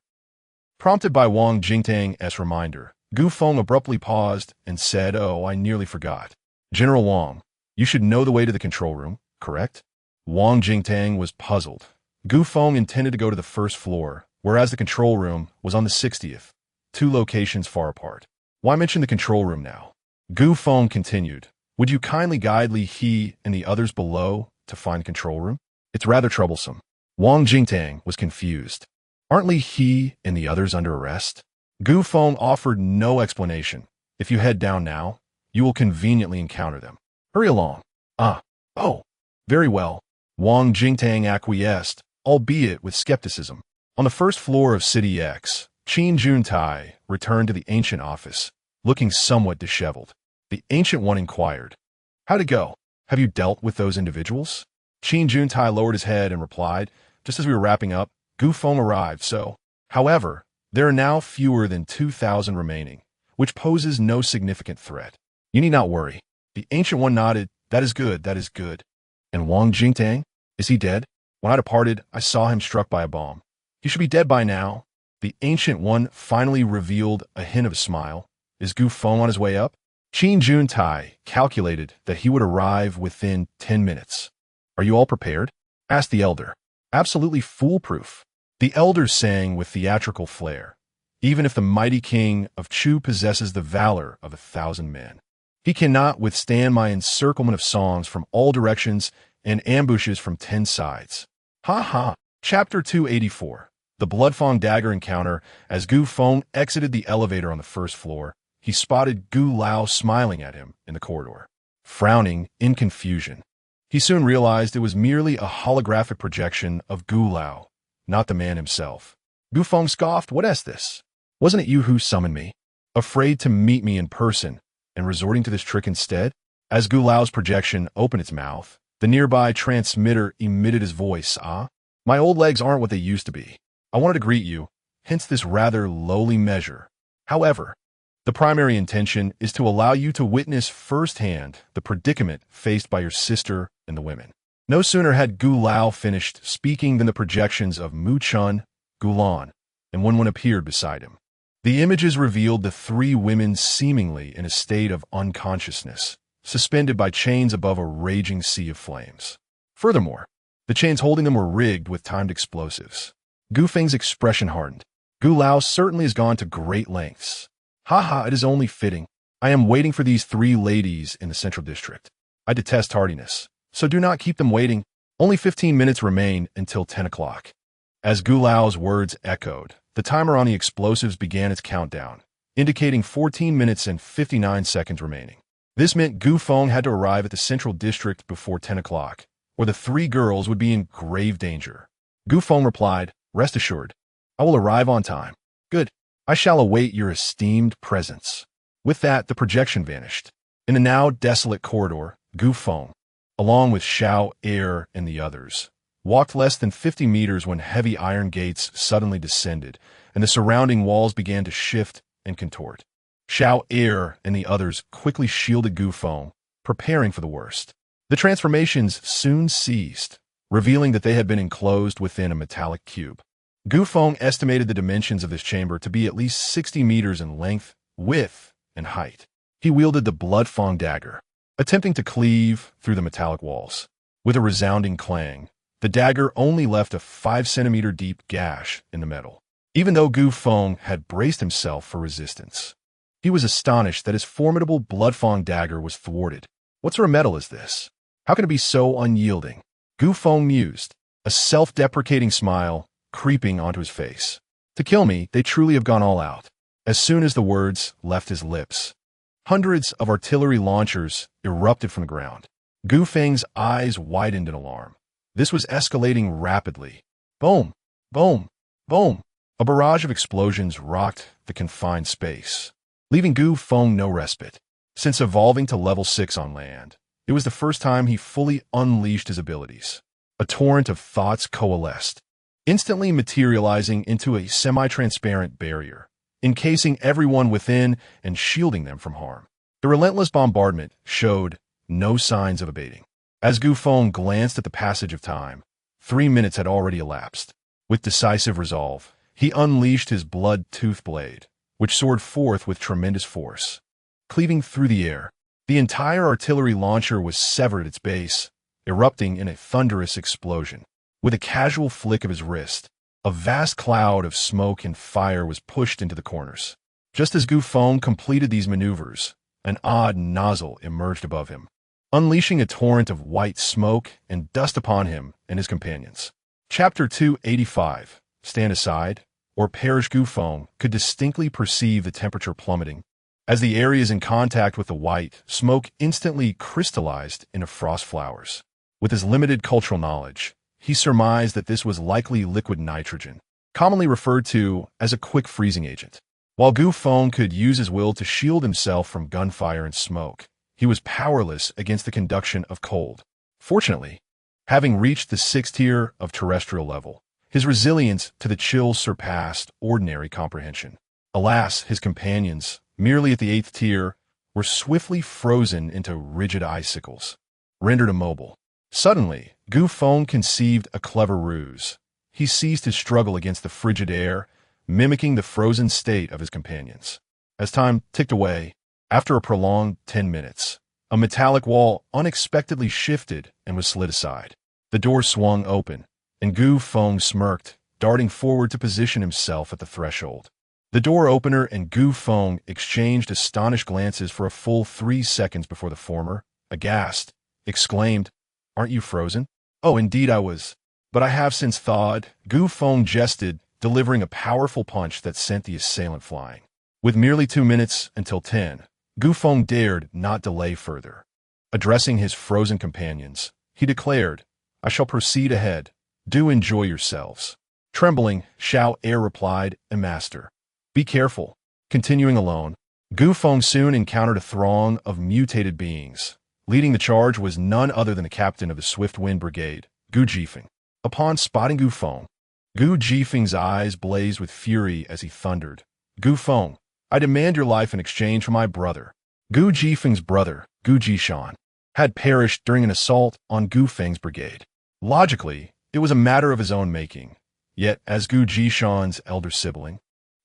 Prompted by Wang Jingtang's reminder, Gu Feng abruptly paused and said, "Oh, I nearly forgot. General Wang, you should know the way to the control room, correct?" Wang Jingtang was puzzled. Gu Feng intended to go to the first floor, whereas the control room was on the 60th, two locations far apart. Why mention the control room now? Gu Feng continued, "Would you kindly guide Li He and the others below to find the control room? It's rather troublesome." Wang Jingtang was confused. Aren't Li He and the others under arrest? Gu Feng offered no explanation. "If you head down now, you will conveniently encounter them. Hurry along." Oh, very well. Wang Jingtang acquiesced, albeit with skepticism. On the first floor of City X, Qin Juntai returned to the ancient office, looking somewhat disheveled. The Ancient One inquired, "How'd it go? Have you dealt with those individuals?" Qin Juntai lowered his head and replied, "Just as we were wrapping up, Gu Feng arrived, so..." However, there are now fewer than 2,000 remaining, which poses no significant threat. "You need not worry." The Ancient One nodded. "That is good, that is good." "And Wang Jingtang? Is he dead? When I departed, I saw him struck by a bomb. He should be dead by now." The Ancient One finally revealed a hint of a smile. "Is Gu Feng on his way up?" Qin Juntai calculated that he would arrive within 10 minutes. "Are you all prepared?" asked the elder. "Absolutely foolproof," the elder sang with theatrical flair. "Even if the mighty king of Chu possesses the valor of 1,000 men, he cannot withstand my encirclement of songs from all directions and ambushes from 10 sides. Ha ha. Chapter 284. The Bloodfang Dagger Encounter. As Gu Feng exited the elevator on the first floor, he spotted Gu Lao smiling at him in the corridor, frowning in confusion. He soon realized it was merely a holographic projection of Gu Lao, not the man himself. Gu Feng scoffed, "What is this? Wasn't it you who summoned me? Afraid to meet me in person and resorting to this trick instead?" As Gu Lao's projection opened its mouth, the nearby transmitter emitted his voice. My old legs aren't what they used to be. I wanted to greet you, hence this rather lowly measure. However, the primary intention is to allow you to witness firsthand the predicament faced by your sister and the women." No sooner had Gu Lao finished speaking than the projections of Mu Chun, Gulan, and Wenwen appeared beside him. The images revealed the three women seemingly in a state of unconsciousness, suspended by chains above a raging sea of flames. Furthermore, the chains holding them were rigged with timed explosives. Gu Feng's expression hardened. Gu Lao certainly has gone to great lengths. "Ha, it is only fitting. I am waiting for these 3 ladies in the Central District. I detest tardiness, so do not keep them waiting. Only 15 minutes remain until 10 o'clock. As Gu Lao's words echoed, the timer on the explosives began its countdown, indicating 14 minutes and 59 seconds remaining. This meant Gu Feng had to arrive at the Central District before 10 o'clock, or the 3 girls would be in grave danger. Gu Feng replied, "Rest assured, I will arrive on time." "Good. I shall await your esteemed presence." With that, the projection vanished. In the now desolate corridor, Gu Feng, along with Xiao Er and the others, walked less than 50 meters when heavy iron gates suddenly descended, and the surrounding walls began to shift and contort. Xiao Er and the others quickly shielded Gu Feng, preparing for the worst. The transformations soon ceased, revealing that they had been enclosed within a metallic cube. Gu Feng estimated the dimensions of this chamber to be at least 60 meters in length, width, and height. He wielded the Bloodfang Dagger, attempting to cleave through the metallic walls. With a resounding clang, the dagger only left a 5-centimeter deep gash in the metal. Even though Gu Feng had braced himself for resistance, he was astonished that his formidable Bloodfang Dagger was thwarted. What sort of metal is this? How can it be so unyielding? Gu Feng mused, a self-deprecating smile creeping onto his face. To kill me, they truly have gone all out. As soon as the words left his lips, Hundreds of artillery launchers erupted from the ground. Gu Feng's eyes widened in alarm. This was escalating rapidly. Boom! Boom! Boom! A barrage of explosions rocked the confined space, leaving Gu Feng no respite. Since evolving to level 6 on land, it was the first time he fully unleashed his abilities. A torrent of thoughts coalesced, instantly materializing into a semi-transparent barrier, encasing everyone within and shielding them from harm. The relentless bombardment showed no signs of abating. As Gu Feng glanced at the passage of time, 3 minutes had already elapsed. With decisive resolve, he unleashed his blood-toothed blade, which soared forth with tremendous force. Cleaving through the air, the entire artillery launcher was severed at its base, erupting in a thunderous explosion. With a casual flick of his wrist, a vast cloud of smoke and fire was pushed into the corners. Just as Gu Feng completed these maneuvers, an odd nozzle emerged above him, unleashing a torrent of white smoke and dust upon him and his companions. Chapter 285, Stand Aside, or Perish. Gu Feng could distinctly perceive the temperature plummeting. As the areas in contact with the white smoke instantly crystallized into frost flowers. With his limited cultural knowledge, he surmised that this was likely liquid nitrogen, commonly referred to as a quick freezing agent. While Gu Feng could use his will to shield himself from gunfire and smoke, he was powerless against the conduction of cold. Fortunately, having reached the 6th tier of terrestrial level, his resilience to the chills surpassed ordinary comprehension. Alas, his companions, merely at the 8th tier, were swiftly frozen into rigid icicles, rendered immobile. Suddenly, Gu Feng conceived a clever ruse. He ceased his struggle against the frigid air, mimicking the frozen state of his companions. As time ticked away, after a prolonged 10 minutes, a metallic wall unexpectedly shifted and was slid aside. The door swung open, and Gu Feng smirked, darting forward to position himself at the threshold. The door opener and Gu Feng exchanged astonished glances for a full 3 seconds before the former, aghast, exclaimed, "Aren't you frozen?" "Oh, indeed I was. But I have since thawed." Gu Feng jested, delivering a powerful punch that sent the assailant flying. With merely 2 minutes until 10, Gu Feng dared not delay further. Addressing his frozen companions, he declared, "I shall proceed ahead. Do enjoy yourselves." Trembling, Xiao Air replied, "Master, be careful." Continuing alone, Gu Feng soon encountered a throng of mutated beings. Leading the charge was none other than the captain of the Swift Wind Brigade, Gu Jifeng. Upon spotting Gu Feng, Gu Jifeng's eyes blazed with fury as he thundered, "Gu Feng, I demand your life in exchange for my brother." Gu Jifeng's brother, Gu Jishan, had perished during an assault on Gu Feng's brigade. Logically, it was a matter of his own making. Yet, as Gu Jishan's elder sibling,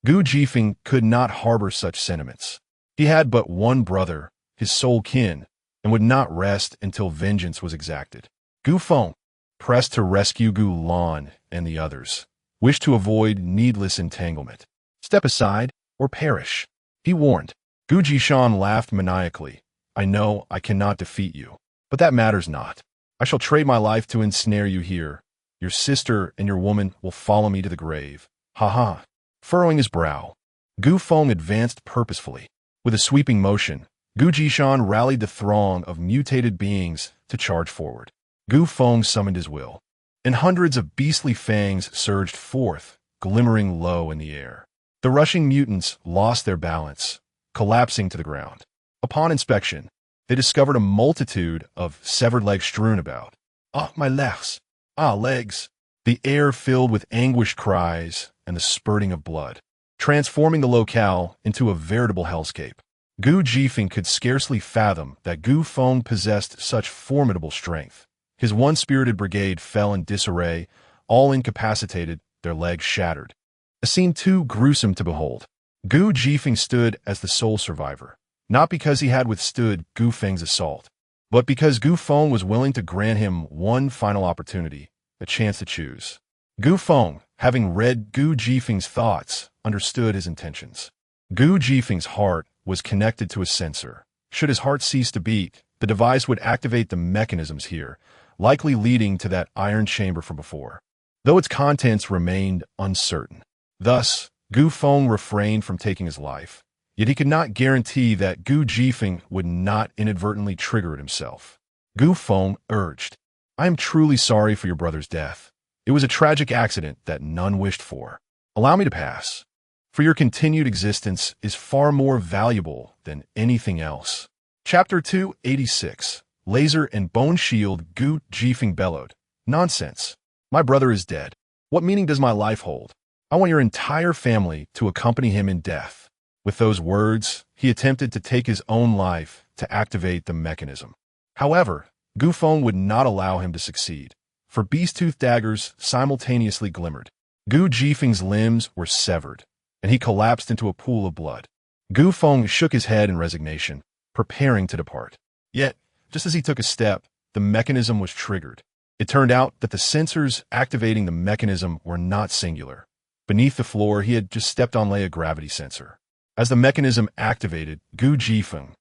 Gu Jifeng could not harbor such sentiments. He had but one brother, his sole kin, and would not rest until vengeance was exacted. Gu Feng, pressed to rescue Gu Lan and the others, wished to avoid needless entanglement. "Step aside, or perish," he warned. Gu Jishan laughed maniacally. "I know I cannot defeat you, but that matters not. I shall trade my life to ensnare you here. Your sister and your woman will follow me to the grave." "Ha ha." Furrowing his brow, Gu Feng advanced purposefully. With a sweeping motion, Gu Jishan rallied the throng of mutated beings to charge forward. Gu Feng summoned his will, and hundreds of beastly fangs surged forth, glimmering low in the air. The rushing mutants lost their balance, collapsing to the ground. Upon inspection, they discovered a multitude of severed legs strewn about. "Ah, my legs! Ah, legs!" The air filled with anguished cries and the spurting of blood, transforming the locale into a veritable hellscape. Gu Jifeng could scarcely fathom that Gu Feng possessed such formidable strength. His one-spirited brigade fell in disarray, all incapacitated, their legs shattered. A scene too gruesome to behold. Gu Jifeng stood as the sole survivor, not because he had withstood Gu Feng's assault, but because Gu Feng was willing to grant him one final opportunity, a chance to choose. Gu Feng, having read Gu Jifeng's thoughts, understood his intentions. Gu Jifeng's heart was connected to a sensor. Should his heart cease to beat, the device would activate the mechanisms here, likely leading to that iron chamber from before, though its contents remained uncertain. Thus, Gu Feng refrained from taking his life. Yet he could not guarantee that Gu Jifeng would not inadvertently trigger it himself. Gu Feng urged, "I am truly sorry for your brother's death. It was a tragic accident that none wished for. Allow me to pass. For your continued existence is far more valuable than anything else." Chapter 286. Laser and Bone Shield. Gu Jifeng bellowed, "Nonsense. My brother is dead. What meaning does my life hold? I want your entire family to accompany him in death." With those words, he attempted to take his own life to activate the mechanism. However, Gu Feng would not allow him to succeed, for beast-tooth daggers simultaneously glimmered. Gu Jifeng's limbs were severed, and he collapsed into a pool of blood. Gu Feng shook his head in resignation, preparing to depart. Yet, just as he took a step, the mechanism was triggered. It turned out that the sensors activating the mechanism were not singular. Beneath the floor, he had just stepped on lay a gravity sensor. As the mechanism activated, Gu Jifeng,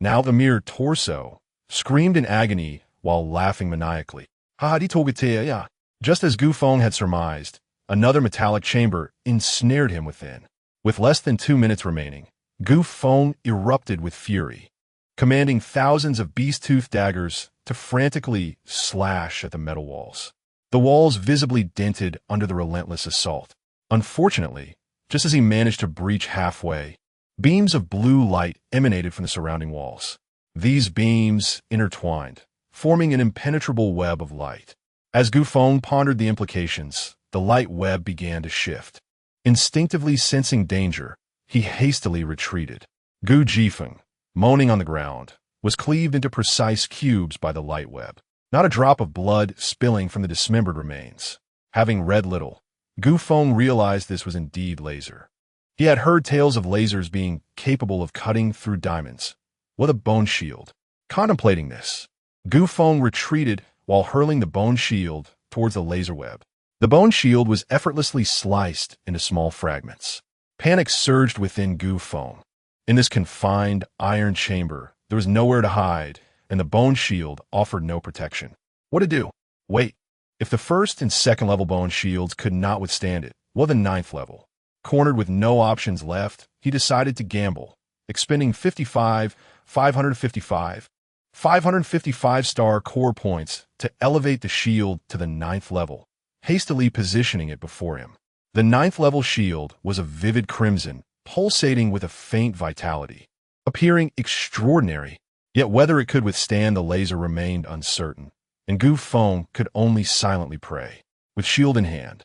now a mere torso, screamed in agony while laughing maniacally. "Ha di togatea." Just as Gu Feng had surmised, another metallic chamber ensnared him within. With less than 2 minutes remaining, Gu Feng erupted with fury, commanding thousands of beast-tooth daggers to frantically slash at the metal walls. The walls visibly dented under the relentless assault. Unfortunately, just as he managed to breach halfway, beams of blue light emanated from the surrounding walls. These beams intertwined, forming an impenetrable web of light. As Gu Feng pondered the implications, the light web began to shift. Instinctively sensing danger, he hastily retreated. Gu Jifeng, moaning on the ground, was cleaved into precise cubes by the light web. Not a drop of blood spilling from the dismembered remains. Having read little, Gu Feng realized this was indeed laser. He had heard tales of lasers being capable of cutting through diamonds. What a bone shield! Contemplating this, Gu Feng retreated while hurling the bone shield towards the laser web. The bone shield was effortlessly sliced into small fragments. Panic surged within Gu Feng. In this confined iron chamber, there was nowhere to hide, and the bone shield offered no protection. What to do? Wait. If the first and second level bone shields could not withstand it, what the ninth level? Cornered with no options left, he decided to gamble, expending 555 star core points to elevate the shield to the ninth level, hastily positioning it before him. The ninth level shield was a vivid crimson, pulsating with a faint vitality, appearing extraordinary, yet whether it could withstand the laser remained uncertain, and Gu Feng could only silently pray. With shield in hand,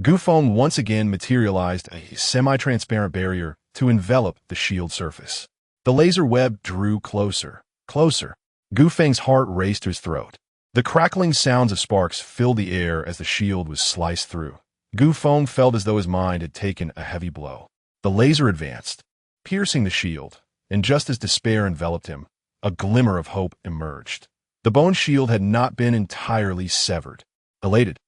Gu Feng once again materialized a semi-transparent barrier to envelop the shield surface. The laser web drew closer, closer. Gu Feng's heart raced to his throat. The crackling sounds of sparks filled the air as the shield was sliced through. Gu Feng felt as though his mind had taken a heavy blow. The laser advanced, piercing the shield, and just as despair enveloped him, a glimmer of hope emerged. The bone shield had not been entirely severed. Elated,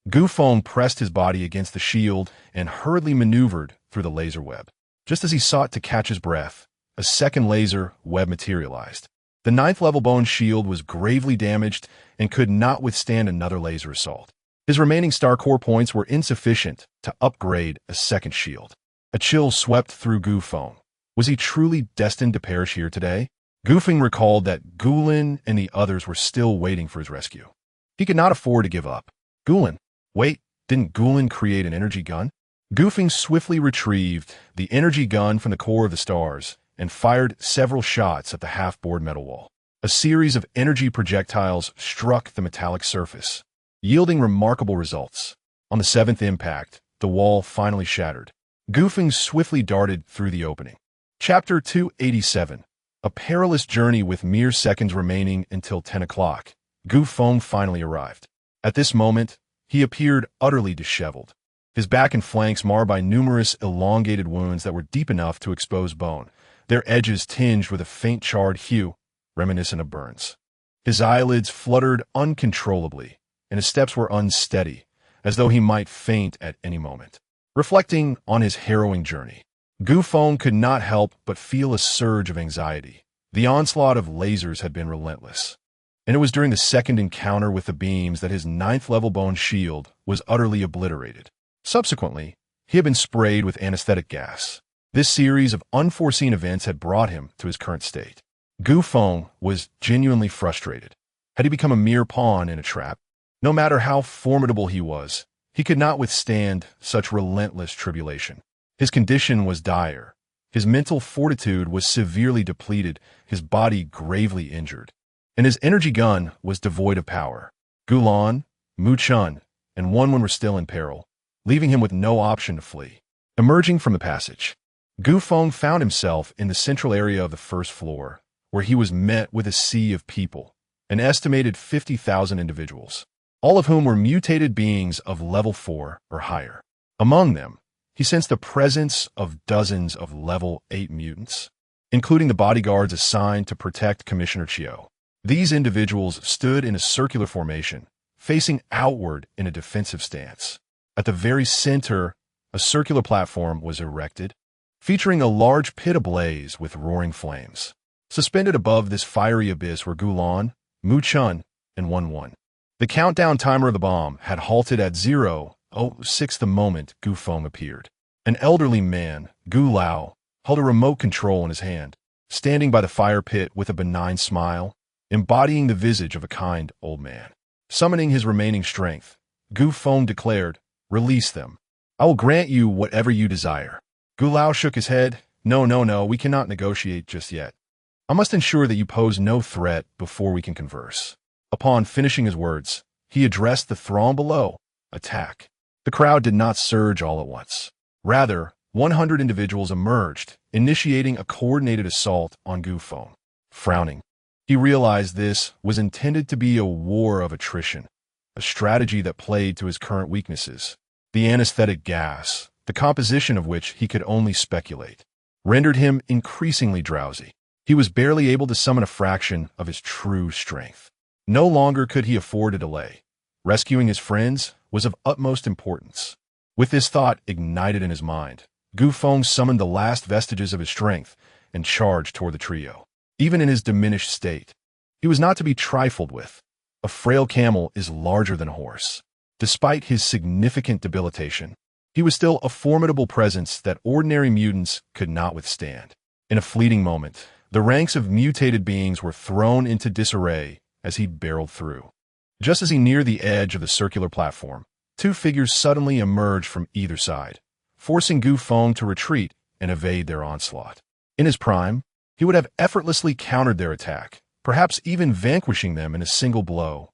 Gu Feng pressed his body against the shield and hurriedly maneuvered through the laser web. Just as he sought to catch his breath, a second laser web materialized. The ninth level bone shield was gravely damaged and could not withstand another laser assault. His remaining star core points were insufficient to upgrade a second shield. A chill swept through Gu Feng. Was he truly destined to perish here today? Gu Feng recalled that Guilin and the others were still waiting for his rescue. He could not afford to give up. Guilin. Wait, didn't Guilin create an energy gun? Gu Feng swiftly retrieved the energy gun from the core of the stars and fired several shots at the half-bored metal wall. A series of energy projectiles struck the metallic surface, yielding remarkable results. On the seventh impact, the wall finally shattered. Gu Feng swiftly darted through the opening. Chapter 287. A perilous journey with mere seconds remaining until 10 o'clock. Gu Feng finally arrived. At this moment, he appeared utterly disheveled, his back and flanks marred by numerous elongated wounds that were deep enough to expose bone, their edges tinged with a faint charred hue, reminiscent of burns. His eyelids fluttered uncontrollably, and his steps were unsteady, as though he might faint at any moment. Reflecting on his harrowing journey, Gu Feng could not help but feel a surge of anxiety. The onslaught of lasers had been relentless, and it was during the second encounter with the beams that his ninth-level bone shield was utterly obliterated. Subsequently, he had been sprayed with anesthetic gas, This series of unforeseen events had brought him to his current state. Gu Feng was genuinely frustrated. Had he become a mere pawn in a trap? No matter how formidable he was, he could not withstand such relentless tribulation. His condition was dire. His mental fortitude was severely depleted, his body gravely injured. And his energy gun was devoid of power. Gulan, Mu Chun, and Wenwen were still in peril, leaving him with no option to flee. Emerging from the passage, Gu Feng found himself in the central area of the first floor, where he was met with a sea of people, an estimated 50,000 individuals, all of whom were mutated beings of level 4 or higher. Among them, he sensed the presence of dozens of level 8 mutants, including the bodyguards assigned to protect Commissioner Chiu. These individuals stood in a circular formation, facing outward in a defensive stance. At the very center, a circular platform was erected, featuring a large pit ablaze with roaring flames. Suspended above this fiery abyss were Gulan, Mu Chun, and Wenwen. The countdown timer of the bomb had halted at 0:06 the moment Gu Feng appeared. An elderly man, Gu Lao, held a remote control in his hand, standing by the fire pit with a benign smile, embodying the visage of a kind old man. Summoning his remaining strength, Gu Feng declared, "Release them. I will grant you whatever you desire." Gu Lao shook his head. No, we cannot negotiate just yet. I must ensure that you pose no threat before we can converse." Upon finishing his words, he addressed the throng below. Attack. The crowd did not surge all at once. Rather, 100 individuals emerged, initiating a coordinated assault on Gu Feng. Frowning, he realized this was intended to be a war of attrition, a strategy that played to his current weaknesses. The anesthetic gas, the composition of which he could only speculate, rendered him increasingly drowsy. He was barely able to summon a fraction of his true strength. No longer could he afford a delay. Rescuing his friends was of utmost importance. With this thought ignited in his mind, Gu Feng summoned the last vestiges of his strength and charged toward the trio. Even in his diminished state, he was not to be trifled with. A frail camel is larger than a horse. Despite his significant debilitation, he was still a formidable presence that ordinary mutants could not withstand. In a fleeting moment, the ranks of mutated beings were thrown into disarray as he barreled through. Just as he neared the edge of the circular platform, two figures suddenly emerged from either side, forcing Gu Feng to retreat and evade their onslaught. In his prime, he would have effortlessly countered their attack, perhaps even vanquishing them in a single blow.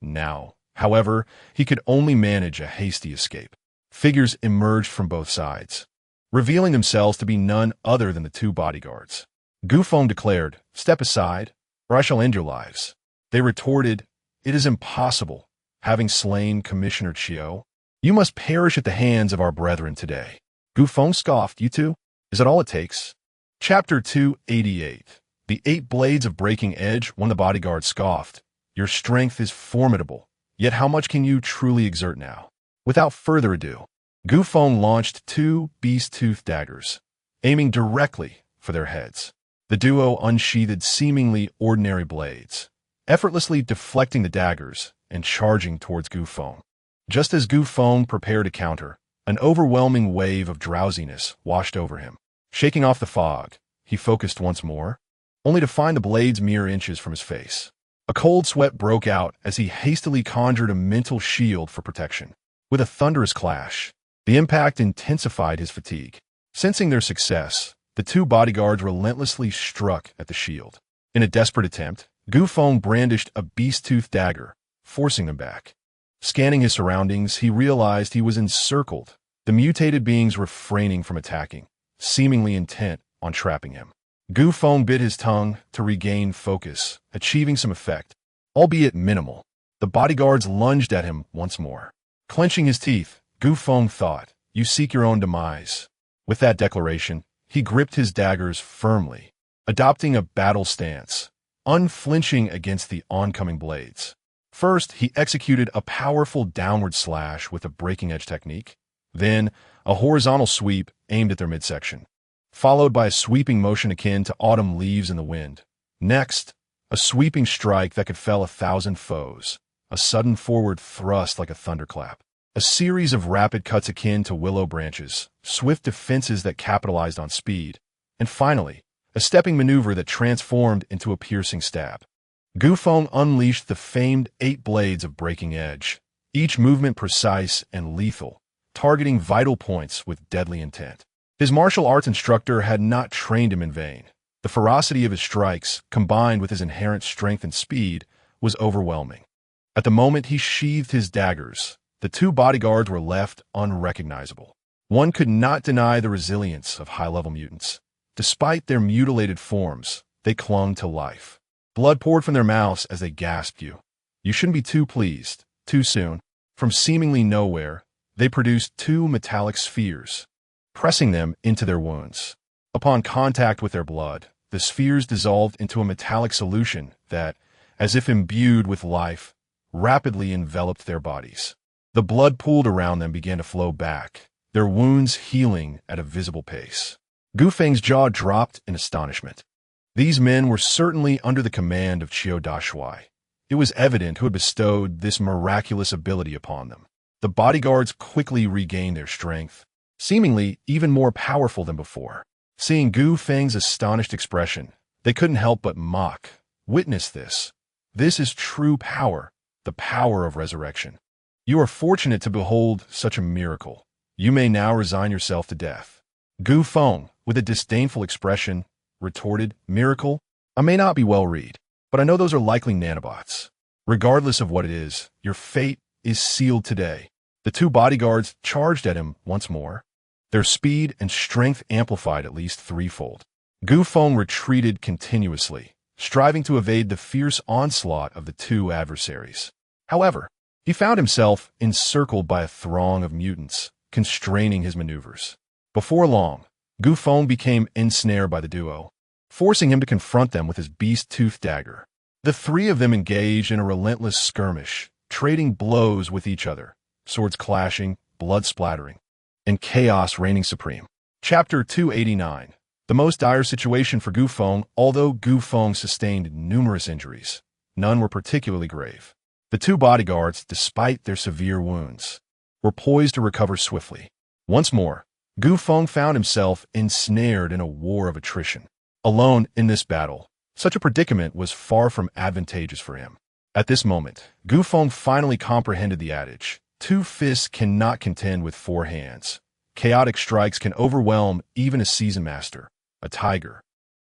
Now, however, he could only manage a hasty escape. Figures emerged from both sides, revealing themselves to be none other than the two bodyguards. Gu Feng declared, "Step aside, or I shall end your lives." They retorted, "It is impossible, having slain Commissioner Chiu. You must perish at the hands of our brethren today." Gu Feng scoffed, "You two? Is that all it takes?" Chapter 288. The 8 Blades of Breaking Edge. When the bodyguard scoffed, "Your strength is formidable, yet how much can you truly exert now?" Without further ado, Gu Feng launched 2 beast-toothed daggers, aiming directly for their heads. The duo unsheathed seemingly ordinary blades, effortlessly deflecting the daggers and charging towards Gu Feng. Just as Gu Feng prepared to counter, an overwhelming wave of drowsiness washed over him. Shaking off the fog, he focused once more, only to find the blades mere inches from his face. A cold sweat broke out as he hastily conjured a mental shield for protection. With a thunderous clash, the impact intensified his fatigue. Sensing their success, the two bodyguards relentlessly struck at the shield. In a desperate attempt, Gu Feng brandished a beast-toothed dagger, forcing them back. Scanning his surroundings, he realized he was encircled, the mutated beings refraining from attacking, seemingly intent on trapping him. Gu Feng bit his tongue to regain focus, achieving some effect, albeit minimal. The bodyguards lunged at him once more. Clenching his teeth, Gu Feng thought, "You seek your own demise." With that declaration, he gripped his daggers firmly, adopting a battle stance, unflinching against the oncoming blades. First, he executed a powerful downward slash with a breaking edge technique, then a horizontal sweep aimed at their midsection, followed by a sweeping motion akin to autumn leaves in the wind. Next, a sweeping strike that could fell 1,000 foes, a sudden forward thrust like a thunderclap. A series of rapid cuts akin to willow branches, swift defenses that capitalized on speed, and finally, a stepping maneuver that transformed into a piercing stab. Gu Feng unleashed the famed 8 blades of breaking edge, each movement precise and lethal, targeting vital points with deadly intent. His martial arts instructor had not trained him in vain. The ferocity of his strikes, combined with his inherent strength and speed, was overwhelming. At the moment he sheathed his daggers, the 2 bodyguards were left unrecognizable. One could not deny the resilience of high-level mutants. Despite their mutilated forms, they clung to life. Blood poured from their mouths as they gasped. You shouldn't be too pleased. Too soon. From seemingly nowhere, they produced 2 metallic spheres, pressing them into their wounds. Upon contact with their blood, the spheres dissolved into a metallic solution that, as if imbued with life, rapidly enveloped their bodies. The blood pooled around them began to flow back, their wounds healing at a visible pace. Gu Feng's jaw dropped in astonishment. These men were certainly under the command of Qiu Dashuai. It was evident who had bestowed this miraculous ability upon them. The bodyguards quickly regained their strength, seemingly even more powerful than before. Seeing Gu Feng's astonished expression, they couldn't help but mock. Witness this. This is true power, the power of resurrection. You are fortunate to behold such a miracle. You may now resign yourself to death. Gu Feng, with a disdainful expression, retorted, Miracle? I may not be well read, but I know those are likely nanobots. Regardless of what it is, your fate is sealed today. The 2 bodyguards charged at him once more, their speed and strength amplified at least 3-fold. Gu Feng retreated continuously, striving to evade the fierce onslaught of the 2 adversaries. However, he found himself encircled by a throng of mutants, constraining his maneuvers. Before long, Gu Feng became ensnared by the duo, forcing him to confront them with his beast-toothed dagger. The 3 of them engaged in a relentless skirmish, trading blows with each other, swords clashing, blood splattering, and chaos reigning supreme. Chapter 289. The most dire situation for Gu Feng. Although Gu Feng sustained numerous injuries, none were particularly grave. The 2 bodyguards, despite their severe wounds, were poised to recover swiftly. Once more, Gu Feng found himself ensnared in a war of attrition. Alone in this battle, such a predicament was far from advantageous for him. At this moment, Gu Feng finally comprehended the adage, 2 fists cannot contend with 4 hands. Chaotic strikes can overwhelm even a seasoned master, a tiger.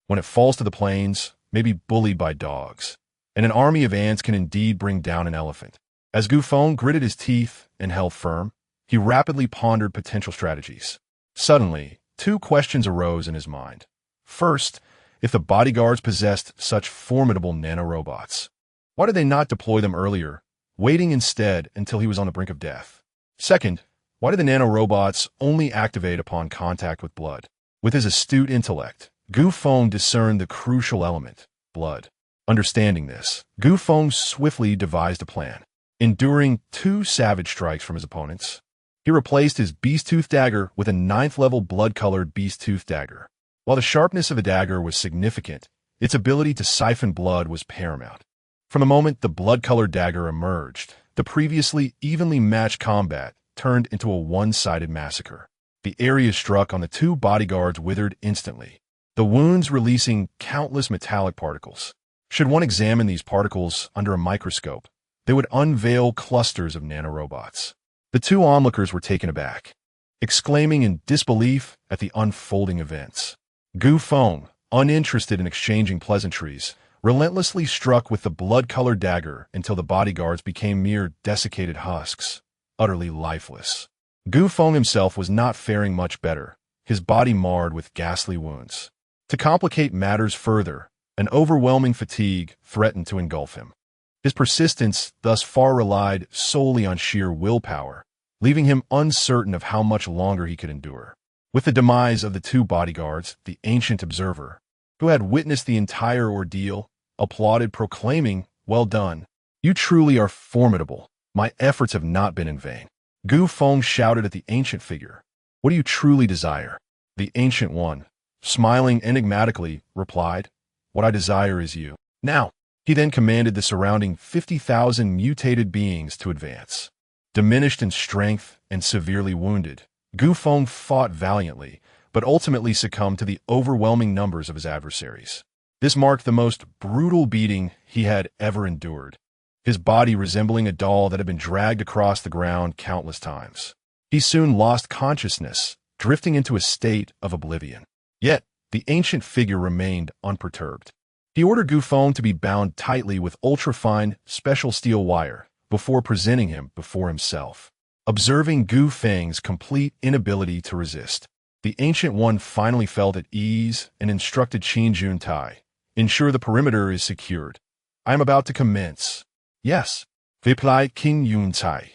When it falls to the plains, may be bullied by dogs, and an army of ants can indeed bring down an elephant. As Gu Feng gritted his teeth and held firm, he rapidly pondered potential strategies. Suddenly, 2 questions arose in his mind. First, if the bodyguards possessed such formidable nanorobots, why did they not deploy them earlier, waiting instead until he was on the brink of death? Second, why did the nanorobots only activate upon contact with blood? With his astute intellect, Gu Feng discerned the crucial element, blood. Understanding this, Gu Feng swiftly devised a plan. Enduring 2 savage strikes from his opponents, he replaced his beast-tooth dagger with a 9th-level blood-colored beast-tooth dagger. While the sharpness of the dagger was significant, its ability to siphon blood was paramount. From the moment the blood-colored dagger emerged, the previously evenly matched combat turned into a one-sided massacre. The area struck on the 2 bodyguards withered instantly, the wounds releasing countless metallic particles. Should one examine these particles under a microscope, they would unveil clusters of nanorobots. The 2 onlookers were taken aback, exclaiming in disbelief at the unfolding events. Gu Feng, uninterested in exchanging pleasantries, relentlessly struck with the blood-colored dagger until the bodyguards became mere desiccated husks, utterly lifeless. Gu Feng himself was not faring much better, his body marred with ghastly wounds. To complicate matters further, an overwhelming fatigue threatened to engulf him. His persistence thus far relied solely on sheer willpower, leaving him uncertain of how much longer he could endure. With the demise of the 2 bodyguards, the ancient observer, who had witnessed the entire ordeal, applauded, proclaiming, "Well done. You truly are formidable. My efforts have not been in vain." Gu Feng shouted at the ancient figure, "What do you truly desire?" The ancient one, smiling enigmatically, replied, "What I desire is you." Now, he then commanded the surrounding 50,000 mutated beings to advance. Diminished in strength and severely wounded, Gu Feng fought valiantly, but ultimately succumbed to the overwhelming numbers of his adversaries. This marked the most brutal beating he had ever endured, his body resembling a doll that had been dragged across the ground countless times. He soon lost consciousness, drifting into a state of oblivion. Yet, the ancient figure remained unperturbed. He ordered Gu Feng to be bound tightly with ultra-fine, special steel wire before presenting him before himself. Observing Gu Feng's complete inability to resist, the Ancient One finally felt at ease and instructed Qin Juntai, "Ensure the perimeter is secured. I am about to commence." "Yes," replied King Juntai,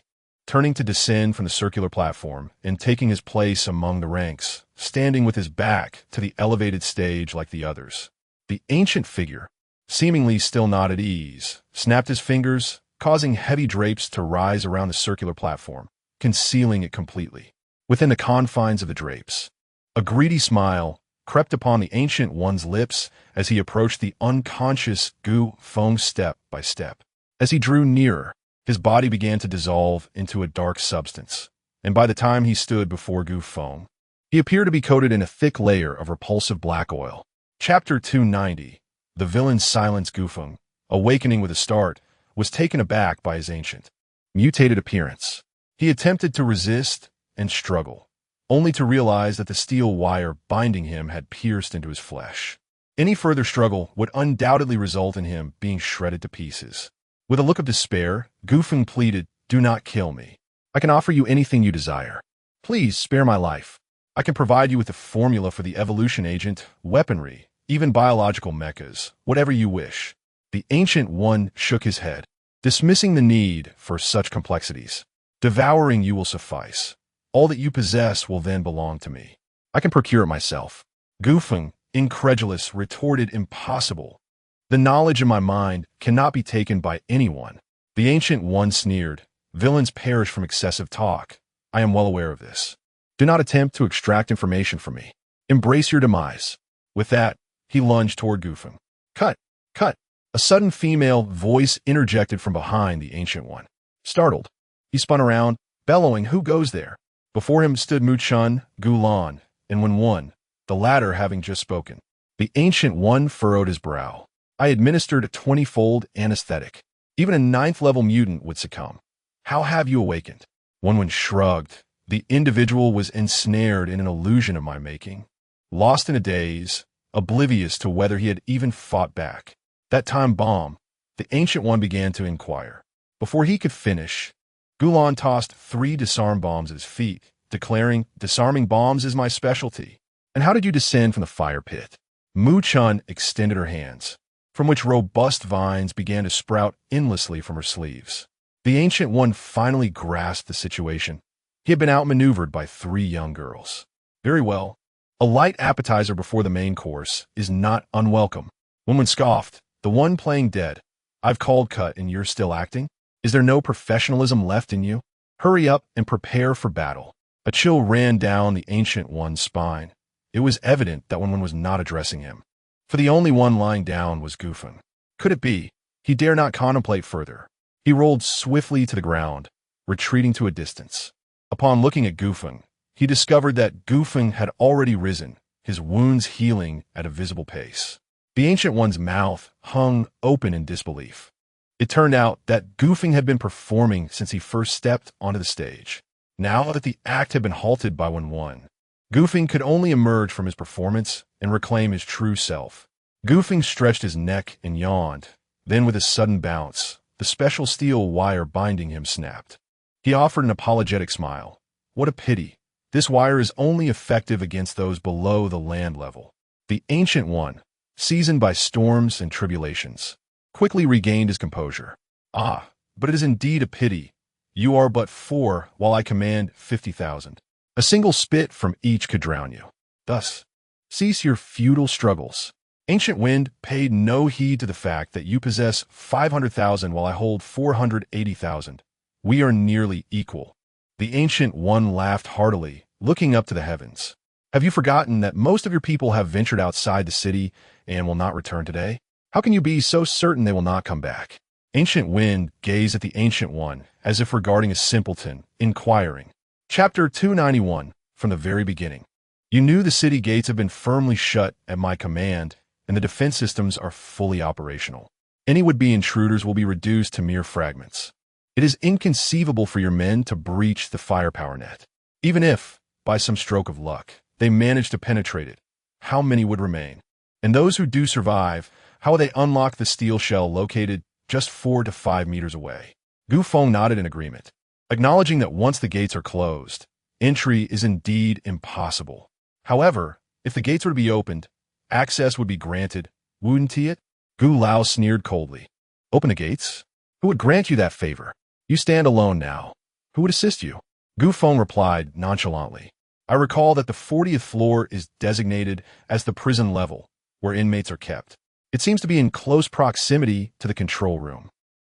turning to descend from the circular platform and taking his place among the ranks, standing with his back to the elevated stage like the others. The ancient figure, seemingly still not at ease, snapped his fingers, causing heavy drapes to rise around the circular platform, concealing it completely. Within the confines of the drapes, a greedy smile crept upon the Ancient One's lips as he approached the unconscious Gu Feng step by step. As he drew nearer, his body began to dissolve into a dark substance, and by the time he stood before Gu Feng, he appeared to be coated in a thick layer of repulsive black oil. Chapter 290. The villain silenced Gu Feng, awakening with a start, was taken aback by his ancient, mutated appearance. He attempted to resist and struggle, only to realize that the steel wire binding him had pierced into his flesh. Any further struggle would undoubtedly result in him being shredded to pieces. With a look of despair, Gu Feng pleaded, "Do not kill me. I can offer you anything you desire. Please spare my life. I can provide you with the formula for the evolution agent, weaponry, even biological mechas, whatever you wish." The Ancient One shook his head, dismissing the need for such complexities. "Devouring you will suffice. All that you possess will then belong to me. I can procure it myself." Gu Feng, incredulous, retorted, "Impossible. The knowledge in my mind cannot be taken by anyone." The Ancient One sneered, "Villains perish from excessive talk. I am well aware of this. Do not attempt to extract information from me. Embrace your demise." With that, he lunged toward Gu Feng. "Cut! Cut!" A sudden female voice interjected from behind the Ancient One. Startled, he spun around, bellowing, "Who goes there?" Before him stood Mu Chun, Gu Lan, and Wen Wen, the latter having just spoken. The Ancient One furrowed his brow. "I administered a 20-fold anesthetic. Even a 9th-level mutant would succumb. How have you awakened?" Wen Wen shrugged. The individual was ensnared in an illusion of my making, lost in a daze, oblivious to whether he had even fought back. "That time bomb," the Ancient One began to inquire. Before he could finish, Gulan tossed 3 disarm bombs at his feet, declaring, "Disarming bombs is my specialty." "And how did you descend from the fire pit?" Mu Chun extended her hands, from which robust vines began to sprout endlessly from her sleeves. The Ancient One finally grasped the situation. He had been outmaneuvered by 3 young girls. "Very well. A light appetizer before the main course is not unwelcome." Woman scoffed, "The one playing dead. I've called cut and you're still acting? Is there no professionalism left in you? Hurry up and prepare for battle." A chill ran down the Ancient One's spine. It was evident that one was not addressing him, for the only one lying down was Gu Feng. Could it be? He dare not contemplate further. He rolled swiftly to the ground, retreating to a distance. Upon looking at Gu Feng, he discovered that Gu Feng had already risen, his wounds healing at a visible pace. The Ancient One's mouth hung open in disbelief. It turned out that Gu Feng had been performing since he first stepped onto the stage. Now that the act had been halted by Wen Wen, Gu Feng could only emerge from his performance and reclaim his true self. Gu Feng stretched his neck and yawned. Then with a sudden bounce, the special steel wire binding him snapped. He offered an apologetic smile. "What a pity. This wire is only effective against those below the land level." The Ancient One, seasoned by storms and tribulations, quickly regained his composure. "Ah, but it is indeed a pity. You are but 4, while I command 50,000. A single spit from each could drown you. Thus, cease your futile struggles." Ancient Wind paid no heed to the fact that you possess 500,000 while I hold 480,000. We are nearly equal. The Ancient One laughed heartily, looking up to the heavens. "Have you forgotten that most of your people have ventured outside the city and will not return today? How can you be so certain they will not come back?" Ancient Wind gazed at the Ancient One, as if regarding a simpleton, inquiring. Chapter 291, from the very beginning. You knew the city gates have been firmly shut at my command, and the defense systems are fully operational. Any would-be intruders will be reduced to mere fragments. It is inconceivable for your men to breach the firepower net. Even if, by some stroke of luck, they manage to penetrate it, how many would remain? And those who do survive, how will they unlock the steel shell located just 4 to 5 meters away? Gu Feng nodded in agreement, acknowledging that once the gates are closed, entry is indeed impossible. However, if the gates were to be opened, access would be granted, wouldn't it? Gu Lao sneered coldly. Open the gates? Who would grant you that favor? You stand alone now. Who would assist you? Gu Feng replied nonchalantly. I recall that the 40th floor is designated as the prison level, where inmates are kept. It seems to be in close proximity to the control room.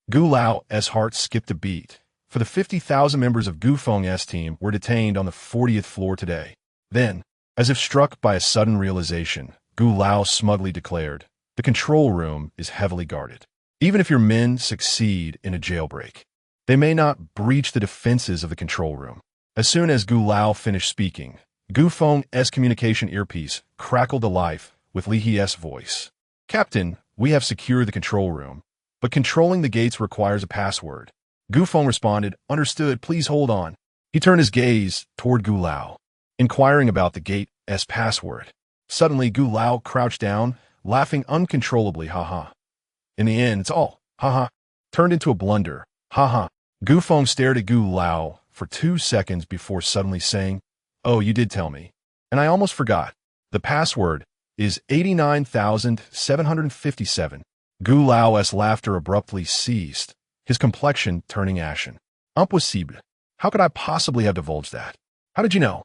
Gu Lao's heart skipped a beat, for the 50,000 members of Gu Feng's team were detained on the 40th floor today. Then, as if struck by a sudden realization, Gu Lao smugly declared, the control room is heavily guarded. Even if your men succeed in a jailbreak, they may not breach the defenses of the control room. As soon as Gu Lao finished speaking, Gu Feng's communication earpiece crackled to life with Li He's voice. Captain, we have secured the control room, but controlling the gates requires a password. Gu Feng responded, understood, please hold on. He turned his gaze toward Gu Lao, inquiring about the gate's password. Suddenly, Gu Lao crouched down, laughing uncontrollably, haha. In the end, it's all, haha, turned into a blunder, haha. Gu Feng stared at Gu Lao for 2 seconds before suddenly saying, oh, you did tell me. And I almost forgot. The password is 89,757. Gu Lao's laughter abruptly ceased, his complexion turning ashen. Impossible. How could I possibly have divulged that? How did you know?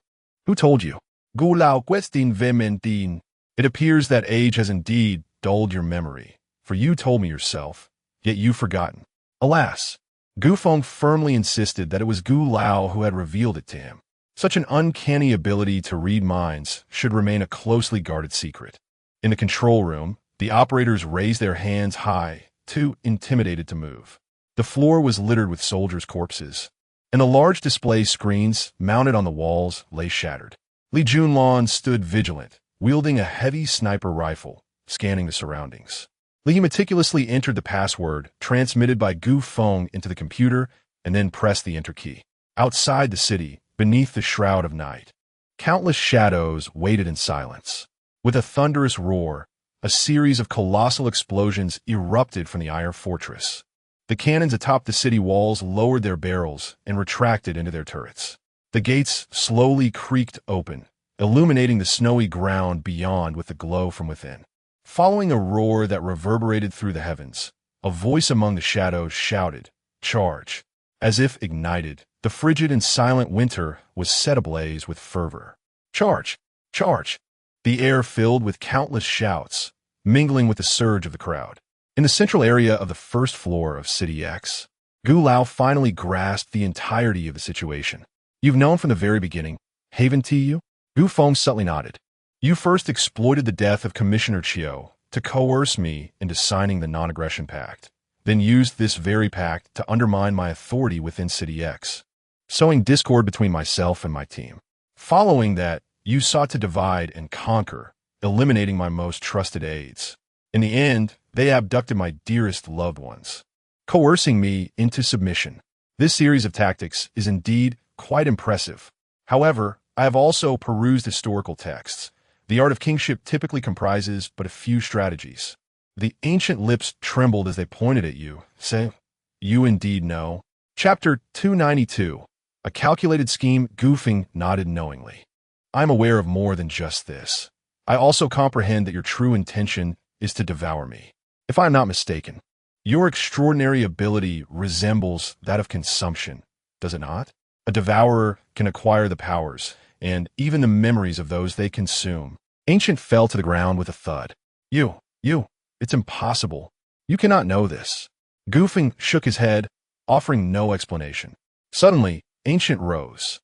Who told you? Gu Lao questin vementin. It appears that age has indeed dulled your memory, for you told me yourself, yet you've forgotten. Alas, Gu Feng firmly insisted that it was Gu Lao who had revealed it to him. Such an uncanny ability to read minds should remain a closely guarded secret. In the control room, the operators raised their hands high, too intimidated to move. The floor was littered with soldiers' corpses, and the large display screens mounted on the walls lay shattered. Li Junlun stood vigilant, wielding a heavy sniper rifle, scanning the surroundings. Li meticulously entered the password transmitted by Gu Feng into the computer and then pressed the enter key. Outside the city, beneath the shroud of night, countless shadows waited in silence. With a thunderous roar, a series of colossal explosions erupted from the iron fortress. The cannons atop the city walls lowered their barrels and retracted into their turrets. The gates slowly creaked open, illuminating the snowy ground beyond with the glow from within. Following a roar that reverberated through the heavens, a voice among the shadows shouted, "Charge!" As if ignited, the frigid and silent winter was set ablaze with fervor. "Charge! Charge!" The air filled with countless shouts, mingling with the surge of the crowd. In the central area of the first floor of City X, Gu Lao finally grasped the entirety of the situation. "You've known from the very beginning, haven't you?" Gu Feng subtly nodded. "You first exploited the death of Commissioner Chiu to coerce me into signing the non-aggression pact, then used this very pact to undermine my authority within City X, sowing discord between myself and my team. Following that, you sought to divide and conquer, eliminating my most trusted aides. In the end, they abducted my dearest loved ones, coercing me into submission. This series of tactics is indeed quite impressive. However, I have also perused historical texts. The art of kingship typically comprises but a few strategies." The ancient lips trembled as they pointed at you, saying, "You indeed know." Chapter 292. A calculated scheme. Gu Feng nodded knowingly. "I am aware of more than just this. I also comprehend that your true intention is to devour me. If I am not mistaken, your extraordinary ability resembles that of consumption, does it not? A devourer can acquire the powers, and even the memories of those they consume." Ancient fell to the ground with a thud. You, it's impossible. You cannot know this." Gu Feng shook his head, offering no explanation. Suddenly, Ancient rose,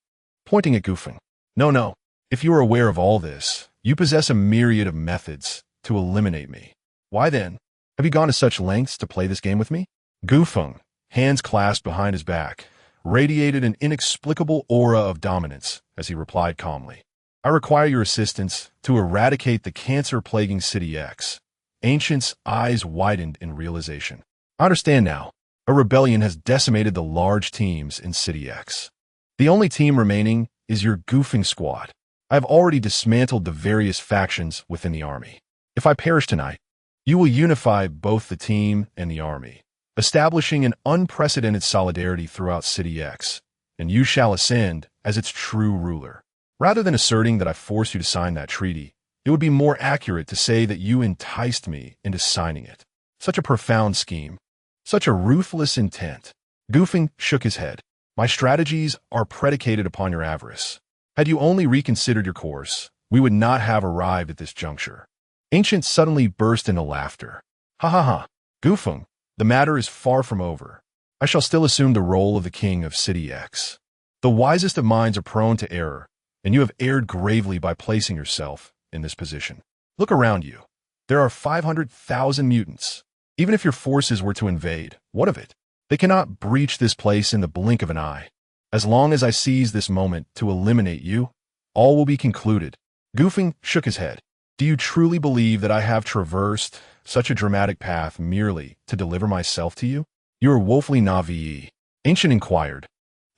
pointing at Gu Feng. No, if you are aware of all this, you possess a myriad of methods to eliminate me. Why then, have you gone to such lengths to play this game with me?" Gu Feng, hands clasped behind his back, radiated an inexplicable aura of dominance as he replied calmly. I require your assistance to eradicate the cancer-plaguing City X. Ancient's eyes widened in realization. I understand now. A rebellion has decimated the large teams in City X. The only team remaining is your goofing squad. I have already dismantled the various factions within the army. If I perish tonight, you will unify both the team and the army, establishing an unprecedented solidarity throughout City X, and you shall ascend as its true ruler. Rather than asserting that I forced you to sign that treaty, it would be more accurate to say that you enticed me into signing it. Such a profound scheme. Such a ruthless intent. Goofing shook his head. My strategies are predicated upon your avarice. Had you only reconsidered your course, we would not have arrived at this juncture. Ancient suddenly burst into laughter. Ha ha ha. Goofeng, the matter is far from over. I shall still assume the role of the king of City X. The wisest of minds are prone to error, and you have erred gravely by placing yourself in this position. Look around you. There are 500,000 mutants. Even if your forces were to invade, what of it? They cannot breach this place in the blink of an eye. As long as I seize this moment to eliminate you, all will be concluded. Goofing shook his head. Do you truly believe that I have traversed such a dramatic path merely to deliver myself to you? You are woefully naive. Ancient inquired.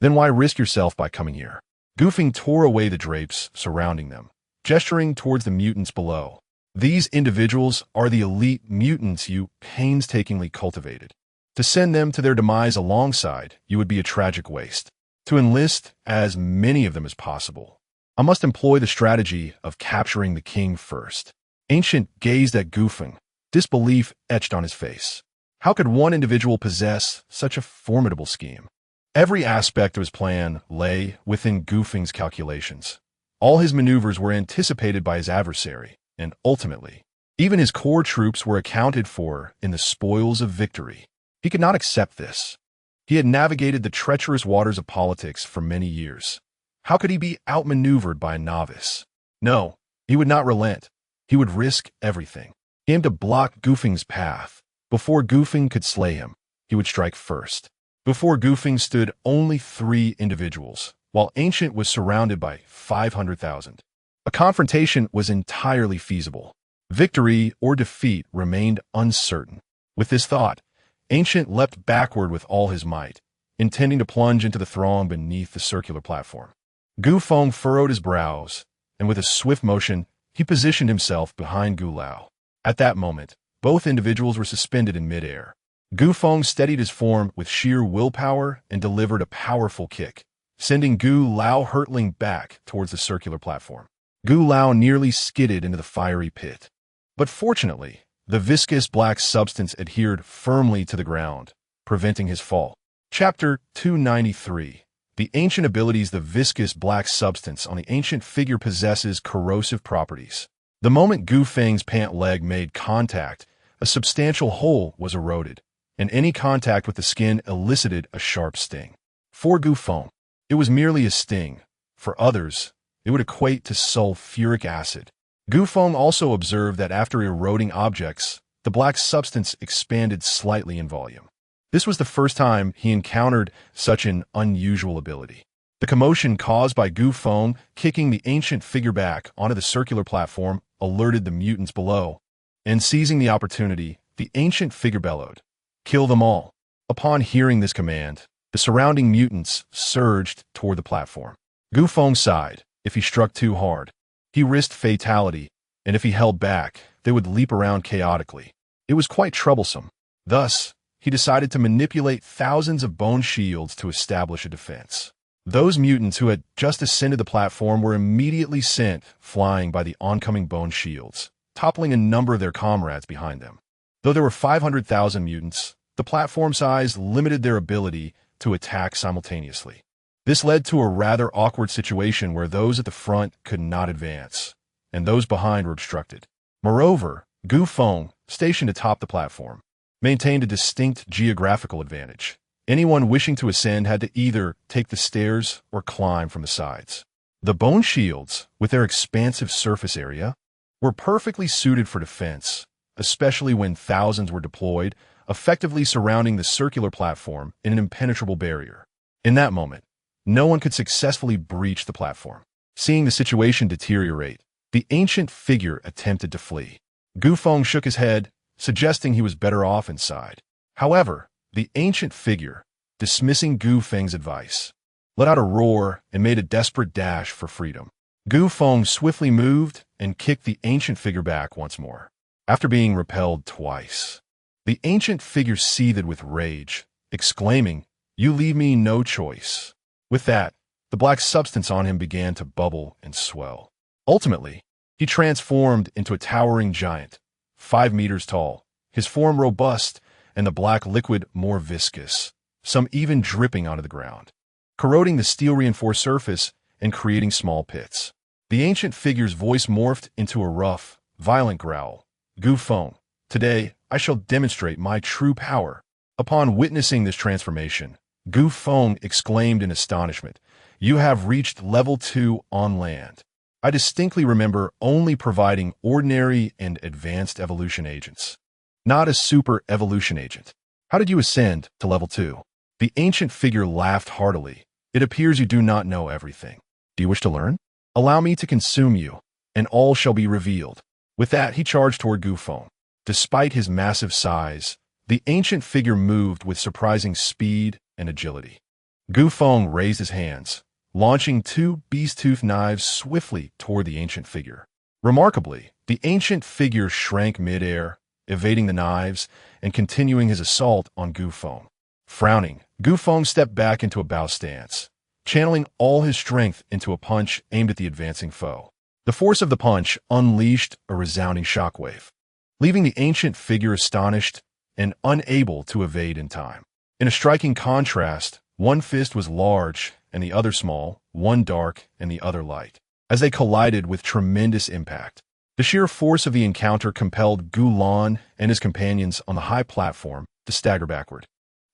Then why risk yourself by coming here? Goofing tore away the drapes surrounding them, gesturing towards the mutants below. These individuals are the elite mutants you painstakingly cultivated. To send them to their demise alongside you would be a tragic waste. To enlist as many of them as possible, I must employ the strategy of capturing the king first. Ancient gazed at Goofing, disbelief etched on his face. How could one individual possess such a formidable scheme? Every aspect of his plan lay within Goofing's calculations. All his maneuvers were anticipated by his adversary, and ultimately, even his core troops were accounted for in the spoils of victory. He could not accept this. He had navigated the treacherous waters of politics for many years. How could he be outmaneuvered by a novice? No, he would not relent. He would risk everything. He aimed to block Goofing's path. Before Goofing could slay him, he would strike first. Before Goofing stood only 3 individuals, while Ancient was surrounded by 500,000. A confrontation was entirely feasible. Victory or defeat remained uncertain. With this thought, Ancient leapt backward with all his might, intending to plunge into the throng beneath the circular platform. Gu Feng furrowed his brows, and with a swift motion, he positioned himself behind Gu Lao. At that moment, both individuals were suspended in midair. Gu Feng steadied his form with sheer willpower and delivered a powerful kick, sending Gu Lao hurtling back towards the circular platform. Gu Lao nearly skidded into the fiery pit. But fortunately, the viscous black substance adhered firmly to the ground, preventing his fall. Chapter 293. The ancient abilities. The viscous black substance on the ancient figure possesses corrosive properties. The moment Gu Feng's pant leg made contact, a substantial hole was eroded, and any contact with the skin elicited a sharp sting. For Gu Feng, it was merely a sting. For others, it would equate to sulfuric acid. Gu Feng also observed that after eroding objects, the black substance expanded slightly in volume. This was the first time he encountered such an unusual ability. The commotion caused by Gu Feng kicking the ancient figure back onto the circular platform alerted the mutants below, and seizing the opportunity, the ancient figure bellowed, "Kill them all." Upon hearing this command, the surrounding mutants surged toward the platform. Gu Feng sighed. If he struck too hard, he risked fatality, and if he held back, they would leap around chaotically. It was quite troublesome. Thus, he decided to manipulate thousands of bone shields to establish a defense. Those mutants who had just ascended the platform were immediately sent flying by the oncoming bone shields, toppling a number of their comrades behind them. Though there were 500,000 mutants, the platform size limited their ability to attack simultaneously. This led to a rather awkward situation where those at the front could not advance, and those behind were obstructed. Moreover, Gu Feng, stationed atop the platform, maintained a distinct geographical advantage. Anyone wishing to ascend had to either take the stairs or climb from the sides. The bone shields, with their expansive surface area, were perfectly suited for defense, especially when thousands were deployed effectively surrounding the circular platform in an impenetrable barrier. In that moment, no one could successfully breach the platform. Seeing the situation deteriorate, the ancient figure attempted to flee. Gu Feng shook his head, suggesting he was better off inside. However, the ancient figure, dismissing Gu Feng's advice, let out a roar and made a desperate dash for freedom. Gu Feng swiftly moved and kicked the ancient figure back once more. After being repelled twice, the ancient figure seethed with rage, exclaiming, "You leave me no choice." With that, the black substance on him began to bubble and swell. Ultimately, he transformed into a towering giant, 5 meters tall, his form robust and the black liquid more viscous, some even dripping onto the ground, corroding the steel-reinforced surface and creating small pits. The ancient figure's voice morphed into a rough, violent growl. "Gu Feng, today I shall demonstrate my true power." Upon witnessing this transformation, Gu Feng exclaimed in astonishment, "You have reached level 2 on land. I distinctly remember only providing ordinary and advanced evolution agents, not a super evolution agent. How did you ascend to level 2? The ancient figure laughed heartily. "It appears you do not know everything. Do you wish to learn? Allow me to consume you, and all shall be revealed." With that, he charged toward Gu Feng. Despite his massive size, the ancient figure moved with surprising speed and agility. Gu Feng raised his hands, launching 2 beast-tooth knives swiftly toward the ancient figure. Remarkably, the ancient figure shrank mid-air, evading the knives and continuing his assault on Gu Feng. Frowning, Gu Feng stepped back into a bow stance, channeling all his strength into a punch aimed at the advancing foe. The force of the punch unleashed a resounding shockwave, leaving the ancient figure astonished and unable to evade in time. In a striking contrast, one fist was large and the other small, one dark and the other light. As they collided with tremendous impact, the sheer force of the encounter compelled Gu Lan and his companions on the high platform to stagger backward.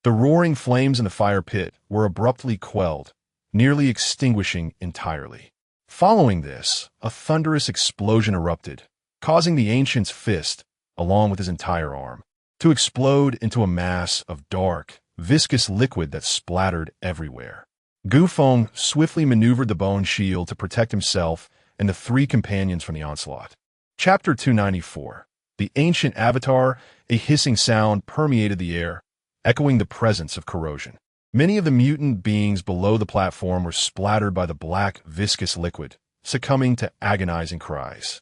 The roaring flames in the fire pit were abruptly quelled, nearly extinguishing entirely. Following this, a thunderous explosion erupted, causing the ancient's fist, along with his entire arm, to explode into a mass of dark, viscous liquid that splattered everywhere. Gu Feng swiftly maneuvered the bone shield to protect himself and the 3 companions from the onslaught. Chapter 294. The Ancient Avatar. A hissing sound permeated the air, echoing the presence of corrosion. Many of the mutant beings below the platform were splattered by the black, viscous liquid, succumbing to agonizing cries.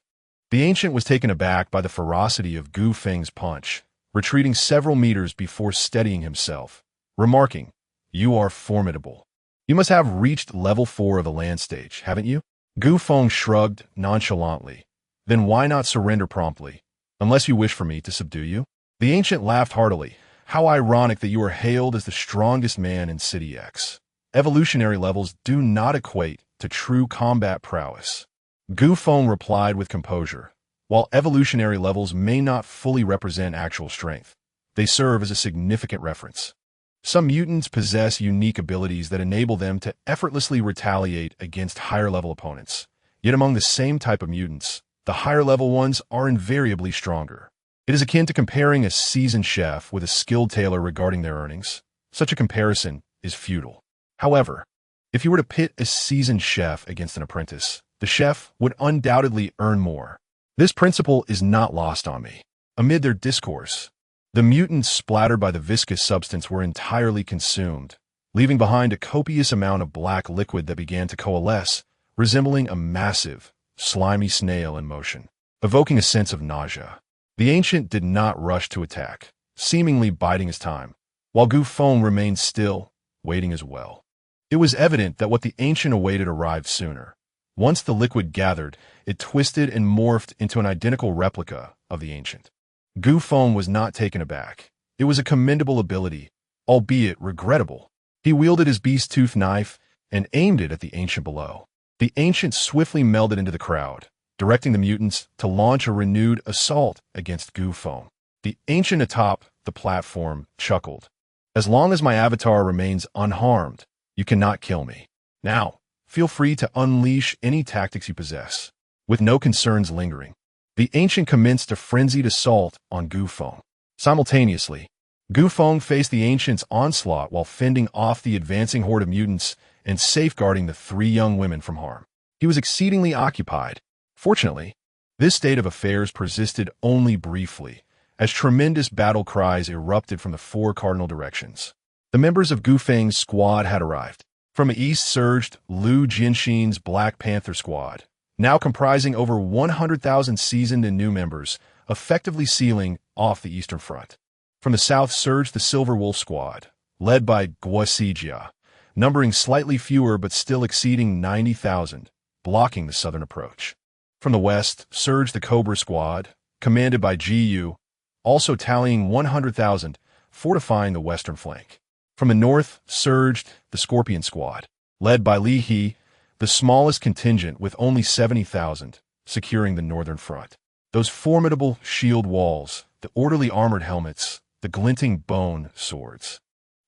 The ancient was taken aback by the ferocity of Gu Feng's punch, retreating several meters before steadying himself, remarking, "You are formidable. You must have reached level 4 of the land stage, haven't you?" Gu Feng shrugged nonchalantly. "Then why not surrender promptly, unless you wish for me to subdue you?" The ancient laughed heartily. "How ironic that you are hailed as the strongest man in City X. Evolutionary levels do not equate to true combat prowess." Gu Feng replied with composure. "While evolutionary levels may not fully represent actual strength, they serve as a significant reference. Some mutants possess unique abilities that enable them to effortlessly retaliate against higher-level opponents. Yet among the same type of mutants, the higher-level ones are invariably stronger. It is akin to comparing a seasoned chef with a skilled tailor regarding their earnings. Such a comparison is futile. However, if you were to pit a seasoned chef against an apprentice, the chef would undoubtedly earn more. This principle is not lost on me." Amid their discourse, the mutants splattered by the viscous substance were entirely consumed, leaving behind a copious amount of black liquid that began to coalesce, resembling a massive, slimy snail in motion, evoking a sense of nausea. The ancient did not rush to attack, seemingly biding his time, while Gu Feng remained still, waiting as well. It was evident that what the ancient awaited arrived sooner. Once the liquid gathered, it twisted and morphed into an identical replica of the ancient. Gu Feng was not taken aback. It was a commendable ability, albeit regrettable. He wielded his beast-tooth knife and aimed it at the ancient below. The ancient swiftly melded into the crowd, directing the mutants to launch a renewed assault against Gu Feng. The ancient atop the platform chuckled. "As long as my avatar remains unharmed, you cannot kill me. Now, feel free to unleash any tactics you possess." With no concerns lingering, the ancient commenced a frenzied assault on Gu Feng. Simultaneously, Gu Feng faced the Ancient's onslaught while fending off the advancing horde of mutants and safeguarding the three young women from harm. He was exceedingly occupied. Fortunately, this state of affairs persisted only briefly, as tremendous battle cries erupted from the four cardinal directions. The members of Gu Feng's squad had arrived. From the east surged Liu Jianxin's Black Panther squad, now comprising over 100,000 seasoned and new members, effectively sealing off the eastern front. From the south surged the Silver Wolf squad, led by Guo Sijia, numbering slightly fewer but still exceeding 90,000, blocking the southern approach. From the west surged the Cobra squad, commanded by Ji Yu, also tallying 100,000, fortifying the western flank. From the north surged the Scorpion squad, led by Li He, the smallest contingent with only 70,000, securing the northern front. Those formidable shield walls, the orderly armored helmets, the glinting bone swords,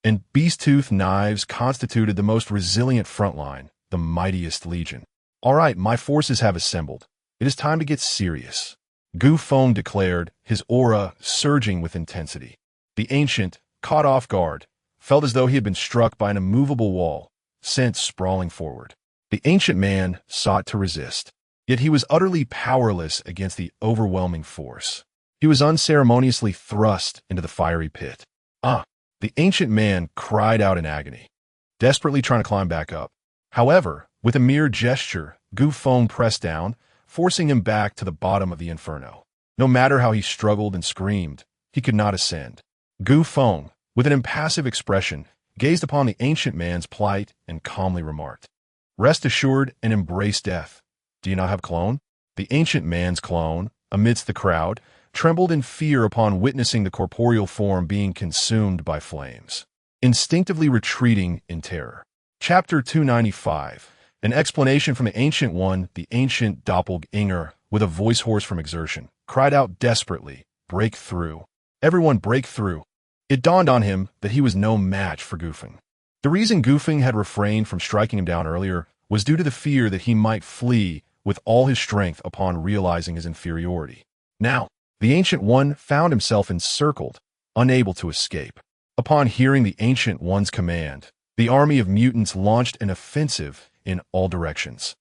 and beast-tooth knives constituted the most resilient front line, the mightiest legion. All right, my forces have assembled. It is time to get serious. Gu Feng declared, his aura surging with intensity. The Ancient, caught off guard, felt as though he had been struck by an immovable wall, sent sprawling forward. The Ancient Man sought to resist, yet he was utterly powerless against the overwhelming force. He was unceremoniously thrust into the fiery pit. The Ancient Man cried out in agony, desperately trying to climb back up. However, with a mere gesture, Gu Feng pressed down, forcing him back to the bottom of the inferno. No matter how he struggled and screamed, he could not ascend. Gu Feng, with an impassive expression, gazed upon the Ancient Man's plight and calmly remarked, "Rest assured and embrace death. Do you not have clone?" The Ancient Man's clone, amidst the crowd, trembled in fear upon witnessing the corporeal form being consumed by flames, instinctively retreating in terror. Chapter 295. An explanation from the Ancient One. The ancient doppelganger, with a voice hoarse from exertion, cried out desperately, "Break through. Everyone break through." It dawned on him that he was no match for Gu Feng. The reason Gu Feng had refrained from striking him down earlier was due to the fear that he might flee with all his strength upon realizing his inferiority. Now, the Ancient One found himself encircled, unable to escape. Upon hearing the Ancient One's command, the army of mutants launched an offensive in all directions.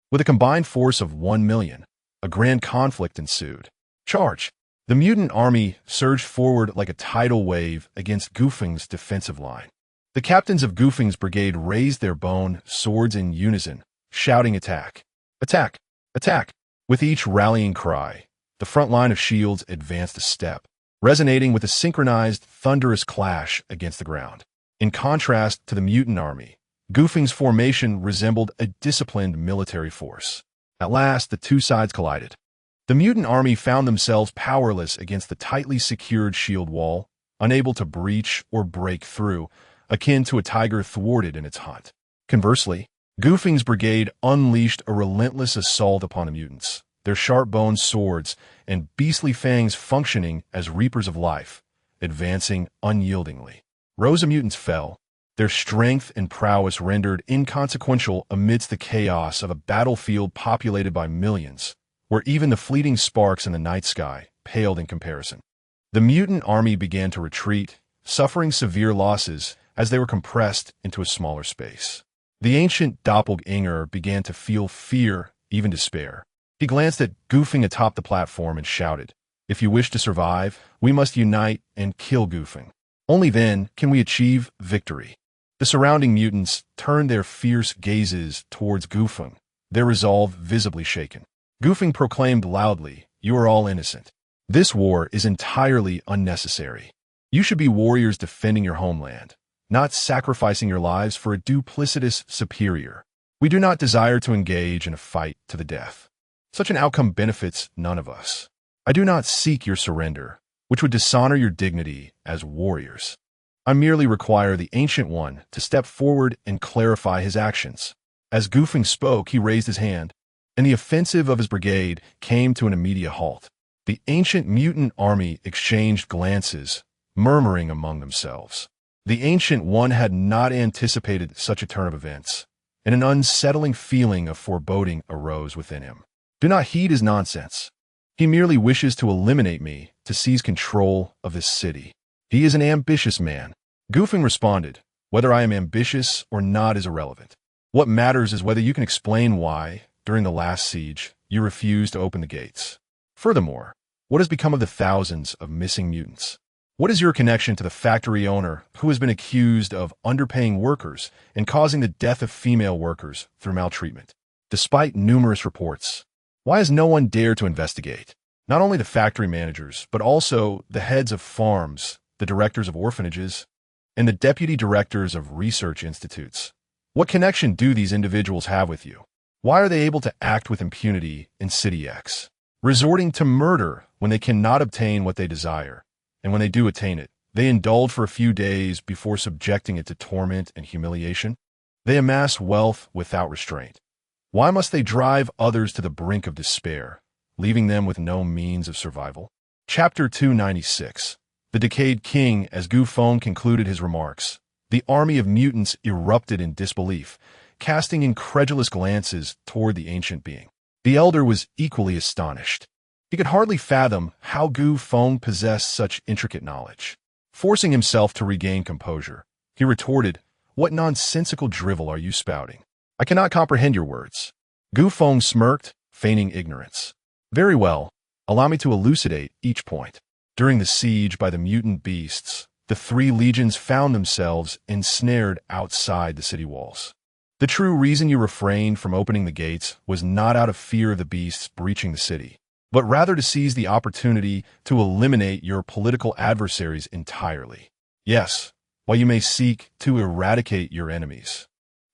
With a combined force of 1 million, a grand conflict ensued. Charge! The mutant army surged forward like a tidal wave against Gu Feng's defensive line. The captains of Gu Feng's brigade raised their bone swords in unison, shouting attack, attack, attack. With each rallying cry, the front line of shields advanced a step, resonating with a synchronized, thunderous clash against the ground. In contrast to the mutant army, Gu Feng's formation resembled a disciplined military force. At last, the two sides collided. The mutant army found themselves powerless against the tightly secured shield wall, unable to breach or break through, akin to a tiger thwarted in its hunt. Conversely, Gu Feng's brigade unleashed a relentless assault upon the mutants, their sharp-boned swords and beastly fangs functioning as reapers of life, advancing unyieldingly. Rows of mutants fell, their strength and prowess rendered inconsequential amidst the chaos of a battlefield populated by millions, where even the fleeting sparks in the night sky paled in comparison. The mutant army began to retreat, suffering severe losses as they were compressed into a smaller space. The ancient doppelganger began to feel fear, even despair. He glanced at Gu Feng atop the platform and shouted, "If you wish to survive, we must unite and kill Gu Feng. Only then can we achieve victory." The surrounding mutants turned their fierce gazes towards Gu Feng, their resolve visibly shaken. Gu Feng proclaimed loudly, "You are all innocent. This war is entirely unnecessary. You should be warriors defending your homeland, not sacrificing your lives for a duplicitous superior. We do not desire to engage in a fight to the death. Such an outcome benefits none of us. I do not seek your surrender, which would dishonor your dignity as warriors. I merely require the Ancient One to step forward and clarify his actions." As Gu Feng spoke, he raised his hand, and the offensive of his brigade came to an immediate halt. The ancient mutant army exchanged glances, murmuring among themselves. The Ancient One had not anticipated such a turn of events, and an unsettling feeling of foreboding arose within him. Do not heed his nonsense. He merely wishes to eliminate me, to seize control of this city. He is an ambitious man. Gu Feng responded, whether I am ambitious or not is irrelevant. What matters is whether you can explain why, during the last siege, you refused to open the gates. Furthermore, what has become of the thousands of missing mutants? What is your connection to the factory owner who has been accused of underpaying workers and causing the death of female workers through maltreatment? Despite numerous reports, why has no one dared to investigate? Not only the factory managers, but also the heads of farms, the directors of orphanages, and the deputy directors of research institutes. What connection do these individuals have with you? Why are they able to act with impunity in City X, resorting to murder when they cannot obtain what they desire? And when they do attain it, they indulge for a few days before subjecting it to torment and humiliation. They amass wealth without restraint. Why must they drive others to the brink of despair, leaving them with no means of survival? Chapter 296. The Decayed King. As Gu Feng concluded his remarks, the army of mutants erupted in disbelief, casting incredulous glances toward the ancient being. The elder was equally astonished. He could hardly fathom how Gu Feng possessed such intricate knowledge. Forcing himself to regain composure, he retorted, "What nonsensical drivel are you spouting? I cannot comprehend your words." Gu Feng smirked, feigning ignorance. "Very well, allow me to elucidate each point. During the siege by the mutant beasts, the 3 legions found themselves ensnared outside the city walls. The true reason you refrained from opening the gates was not out of fear of the beasts breaching the city, but rather to seize the opportunity to eliminate your political adversaries entirely. Yes, while you may seek to eradicate your enemies,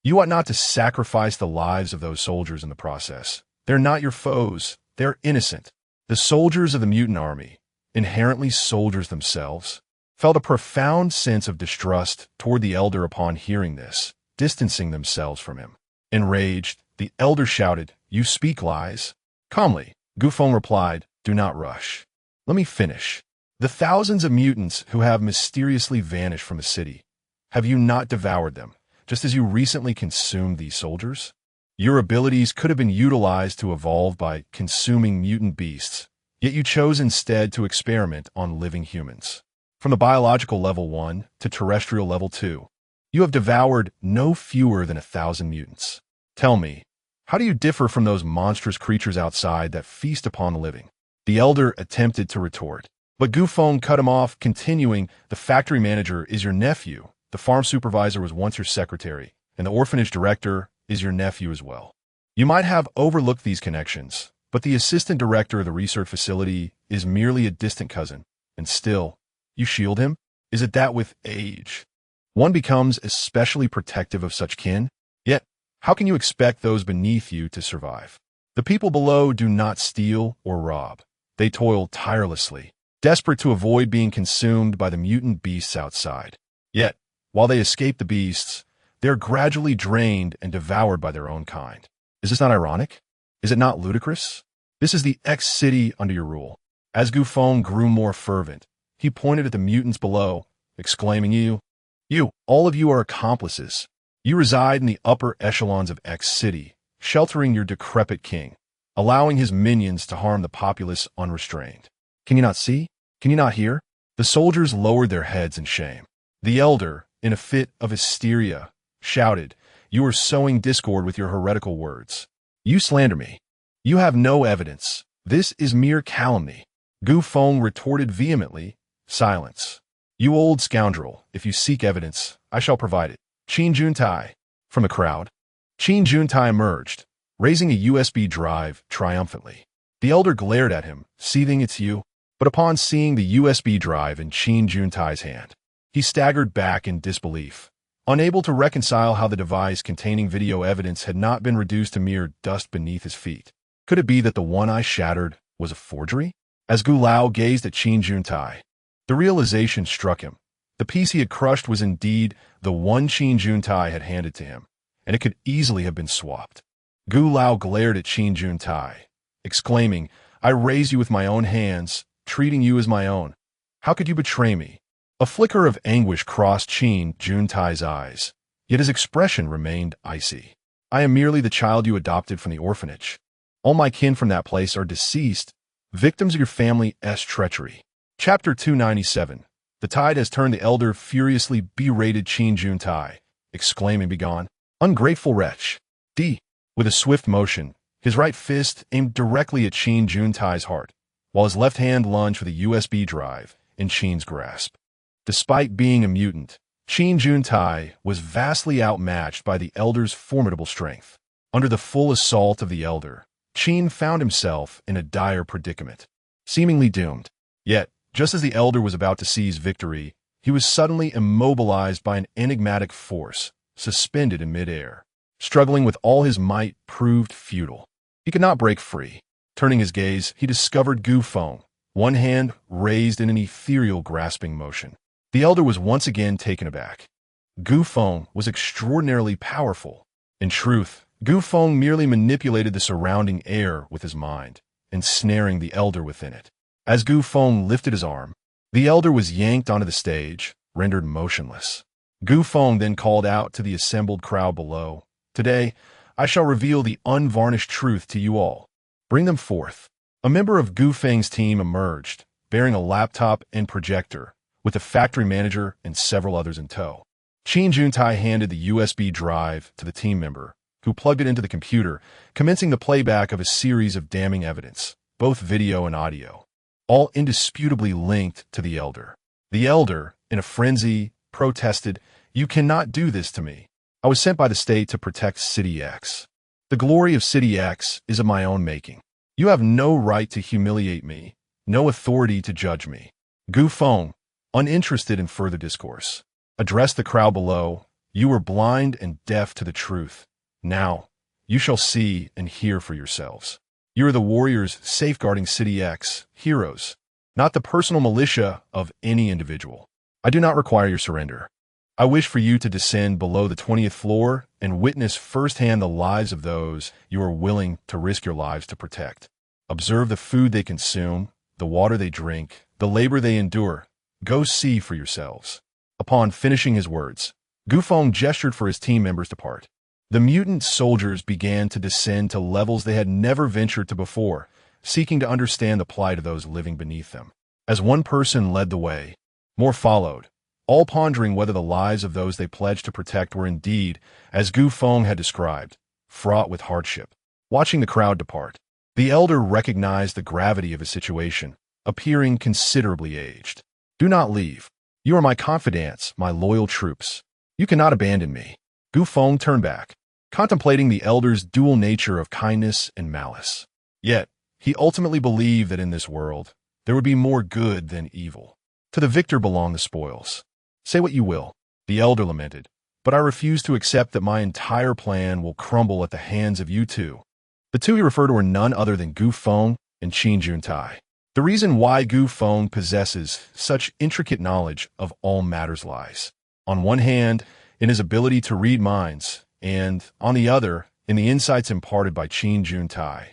you ought not to sacrifice the lives of those soldiers in the process. They're not your foes. They're innocent." The soldiers of the mutant army, inherently soldiers themselves, felt a profound sense of distrust toward the elder upon hearing this, distancing themselves from him. Enraged, the elder shouted, "You speak lies." Calmly, Gu Feng replied, "Do not rush. Let me finish. The thousands of mutants who have mysteriously vanished from the city, have you not devoured them, just as you recently consumed these soldiers? Your abilities could have been utilized to evolve by consuming mutant beasts, yet you chose instead to experiment on living humans. From the biological level 1 to terrestrial level 2, you have devoured no fewer than 1,000 mutants. Tell me, how do you differ from those monstrous creatures outside that feast upon the living?" The elder attempted to retort, but Gu Feng cut him off, continuing, "The factory manager is your nephew, the farm supervisor was once your secretary, and the orphanage director is your nephew as well. You might have overlooked these connections, but the assistant director of the research facility is merely a distant cousin, and still, you shield him? Is it that with age one becomes especially protective of such kin? Yet, how can you expect those beneath you to survive? The people below do not steal or rob. They toil tirelessly, desperate to avoid being consumed by the mutant beasts outside. Yet, while they escape the beasts, they are gradually drained and devoured by their own kind. Is this not ironic? Is it not ludicrous? This is the X-City under your rule." As Gu Feng grew more fervent, he pointed at the mutants below, exclaiming, You, all of you are accomplices. You reside in the upper echelons of X-City, sheltering your decrepit king, allowing his minions to harm the populace unrestrained. Can you not see? Can you not hear?" The soldiers lowered their heads in shame. The elder, in a fit of hysteria, shouted, "You are sowing discord with your heretical words. You slander me. You have no evidence. This is mere calumny." Gu Feng retorted vehemently, "Silence. You old scoundrel, if you seek evidence, I shall provide it." "Qin Juntai." From the crowd, Qin Juntai emerged, raising a USB drive triumphantly. The elder glared at him, seething, "It's you." But upon seeing the USB drive in Qin Juntai's hand, he staggered back in disbelief, unable to reconcile how the device containing video evidence had not been reduced to mere dust beneath his feet. Could it be that the one I shattered was a forgery? As Gu Lao gazed at Qin Juntai, the realization struck him. The piece he had crushed was indeed the one Qin Juntai had handed to him, and it could easily have been swapped. Gu Lao glared at Qin Juntai, exclaiming, "I raised you with my own hands, treating you as my own. How could you betray me?" A flicker of anguish crossed Qin Juntai's eyes, yet his expression remained icy. "I am merely the child you adopted from the orphanage. All my kin from that place are deceased, victims of your family's treachery." Chapter 297. The tide has turned. The elder furiously berated Qin Juntai, exclaiming, "Begone, ungrateful wretch!" With a swift motion, his right fist aimed directly at Qin Juntai's heart, while his left hand lunged for the USB drive in Qin's grasp. Despite being a mutant, Qin Juntai was vastly outmatched by the elder's formidable strength. Under the full assault of the elder, Qin found himself in a dire predicament, seemingly doomed. Yet, just as the elder was about to seize victory, he was suddenly immobilized by an enigmatic force, suspended in midair. Struggling with all his might proved futile. He could not break free. Turning his gaze, he discovered Gu Feng, one hand raised in an ethereal grasping motion. The elder was once again taken aback. Gu Feng was extraordinarily powerful. In truth, Gu Feng merely manipulated the surrounding air with his mind, ensnaring the elder within it. As Gu Feng lifted his arm, the elder was yanked onto the stage, rendered motionless. Gu Feng then called out to the assembled crowd below, "Today, I shall reveal the unvarnished truth to you all. Bring them forth." A member of Gu Feng's team emerged, bearing a laptop and projector, with the factory manager and several others in tow. Qin Juntai handed the USB drive to the team member, who plugged it into the computer, commencing the playback of a series of damning evidence, both video and audio, all indisputably linked to the elder. The elder, in a frenzy, protested, "You cannot do this to me. I was sent by the state to protect City X. The glory of City X is of my own making. You have no right to humiliate me, no authority to judge me." Gu Feng, uninterested in further discourse, addressed the crowd below, "You were blind and deaf to the truth. Now, you shall see and hear for yourselves. You are the warriors safeguarding City X, heroes, not the personal militia of any individual. I do not require your surrender. I wish for you to descend below the 20th floor and witness firsthand the lives of those you are willing to risk your lives to protect. Observe the food they consume, the water they drink, the labor they endure. Go see for yourselves." Upon finishing his words, Gu Feng gestured for his team members to part. The mutant soldiers began to descend to levels they had never ventured to before, seeking to understand the plight of those living beneath them. As one person led the way, more followed, all pondering whether the lives of those they pledged to protect were indeed, as Gu Feng had described, fraught with hardship. Watching the crowd depart, the elder recognized the gravity of his situation, appearing considerably aged. "Do not leave. You are my confidants, my loyal troops. You cannot abandon me." Gu Feng turned back, contemplating the elder's dual nature of kindness and malice. Yet, he ultimately believed that in this world, there would be more good than evil. To the victor belong the spoils. "Say what you will," the elder lamented, "but I refuse to accept that my entire plan will crumble at the hands of you two." The two he referred to were none other than Gu Feng and Qin Juntai. The reason why Gu Feng possesses such intricate knowledge of all matters lies, on one hand, in his ability to read minds, and, on the other, in the insights imparted by Qin Juntai.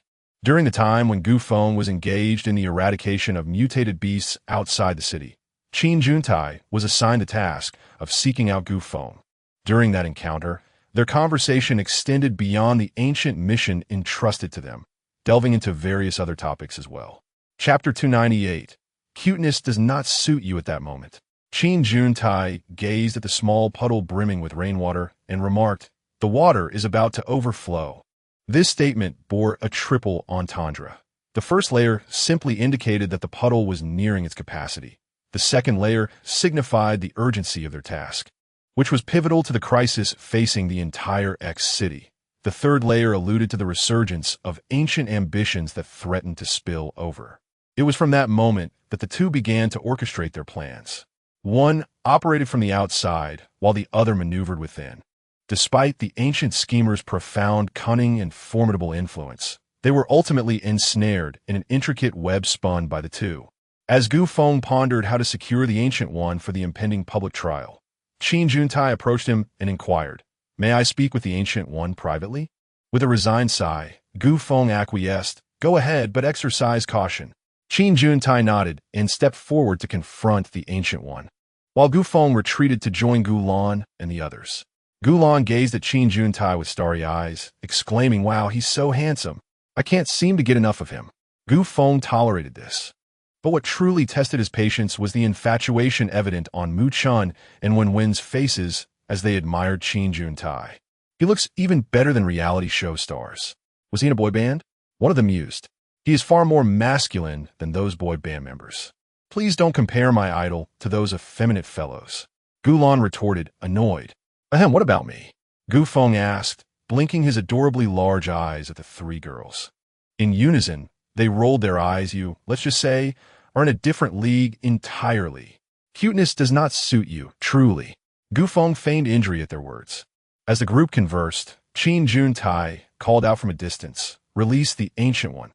During the time when Gu Feng was engaged in the eradication of mutated beasts outside the city, Qin Juntai was assigned the task of seeking out Gu Feng. During that encounter, their conversation extended beyond the ancient mission entrusted to them, delving into various other topics as well. Chapter 298. Cuteness does not suit you at that moment. Qin Juntai gazed at the small puddle brimming with rainwater and remarked, "The water is about to overflow." This statement bore a triple entendre. The first layer simply indicated that the puddle was nearing its capacity. The second layer signified the urgency of their task, which was pivotal to the crisis facing the entire X city. The third layer alluded to the resurgence of ancient ambitions that threatened to spill over. It was from that moment that the two began to orchestrate their plans. One operated from the outside, while the other maneuvered within. Despite the ancient schemers' profound cunning and formidable influence, they were ultimately ensnared in an intricate web spun by the two. As Gu Feng pondered how to secure the Ancient One for the impending public trial, Qin Juntai approached him and inquired, "May I speak with the Ancient One privately?" With a resigned sigh, Gu Feng acquiesced, "Go ahead, but exercise caution." Qin Juntai nodded and stepped forward to confront the Ancient One, while Gu Feng retreated to join Gu Lan and the others. Gu Lan gazed at Qin Juntai with starry eyes, exclaiming, "Wow, he's so handsome. I can't seem to get enough of him." Gu Feng tolerated this. But what truly tested his patience was the infatuation evident on Mu Chun and Wen Wen's faces as they admired Qin Juntai. He looks even better than reality show stars. Was he in a boy band? One of them mused. He is far more masculine than those boy band members. Please don't compare my idol to those effeminate fellows. Gulan retorted, annoyed. Ahem, what about me? Gu Feng asked, blinking his adorably large eyes at the three girls. In unison, they rolled their eyes. You, let's just say, are in a different league entirely. Cuteness does not suit you, truly. Gu Feng feigned injury at their words. As the group conversed, Qin Juntai called out from a distance, release the Ancient One.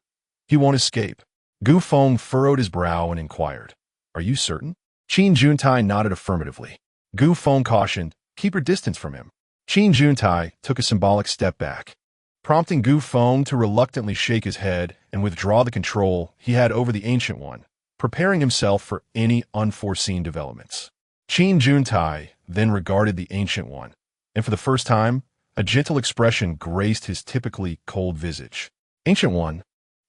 He won't escape. Gu Feng furrowed his brow and inquired, are you certain? Qin Juntai nodded affirmatively. Gu Feng cautioned, keep your distance from him. Qin Juntai took a symbolic step back, prompting Gu Feng to reluctantly shake his head and withdraw the control he had over the Ancient One, preparing himself for any unforeseen developments. Qin Juntai then regarded the Ancient One, and for the first time, a gentle expression graced his typically cold visage. Ancient One,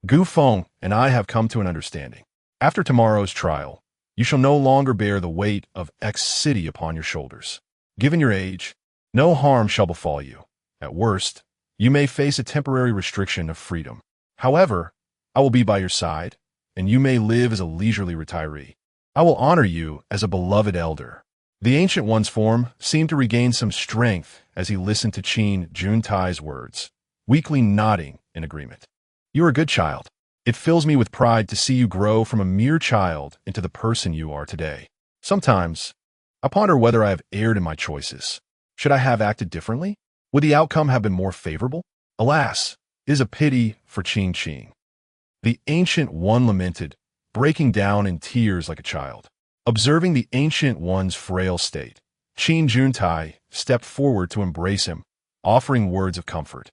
Gu Feng and I have come to an understanding. After tomorrow's trial, you shall no longer bear the weight of X city upon your shoulders. Given your age, no harm shall befall you. At worst, you may face a temporary restriction of freedom. However, I will be by your side, and you may live as a leisurely retiree. I will honor you as a beloved elder. The Ancient One's form seemed to regain some strength as he listened to Qin Juntai's words, weakly nodding in agreement. You are a good child. It fills me with pride to see you grow from a mere child into the person you are today. Sometimes, I ponder whether I have erred in my choices. Should I have acted differently? Would the outcome have been more favorable? Alas, it is a pity for Qin. The Ancient One lamented, breaking down in tears like a child. Observing the Ancient One's frail state, Qin Juntai stepped forward to embrace him, offering words of comfort.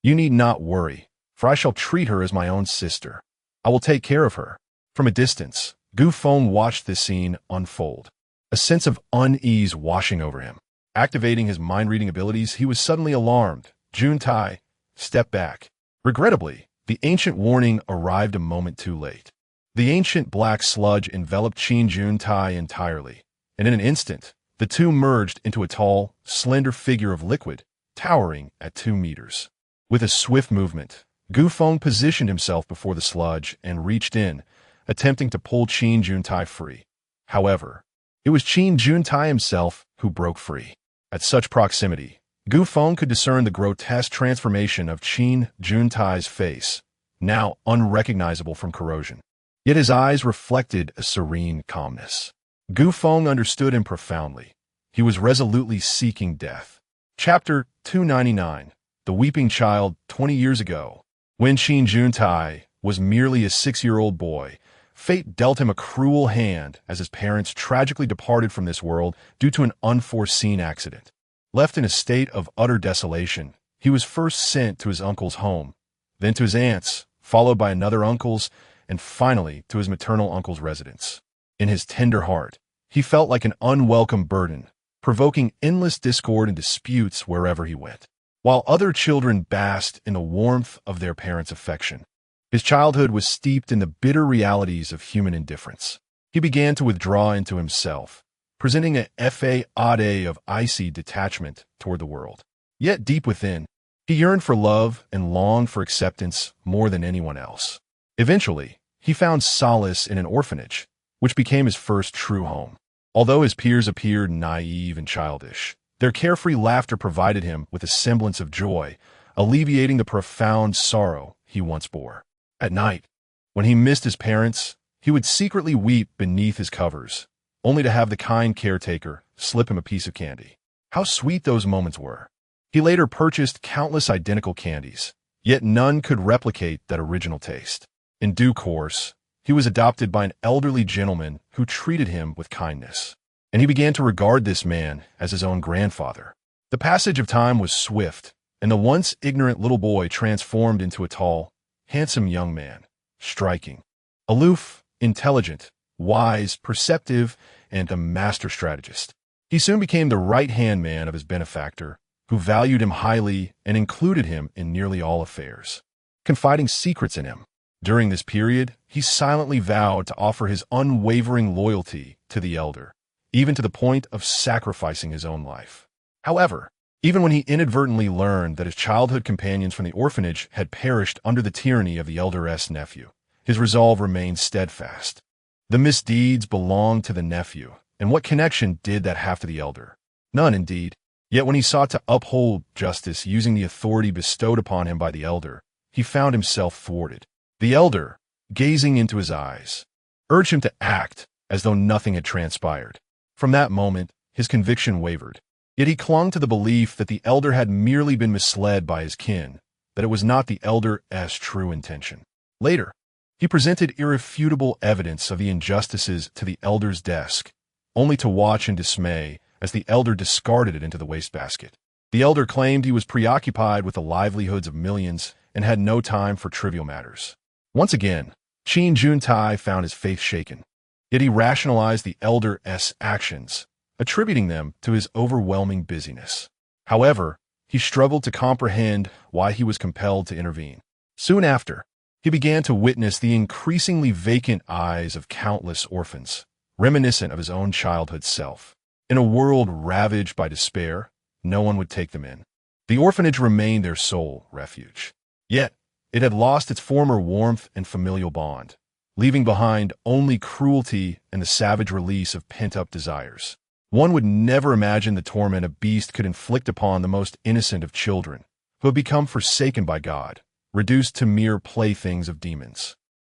You need not worry, for I shall treat her as my own sister. I will take care of her. From a distance, Gu Feng watched this scene unfold, a sense of unease washing over him. Activating his mind-reading abilities, he was suddenly alarmed. Juntai stepped back. Regrettably, the ancient warning arrived a moment too late. The ancient black sludge enveloped Qin Juntai entirely, and in an instant, the two merged into a tall, slender figure of liquid, towering at 2 meters. With a swift movement, Gu Feng positioned himself before the sludge and reached in, attempting to pull Qin Juntai free. However, it was Qin Juntai himself who broke free. At such proximity, Gu Feng could discern the grotesque transformation of Qin Juntai's face, now unrecognizable from corrosion. Yet his eyes reflected a serene calmness. Gu Feng understood him profoundly. He was resolutely seeking death. Chapter 299. The Weeping Child. 20 years ago, when Qin Juntai was merely a 6-year-old boy, fate dealt him a cruel hand as his parents tragically departed from this world due to an unforeseen accident. Left in a state of utter desolation, he was first sent to his uncle's home, then to his aunt's, followed by another uncle's, and finally to his maternal uncle's residence. In his tender heart, he felt like an unwelcome burden, provoking endless discord and disputes wherever he went. While other children basked in the warmth of their parents' affection, his childhood was steeped in the bitter realities of human indifference. He began to withdraw into himself, presenting a fade of icy detachment toward the world. Yet deep within, he yearned for love and longed for acceptance more than anyone else. Eventually, he found solace in an orphanage, which became his first true home. Although his peers appeared naive and childish, their carefree laughter provided him with a semblance of joy, alleviating the profound sorrow he once bore. At night, when he missed his parents, he would secretly weep beneath his covers, only to have the kind caretaker slip him a piece of candy. How sweet those moments were. He later purchased countless identical candies, yet none could replicate that original taste. In due course, he was adopted by an elderly gentleman who treated him with kindness, and he began to regard this man as his own grandfather. The passage of time was swift, and the once ignorant little boy transformed into a tall, handsome young man, striking, aloof, intelligent, wise, perceptive, and a master strategist. He soon became the right-hand man of his benefactor, who valued him highly and included him in nearly all affairs. Confiding secrets in him, During this period, he silently vowed to offer his unwavering loyalty to the elder, even to the point of sacrificing his own life. However, even when he inadvertently learned that his childhood companions from the orphanage had perished under the tyranny of the elder's nephew, his resolve remained steadfast. The misdeeds belonged to the nephew, and what connection did that have to the elder? None, indeed. Yet when he sought to uphold justice using the authority bestowed upon him by the elder, he found himself thwarted. The elder, gazing into his eyes, urged him to act as though nothing had transpired. From that moment, his conviction wavered. Yet he clung to the belief that the elder had merely been misled by his kin, that it was not the elder's true intention. Later, he presented irrefutable evidence of the injustices to the elder's desk, only to watch in dismay as the elder discarded it into the wastebasket. The elder claimed he was preoccupied with the livelihoods of millions and had no time for trivial matters. Once again, Qin Juntai found his faith shaken. Yet he rationalized the elder's actions, attributing them to his overwhelming busyness. However, he struggled to comprehend why he was compelled to intervene. Soon after, he began to witness the increasingly vacant eyes of countless orphans, reminiscent of his own childhood self. In a world ravaged by despair, no one would take them in. The orphanage remained their sole refuge. Yet, it had lost its former warmth and familial bond, leaving behind only cruelty and the savage release of pent-up desires. One would never imagine the torment a beast could inflict upon the most innocent of children, who have become forsaken by God, reduced to mere playthings of demons.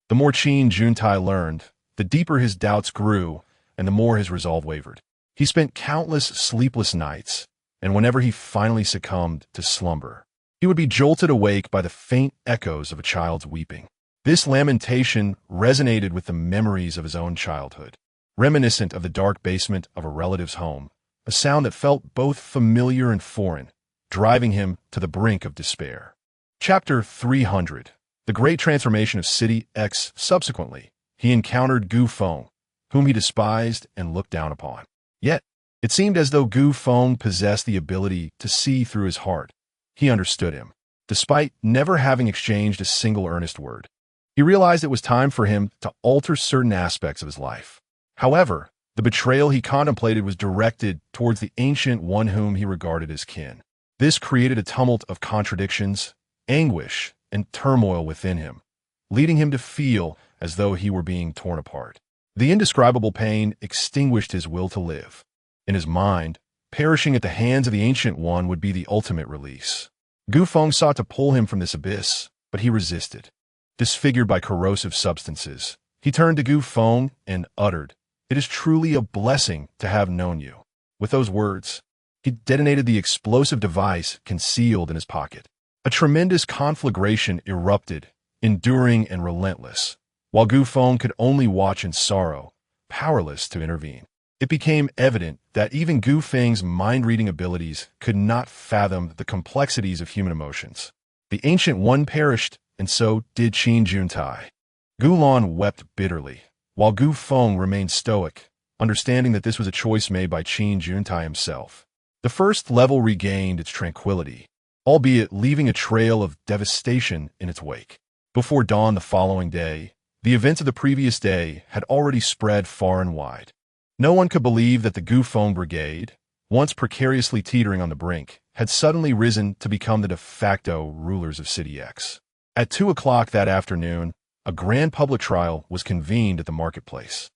The more Qin Juntai learned, the deeper his doubts grew, and the more his resolve wavered. He spent countless sleepless nights, and whenever he finally succumbed to slumber, he would be jolted awake by the faint echoes of a child's weeping. This lamentation resonated with the memories of his own childhood, reminiscent of the dark basement of a relative's home, a sound that felt both familiar and foreign, driving him to the brink of despair. Chapter 300. The Great Transformation of City X. Subsequently, he encountered Gu Feng, whom he despised and looked down upon. Yet, it seemed as though Gu Feng possessed the ability to see through his heart. He understood him, despite never having exchanged a single earnest word. He realized it was time for him to alter certain aspects of his life. However, the betrayal he contemplated was directed towards the ancient one whom he regarded as kin. This created a tumult of contradictions, anguish, and turmoil within him, leading him to feel as though he were being torn apart. The indescribable pain extinguished his will to live. In his mind, perishing at the hands of the Ancient One would be the ultimate release. Gu Feng sought to pull him from this abyss, but he resisted. Disfigured by corrosive substances, he turned to Gu Feng and uttered, "It is truly a blessing to have known you." With those words, he detonated the explosive device concealed in his pocket. A tremendous conflagration erupted, enduring and relentless, while Gu Feng could only watch in sorrow, powerless to intervene. It became evident that even Gu Feng's mind-reading abilities could not fathom the complexities of human emotions. The Ancient One perished, and so did Qin Juntai. Gulan wept bitterly, while Gu Feng remained stoic, understanding that this was a choice made by Qin Juntai himself. The first level regained its tranquility, albeit leaving a trail of devastation in its wake. Before dawn the following day, the events of the previous day had already spread far and wide. No one could believe that the Gu Feng Brigade, once precariously teetering on the brink, had suddenly risen to become the de facto rulers of City X. At 2 o'clock that afternoon, a grand public trial was convened at the marketplace,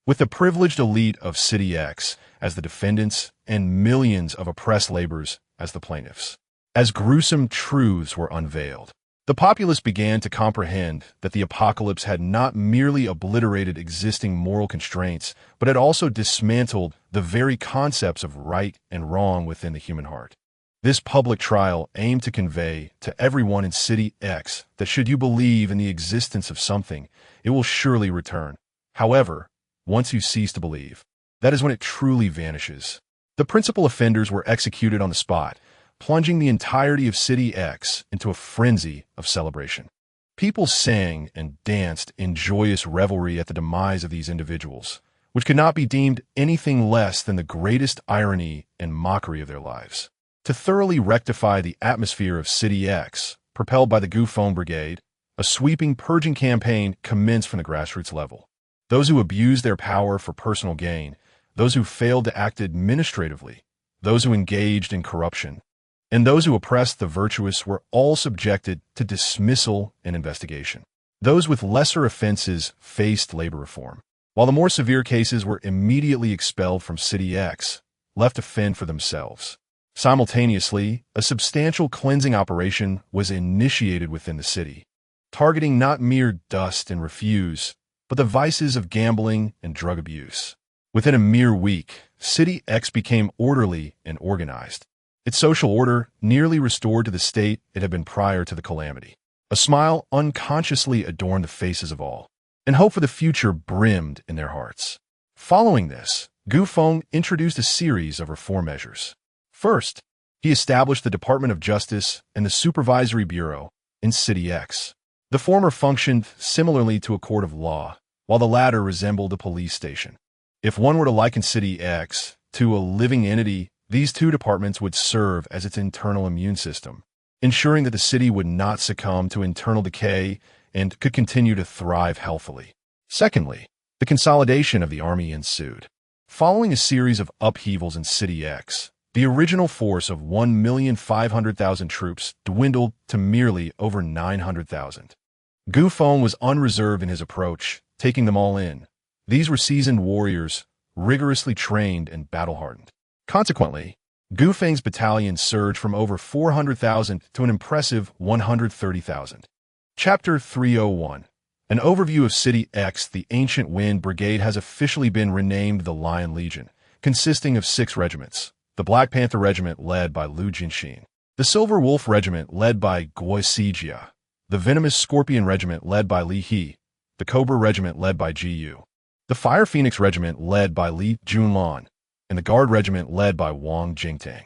with the privileged elite of City X as the defendants and millions of oppressed laborers as the plaintiffs. As gruesome truths were unveiled, the populace began to comprehend that the apocalypse had not merely obliterated existing moral constraints, but had also dismantled the very concepts of right and wrong within the human heart. This public trial aimed to convey to everyone in City X that should you believe in the existence of something, it will surely return. However, once you cease to believe, that is when it truly vanishes. The principal offenders were executed on the spot, plunging the entirety of City X into a frenzy of celebration. People sang and danced in joyous revelry at the demise of these individuals, which could not be deemed anything less than the greatest irony and mockery of their lives. To thoroughly rectify the atmosphere of City X, propelled by the Gu Feng Brigade, A sweeping purging campaign commenced from the grassroots level. Those who abused their power for personal gain, those who failed to act administratively, those who engaged in corruption, and those who oppressed the virtuous were all subjected to dismissal and investigation. Those with lesser offenses faced labor reform, while the more severe cases were immediately expelled from City X, left to fend for themselves. Simultaneously, a substantial cleansing operation was initiated within the city, targeting not mere dust and refuse, but the vices of gambling and drug abuse. Within a mere week, City X became orderly and organized, its social order nearly restored to the state it had been prior to the calamity. A smile unconsciously adorned the faces of all, and hope for the future brimmed in their hearts. Following this, Feng introduced a series of reform measures. First, he established the Department of Justice and the Supervisory Bureau in City X. The former functioned similarly to a court of law, while the latter resembled a police station. If one were to liken City X to a living entity, these two departments would serve as its internal immune system, ensuring that the city would not succumb to internal decay and could continue to thrive healthily. Secondly, the consolidation of the army ensued. Following a series of upheavals in City X, the original force of 1,500,000 troops dwindled to merely over 900,000. Feng was unreserved in his approach, taking them all in. These were seasoned warriors, rigorously trained and battle-hardened. Consequently, Feng's battalion surged from over 400,000 to an impressive 130,000. Chapter 301. An overview of City X. The Ancient Wind Brigade has officially been renamed the Lion Legion, consisting of 6 regiments. The Black Panther Regiment led by Lu Jinxin, the Silver Wolf Regiment led by Guo Sijia, the Venomous Scorpion Regiment led by Li He, the Cobra Regiment led by Ji Yu, the Fire Phoenix Regiment led by Li Junlan, and the Guard Regiment led by Wang Jingtang.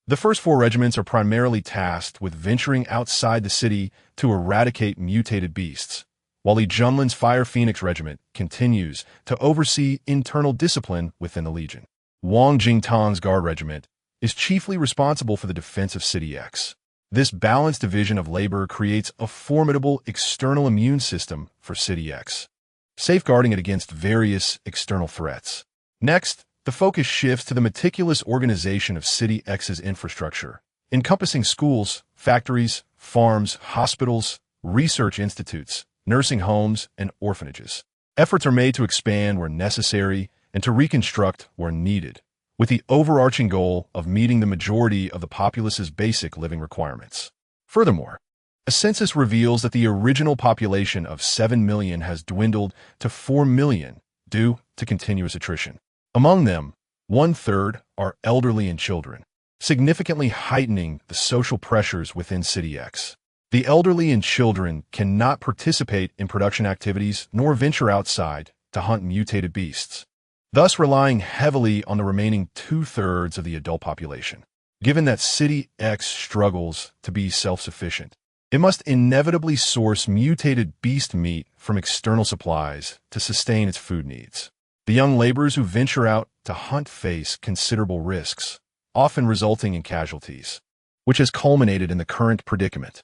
The first 4 regiments are primarily tasked with venturing outside the city to eradicate mutated beasts, while Li Junlan's Fire Phoenix Regiment continues to oversee internal discipline within the Legion. Wang Jingtang's Guard Regiment is chiefly responsible for the defense of City X. This balanced division of labor creates a formidable external immune system for City X, safeguarding it against various external threats. Next, the focus shifts to the meticulous organization of City X's infrastructure, encompassing schools, factories, farms, hospitals, research institutes, nursing homes, and orphanages. Efforts are made to expand where necessary and to reconstruct where needed, with the overarching goal of meeting the majority of the populace's basic living requirements. Furthermore, a census reveals that the original population of 7 million has dwindled to 4 million due to continuous attrition. Among them, 1/3 are elderly and children, significantly heightening the social pressures within City X. The elderly and children cannot participate in production activities nor venture outside to hunt mutated beasts, thus relying heavily on the remaining 2/3 of the adult population. Given that City X struggles to be self-sufficient, it must inevitably source mutated beast meat from external supplies to sustain its food needs. The young laborers who venture out to hunt face considerable risks, often resulting in casualties, which has culminated in the current predicament.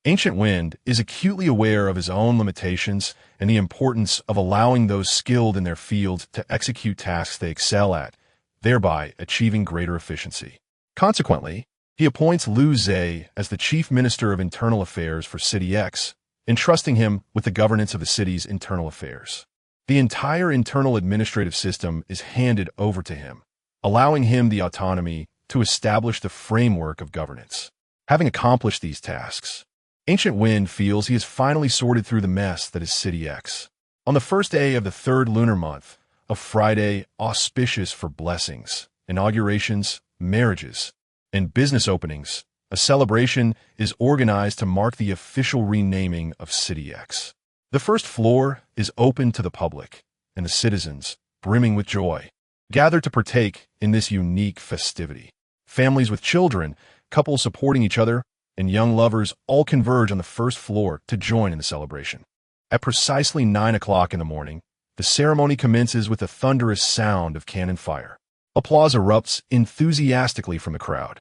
Ancient Wind is acutely aware of his own limitations and the importance of allowing those skilled in their field to execute tasks they excel at, thereby achieving greater efficiency. Consequently, he appoints Lu Zhe as the Chief Minister of Internal Affairs for City X, entrusting him with the governance of the city's internal affairs. The entire internal administrative system is handed over to him, allowing him the autonomy to establish the framework of governance. Having accomplished these tasks, Ancient Wind feels he has finally sorted through the mess that is City X. On the first day of the 3rd lunar month, a Friday auspicious for blessings, inaugurations, marriages, and business openings, a celebration is organized to mark the official renaming of City X. The first floor is open to the public, and the citizens, brimming with joy, gather to partake in this unique festivity. Families with children, couples supporting each other, and young lovers all converge on the first floor to join in the celebration. At precisely 9 o'clock in the morning, the ceremony commences with a thunderous sound of cannon fire. Applause erupts enthusiastically from the crowd,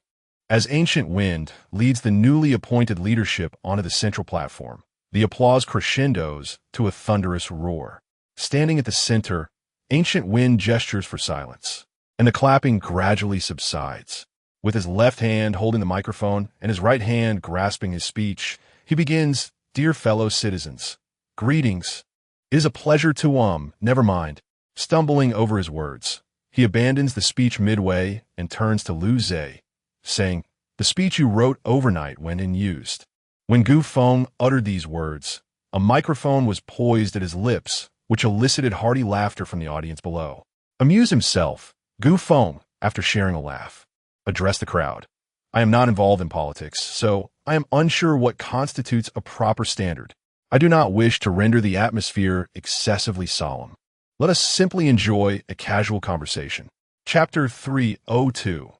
as Ancient Wind leads the newly appointed leadership onto the central platform. The applause crescendos to a thunderous roar. Standing at the center, Ancient Wind gestures for silence, and the clapping gradually subsides. With his left hand holding the microphone and his right hand grasping his speech, he begins, "Dear fellow citizens, greetings. It is a pleasure to never mind." Stumbling over his words, he abandons the speech midway and turns to Liu Zhe, saying, "The speech you wrote overnight went unused." When Gu Feng uttered these words, a microphone was poised at his lips, which elicited hearty laughter from the audience below. Amused himself, Gu Feng, after sharing a laugh, addressed the crowd. "I am not involved in politics, so I am unsure what constitutes a proper standard. I do not wish to render the atmosphere excessively solemn. Let us simply enjoy a casual conversation." Chapter 302.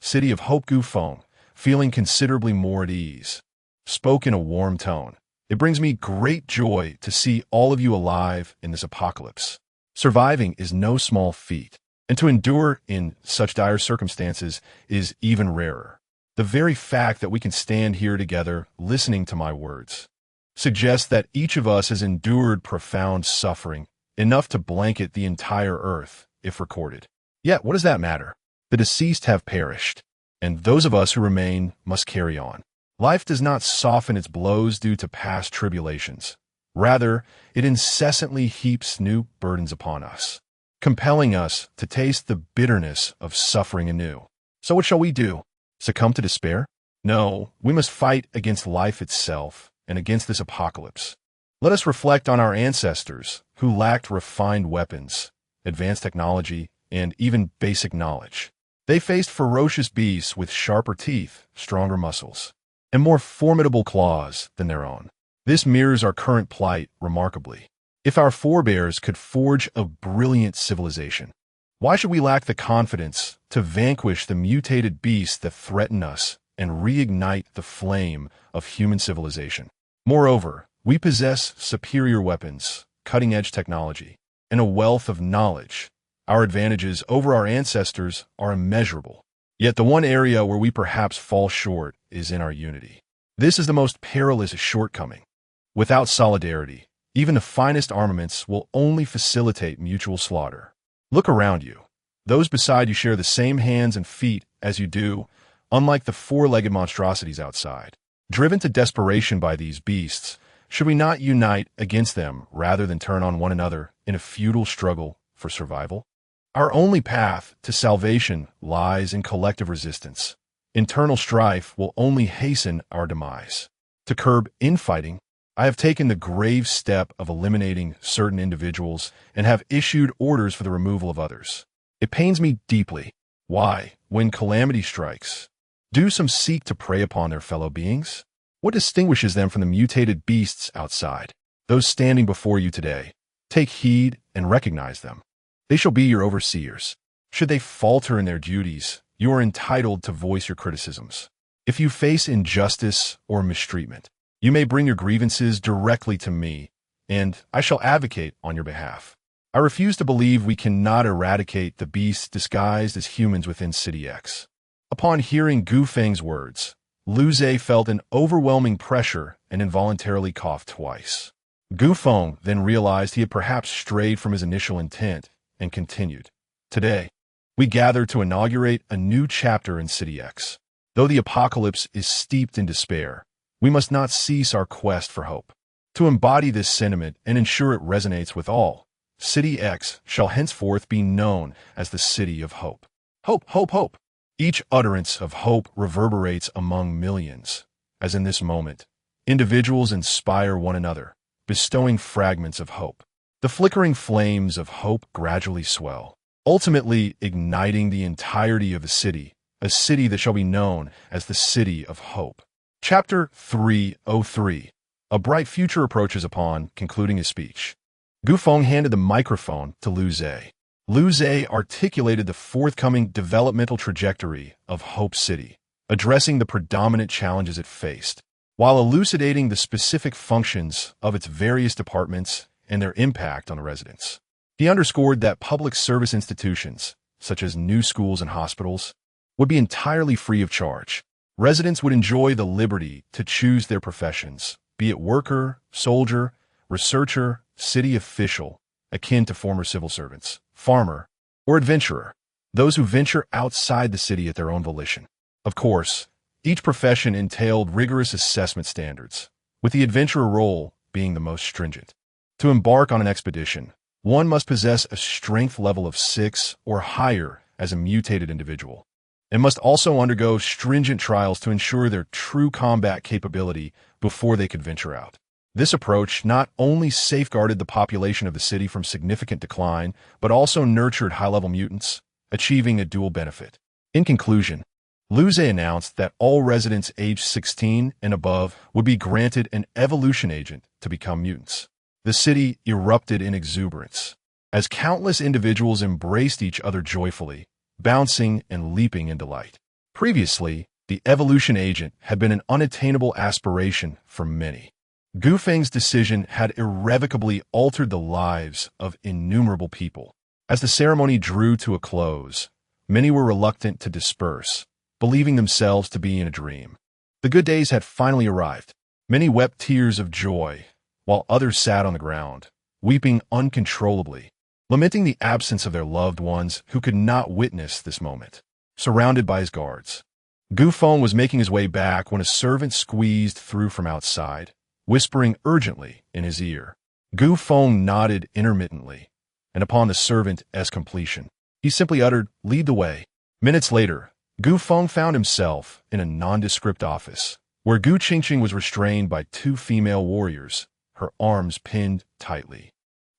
City of Hope. Gu Feng, feeling considerably more at ease, spoke in a warm tone. "It brings me great joy to see all of you alive in this apocalypse. Surviving is no small feat, and to endure in such dire circumstances is even rarer. The very fact that we can stand here together listening to my words suggests that each of us has endured profound suffering, enough to blanket the entire earth, if recorded. Yet what does that matter? The deceased have perished, and those of us who remain must carry on. Life does not soften its blows due to past tribulations. Rather, it incessantly heaps new burdens upon us, compelling us to taste the bitterness of suffering anew. So what shall we do? Succumb to despair? No, we must fight against life itself and against this apocalypse. Let us reflect on our ancestors who lacked refined weapons, advanced technology, and even basic knowledge. They faced ferocious beasts with sharper teeth, stronger muscles, and more formidable claws than their own. This mirrors our current plight remarkably. If our forebears could forge a brilliant civilization, why should we lack the confidence to vanquish the mutated beasts that threaten us and reignite the flame of human civilization? Moreover, we possess superior weapons, cutting-edge technology, and a wealth of knowledge. Our advantages over our ancestors are immeasurable. Yet the one area where we perhaps fall short is in our unity. This is the most perilous shortcoming. Without solidarity, even the finest armaments will only facilitate mutual slaughter. Look around you. Those beside you share the same hands and feet as you do, unlike the four-legged monstrosities outside. Driven to desperation by these beasts, should we not unite against them rather than turn on one another in a futile struggle for survival? Our only path to salvation lies in collective resistance. Internal strife will only hasten our demise. To curb infighting, I have taken the grave step of eliminating certain individuals and have issued orders for the removal of others. It pains me deeply. Why, when calamity strikes, do some seek to prey upon their fellow beings? What distinguishes them from the mutated beasts outside? Those standing before you today, take heed and recognize them. They shall be your overseers. Should they falter in their duties, you are entitled to voice your criticisms. If you face injustice or mistreatment, you may bring your grievances directly to me, and I shall advocate on your behalf. I refuse to believe we cannot eradicate the beasts disguised as humans within City X. Upon hearing Gu Feng's words, Liu Zhe felt an overwhelming pressure and involuntarily coughed twice. Gu Feng then realized he had perhaps strayed from his initial intent and continued. Today, we gather to inaugurate a new chapter in City X. Though the apocalypse is steeped in despair, we must not cease our quest for hope. To embody this sentiment and ensure it resonates with all, City X shall henceforth be known as the City of Hope. Hope, hope, hope. Each utterance of hope reverberates among millions. As in this moment, individuals inspire one another, bestowing fragments of hope. The flickering flames of hope gradually swell, ultimately igniting the entirety of the city, a city that shall be known as the City of Hope. Chapter 303. A bright future approaches upon concluding his speech. Gu Feng handed the microphone to Liu Zhe. Liu Zhe articulated the forthcoming developmental trajectory of Hope City, addressing the predominant challenges it faced, while elucidating the specific functions of its various departments and their impact on the residents. He underscored that public service institutions, such as new schools and hospitals, would be entirely free of charge. Residents would enjoy the liberty to choose their professions, be it worker, soldier, researcher, city official, akin to former civil servants, farmer, or adventurer, those who venture outside the city at their own volition. Of course, each profession entailed rigorous assessment standards, with the adventurer role being the most stringent. To embark on an expedition, one must possess a strength level of 6 or higher as a mutated individual, and must also undergo stringent trials to ensure their true combat capability before they could venture out. This approach not only safeguarded the population of the city from significant decline, but also nurtured high-level mutants, achieving a dual benefit. In conclusion, Luze announced that all residents aged 16 and above would be granted an evolution agent to become mutants. The city erupted in exuberance, as countless individuals embraced each other joyfully, bouncing and leaping in delight. Previously, the evolution agent had been an unattainable aspiration for many. Feng's decision had irrevocably altered the lives of innumerable people. As the ceremony drew to a close, many were reluctant to disperse, believing themselves to be in a dream. The good days had finally arrived. Many wept tears of joy, while others sat on the ground, weeping uncontrollably, lamenting the absence of their loved ones who could not witness this moment. Surrounded by his guards, Feng was making his way back when a servant squeezed through from outside, whispering urgently in his ear. Feng nodded intermittently, and upon the servant's completion, he simply uttered, "Lead the way." Minutes later, Feng found himself in a nondescript office, where Gu Qingqing was restrained by 2 female warriors, her arms pinned tightly,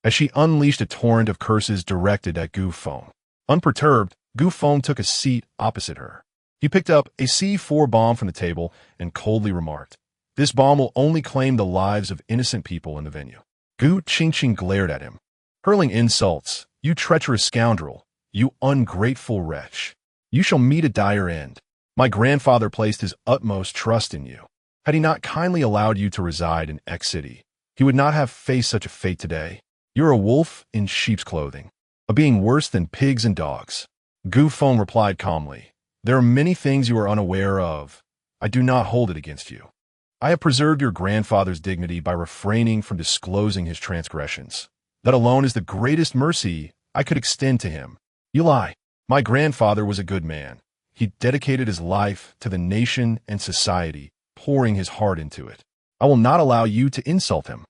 as she unleashed a torrent of curses directed at Feng. Unperturbed, Feng took a seat opposite her. He picked up a C4 bomb from the table and coldly remarked, "This bomb will only claim the lives of innocent people in the venue." Gu Qingqing glared at him, hurling insults. "You treacherous scoundrel! You ungrateful wretch! You shall meet a dire end. My grandfather placed his utmost trust in you. Had he not kindly allowed you to reside in X city, he would not have faced such a fate today. You're a wolf in sheep's clothing, a being worse than pigs and dogs." Feng replied calmly, "There are many things you are unaware of. I do not hold it against you. I have preserved your grandfather's dignity by refraining from disclosing his transgressions. That alone is the greatest mercy I could extend to him." "You lie. My grandfather was a good man. He dedicated his life to the nation and society, pouring his heart into it. I will not allow you to insult him."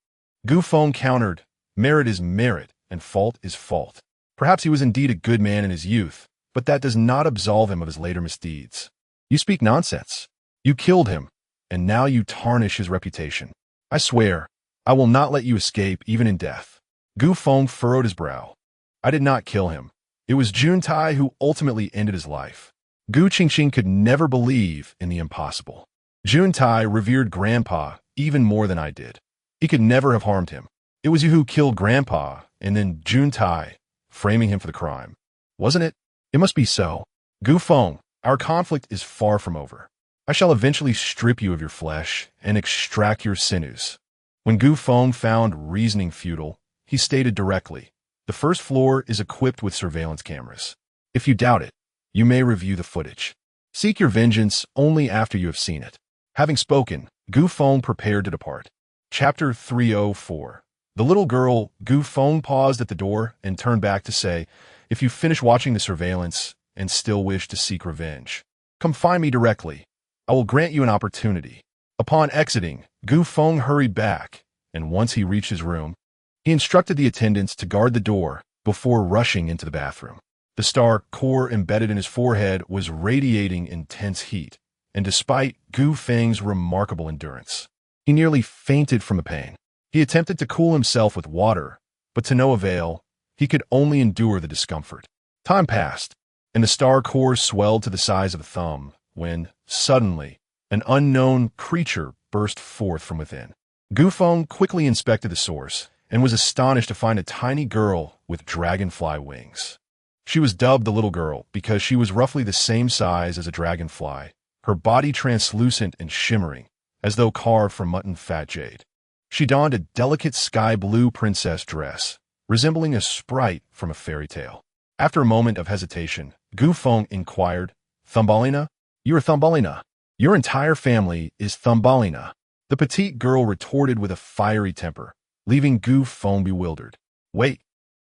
Feng countered, "Merit is merit, and fault is fault. Perhaps he was indeed a good man in his youth, but that does not absolve him of his later misdeeds. You speak nonsense. You killed him, and now you tarnish his reputation. I swear, I will not let you escape even in death." Feng furrowed his brow. "I did not kill him. It was Juntai who ultimately ended his life." Gu Qingqing could never believe in the impossible. "Juntai revered Grandpa even more than I did. He could never have harmed him. It was you who killed Grandpa, and then Juntai, framing him for the crime. Wasn't it? It must be so. Feng, our conflict is far from over. I shall eventually strip you of your flesh and extract your sinews." When Feng found reasoning futile, he stated directly, "The first floor is equipped with surveillance cameras. If you doubt it, you may review the footage. Seek your vengeance only after you have seen it." Having spoken, Feng prepared to depart. Chapter 304. The little girl. Feng paused at the door and turned back to say, "If you finish watching the surveillance and still wish to seek revenge, come find me directly. I will grant you an opportunity." Upon exiting, Feng hurried back, and once he reached his room, he instructed the attendants to guard the door before rushing into the bathroom. The star core embedded in his forehead was radiating intense heat, and despite Feng's remarkable endurance, he nearly fainted from the pain. He attempted to cool himself with water, but to no avail. He could only endure the discomfort. Time passed, and the star core swelled to the size of a thumb, when, suddenly, an unknown creature burst forth from within. Feng quickly inspected the source, and was astonished to find a tiny girl with dragonfly wings. She was dubbed the little girl because she was roughly the same size as a dragonfly, her body translucent and shimmering, as though carved from mutton fat jade. She donned a delicate sky blue princess dress, resembling a sprite from a fairy tale. After a moment of hesitation, Feng inquired, "Thumbelina? You are Thumbelina. Your entire family is Thumbelina." The petite girl retorted with a fiery temper, leaving Gu Feng bewildered. Wait,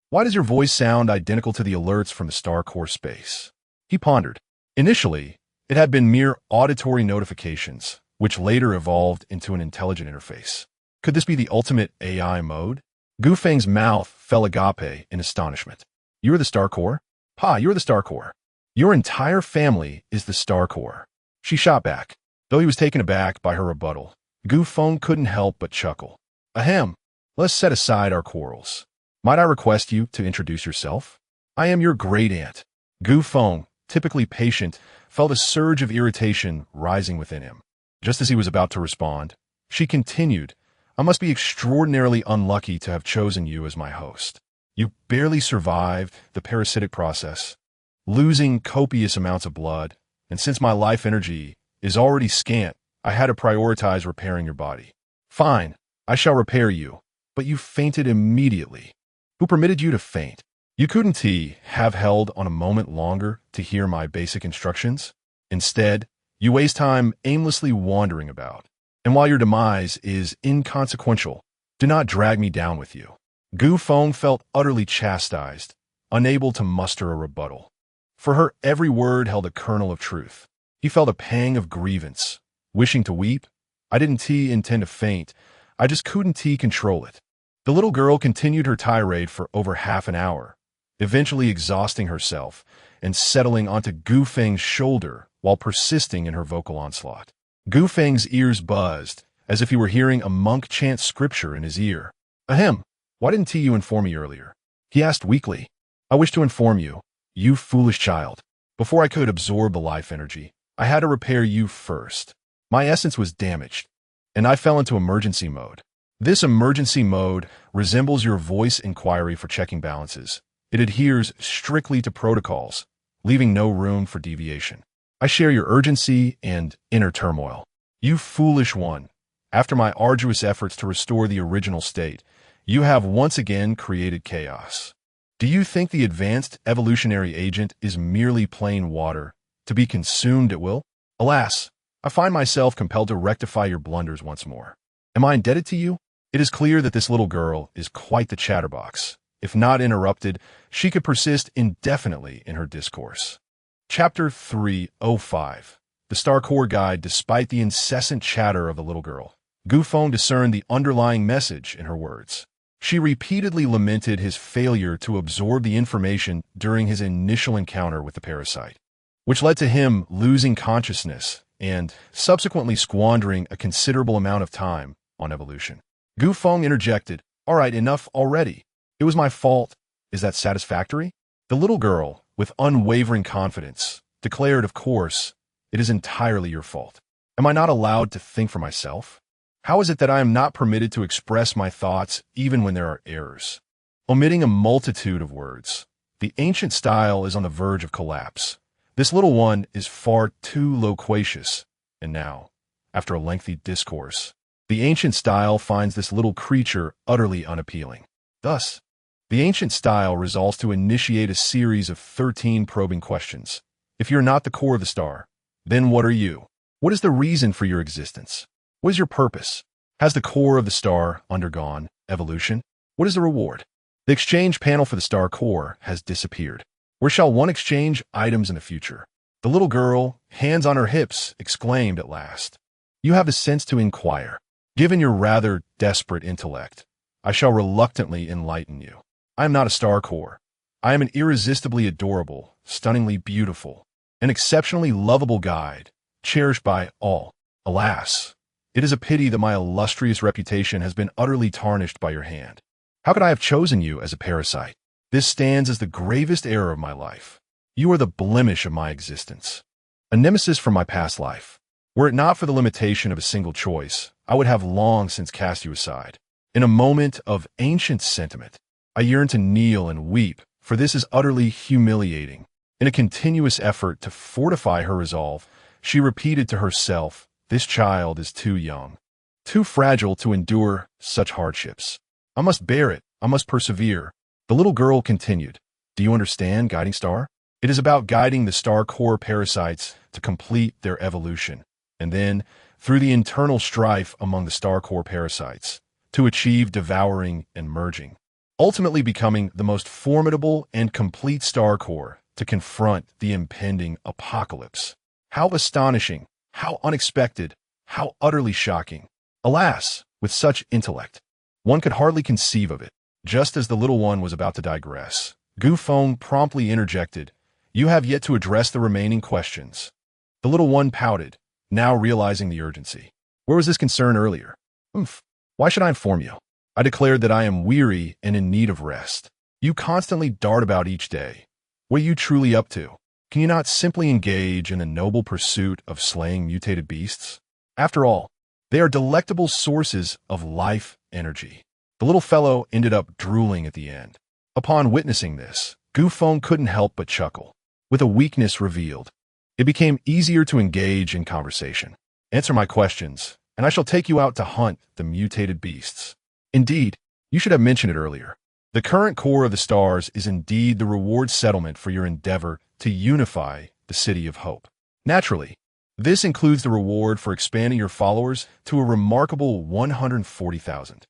why does your voice sound identical to the alerts from the Star Core space? He pondered. Initially, it had been mere auditory notifications, which later evolved into an intelligent interface. Could this be the ultimate AI mode? Gu Feng's mouth fell agape in astonishment. You're the Star Core? Pa, you're the Star Core. Your entire family is the Star Core. She shot back. Though he was taken aback by her rebuttal, Gu Feng couldn't help but chuckle. Ahem, let's set aside our quarrels. Might I request you to introduce yourself? I am your great-aunt. Gu Feng, typically patient, felt a surge of irritation rising within him. Just as he was about to respond, she continued, I must be extraordinarily unlucky to have chosen you as my host. You barely survived the parasitic process, losing copious amounts of blood, and since my life energy is already scant, I had to prioritize repairing your body. Fine, I shall repair you, but you fainted immediately. Who permitted you to faint? You couldn't have held on a moment longer to hear my basic instructions? Instead, you waste time aimlessly wandering about. And while your demise is inconsequential, do not drag me down with you. Gu Feng felt utterly chastised, unable to muster a rebuttal. For her, every word held a kernel of truth. He felt a pang of grievance, wishing to weep. I didn't intend to faint, I just couldn't control it. The little girl continued her tirade for over half an hour, eventually exhausting herself and settling onto Gu Feng's shoulder while persisting in her vocal onslaught. Gu Feng's ears buzzed, as if he were hearing a monk chant scripture in his ear. Ahem, why didn't you inform me earlier? He asked weakly. I wish to inform you, you foolish child. Before I could absorb the life energy, I had to repair you first. My essence was damaged, and I fell into emergency mode. This emergency mode resembles your voice inquiry for checking balances. It adheres strictly to protocols, leaving no room for deviation. I share your urgency and inner turmoil. You foolish one. After my arduous efforts to restore the original state, you have once again created chaos. Do you think the advanced evolutionary agent is merely plain water, to be consumed at will? Alas, I find myself compelled to rectify your blunders once more. Am I indebted to you? It is clear that this little girl is quite the chatterbox. If not interrupted, she could persist indefinitely in her discourse. Chapter 305. The Star Core Guide. Despite the incessant chatter of the little girl, Gu Feng discerned the underlying message in her words. She repeatedly lamented his failure to absorb the information during his initial encounter with the parasite, which led to him losing consciousness and subsequently squandering a considerable amount of time on evolution. Gu Feng interjected, All right, enough already. It was my fault. Is that satisfactory? The little girl, with unwavering confidence, declared, Of course, it is entirely your fault. Am I not allowed to think for myself? How is it that I am not permitted to express my thoughts even when there are errors? Omitting a multitude of words, the ancient style is on the verge of collapse. This little one is far too loquacious. And now, after a lengthy discourse, the ancient style finds this little creature utterly unappealing. Thus, the ancient style resolves to initiate a series of 13 probing questions. If you're not the core of the star, then what are you? What is the reason for your existence? What is your purpose? Has the core of the star undergone evolution? What is the reward? The exchange panel for the star core has disappeared. Where shall one exchange items in the future? The little girl, hands on her hips, exclaimed at last. You have the sense to inquire. Given your rather desperate intellect, I shall reluctantly enlighten you. I am not a star core. I am an irresistibly adorable, stunningly beautiful, an exceptionally lovable guide, cherished by all. Alas, it is a pity that my illustrious reputation has been utterly tarnished by your hand. How could I have chosen you as a parasite? This stands as the gravest error of my life. You are the blemish of my existence, a nemesis from my past life. Were it not for the limitation of a single choice, I would have long since cast you aside. In a moment of ancient sentiment, I yearn to kneel and weep, for this is utterly humiliating. In a continuous effort to fortify her resolve, she repeated to herself, This child is too young, too fragile to endure such hardships. I must bear it. I must persevere. The little girl continued, Do you understand, Guiding Star? It is about guiding the star core parasites to complete their evolution, and then, through the internal strife among the star core parasites to achieve devouring and merging, ultimately becoming the most formidable and complete star core to confront the impending apocalypse. How astonishing, how unexpected, how utterly shocking. Alas, with such intellect, one could hardly conceive of it. Just as the little one was about to digress, Feng promptly interjected, "You have yet to address the remaining questions." The little one pouted, now realizing the urgency. "Where was this concern earlier?" "Oomph. Why should I inform you? I declared that I am weary and in need of rest. You constantly dart about each day. What are you truly up to? Can you not simply engage in a noble pursuit of slaying mutated beasts? After all, they are delectable sources of life energy." The little fellow ended up drooling at the end. Upon witnessing this, Feng couldn't help but chuckle. With a weakness revealed, it became easier to engage in conversation. "Answer my questions, and I shall take you out to hunt the mutated beasts." "Indeed, you should have mentioned it earlier. The current core of the stars is indeed the reward settlement for your endeavor to unify the City of Hope. Naturally, this includes the reward for expanding your followers to a remarkable 140,000.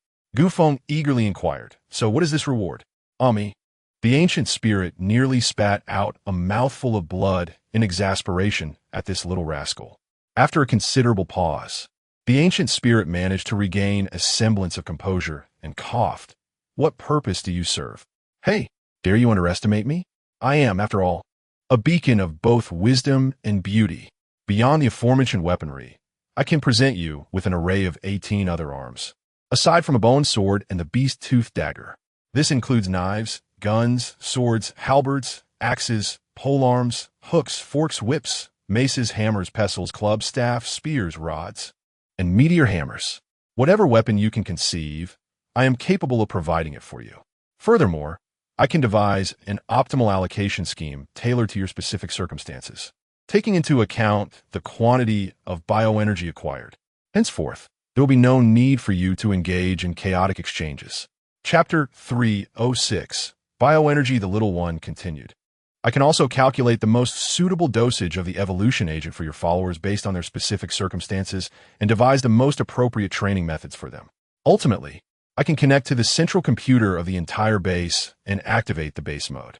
Feng eagerly inquired, "So what is this reward?" "Ami." The ancient spirit nearly spat out a mouthful of blood in exasperation at this little rascal. After a considerable pause, the ancient spirit managed to regain a semblance of composure and coughed. "What purpose do you serve?" "Hey, dare you underestimate me? I am, after all, a beacon of both wisdom and beauty. Beyond the aforementioned weaponry, I can present you with an array of 18 other arms. Aside from a bone sword and the beast-toothed dagger, this includes knives, guns, swords, halberds, axes, polearms, hooks, forks, whips, maces, hammers, pestles, clubs, staffs, spears, rods, and meteor hammers. Whatever weapon you can conceive, I am capable of providing it for you. Furthermore, I can devise an optimal allocation scheme tailored to your specific circumstances, taking into account the quantity of bioenergy acquired. Henceforth, there will be no need for you to engage in chaotic exchanges." Chapter 306. Bioenergy. The little one continued, "I can also calculate the most suitable dosage of the evolution agent for your followers based on their specific circumstances and devise the most appropriate training methods for them. Ultimately, I can connect to the central computer of the entire base and activate the base mode."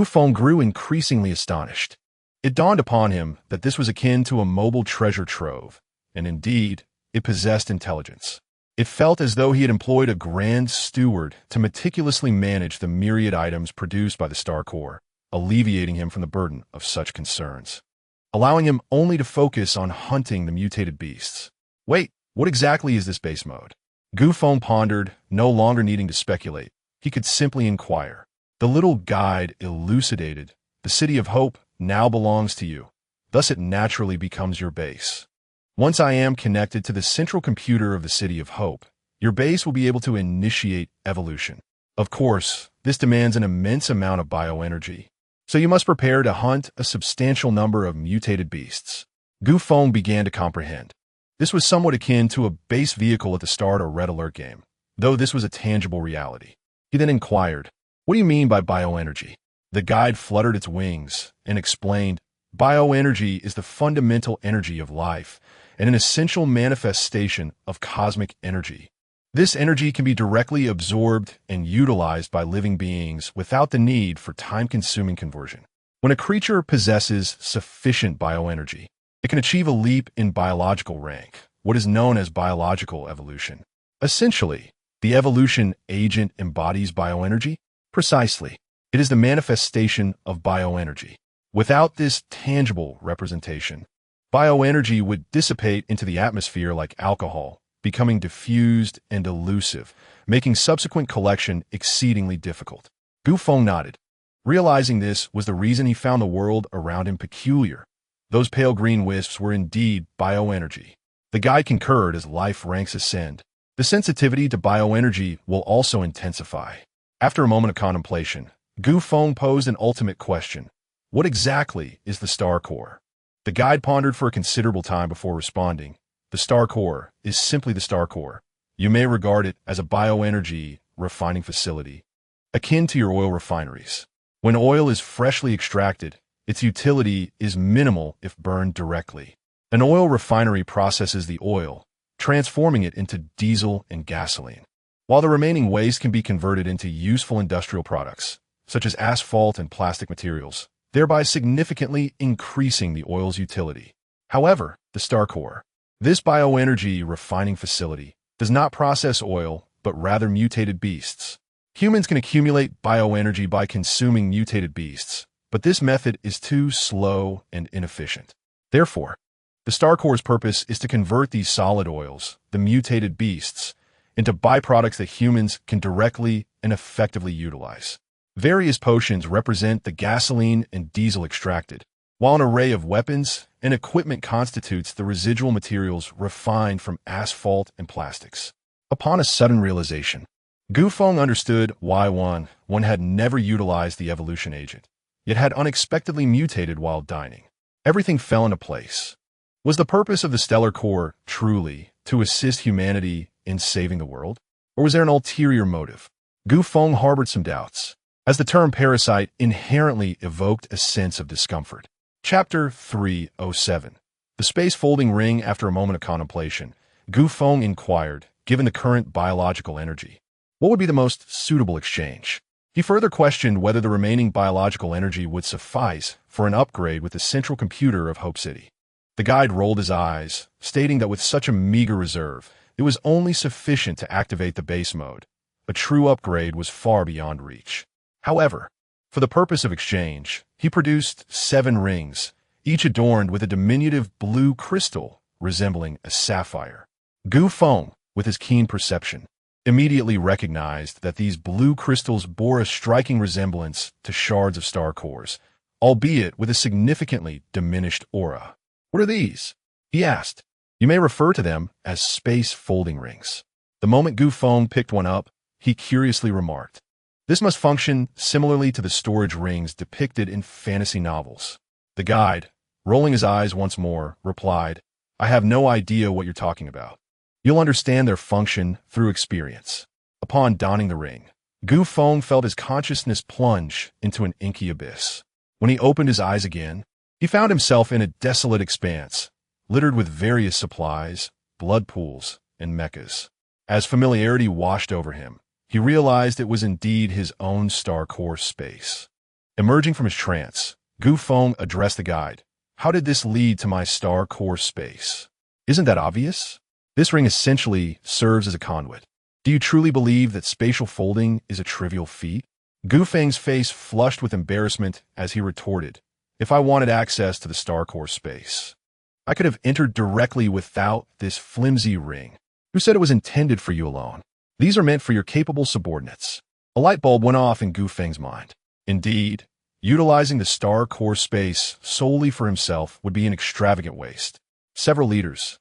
Feng grew increasingly astonished. It dawned upon him that this was akin to a mobile treasure trove, and indeed, it possessed intelligence. It felt as though he had employed a grand steward to meticulously manage the myriad items produced by the star core, alleviating him from the burden of such concerns, allowing him only to focus on hunting the mutated beasts. "Wait, what exactly is this base mode?" Feng pondered, no longer needing to speculate. He could simply inquire. The little guide elucidated, "The City of Hope now belongs to you. Thus it naturally becomes your base. Once I am connected to the central computer of the City of Hope, your base will be able to initiate evolution. Of course, this demands an immense amount of bioenergy, so you must prepare to hunt a substantial number of mutated beasts." Feng began to comprehend. This was somewhat akin to a base vehicle at the start of a Red Alert game, though this was a tangible reality. He then inquired, "What do you mean by bioenergy?" The guide fluttered its wings and explained, "Bioenergy is the fundamental energy of life and an essential manifestation of cosmic energy. This energy can be directly absorbed and utilized by living beings without the need for time-consuming conversion. When a creature possesses sufficient bioenergy, it can achieve a leap in biological rank, what is known as biological evolution. Essentially, the evolution agent embodies bioenergy. Precisely, it is the manifestation of bioenergy. Without this tangible representation, bioenergy would dissipate into the atmosphere like alcohol, becoming diffused and elusive, making subsequent collection exceedingly difficult." Feng nodded. Realizing this was the reason he found the world around him peculiar. Those pale green wisps were indeed bioenergy. The guide concurred as life ranks ascend. The sensitivity to bioenergy will also intensify. After a moment of contemplation, Feng posed an ultimate question. "What exactly is the star core?" The guide pondered for a considerable time before responding. "The star core is simply the star core. You may regard it as a bioenergy refining facility, akin to your oil refineries. When oil is freshly extracted, its utility is minimal if burned directly. An oil refinery processes the oil, transforming it into diesel and gasoline, while the remaining waste can be converted into useful industrial products, such as asphalt and plastic materials, thereby significantly increasing the oil's utility. However, the star core, this bioenergy refining facility, does not process oil, but rather mutated beasts. Humans can accumulate bioenergy by consuming mutated beasts, but this method is too slow and inefficient. Therefore, the star core's purpose is to convert these solid oils, the mutated beasts, into byproducts that humans can directly and effectively utilize. Various potions represent the gasoline and diesel extracted, while an array of weapons and equipment constitutes the residual materials refined from asphalt and plastics. Upon a sudden realization, Feng understood why one had never utilized the evolution agent, yet had unexpectedly mutated while dining. Everything fell into place. Was the purpose of the stellar core truly to assist humanity in saving the world? Or was there an ulterior motive? Feng harbored some doubts, as the term parasite inherently evoked a sense of discomfort. Chapter 307. The space-folding ring. After a moment of contemplation, Feng inquired, given the current biological energy, what would be the most suitable exchange? He further questioned whether the remaining biological energy would suffice for an upgrade with the central computer of Hope City. The guide rolled his eyes, stating that with such a meager reserve, it was only sufficient to activate the base mode. A true upgrade was far beyond reach. However, for the purpose of exchange, he produced 7 rings, each adorned with a diminutive blue crystal resembling a sapphire. Feng, with his keen perception, immediately recognized that these blue crystals bore a striking resemblance to shards of star cores, albeit with a significantly diminished aura. What are these? He asked. You may refer to them as space folding rings. The moment Feng picked one up, he curiously remarked, this must function similarly to the storage rings depicted in fantasy novels. The guide, rolling his eyes once more, replied, I have no idea what you're talking about. You'll understand their function through experience. Upon donning the ring, Feng felt his consciousness plunge into an inky abyss. When he opened his eyes again, he found himself in a desolate expanse, littered with various supplies, blood pools, and mechas. As familiarity washed over him, he realized it was indeed his own star core space. Emerging from his trance, Feng addressed the guide. How did this lead to my star core space? Isn't that obvious? This ring essentially serves as a conduit. Do you truly believe that spatial folding is a trivial feat? Feng's face flushed with embarrassment as he retorted, if I wanted access to the star core space, I could have entered directly without this flimsy ring. Who said it was intended for you alone? These are meant for your capable subordinates. A light bulb went off in Feng's mind. Indeed, utilizing the star core space solely for himself would be an extravagant waste. Several leaders,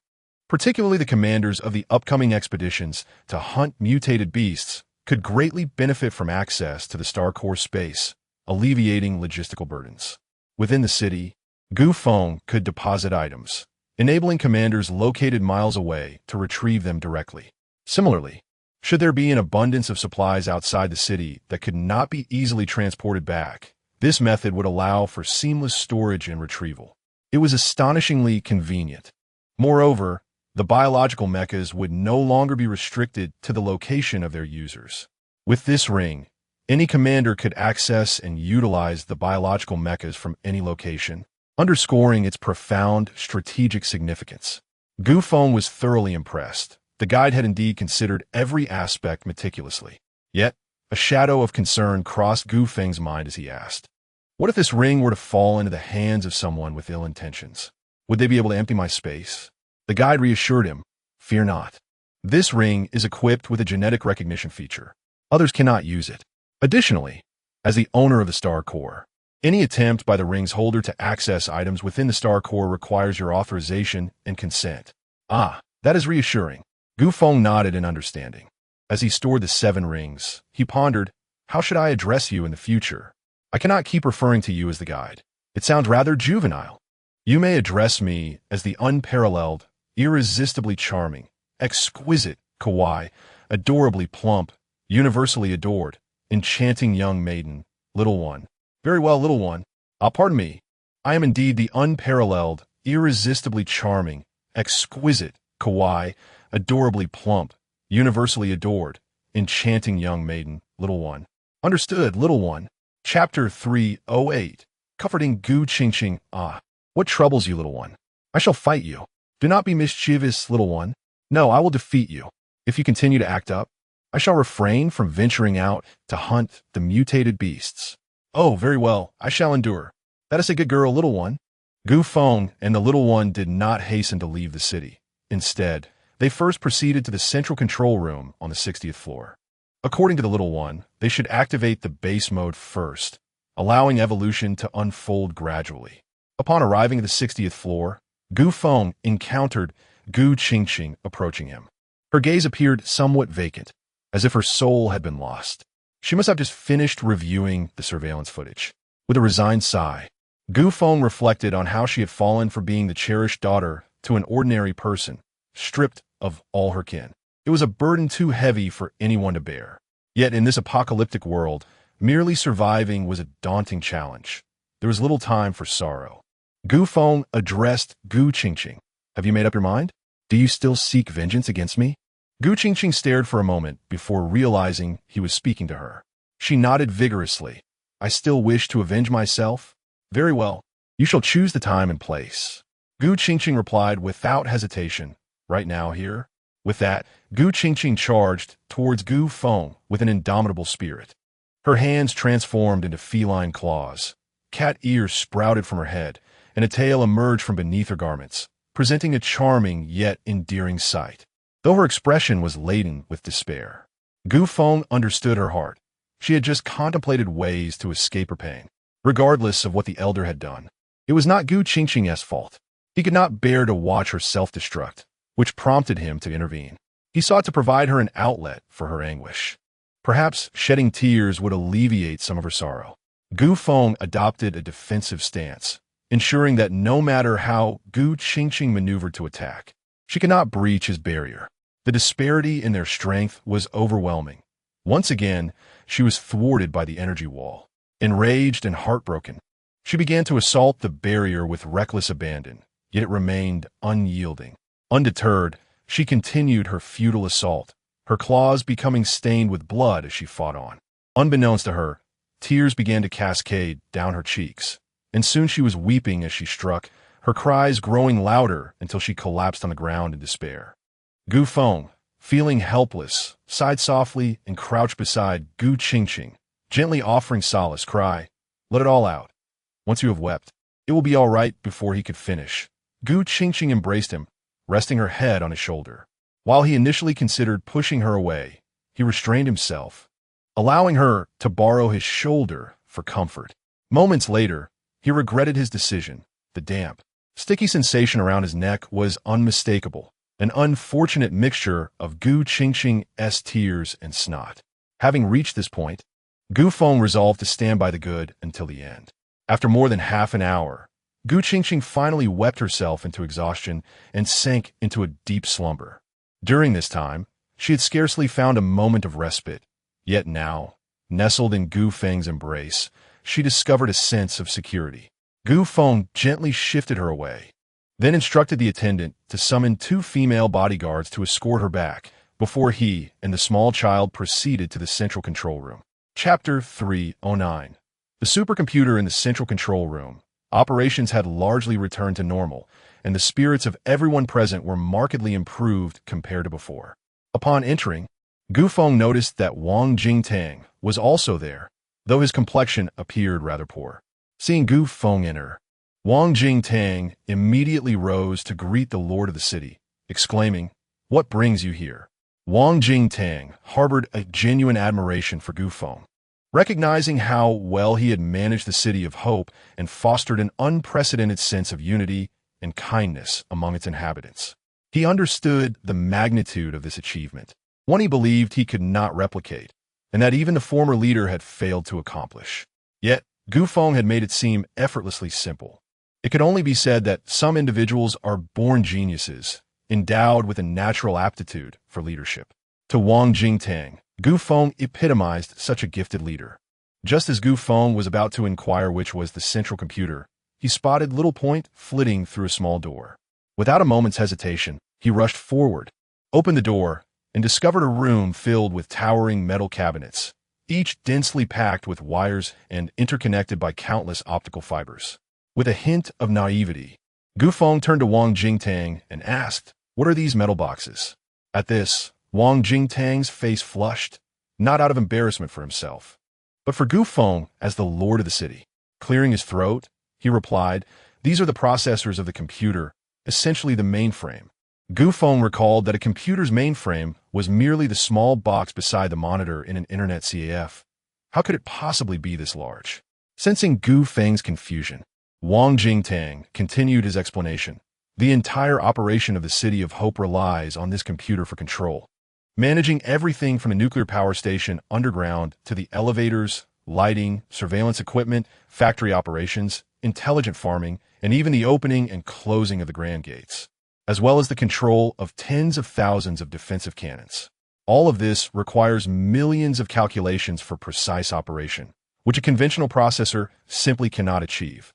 particularly the commanders of the upcoming expeditions to hunt mutated beasts, could greatly benefit from access to the star core space, alleviating logistical burdens. Within the city, Feng could deposit items, enabling commanders located miles away to retrieve them directly. Similarly, should there be an abundance of supplies outside the city that could not be easily transported back, this method would allow for seamless storage and retrieval. It was astonishingly convenient. Moreover, the biological mechas would no longer be restricted to the location of their users. With this ring, any commander could access and utilize the biological mechas from any location, underscoring its profound strategic significance. Feng was thoroughly impressed. The guide had indeed considered every aspect meticulously. Yet, a shadow of concern crossed Feng's mind as he asked, what if this ring were to fall into the hands of someone with ill intentions? Would they be able to empty my space? The guide reassured him, fear not. This ring is equipped with a genetic recognition feature. Others cannot use it. Additionally, as the owner of the star core, any attempt by the ring's holder to access items within the star core requires your authorization and consent. Ah, that is reassuring. Feng nodded in understanding. As he stored the 7 rings, he pondered, how should I address you in the future? I cannot keep referring to you as the guide. It sounds rather juvenile. You may address me as the unparalleled, irresistibly charming, exquisite, kawaii, adorably plump, universally adored, enchanting young maiden, little one. Very well, little one. Pardon me. I am indeed the unparalleled, irresistibly charming, exquisite, kawaii, adorably plump, universally adored, enchanting young maiden, little one. Understood, little one. Chapter 308. Comforting Gu Qingqing. Ah, what troubles you, little one? I shall fight you. Do not be mischievous, little one. No, I will defeat you. If you continue to act up, I shall refrain from venturing out to hunt the mutated beasts. Oh, very well, I shall endure. That is a good girl, little one. Gu Feng and the little one did not hasten to leave the city. Instead, they first proceeded to the central control room on the 60th floor. According to the little one, they should activate the base mode first, allowing evolution to unfold gradually. Upon arriving at the 60th floor, Gu Feng encountered Gu Qingqing approaching him. Her gaze appeared somewhat vacant, as if her soul had been lost. She must have just finished reviewing the surveillance footage. With a resigned sigh, Gu Feng reflected on how she had fallen for being the cherished daughter to an ordinary person, stripped of all her kin. It was a burden too heavy for anyone to bear. Yet in this apocalyptic world, merely surviving was a daunting challenge. There was little time for sorrow. Gu Feng addressed Gu Qingqing. Have you made up your mind? Do you still seek vengeance against me? Gu Qingqing stared for a moment before realizing he was speaking to her. She nodded vigorously. I still wish to avenge myself? Very well. You shall choose the time and place. Gu Qingqing replied without hesitation. Right now, here? With that, Gu Qingqing charged towards Gu Feng with an indomitable spirit. Her hands transformed into feline claws. Cat ears sprouted from her head, and a tail emerged from beneath her garments, presenting a charming yet endearing sight. Though her expression was laden with despair, Gu Feng understood her heart. She had just contemplated ways to escape her pain, regardless of what the elder had done. It was not Gu Qingqing's fault. He could not bear to watch her self-destruct, which prompted him to intervene. He sought to provide her an outlet for her anguish. Perhaps shedding tears would alleviate some of her sorrow. Gu Feng adopted a defensive stance, ensuring that no matter how Gu Qingqing maneuvered to attack, she could not breach his barrier. The disparity in their strength was overwhelming. Once again, she was thwarted by the energy wall. Enraged and heartbroken, she began to assault the barrier with reckless abandon, yet it remained unyielding. Undeterred, she continued her futile assault, her claws becoming stained with blood as she fought on. Unbeknownst to her, tears began to cascade down her cheeks, and soon she was weeping as she struck, her cries growing louder until she collapsed on the ground in despair. Gu Feng, feeling helpless, sighed softly and crouched beside Gu Qingqing, gently offering solace. Cry, let it all out. Once you have wept, it will be all right. Before he could finish, Gu Qingqing embraced him, resting her head on his shoulder. While he initially considered pushing her away, he restrained himself, allowing her to borrow his shoulder for comfort. Moments later, he regretted his decision. The damp, sticky sensation around his neck was unmistakable, an unfortunate mixture of Gu Qingqing's tears and snot. Having reached this point, Gu Feng resolved to stand by the good until the end. After more than half an hour, Gu Qingqing finally wept herself into exhaustion and sank into a deep slumber. During this time, she had scarcely found a moment of respite. Yet now, nestled in Gu Feng's embrace, she discovered a sense of security. Gu Feng gently shifted her away, then instructed the attendant to summon 2 female bodyguards to escort her back, before he and the small child proceeded to the central control room. Chapter 309. The supercomputer in the central control room. Operations had largely returned to normal, and the spirits of everyone present were markedly improved compared to before. Upon entering, Gu Feng noticed that Wang Jingtang was also there, though his complexion appeared rather poor. Seeing Gu Feng enter, Wang Jingtang immediately rose to greet the lord of the city, exclaiming, "What brings you here?" Wang Jingtang harbored a genuine admiration for Gu Feng, recognizing how well he had managed the City of Hope and fostered an unprecedented sense of unity and kindness among its inhabitants. He understood the magnitude of this achievement, one he believed he could not replicate, and that even the former leader had failed to accomplish. Yet, Gu Feng had made it seem effortlessly simple. It could only be said that some individuals are born geniuses, endowed with a natural aptitude for leadership. To Wang Jingtang, Gu Feng epitomized such a gifted leader. Just as Gu Feng was about to inquire which was the central computer, he spotted Little Point flitting through a small door. Without a moment's hesitation, he rushed forward, opened the door, and discovered a room filled with towering metal cabinets, each densely packed with wires and interconnected by countless optical fibers. With a hint of naivety, Gu Feng turned to Wang Jingtang and asked, "What are these metal boxes?" At this, Wang Jingtang's face flushed, not out of embarrassment for himself, but for Gu Feng as the lord of the city. Clearing his throat, he replied, "These are the processors of the computer, essentially the mainframe." Gu Feng recalled that a computer's mainframe was merely the small box beside the monitor in an internet CAF. How could it possibly be this large? Sensing Gu Feng's confusion, Wang Jingtang continued his explanation. The entire operation of the City of Hope relies on this computer for control, managing everything from the nuclear power station underground to the elevators, lighting, surveillance equipment, factory operations, intelligent farming, and even the opening and closing of the grand gates, as well as the control of tens of thousands of defensive cannons. All of this requires millions of calculations for precise operation, which a conventional processor simply cannot achieve.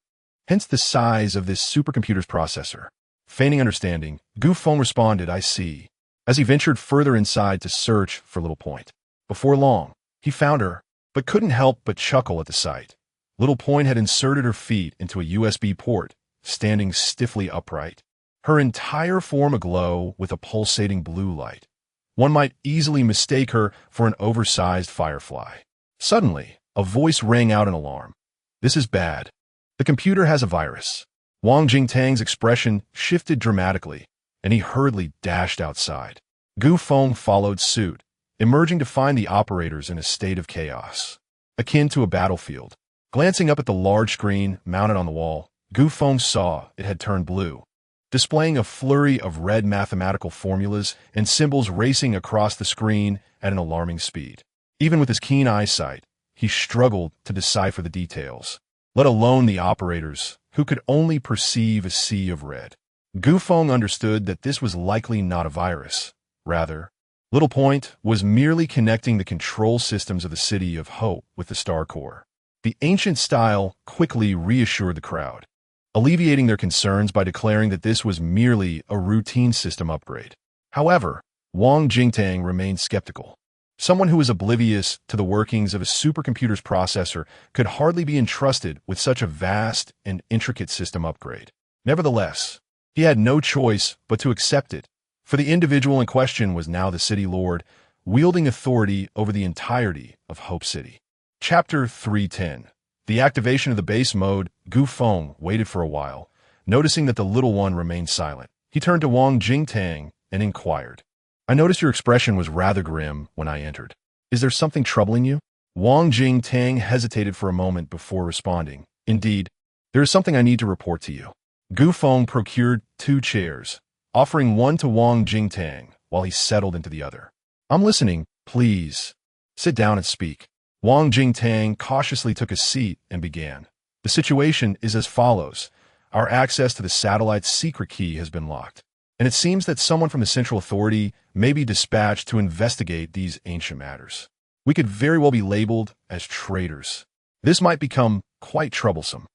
Hence the size of this supercomputer's processor. Feigning understanding, Gu Feng responded, "I see," as he ventured further inside to search for Little Point. Before long, he found her, but couldn't help but chuckle at the sight. Little Point had inserted her feet into a USB port, standing stiffly upright, her entire form aglow with a pulsating blue light. One might easily mistake her for an oversized firefly. Suddenly, a voice rang out in alarm. "This is bad. The computer has a virus." Wang Jingtang's expression shifted dramatically, and he hurriedly dashed outside. Gu Feng followed suit, emerging to find the operators in a state of chaos, akin to a battlefield. Glancing up at the large screen mounted on the wall, Gu Feng saw it had turned blue, displaying a flurry of red mathematical formulas and symbols racing across the screen at an alarming speed. Even with his keen eyesight, he struggled to decipher the details, let alone the operators, who could only perceive a sea of red. Gu Feng understood that this was likely not a virus. Rather, Little Point was merely connecting the control systems of the City of Hope with the Star Core. The ancient style quickly reassured the crowd, alleviating their concerns by declaring that this was merely a routine system upgrade. However, Wang Jingtang remained skeptical. Someone who was oblivious to the workings of a supercomputer's processor could hardly be entrusted with such a vast and intricate system upgrade. Nevertheless, he had no choice but to accept it, for the individual in question was now the city lord, wielding authority over the entirety of Hope City. Chapter 310. The activation of the base mode. Gu Feng waited for a while, noticing that the little one remained silent. He turned to Wang Jingtang and inquired, "I noticed your expression was rather grim when I entered. Is there something troubling you?" Wang Jingtang hesitated for a moment before responding, "Indeed, there is something I need to report to you." Gu Feng procured 2 chairs, offering one to Wang Jingtang while he settled into the other. "I'm listening, please. Sit down and speak." Wang Jingtang cautiously took a seat and began. "The situation is as follows. Our access to the satellite's secret key has been locked, and it seems that someone from the Central Authority may be dispatched to investigate these ancient matters. We could very well be labeled as traitors. This might become quite troublesome.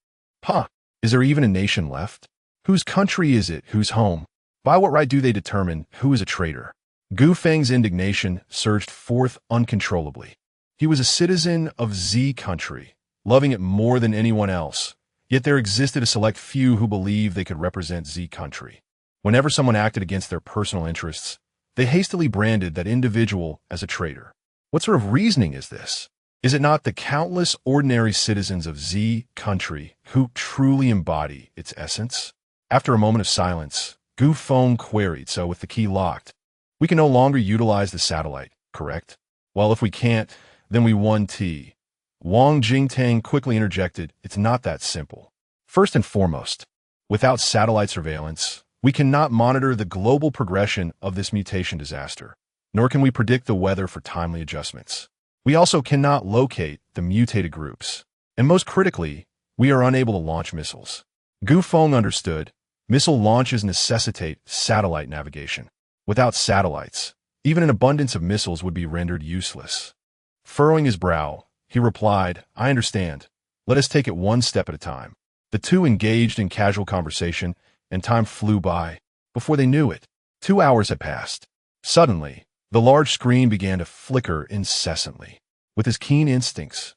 Is there even a nation left? Whose country is it? Whose home? By what right do they determine who is a traitor?" Gu Feng's indignation surged forth uncontrollably. He was a citizen of Z country, loving it more than anyone else, yet there existed a select few who believed they could represent Z country. Whenever someone acted against their personal interests, they hastily branded that individual as a traitor. What sort of reasoning is this? Is it not the countless ordinary citizens of Z country who truly embody its essence? After a moment of silence, Gu Feng queried, "So with the key locked, we can no longer utilize the satellite, correct?" "Well, if we can't, then we won T." Wang Jingtang quickly interjected, "It's not that simple. First and foremost, without satellite surveillance, we cannot monitor the global progression of this mutation disaster, nor can we predict the weather for timely adjustments. We also cannot locate the mutated groups. And most critically, we are unable to launch missiles." Gu Feng understood. Missile launches necessitate satellite navigation. Without satellites, even an abundance of missiles would be rendered useless. Furrowing his brow, he replied, "I understand. Let us take it one step at a time. The two engaged in casual conversation, and time flew by. Before they knew it, 2 hours had passed. Suddenly, the large screen began to flicker incessantly. With his keen instincts,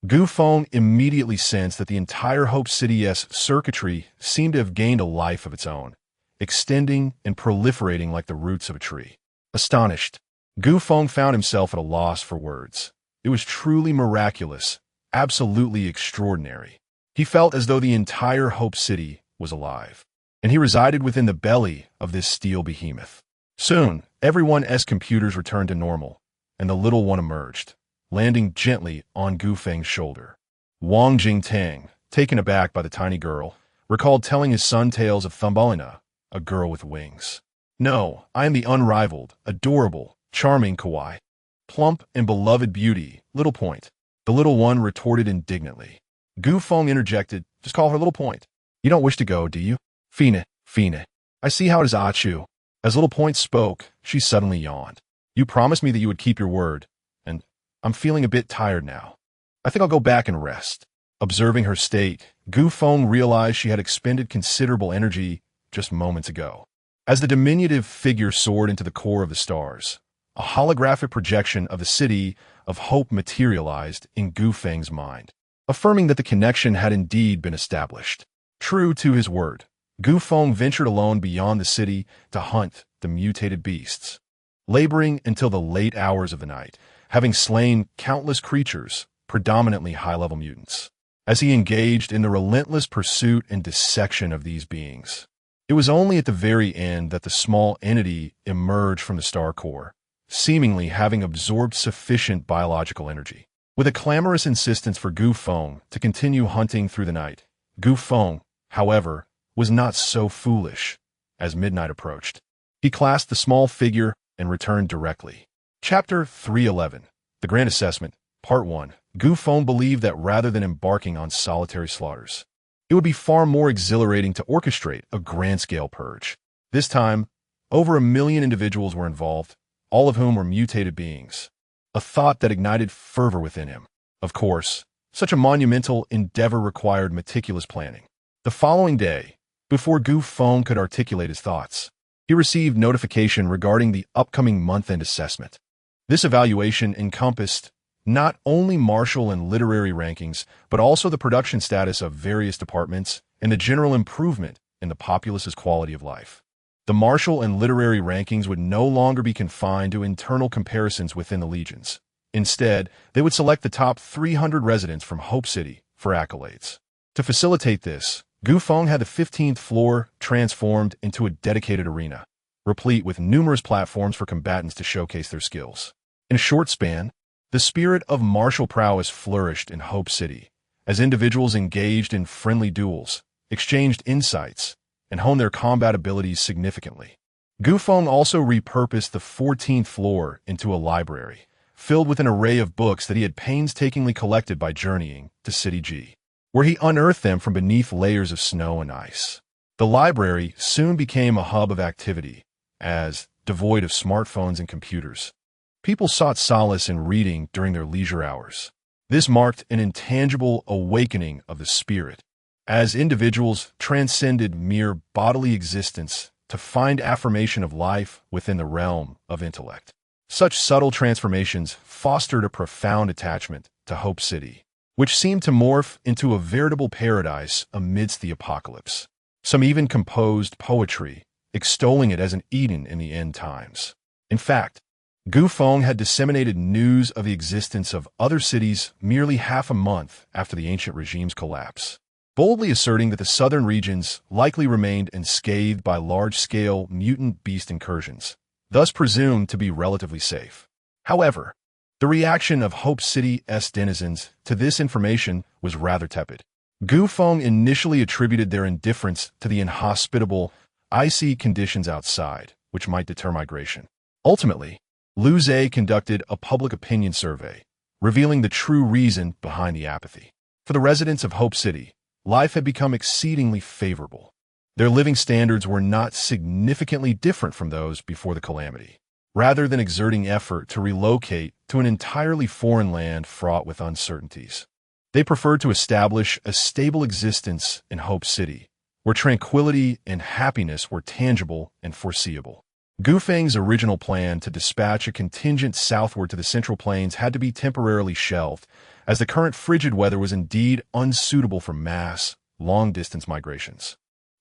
Gu Feng immediately sensed that the entire Hope City's circuitry seemed to have gained a life of its own, extending and proliferating like the roots of a tree. Astonished, Gu Feng found himself at a loss for words. It was truly miraculous, absolutely extraordinary. He felt as though the entire Hope City was alive, and he resided within the belly of this steel behemoth. Soon, everyone's computers returned to normal, and the little one emerged, landing gently on Gu Feng's shoulder. Wang Jingtang, taken aback by the tiny girl, recalled telling his son tales of Thumbelina, a girl with wings. "No, I am the unrivaled, adorable, charming kawaii. Plump and beloved beauty, little point." The little one retorted indignantly. Gu Feng interjected, "Just call her little point. You don't wish to go, do you? Fine, fine. I see how it is, Achu." As little point spoke, she suddenly yawned. "You promised me that you would keep your word, and I'm feeling a bit tired now. I think I'll go back and rest." Observing her state, Gu Feng realized she had expended considerable energy just moments ago. As the diminutive figure soared into the core of the stars, a holographic projection of the city of Hope materialized in Gu Feng's mind, affirming that the connection had indeed been established. True to his word, Gu Feng ventured alone beyond the city to hunt the mutated beasts, laboring until the late hours of the night, having slain countless creatures, predominantly high-level mutants. As he engaged in the relentless pursuit and dissection of these beings, it was only at the very end that the small entity emerged from the star core, seemingly having absorbed sufficient biological energy. With a clamorous insistence for Gu Feng to continue hunting through the night, Gu Feng, however, was not so foolish. As midnight approached, he clasped the small figure and returned directly. Chapter 311, The Grand Assessment, Part 1. Gu Feng believed that rather than embarking on solitary slaughters, it would be far more exhilarating to orchestrate a grand-scale purge. This time, over 1 million individuals were involved, all of whom were mutated beings. A thought that ignited fervor within him. Of course, such a monumental endeavor required meticulous planning. The following day, before Gu Feng could articulate his thoughts, he received notification regarding the upcoming month-end assessment. This evaluation encompassed not only martial and literary rankings, but also the production status of various departments and the general improvement in the populace's quality of life. The martial and literary rankings would no longer be confined to internal comparisons within the legions. Instead, they would select the top 300 residents from Hope City for accolades. To facilitate this, Gu Feng had the 15th floor transformed into a dedicated arena, replete with numerous platforms for combatants to showcase their skills. In a short span, the spirit of martial prowess flourished in Hope City, as individuals engaged in friendly duels, exchanged insights, and honed their combat abilities significantly. Gu Feng also repurposed the 14th floor into a library, filled with an array of books that he had painstakingly collected by journeying to City G, where he unearthed them from beneath layers of snow and ice. The library soon became a hub of activity, as, devoid of smartphones and computers, people sought solace in reading during their leisure hours. This marked an intangible awakening of the spirit, as individuals transcended mere bodily existence to find affirmation of life within the realm of intellect. Such subtle transformations fostered a profound attachment to Hope City, which seemed to morph into a veritable paradise amidst the apocalypse. Some even composed poetry, extolling it as an Eden in the end times. In fact, Gu Feng had disseminated news of the existence of other cities merely half a month after the ancient regime's collapse, boldly asserting that the southern regions likely remained unscathed by large-scale mutant beast incursions, thus presumed to be relatively safe. However, the reaction of Hope City's denizens to this information was rather tepid. Gu Feng initially attributed their indifference to the inhospitable, icy conditions outside, which might deter migration. Ultimately, Liu Zhe conducted a public opinion survey, revealing the true reason behind the apathy. For the residents of Hope City, life had become exceedingly favorable. Their living standards were not significantly different from those before the calamity. Rather than exerting effort to relocate to an entirely foreign land fraught with uncertainties, They preferred to establish a stable existence in Hope City, where tranquility and happiness were tangible and foreseeable. Gu Feng's original plan to dispatch a contingent southward to the Central Plains had to be temporarily shelved, as the current frigid weather was indeed unsuitable for mass, long-distance migrations.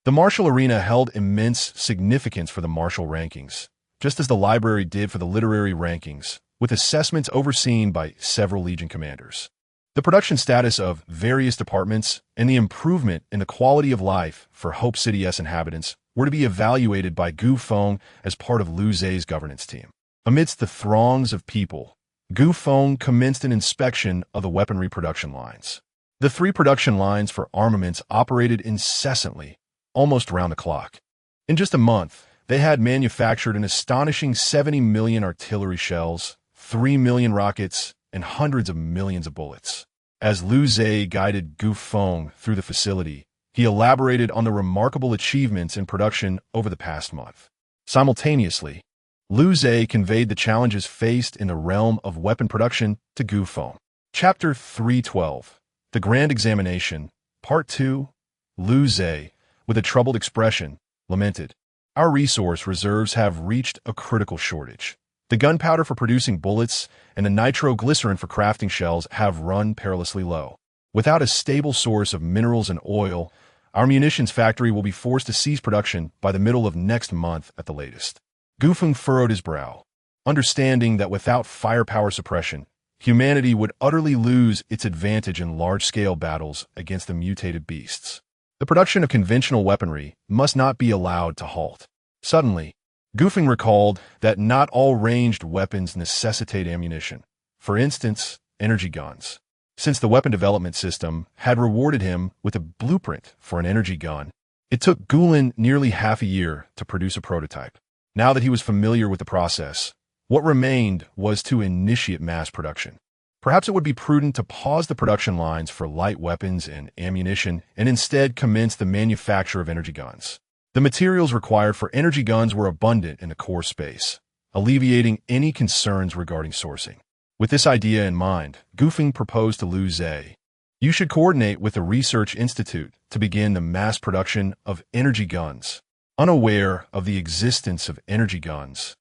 The Martial Arena held immense significance for the Martial rankings, just as the library did for the literary rankings, with assessments overseen by several Legion commanders. The production status of various departments and the improvement in the quality of life for Hope City's inhabitants were to be evaluated by Gu Feng as part of Lu Zhe's governance team. Amidst the throngs of people, Gu Feng commenced an inspection of the weaponry production lines. The 3 production lines for armaments operated incessantly, almost round the clock. In just a month, they had manufactured an astonishing 70 million artillery shells, 3 million rockets, and hundreds of millions of bullets. As Lu Zhe guided Gu Feng through the facility, he elaborated on the remarkable achievements in production over the past month. Simultaneously, Lu Zhe conveyed the challenges faced in the realm of weapon production to Gu Feng. Chapter 312, The Grand Examination, Part 2. Lu Zhe, with a troubled expression, lamented, "Our resource reserves have reached a critical shortage. The gunpowder for producing bullets and the nitroglycerin for crafting shells have run perilously low. Without a stable source of minerals and oil, our munitions factory will be forced to cease production by the middle of next month at the latest." Gu Feng furrowed his brow, understanding that without firepower suppression, humanity would utterly lose its advantage in large-scale battles against the mutated beasts. The production of conventional weaponry must not be allowed to halt. Suddenly, Gu Feng recalled that not all ranged weapons necessitate ammunition. For instance, energy guns. Since the weapon development system had rewarded him with a blueprint for an energy gun, it took Gulen nearly half a year to produce a prototype. Now that he was familiar with the process, what remained was to initiate mass production. Perhaps it would be prudent to pause the production lines for light weapons and ammunition and instead commence the manufacture of energy guns. The materials required for energy guns were abundant in the core space, alleviating any concerns regarding sourcing. With this idea in mind, Gu Feng proposed to Lu Zhe, "You should coordinate with the Research Institute to begin the mass production of energy guns." Unaware of the existence of energy guns,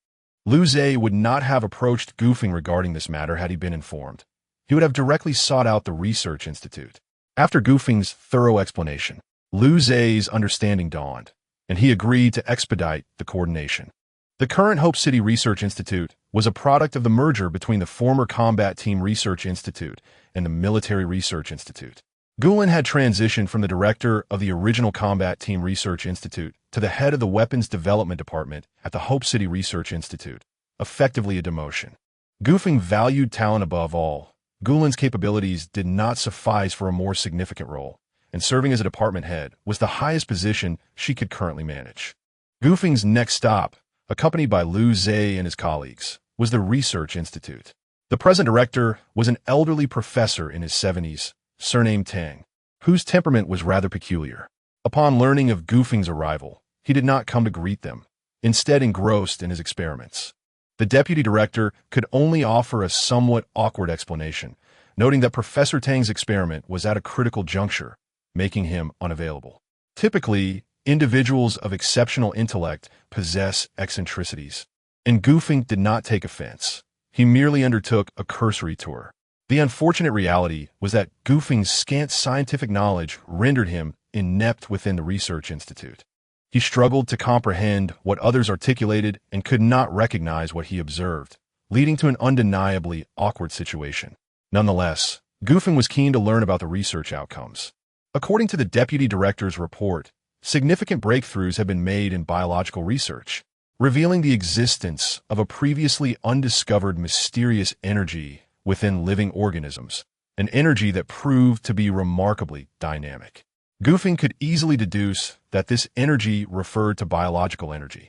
Lu Zhe would not have approached Gu Feng regarding this matter had he been informed. He would have directly sought out the Research Institute. After Gu Feng's thorough explanation, Lu Zhe's understanding dawned, and he agreed to expedite the coordination. The current Hope City Research Institute was a product of the merger between the former Combat Team Research Institute and the Military Research Institute. Gulen had transitioned from the director of the original Combat Team Research Institute to the head of the Weapons Development Department at the Hope City Research Institute, effectively a demotion. Gu Feng valued talent above all. Gulen's capabilities did not suffice for a more significant role, and serving as a department head was the highest position she could currently manage. Gu Feng's next stop, accompanied by Lu Zhe and his colleagues, was the Research Institute. The present director was an elderly professor in his 70s, surnamed Tang, whose temperament was rather peculiar. Upon learning of Gu Feng's arrival, he did not come to greet them, instead engrossed in his experiments. The deputy director could only offer a somewhat awkward explanation, noting that Professor Tang's experiment was at a critical juncture, making him unavailable. Typically, individuals of exceptional intellect possess eccentricities, and Gu Feng did not take offense. He merely undertook a cursory tour. The unfortunate reality was that Gu Feng's scant scientific knowledge rendered him inept within the Research Institute. He struggled to comprehend what others articulated and could not recognize what he observed, leading to an undeniably awkward situation. Nonetheless, Gu Feng was keen to learn about the research outcomes. According to the deputy director's report, significant breakthroughs have been made in biological research, revealing the existence of a previously undiscovered mysterious energy within living organisms, an energy that proved to be remarkably dynamic. Gu Feng could easily deduce that this energy referred to biological energy.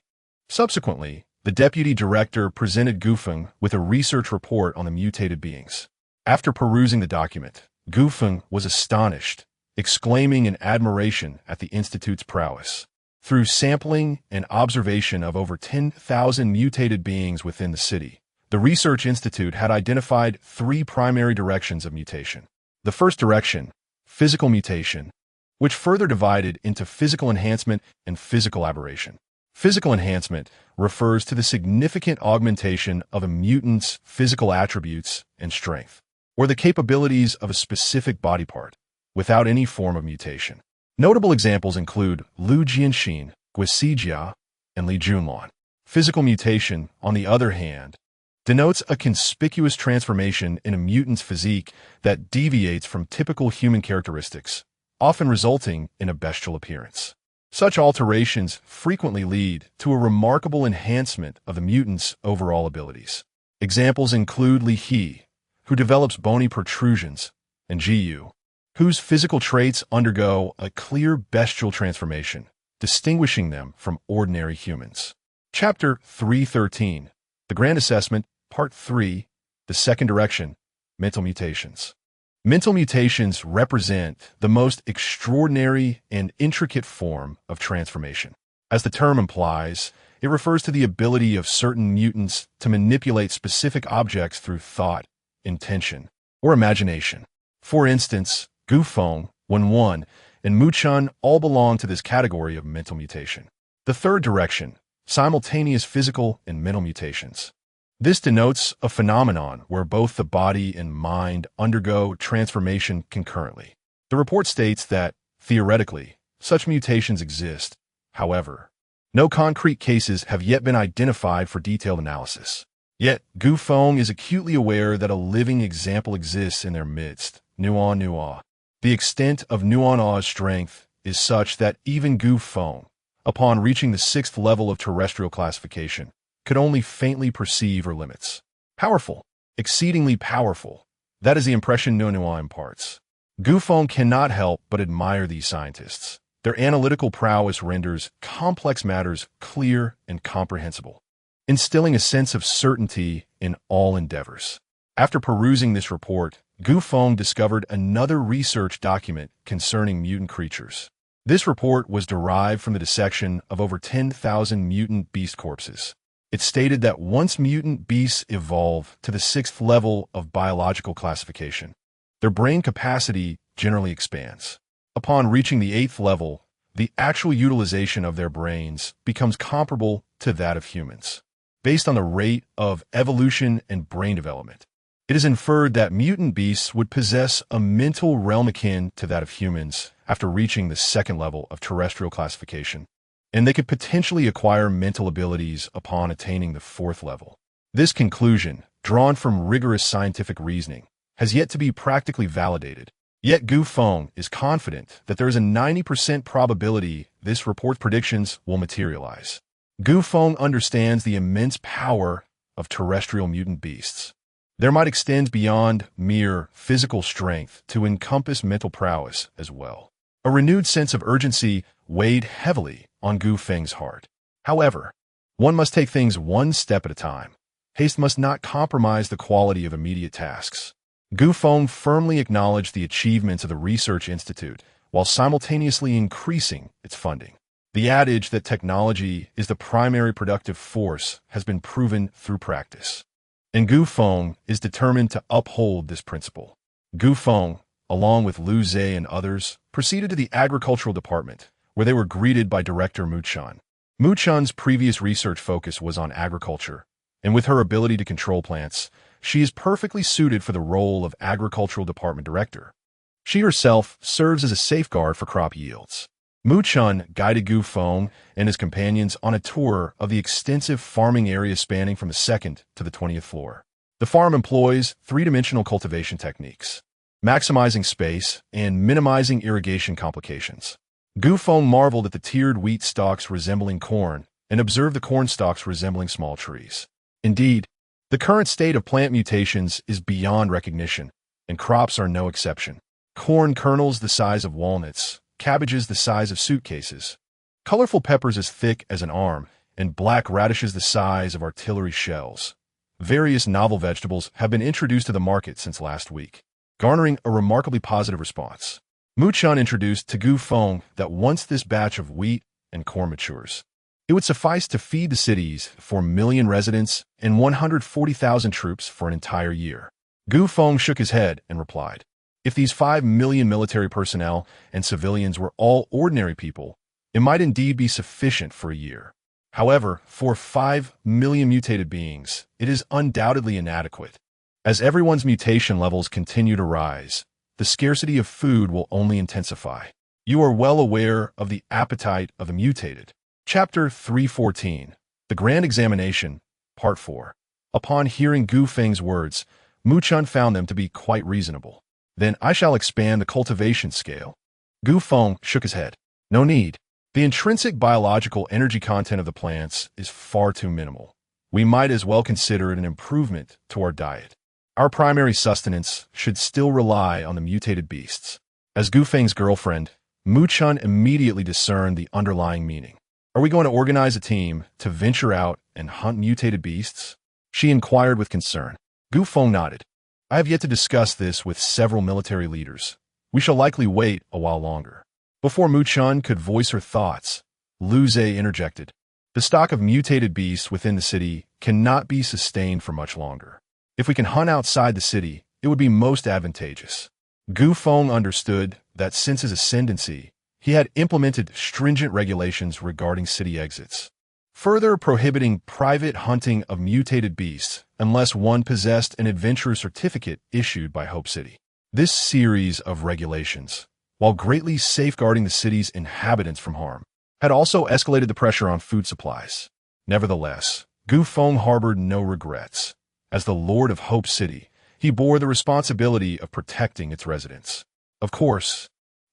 Subsequently, the deputy director presented Gu Feng with a research report on the mutated beings. After perusing the document, Gu Feng was astonished, exclaiming in admiration at the Institute's prowess. Through sampling and observation of over 10,000 mutated beings within the city, the Research Institute had identified 3 primary directions of mutation. The first direction, physical mutation, which further divided into physical enhancement and physical aberration. Physical enhancement refers to the significant augmentation of a mutant's physical attributes and strength, or the capabilities of a specific body part, without any form of mutation. Notable examples include Lu Jianxin, Guixijia, and Li Junlan. Physical mutation, on the other hand, denotes a conspicuous transformation in a mutant's physique that deviates from typical human characteristics, often resulting in a bestial appearance. Such alterations frequently lead to a remarkable enhancement of the mutant's overall abilities. Examples include Li He, who develops bony protrusions, and Ji Yu, whose physical traits undergo a clear bestial transformation, distinguishing them from ordinary humans. Chapter 313, The Grand Assessment, Part 3, The Second Direction, Mental Mutations. Mental mutations represent the most extraordinary and intricate form of transformation. As the term implies, it refers to the ability of certain mutants to manipulate specific objects through thought, intention, or imagination. For instance, Gu Feng, Wen, and Mu Chun all belong to this category of mental mutation. The third direction, simultaneous physical and mental mutations. This denotes a phenomenon where both the body and mind undergo transformation concurrently. The report states that, theoretically, such mutations exist. However, no concrete cases have yet been identified for detailed analysis. Yet, Gu Feng is acutely aware that a living example exists in their midst, Nuan Nua. The extent of Nuan Nua's strength is such that even Gu Feng, upon reaching the 6th level of terrestrial classification, could only faintly perceive her limits. Powerful, exceedingly powerful. That is the impression Nua imparts. Gu Feng cannot help but admire these scientists. Their analytical prowess renders complex matters clear and comprehensible, instilling a sense of certainty in all endeavors. After perusing this report, Gu Feng discovered another research document concerning mutant creatures. This report was derived from the dissection of over 10,000 mutant beast corpses. It stated that once mutant beasts evolve to the 6th level of biological classification, their brain capacity generally expands. Upon reaching the 8th level, the actual utilization of their brains becomes comparable to that of humans. Based on the rate of evolution and brain development, it is inferred that mutant beasts would possess a mental realm akin to that of humans after reaching the 2nd level of terrestrial classification, and they could potentially acquire mental abilities upon attaining the 4th level. This conclusion, drawn from rigorous scientific reasoning, has yet to be practically validated. Yet Gu Feng is confident that there is a 90% probability this report's predictions will materialize. Gu Feng understands the immense power of terrestrial mutant beasts. Their might extends beyond mere physical strength to encompass mental prowess as well. A renewed sense of urgency weighed heavily on Gu Feng's heart. However, one must take things one step at a time. Haste must not compromise the quality of immediate tasks. Gu Feng firmly acknowledged the achievements of the Research Institute while simultaneously increasing its funding. The adage that technology is the primary productive force has been proven through practice, and Gu Feng is determined to uphold this principle. Gu Feng, along with Lu Zhe and others, proceeded to the agricultural department, where they were greeted by Director Mu Chun. Mu Chun's previous research focus was on agriculture, and with her ability to control plants, she is perfectly suited for the role of agricultural department director. She herself serves as a safeguard for crop yields. Mu Chun guided Gu Feng and his companions on a tour of the extensive farming area spanning from the 2nd to the 20th floor. The farm employs three-dimensional cultivation techniques, maximizing space and minimizing irrigation complications. Gu Feng marveled at the tiered wheat stalks resembling corn and observed the corn stalks resembling small trees. Indeed, the current state of plant mutations is beyond recognition, and crops are no exception. Corn kernels the size of walnuts, cabbages the size of suitcases, colorful peppers as thick as an arm, and black radishes the size of artillery shells. Various novel vegetables have been introduced to the market since last week, garnering a remarkably positive response. Mu Chun introduced to Gu Feng that once this batch of wheat and corn matures, it would suffice to feed the city's 4 million residents and 140,000 troops for an entire year. Gu Feng shook his head and replied, If these 5 million military personnel and civilians were all ordinary people, it might indeed be sufficient for a year. However, for 5 million mutated beings, it is undoubtedly inadequate. As everyone's mutation levels continue to rise, the scarcity of food will only intensify. You are well aware of the appetite of the mutated. Chapter 314, The Grand Examination, Part 4. Upon hearing Gu Feng's words, Mu Chun found them to be quite reasonable. Then I shall expand the cultivation scale. Gu Feng shook his head. No need. The intrinsic biological energy content of the plants is far too minimal. We might as well consider it an improvement to our diet. Our primary sustenance should still rely on the mutated beasts. As Gu Feng's girlfriend, Mu Chun immediately discerned the underlying meaning. Are we going to organize a team to venture out and hunt mutated beasts? She inquired with concern. Gu Feng nodded. I have yet to discuss this with several military leaders. We shall likely wait a while longer. Before Mu Chun could voice her thoughts, Lu Zhe interjected. The stock of mutated beasts within the city cannot be sustained for much longer. If we can hunt outside the city, it would be most advantageous. Gu Feng understood that since his ascendancy, he had implemented stringent regulations regarding city exits, further prohibiting private hunting of mutated beasts unless one possessed an adventurer certificate issued by Hope City. This series of regulations, while greatly safeguarding the city's inhabitants from harm, had also escalated the pressure on food supplies. Nevertheless, Gu Feng harbored no regrets. As the Lord of Hope City, he bore the responsibility of protecting its residents. Of course,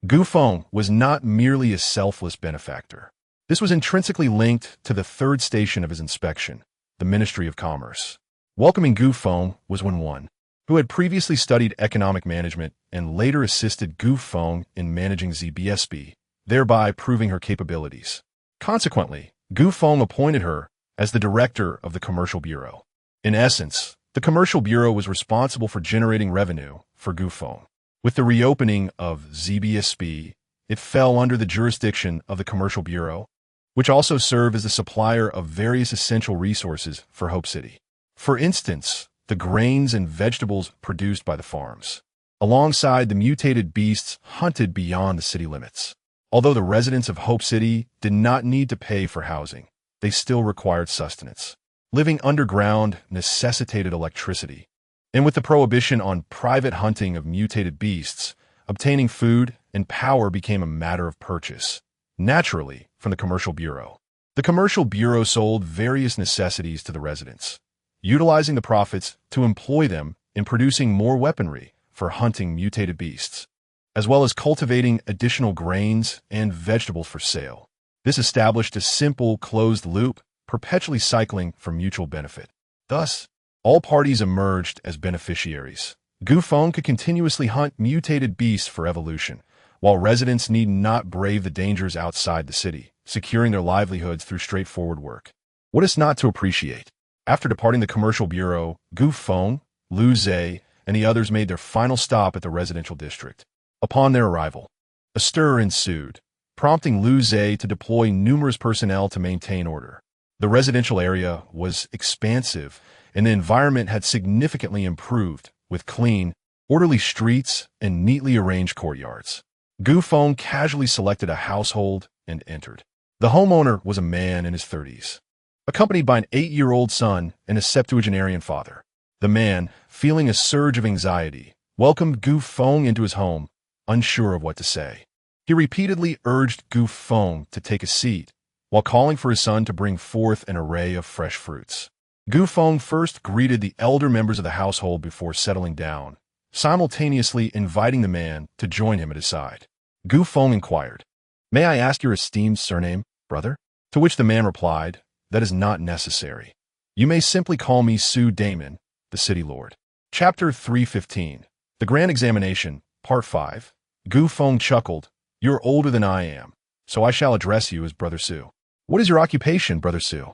Gu Feng was not merely a selfless benefactor. This was intrinsically linked to the third station of his inspection, the Ministry of Commerce. Welcoming Gu Feng was Wen, who had previously studied economic management and later assisted Gu Feng in managing ZBSB, thereby proving her capabilities. Consequently, Gu Feng appointed her as the director of the Commercial Bureau. In essence, the Commercial Bureau was responsible for generating revenue for Gu Feng. With the reopening of ZBSB, it fell under the jurisdiction of the Commercial Bureau, which also served as the supplier of various essential resources for Hope City. For instance, the grains and vegetables produced by the farms, alongside the mutated beasts hunted beyond the city limits. Although the residents of Hope City did not need to pay for housing, they still required sustenance. Living underground necessitated electricity, and with the prohibition on private hunting of mutated beasts, obtaining food and power became a matter of purchase, naturally from the Commercial Bureau. The Commercial Bureau sold various necessities to the residents, utilizing the profits to employ them in producing more weaponry for hunting mutated beasts, as well as cultivating additional grains and vegetables for sale. This established a simple, closed loop, perpetually cycling for mutual benefit. Thus, all parties emerged as beneficiaries. Gu Feng could continuously hunt mutated beasts for evolution, while residents need not brave the dangers outside the city, securing their livelihoods through straightforward work. What is not to appreciate? After departing the Commercial Bureau, Gu Feng, Lu Zhe, and the others made their final stop at the residential district. Upon their arrival, a stir ensued, prompting Lu Zhe to deploy numerous personnel to maintain order. The residential area was expansive, and the environment had significantly improved, with clean, orderly streets and neatly arranged courtyards. Gu Feng casually selected a household and entered. The homeowner was a man in his 30s, accompanied by an 8-year-old son and a septuagenarian father. The man, feeling a surge of anxiety, welcomed Gu Feng into his home, unsure of what to say. He repeatedly urged Gu Feng to take a seat, while calling for his son to bring forth an array of fresh fruits. Gu Feng first greeted the elder members of the household before settling down, simultaneously inviting the man to join him at his side. Gu Feng inquired, "May I ask your esteemed surname, brother?" To which the man replied, "That is not necessary. You may simply call me Su Damon, the City Lord." Chapter 315, The Grand Examination, Part 5. Gu Feng chuckled, "You're older than I am, so I shall address you as Brother Su. What is your occupation, Brother Su?"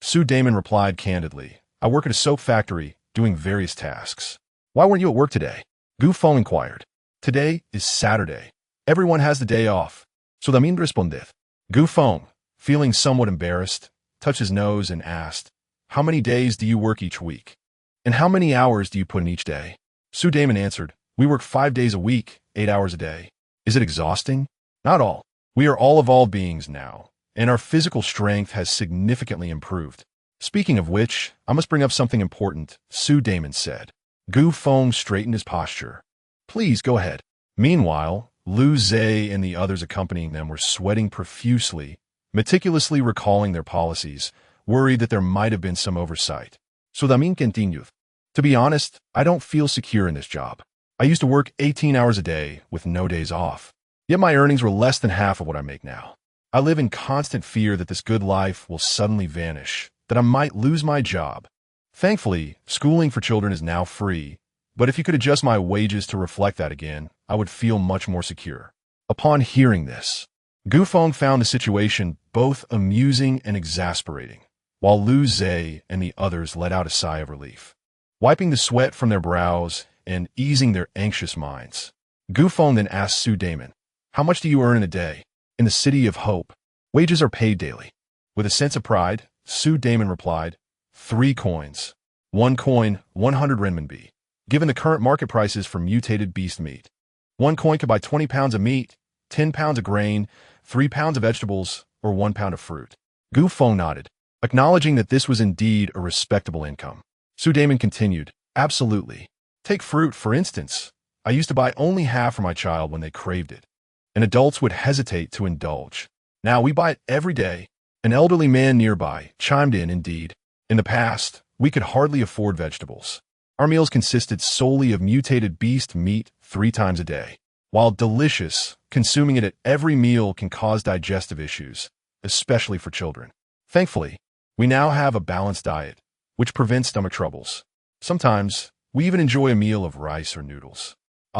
Su Damon replied candidly, "I work at a soap factory, doing various tasks." "Why weren't you at work today?" Gu Feng inquired. "Today is Saturday. Everyone has the day off. So también responded." Gu Feng, feeling somewhat embarrassed, touched his nose and asked, "How many days do you work each week? And how many hours do you put in each day?" Su Damon answered, We work 5 days a week, 8 hours a day. Is it exhausting? Not all. We are all evolved beings now, and our physical strength has significantly improved. Speaking of which, I must bring up something important, Su Damon said. Gu Feng straightened his posture. Please, go ahead. Meanwhile, Lu Zhe and the others accompanying them were sweating profusely, meticulously recalling their policies, worried that there might have been some oversight. So Damin continued. To be honest, I don't feel secure in this job. I used to work 18 hours a day with no days off. Yet my earnings were less than half of what I make now. I live in constant fear that this good life will suddenly vanish, that I might lose my job. Thankfully, schooling for children is now free, but if you could adjust my wages to reflect that again, I would feel much more secure. Upon hearing this, Gu Feng found the situation both amusing and exasperating, while Lu Zhe and the others let out a sigh of relief. Wiping the sweat from their brows and easing their anxious minds, Gu Feng then asked Su Damon, "How much do you earn in a day? In the City of Hope, wages are paid daily." With a sense of pride, Su Damon replied, 3 coins. 1 coin, 100 renminbi. Given the current market prices for mutated beast meat, 1 coin could buy 20 pounds of meat, 10 pounds of grain, 3 pounds of vegetables, or 1 pound of fruit. Gu Feng nodded, acknowledging that this was indeed a respectable income. Su Damon continued, "Absolutely. Take fruit, for instance. I used to buy only half for my child when they craved it, and adults would hesitate to indulge. Now we buy it every day." An elderly man nearby chimed in, "Indeed. In the past, we could hardly afford vegetables. Our meals consisted solely of mutated beast meat 3 times a day. While delicious, consuming it at every meal can cause digestive issues, especially for children. Thankfully, we now have a balanced diet, which prevents stomach troubles. Sometimes, we even enjoy a meal of rice or noodles.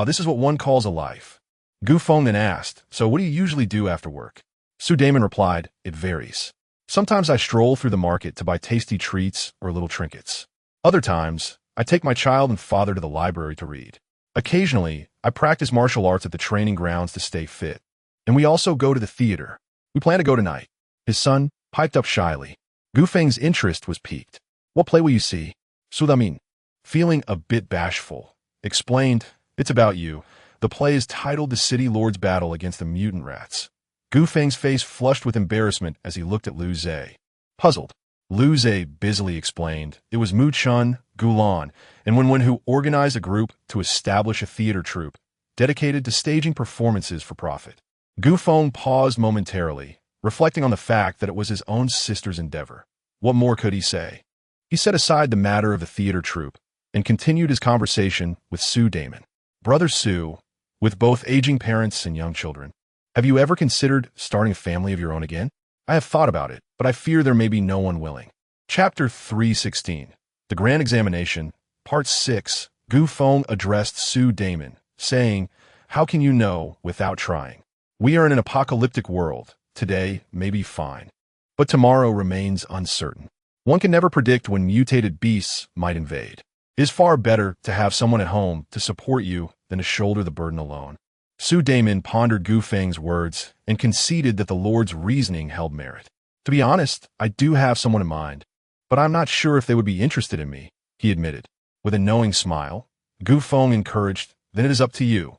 This is what one calls a life." Gu Feng then asked, "So what do you usually do after work?" Su Damon replied, "It varies. Sometimes I stroll through the market to buy tasty treats or little trinkets. Other times, I take my child and father to the library to read. Occasionally, I practice martial arts at the training grounds to stay fit. And we also go to the theater. We plan to go tonight." His son piped up shyly. Gu Feng's interest was piqued. "What play will you see?" Su Damin, feeling a bit bashful, explained, "It's about you. The play is titled The City Lord's Battle Against the Mutant Rats." Gu Feng's face flushed with embarrassment as he looked at Lu Zhe. Puzzled, Lu Zhe busily explained it was Mu Chun, Gulan, and Wen Wen who organized a group to establish a theater troupe dedicated to staging performances for profit. Gu Feng paused momentarily, reflecting on the fact that it was his own sister's endeavor. What more could he say? He set aside the matter of the theater troupe and continued his conversation with Su Damon. "Brother Su, with both aging parents and young children, have you ever considered starting a family of your own again? I have thought about it, but I fear there may be no one willing." Chapter 316, The Grand Examination, Part 6, Gu Feng addressed Su Damon, saying, "How can you know without trying? We are in an apocalyptic world. Today may be fine, but tomorrow remains uncertain. One can never predict when mutated beasts might invade. It is far better to have someone at home to support you than to shoulder the burden alone." Su Damon pondered Gu Feng's words and conceded that the Lord's reasoning held merit. "To be honest, I do have someone in mind, but I'm not sure if they would be interested in me," he admitted. With a knowing smile, Gu Feng encouraged, "Then it is up to you.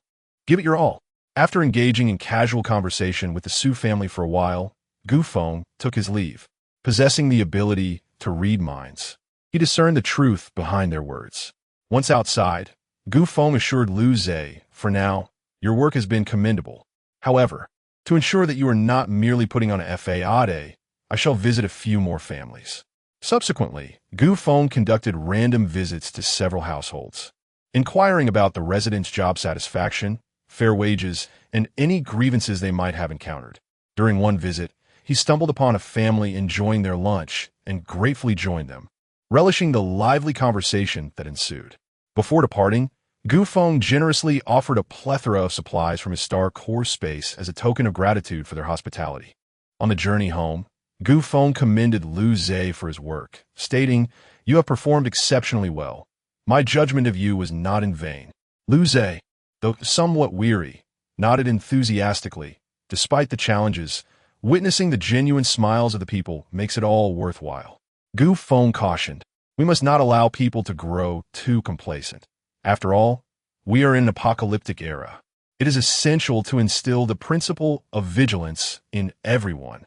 Give it your all." After engaging in casual conversation with the Su family for a while, Gu Feng took his leave. Possessing the ability to read minds, he discerned the truth behind their words. Once outside, Gu Feng assured Lu Zhe, "For now, your work has been commendable. However, to ensure that you are not merely putting on a fade, I shall visit a few more families." Subsequently, Gu Feng conducted random visits to several households, inquiring about the residents' job satisfaction, fair wages, and any grievances they might have encountered. During one visit, he stumbled upon a family enjoying their lunch and gratefully joined them, relishing the lively conversation that ensued. Before departing, Gu Feng generously offered a plethora of supplies from his star core space as a token of gratitude for their hospitality. On the journey home, Gu Feng commended Lu Zhe for his work, stating, "You have performed exceptionally well. My judgment of you was not in vain." Lu Zhe, though somewhat weary, nodded enthusiastically. Despite the challenges, witnessing the genuine smiles of the people makes it all worthwhile. Gu Feng cautioned, "We must not allow people to grow too complacent. After all, we are in an apocalyptic era. It is essential to instill the principle of vigilance in everyone.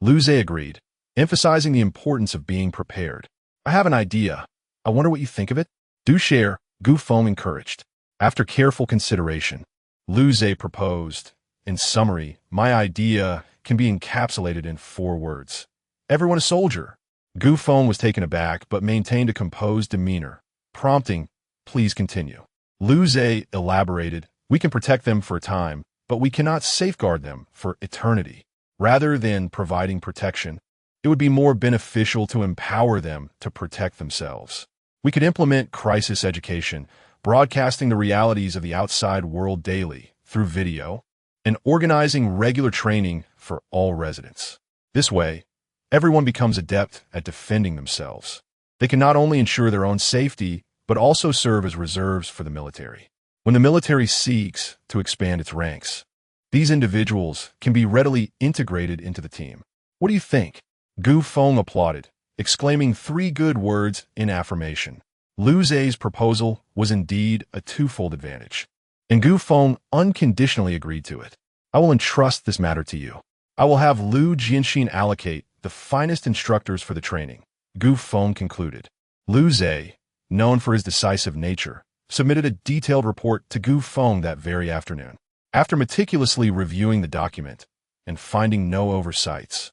Luze agreed, emphasizing the importance of being prepared. I have an idea. I wonder what you think of it? Do share, Gu Feng encouraged. After careful consideration, Luze proposed, in summary, my idea can be encapsulated in 4 words. Everyone a soldier. Gu Feng was taken aback but maintained a composed demeanor, prompting, please continue. Luze elaborated, we can protect them for a time, but we cannot safeguard them for eternity. Rather than providing protection, it would be more beneficial to empower them to protect themselves. We could implement crisis education, broadcasting the realities of the outside world daily through video, and organizing regular training for all residents. This way, everyone becomes adept at defending themselves. They can not only ensure their own safety, but also serve as reserves for the military. When the military seeks to expand its ranks, these individuals can be readily integrated into the team. What do you think? Gu Feng applauded, exclaiming 3 good words in affirmation. Luze's proposal was indeed a twofold advantage, and Gu Feng unconditionally agreed to it. I will entrust this matter to you. I will have Lu Jianxin allocate the finest instructors for the training, Gu Feng concluded. Luze, known for his decisive nature, submitted a detailed report to Gu Feng that very afternoon. After meticulously reviewing the document and finding no oversights,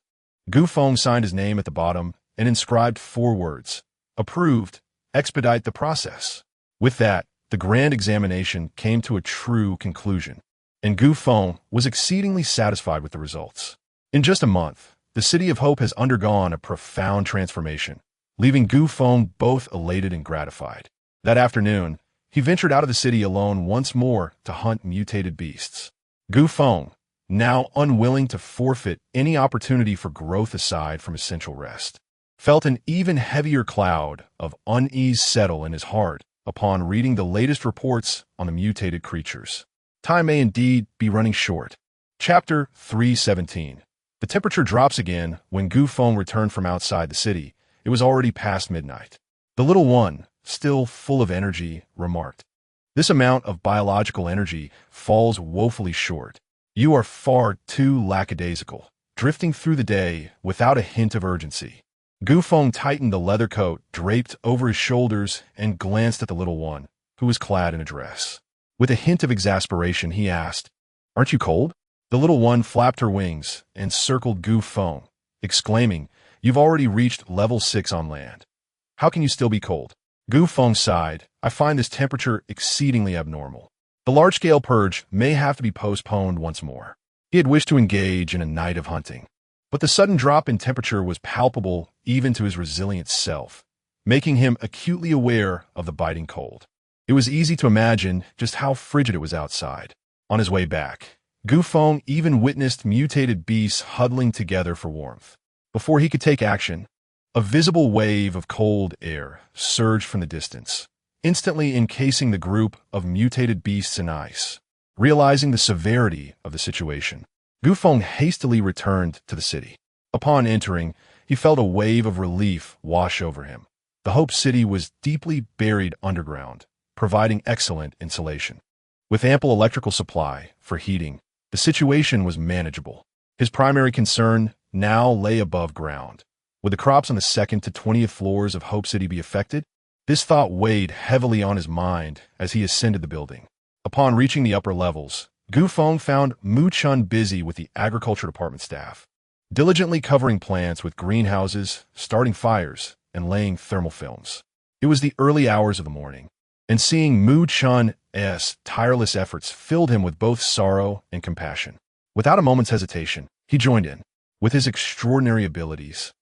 Gu Feng signed his name at the bottom and inscribed 4 words, approved, expedite the process. With that, the grand examination came to a true conclusion, and Gu Feng was exceedingly satisfied with the results. In just a month, the City of Hope has undergone a profound transformation, leaving Gu Feng both elated and gratified. That afternoon, he ventured out of the city alone once more to hunt mutated beasts. Gu Feng, now unwilling to forfeit any opportunity for growth aside from essential rest, felt an even heavier cloud of unease settle in his heart upon reading the latest reports on the mutated creatures. Time may indeed be running short. Chapter 317. The temperature drops again when Gu Feng returned from outside the city. It was already past midnight. The little one, still full of energy, remarked, "This amount of biological energy falls woefully short. You are far too lackadaisical, drifting through the day without a hint of urgency." Gu Feng tightened the leather coat draped over his shoulders and glanced at the little one, who was clad in a dress. With a hint of exasperation, he asked, "Aren't you cold?" The little one flapped her wings and circled Gu Feng, exclaiming, "You've already reached level 6 on land. How can you still be cold?" Gu Feng sighed, "I find this temperature exceedingly abnormal. The large-scale purge may have to be postponed once more." He had wished to engage in a night of hunting, but the sudden drop in temperature was palpable even to his resilient self, making him acutely aware of the biting cold. It was easy to imagine just how frigid it was outside. On his way back, Gu Feng even witnessed mutated beasts huddling together for warmth. Before he could take action, a visible wave of cold air surged from the distance, instantly encasing the group of mutated beasts in ice. Realizing the severity of the situation, Gu Feng hastily returned to the city. Upon entering, he felt a wave of relief wash over him. The Hope City was deeply buried underground, providing excellent insulation. With ample electrical supply for heating, the situation was manageable. His primary concern now lay above ground. Would the crops on the 2nd to 20th floors of Hope City be affected? This thought weighed heavily on his mind as he ascended the building. Upon reaching the upper levels, Gu Feng found Mu Chun busy with the agriculture department staff, diligently covering plants with greenhouses, starting fires, and laying thermal films. It was the early hours of the morning, and seeing Mu Chun's tireless efforts filled him with both sorrow and compassion. Without a moment's hesitation, he joined in. With his extraordinary abilities,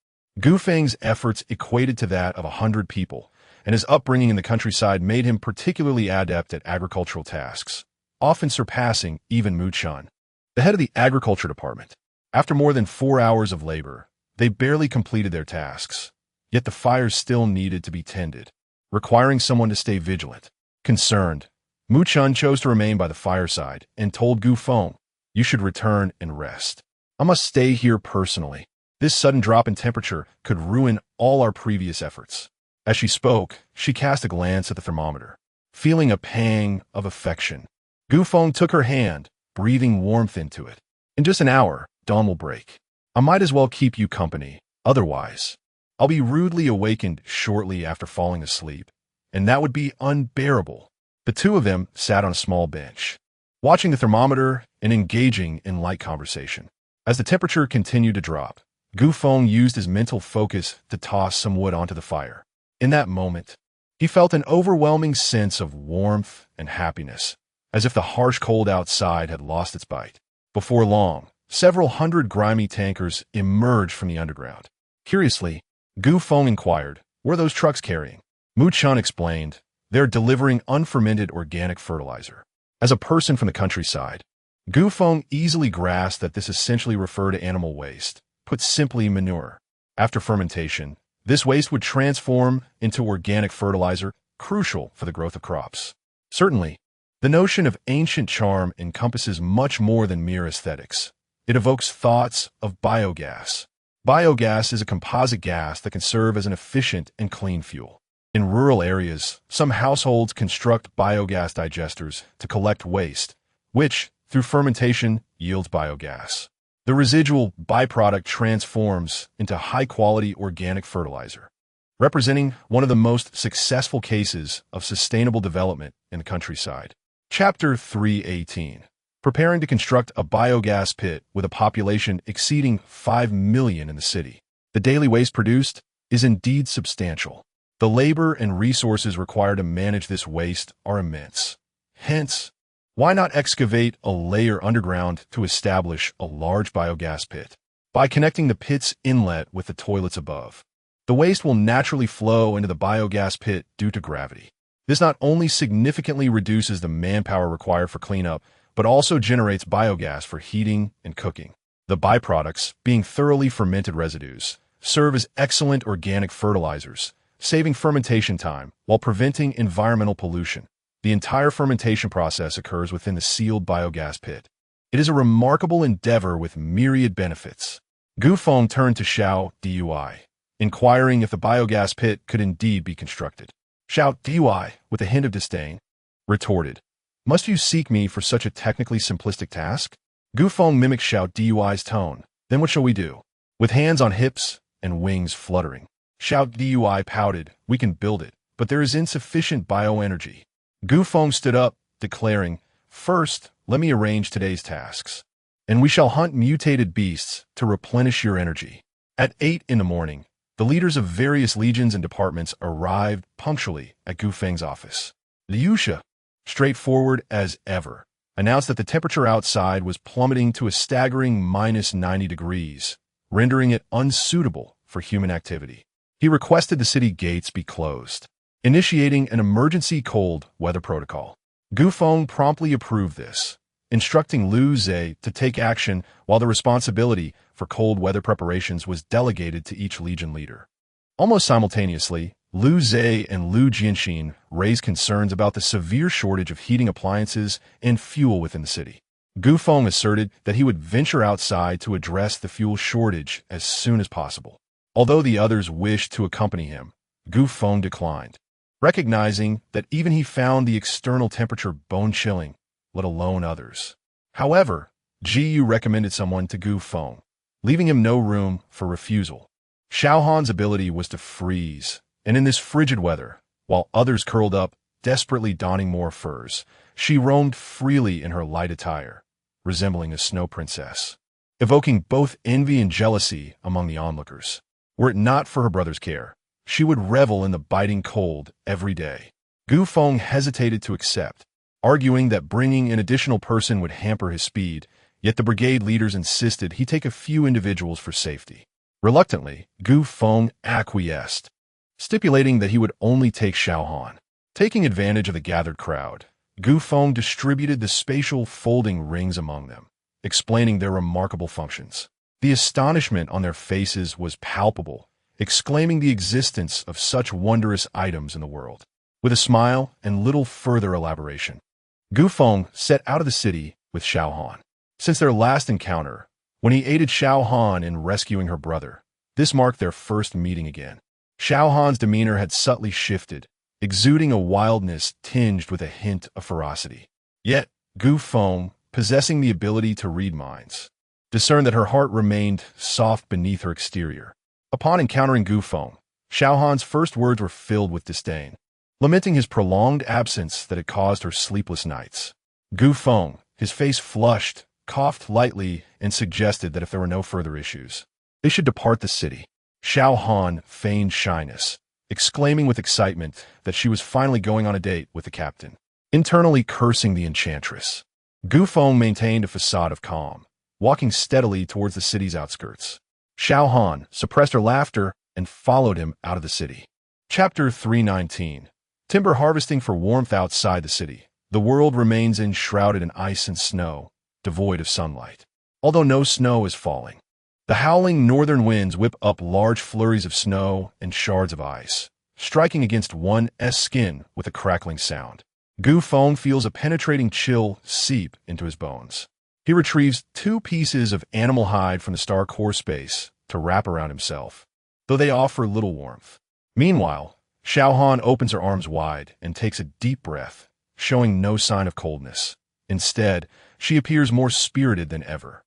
Gu Feng's efforts equated to that of 100 people, and his upbringing in the countryside made him particularly adept at agricultural tasks, often surpassing even Mu Chun, the head of the agriculture department. After more than 4 hours of labor, they barely completed their tasks, yet the fires still needed to be tended, requiring someone to stay vigilant. Concerned, Mu Chun chose to remain by the fireside and told Gu Feng, "You should return and rest. I must stay here personally. This sudden drop in temperature could ruin all our previous efforts." As she spoke, she cast a glance at the thermometer. feeling a pang of affection. Gu Feng took her hand, breathing warmth into it. In just an hour, dawn will break. I might as well keep you company, otherwise I'll be rudely awakened shortly after falling asleep, and that would be unbearable. The two of them sat on a small bench, watching the thermometer and engaging in light conversation. As the temperature continued to drop, Gu Feng used his mental focus to toss some wood onto the fire. In that moment, he felt an overwhelming sense of warmth and happiness, as if the harsh cold outside had lost its bite. Before long, several hundred grimy tankers emerged from the underground. Curiously, Gu Feng inquired, "What are those trucks carrying?" Mu Chun explained, "They're delivering unfermented organic fertilizer." As a person from the countryside, Gu Feng easily grasped that this essentially referred to animal waste, put simply manure. After fermentation, this waste would transform into organic fertilizer, crucial for the growth of crops. Certainly, the notion of ancient charm encompasses much more than mere aesthetics. It evokes thoughts of biogas. Biogas is a composite gas that can serve as an efficient and clean fuel. In rural areas, some households construct biogas digesters to collect waste, which, through fermentation, yields biogas. The residual byproduct transforms into high-quality organic fertilizer, representing one of the most successful cases of sustainable development in the countryside. Chapter 318. Preparing to construct a biogas pit with a population exceeding 5 million in the city. The daily waste produced is indeed substantial. The labor and resources required to manage this waste are immense. Hence, why not excavate a layer underground to establish a large biogas pit? By connecting the pit's inlet with the toilets above, the waste will naturally flow into the biogas pit due to gravity. This not only significantly reduces the manpower required for cleanup, but also generates biogas for heating and cooking. The byproducts, being thoroughly fermented residues, serve as excellent organic fertilizers, saving fermentation time while preventing environmental pollution. The entire fermentation process occurs within the sealed biogas pit. It is a remarkable endeavor with myriad benefits. Gu Feng turned to Xiao Dui, inquiring if the biogas pit could indeed be constructed. Xiao Dui, with a hint of disdain, retorted, "Must you seek me for such a technically simplistic task?" Gu Feng mimicked Xiao Dui's tone. "Then what shall we do?" With hands on hips and wings fluttering, Xiao Dui pouted, "We can build it, but there is insufficient bioenergy." Gu Feng stood up, declaring, "First, let me arrange today's tasks, and we shall hunt mutated beasts to replenish your energy." At 8 in the morning, the leaders of various legions and departments arrived punctually at Gu Feng's office. Liu Shi, straightforward as ever, announced that the temperature outside was plummeting to a staggering -90 degrees, rendering it unsuitable for human activity. He requested the city gates be closed, initiating an emergency cold weather protocol. Gu Feng promptly approved this, instructing Lu Zhe to take action while the responsibility for cold weather preparations was delegated to each legion leader. Almost simultaneously, Lu Zhe and Lu Jianxin raised concerns about the severe shortage of heating appliances and fuel within the city. Gu Feng asserted that he would venture outside to address the fuel shortage as soon as possible. Although the others wished to accompany him, Gu Feng declined, recognizing that even he found the external temperature bone-chilling, let alone others. However, Jiyu recommended someone to Gu Feng, leaving him no room for refusal. Xiaohan's ability was to freeze, and in this frigid weather, while others curled up, desperately donning more furs, she roamed freely in her light attire, resembling a snow princess, evoking both envy and jealousy among the onlookers. Were it not for her brother's care, she would revel in the biting cold every day. Gu Feng hesitated to accept, arguing that bringing an additional person would hamper his speed, yet the brigade leaders insisted he take a few individuals for safety. Reluctantly, Gu Feng acquiesced, stipulating that he would only take Xiaohan. Taking advantage of the gathered crowd, Gu Feng distributed the spatial folding rings among them, explaining their remarkable functions. The astonishment on their faces was palpable, exclaiming the existence of such wondrous items in the world. With a smile and little further elaboration, Gu Feng set out of the city with Xiaohan. Since their last encounter, when he aided Xiaohan in rescuing her brother, this marked their first meeting again. Xiaohan's demeanor had subtly shifted, exuding a wildness tinged with a hint of ferocity. Yet, Gu Feng, possessing the ability to read minds, discerned that her heart remained soft beneath her exterior. Upon encountering Gu Feng, Xiaohan's first words were filled with disdain, lamenting his prolonged absence that had caused her sleepless nights. Gu Feng, his face flushed, coughed lightly, and suggested that if there were no further issues, they should depart the city. Xiaohan feigned shyness, exclaiming with excitement that she was finally going on a date with the captain, internally cursing the enchantress. Gu Feng maintained a facade of calm, walking steadily towards the city's outskirts. Xiaohan suppressed her laughter and followed him out of the city. Chapter 319. Timber harvesting for warmth outside the city. The world remains enshrouded in ice and snow, devoid of sunlight. Although no snow is falling, the howling northern winds whip up large flurries of snow and shards of ice, striking against one's skin with a crackling sound. Gu Feng feels a penetrating chill seep into his bones. He retrieves 2 pieces of animal hide from the star core space to wrap around himself, though they offer little warmth. Meanwhile, Xiaohan opens her arms wide and takes a deep breath, showing no sign of coldness. Instead, she appears more spirited than ever.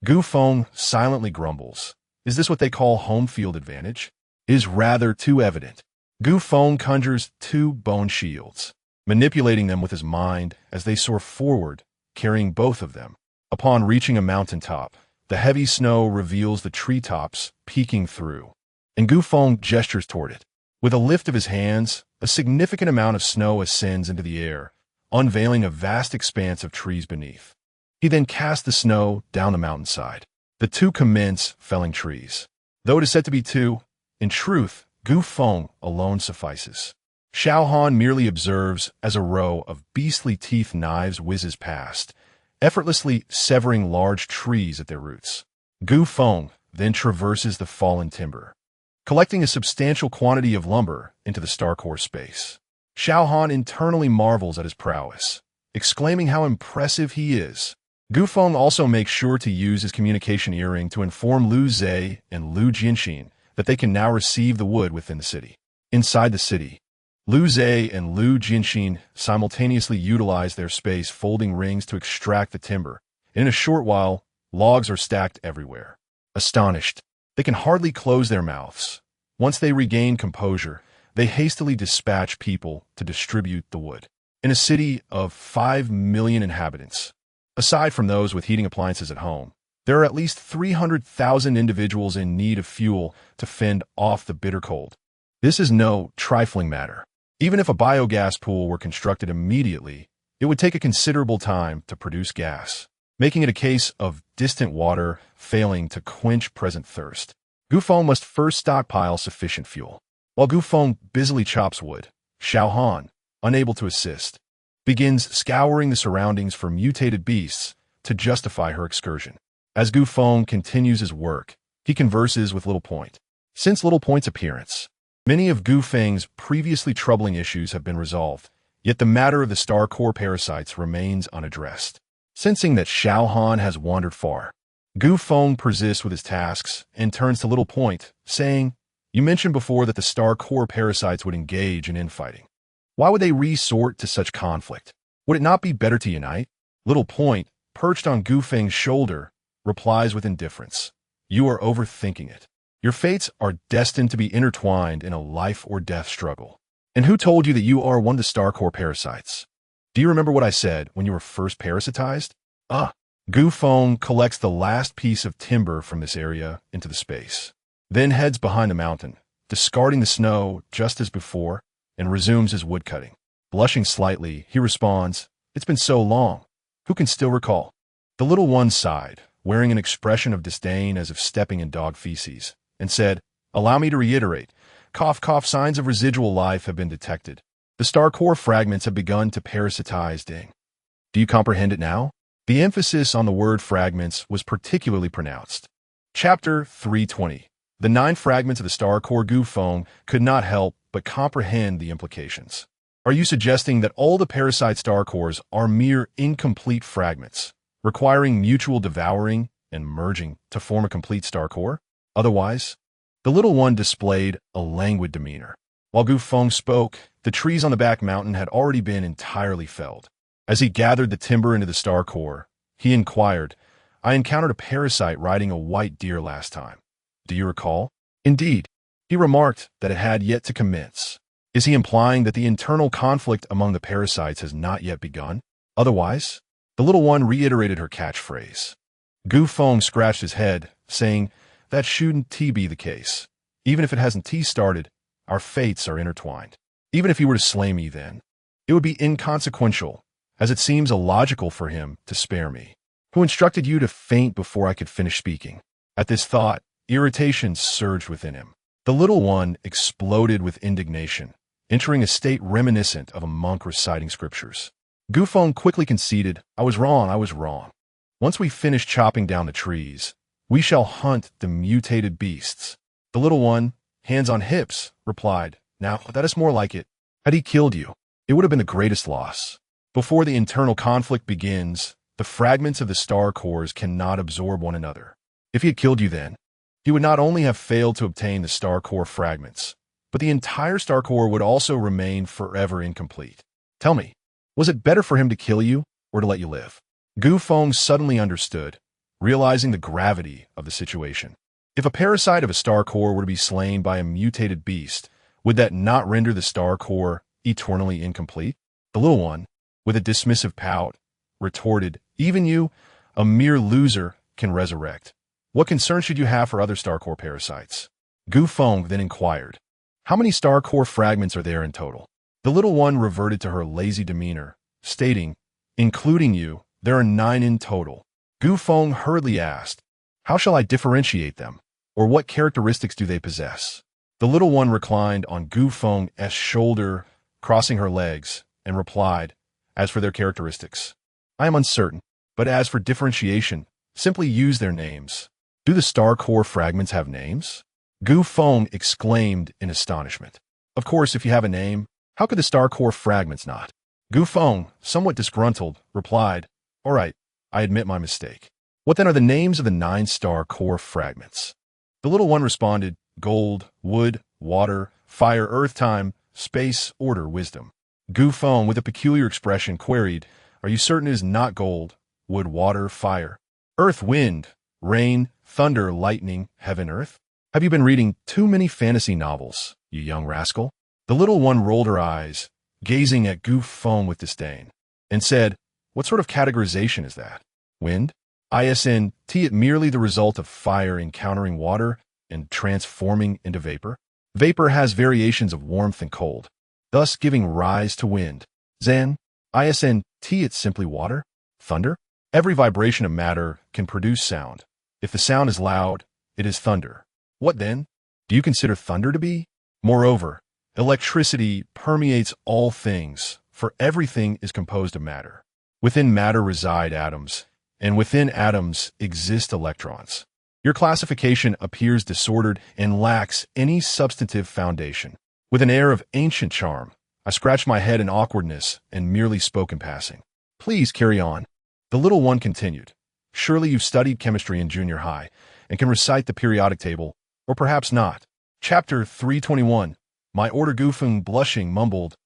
Gu Feng silently grumbles. Is this what they call home field advantage? It is rather too evident. Gu Feng conjures 2 bone shields, manipulating them with his mind as they soar forward, carrying both of them. Upon reaching a mountaintop, the heavy snow reveals the treetops peeking through, and Gu Feng gestures toward it. With a lift of his hands, a significant amount of snow ascends into the air, unveiling a vast expanse of trees beneath. He then casts the snow down the mountainside. The 2 commence felling trees. Though it is said to be 2, in truth, Gu Feng alone suffices. Xiaohan merely observes as a row of beastly teeth knives whizzes past, effortlessly severing large trees at their roots. Gu Feng then traverses the fallen timber, collecting a substantial quantity of lumber into the star core space. Xiaohan internally marvels at his prowess, exclaiming how impressive he is. Gu Feng also makes sure to use his communication earring to inform Lu Zhe and Lu Jianxin that they can now receive the wood within the city. Inside the city, Lu Zhe and Lu Jianxin simultaneously utilize their space folding rings to extract the timber. In a short while, logs are stacked everywhere. Astonished, they can hardly close their mouths. Once they regain composure, they hastily dispatch people to distribute the wood. In a city of 5 million inhabitants, aside from those with heating appliances at home, there are at least 300,000 individuals in need of fuel to fend off the bitter cold. This is no trifling matter. Even if a biogas pool were constructed immediately, it would take a considerable time to produce gas, making it a case of distant water failing to quench present thirst. Gu Feng must first stockpile sufficient fuel. While Gu Feng busily chops wood, Xiaohan, unable to assist, begins scouring the surroundings for mutated beasts to justify her excursion. As Gu Feng continues his work, he converses with Little Point. Since Little Point's appearance, many of Gu Feng's previously troubling issues have been resolved, yet the matter of the star core parasites remains unaddressed. Sensing that Xiaohan has wandered far, Gu Feng persists with his tasks and turns to Little Point, saying, "You mentioned before that the star core parasites would engage in infighting. Why would they resort to such conflict? Would it not be better to unite?" Little Point, perched on Gu Feng's shoulder, replies with indifference, "You are overthinking it. Your fates are destined to be intertwined in a life-or-death struggle. And who told you that you are one of the star core parasites? Do you remember what I said when you were first parasitized?" Gu Feng collects the last piece of timber from this area into the space, then heads behind the mountain, discarding the snow just as before, and resumes his woodcutting. Blushing slightly, he responds, "It's been so long. Who can still recall?" The little one sighed, wearing an expression of disdain as if stepping in dog feces, and said, "Allow me to reiterate. Cough, cough, signs of residual life have been detected. The star core fragments have begun to parasitize Ding. Do you comprehend it now?" The emphasis on the word fragments was particularly pronounced. Chapter 320. The 9 fragments of the star core. Gu Feng could not help but comprehend the implications. Are you suggesting that all the parasite star cores are mere incomplete fragments, requiring mutual devouring and merging to form a complete star core? Otherwise, the little one displayed a languid demeanor. While Gu Feng spoke, The trees on the back mountain had already been entirely felled. As he gathered the timber into the star core, he inquired, "I encountered a parasite riding a white deer last time. Do you recall?" "Indeed." He remarked that it had yet to commence. Is he implying that the internal conflict among the parasites has not yet begun? Otherwise, the little one reiterated her catchphrase. Gu Feng scratched his head, saying, "That shouldn't be the case. Even if it hasn't started, our fates are intertwined. Even if he were to slay me then, it would be inconsequential, as it seems illogical for him to spare me. Who instructed you to faint before I could finish speaking?" At this thought, irritation surged within him. The little one exploded with indignation, entering a state reminiscent of a monk reciting scriptures. Gu Feng quickly conceded, I was wrong. Once we finish chopping down the trees, we shall hunt the mutated beasts." The little one, hands on hips, replied, "Now, that is more like it. Had he killed you, it would have been the greatest loss. Before the internal conflict begins, the fragments of the star cores cannot absorb one another. If he had killed you then, he would not only have failed to obtain the star core fragments, but the entire star core would also remain forever incomplete. Tell me, was it better for him to kill you or to let you live?" Gu Feng suddenly understood, realizing the gravity of the situation. If a parasite of a star core were to be slain by a mutated beast, would that not render the star core eternally incomplete? The little one, with a dismissive pout, retorted, "Even you, a mere loser, can resurrect. What concern should you have for other star core parasites?" Gu Feng then inquired, "How many star core fragments are there in total?" The little one reverted to her lazy demeanor, stating, "Including you, there are 9 in total." Gu Feng hurriedly asked, "How shall I differentiate them, or what characteristics do they possess?" The little one reclined on Gu Feng's shoulder, crossing her legs, and replied, "As for their characteristics, I am uncertain, but as for differentiation, simply use their names." "Do the star core fragments have names?" Gu Feng exclaimed in astonishment. "Of course, if you have a name, how could the star core fragments not?" Gu Feng, somewhat disgruntled, replied, "All right, I admit my mistake. What then are the names of the 9 star core fragments?" The little one responded, "Gold, wood, water, fire, earth, time, space, order, wisdom." Gu Feng, with a peculiar expression, queried, "Are you certain it is not gold, wood, water, fire, earth, wind, rain, thunder, lightning, heaven, earth? Have you been reading too many fantasy novels, you young rascal?" The little one rolled her eyes, gazing at Gu Feng with disdain, and said, "What sort of categorization is that? Wind? Isn't it merely the result of fire encountering water and transforming into vapor? Vapor has variations of warmth and cold, thus giving rise to wind. Isn't it simply water? Thunder? Every vibration of matter can produce sound. If the sound is loud, it is thunder. What then? Do you consider thunder to be? Moreover, electricity permeates all things, for everything is composed of matter. Within matter reside atoms, and within atoms exist electrons. Your classification appears disordered and lacks any substantive foundation." With an air of ancient charm, I scratched my head in awkwardness and merely spoke in passing. "Please carry on." The little one continued, "Surely you've studied chemistry in junior high and can recite the periodic table, or perhaps not." Chapter 321. My order. Gu Feng, blushing, mumbled,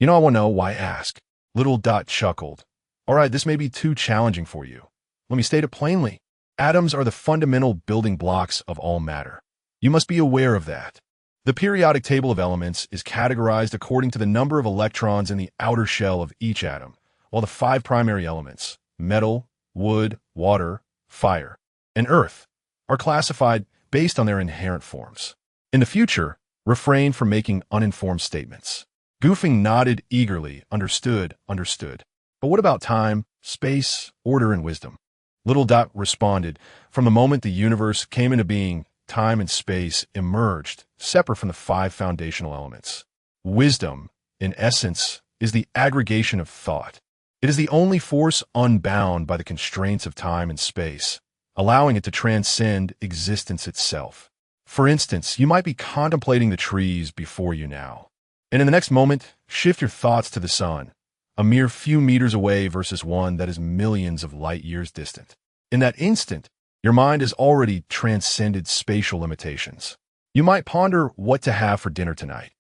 "I want to know why ask." Little Dot chuckled. "All right, this may be too challenging for you. Let me state it plainly. Atoms are the fundamental building blocks of all matter. You must be aware of that. The periodic table of elements is categorized according to the number of electrons in the outer shell of each atom, while the 5 primary elements, metal, wood, water, fire, and earth, are classified based on their inherent forms. In the future, refrain from making uninformed statements." Gu Feng nodded eagerly, understood. "But what about time, space, order, and wisdom?" Little Dot responded, "From the moment the universe came into being, time and space emerged, separate from the 5 foundational elements. Wisdom, in essence, is the aggregation of thought. It is the only force unbound by the constraints of time and space, allowing it to transcend existence itself. For instance, you might be contemplating the trees before you now, and in the next moment, shift your thoughts to the sun, a mere few meters away versus one that is millions of light years distant. In that instant, your mind has already transcended spatial limitations. You might ponder what to have for dinner tonight.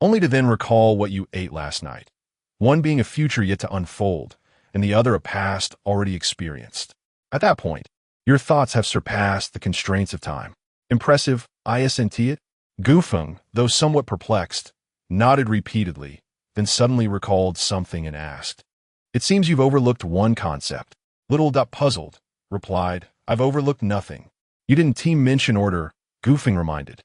only to then recall what you ate last night, one being a future yet to unfold, and the other a past already experienced. At that point, your thoughts have surpassed the constraints of time. Impressive, isn't it? Feng, though somewhat perplexed, nodded repeatedly, then suddenly recalled something and asked, "It seems you've overlooked one concept." Puzzled, replied, "I've overlooked nothing." "You didn't mention order," Feng reminded.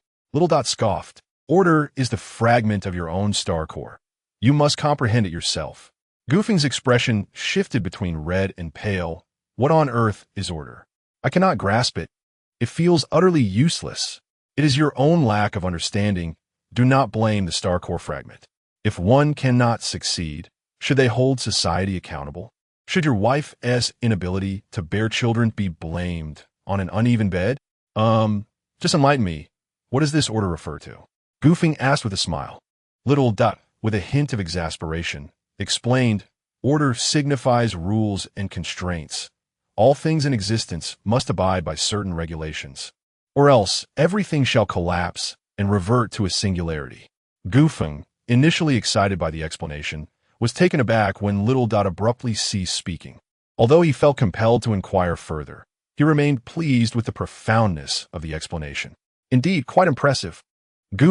Scoffed. "Order is the fragment of your own star core. You must comprehend it yourself." Feng's expression shifted between red and pale. "What on earth is order? I cannot grasp it. It feels utterly useless." "It is your own lack of understanding. Do not blame the star core fragment. If one cannot succeed, should they hold society accountable? Should your wife's inability to bear children be blamed on an uneven bed? Just enlighten me. What does this order refer to?" Feng asked with a smile. With a hint of exasperation, explained, "Order signifies rules and constraints. All things in existence must abide by certain regulations, or else everything shall collapse and revert to a singularity." Feng, initially excited by the explanation, was taken aback when abruptly ceased speaking. Although he felt compelled to inquire further, he remained pleased with the profoundness of the explanation. Indeed, quite impressive.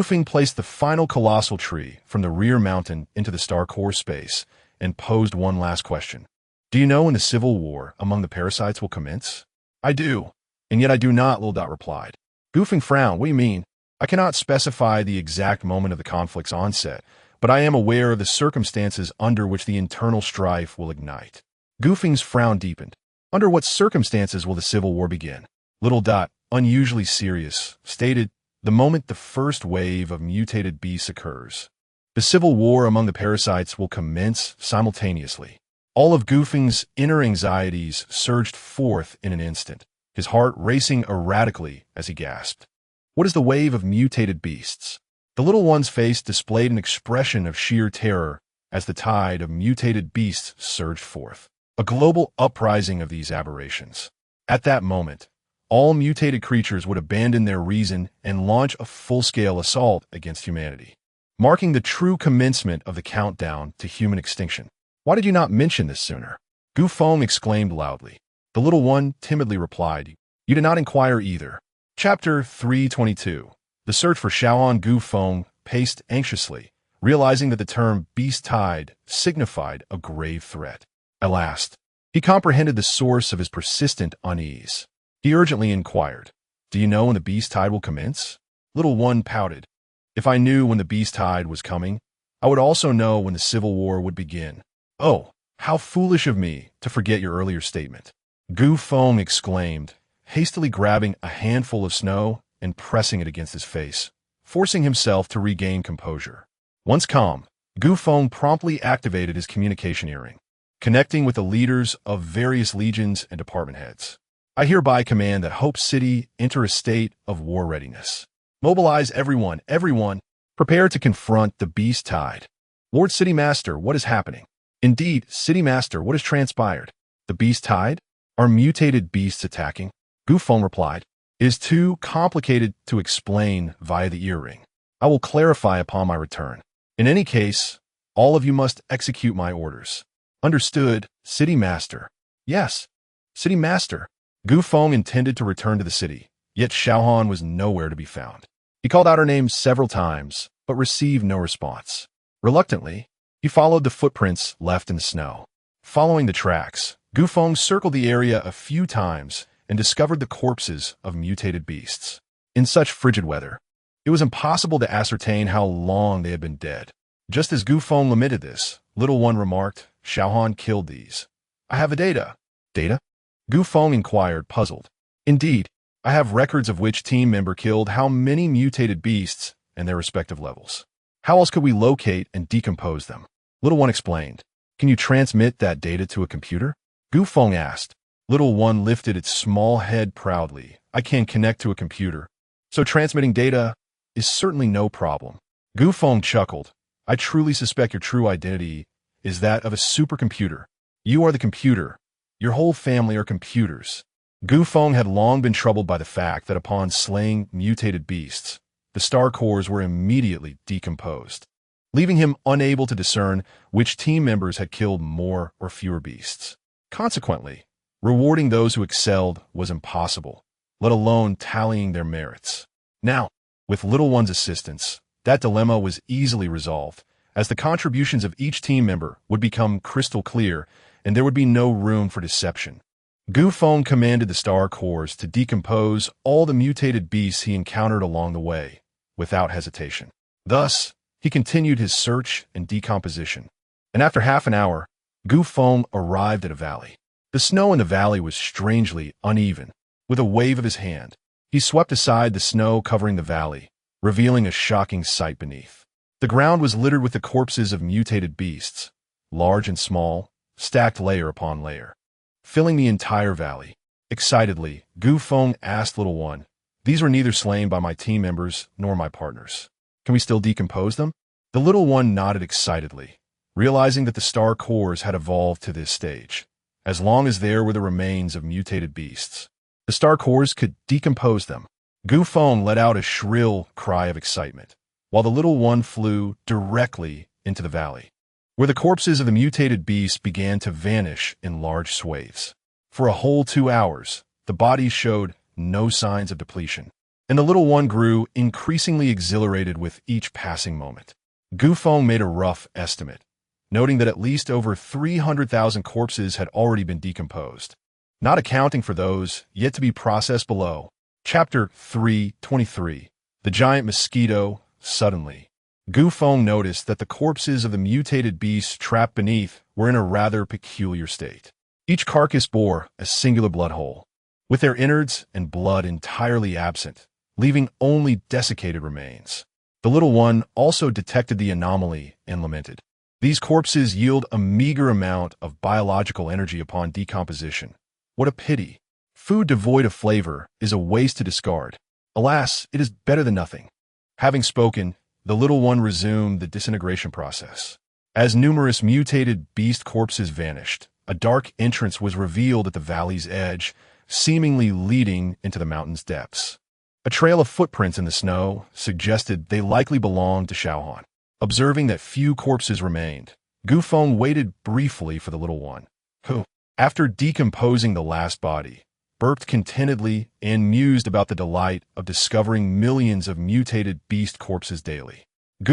Feng placed the final colossal tree from the rear mountain into the star core space and posed one last question. "Do you know when the civil war among the parasites will commence?" "I do, and yet I do not," replied. Feng frowned. "What do you mean?" "I cannot specify the exact moment of the conflict's onset, but I am aware of the circumstances under which the internal strife will ignite." Feng's frown deepened. "Under what circumstances will the civil war begin?" Unusually serious, stated, "The moment the first wave of mutated beasts occurs. The civil war among the parasites will commence simultaneously." All of Feng's inner anxieties surged forth in an instant, his heart racing erratically as he gasped. "What is the wave of mutated beasts?" The little one's face displayed an expression of sheer terror as the tide of mutated beasts surged forth. A global uprising of these aberrations. At that moment, all mutated creatures would abandon their reason and launch a full-scale assault against humanity, marking the true commencement of the countdown to human extinction. "Why did you not mention this sooner?" Feng exclaimed loudly. The little one timidly replied, "You did not inquire either." Chapter 322. The search for Xiaohan. Feng paced anxiously, realizing that the term beast tide signified a grave threat. At last, he comprehended the source of his persistent unease. He urgently inquired, "Do you know when the beast tide will commence?" Little one pouted. "If I knew when the beast tide was coming, I would also know when the civil war would begin." "Oh, how foolish of me to forget your earlier statement," Feng exclaimed, hastily grabbing a handful of snow and pressing it against his face, forcing himself to regain composure. Once calm, Feng promptly activated his communication earring, connecting with the leaders of various legions and department heads. "I hereby command that Hope City enter a state of war readiness. Mobilize everyone, prepare to confront the beast tide." "Lord City Master, what is happening?" "Indeed, City Master, what has transpired?" "The beast tide? Are mutated beasts attacking?" Feng replied. "It is too complicated to explain via the earring. I will clarify upon my return. In any case, all of you must execute my orders." "Understood, City Master." "Yes, City Master." Feng intended to return to the city, yet Xiaohan was nowhere to be found. He called out her name several times, but received no response. Reluctantly, he followed the footprints left in the snow. Following the tracks, Feng circled the area a few times and discovered the corpses of mutated beasts. In such frigid weather, it was impossible to ascertain how long they had been dead. Just as Feng lamented this, little one remarked, "Xiaohan killed these. I have the data." "Data?" Feng inquired, puzzled. "Indeed, I have records of which team member killed how many mutated beasts and their respective levels. How else could we locate and decompose them?" Little one explained. "Can you transmit that data to a computer?" Feng asked. Little one lifted its small head proudly. "I can connect to a computer, so transmitting data is certainly no problem." Feng chuckled. "I truly suspect your true identity is that of a supercomputer. You are the computer. Your whole family are computers." Feng had long been troubled by the fact that upon slaying mutated beasts, the star cores were immediately decomposed. leaving him unable to discern which team members had killed more or fewer beasts. Consequently, rewarding those who excelled was impossible, let alone tallying their merits. Now, with Little One's assistance, that dilemma was easily resolved, as the contributions of each team member would become crystal clear and there would be no room for deception. Feng commanded the Star Cores to decompose all the mutated beasts he encountered along the way, without hesitation. Thus, he continued his search and decomposition, and after half an hour, Feng arrived at a valley. The snow in the valley was strangely uneven. With a wave of his hand, he swept aside the snow covering the valley, revealing a shocking sight beneath. The ground was littered with the corpses of mutated beasts, large and small, stacked layer upon layer, filling the entire valley. Excitedly, Feng asked Little One, "These were neither slain by my team members nor my partners. Can we still decompose them?" The Little One nodded excitedly, realizing that the Star Cores had evolved to this stage. As long as there were the remains of mutated beasts, the Star Cores could decompose them. Feng let out a shrill cry of excitement, while the Little One flew directly into the valley, where the corpses of the mutated beasts began to vanish in large swathes. For a whole 2 hours, the bodies showed no signs of depletion, and the Little One grew increasingly exhilarated with each passing moment. Feng made a rough estimate, noting that at least over 300,000 corpses had already been decomposed, not accounting for those yet to be processed below. Chapter 3:23. The Giant Mosquito. Suddenly, Feng noticed that the corpses of the mutated beasts trapped beneath were in a rather peculiar state. Each carcass bore a singular blood hole, with their innards and blood entirely absent, leaving only desiccated remains. The Little One also detected the anomaly and lamented. These corpses yield a meager amount of biological energy upon decomposition. What a pity! Food devoid of flavor is a waste to discard. Alas, it is better than nothing. Having spoken, the Little One resumed the disintegration process. As numerous mutated beast corpses vanished, a dark entrance was revealed at the valley's edge, seemingly leading into the mountain's depths. A trail of footprints in the snow suggested they likely belonged to Xiaohan. Observing that few corpses remained, Feng waited briefly for the Little One, who, after decomposing the last body, burped contentedly and mused about the delight of discovering millions of mutated beast corpses daily.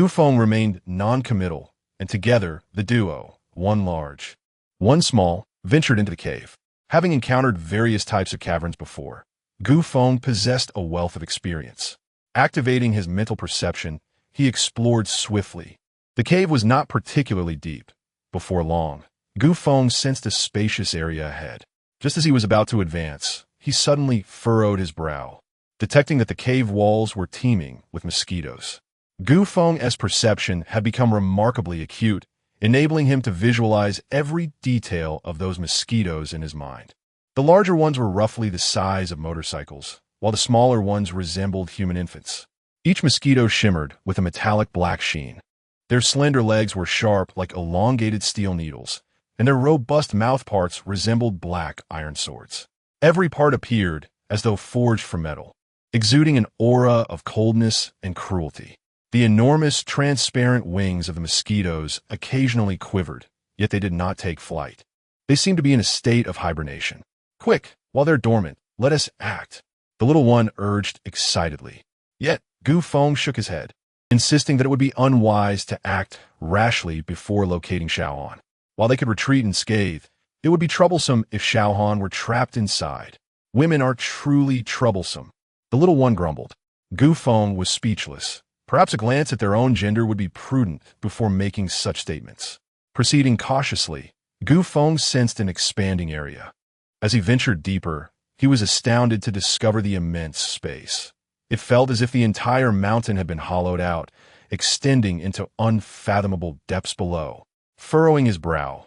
Feng remained non-committal, and together, the duo, one large, one small, ventured into the cave. Having encountered various types of caverns before, Feng possessed a wealth of experience. Activating his mental perception, he explored swiftly. The cave was not particularly deep. Before long, Feng sensed a spacious area ahead. Just as he was about to advance, he suddenly furrowed his brow, detecting that the cave walls were teeming with mosquitoes. Feng's perception had become remarkably acute, enabling him to visualize every detail of those mosquitoes in his mind. The larger ones were roughly the size of motorcycles, while the smaller ones resembled human infants. Each mosquito shimmered with a metallic black sheen. Their slender legs were sharp like elongated steel needles, and their robust mouthparts resembled black iron swords. Every part appeared as though forged from metal, exuding an aura of coldness and cruelty. The enormous, transparent wings of the mosquitoes occasionally quivered, yet they did not take flight. They seemed to be in a state of hibernation. "Quick, while they're dormant, let us act," the Little One urged excitedly. Yet, Feng shook his head, insisting that it would be unwise to act rashly before locating Xiaohan. While they could retreat unscathed, it would be troublesome if Xiaohan were trapped inside. Women are truly troublesome, the Little One grumbled. Feng was speechless. Perhaps a glance at their own gender would be prudent before making such statements. Proceeding cautiously, Feng sensed an expanding area. As he ventured deeper, he was astounded to discover the immense space. It felt as if the entire mountain had been hollowed out, extending into unfathomable depths below. Furrowing his brow,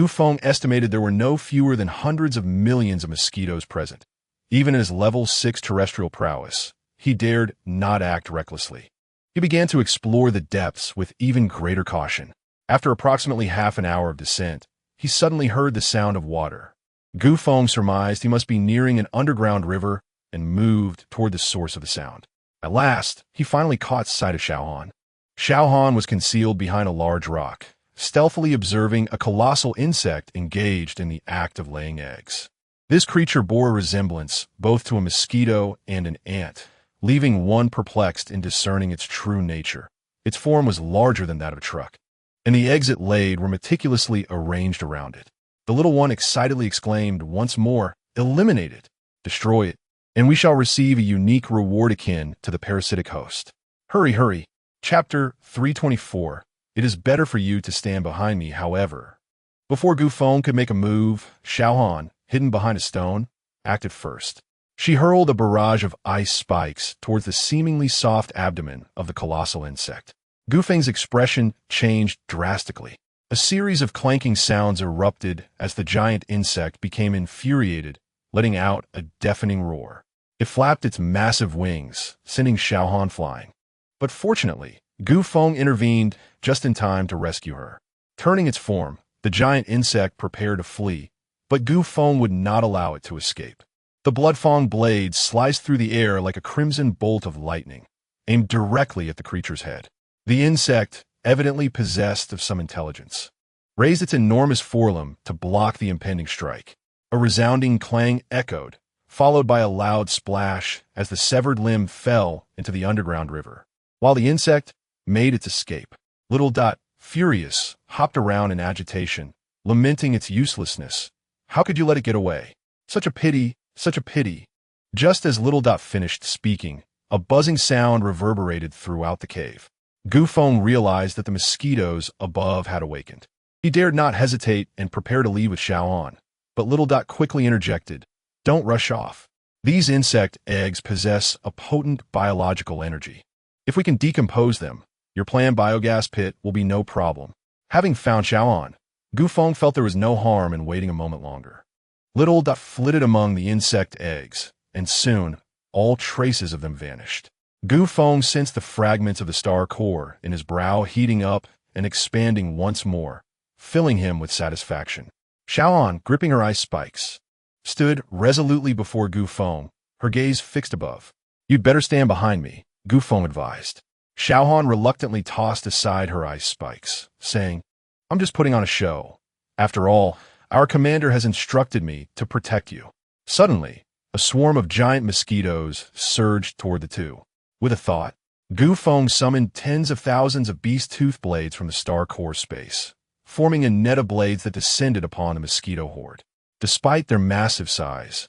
Feng estimated there were no fewer than hundreds of millions of mosquitoes present. Even in his level 6 terrestrial prowess, he dared not act recklessly. He began to explore the depths with even greater caution. After approximately half an hour of descent, he suddenly heard the sound of water. Feng surmised he must be nearing an underground river and moved toward the source of the sound. At last, he finally caught sight of Xiaohan. Xiao Han was concealed behind a large rock, stealthily observing a colossal insect engaged in the act of laying eggs. This creature bore a resemblance both to a mosquito and an ant, leaving one perplexed in discerning its true nature. Its form was larger than that of a truck, and the eggs it laid were meticulously arranged around it. The little one excitedly exclaimed once more, "Eliminate it, destroy it, and we shall receive a unique reward akin to the parasitic host. Hurry, hurry." Chapter 324. It is better for you to stand behind me, however. Before Gu Feng could make a move, Xiao Han, hidden behind a stone, acted first. She hurled a barrage of ice spikes towards the seemingly soft abdomen of the colossal insect. Gu Feng's expression changed drastically. A series of clanking sounds erupted as the giant insect became infuriated, letting out a deafening roar. It flapped its massive wings, sending Xiao Han flying. But fortunately, Gu Feng intervened just in time to rescue her. Turning its form, the giant insect prepared to flee, but Gu Feng would not allow it to escape. The blood-fong blade sliced through the air like a crimson bolt of lightning, aimed directly at the creature's head. The insect, evidently possessed of some intelligence, raised its enormous forelimb to block the impending strike. A resounding clang echoed, followed by a loud splash as the severed limb fell into the underground river. While the insect made its escape, Little Dot, furious, hopped around in agitation, lamenting its uselessness. How could you let it get away? Such a pity, such a pity. Just as Little Dot finished speaking, a buzzing sound reverberated throughout the cave. Gu Feng realized that the mosquitoes above had awakened. He dared not hesitate and prepare to leave with Xiao Han, but Little Dot quickly interjected, "Don't rush off. These insect eggs possess a potent biological energy. If we can decompose them, your planned biogas pit will be no problem." Having found Xiao Han, Gu Feng felt there was no harm in waiting a moment longer. Little Dot flitted among the insect eggs, and soon all traces of them vanished. Gu Feng sensed the fragments of the star core in his brow heating up and expanding once more, filling him with satisfaction. Xiao Han, gripping her ice spikes, stood resolutely before Gu Feng, her gaze fixed above. "You'd better stand behind me," Gu Feng advised. Xiao Han reluctantly tossed aside her ice spikes, saying, "I'm just putting on a show. After all, our commander has instructed me to protect you." Suddenly, a swarm of giant mosquitoes surged toward the two. With a thought, Gu Feng summoned tens of thousands of beast tooth blades from the star core space, forming a net of blades that descended upon the mosquito horde. Despite their massive size,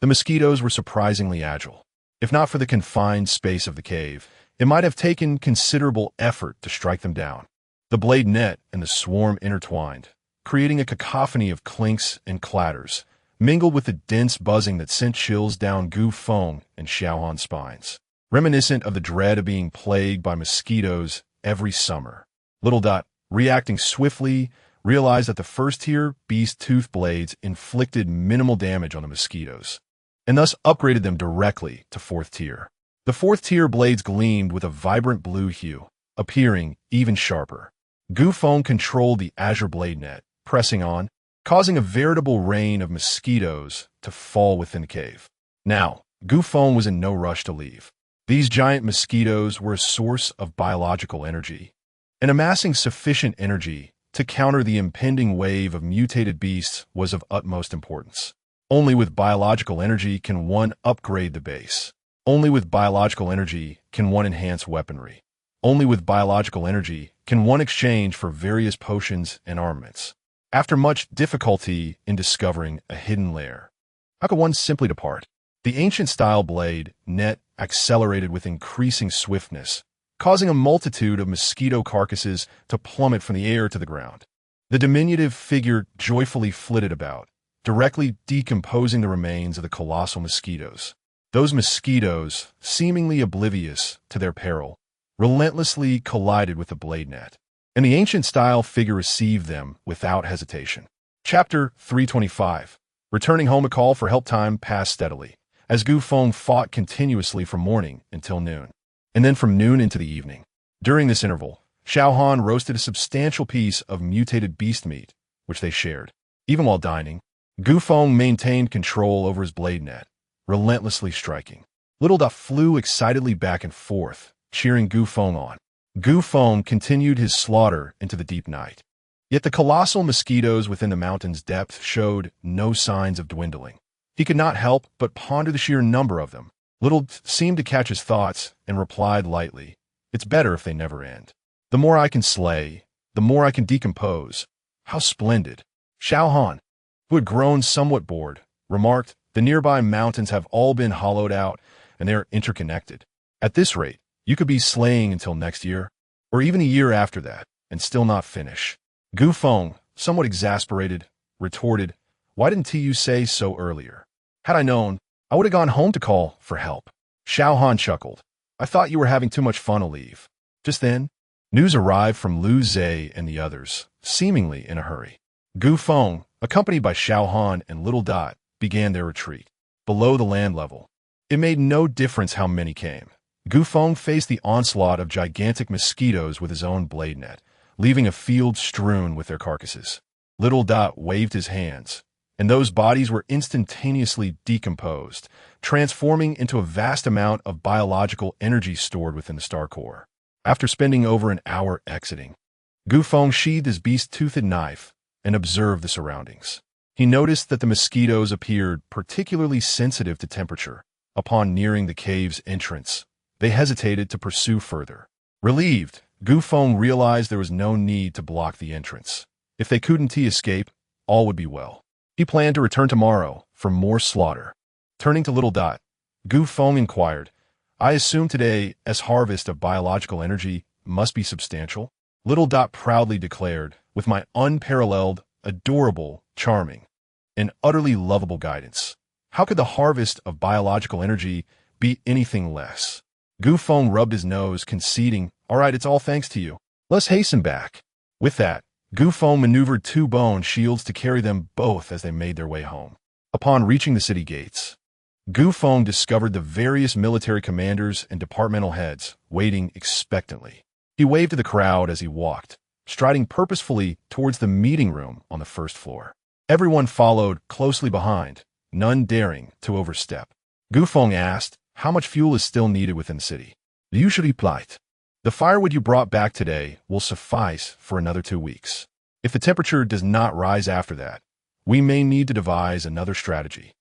the mosquitoes were surprisingly agile. If not for the confined space of the cave, it might have taken considerable effort to strike them down. The blade net and the swarm intertwined, creating a cacophony of clinks and clatters, mingled with the dense buzzing that sent chills down Gu Feng and Xiao Han's spines, reminiscent of the dread of being plagued by mosquitoes every summer. Little Dot, reacting swiftly, realized that the first-tier beast tooth blades inflicted minimal damage on the mosquitoes, and thus upgraded them directly to fourth tier. The fourth-tier blades gleamed with a vibrant blue hue, appearing even sharper. Gu Feng controlled the azure blade net, pressing on, causing a veritable rain of mosquitoes to fall within the cave. Now, Gu Feng was in no rush to leave. These giant mosquitoes were a source of biological energy, and amassing sufficient energy to counter the impending wave of mutated beasts was of utmost importance. Only with biological energy can one upgrade the base. Only with biological energy can one enhance weaponry. Only with biological energy can one exchange for various potions and armaments. After much difficulty in discovering a hidden lair, how could one simply depart? The ancient-style blade net accelerated with increasing swiftness, causing a multitude of mosquito carcasses to plummet from the air to the ground. The diminutive figure joyfully flitted about, directly decomposing the remains of the colossal mosquitoes. Those mosquitoes, seemingly oblivious to their peril, relentlessly collided with the blade net, and the ancient-style figure received them without hesitation. Chapter 325. Returning home, a call for help time passed steadily, as Gu Feng fought continuously from morning until noon, and then from noon into the evening. During this interval, Xiao Han roasted a substantial piece of mutated beast meat, which they shared. Even while dining, Gu Feng maintained control over his blade net, relentlessly striking. Little Dot flew excitedly back and forth, cheering Gu Feng on. Gu Feng continued his slaughter into the deep night. Yet the colossal mosquitoes within the mountain's depth showed no signs of dwindling. He could not help but ponder the sheer number of them. Little seemed to catch his thoughts and replied lightly, "It's better if they never end. The more I can slay, the more I can decompose. How splendid." Xiao Han, who had grown somewhat bored, remarked, "The nearby mountains have all been hollowed out, and they are interconnected. At this rate, you could be slaying until next year, or even a year after that, and still not finish." Gu Feng, somewhat exasperated, retorted, "Why didn't you say so earlier? Had I known, I would have gone home to call for help." Xiao Han chuckled. "I thought you were having too much fun to leave." Just then, news arrived from Lu Zhe and the others, seemingly in a hurry. Gu Feng, accompanied by Xiao Han and Little Dot, began their retreat. Below the land level, it made no difference how many came. Gu Feng faced the onslaught of gigantic mosquitoes with his own blade net, leaving a field strewn with their carcasses. Little Dot waved his hands, and those bodies were instantaneously decomposed, transforming into a vast amount of biological energy stored within the star core. After spending over an hour exiting, Gu Feng sheathed his beast-toothed knife and observed the surroundings. He noticed that the mosquitoes appeared particularly sensitive to temperature. Upon nearing the cave's entrance, they hesitated to pursue further. Relieved, Gu Feng realized there was no need to block the entrance. If they couldn't escape, all would be well. He planned to return tomorrow for more slaughter. Turning to Little Dot, Gu Feng inquired, "I assume today's harvest of biological energy must be substantial?" Little Dot proudly declared, "With my unparalleled, adorable, charming, and utterly lovable guidance, how could the harvest of biological energy be anything less?" Gu Feng rubbed his nose, conceding, "All right, it's all thanks to you. Let's hasten back." With that, Gu Feng maneuvered 2 bone shields to carry them both as they made their way home. Upon reaching the city gates, Gu Feng discovered the various military commanders and departmental heads waiting expectantly. He waved to the crowd as he walked, striding purposefully towards the meeting room on the first floor. Everyone followed closely behind, none daring to overstep. Gu Feng asked, "How much fuel is still needed within the city?" Liu Shi replied, "The firewood you brought back today will suffice for another 2 weeks. If the temperature does not rise after that, we may need to devise another strategy."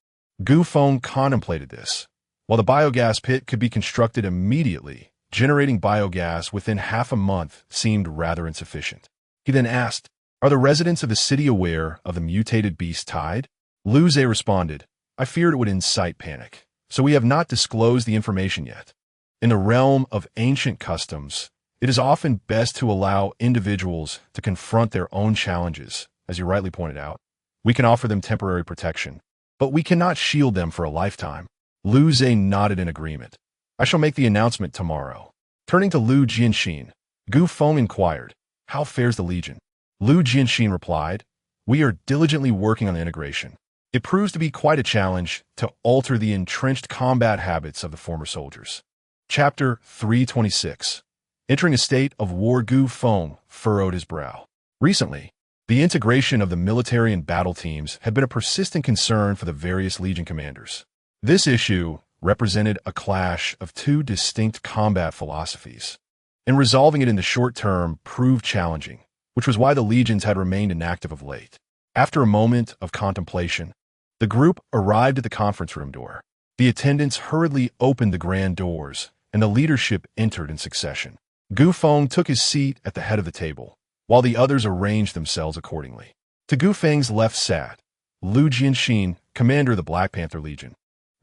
Gu Feng contemplated this. While the biogas pit could be constructed immediately, generating biogas within half a month seemed rather insufficient. He then asked, "Are the residents of the city aware of the mutated beast tide?" Lu Zhe responded, "I feared it would incite panic, so we have not disclosed the information yet. In the realm of ancient customs, it is often best to allow individuals to confront their own challenges. As you rightly pointed out, we can offer them temporary protection, but we cannot shield them for a lifetime." Lu Zhe nodded in agreement. "I shall make the announcement tomorrow." Turning to Lu Jianxin, Gu Feng inquired, "How fares the Legion?" Lu Jianxin replied, "We are diligently working on the integration. It proves to be quite a challenge to alter the entrenched combat habits of the former soldiers." Chapter 326. Entering a state of war, Gu Feng furrowed his brow. Recently, the integration of the military and battle teams had been a persistent concern for the various Legion commanders. This issue represented a clash of 2 distinct combat philosophies, and resolving it in the short term proved challenging, which was why the legions had remained inactive of late. After a moment of contemplation, the group arrived at the conference room door. The attendants hurriedly opened the grand doors, and the leadership entered in succession. Gu Feng took his seat at the head of the table, while the others arranged themselves accordingly. To Gu Feng's left sat Lu Jianxin, commander of the Black Panther Legion;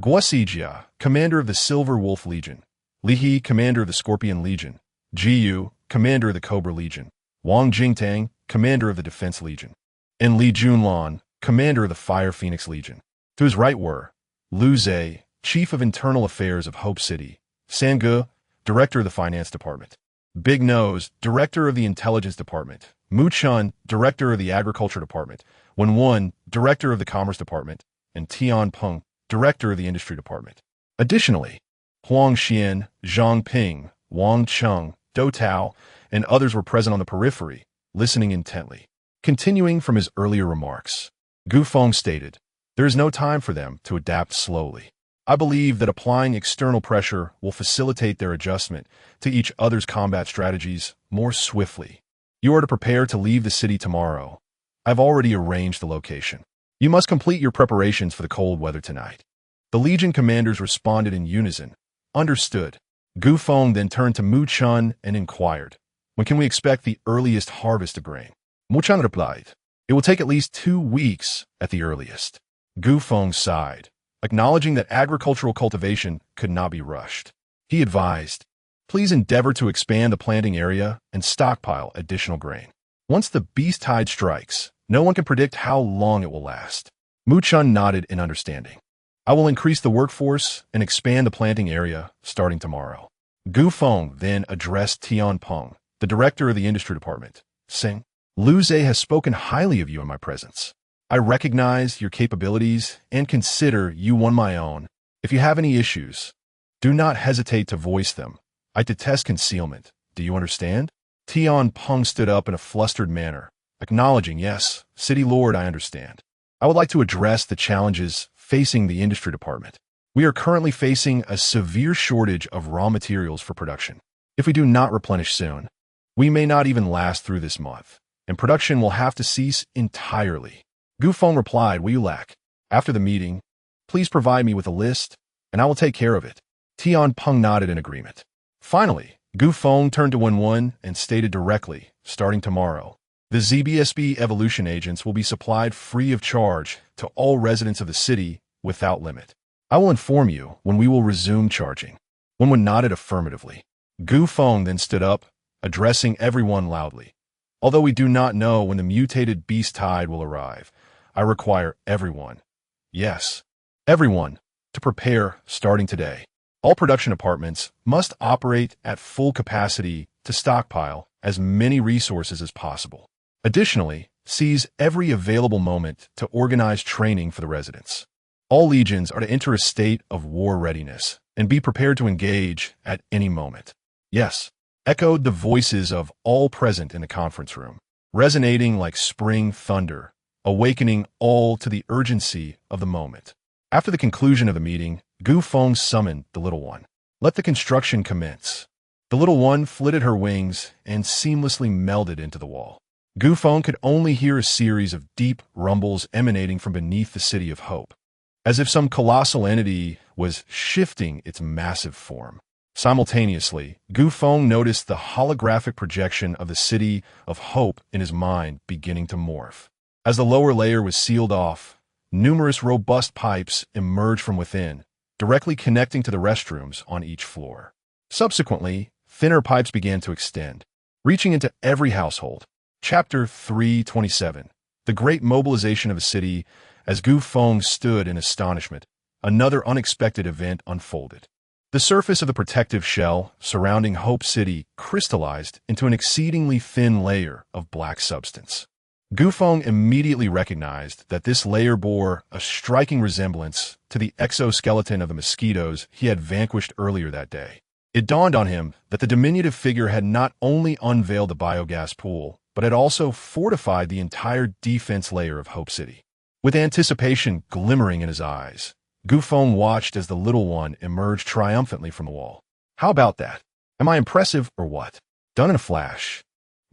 Guo Sijia, commander of the Silver Wolf Legion; Li He, commander of the Scorpion Legion; Ji Yu, commander of the Cobra Legion; Wang Jingtang, commander of the Defense Legion; and Li Junlan, commander of the Fire Phoenix Legion. To his right were Lu Zhe, chief of internal affairs of Hope City; Sange, director of the Finance Department; Big Nose, director of the Intelligence Department; Mu Chun, director of the Agriculture Department; Wen Wen, director of the Commerce Department; and Tian Peng, director of the Industry Department. Additionally, Huang Xian, Zhang Ping, Wang Cheng, Dou Tao, and others were present on the periphery, listening intently. Continuing from his earlier remarks, Gu Feng stated, "There is no time for them to adapt slowly. I believe that applying external pressure will facilitate their adjustment to each other's combat strategies more swiftly. You are to prepare to leave the city tomorrow. I've already arranged the location. You must complete your preparations for the cold weather tonight. The Legion commanders responded in unison. Understood. Gu Feng then turned to Mu Chun and inquired, when can we expect the earliest harvest of grain? Mu Chun replied, it will take at least 2 weeks at the earliest. Gu Feng sighed, acknowledging that agricultural cultivation could not be rushed. He advised, please endeavor to expand the planting area and stockpile additional grain. Once the beast tide strikes, no one can predict how long it will last. Mu Chun nodded in understanding. I will increase the workforce and expand the planting area starting tomorrow. Gu Feng then addressed Tian Peng, the director of the industry department, saying, Lu Zhe has spoken highly of you in my presence. I recognize your capabilities and consider you one my own. If you have any issues, do not hesitate to voice them. I detest concealment. Do you understand? Tian Peng stood up in a flustered manner, acknowledging, yes, City Lord, I understand. I would like to address the challenges facing the industry department. We are currently facing a severe shortage of raw materials for production. If we do not replenish soon, we may not even last through this month, and production will have to cease entirely. Gu Feng replied, what you lack? After the meeting, please provide me with a list, and I will take care of it. Tian Peng nodded in agreement. Finally, Gu Feng turned to Wen and stated directly, starting tomorrow, the ZBSB evolution agents will be supplied free of charge to all residents of the city without limit. I will inform you when we will resume charging. Wen nodded affirmatively. Gu Feng then stood up, addressing everyone loudly. Although we do not know when the mutated beast tide will arrive, I require everyone, yes, everyone, to prepare starting today. All production departments must operate at full capacity to stockpile as many resources as possible. Additionally, seize every available moment to organize training for the residents. All legions are to enter a state of war readiness and be prepared to engage at any moment. Yes, echoed the voices of all present in the conference room, resonating like spring thunder, awakening all to the urgency of the moment. After the conclusion of the meeting, Gu Feng summoned the little one. Let the construction commence. The little one flitted her wings and seamlessly melded into the wall. Gu Feng could only hear a series of deep rumbles emanating from beneath the City of Hope, as if some colossal entity was shifting its massive form. Simultaneously, Gu Feng noticed the holographic projection of the City of Hope in his mind beginning to morph. As the lower layer was sealed off, numerous robust pipes emerged from within, directly connecting to the restrooms on each floor. Subsequently, thinner pipes began to extend, reaching into every household. Chapter 327. The Great Mobilization of a City. As Gu Feng stood in astonishment, another unexpected event unfolded. The surface of the protective shell surrounding Hope City crystallized into an exceedingly thin layer of black substance. Gu Feng immediately recognized that this layer bore a striking resemblance to the exoskeleton of the mosquitoes he had vanquished earlier that day. It dawned on him that the diminutive figure had not only unveiled the biogas pool, but had also fortified the entire defense layer of Hope City. With anticipation glimmering in his eyes, Gu Feng watched as the little one emerged triumphantly from the wall. How about that? Am I impressive or what? Done in a flash.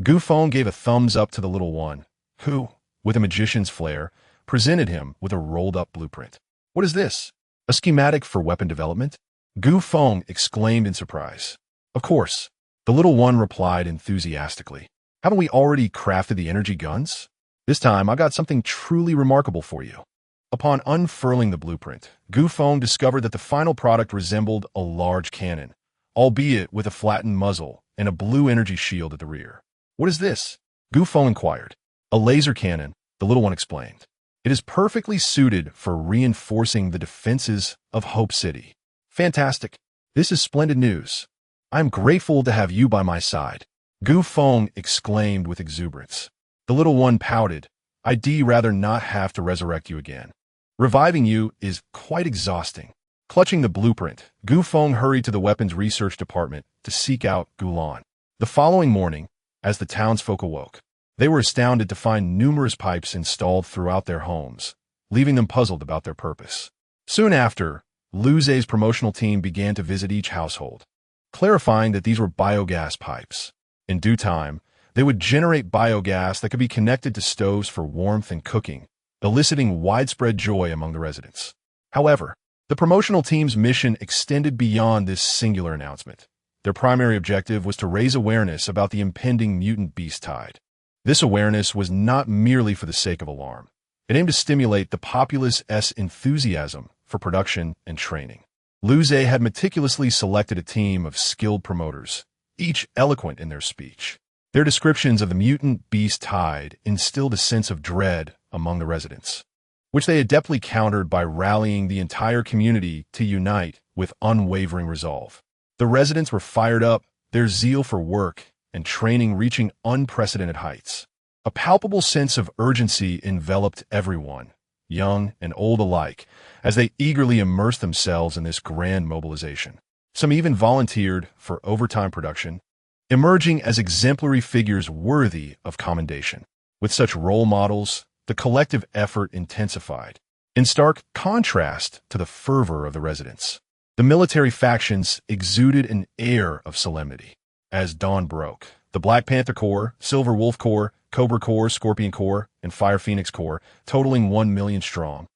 Gu Feng gave a thumbs up to the little one, who, with a magician's flair, presented him with a rolled-up blueprint. What is this? A schematic for weapon development? Gu Feng exclaimed in surprise. Of course, the little one replied enthusiastically. Haven't we already crafted the energy guns? This time, I got something truly remarkable for you. Upon unfurling the blueprint, Gu Feng discovered that the final product resembled a large cannon, albeit with a flattened muzzle and a blue energy shield at the rear. What is this? Gu Feng inquired. A laser cannon, the little one explained. It is perfectly suited for reinforcing the defenses of Hope City. Fantastic. This is splendid news. I am grateful to have you by my side. Gu Feng exclaimed with exuberance. The little one pouted. I'd rather not have to resurrect you again. Reviving you is quite exhausting. Clutching the blueprint, Gu Feng hurried to the weapons research department to seek out Gulan. The following morning, as the townsfolk awoke, they were astounded to find numerous pipes installed throughout their homes, leaving them puzzled about their purpose. Soon after, Liu Ze's promotional team began to visit each household, clarifying that these were biogas pipes. In due time, they would generate biogas that could be connected to stoves for warmth and cooking, eliciting widespread joy among the residents. However, the promotional team's mission extended beyond this singular announcement. Their primary objective was to raise awareness about the impending mutant beast tide. This awareness was not merely for the sake of alarm. It aimed to stimulate the populace's enthusiasm for production and training. Liu Ze had meticulously selected a team of skilled promoters, each eloquent in their speech. Their descriptions of the mutant beast tide instilled a sense of dread among the residents, which they adeptly countered by rallying the entire community to unite with unwavering resolve. The residents were fired up, their zeal for work and training reaching unprecedented heights. A palpable sense of urgency enveloped everyone, young and old alike, as they eagerly immersed themselves in this grand mobilization. Some even volunteered for overtime production, emerging as exemplary figures worthy of commendation. With such role models, the collective effort intensified, in stark contrast to the fervor of the residents. The military factions exuded an air of solemnity. As dawn broke, the Black Panther Corps, Silver Wolf Corps, Cobra Corps, Scorpion Corps, and Fire Phoenix Corps, totaling 1 million strong,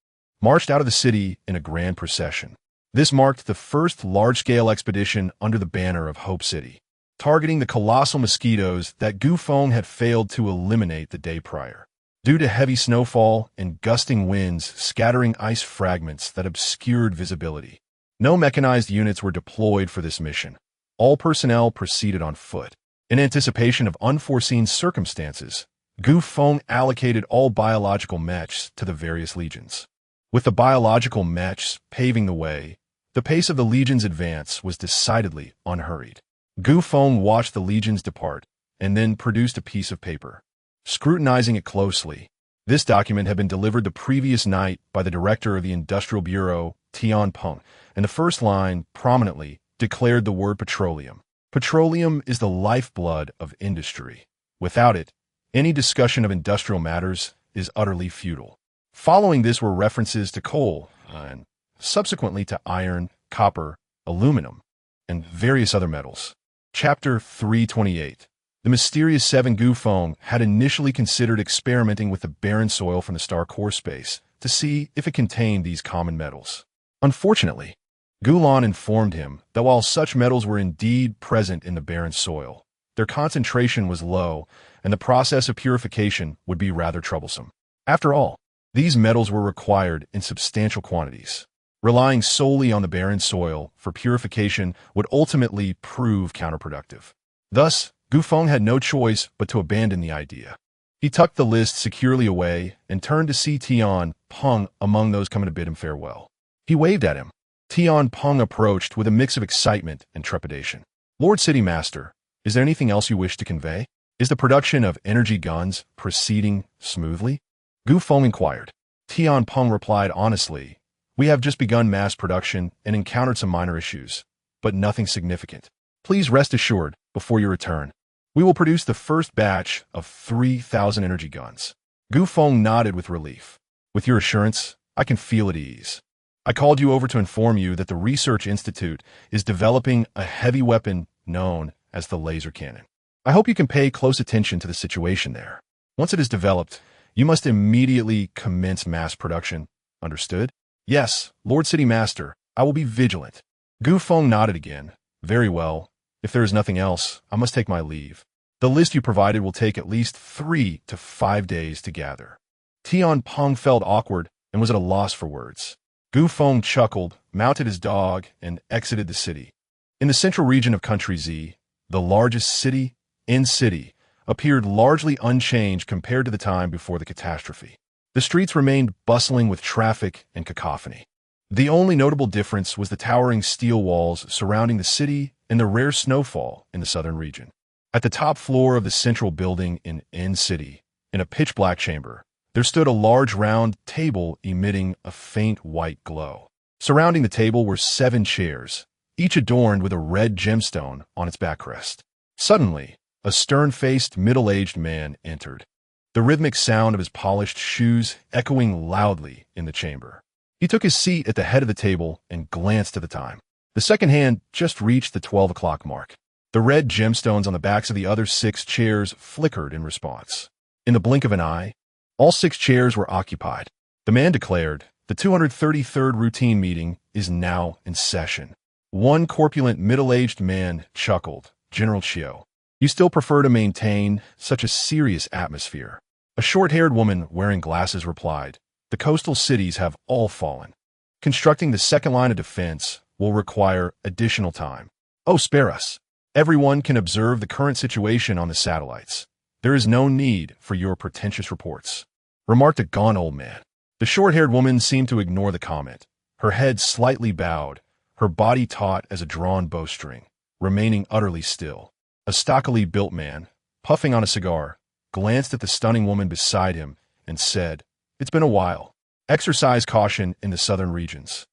marched out of the city in a grand procession. This marked the first large-scale expedition under the banner of Hope City, targeting the colossal mosquitoes that Gu Feng had failed to eliminate the day prior. Due to heavy snowfall and gusting winds scattering ice fragments that obscured visibility, no mechanized units were deployed for this mission. All personnel proceeded on foot. In anticipation of unforeseen circumstances, Gu Feng allocated all biological mechs to the various legions. With the biological mechs paving the way, the pace of the legion's advance was decidedly unhurried. Gu Feng watched the legions depart and then produced a piece of paper. Scrutinizing it closely, this document had been delivered the previous night by the director of the Industrial Bureau, Tian Peng, and the first line prominently declared the word petroleum. Petroleum is the lifeblood of industry. Without it, any discussion of industrial matters is utterly futile. Following this were references to coal, and subsequently to iron, copper, aluminum, and various other metals. Chapter 328. The mysterious Seven. Gu Feng had initially considered experimenting with the barren soil from the star core space to see if it contained these common metals. Unfortunately, Gulan informed him that while such metals were indeed present in the barren soil, their concentration was low and the process of purification would be rather troublesome. After all, these metals were required in substantial quantities. Relying solely on the barren soil for purification would ultimately prove counterproductive. Thus, Gu Feng had no choice but to abandon the idea. He tucked the list securely away and turned to see Tian Peng among those coming to bid him farewell. He waved at him. Tian Peng approached with a mix of excitement and trepidation. "Lord City Master, is there anything else you wish to convey? Is the production of energy guns proceeding smoothly?" Gu Feng inquired. Tian Peng replied honestly, "We have just begun mass production and encountered some minor issues, but nothing significant. Please rest assured, before your return, we will produce the first batch of 3,000 energy guns." Gu Feng nodded with relief. "With your assurance, I can feel at ease. I called you over to inform you that the Research Institute is developing a heavy weapon known as the laser cannon. I hope you can pay close attention to the situation there. Once it is developed, you must immediately commence mass production. Understood?" "Yes, Lord City Master, I will be vigilant." Gu Feng nodded again. "Very well. If there is nothing else, I must take my leave. The list you provided will take at least 3 to 5 days to gather." Tian Peng felt awkward and was at a loss for words. Gu Feng chuckled, mounted his dog, and exited the city. In the central region of Country Z, the largest city in city appeared largely unchanged compared to the time before the catastrophe. The streets remained bustling with traffic and cacophony. The only notable difference was the towering steel walls surrounding the city and the rare snowfall in the southern region. At the top floor of the central building in N-City, in a pitch-black chamber, there stood a large round table emitting a faint white glow. Surrounding the table were 7 chairs, each adorned with a red gemstone on its backrest. Suddenly, a stern-faced, middle-aged man entered, the rhythmic sound of his polished shoes echoing loudly in the chamber. He took his seat at the head of the table and glanced at the time. The second hand just reached the 12 o'clock mark. The red gemstones on the backs of the other 6 chairs flickered in response. In the blink of an eye, all 6 chairs were occupied. The man declared, "The 233rd routine meeting is now in session." One corpulent middle-aged man chuckled. "General Chiu, you still prefer to maintain such a serious atmosphere?" A short-haired woman wearing glasses replied, "The coastal cities have all fallen. Constructing the second line of defense will require additional time. Oh, spare us. Everyone can observe the current situation on the satellites. There is no need for your pretentious reports," remarked a gaunt old man. The short-haired woman seemed to ignore the comment. Her head slightly bowed, her body taut as a drawn bowstring, remaining utterly still. A stockily built man, puffing on a cigar, glanced at the stunning woman beside him and said, "It's been a while. Exercise caution in the southern regions,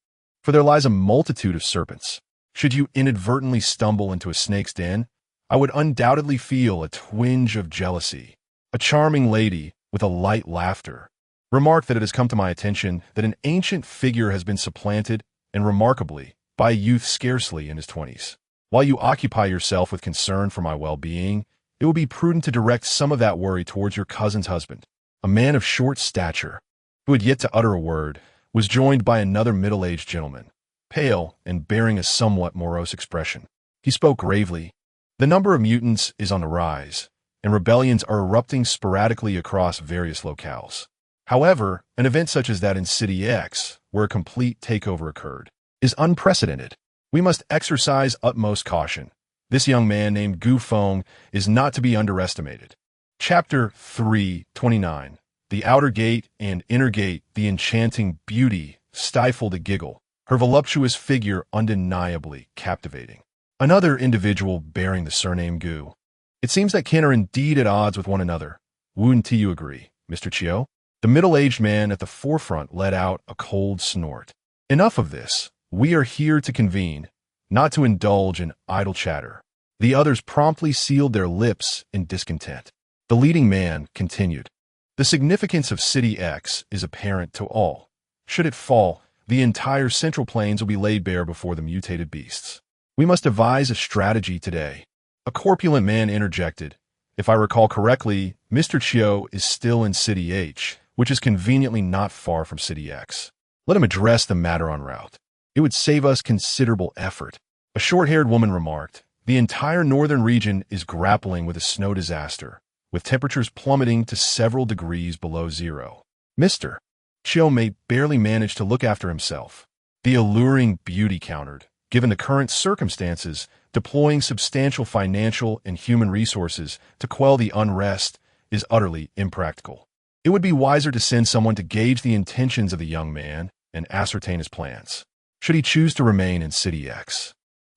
for there lies a multitude of serpents. Should you inadvertently stumble into a snake's den, I would undoubtedly feel a twinge of jealousy." A charming lady, with a light laughter, remarked that it has come to my attention that an ancient figure has been supplanted, and remarkably, by a youth scarcely in his 20s. While you occupy yourself with concern for my well-being, it would be prudent to direct some of that worry towards your cousin's husband. A man of short stature, who had yet to utter a word, was joined by another middle-aged gentleman, pale and bearing a somewhat morose expression. He spoke gravely. "The number of mutants is on the rise, and rebellions are erupting sporadically across various locales. However, an event such as that in City X, where a complete takeover occurred, is unprecedented. We must exercise utmost caution. This young man named Feng is not to be underestimated." Chapter 329. The outer gate and inner gate. The enchanting beauty stifled a giggle, her voluptuous figure undeniably captivating. Another individual bearing the surname Gu. "It seems that kin are indeed at odds with one another. Wouldn't you agree, Mr. Chiu?" The middle-aged man at the forefront let out a cold snort. "Enough of this. We are here to convene, not to indulge in idle chatter." The others promptly sealed their lips in discontent. The leading man continued, "The significance of City X is apparent to all. Should it fall, the entire Central Plains will be laid bare before the mutated beasts. We must devise a strategy today." A corpulent man interjected, "If I recall correctly, Mr. Chiu is still in City H, which is conveniently not far from City X. Let him address the matter en route. It would save us considerable effort." A short-haired woman remarked, "The entire northern region is grappling with a snow disaster, with temperatures plummeting to several degrees below zero. Mr. Chiu may barely manage to look after himself." The alluring beauty countered, "Given the current circumstances, deploying substantial financial and human resources to quell the unrest is utterly impractical. It would be wiser to send someone to gauge the intentions of the young man and ascertain his plans. Should he choose to remain in City X,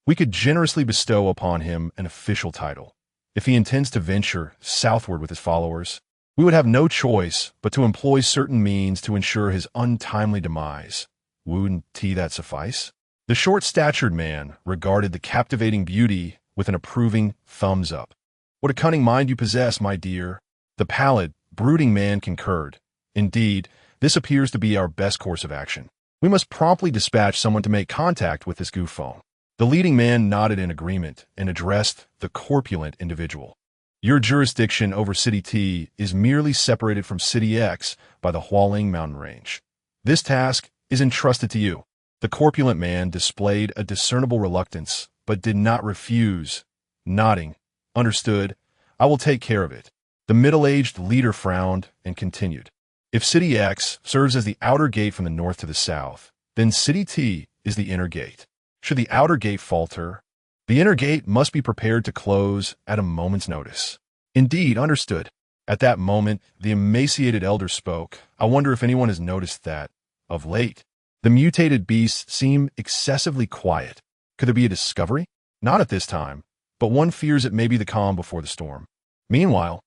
we could generously bestow upon him an official title. If he intends to venture southward with his followers, we would have no choice but to employ certain means to ensure his untimely demise. Wouldn't that suffice?" The short-statured man regarded the captivating beauty with an approving thumbs up. "What a cunning mind you possess, my dear." The pallid, brooding man concurred. "Indeed, this appears to be our best course of action. We must promptly dispatch someone to make contact with this Feng." The leading man nodded in agreement and addressed the corpulent individual. "Your jurisdiction over City T is merely separated from City X by the Hualing mountain range. This task is entrusted to you." The corpulent man displayed a discernible reluctance, but did not refuse. Nodding, "Understood. I will take care of it." The middle-aged leader frowned and continued, "If City X serves as the outer gate from the north to the south, then City T is the inner gate. Should the outer gate falter, the inner gate must be prepared to close at a moment's notice." "Indeed, understood." At that moment, the emaciated elder spoke. "I wonder if anyone has noticed that, of late, the mutated beasts seem excessively quiet. Could there be a discovery? Not at this time, but one fears it may be the calm before the storm." Meanwhile,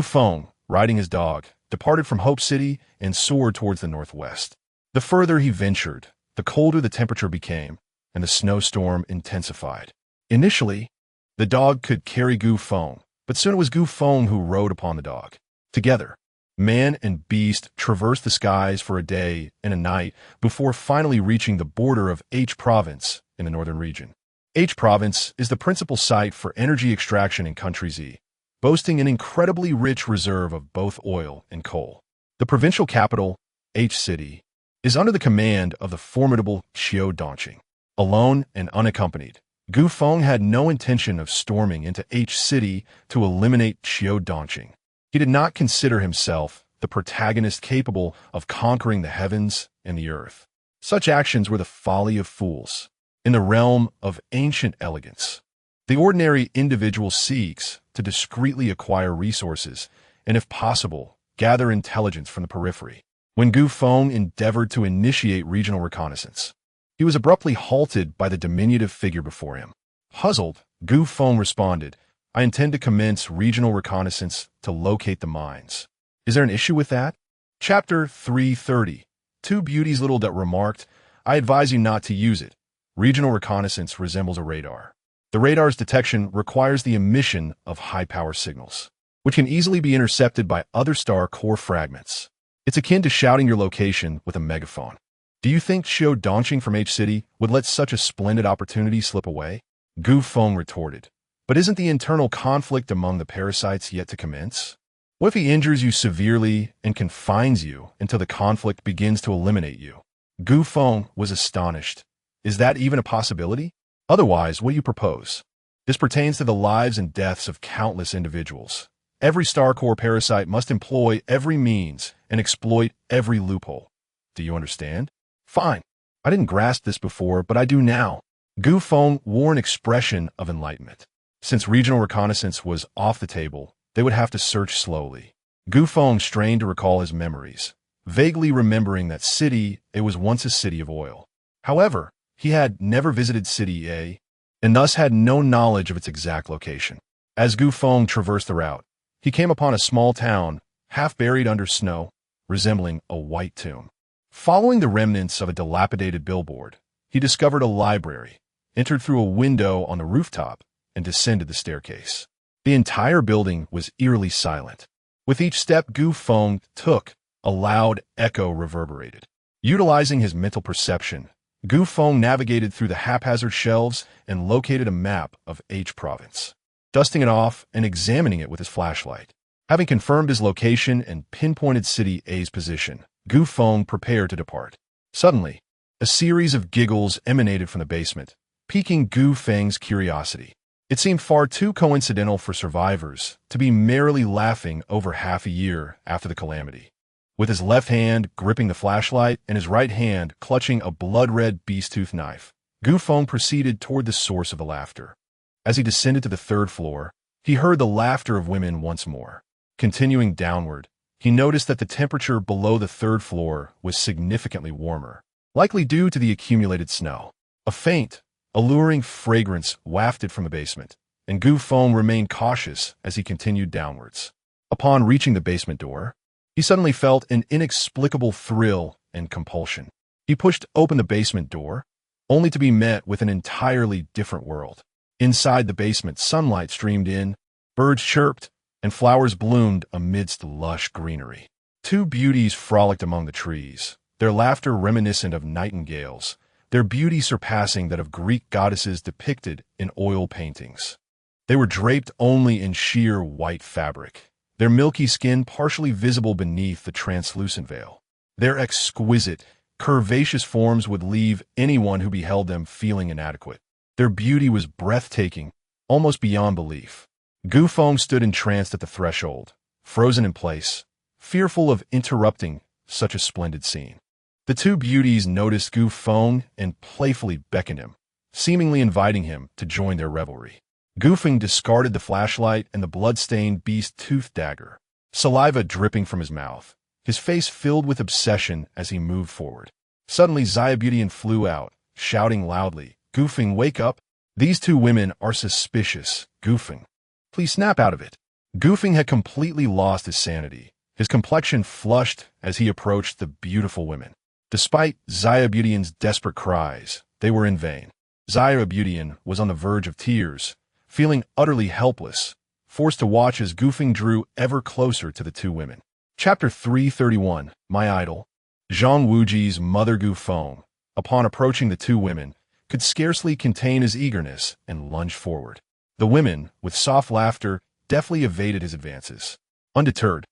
Feng, riding his dog, departed from Hope City and soared towards the northwest. The further he ventured, the colder the temperature became, and the snowstorm intensified. Initially, the dog could carry Feng, but soon it was Feng who rode upon the dog. Together, Man and beast traversed the skies for a day and a night before finally reaching the border of H province in the northern region. H province is the principal site for energy extraction in Country Z, boasting an incredibly rich reserve of both oil and coal. The provincial capital, H City, is under the command of the formidable Qiu Dongqing. Alone and unaccompanied, Gu Feng had no intention of storming into H City to eliminate Qiu Dongqing. He did not consider himself the protagonist capable of conquering the heavens and the earth. Such actions were the folly of fools. In the realm of ancient elegance, the ordinary individual seeks to discreetly acquire resources and, if possible, gather intelligence from the periphery. When Gu Feng endeavored to initiate regional reconnaissance, he was abruptly halted by the diminutive figure before him. Puzzled, Gu Feng responded, "I intend to commence regional reconnaissance to locate the mines. Is there an issue with that?" Chapter 330. Two beauties little that remarked, "I advise you not to use it. Regional reconnaissance resembles a radar. The radar's detection requires the emission of high-power signals, which can easily be intercepted by other star core fragments. It's akin to shouting your location with a megaphone. Do you think Qiu Dongqing from H City would let such a splendid opportunity slip away?" Gu Feng retorted. "But isn't the internal conflict among the parasites yet to commence? What if he injures you severely and confines you until the conflict begins to eliminate you?" Gu Feng was astonished. "Is that even a possibility? Otherwise, what do you propose?" "This pertains to the lives and deaths of countless individuals. Every star core parasite must employ every means and exploit every loophole. Do you understand?" "Fine. I didn't grasp this before, but I do now." Gu Feng wore an expression of enlightenment. Since regional reconnaissance was off the table, they would have to search slowly. Gu Feng strained to recall his memories, vaguely remembering that City A was once a city of oil. However, he had never visited City A, and thus had no knowledge of its exact location. As Gu Feng traversed the route, he came upon a small town, half buried under snow, resembling a white tomb. Following the remnants of a dilapidated billboard, he discovered a library, entered through a window on the rooftop, and descended the staircase. The entire building was eerily silent. With each step Gu Feng took, a loud echo reverberated. Utilizing his mental perception, Gu Feng navigated through the haphazard shelves and located a map of H province. Dusting it off and examining it with his flashlight. Having confirmed his location and pinpointed City A's position, Gu Feng prepared to depart. Suddenly, a series of giggles emanated from the basement, piquing Gu Feng's curiosity. It seemed far too coincidental for survivors to be merrily laughing over half a year after the calamity. With his left hand gripping the flashlight and his right hand clutching a blood-red beast-tooth knife, Gu Feng proceeded toward the source of the laughter. As he descended to the third floor, he heard the laughter of women once more. Continuing downward, he noticed that the temperature below the third floor was significantly warmer, likely due to the accumulated snow. A faint, alluring fragrance wafted from the basement, and Gu Feng remained cautious as he continued downwards. Upon reaching the basement door, he suddenly felt an inexplicable thrill and compulsion. He pushed open the basement door, only to be met with an entirely different world. Inside the basement, sunlight streamed in, birds chirped, and flowers bloomed amidst lush greenery. Two beauties frolicked among the trees, their laughter reminiscent of nightingales, their beauty surpassing that of Greek goddesses depicted in oil paintings. They were draped only in sheer white fabric, their milky skin partially visible beneath the translucent veil. Their exquisite, curvaceous forms would leave anyone who beheld them feeling inadequate. Their beauty was breathtaking, almost beyond belief. Gu Feng stood entranced at the threshold, frozen in place, fearful of interrupting such a splendid scene. The two beauties noticed Gu Feng and playfully beckoned him, seemingly inviting him to join their revelry. Gu Feng discarded the flashlight and the blood-stained beast-tooth dagger, saliva dripping from his mouth, his face filled with obsession as he moved forward. Suddenly, Xiaobudian flew out, shouting loudly, "Gu Feng, wake up! These two women are suspicious. Gu Feng, please snap out of it." Gu Feng had completely lost his sanity, his complexion flushed as he approached the beautiful women. Despite Xiaobudian's desperate cries, they were in vain. Xiaobudian was on the verge of tears, feeling utterly helpless, forced to watch as Gu Feng drew ever closer to the two women. Chapter 331, My Idol. Zhang Wuji's mother Gu Feng, upon approaching the two women, could scarcely contain his eagerness and lunged forward. The women, with soft laughter, deftly evaded his advances. Undeterred,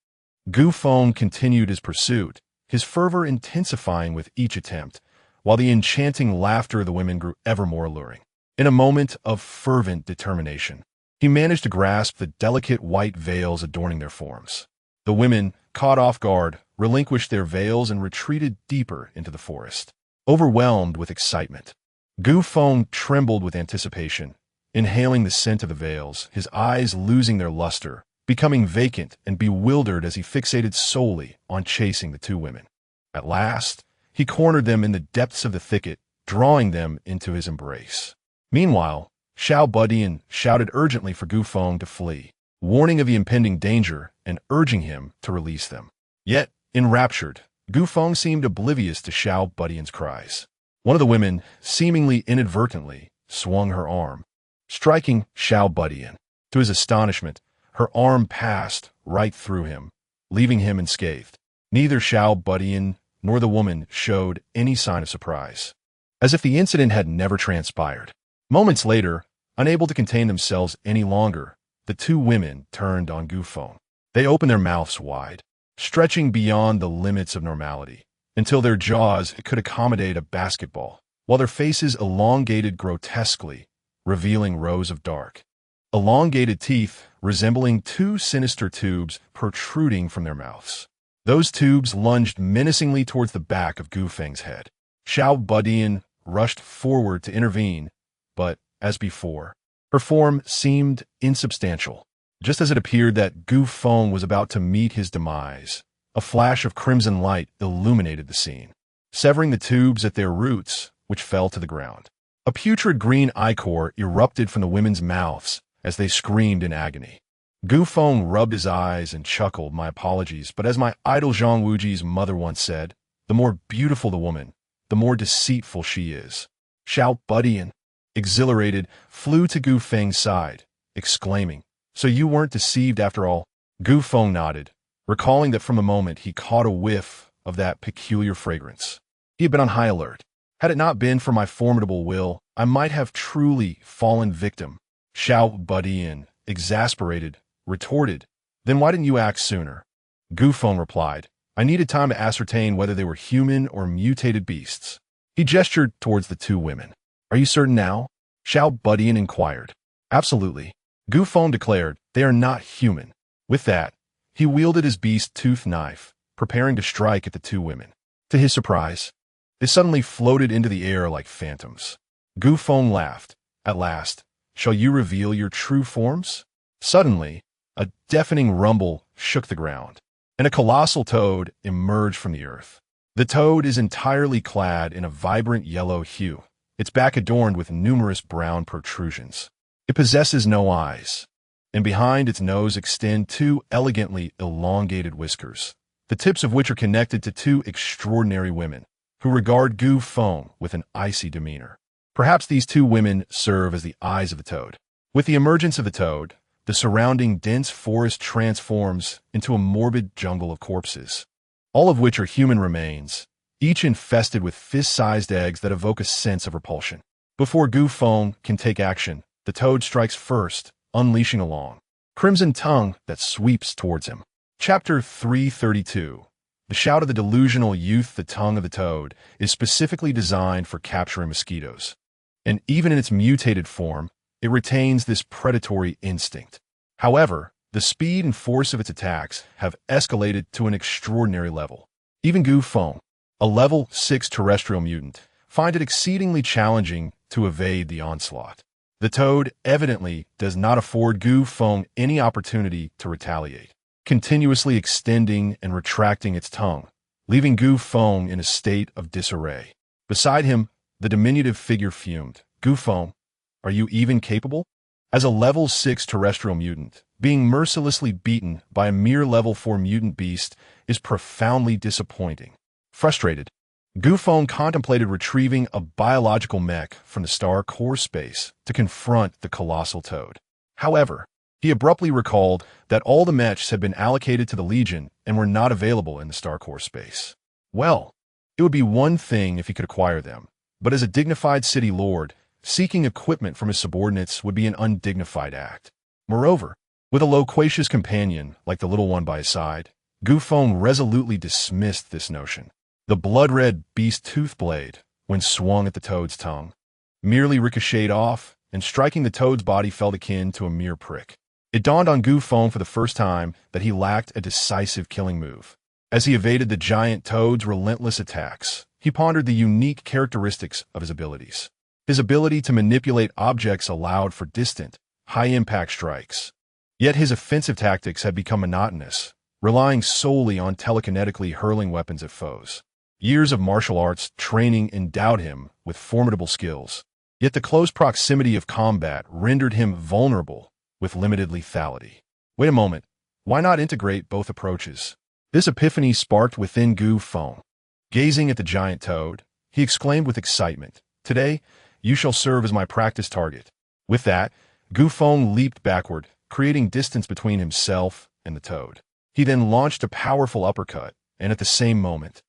Gu Feng continued his pursuit, his fervor intensifying with each attempt, while the enchanting laughter of the women grew ever more alluring. In a moment of fervent determination, he managed to grasp the delicate white veils adorning their forms. The women, caught off guard, relinquished their veils and retreated deeper into the forest. Overwhelmed with excitement, Gu Feng trembled with anticipation, inhaling the scent of the veils, his eyes losing their luster, becoming vacant and bewildered as he fixated solely on chasing the two women. At last, he cornered them in the depths of the thicket, drawing them into his embrace. Meanwhile, Xiao Budian shouted urgently for Gu Feng to flee, warning of the impending danger and urging him to release them. Yet, enraptured, Gu Feng seemed oblivious to Xiao Budian's cries. One of the women, seemingly inadvertently, swung her arm, striking Xiao Budian. To his astonishment, her arm passed right through him, leaving him unscathed. Neither Xiao Budian nor the woman showed any sign of surprise, as if the incident had never transpired. Moments later, unable to contain themselves any longer, the two women turned on Gu Feng. They opened their mouths wide, stretching beyond the limits of normality, until their jaws could accommodate a basketball, while their faces elongated grotesquely, revealing rows of dark, elongated teeth resembling two sinister tubes protruding from their mouths. Those tubes lunged menacingly towards the back of Gu Feng's head. Xiao Budian rushed forward to intervene, but, as before, her form seemed insubstantial. Just as it appeared that Gu Feng was about to meet his demise, a flash of crimson light illuminated the scene, severing the tubes at their roots, which fell to the ground. A putrid green ichor erupted from the women's mouths as they screamed in agony. Gu Feng rubbed his eyes and chuckled, "My apologies, but as my idol Zhang Wuji's mother once said, the more beautiful the woman, the more deceitful she is." Xiao Budian, exhilarated, flew to Gu Feng's side, exclaiming, "So you weren't deceived after all?" Gu Feng nodded, recalling that from a moment he caught a whiff of that peculiar fragrance. He had been on high alert. Had it not been for my formidable will, I might have truly fallen victim. Xiao Budian, exasperated, retorted, "Then why didn't you act sooner?" Gu Feng replied, "I needed time to ascertain whether they were human or mutated beasts." He gestured towards the two women. "Are you certain now?" Xiao Budian inquired. "Absolutely," Gu Feng declared. "They are not human." With that, he wielded his beast-toothed knife, preparing to strike at the two women. To his surprise, they suddenly floated into the air like phantoms. Gu Feng laughed. "At last, shall you reveal your true forms?" Suddenly, a deafening rumble shook the ground, and a colossal toad emerged from the earth. The toad is entirely clad in a vibrant yellow hue, its back adorned with numerous brown protrusions. It possesses no eyes, and behind its nose extend two elegantly elongated whiskers, the tips of which are connected to two extraordinary women, who regard Gu Feng with an icy demeanor. Perhaps these two women serve as the eyes of the toad. With the emergence of the toad, the surrounding dense forest transforms into a morbid jungle of corpses, all of which are human remains, each infested with fist-sized eggs that evoke a sense of repulsion. Before Gu Feng can take action, the toad strikes first, unleashing a long, crimson tongue that sweeps towards him. Chapter 332. The shout of the delusional youth. The tongue of the toad is specifically designed for capturing mosquitoes, and even in its mutated form, it retains this predatory instinct. However, the speed and force of its attacks have escalated to an extraordinary level. Even Gu Feng, a level 6 terrestrial mutant, find it exceedingly challenging to evade the onslaught. The toad evidently does not afford Gu Feng any opportunity to retaliate, continuously extending and retracting its tongue, leaving Gu Feng in a state of disarray. Beside him, the diminutive figure fumed. "Gu Feng, are you even capable?" As a level 6 terrestrial mutant, being mercilessly beaten by a mere level 4 mutant beast is profoundly disappointing. Frustrated, Gu Feng contemplated retrieving a biological mech from the star core space to confront the colossal toad. However, He abruptly recalled that all the mechs had been allocated to the Legion and were not available in the Star Core space. Well, it would be one thing if he could acquire them, but as a dignified city lord, seeking equipment from his subordinates would be an undignified act. Moreover, with a loquacious companion like the little one by his side, Feng resolutely dismissed this notion. The blood-red beast tooth blade, when swung at the toad's tongue, merely ricocheted off, and striking the toad's body felt akin to a mere prick. It dawned on Feng for the first time that he lacked a decisive killing move. As he evaded the giant toad's relentless attacks, he pondered the unique characteristics of his abilities. His ability to manipulate objects allowed for distant, high-impact strikes. Yet his offensive tactics had become monotonous, relying solely on telekinetically hurling weapons at foes. Years of martial arts training endowed him with formidable skills, yet the close proximity of combat rendered him vulnerable with limited lethality. Wait a moment, why not integrate both approaches? This epiphany sparked within Feng. Gazing at the giant toad, he exclaimed with excitement, "Today, you shall serve as my practice target." With that, Feng leaped backward, creating distance between himself and the toad. He then launched a powerful uppercut, and at the same moment,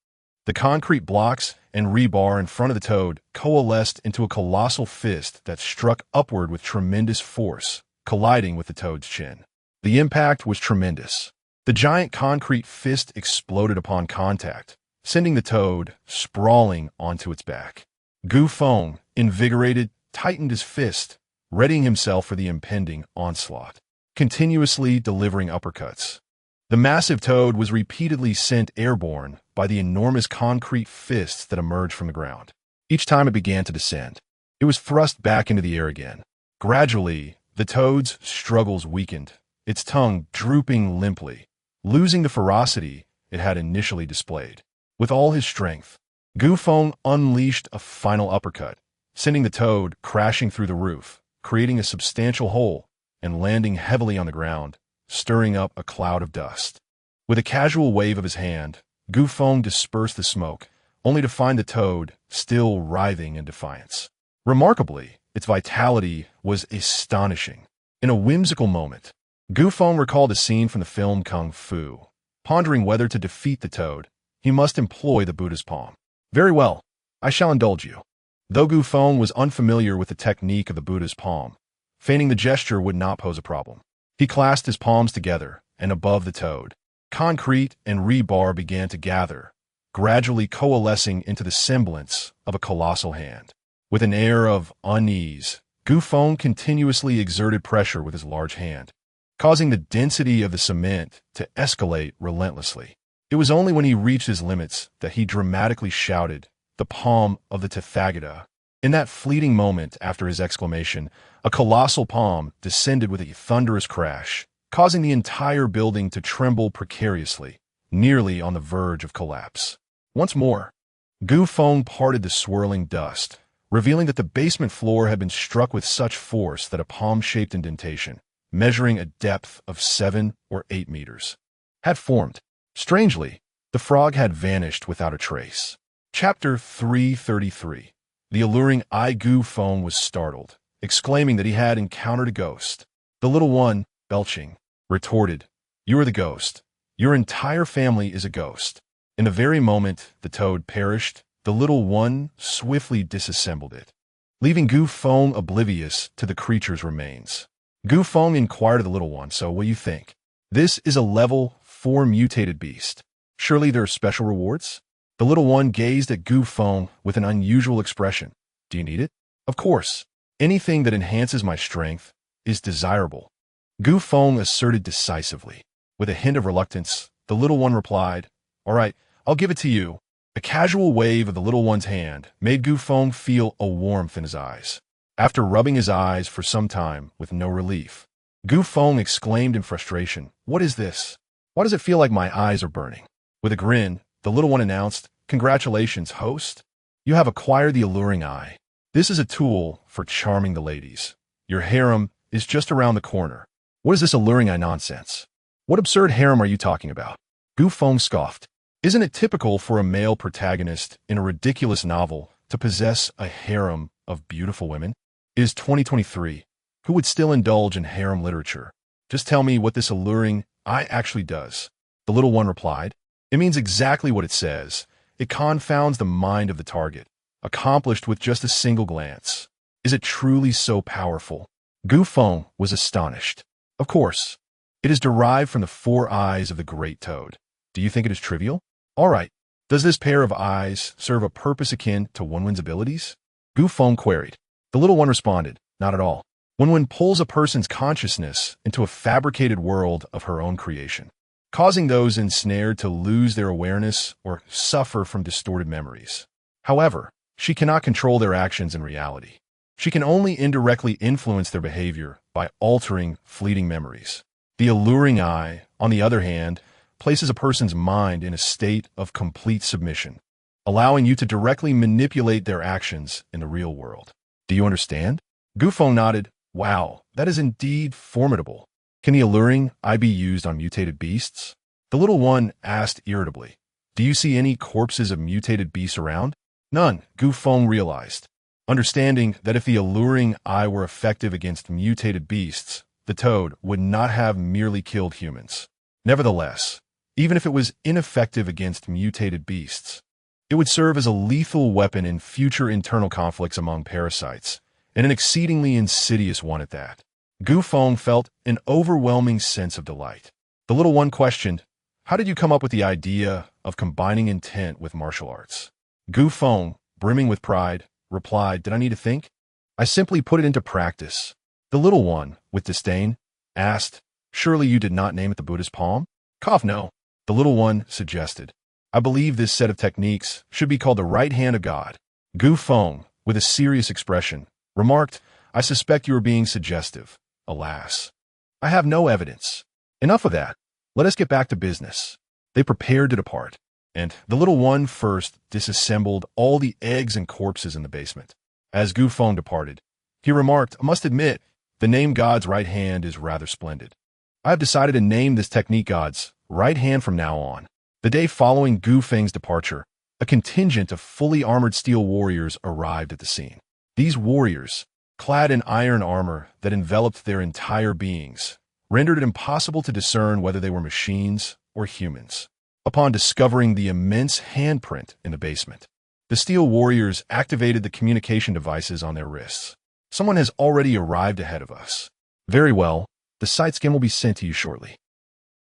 the concrete blocks and rebar in front of the toad coalesced into a colossal fist that struck upward with tremendous force, colliding with the toad's chin. The impact was tremendous. The giant concrete fist exploded upon contact, sending the toad sprawling onto its back. Feng, invigorated, tightened his fist, readying himself for the impending onslaught, continuously delivering uppercuts. The massive toad was repeatedly sent airborne by the enormous concrete fists that emerged from the ground. Each time it began to descend, it was thrust back into the air again. Gradually, the toad's struggles weakened, its tongue drooping limply, losing the ferocity it had initially displayed. With all his strength, Feng unleashed a final uppercut, sending the toad crashing through the roof, creating a substantial hole and landing heavily on the ground, stirring up a cloud of dust. With a casual wave of his hand, Feng dispersed the smoke, only to find the toad still writhing in defiance. Remarkably, its vitality was astonishing. In a whimsical moment, Feng recalled a scene from the film Kung Fu. Pondering whether to defeat the toad, he must employ the Buddha's palm. Very well, I shall indulge you. Though Feng was unfamiliar with the technique of the Buddha's palm, feigning the gesture would not pose a problem. He clasped his palms together, and above the toad, concrete and rebar began to gather, gradually coalescing into the semblance of a colossal hand. With an air of unease, Feng continuously exerted pressure with his large hand, causing the density of the cement to escalate relentlessly. It was only when he reached his limits that he dramatically shouted, "The palm of the Tathagata." In that fleeting moment after his exclamation, a colossal palm descended with a thunderous crash, causing the entire building to tremble precariously, nearly on the verge of collapse. Once more, Feng parted the swirling dust, revealing that the basement floor had been struck with such force that a palm-shaped indentation, measuring a depth of 7 or 8 meters, had formed. Strangely, the frog had vanished without a trace. Chapter 333. The alluring Feng was startled, exclaiming that he had encountered a ghost. The little one, belching, retorted, "You are the ghost. Your entire family is a ghost." In the very moment the toad perished, the little one swiftly disassembled it, leaving Feng oblivious to the creature's remains. Feng inquired of the little one, "So what do you think? This is a level 4 mutated beast. Surely there are special rewards?" The little one gazed at Feng with an unusual expression. "Do you need it?" "Of course. Anything that enhances my strength is desirable," Feng asserted decisively. With a hint of reluctance, the little one replied, "All right, I'll give it to you." A casual wave of the little one's hand made Feng feel a warmth in his eyes. After rubbing his eyes for some time with no relief, Feng exclaimed in frustration, "What is this? Why does it feel like my eyes are burning?" With a grin, the little one announced, "Congratulations, host. You have acquired the alluring eye. This is a tool for charming the ladies. Your harem is just around the corner." "What is this alluring eye nonsense? What absurd harem are you talking about?" Feng scoffed. "Isn't it typical for a male protagonist in a ridiculous novel to possess a harem of beautiful women? It is 2023. Who would still indulge in harem literature? Just tell me what this alluring eye actually does. The little one replied, it means exactly what it says. It confounds the mind of the target, accomplished with just a single glance. Is it truly so powerful? Gu Feng was astonished. Of course. It is derived from the 4 eyes of the great toad. Do you think it is trivial? All right. Does this pair of eyes serve a purpose akin to Wenwen's abilities? Gu Feng queried. The little one responded, not at all. Wenwen pulls a person's consciousness into a fabricated world of her own creation, causing those ensnared to lose their awareness or suffer from distorted memories. However, she cannot control their actions in reality. She can only indirectly influence their behavior by altering fleeting memories. The alluring eye, on the other hand, places a person's mind in a state of complete submission, allowing you to directly manipulate their actions in the real world. Do you understand? Gu Feng nodded. Wow, that is indeed formidable. Can the alluring eye be used on mutated beasts? The little one asked irritably. Do you see any corpses of mutated beasts around? None, Gu Feng realized. Understanding that if the alluring eye were effective against mutated beasts, the toad would not have merely killed humans. Nevertheless, even if it was ineffective against mutated beasts, it would serve as a lethal weapon in future internal conflicts among parasites, and an exceedingly insidious one at that. Gu Feng felt an overwhelming sense of delight. The little one questioned, how did you come up with the idea of combining intent with martial arts? Gu Feng, brimming with pride, replied, did I need to think? I simply put it into practice. The little one, with disdain, asked, surely you did not name it the Buddha's palm? Cough, no. The little one suggested. I believe this set of techniques should be called the right hand of God. Gu Feng, with a serious expression, remarked, I suspect you are being suggestive. Alas, I have no evidence. Enough of that. Let us get back to business. They prepared to depart, and the little one first disassembled all the eggs and corpses in the basement. As Gu Feng departed, he remarked, I must admit, the name God's right hand is rather splendid. I have decided to name this technique God's right hand from now on. The day following Gu Feng's departure, a contingent of fully armored steel warriors arrived at the scene. These warriors, clad in iron armor that enveloped their entire beings, rendered it impossible to discern whether they were machines or humans. Upon discovering the immense handprint in the basement, the steel warriors activated the communication devices on their wrists. Someone has already arrived ahead of us. Very well, the sight scan will be sent to you shortly.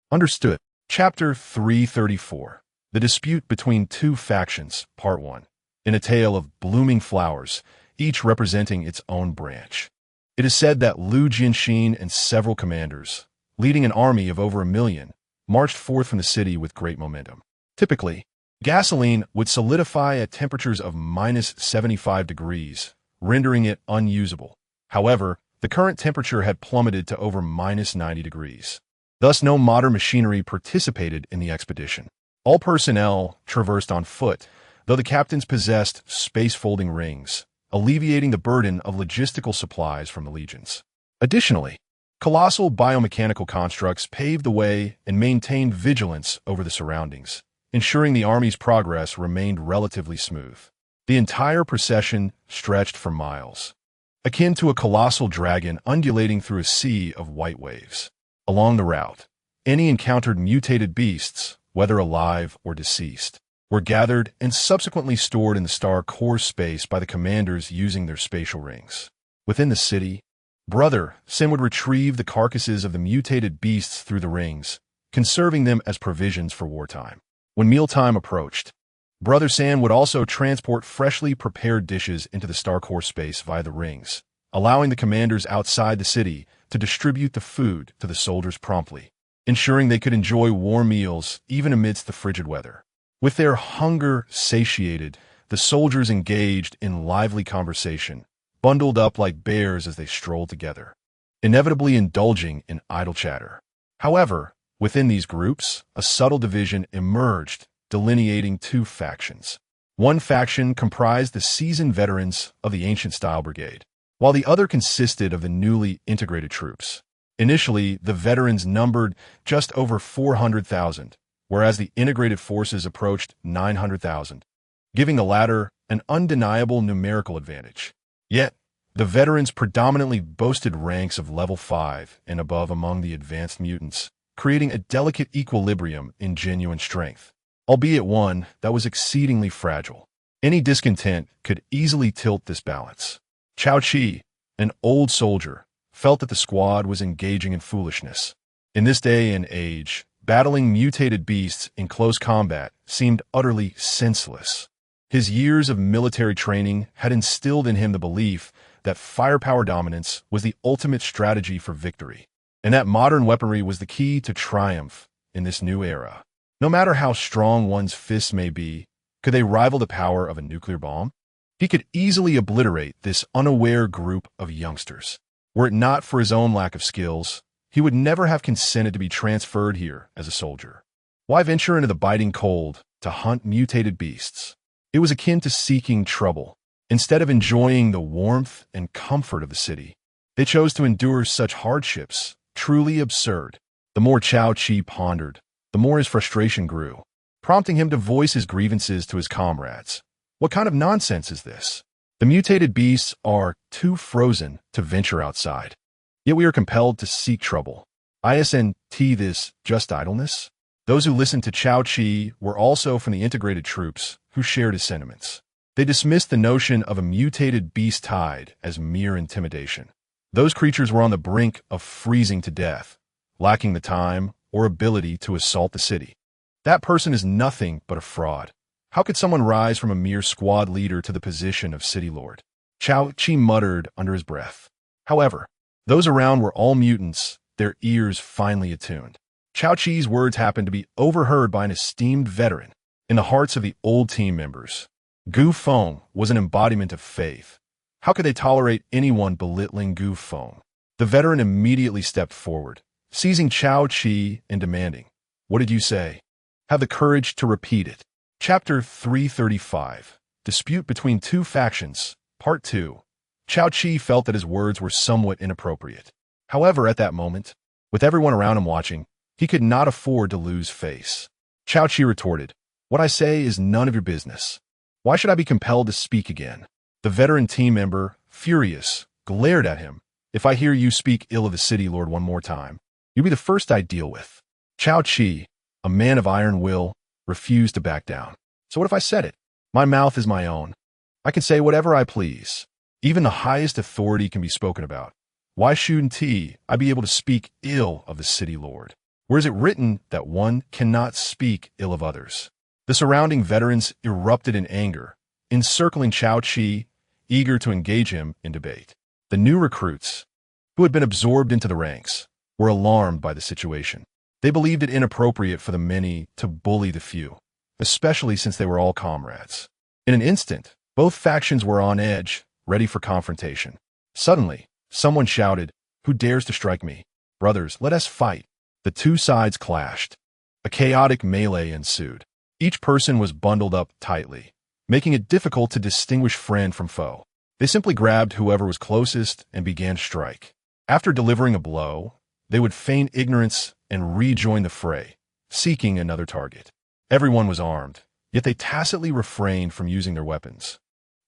Understood. Chapter 334. The Dispute Between Two Factions, Part 1. In a tale of blooming flowers, each representing its own branch. It is said that Lu Jianxin and several commanders, leading an army of over 1 million, marched forth from the city with great momentum. Typically, gasoline would solidify at temperatures of -75 degrees, rendering it unusable. However, the current temperature had plummeted to over -90 degrees. Thus, no modern machinery participated in the expedition. All personnel traversed on foot, though the captains possessed space-folding rings, alleviating the burden of logistical supplies from the legions. Additionally, colossal biomechanical constructs paved the way and maintained vigilance over the surroundings, ensuring the army's progress remained relatively smooth. The entire procession stretched for miles, akin to a colossal dragon undulating through a sea of white waves. Along the route, any encountered mutated beasts, whether alive or deceased, were gathered and subsequently stored in the star core space by the commanders using their spatial rings. Within the city, Brother Sin would retrieve the carcasses of the mutated beasts through the rings, conserving them as provisions for wartime. When mealtime approached, Brother San would also transport freshly prepared dishes into the star core space via the rings, allowing the commanders outside the city to distribute the food to the soldiers promptly, ensuring they could enjoy warm meals even amidst the frigid weather. With their hunger satiated, the soldiers engaged in lively conversation, bundled up like bears as they strolled together, inevitably indulging in idle chatter. However, within these groups, a subtle division emerged, delineating two factions. One faction comprised the seasoned veterans of the Ancient-Style Brigade, while the other consisted of the newly integrated troops. Initially, the veterans numbered just over 400,000, whereas the integrated forces approached 900,000, giving the latter an undeniable numerical advantage. Yet, The veterans predominantly boasted ranks of level 5 and above among the advanced mutants, creating a delicate equilibrium in genuine strength, albeit one that was exceedingly fragile. Any discontent could easily tilt this balance. Chao Chi, an old soldier, felt that the squad was engaging in foolishness. In this day and age, battling mutated beasts in close combat seemed utterly senseless. His years of military training had instilled in him the belief that firepower dominance was the ultimate strategy for victory, and that modern weaponry was the key to triumph in this new era. No matter how strong one's fists may be, could they rival the power of a nuclear bomb? He could easily obliterate this unaware group of youngsters. Were it not for his own lack of skills, he would never have consented to be transferred here as a soldier. Why venture into the biting cold to hunt mutated beasts? It was akin to seeking trouble. Instead of enjoying the warmth and comfort of the city, they chose to endure such hardships, truly absurd. The more Chao Chi pondered, the more his frustration grew, prompting him to voice his grievances to his comrades. What kind of nonsense is this? The mutated beasts are too frozen to venture outside. Yet we are compelled to seek trouble. Isn't this just idleness? Those who listened to Chao Chi were also from the integrated troops who shared his sentiments. They dismissed the notion of a mutated beast tide as mere intimidation. Those creatures were on the brink of freezing to death, lacking the time or ability to assault the city. That person is nothing but a fraud. How could someone rise from a mere squad leader to the position of city lord? Chao Chi muttered under his breath. However, those around were all mutants, their ears finely attuned. Chao Chi's words happened to be overheard by an esteemed veteran. In the hearts of the old team members, Feng was an embodiment of faith. How could they tolerate anyone belittling Feng? The veteran immediately stepped forward, seizing Chao Chi and demanding, "What did you say?" Have the courage to repeat it. Chapter 335, Dispute Between Two Factions, Part 2. Chao Chi felt that his words were somewhat inappropriate. However, at that moment, with everyone around him watching, he could not afford to lose face. Chao Chi retorted, "What I say is none of your business. Why should I be compelled to speak again?" The veteran team member, furious, glared at him. "If I hear you speak ill of the city lord one more time, you'll be the first I deal with." Chao Chi, a man of iron will, refused to back down. "So what if I said it? My mouth is my own. I can say whatever I please. Even the highest authority can be spoken about. Why shouldn't I be able to speak ill of the city lord? Where is it written that one cannot speak ill of others?" The surrounding veterans erupted in anger, encircling Chao Chi, eager to engage him in debate. The new recruits, who had been absorbed into the ranks, were alarmed by the situation. They believed it inappropriate for the many to bully the few, especially since they were all comrades. In an instant, both factions were on edge, ready for confrontation. Suddenly, someone shouted, "Who dares to strike me? Brothers, let us fight." The two sides clashed. A chaotic melee ensued. Each person was bundled up tightly, making it difficult to distinguish friend from foe. They simply grabbed whoever was closest and began to strike. After delivering a blow, they would feign ignorance and rejoin the fray, seeking another target. Everyone was armed, yet they tacitly refrained from using their weapons.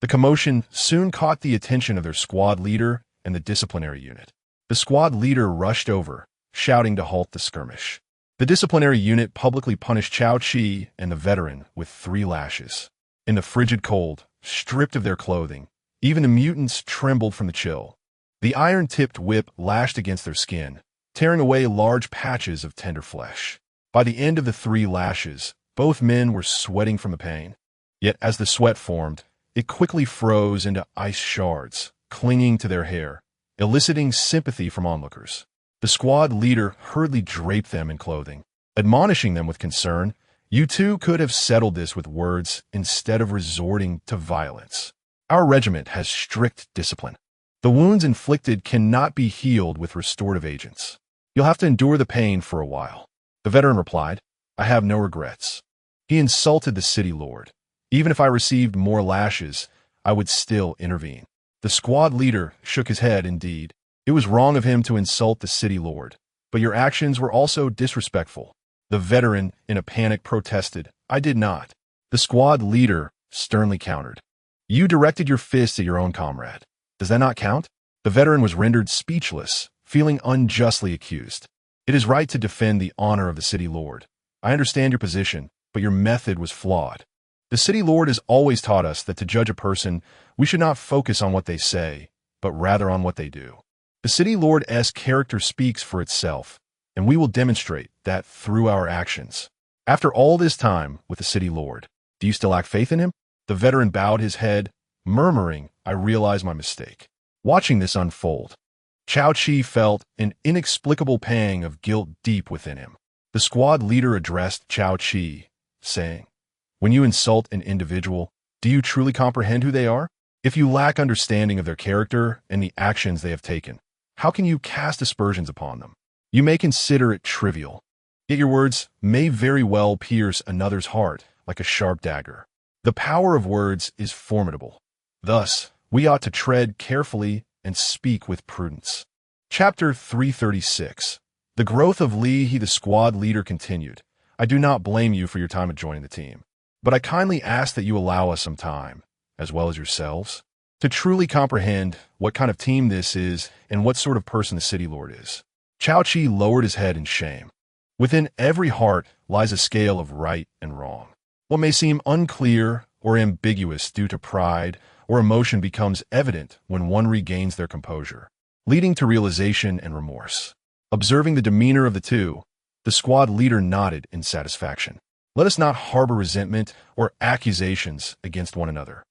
The commotion soon caught the attention of their squad leader and the disciplinary unit. The squad leader rushed over, shouting to halt the skirmish. The disciplinary unit publicly punished Chao Chi and the veteran with 3 lashes. In the frigid cold, stripped of their clothing, even the mutants trembled from the chill. The iron-tipped whip lashed against their skin, tearing away large patches of tender flesh. By the end of the 3 lashes, both men were sweating from the pain. Yet as the sweat formed, it quickly froze into ice shards, clinging to their hair, eliciting sympathy from onlookers. The squad leader hurriedly draped them in clothing, admonishing them with concern, "You two could have settled this with words instead of resorting to violence. Our regiment has strict discipline. The wounds inflicted cannot be healed with restorative agents. You'll have to endure the pain for a while." The veteran replied, "I have no regrets." He insulted the city lord. "Even if I received more lashes, I would still intervene." The squad leader shook his head. "Indeed, it was wrong of him to insult the city lord, but your actions were also disrespectful." The veteran, in a panic, protested, "I did not." The squad leader sternly countered, "You directed your fist at your own comrade. Does that not count? The veteran was rendered speechless, feeling unjustly accused. It is right to defend the honor of the city lord. I understand your position, but your method was flawed. The city lord has always taught us that to judge a person, we should not focus on what they say, but rather on what they do. The city lord's character speaks for itself, and we will demonstrate that through our actions. After all this time with the city lord, do you still lack faith in him? The veteran bowed his head, murmuring, I realize my mistake. Watching this unfold, Chao Chi felt an inexplicable pang of guilt deep within him. The squad leader addressed Chao Chi, saying, when you insult an individual, do you truly comprehend who they are? If you lack understanding of their character and the actions they have taken, how can you cast aspersions upon them? You may consider it trivial, yet your words may very well pierce another's heart like a sharp dagger. The power of words is formidable. Thus, we ought to tread carefully and speak with prudence. Chapter 336. The growth of Li He, the squad leader, continued. I do not blame you for your time of joining the team, but I kindly ask that you allow us some time, as well as yourselves, to truly comprehend what kind of team this is and what sort of person the city lord is. Chao Chi lowered his head in shame. Within every heart lies a scale of right and wrong. What may seem unclear or ambiguous due to pride or emotion becomes evident when one regains their composure, leading to realization and remorse. Observing the demeanor of the two, the squad leader nodded in satisfaction. Let us not harbor resentment or accusations against one another.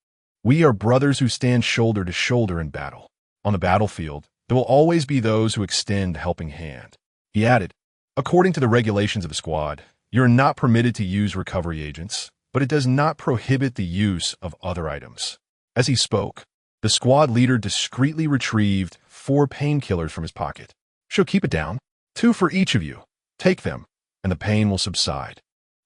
We are brothers who stand shoulder to shoulder in battle. On the battlefield, there will always be those who extend a helping hand. He added, according to the regulations of the squad, you're not permitted to use recovery agents, but it does not prohibit the use of other items. As he spoke, the squad leader discreetly retrieved 4 painkillers from his pocket. She'll keep it down. 2 for each of you. Take them, and the pain will subside.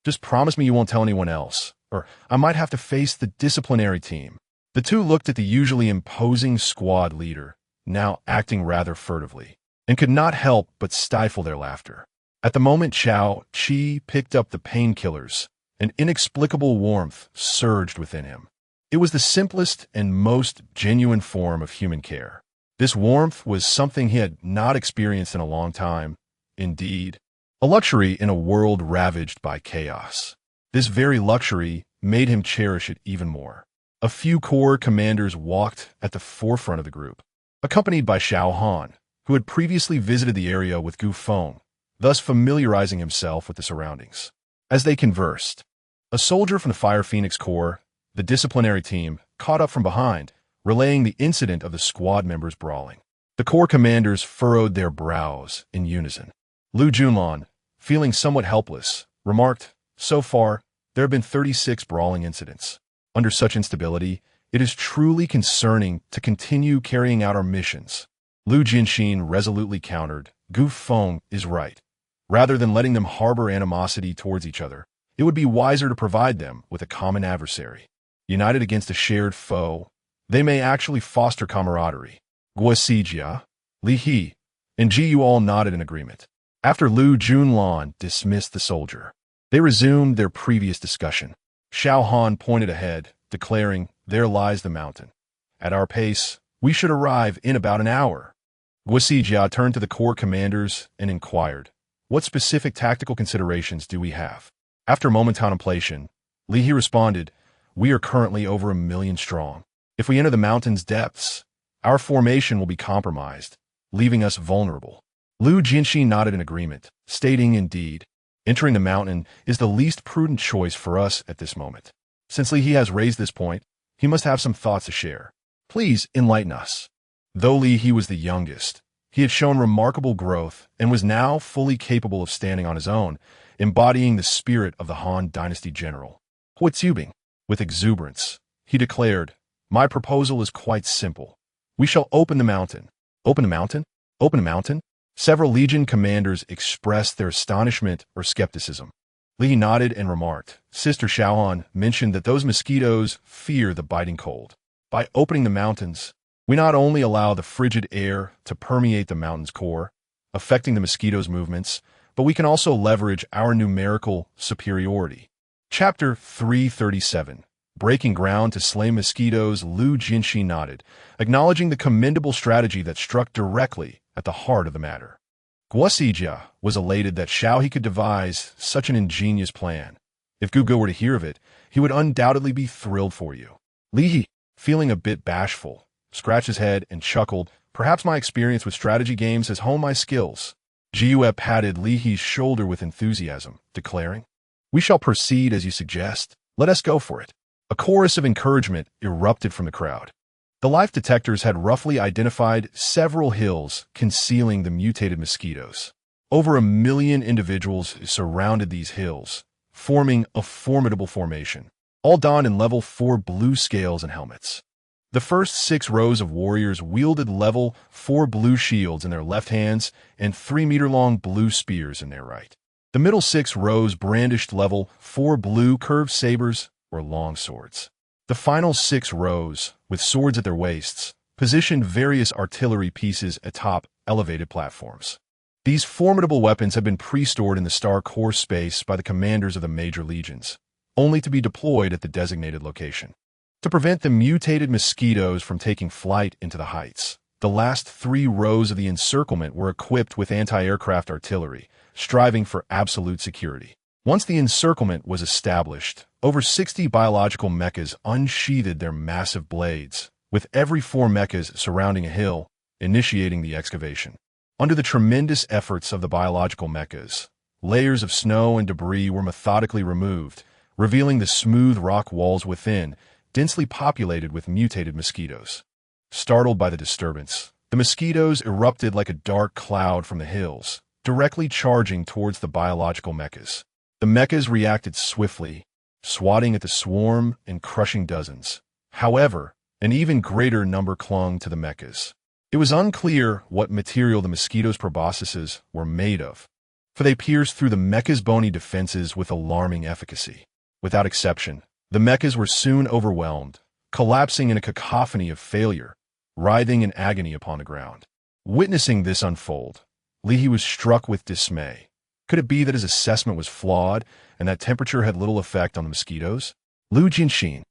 Just promise me you won't tell anyone else, or I might have to face the disciplinary team. The two looked at the usually imposing squad leader, now acting rather furtively, and could not help but stifle their laughter. At the moment Chao Chi picked up the painkillers, an inexplicable warmth surged within him. It was the simplest and most genuine form of human care. This warmth was something he had not experienced in a long time. Indeed, a luxury in a world ravaged by chaos. This very luxury made him cherish it even more. A few corps commanders walked at the forefront of the group, accompanied by Xiao Han, who had previously visited the area with Gu Feng, thus familiarizing himself with the surroundings. As they conversed, a soldier from the Fire Phoenix Corps, the disciplinary team, caught up from behind, relaying the incident of the squad members brawling. The corps commanders furrowed their brows in unison. Lu Junlan, feeling somewhat helpless, remarked, so far, there have been 36 brawling incidents. Under such instability, it is truly concerning to continue carrying out our missions. Lu Jinxin resolutely countered, Gu Feng is right. Rather than letting them harbor animosity towards each other, it would be wiser to provide them with a common adversary. United against a shared foe, they may actually foster camaraderie. Guosijia, Li He, and Ji Yu all nodded in agreement. After Lu Junlan dismissed the soldier, they resumed their previous discussion. Xiao Han pointed ahead, declaring, there lies the mountain. At our pace, we should arrive in about an hour. Guosijia turned to the corps commanders and inquired, what specific tactical considerations do we have? After a moment's contemplation, Li He responded, we are currently over 1 million strong. If we enter the mountain's depths, our formation will be compromised, leaving us vulnerable. Lu Jinxi nodded in agreement, stating, indeed, entering the mountain is the least prudent choice for us at this moment. Since Li He has raised this point, he must have some thoughts to share. Please enlighten us. Though Li He was the youngest, he had shown remarkable growth and was now fully capable of standing on his own, embodying the spirit of the Han Dynasty general. Huizubing, with exuberance, he declared, my proposal is quite simple. We shall open the mountain. Open the mountain? Open the mountain? Several legion commanders expressed their astonishment or skepticism. Li He nodded and remarked, Sister Xiaohan mentioned that those mosquitoes fear the biting cold. By opening the mountains, we not only allow the frigid air to permeate the mountain's core, affecting the mosquitoes' movements, but we can also leverage our numerical superiority. Chapter 337. Breaking ground to slay mosquitoes, Lu Jinxi nodded, acknowledging the commendable strategy that struck directly at the heart of the matter. Guosijia was elated that Xiao He could devise such an ingenious plan. If Gugu were to hear of it, he would undoubtedly be thrilled for you. Li He, feeling a bit bashful, scratched his head and chuckled. Perhaps my experience with strategy games has honed my skills. Jiue patted Li He's shoulder with enthusiasm, declaring, "We shall proceed as you suggest. Let us go for it." A chorus of encouragement erupted from the crowd. The life detectors had roughly identified several hills concealing the mutated mosquitoes. Over 1 million individuals surrounded these hills, forming a formidable formation, all donned in level 4 blue scales and helmets. The first 6 rows of warriors wielded level 4 blue shields in their left hands and 3-meter-long blue spears in their right. The middle 6 rows brandished level 4 blue curved sabers or long swords. The final 6 rows, with swords at their waists, positioned various artillery pieces atop elevated platforms. These formidable weapons had been pre-stored in the Star Core space by the commanders of the major legions, only to be deployed at the designated location. To prevent the mutated mosquitoes from taking flight into the heights, the last 3 rows of the encirclement were equipped with anti-aircraft artillery, striving for absolute security. Once the encirclement was established, over 60 biological mechas unsheathed their massive blades, with every 4 mechas surrounding a hill, initiating the excavation. Under the tremendous efforts of the biological mechas, layers of snow and debris were methodically removed, revealing the smooth rock walls within, densely populated with mutated mosquitoes. Startled by the disturbance, the mosquitoes erupted like a dark cloud from the hills, directly charging towards the biological mechas. The mechas reacted swiftly, swatting at the swarm and crushing dozens. However, an even greater number clung to the mechas. It was unclear what material the mosquitoes' proboscises were made of, for they pierced through the mechas' bony defenses with alarming efficacy. Without exception, the mechas were soon overwhelmed, collapsing in a cacophony of failure, writhing in agony upon the ground. Witnessing this unfold, Li He was struck with dismay. Could it be that his assessment was flawed and that temperature had little effect on the mosquitoes? Lu Jinxin,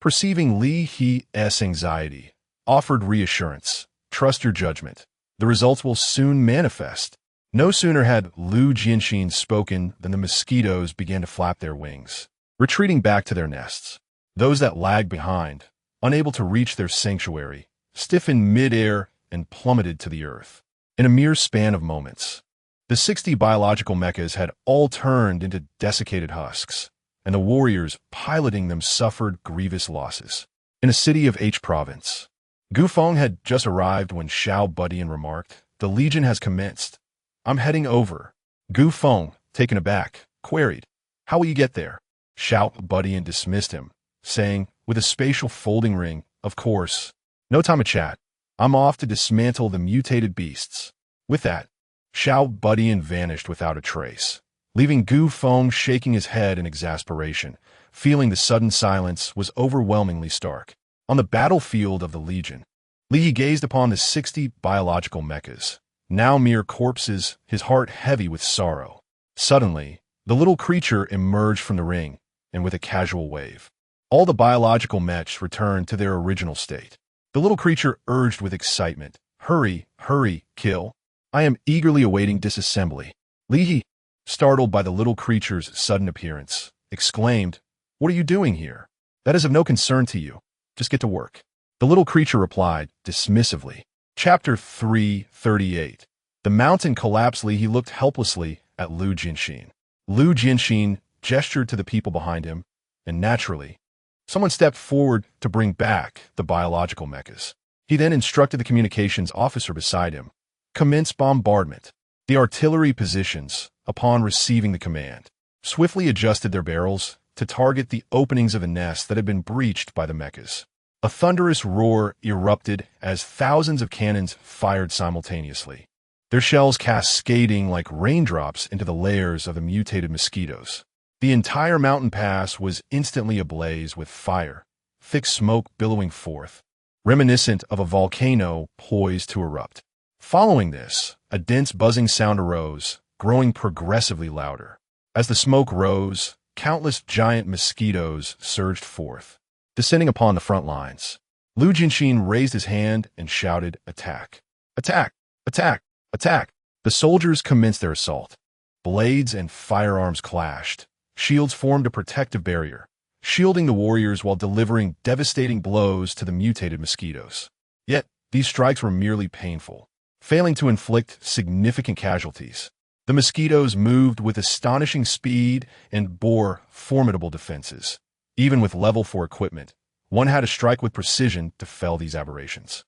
perceiving Li He's anxiety, offered reassurance. "Trust your judgment. The results will soon manifest." No sooner had Lu Jinxin spoken than the mosquitoes began to flap their wings, retreating back to their nests. Those that lagged behind, unable to reach their sanctuary, stiffened mid-air and plummeted to the earth. In a mere span of moments, the 60 biological mechas had all turned into desiccated husks, and the warriors piloting them suffered grievous losses. In a city of H province, Gu Feng had just arrived when Xiao Budian remarked, "The Legion has commenced. I'm heading over." Gu Feng, taken aback, queried, "How will you get there?" Xiao Budian dismissed him, saying, with a spatial folding ring, "Of course. No time to chat. I'm off to dismantle the mutated beasts." With that, Xiao Budian vanished without a trace, leaving Gu Feng shaking his head in exasperation, feeling the sudden silence was overwhelmingly stark. On the battlefield of the Legion, Li He gazed upon the 60 biological mechas, now mere corpses, his heart heavy with sorrow. Suddenly, the little creature emerged from the ring, and with a casual wave, all the biological mechs returned to their original state. The little creature urged with excitement, "Hurry, hurry, kill. I am eagerly awaiting disassembly." Li He, startled by the little creature's sudden appearance, exclaimed, "What are you doing here? That is of no concern to you. Just get to work." The little creature replied, dismissively. Chapter 338. The mountain collapsed. Li He looked helplessly at Lu Jinxin. Lu Jinxin gestured to the people behind him, and naturally, someone stepped forward to bring back the biological mechas. He then instructed the communications officer beside him, "Commence bombardment." The artillery positions, upon receiving the command, swiftly adjusted their barrels to target the openings of the nest that had been breached by the mechas. A thunderous roar erupted as thousands of cannons fired simultaneously, their shells cascading like raindrops into the layers of the mutated mosquitoes. The entire mountain pass was instantly ablaze with fire, thick smoke billowing forth, reminiscent of a volcano poised to erupt. Following this, a dense buzzing sound arose, growing progressively louder. As the smoke rose, countless giant mosquitoes surged forth, descending upon the front lines. Lu Jianxin raised his hand and shouted, "Attack! Attack! Attack! Attack!" The soldiers commenced their assault. Blades and firearms clashed. Shields formed a protective barrier, shielding the warriors while delivering devastating blows to the mutated mosquitoes. Yet, these strikes were merely painful, failing to inflict significant casualties. The mosquitoes moved with astonishing speed and bore formidable defenses. Even with level 4 equipment, one had to strike with precision to fell these aberrations.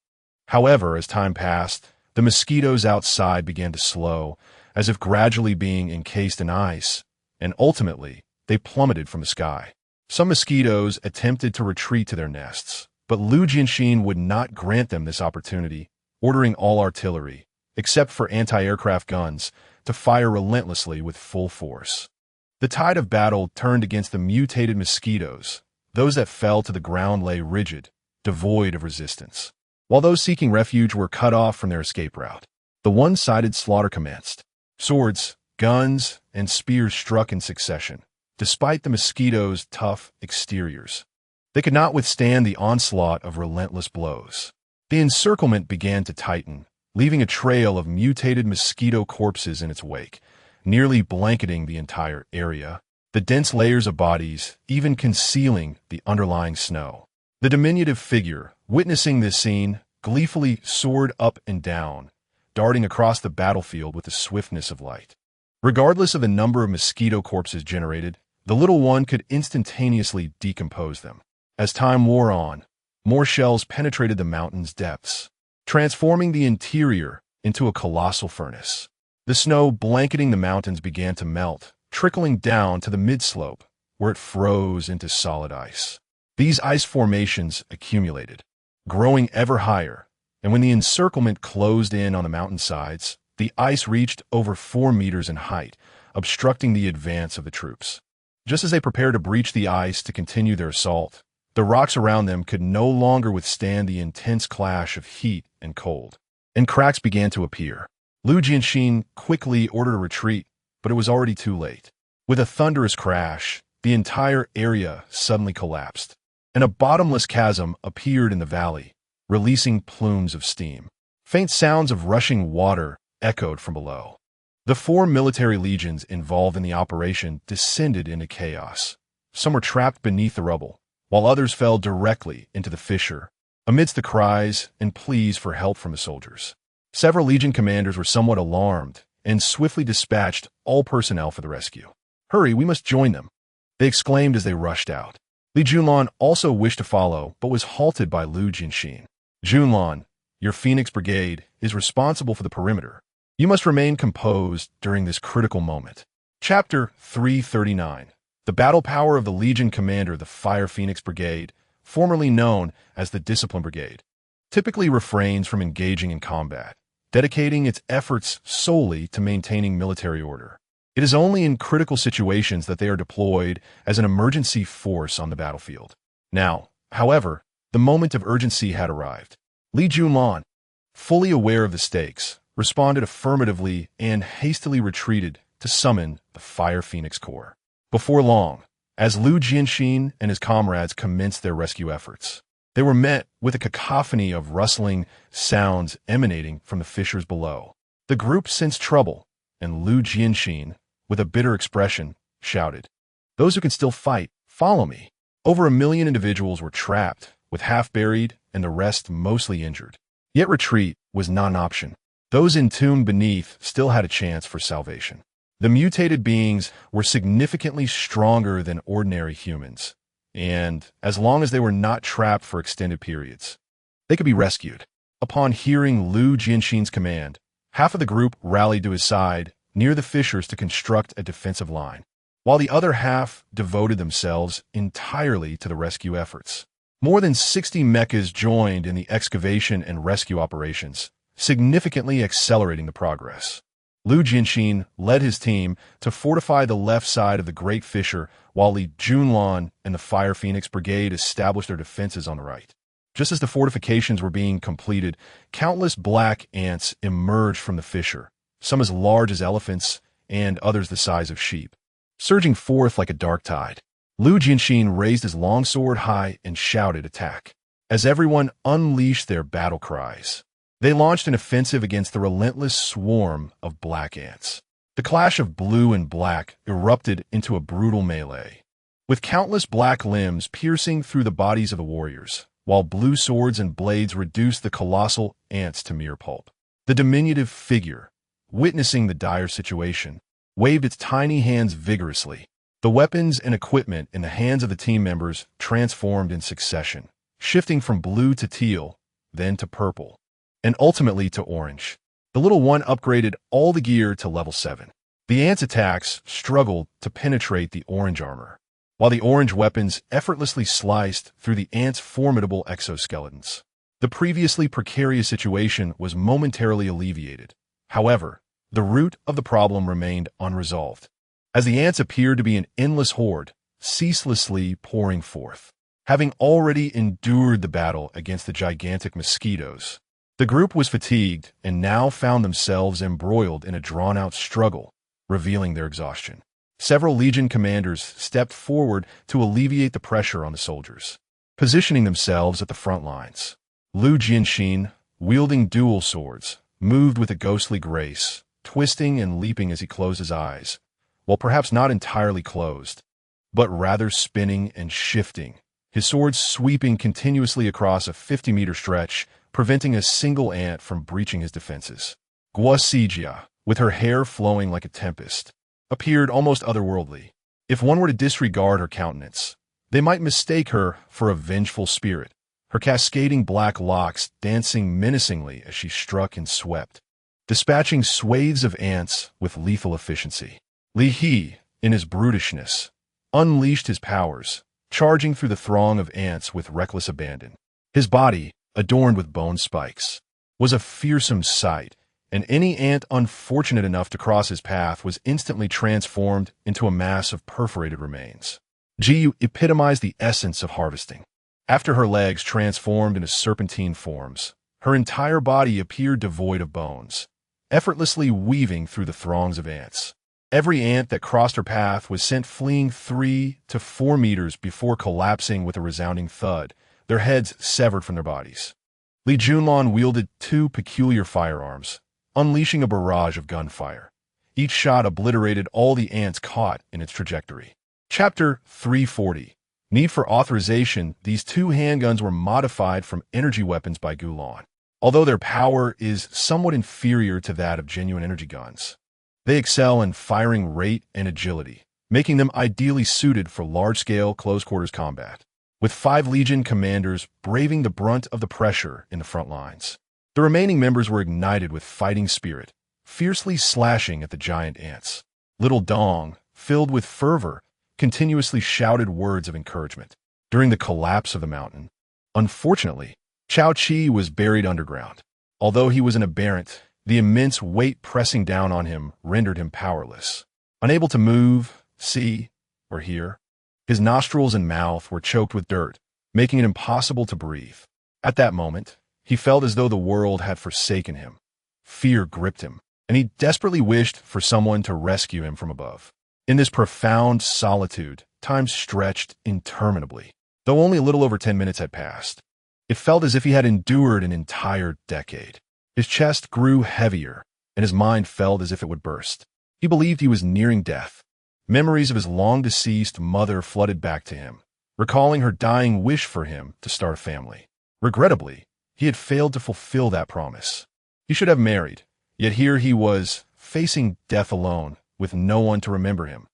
However, as time passed, the mosquitoes outside began to slow, as if gradually being encased in ice, and ultimately, they plummeted from the sky. Some mosquitoes attempted to retreat to their nests, but Lu Jianxin would not grant them this opportunity, ordering all artillery, except for anti-aircraft guns, to fire relentlessly with full force. The tide of battle turned against the mutated mosquitoes. Those that fell to the ground lay rigid, devoid of resistance, while those seeking refuge were cut off from their escape route. The one-sided slaughter commenced. Swords, guns, and spears struck in succession, despite the mosquitoes' tough exteriors. They could not withstand the onslaught of relentless blows. The encirclement began to tighten, leaving a trail of mutated mosquito corpses in its wake, nearly blanketing the entire area, the dense layers of bodies even concealing the underlying snow. The diminutive figure, witnessing this scene, gleefully soared up and down, darting across the battlefield with the swiftness of light. Regardless of the number of mosquito corpses generated, the little one could instantaneously decompose them. As time wore on, more shells penetrated the mountain's depths, transforming the interior into a colossal furnace. The snow blanketing the mountains began to melt, trickling down to the mid-slope, where it froze into solid ice. These ice formations accumulated, growing ever higher, and when the encirclement closed in on the mountainsides, the ice reached over 4 meters in height, obstructing the advance of the troops. Just as they prepared to breach the ice to continue their assault, the rocks around them could no longer withstand the intense clash of heat and cold, and cracks began to appear. Lu Jianxin quickly ordered a retreat, but it was already too late. With a thunderous crash, the entire area suddenly collapsed, and a bottomless chasm appeared in the valley, releasing plumes of steam. Faint sounds of rushing water echoed from below. The 4 military legions involved in the operation descended into chaos. Some were trapped beneath the rubble, while others fell directly into the fissure, amidst the cries and pleas for help from the soldiers. Several legion commanders were somewhat alarmed and swiftly dispatched all personnel for the rescue. "Hurry, we must join them," they exclaimed as they rushed out. Li Junlan also wished to follow, but was halted by Lu Jianxin. "Junlan, your Phoenix Brigade is responsible for the perimeter. You must remain composed during this critical moment." Chapter 339. The battle power of the Legion Commander, the Fire Phoenix Brigade, formerly known as the Discipline Brigade, typically refrains from engaging in combat, dedicating its efforts solely to maintaining military order. It is only in critical situations that they are deployed as an emergency force on the battlefield. Now, however, the moment of urgency had arrived. Li Junlan, fully aware of the stakes, responded affirmatively and hastily retreated to summon the Fire Phoenix Corps. Before long, as Lu Jianxin and his comrades commenced their rescue efforts, they were met with a cacophony of rustling sounds emanating from the fissures below. The group sensed trouble, and Lu Jianxin, with a bitter expression, shouted, "Those who can still fight, follow me." Over 1 million individuals were trapped, with half buried and the rest mostly injured. Yet retreat was not an option. Those entombed beneath still had a chance for salvation. The mutated beings were significantly stronger than ordinary humans, and as long as they were not trapped for extended periods, they could be rescued. Upon hearing Lu Jianxin's command, half of the group rallied to his side near the fissures to construct a defensive line, while the other half devoted themselves entirely to the rescue efforts. More than 60 mechas joined in the excavation and rescue operations, significantly accelerating the progress. Lu Jianxin led his team to fortify the left side of the Great Fissure, while Li Junlan and the Fire Phoenix Brigade established their defenses on the right. Just as the fortifications were being completed, countless black ants emerged from the fissure, some as large as elephants and others the size of sheep, surging forth like a dark tide. Lu Jianxin raised his long sword high and shouted attack. As everyone unleashed their battle cries, they launched an offensive against the relentless swarm of black ants. The clash of blue and black erupted into a brutal melee, with countless black limbs piercing through the bodies of the warriors, while blue swords and blades reduced the colossal ants to mere pulp. The diminutive figure, witnessing the dire situation, waved its tiny hands vigorously. The weapons and equipment in the hands of the team members transformed in succession, shifting from blue to teal, then to purple, and ultimately to orange. The little one upgraded all the gear to level 7. The ants' attacks struggled to penetrate the orange armor, while the orange weapons effortlessly sliced through the ants' formidable exoskeletons. The previously precarious situation was momentarily alleviated. However, the root of the problem remained unresolved, as the ants appeared to be an endless horde, ceaselessly pouring forth. Having already endured the battle against the gigantic mosquitoes, the group was fatigued and now found themselves embroiled in a drawn-out struggle, revealing their exhaustion. Several Legion commanders stepped forward to alleviate the pressure on the soldiers, positioning themselves at the front lines. Lu Jianxin, wielding dual swords, moved with a ghostly grace, twisting and leaping as he closed his eyes, while perhaps not entirely closed, but rather spinning and shifting, his sword sweeping continuously across a 50-meter stretch, preventing a single ant from breaching his defenses. Guo Sijia, with her hair flowing like a tempest, appeared almost otherworldly. If one were to disregard her countenance, they might mistake her for a vengeful spirit, her cascading black locks dancing menacingly as she struck and swept, dispatching swathes of ants with lethal efficiency. Li He, in his brutishness, unleashed his powers, charging through the throng of ants with reckless abandon. His body, adorned with bone spikes, was a fearsome sight, and any ant unfortunate enough to cross his path was instantly transformed into a mass of perforated remains. Jiyu epitomized the essence of harvesting. After her legs transformed into serpentine forms, her entire body appeared devoid of bones, effortlessly weaving through the throngs of ants. Every ant that crossed her path was sent fleeing 3 to 4 meters before collapsing with a resounding thud, their heads severed from their bodies. Li Junlun wielded 2 peculiar firearms, unleashing a barrage of gunfire. Each shot obliterated all the ants caught in its trajectory. Chapter 340. Need for authorization. These 2 handguns were modified from energy weapons by Gulan. Although their power is somewhat inferior to that of genuine energy guns, they excel in firing rate and agility, making them ideally suited for large-scale close-quarters combat. With 5 Legion commanders braving the brunt of the pressure in the front lines, the remaining members were ignited with fighting spirit, fiercely slashing at the giant ants. Little Dong, filled with fervor, continuously shouted words of encouragement. During the collapse of the mountain, unfortunately, Chao Chi was buried underground. Although he was an aberrant, the immense weight pressing down on him rendered him powerless. Unable to move, see, or hear, his nostrils and mouth were choked with dirt, making it impossible to breathe. At that moment, he felt as though the world had forsaken him. Fear gripped him, and he desperately wished for someone to rescue him from above. In this profound solitude, time stretched interminably. Though only a little over 10 minutes had passed, it felt as if he had endured an entire decade. His chest grew heavier, and his mind felt as if it would burst. He believed he was nearing death. Memories of his long-deceased mother flooded back to him, recalling her dying wish for him to start a family. Regrettably, he had failed to fulfill that promise. He should have married, yet here he was, facing death alone, with no one to remember him.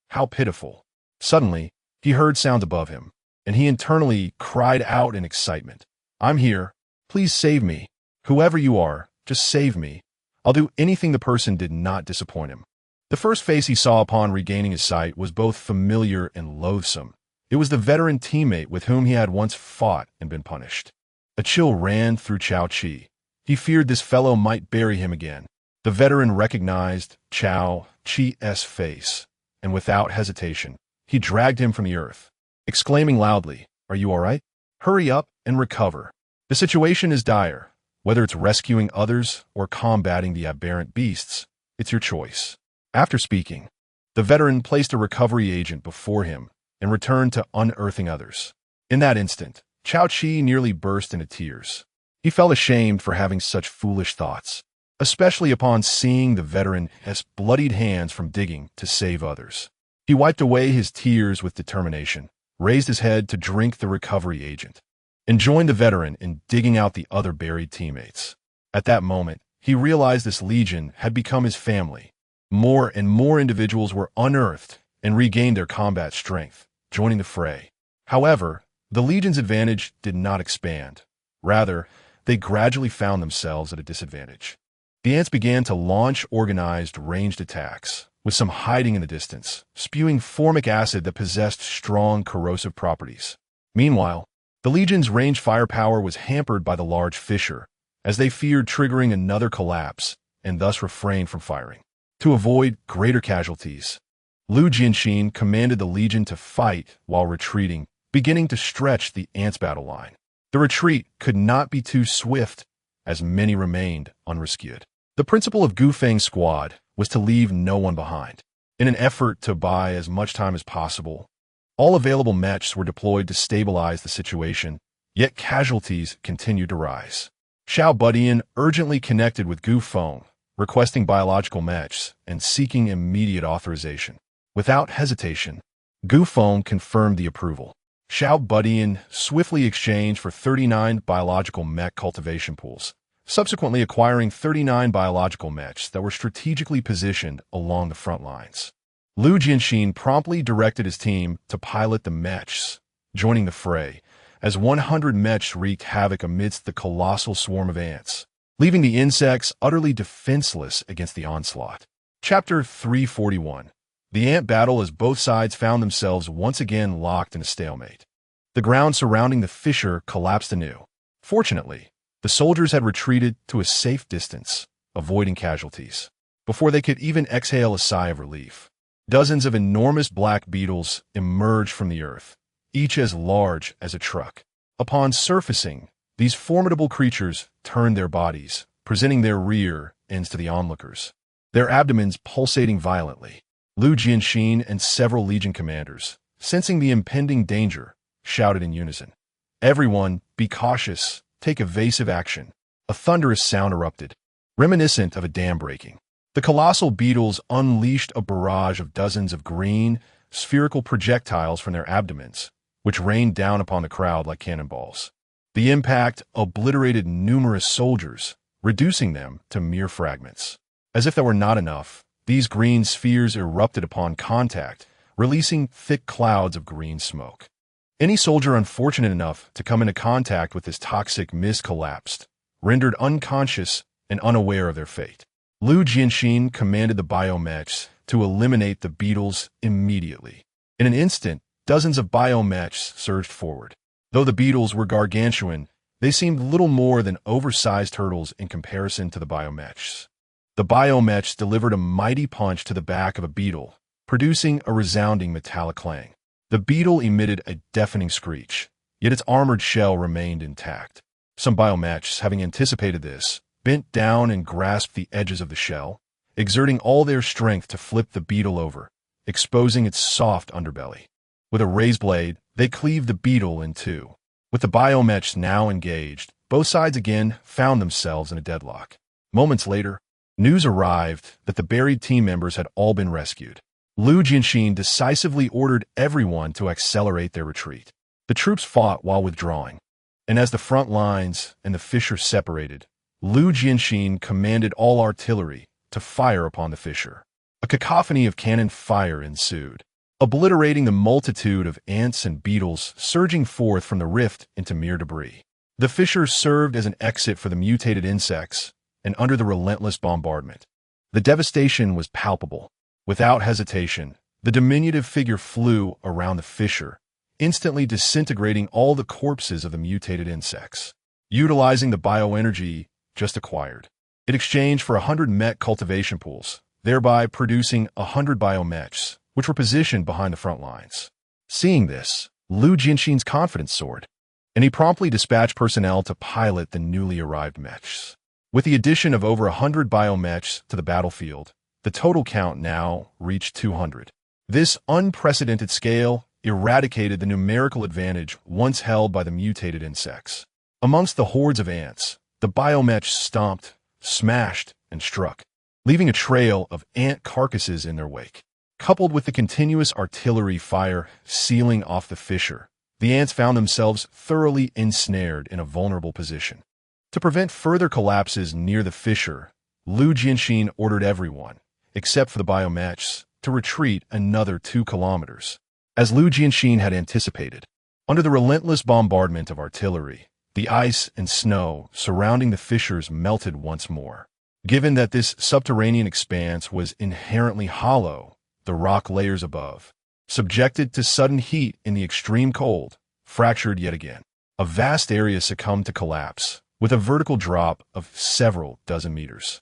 How pitiful. Suddenly, he heard sounds above him, and he internally cried out in excitement. "I'm here. Please save me. Whoever you are, just save me. I'll do anything." The person did not disappoint him. The first face he saw upon regaining his sight was both familiar and loathsome. It was the veteran teammate with whom he had once fought and been punished. A chill ran through Chao Chi. He feared this fellow might bury him again. The veteran recognized Chao Chi's face, and without hesitation, he dragged him from the earth, exclaiming loudly, "Are you all right? Hurry up and recover. The situation is dire. Whether it's rescuing others or combating the aberrant beasts, it's your choice." After speaking, the veteran placed a recovery agent before him, and returned to unearthing others. In that instant, Chao Chi nearly burst into tears. He felt ashamed for having such foolish thoughts, especially upon seeing the veteran's bloodied hands from digging to save others. He wiped away his tears with determination, raised his head to drink the recovery agent, and joined the veteran in digging out the other buried teammates. At that moment, he realized this legion had become his family. More and more individuals were unearthed and regained their combat strength, joining the fray. However, the legion's advantage did not expand. Rather, they gradually found themselves at a disadvantage. The ants began to launch organized, ranged attacks, with some hiding in the distance, spewing formic acid that possessed strong corrosive properties. Meanwhile, the legion's range firepower was hampered by the large fissure, as they feared triggering another collapse and thus refrained from firing. To avoid greater casualties, Lu Jianxin commanded the legion to fight while retreating, beginning to stretch the ants' battle line. The retreat could not be too swift, as many remained unrescued. The principle of Gu Feng's squad was to leave no one behind. In an effort to buy as much time as possible, all available mechs were deployed to stabilize the situation, yet casualties continued to rise. Xiao Budian urgently connected with Gu Feng, requesting biological mechs and seeking immediate authorization. Without hesitation, Gu Feng confirmed the approval. Xiao Budian swiftly exchanged for 39 biological mech cultivation pools, subsequently acquiring 39 biological mechs that were strategically positioned along the front lines. Lu Jianxin promptly directed his team to pilot the mechs, joining the fray, as 100 mechs wreaked havoc amidst the colossal swarm of ants, leaving the insects utterly defenseless against the onslaught. Chapter 341. The ant battle as both sides found themselves once again locked in a stalemate. The ground surrounding the fissure collapsed anew. Fortunately, the soldiers had retreated to a safe distance, avoiding casualties, before they could even exhale a sigh of relief. Dozens of enormous black beetles emerged from the earth, each as large as a truck. Upon surfacing, these formidable creatures turned their bodies, presenting their rear ends to the onlookers, their abdomens pulsating violently. Lu Jianxin and several legion commanders, sensing the impending danger, shouted in unison, "Everyone, be cautious, take evasive action." A thunderous sound erupted, reminiscent of a dam breaking. The colossal beetles unleashed a barrage of dozens of green, spherical projectiles from their abdomens, which rained down upon the crowd like cannonballs. The impact obliterated numerous soldiers, reducing them to mere fragments. As if that were not enough, these green spheres erupted upon contact, releasing thick clouds of green smoke. Any soldier unfortunate enough to come into contact with this toxic mist collapsed, rendered unconscious and unaware of their fate. Lu Jianxin commanded the biomechs to eliminate the beetles immediately. In an instant, dozens of biomechs surged forward. Though the beetles were gargantuan, they seemed little more than oversized turtles in comparison to the biomechs. The biomechs delivered a mighty punch to the back of a beetle, producing a resounding metallic clang. The beetle emitted a deafening screech, yet its armored shell remained intact. Some biomechs, having anticipated this, bent down and grasped the edges of the shell, exerting all their strength to flip the beetle over, exposing its soft underbelly. With a raised blade, they cleaved the beetle in two. With the biomechs now engaged, both sides again found themselves in a deadlock. Moments later, news arrived that the buried team members had all been rescued. Lu Jianxin decisively ordered everyone to accelerate their retreat. The troops fought while withdrawing, and as the front lines and the fissure separated, Lu Jianxin commanded all artillery to fire upon the fissure. A cacophony of cannon fire ensued, obliterating the multitude of ants and beetles surging forth from the rift into mere debris. The fissure served as an exit for the mutated insects, and under the relentless bombardment, the devastation was palpable. Without hesitation, the diminutive figure flew around the fissure, instantly disintegrating all the corpses of the mutated insects. Utilizing the bioenergy just acquired, it exchanged for 100 mech cultivation pools, thereby producing 100 biomechs, which were positioned behind the front lines. Seeing this, Lu Jianxin's confidence soared, and he promptly dispatched personnel to pilot the newly arrived mechs. With the addition of over 100 biomechs to the battlefield, the total count now reached 200. This unprecedented scale eradicated the numerical advantage once held by the mutated insects. Amongst the hordes of ants, the biomech stomped, smashed, and struck, leaving a trail of ant carcasses in their wake. Coupled with the continuous artillery fire sealing off the fissure, the ants found themselves thoroughly ensnared in a vulnerable position. To prevent further collapses near the fissure, Lu Jianxin ordered everyone, except for the biomechs, to retreat another 2 kilometers. As Lu Jianxin had anticipated, under the relentless bombardment of artillery, the ice and snow surrounding the fissures melted once more. Given that this subterranean expanse was inherently hollow, the rock layers above, subjected to sudden heat in the extreme cold, fractured yet again. A vast area succumbed to collapse, with a vertical drop of several dozen meters.